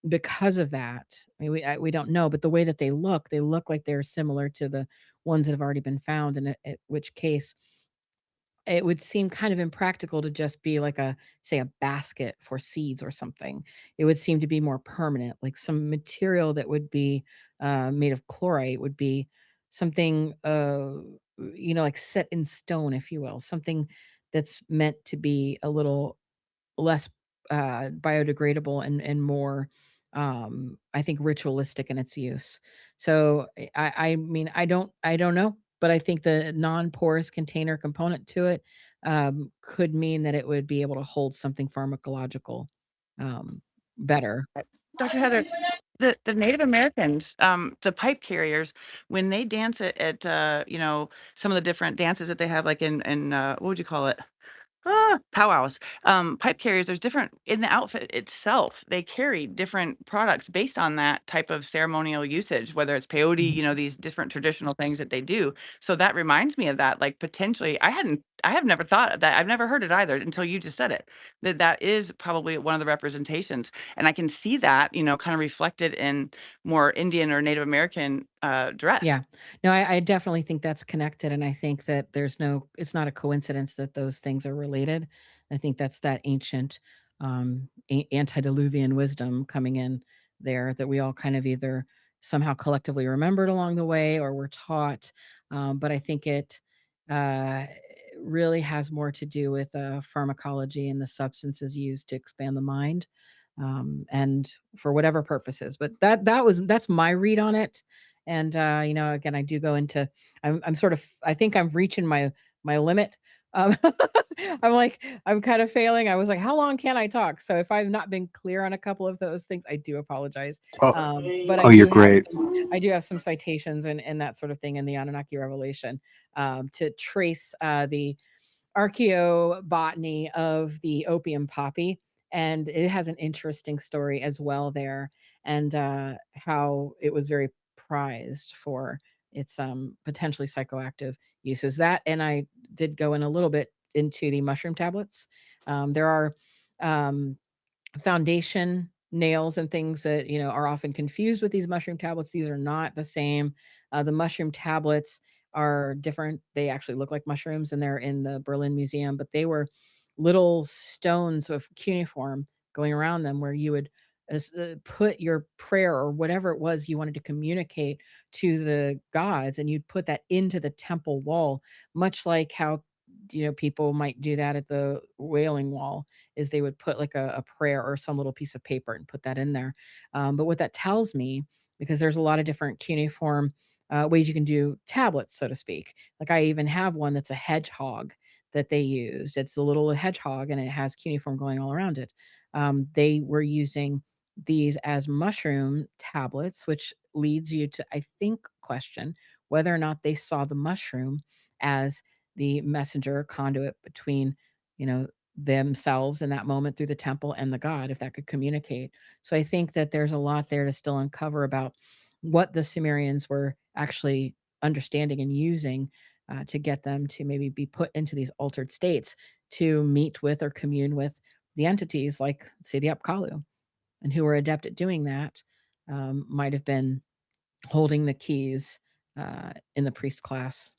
Speaker 2: because of that, I mean, we don't know, but the way that they look like they're similar to the ones that have already been found, in which case it would seem kind of impractical to just be like say a basket for seeds or something. It would seem to be more permanent, like some material that would be made of chlorite would be something, like set in stone, if you will, something that's meant to be a little less biodegradable and more, I think, ritualistic in its use. So I mean, I don't know, but I think the non-porous container component to it could mean that it would be able to hold something pharmacological better.
Speaker 8: Dr. Heather, the Native Americans, the pipe carriers, when they dance at some of the different dances that they have, like in what would you call it? Powwows. Pipe carriers, there's different in the outfit itself. They carry different products based on that type of ceremonial usage, whether it's peyote, these different traditional things that they do. So that reminds me of that. Like potentially, I have never thought of that. I've never heard it either until you just said it. That is probably one of the representations, and I can see that, kind of reflected in more Indian or Native American dress.
Speaker 2: Yeah. No, I definitely think that's connected. And I think that it's not a coincidence that those things are related. I think that's that ancient antediluvian wisdom coming in there that we all kind of either somehow collectively remembered along the way or were taught. But I think it really has more to do with pharmacology and the substances used to expand the mind, and for whatever purposes. But that's my read on it. And again, I do go into, I'm sort of, I think I'm reaching my limit. Um, I'm kind of failing. I was like, how long can I talk? So if I've not been clear on a couple of those things, I do apologize. But
Speaker 1: You're great.
Speaker 2: I do have some citations and that sort of thing in the Anunnaki Revelation to trace the archaeobotany of the opium poppy, and it has an interesting story as well there, and how it was very prized for its potentially psychoactive uses. That, and I did go in a little bit into the mushroom tablets. There are foundation nails and things that are often confused with these mushroom tablets. These are not the same. The mushroom tablets are different. They actually look like mushrooms, and they're in the Berlin Museum, but they were little stones of cuneiform going around them, where you would put your prayer or whatever it was you wanted to communicate to the gods, and you'd put that into the temple wall, much like how people might do that at the Wailing Wall, is they would put like a prayer or some little piece of paper and put that in there. But what that tells me, because there's a lot of different cuneiform ways you can do tablets, so to speak. Like I even have one that's a hedgehog that they used. It's a little hedgehog and it has cuneiform going all around it. They were using these as mushroom tablets, which leads you to, I think, question whether or not they saw the mushroom as the messenger conduit between, themselves in that moment through the temple and the god, if that could communicate. So I think that there's a lot there to still uncover about what the Sumerians were actually understanding and using to get them to maybe be put into these altered states to meet with or commune with the entities like, say, the 𝗵𝗂𝗰, and who were adept at doing that might have been holding the keys in the priest class.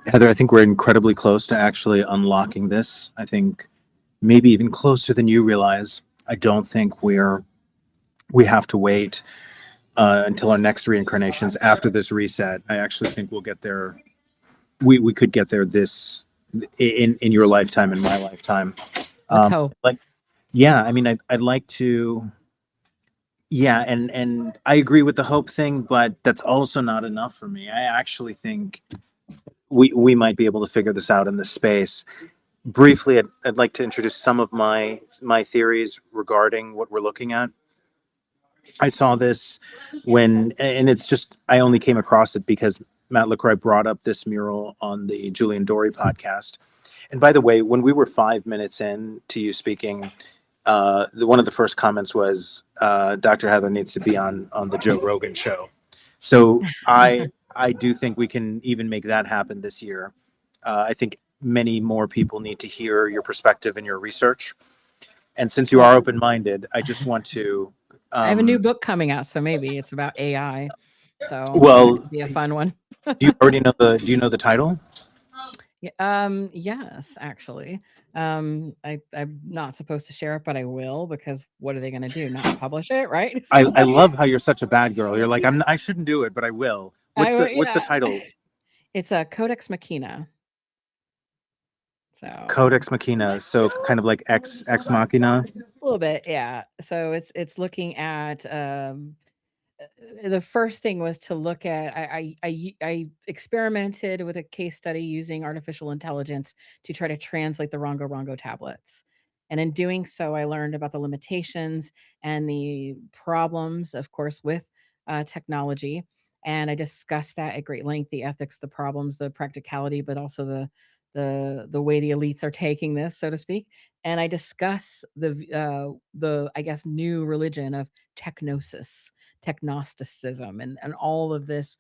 Speaker 1: Heather, I think we're incredibly close to actually unlocking this. I think maybe even closer than you realize. I don't think we have to wait until our next reincarnations after this reset. I actually think we'll get there. We could get there this in your lifetime, in my lifetime.
Speaker 2: Let's hope.
Speaker 1: Yeah, I mean, I'd like to. Yeah, and I agree with the hope thing, but that's also not enough for me. I actually think we might be able to figure this out in this space. Briefly, I'd like to introduce some of my theories regarding what we're looking at. I saw this and it's just, I only came across it because Matt LaCroix brought up this mural on the Julian Dory podcast. And by the way, when we were 5 minutes in to you speaking, one of the first comments was, Dr. Heather needs to be on the Joe Rogan show. So I do think we can even make that happen this year. I think many more people need to hear your perspective and your research. And since you are open-minded, I just want to.
Speaker 2: I have a new book coming out, so maybe it's about AI. So
Speaker 1: Well,
Speaker 2: that could be a fun one.
Speaker 1: Do you already know the? Do you know the title?
Speaker 2: Yes, actually. I'm not supposed to share it, but I will, because what are they going to do? Not publish it, right?
Speaker 1: I love how you're such a bad girl. You're like, I shouldn't do it, but I will. What's the title?
Speaker 2: It's a 𝗂𝗃 So
Speaker 1: 𝗂𝗃, so kind of like ex machina.
Speaker 2: a little bit, yeah. So it's looking at the first thing was to look at, I experimented with a case study using artificial intelligence to try to translate the Rongo tablets. And in doing so, I learned about the limitations and the problems, of course, with technology. And I discussed that at great length: the ethics, the problems, the practicality, but also the way the elites are taking this, so to speak. And I discuss the I guess new religion of technosticism, and all of this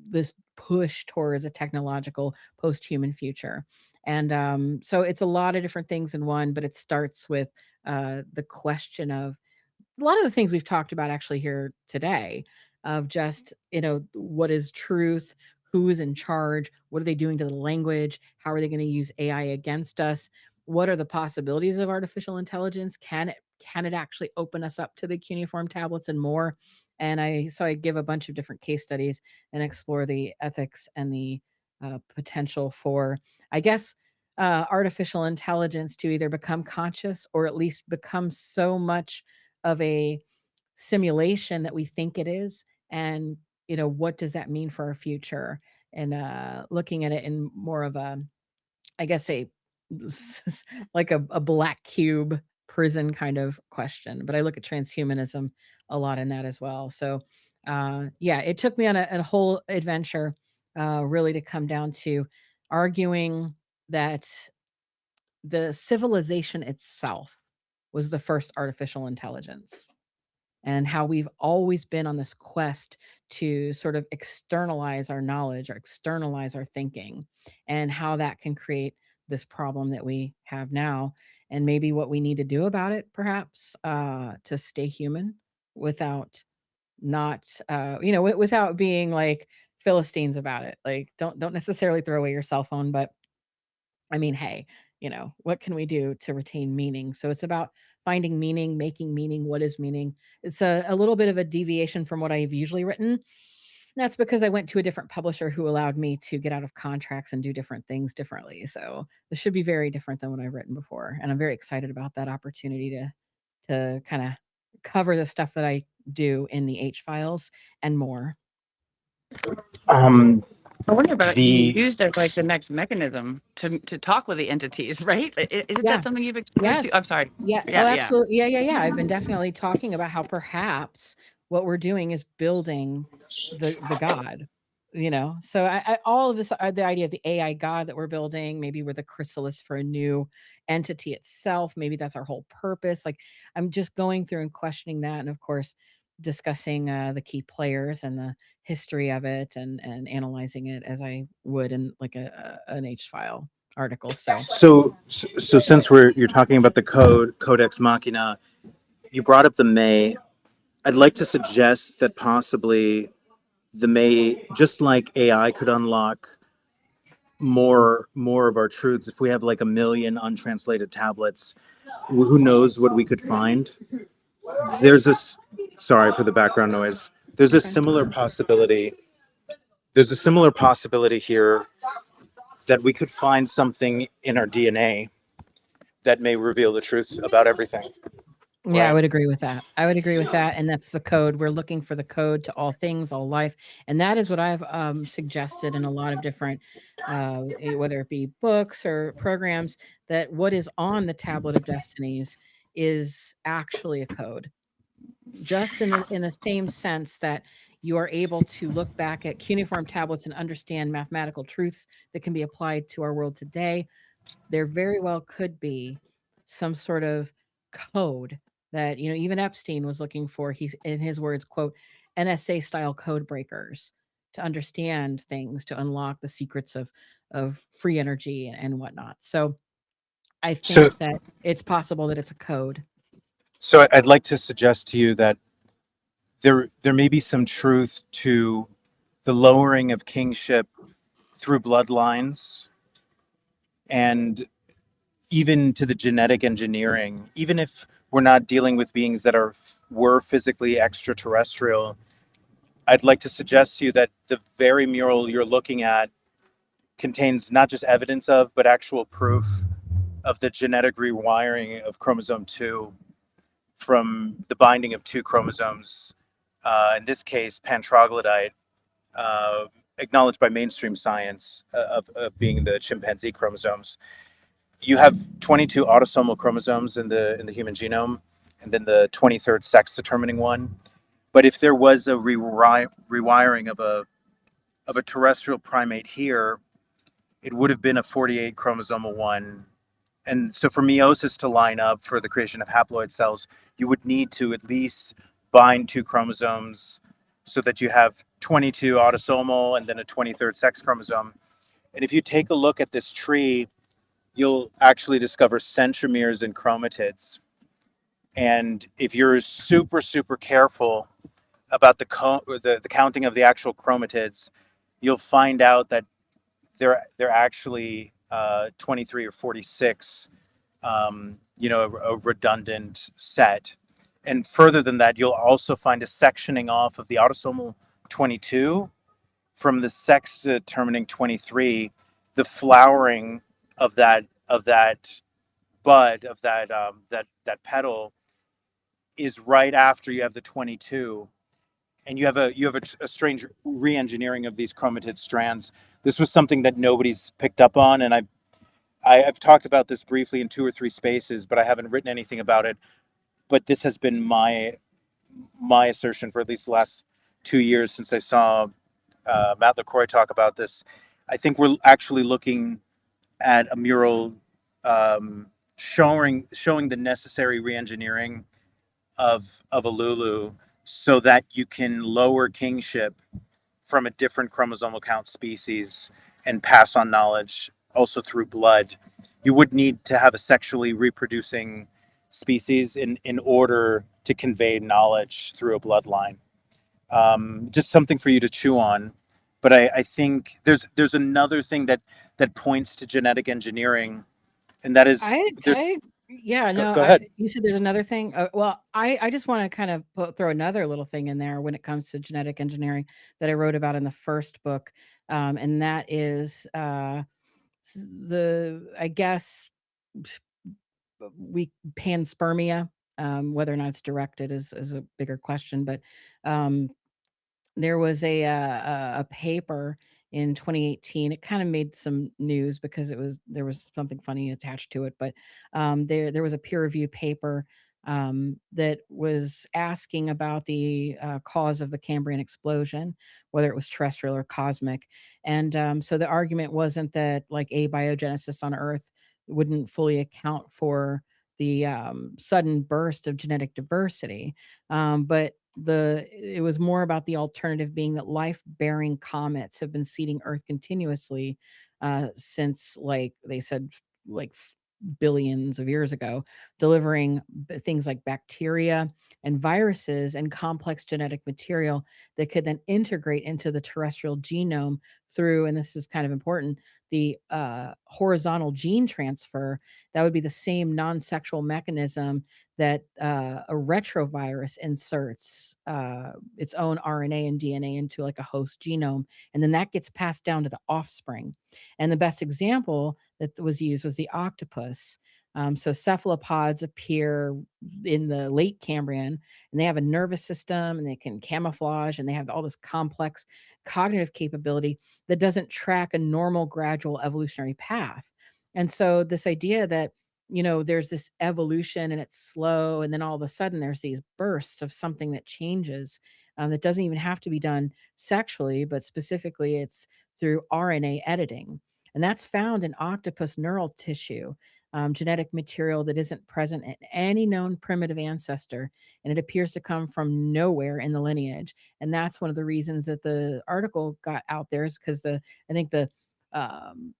Speaker 2: this push towards a technological post-human future. And so it's a lot of different things in one, but it starts with the question of a lot of the things we've talked about actually here today, of just, what is truth? Who is in charge? What are they doing to the language? How are they going to use AI against us? What are the possibilities of artificial intelligence? Can it actually open us up to the cuneiform tablets and more? And I give a bunch of different case studies and explore the ethics and the potential for, I guess, artificial intelligence to either become conscious or at least become so much of a simulation that we think it is. And what does that mean for our future? And looking at it in more of a, I guess, like a black cube prison kind of question. But I look at transhumanism a lot in that as well. So yeah, it took me on a whole adventure really to come down to arguing that the civilization itself was the first artificial intelligence, and how we've always been on this quest to sort of externalize our knowledge or externalize our thinking, and how that can create this problem that we have now, and maybe what we need to do about it, perhaps, to stay human without not, without being like Philistines about it. Like, don't necessarily throw away your cell phone, but I mean, hey, what can we do to retain meaning? So it's about finding meaning, making meaning. What is meaning? It's a little bit of a deviation from what I've usually written. That's because I went to a different publisher who allowed me to get out of contracts and do different things differently. So this should be very different than what I've written before. And I'm very excited about that opportunity to kind of cover the stuff that I do in the H files and more.
Speaker 1: Um,
Speaker 8: I wonder about you
Speaker 1: the
Speaker 8: used as like the next mechanism to talk with the entities, right? Isn't
Speaker 2: Yeah.
Speaker 8: that something you've explored too?
Speaker 2: Yes.
Speaker 8: I'm sorry.
Speaker 2: Yeah. Oh,
Speaker 8: Yeah, yeah.
Speaker 2: absolutely. Yeah. I've been definitely talking about how perhaps what we're doing is building the God, So all of this, the idea of the AI God that we're building, maybe we're the chrysalis for a new entity itself. Maybe that's our whole purpose. Like, I'm just going through and questioning that, and of course, discussing the key players and the history of it, and analyzing it as I would in like an H file article.
Speaker 1: so since you're talking about the Codex Machina, you brought up the May. I'd like to suggest that possibly the May, just like AI could unlock more of our truths. If we have like 1 million untranslated tablets, who knows what we could find? There's this. Sorry for the background noise. There's a similar possibility. There's a similar possibility here that we could find something in our DNA that may reveal the truth about everything.
Speaker 2: Yeah, I
Speaker 1: Right.
Speaker 2: would agree with that. I would agree with that, and that's the code. We're looking for the code to all things, all life, and that is what I've suggested in a lot of different, whether it be books or programs, that what is on the Tablet of Destinies is actually a code. Just in the same sense that you are able to look back at cuneiform tablets and understand mathematical truths that can be applied to our world today, there very well could be some sort of code that, even Epstein was looking for. He's, in his words, quote, NSA style code breakers to understand things, to unlock the secrets of free energy and whatnot. So I
Speaker 1: So
Speaker 2: think that it's possible that it's a code.
Speaker 1: so I'd like to suggest to you that there may be some truth to the lowering of kingship through bloodlines, and even to the genetic engineering. Even if we're not dealing with beings that were physically extraterrestrial, I'd like to suggest to you that the very mural you're looking at contains not just evidence of, but actual proof of the genetic rewiring of chromosome 2 from the binding of 2 chromosomes, in this case, pantroglodyte, uh, acknowledged by mainstream science, of being the chimpanzee chromosomes. You have 22 autosomal chromosomes in the human genome, and then the 23rd sex determining one. But if there was a rewiring of a terrestrial primate here, it would have been a 48 chromosomal one. And so for meiosis to line up for the creation of haploid cells, you would need to at least bind 2 chromosomes so that you have 22 autosomal and then a 23rd sex chromosome. And if you take a look at this tree, you'll actually discover centromeres and chromatids. And if you're super, super careful about the counting of the actual chromatids, you'll find out that they're actually 23 or 46, a redundant set. And further than that, you'll also find a sectioning off of the autosomal 22 from the sex determining 23, the flowering of that bud, of that petal, is right after you have the 22, and you have a strange re-engineering of these chromatid strands. This was something that nobody's picked up on, and I've talked about this briefly in 2 or 3 spaces, but I haven't written anything about it. But this has been my assertion for at least the last 2 years since I saw Matt LaCroix talk about this. I think we're actually looking at a mural showing the necessary reengineering of Uluru so that you can lower kingship from a different chromosomal count species and pass on knowledge also through blood. You would need to have a sexually reproducing species in order to convey knowledge through a bloodline. Just something for you to chew on. But I think there's another thing that points to genetic engineering, and that is
Speaker 2: Yeah, no,
Speaker 1: go ahead.
Speaker 2: you said there's another thing. Well, I just want to kind of throw another little thing in there when it comes to genetic engineering that I wrote about in the first book, and that is I guess we panspermia. Whether or not it's directed is a bigger question, but um, there was a paper in 2018. It kind of made some news because there was something funny attached to it, but there was a peer reviewed paper that was asking about the cause of the Cambrian explosion, whether it was terrestrial or cosmic. And so the argument wasn't that like abiogenesis on Earth wouldn't fully account for the sudden burst of genetic diversity, but it was more about the alternative being that life-bearing comets have been seeding Earth continuously since, like they said, like billions of years ago, delivering things like bacteria and viruses and complex genetic material that could then integrate into the terrestrial genome through, and this is kind of important, the horizontal gene transfer. That would be the same non-sexual mechanism that a retrovirus inserts its own RNA and DNA into like a host genome, and then that gets passed down to the offspring. And the best example that was used was the octopus. So cephalopods appear in the late Cambrian, and they have a nervous system, and they can camouflage, and they have all this complex cognitive capability that doesn't track a normal gradual evolutionary path. And so this idea that there's this evolution and it's slow, and then all of a sudden there's these bursts of something that changes, that doesn't even have to be done sexually, but specifically it's through RNA editing. And that's found in octopus neural tissue, genetic material that isn't present in any known primitive ancestor. And it appears to come from nowhere in the lineage. And that's one of the reasons that the article got out there, is because I think the um,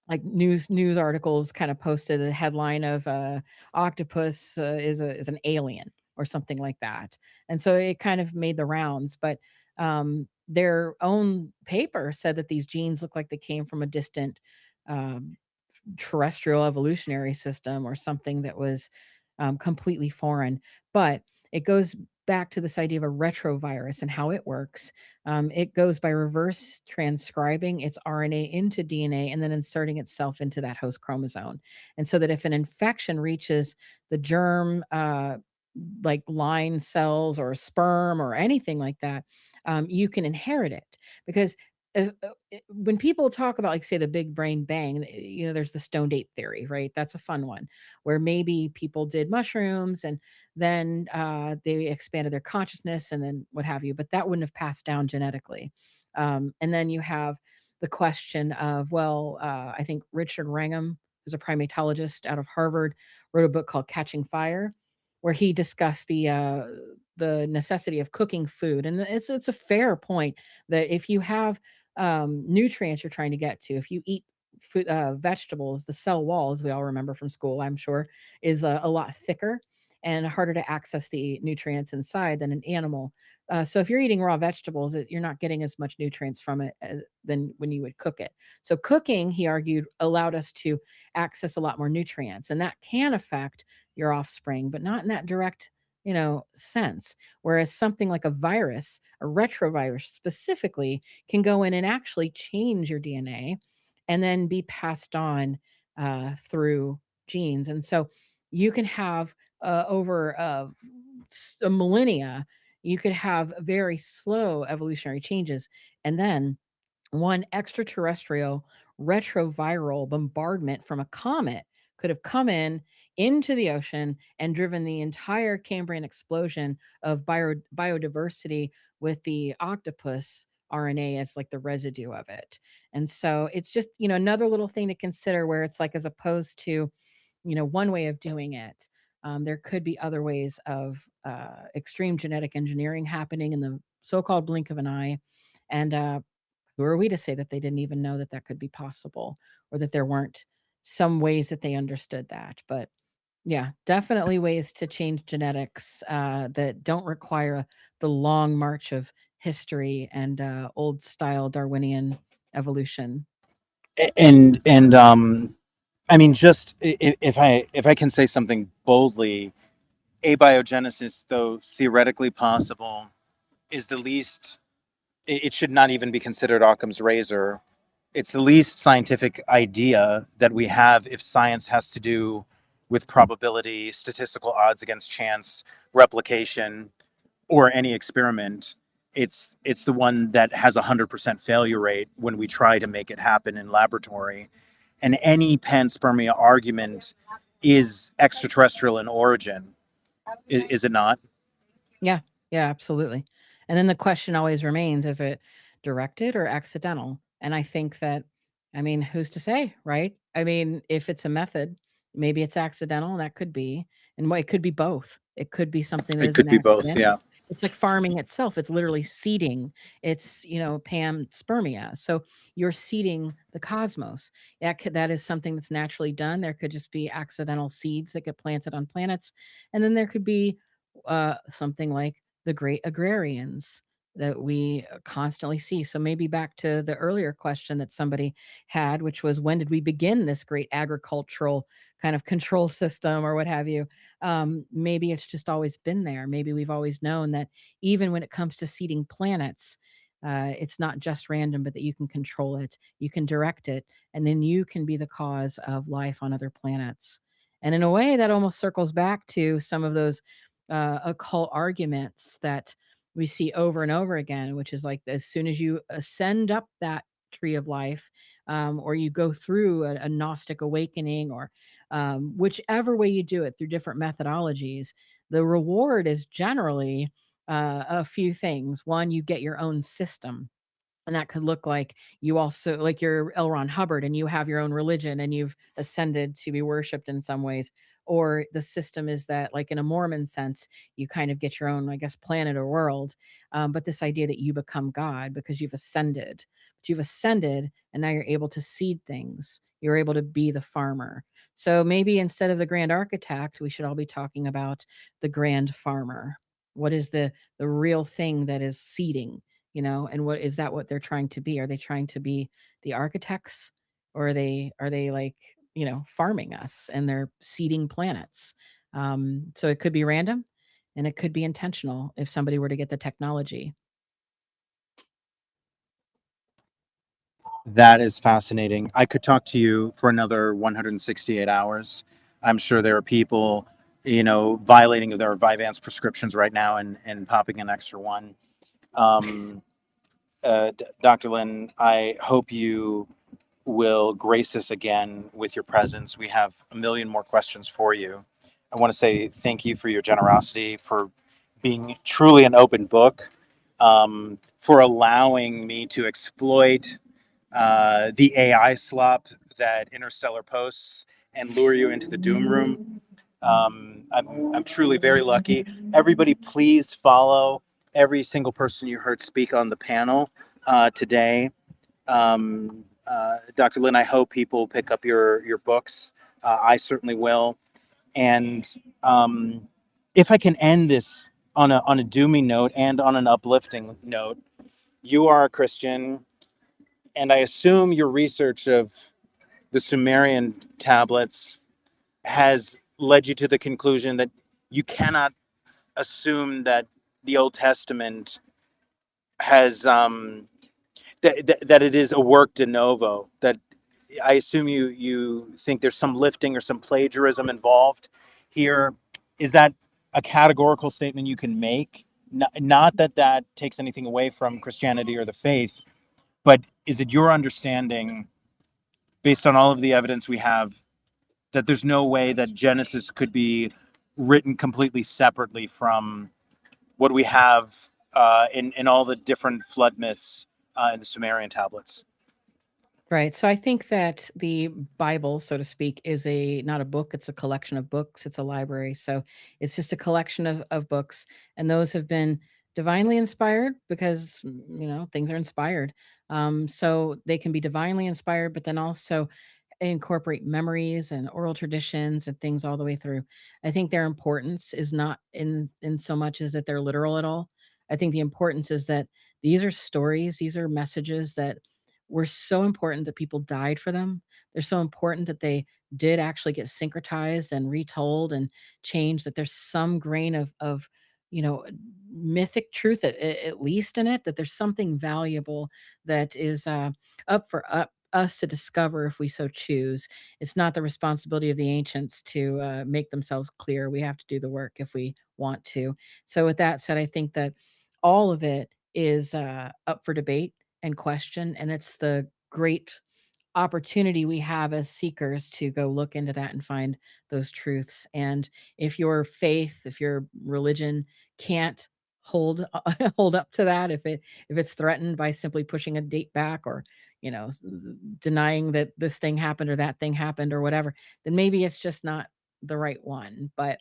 Speaker 2: like news articles kind of posted a headline of octopus is an alien or something like that, and so it kind of made the rounds. But their own paper said that these genes look like they came from a distant um, terrestrial evolutionary system or something that was completely foreign. But it goes back to this idea of a retrovirus and how it works. It goes by reverse transcribing its RNA into DNA and then inserting itself into that host chromosome. And so that if an infection reaches the germ, like line cells or sperm or anything like that, you can inherit it. Because when people talk about, like, say, the big brain bang, there's the stone date theory, right? That's a fun one, where maybe people did mushrooms and then they expanded their consciousness and then what have you, but that wouldn't have passed down genetically. And then you have the question of, well, I think Richard Wrangham, who's a primatologist out of Harvard, wrote a book called Catching Fire, where he discussed the necessity of cooking food. And it's a fair point that if you have nutrients you're trying to get to, if you eat food, vegetables, the cell wall, as we all remember from school, I'm sure, is a lot thicker and harder to access the nutrients inside than an animal. So if you're eating raw vegetables, you're not getting as much nutrients from it than when you would cook it. So cooking, he argued, allowed us to access a lot more nutrients, and that can affect your offspring, but not in that direct sense. Whereas something like a virus, a retrovirus specifically, can go in and actually change your DNA and then be passed on through genes. And so you can have over a millennia, you could have very slow evolutionary changes. And then one extraterrestrial retroviral bombardment from a comet could have come into the ocean and driven the entire Cambrian explosion of biodiversity with the octopus RNA as like the residue of it. And so it's just, another little thing to consider where it's like, as opposed to, one way of doing it, there could be other ways of extreme genetic engineering happening in the so-called blink of an eye. And who are we to say that they didn't even know that that could be possible, or that there weren't some ways that they understood that? But yeah, definitely ways to change genetics that don't require the long march of history and old style Darwinian evolution.
Speaker 1: And I mean, just if I can say something boldly, abiogenesis, though theoretically possible, is the least. It should not even be considered Occam's razor. It's the least scientific idea that we have if science has to do with probability, statistical odds against chance, replication, or any experiment. It's the one that has 100% failure rate when we try to make it happen in laboratory. And any panspermia argument is extraterrestrial in origin, is it not?
Speaker 2: Yeah, yeah, absolutely. And then the question always remains, is it directed or accidental? And I think that, I mean, who's to say, right? I mean, if it's a method, maybe it's accidental, and that could be, and it could be both. It could be something that
Speaker 1: It
Speaker 2: is an
Speaker 1: could be both,
Speaker 2: accident.
Speaker 1: yeah.
Speaker 2: It's like farming itself. It's literally seeding. It's, panspermia. So you're seeding the cosmos. That is something that's naturally done. There could just be accidental seeds that get planted on planets. And then there could be something like the great agrarians that we constantly see. So maybe back to the earlier question that somebody had, which was, when did we begin this great agricultural kind of control system or what have you? Maybe it's just always been there. Maybe we've always known that even when it comes to seeding planets, it's not just random, but that you can control it, you can direct it, and then you can be the cause of life on other planets. And in a way, that almost circles back to some of those occult arguments that we see over and over again, which is like, as soon as you ascend up that tree of life, or you go through a Gnostic awakening, or whichever way you do it through different methodologies, the reward is generally a few things. One, you get your own system. And that could look like you also, like you're L. Ron Hubbard and you have your own religion and you've ascended to be worshiped in some ways. Or the system is that, like in a Mormon sense, you kind of get your own, I guess, planet or world. But this idea that you become God because you've ascended, and now you're able to seed things. You're able to be the farmer. So maybe instead of the grand architect, we should all be talking about the grand farmer. What is the real thing that is seeding? And what is that, what they're trying to be? Are they trying to be the architects, or are they like, farming us, and they're seeding planets? So it could be random, and it could be intentional if somebody were to get the technology.
Speaker 1: That is fascinating. I could talk to you for another 168 hours. I'm sure there are people, violating their Vyvanse prescriptions right now and popping an extra one. Dr. Lynn, I hope you will grace us again with your presence. We have a million more questions for you. I want to say thank you for your generosity, for being truly an open book, for allowing me to exploit the AI slop that Interstellar posts and lure you into the doom room. I'm truly very lucky. Everybody, please follow every single person you heard speak on the panel today. Dr. Lynn, I hope people pick up your books. I certainly will. And if I can end this on a dooming note and on an uplifting note, you are a Christian, and I assume your research of the Sumerian tablets has led you to the conclusion that you cannot assume that the Old Testament has that it is a work de novo. That I assume you think there's some lifting or some plagiarism involved here. Is that a categorical statement you can make? Not that that takes anything away from Christianity or the faith, but is it your understanding, based on all of the evidence we have, that there's no way that Genesis could be written completely separately from what we have in all the different flood myths in the Sumerian tablets.
Speaker 2: Right. So I think that the Bible, so to speak, is not a book, it's a collection of books. It's a library. So it's just a collection of books. And those have been divinely inspired because, things are inspired. So they can be divinely inspired, but then also incorporate memories and oral traditions and things all the way through. I think their importance is not in so much as that they're literal at all. I think the importance is that these are stories, these are messages that were so important that people died for them. They're so important that they did actually get syncretized and retold and changed, that there's some grain of you know mythic truth at least in it, that there's something valuable that is up us to discover if we so choose. It's not the responsibility of the ancients to make themselves clear. We have to do the work if we want to. So, with that said, I think that all of it is up for debate and question, and it's the great opportunity we have as seekers to go look into that and find those truths. And if your faith, if your religion can't hold hold up to that, if it's threatened by simply pushing a date back, or denying that this thing happened or that thing happened or whatever, then maybe it's just not the right one. But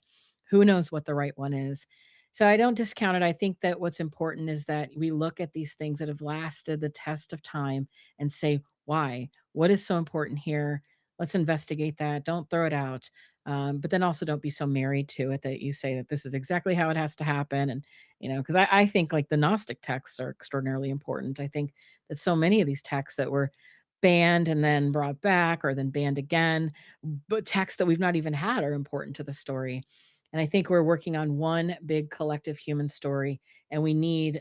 Speaker 2: who knows what the right one is. So I don't discount it. I think that what's important is that we look at these things that have lasted the test of time and say, why? What is so important here? Let's investigate that. Don't throw it out. But then also don't be so married to it that you say that this is exactly how it has to happen. And, because I think like the Gnostic texts are extraordinarily important. I think that so many of these texts that were banned and then brought back or then banned again, but texts that we've not even had are important to the story. And I think we're working on one big collective human story, and we need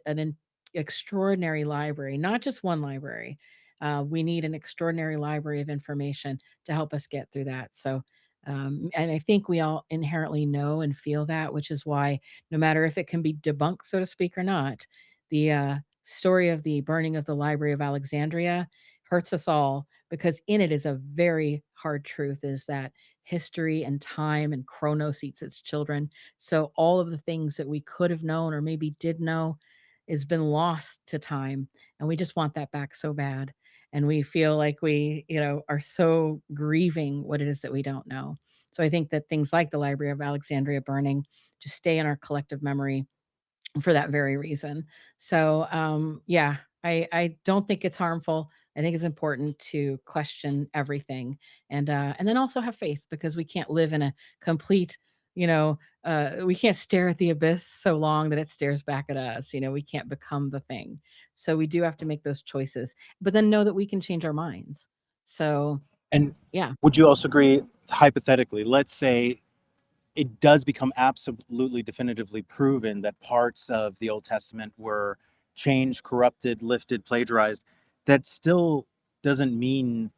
Speaker 2: extraordinary library, not just one library. We need an extraordinary library of information to help us get through that. So, and I think we all inherently know and feel that, which is why no matter if it can be debunked, so to speak, or not, the story of the burning of the Library of Alexandria hurts us all, because in it is a very hard truth, is that history and time and Chronos eats its children. So all of the things that we could have known or maybe did know has been lost to time. And we just want that back so bad. And we feel like we, are so grieving what it is that we don't know. So I think that things like the Library of Alexandria burning just stay in our collective memory for that very reason. So, yeah, I don't think it's harmful. I think it's important to question everything, and then also have faith, because we can't live in a complete, we can't stare at the abyss so long that it stares back at us. We can't become the thing. So we do have to make those choices, but then know that we can change our minds. So,
Speaker 1: And
Speaker 2: yeah.
Speaker 1: would you also agree, hypothetically, let's say it does become absolutely definitively proven that parts of the Old Testament were changed, corrupted, lifted, plagiarized, that still doesn't mean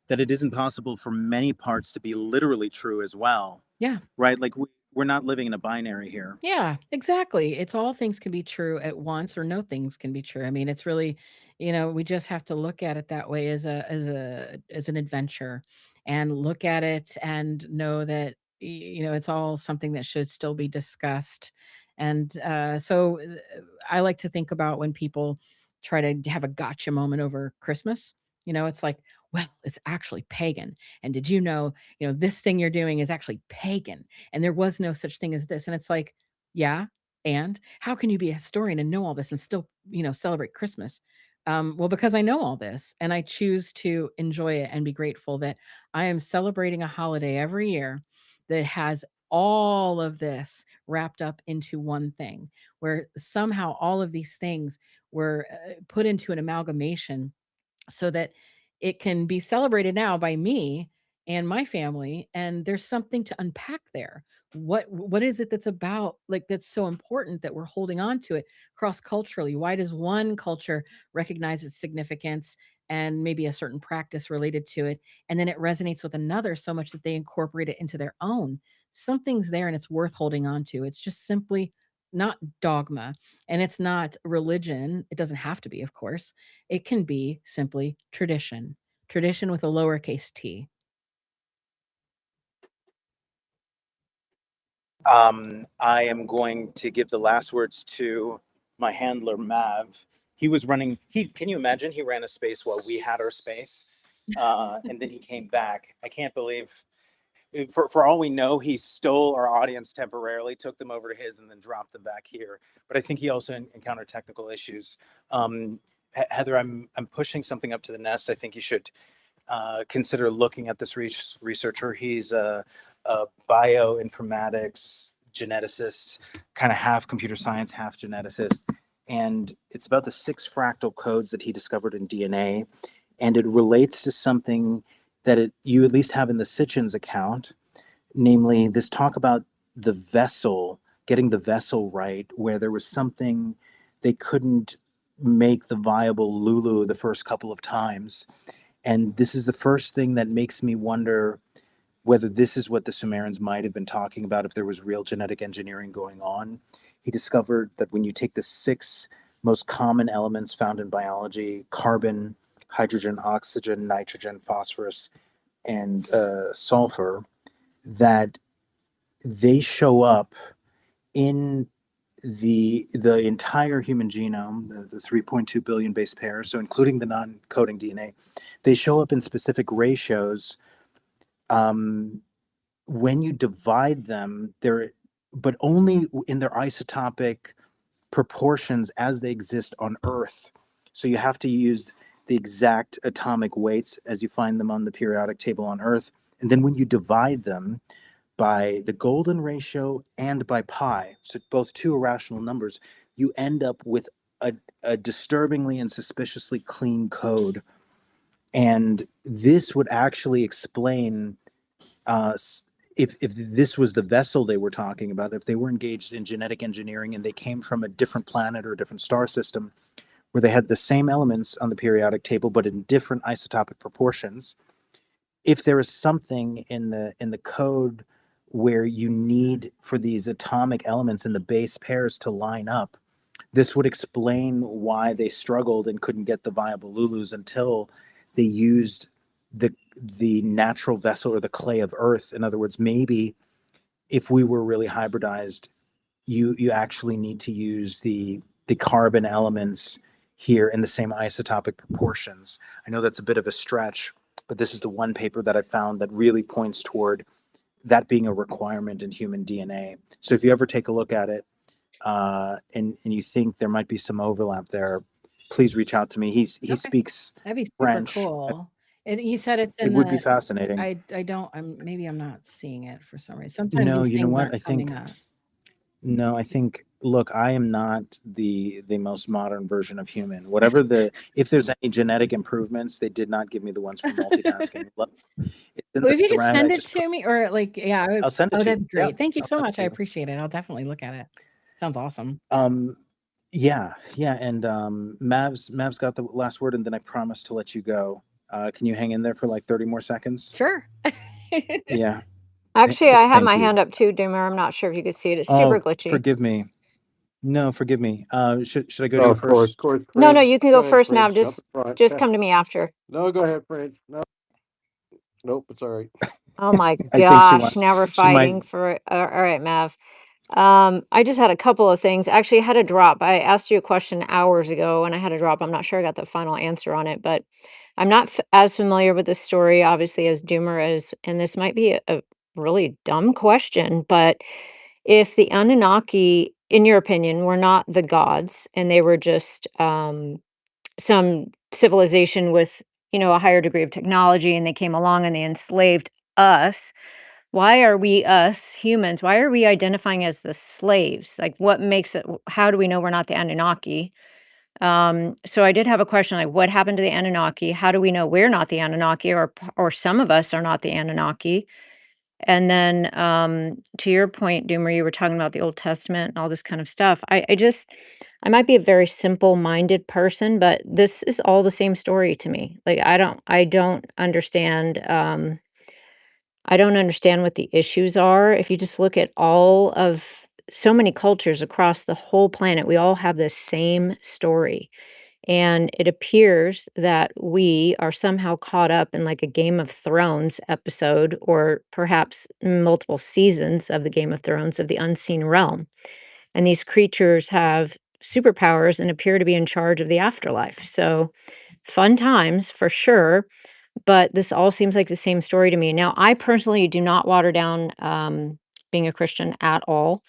Speaker 1: that it isn't possible for many parts to be literally true as well,
Speaker 2: Yeah.
Speaker 1: right? Like we're not living in a binary here.
Speaker 2: Yeah, exactly. It's all things can be true at once, or no things can be true. I mean, it's really, we just have to look at it that way, as an adventure, and look at it and know that it's all something that should still be discussed. And I like to think about when people try to have a gotcha moment over Christmas. It's like, well, it's actually pagan. And did this thing you're doing is actually pagan, and there was no such thing as this. And it's like, yeah, and how can you be a historian and know all this and still, celebrate Christmas? Well, because I know all this, and I choose to enjoy it and be grateful that I am celebrating a holiday every year that has all of this wrapped up into one thing, where somehow all of these things were put into an amalgamation so that it can be celebrated now by me and my family, and there's something to unpack there. What is it that's about, like, that's so important that we're holding on to it cross culturally? Why does one culture recognize its significance and maybe a certain practice related to it, and then it resonates with another so much that they incorporate it into their own? Something's there, and it's worth holding on to. It's just simply not dogma, and it's not religion. It doesn't have to be, of course. It can be simply tradition. Tradition with a lowercase t.
Speaker 1: I am going to give the last words to my handler, Mav. he was running. Can you imagine? He ran a space while we had our space, and then he came back. I can't believe. For all we know, he stole our audience temporarily, took them over to his, and then dropped them back here. But I think he also encountered technical issues. Heather, I'm pushing something up to the nest. I think you should consider looking at this researcher. He's a bioinformatics geneticist, kind of half computer science, half geneticist. And it's about the 6 fractal codes that he discovered in DNA. And it relates to something that you at least have in the Sitchin's account, namely this talk about the vessel, getting the vessel right, where there was something they couldn't make the viable Lulu the first couple of times. And this is the first thing that makes me wonder whether this is what the Sumerians might have been talking about if there was real genetic engineering going on. He discovered that when you take the 6 most common elements found in biology, carbon, hydrogen, oxygen, nitrogen, phosphorus, and sulfur, that they show up in the entire human genome, the 3.2 billion base pairs, so including the non-coding DNA, they show up in specific ratios. When you divide them, but only in their isotopic proportions as they exist on Earth. So you have to use the exact atomic weights as you find them on the periodic table on Earth. And then when you divide them by the golden ratio and by pi, so both 2 irrational numbers, you end up with a disturbingly and suspiciously clean code. And this would actually explain if this was the vessel they were talking about, if they were engaged in genetic engineering and they came from a different planet or a different star system where they had the same elements on the periodic table but in different isotopic proportions, if there is something in the code where you need for these atomic elements in the base pairs to line up, this would explain why they struggled and couldn't get the viable Lulus until they used the natural vessel or the clay of Earth. In other words, maybe if we were really hybridized, you actually need to use the carbon elements here in the same isotopic proportions. I know that's a bit of a stretch, but this is the one paper that I found that really points toward that being a requirement in human DNA. So if you ever take a look at it and you think there might be some overlap there, please reach out to me. He
Speaker 2: Okay.
Speaker 1: speaks
Speaker 2: That'd be super
Speaker 1: French.
Speaker 2: cool. And you said it's
Speaker 1: It
Speaker 2: in
Speaker 1: would be
Speaker 2: the.
Speaker 1: fascinating.
Speaker 2: I don't. maybe I'm not seeing it for some reason. Sometimes
Speaker 1: No,
Speaker 2: these
Speaker 1: you know
Speaker 2: things
Speaker 1: what?
Speaker 2: aren't coming up.
Speaker 1: No, I think, look, I am not the most modern version of human. If there's any genetic improvements, they did not give me the ones for multitasking. It's in
Speaker 2: Well,
Speaker 1: the
Speaker 2: if you could
Speaker 1: thread.
Speaker 2: send it to me, or like, yeah,
Speaker 1: I'll send it to you.
Speaker 2: that'd be great.
Speaker 1: Yeah,
Speaker 2: Thank you
Speaker 1: I'll
Speaker 2: so
Speaker 1: send it
Speaker 2: much.
Speaker 1: to
Speaker 2: I
Speaker 1: you.
Speaker 2: appreciate it. I'll definitely look at it. Sounds awesome.
Speaker 1: Yeah, and Mav's got the last word, and then I promise to let you go. Can you hang in there for like 30 more seconds?
Speaker 2: Sure.
Speaker 1: Yeah.
Speaker 6: Actually, I have
Speaker 1: Thank
Speaker 6: my
Speaker 1: you.
Speaker 6: hand up too, Doomer. I'm not sure if you could see it. It's
Speaker 1: Oh,
Speaker 6: super glitchy.
Speaker 1: forgive me. No, forgive me. Should I go to
Speaker 5: Oh,
Speaker 1: you
Speaker 5: of course,
Speaker 1: first?
Speaker 6: No,
Speaker 5: French.
Speaker 6: you can
Speaker 5: Go
Speaker 6: go
Speaker 5: ahead,
Speaker 6: first now.
Speaker 5: French. Up front.
Speaker 6: Just come to me after.
Speaker 5: No, go ahead, French. No, nope, it's all right.
Speaker 6: Oh my
Speaker 1: I think she
Speaker 6: gosh, now we're
Speaker 1: She might.
Speaker 6: fighting for all right, Mav. I just had a couple of things. Actually, I had a drop. I asked you a question hours ago and I had a drop. I'm not sure I got the final answer on it, but I'm not as familiar with the story, obviously, as Doomer is. And this might be a really dumb question, but if the Anunnaki, in your opinion, were not the gods and they were just some civilization with, a higher degree of technology, and they came along and they enslaved us, why are we, us humans, why are we identifying as the slaves? Like, what makes it, how do we know we're not the Anunnaki? So I did have a question, like, what happened to the Anunnaki? How do we know we're not the Anunnaki, or some of us are not the Anunnaki? And then to your point, Doomer, you were talking about the Old Testament and all this kind of stuff. I might be a very simple-minded person, but this is all the same story to me. Like, I don't understand. I don't understand what the issues are. If you just look at all of so many cultures across the whole planet, we all have the same story. And it appears that we are somehow caught up in like a Game of Thrones episode, or perhaps multiple seasons of the Game of Thrones of the unseen realm. And these creatures have
Speaker 3: superpowers and appear to be in charge of the afterlife. So fun times for sure. But this all seems like the same story to me. Now, I personally do not water down being a Christian at all.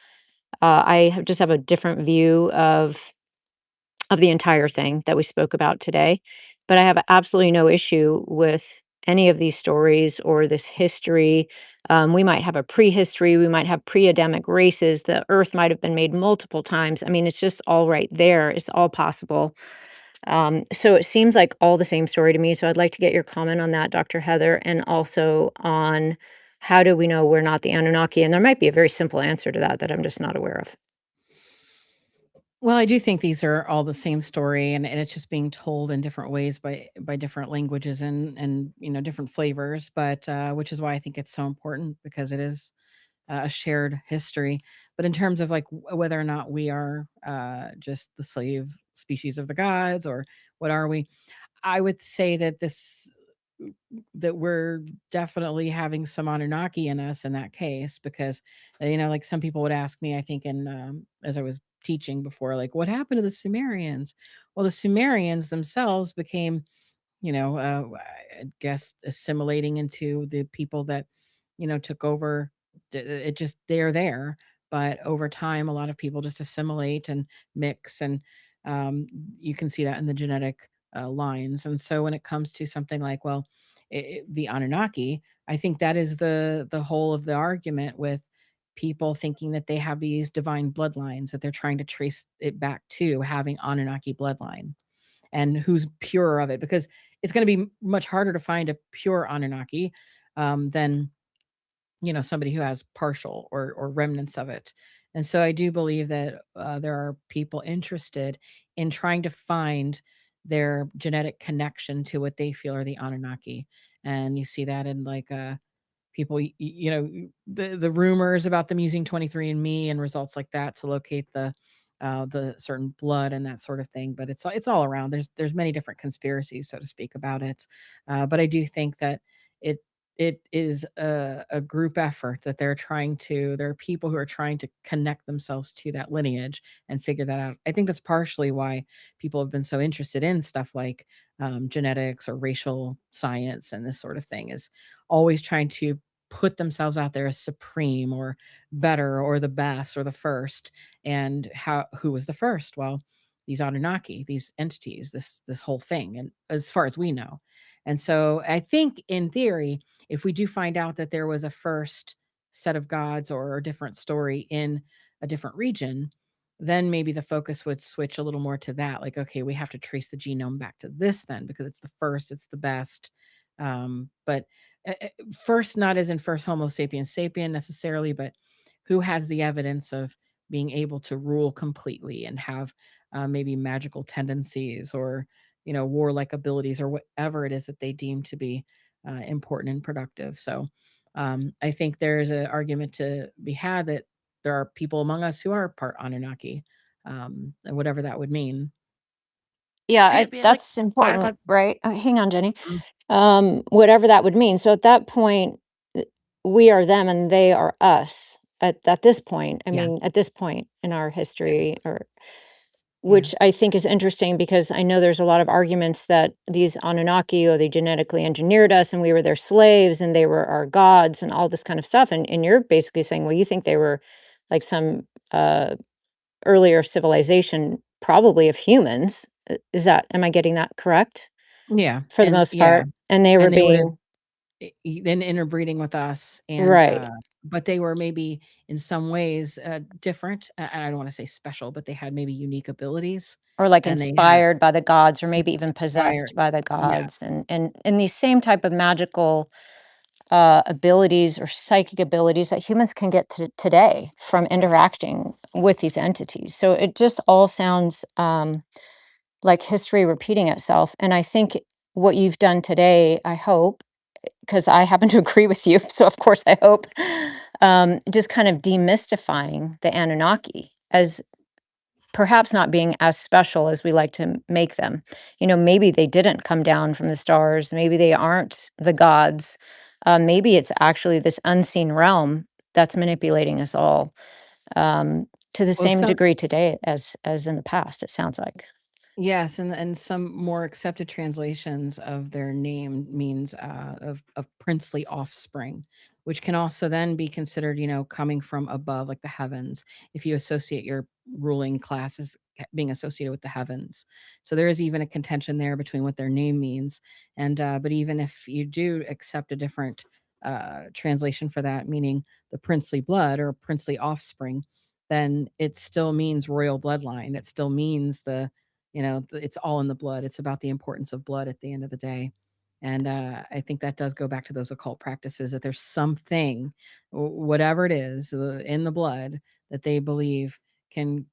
Speaker 3: Just have a different view of the entire thing that we spoke about today. But I have absolutely no issue with any of these stories or this history. We might have a prehistory, we might have pre-Adamic races, the earth might have been made multiple times. I mean, it's just all right there. It's all possible. So it seems like all the same story to me. So I'd like to get your comment on that, Dr. Heather, and also on how do we know we're not the Anunnaki? And there might be a very simple answer to that I'm just not aware of.
Speaker 2: Well, I do think these are all the same story, and it's just being told in different ways by different languages and different flavors. But which is why I think it's so important, because it is a shared history. But in terms of like whether or not we are just the slave species of the gods, or what are we, I would say that we're definitely having some Anunnaki in us in that case, because like some people would ask me, I think in as I was teaching before, like, what happened to the Sumerians? Well, the Sumerians themselves became, I guess, assimilating into the people that took over. It just, they're there, but over time a lot of people just assimilate and mix, and you can see that in the genetic lines. And so when it comes to something like, well, the Anunnaki, I think that is the whole of the argument with people thinking that they have these divine bloodlines, that they're trying to trace it back to having Anunnaki bloodline, and who's pure of it, because it's going to be much harder to find a pure Anunnaki than somebody who has partial or remnants of it. And so I do believe that there are people interested in trying to find their genetic connection to what they feel are the Anunnaki. And you see that in like people, the rumors about them using 23andMe and results like that to locate the certain blood and that sort of thing. But it's all around. There's many different conspiracies, so to speak, about it. But I do think that it it is a group effort, that there are people who are trying to connect themselves to that lineage and figure that out. I think that's partially why people have been so interested in stuff like genetics or racial science and this sort of thing, is always trying to put themselves out there as supreme or better or the best or the first. And who was the first? Well, these Anunnaki, these entities, this whole thing, and as far as we know. And so I think in theory, if we do find out that there was a first set of gods or a different story in a different region, then maybe the focus would switch a little more to that. Like, okay, we have to trace the genome back to this then, because it's the first, it's the best. But first, not as in first Homo sapiens sapien necessarily, but who has the evidence of being able to rule completely and have maybe magical tendencies, or warlike abilities, or whatever it is that they deem to be important and productive. So I think there's an argument to be had that there are people among us who are part Anunnaki, and whatever that would mean.
Speaker 3: Yeah,
Speaker 8: Yeah, like
Speaker 3: that's important, right? Hang on, Jenny.
Speaker 2: Mm.
Speaker 3: Whatever that would mean. So at that point, we are them and they are us. At this point,
Speaker 2: Yeah.
Speaker 3: at this point in our history, or
Speaker 2: Yeah.
Speaker 3: which I think is interesting, because I know there's a lot of arguments that these Anunnaki, or they genetically engineered us and we were their slaves and they were our gods and all this kind of stuff. And you're basically saying, well, you think they were like some earlier civilization, probably of humans. Am I getting that correct?
Speaker 2: Yeah.
Speaker 3: For the
Speaker 2: And
Speaker 3: most
Speaker 2: yeah.
Speaker 3: part. And they were
Speaker 2: And they would have
Speaker 3: being
Speaker 2: then interbreeding with us, and
Speaker 3: right.
Speaker 2: but they were maybe in some ways different. And I don't want to say special, but they had maybe unique abilities,
Speaker 3: Or like
Speaker 2: and they had
Speaker 3: inspired by the gods, or maybe even
Speaker 2: inspired.
Speaker 3: possessed by the
Speaker 2: Yeah.
Speaker 3: gods, and these same type of magical abilities or psychic abilities that humans can get today from interacting with these entities. So it just all sounds like history repeating itself. And I think what you've done today, I hope, because I happen to agree with you, so of course I hope, just kind of demystifying the Anunnaki as perhaps not being as special as we like to make them. Maybe they didn't come down from the stars. Maybe they aren't the gods. Maybe it's actually this unseen realm that's manipulating us all. to the
Speaker 2: Well,
Speaker 3: same degree today as in the past, it sounds like.
Speaker 2: Yes, and some more accepted translations of their name means of princely offspring, which can also then be considered, coming from above, like the heavens, if you associate your ruling class as being associated with the heavens. So there is even a contention there between what their name means, and but even if you do accept a different translation for that, meaning the princely blood or princely offspring, then it still means royal bloodline. It still means it's all in the blood. It's about the importance of blood at the end of the day. And I think that does go back to those occult practices, that there's something, whatever it is, in the blood that they believe can,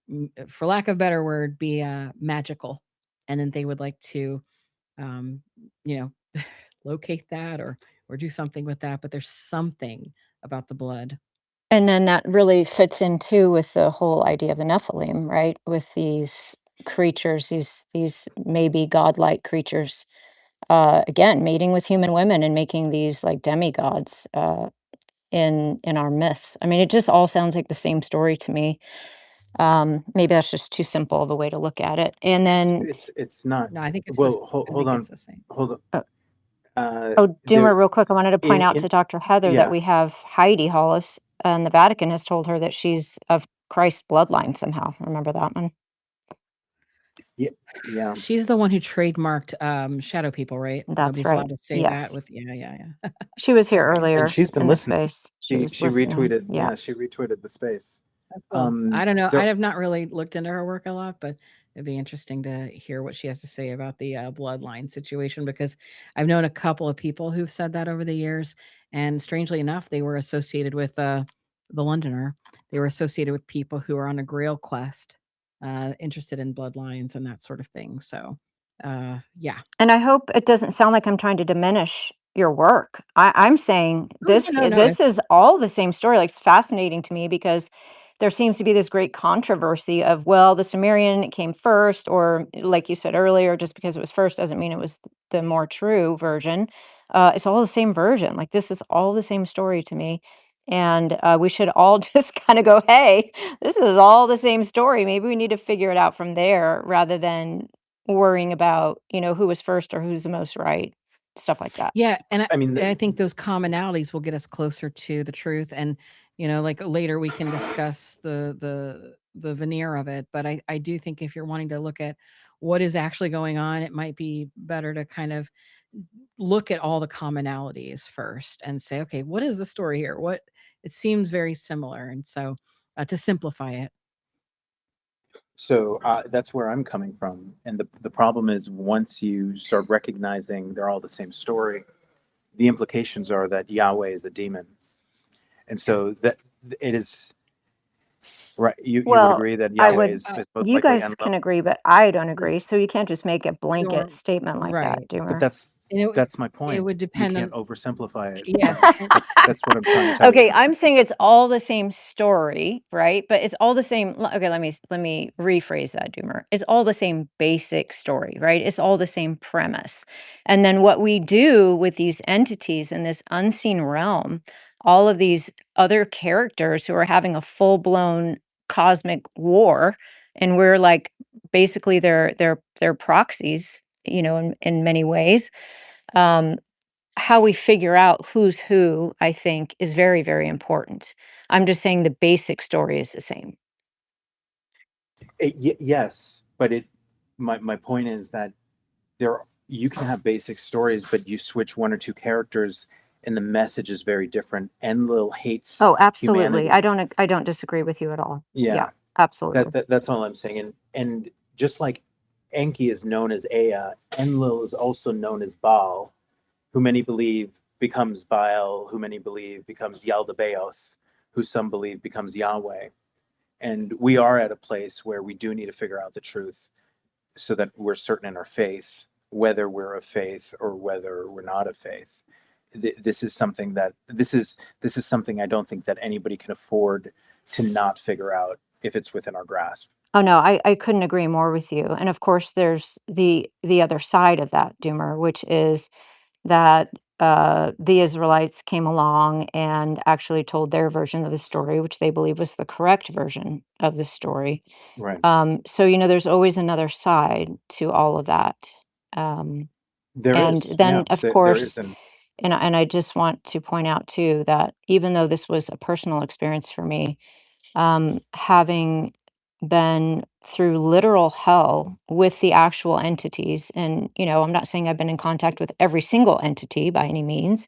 Speaker 2: for lack of a better word, be magical. And then they would like to, um, you know, locate that or do something with that. But there's something about the blood.
Speaker 3: And then that really fits in too with the whole idea of the Nephilim, right? With these creatures, these maybe godlike creatures, again, mating with human women and making these like demigods in our myths. I mean, it just all sounds like the same story to me. Maybe that's just too simple of a way to look at it. And then,
Speaker 1: It's not.
Speaker 2: No, I think it's
Speaker 1: Well,
Speaker 2: I
Speaker 1: hold
Speaker 2: think
Speaker 1: on.
Speaker 2: it's the same.
Speaker 1: Hold on.
Speaker 3: oh,
Speaker 1: There
Speaker 3: Doomer, real quick, I wanted to point out
Speaker 1: in
Speaker 3: to Dr. Heather that
Speaker 1: yeah.
Speaker 3: we have 𝗂𝗍𝗂𝗃, and the Vatican has told her that she's of Christ's bloodline somehow. Remember that one?
Speaker 1: Yeah.
Speaker 2: She's the one who trademarked shadow people, right?
Speaker 3: That's
Speaker 2: Nobody's
Speaker 3: right.
Speaker 2: allowed to say that
Speaker 3: Yes.
Speaker 2: with yeah.
Speaker 3: She was here
Speaker 2: Okay.
Speaker 1: And
Speaker 3: earlier
Speaker 1: she's been
Speaker 3: in the
Speaker 1: listening.
Speaker 3: space. She was
Speaker 1: She
Speaker 3: listening.
Speaker 1: retweeted.
Speaker 3: Yeah.
Speaker 1: Yeah, she retweeted the space.
Speaker 2: That's cool. I don't know. I
Speaker 1: There
Speaker 2: have not really looked into her work a lot, but it'd be interesting to hear what she has to say about the bloodline situation, because I've known a couple of people who've said that over the years, and strangely enough, they were associated with the Londoner. They were associated with people who are on a Grail quest, interested in bloodlines and that sort of thing. So, yeah.
Speaker 3: And I hope it doesn't sound like I'm trying to diminish your work. I'm saying
Speaker 2: Oh,
Speaker 3: this
Speaker 2: no.
Speaker 3: this is all the same story. Like, it's fascinating to me because there seems to be this great controversy of, well, the Sumerian came first, or like you said earlier, just because it was first doesn't mean it was the more true version. It's all the same version. Like, this is all the same story to me. And we should all just kind of go, hey, this is all the same story. Maybe we need to figure it out from there rather than worrying about, who was first or who's the most right, stuff like that.
Speaker 2: Yeah, and
Speaker 1: I mean,
Speaker 2: I think those commonalities will get us closer to the truth, and like later we can discuss the veneer of it. But I do think if you're wanting to look at what is actually going on, it might be better to kind of look at all the commonalities first and say, okay, what is the story here? What it seems very similar, and so to simplify it.
Speaker 1: so that's where I'm coming from. And the problem is, once you start recognizing they're all the same story, the implications are that Yahweh is a demon. And so that it is right. You would
Speaker 3: Well,
Speaker 1: agree that
Speaker 3: I
Speaker 1: Yahweh
Speaker 3: would,
Speaker 1: is most
Speaker 3: you
Speaker 1: likely
Speaker 3: guys can agree, but I don't agree. So you can't just make a
Speaker 2: Sure.
Speaker 3: blanket statement like that,
Speaker 2: Right.
Speaker 1: But
Speaker 3: Doomer.
Speaker 2: And
Speaker 1: that's my
Speaker 2: it
Speaker 1: point.
Speaker 2: would
Speaker 1: You
Speaker 2: depend
Speaker 1: can't
Speaker 2: on
Speaker 1: oversimplify it.
Speaker 2: yes, and
Speaker 1: That's what I'm trying to tell you.
Speaker 3: Okay, I'm saying it's all the same story, right? But it's all the same. Okay, let me rephrase that, Doomer. It's all the same basic story, right? It's all the same premise. And then what we do with these entities in this unseen realm, all of these other characters who are having a full-blown cosmic war, and we're like basically their proxies, in many ways. How we figure out who's who, I think, is very, very important. I'm just saying the basic story is the same.
Speaker 1: Yes, but my point is that you can have basic stories, but you switch one or two characters, and the message is very different. Enlil hates
Speaker 3: Oh, absolutely.
Speaker 1: humanity.
Speaker 3: I don't disagree with you at all.
Speaker 1: Yeah,
Speaker 3: Yeah, absolutely.
Speaker 1: that's all I'm saying. And just like Enki is known as Ea, Enlil is also known as Baal, who many believe becomes Baal, who many believe becomes 𝗂𝗓𝗂𝗃, who some believe becomes Yahweh. And we are at a place where we do need to figure out the truth so that we're certain in our faith, whether we're of faith or whether we're not of faith. This is something I don't think that anybody can afford to not figure out if it's within our grasp.
Speaker 3: Oh no, I couldn't agree more with you. And of course there's the other side of that, Doomer, which is that
Speaker 6: the Israelites came along and actually told their version of the story, which they believe was the correct version of the story.
Speaker 1: Right.
Speaker 6: So, you know, there's always another side to all of that.
Speaker 1: There
Speaker 6: And
Speaker 1: is.
Speaker 6: then,
Speaker 1: Yeah,
Speaker 6: of
Speaker 1: there
Speaker 6: course,
Speaker 1: is. And
Speaker 6: and I just want to point out too that even though this was a personal experience for me, having been through literal hell with the actual entities, and you know, I'm not saying I've been in contact with every single entity by any means,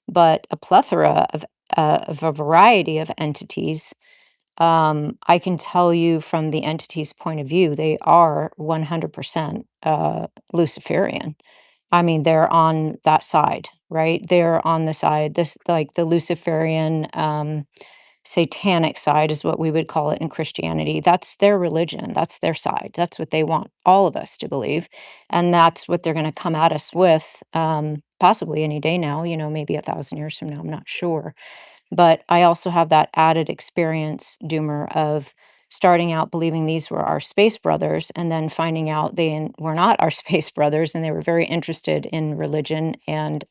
Speaker 6: but a plethora of a variety of entities. I can tell you from the entity's point of view, they are 100% Luciferian. I mean, they're on that side, right? They're on the side, this like the Luciferian satanic side is what we would call it in Christianity. That's their religion. That's their side. That's what they want all of us to believe. And that's what they're going to come at us with, possibly any day now, you know, maybe 1,000 years from now. I'm not sure. But I also have that added experience, Doomer, of starting out believing these were our space brothers and then finding out they were not our space brothers and they were very interested in religion and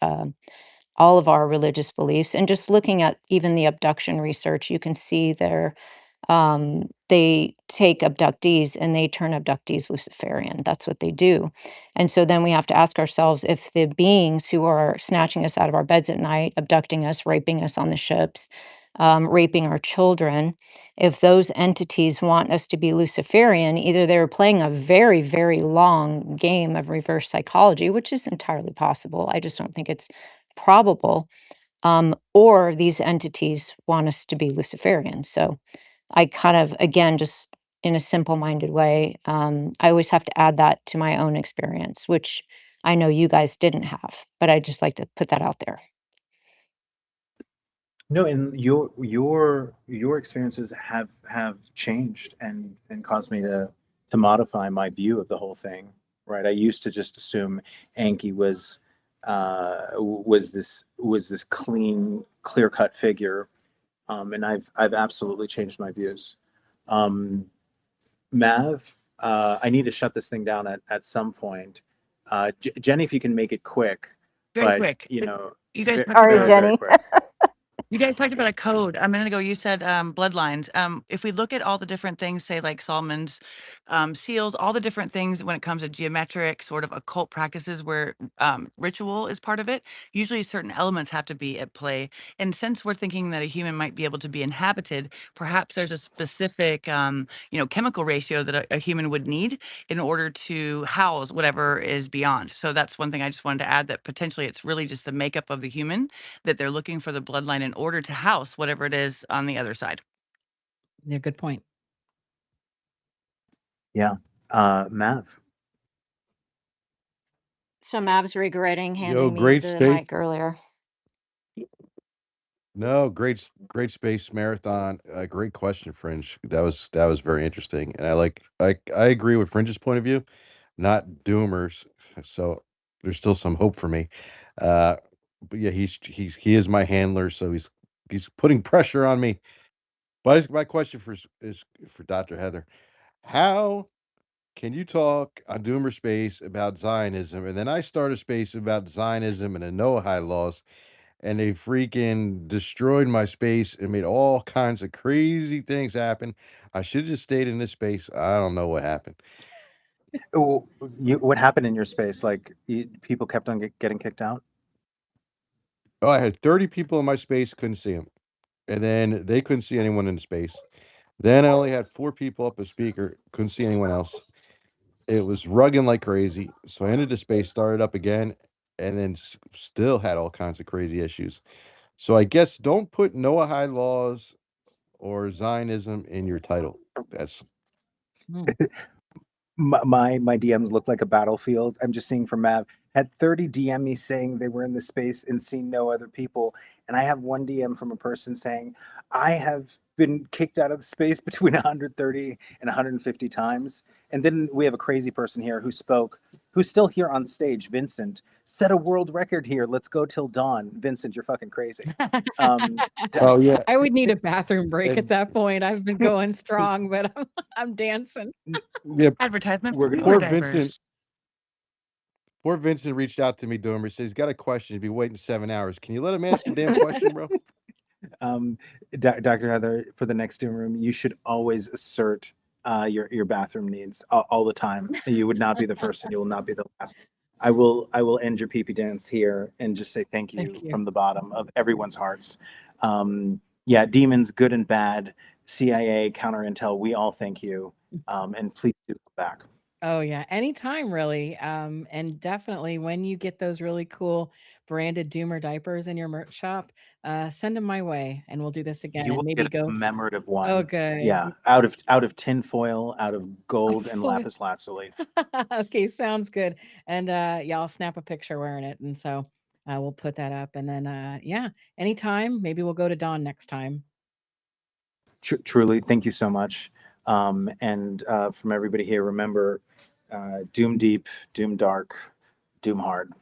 Speaker 6: all of our religious beliefs. And just looking at even the abduction research, you can see they take abductees and they turn abductees Luciferian. That's what they do. And so then we have to ask ourselves if the beings who are snatching us out of our beds at night, abducting us, raping us on the ships, raping our children, if those entities want us to be Luciferian, either they're playing a very, very long game of reverse psychology, which is entirely possible. I just don't think it's probable. Or these entities want us to be Luciferian. So I kind of, again, just in a simple-minded way, I always have to add that to my own experience, which I know you guys didn't have, but I just like to put that out there.
Speaker 1: no, and your experiences have changed and caused me to modify my view of the whole thing. Right. I used to just assume Anki was this clean, clear-cut figure. And I've absolutely changed my views. Mav, I need to shut this thing down at some point. Jenny, if you can make it quick,
Speaker 8: Very
Speaker 1: but
Speaker 8: quick.
Speaker 1: you know,
Speaker 8: You guys talked
Speaker 6: Sorry,
Speaker 1: very,
Speaker 8: about
Speaker 1: very
Speaker 6: Jenny.
Speaker 1: quick.
Speaker 8: You guys talked about a code a minute ago. You said bloodlines. If we look at all the different things, say like Solomon's seals, all the different things when it comes to geometric sort of occult practices where ritual is part of it, usually certain elements have to be at play. And since we're thinking that a human might be able to be inhabited, perhaps there's a specific chemical ratio that a human would need in order to house whatever is beyond. So that's one thing I just wanted to add, that potentially it's really just the makeup of the human that they're looking for the bloodline in order to house whatever it is on the other side.
Speaker 2: Yeah, good point.
Speaker 1: Yeah. Mav.
Speaker 6: So Mav's regretting
Speaker 5: Yo,
Speaker 6: handing me
Speaker 5: great
Speaker 6: the
Speaker 5: space.
Speaker 6: mic earlier.
Speaker 5: No, great space marathon. Great question, Fringe. That was very interesting, and I agree with Fringe's point of view, not Doomer's. So there's still some hope for me. But yeah, he is my handler, so he's putting pressure on me. But my question is for Dr. Heather. How can you talk on Doomer Space about Zionism, and then I start a space about Zionism and the Noahide laws, and they freaking destroyed my space and made all kinds of crazy things happen. I should have just stayed in this space. I don't know what happened.
Speaker 1: What happened in your space? Like people kept on getting kicked out?
Speaker 5: Oh, I had 30 people in my space, couldn't see them. And then they couldn't see anyone in the space. Then I only had 4 people up a speaker, couldn't see anyone else. It was rugging like crazy. So I ended the space, started up again, and then still had all kinds of crazy issues. So I guess don't put Noahide laws or Zionism in your title. That's
Speaker 1: My DMs look like a battlefield. I'm just seeing from Mav. Had 30 DM me saying they were in the space and seen no other people. And I have one DM from a person saying, I have been kicked out of the space between 130 and 150 times. And then we have a crazy person here who spoke, who's still here on stage. Vincent set a world record here. Let's go till dawn. Vincent, you're fucking crazy.
Speaker 5: oh yeah.
Speaker 2: I would need a bathroom break at
Speaker 5: And
Speaker 2: that point. I've been going strong, but I'm dancing.
Speaker 5: yeah,
Speaker 8: Advertisement
Speaker 1: We're
Speaker 8: for
Speaker 1: gonna
Speaker 8: poor
Speaker 5: poor
Speaker 8: diapers.
Speaker 5: Poor Vincent reached out to me, Doomer. He said he's got a question. He'd be waiting 7 hours. Can you let him ask a damn question, bro?
Speaker 1: Dr. Heather, for the next Doom Room, you should always assert your bathroom needs all the time. You would not be the first, and you will not be the last. I will end your pee-pee dance here and just say thank you from the bottom of everyone's hearts. Yeah, demons, good and bad, CIA, counter intel, we all thank you. And please do come back.
Speaker 2: Oh yeah, anytime really. And definitely when you get those really cool branded Doomer diapers in your merch shop, send them my way and we'll do this again
Speaker 1: You
Speaker 2: and
Speaker 1: will
Speaker 2: maybe
Speaker 1: get a
Speaker 2: go.
Speaker 1: commemorative
Speaker 2: Oh,
Speaker 1: one.
Speaker 2: good.
Speaker 1: Yeah, out of tinfoil, out of gold and
Speaker 2: Foil.
Speaker 1: lapis lazuli.
Speaker 2: Okay, sounds good. And yeah, I'll snap a picture wearing it. And so we'll put that up. And then yeah, anytime. Maybe we'll go to Dawn next time.
Speaker 1: Truly, thank you so much. And from everybody here, remember, doom deep, doom dark, doom hard.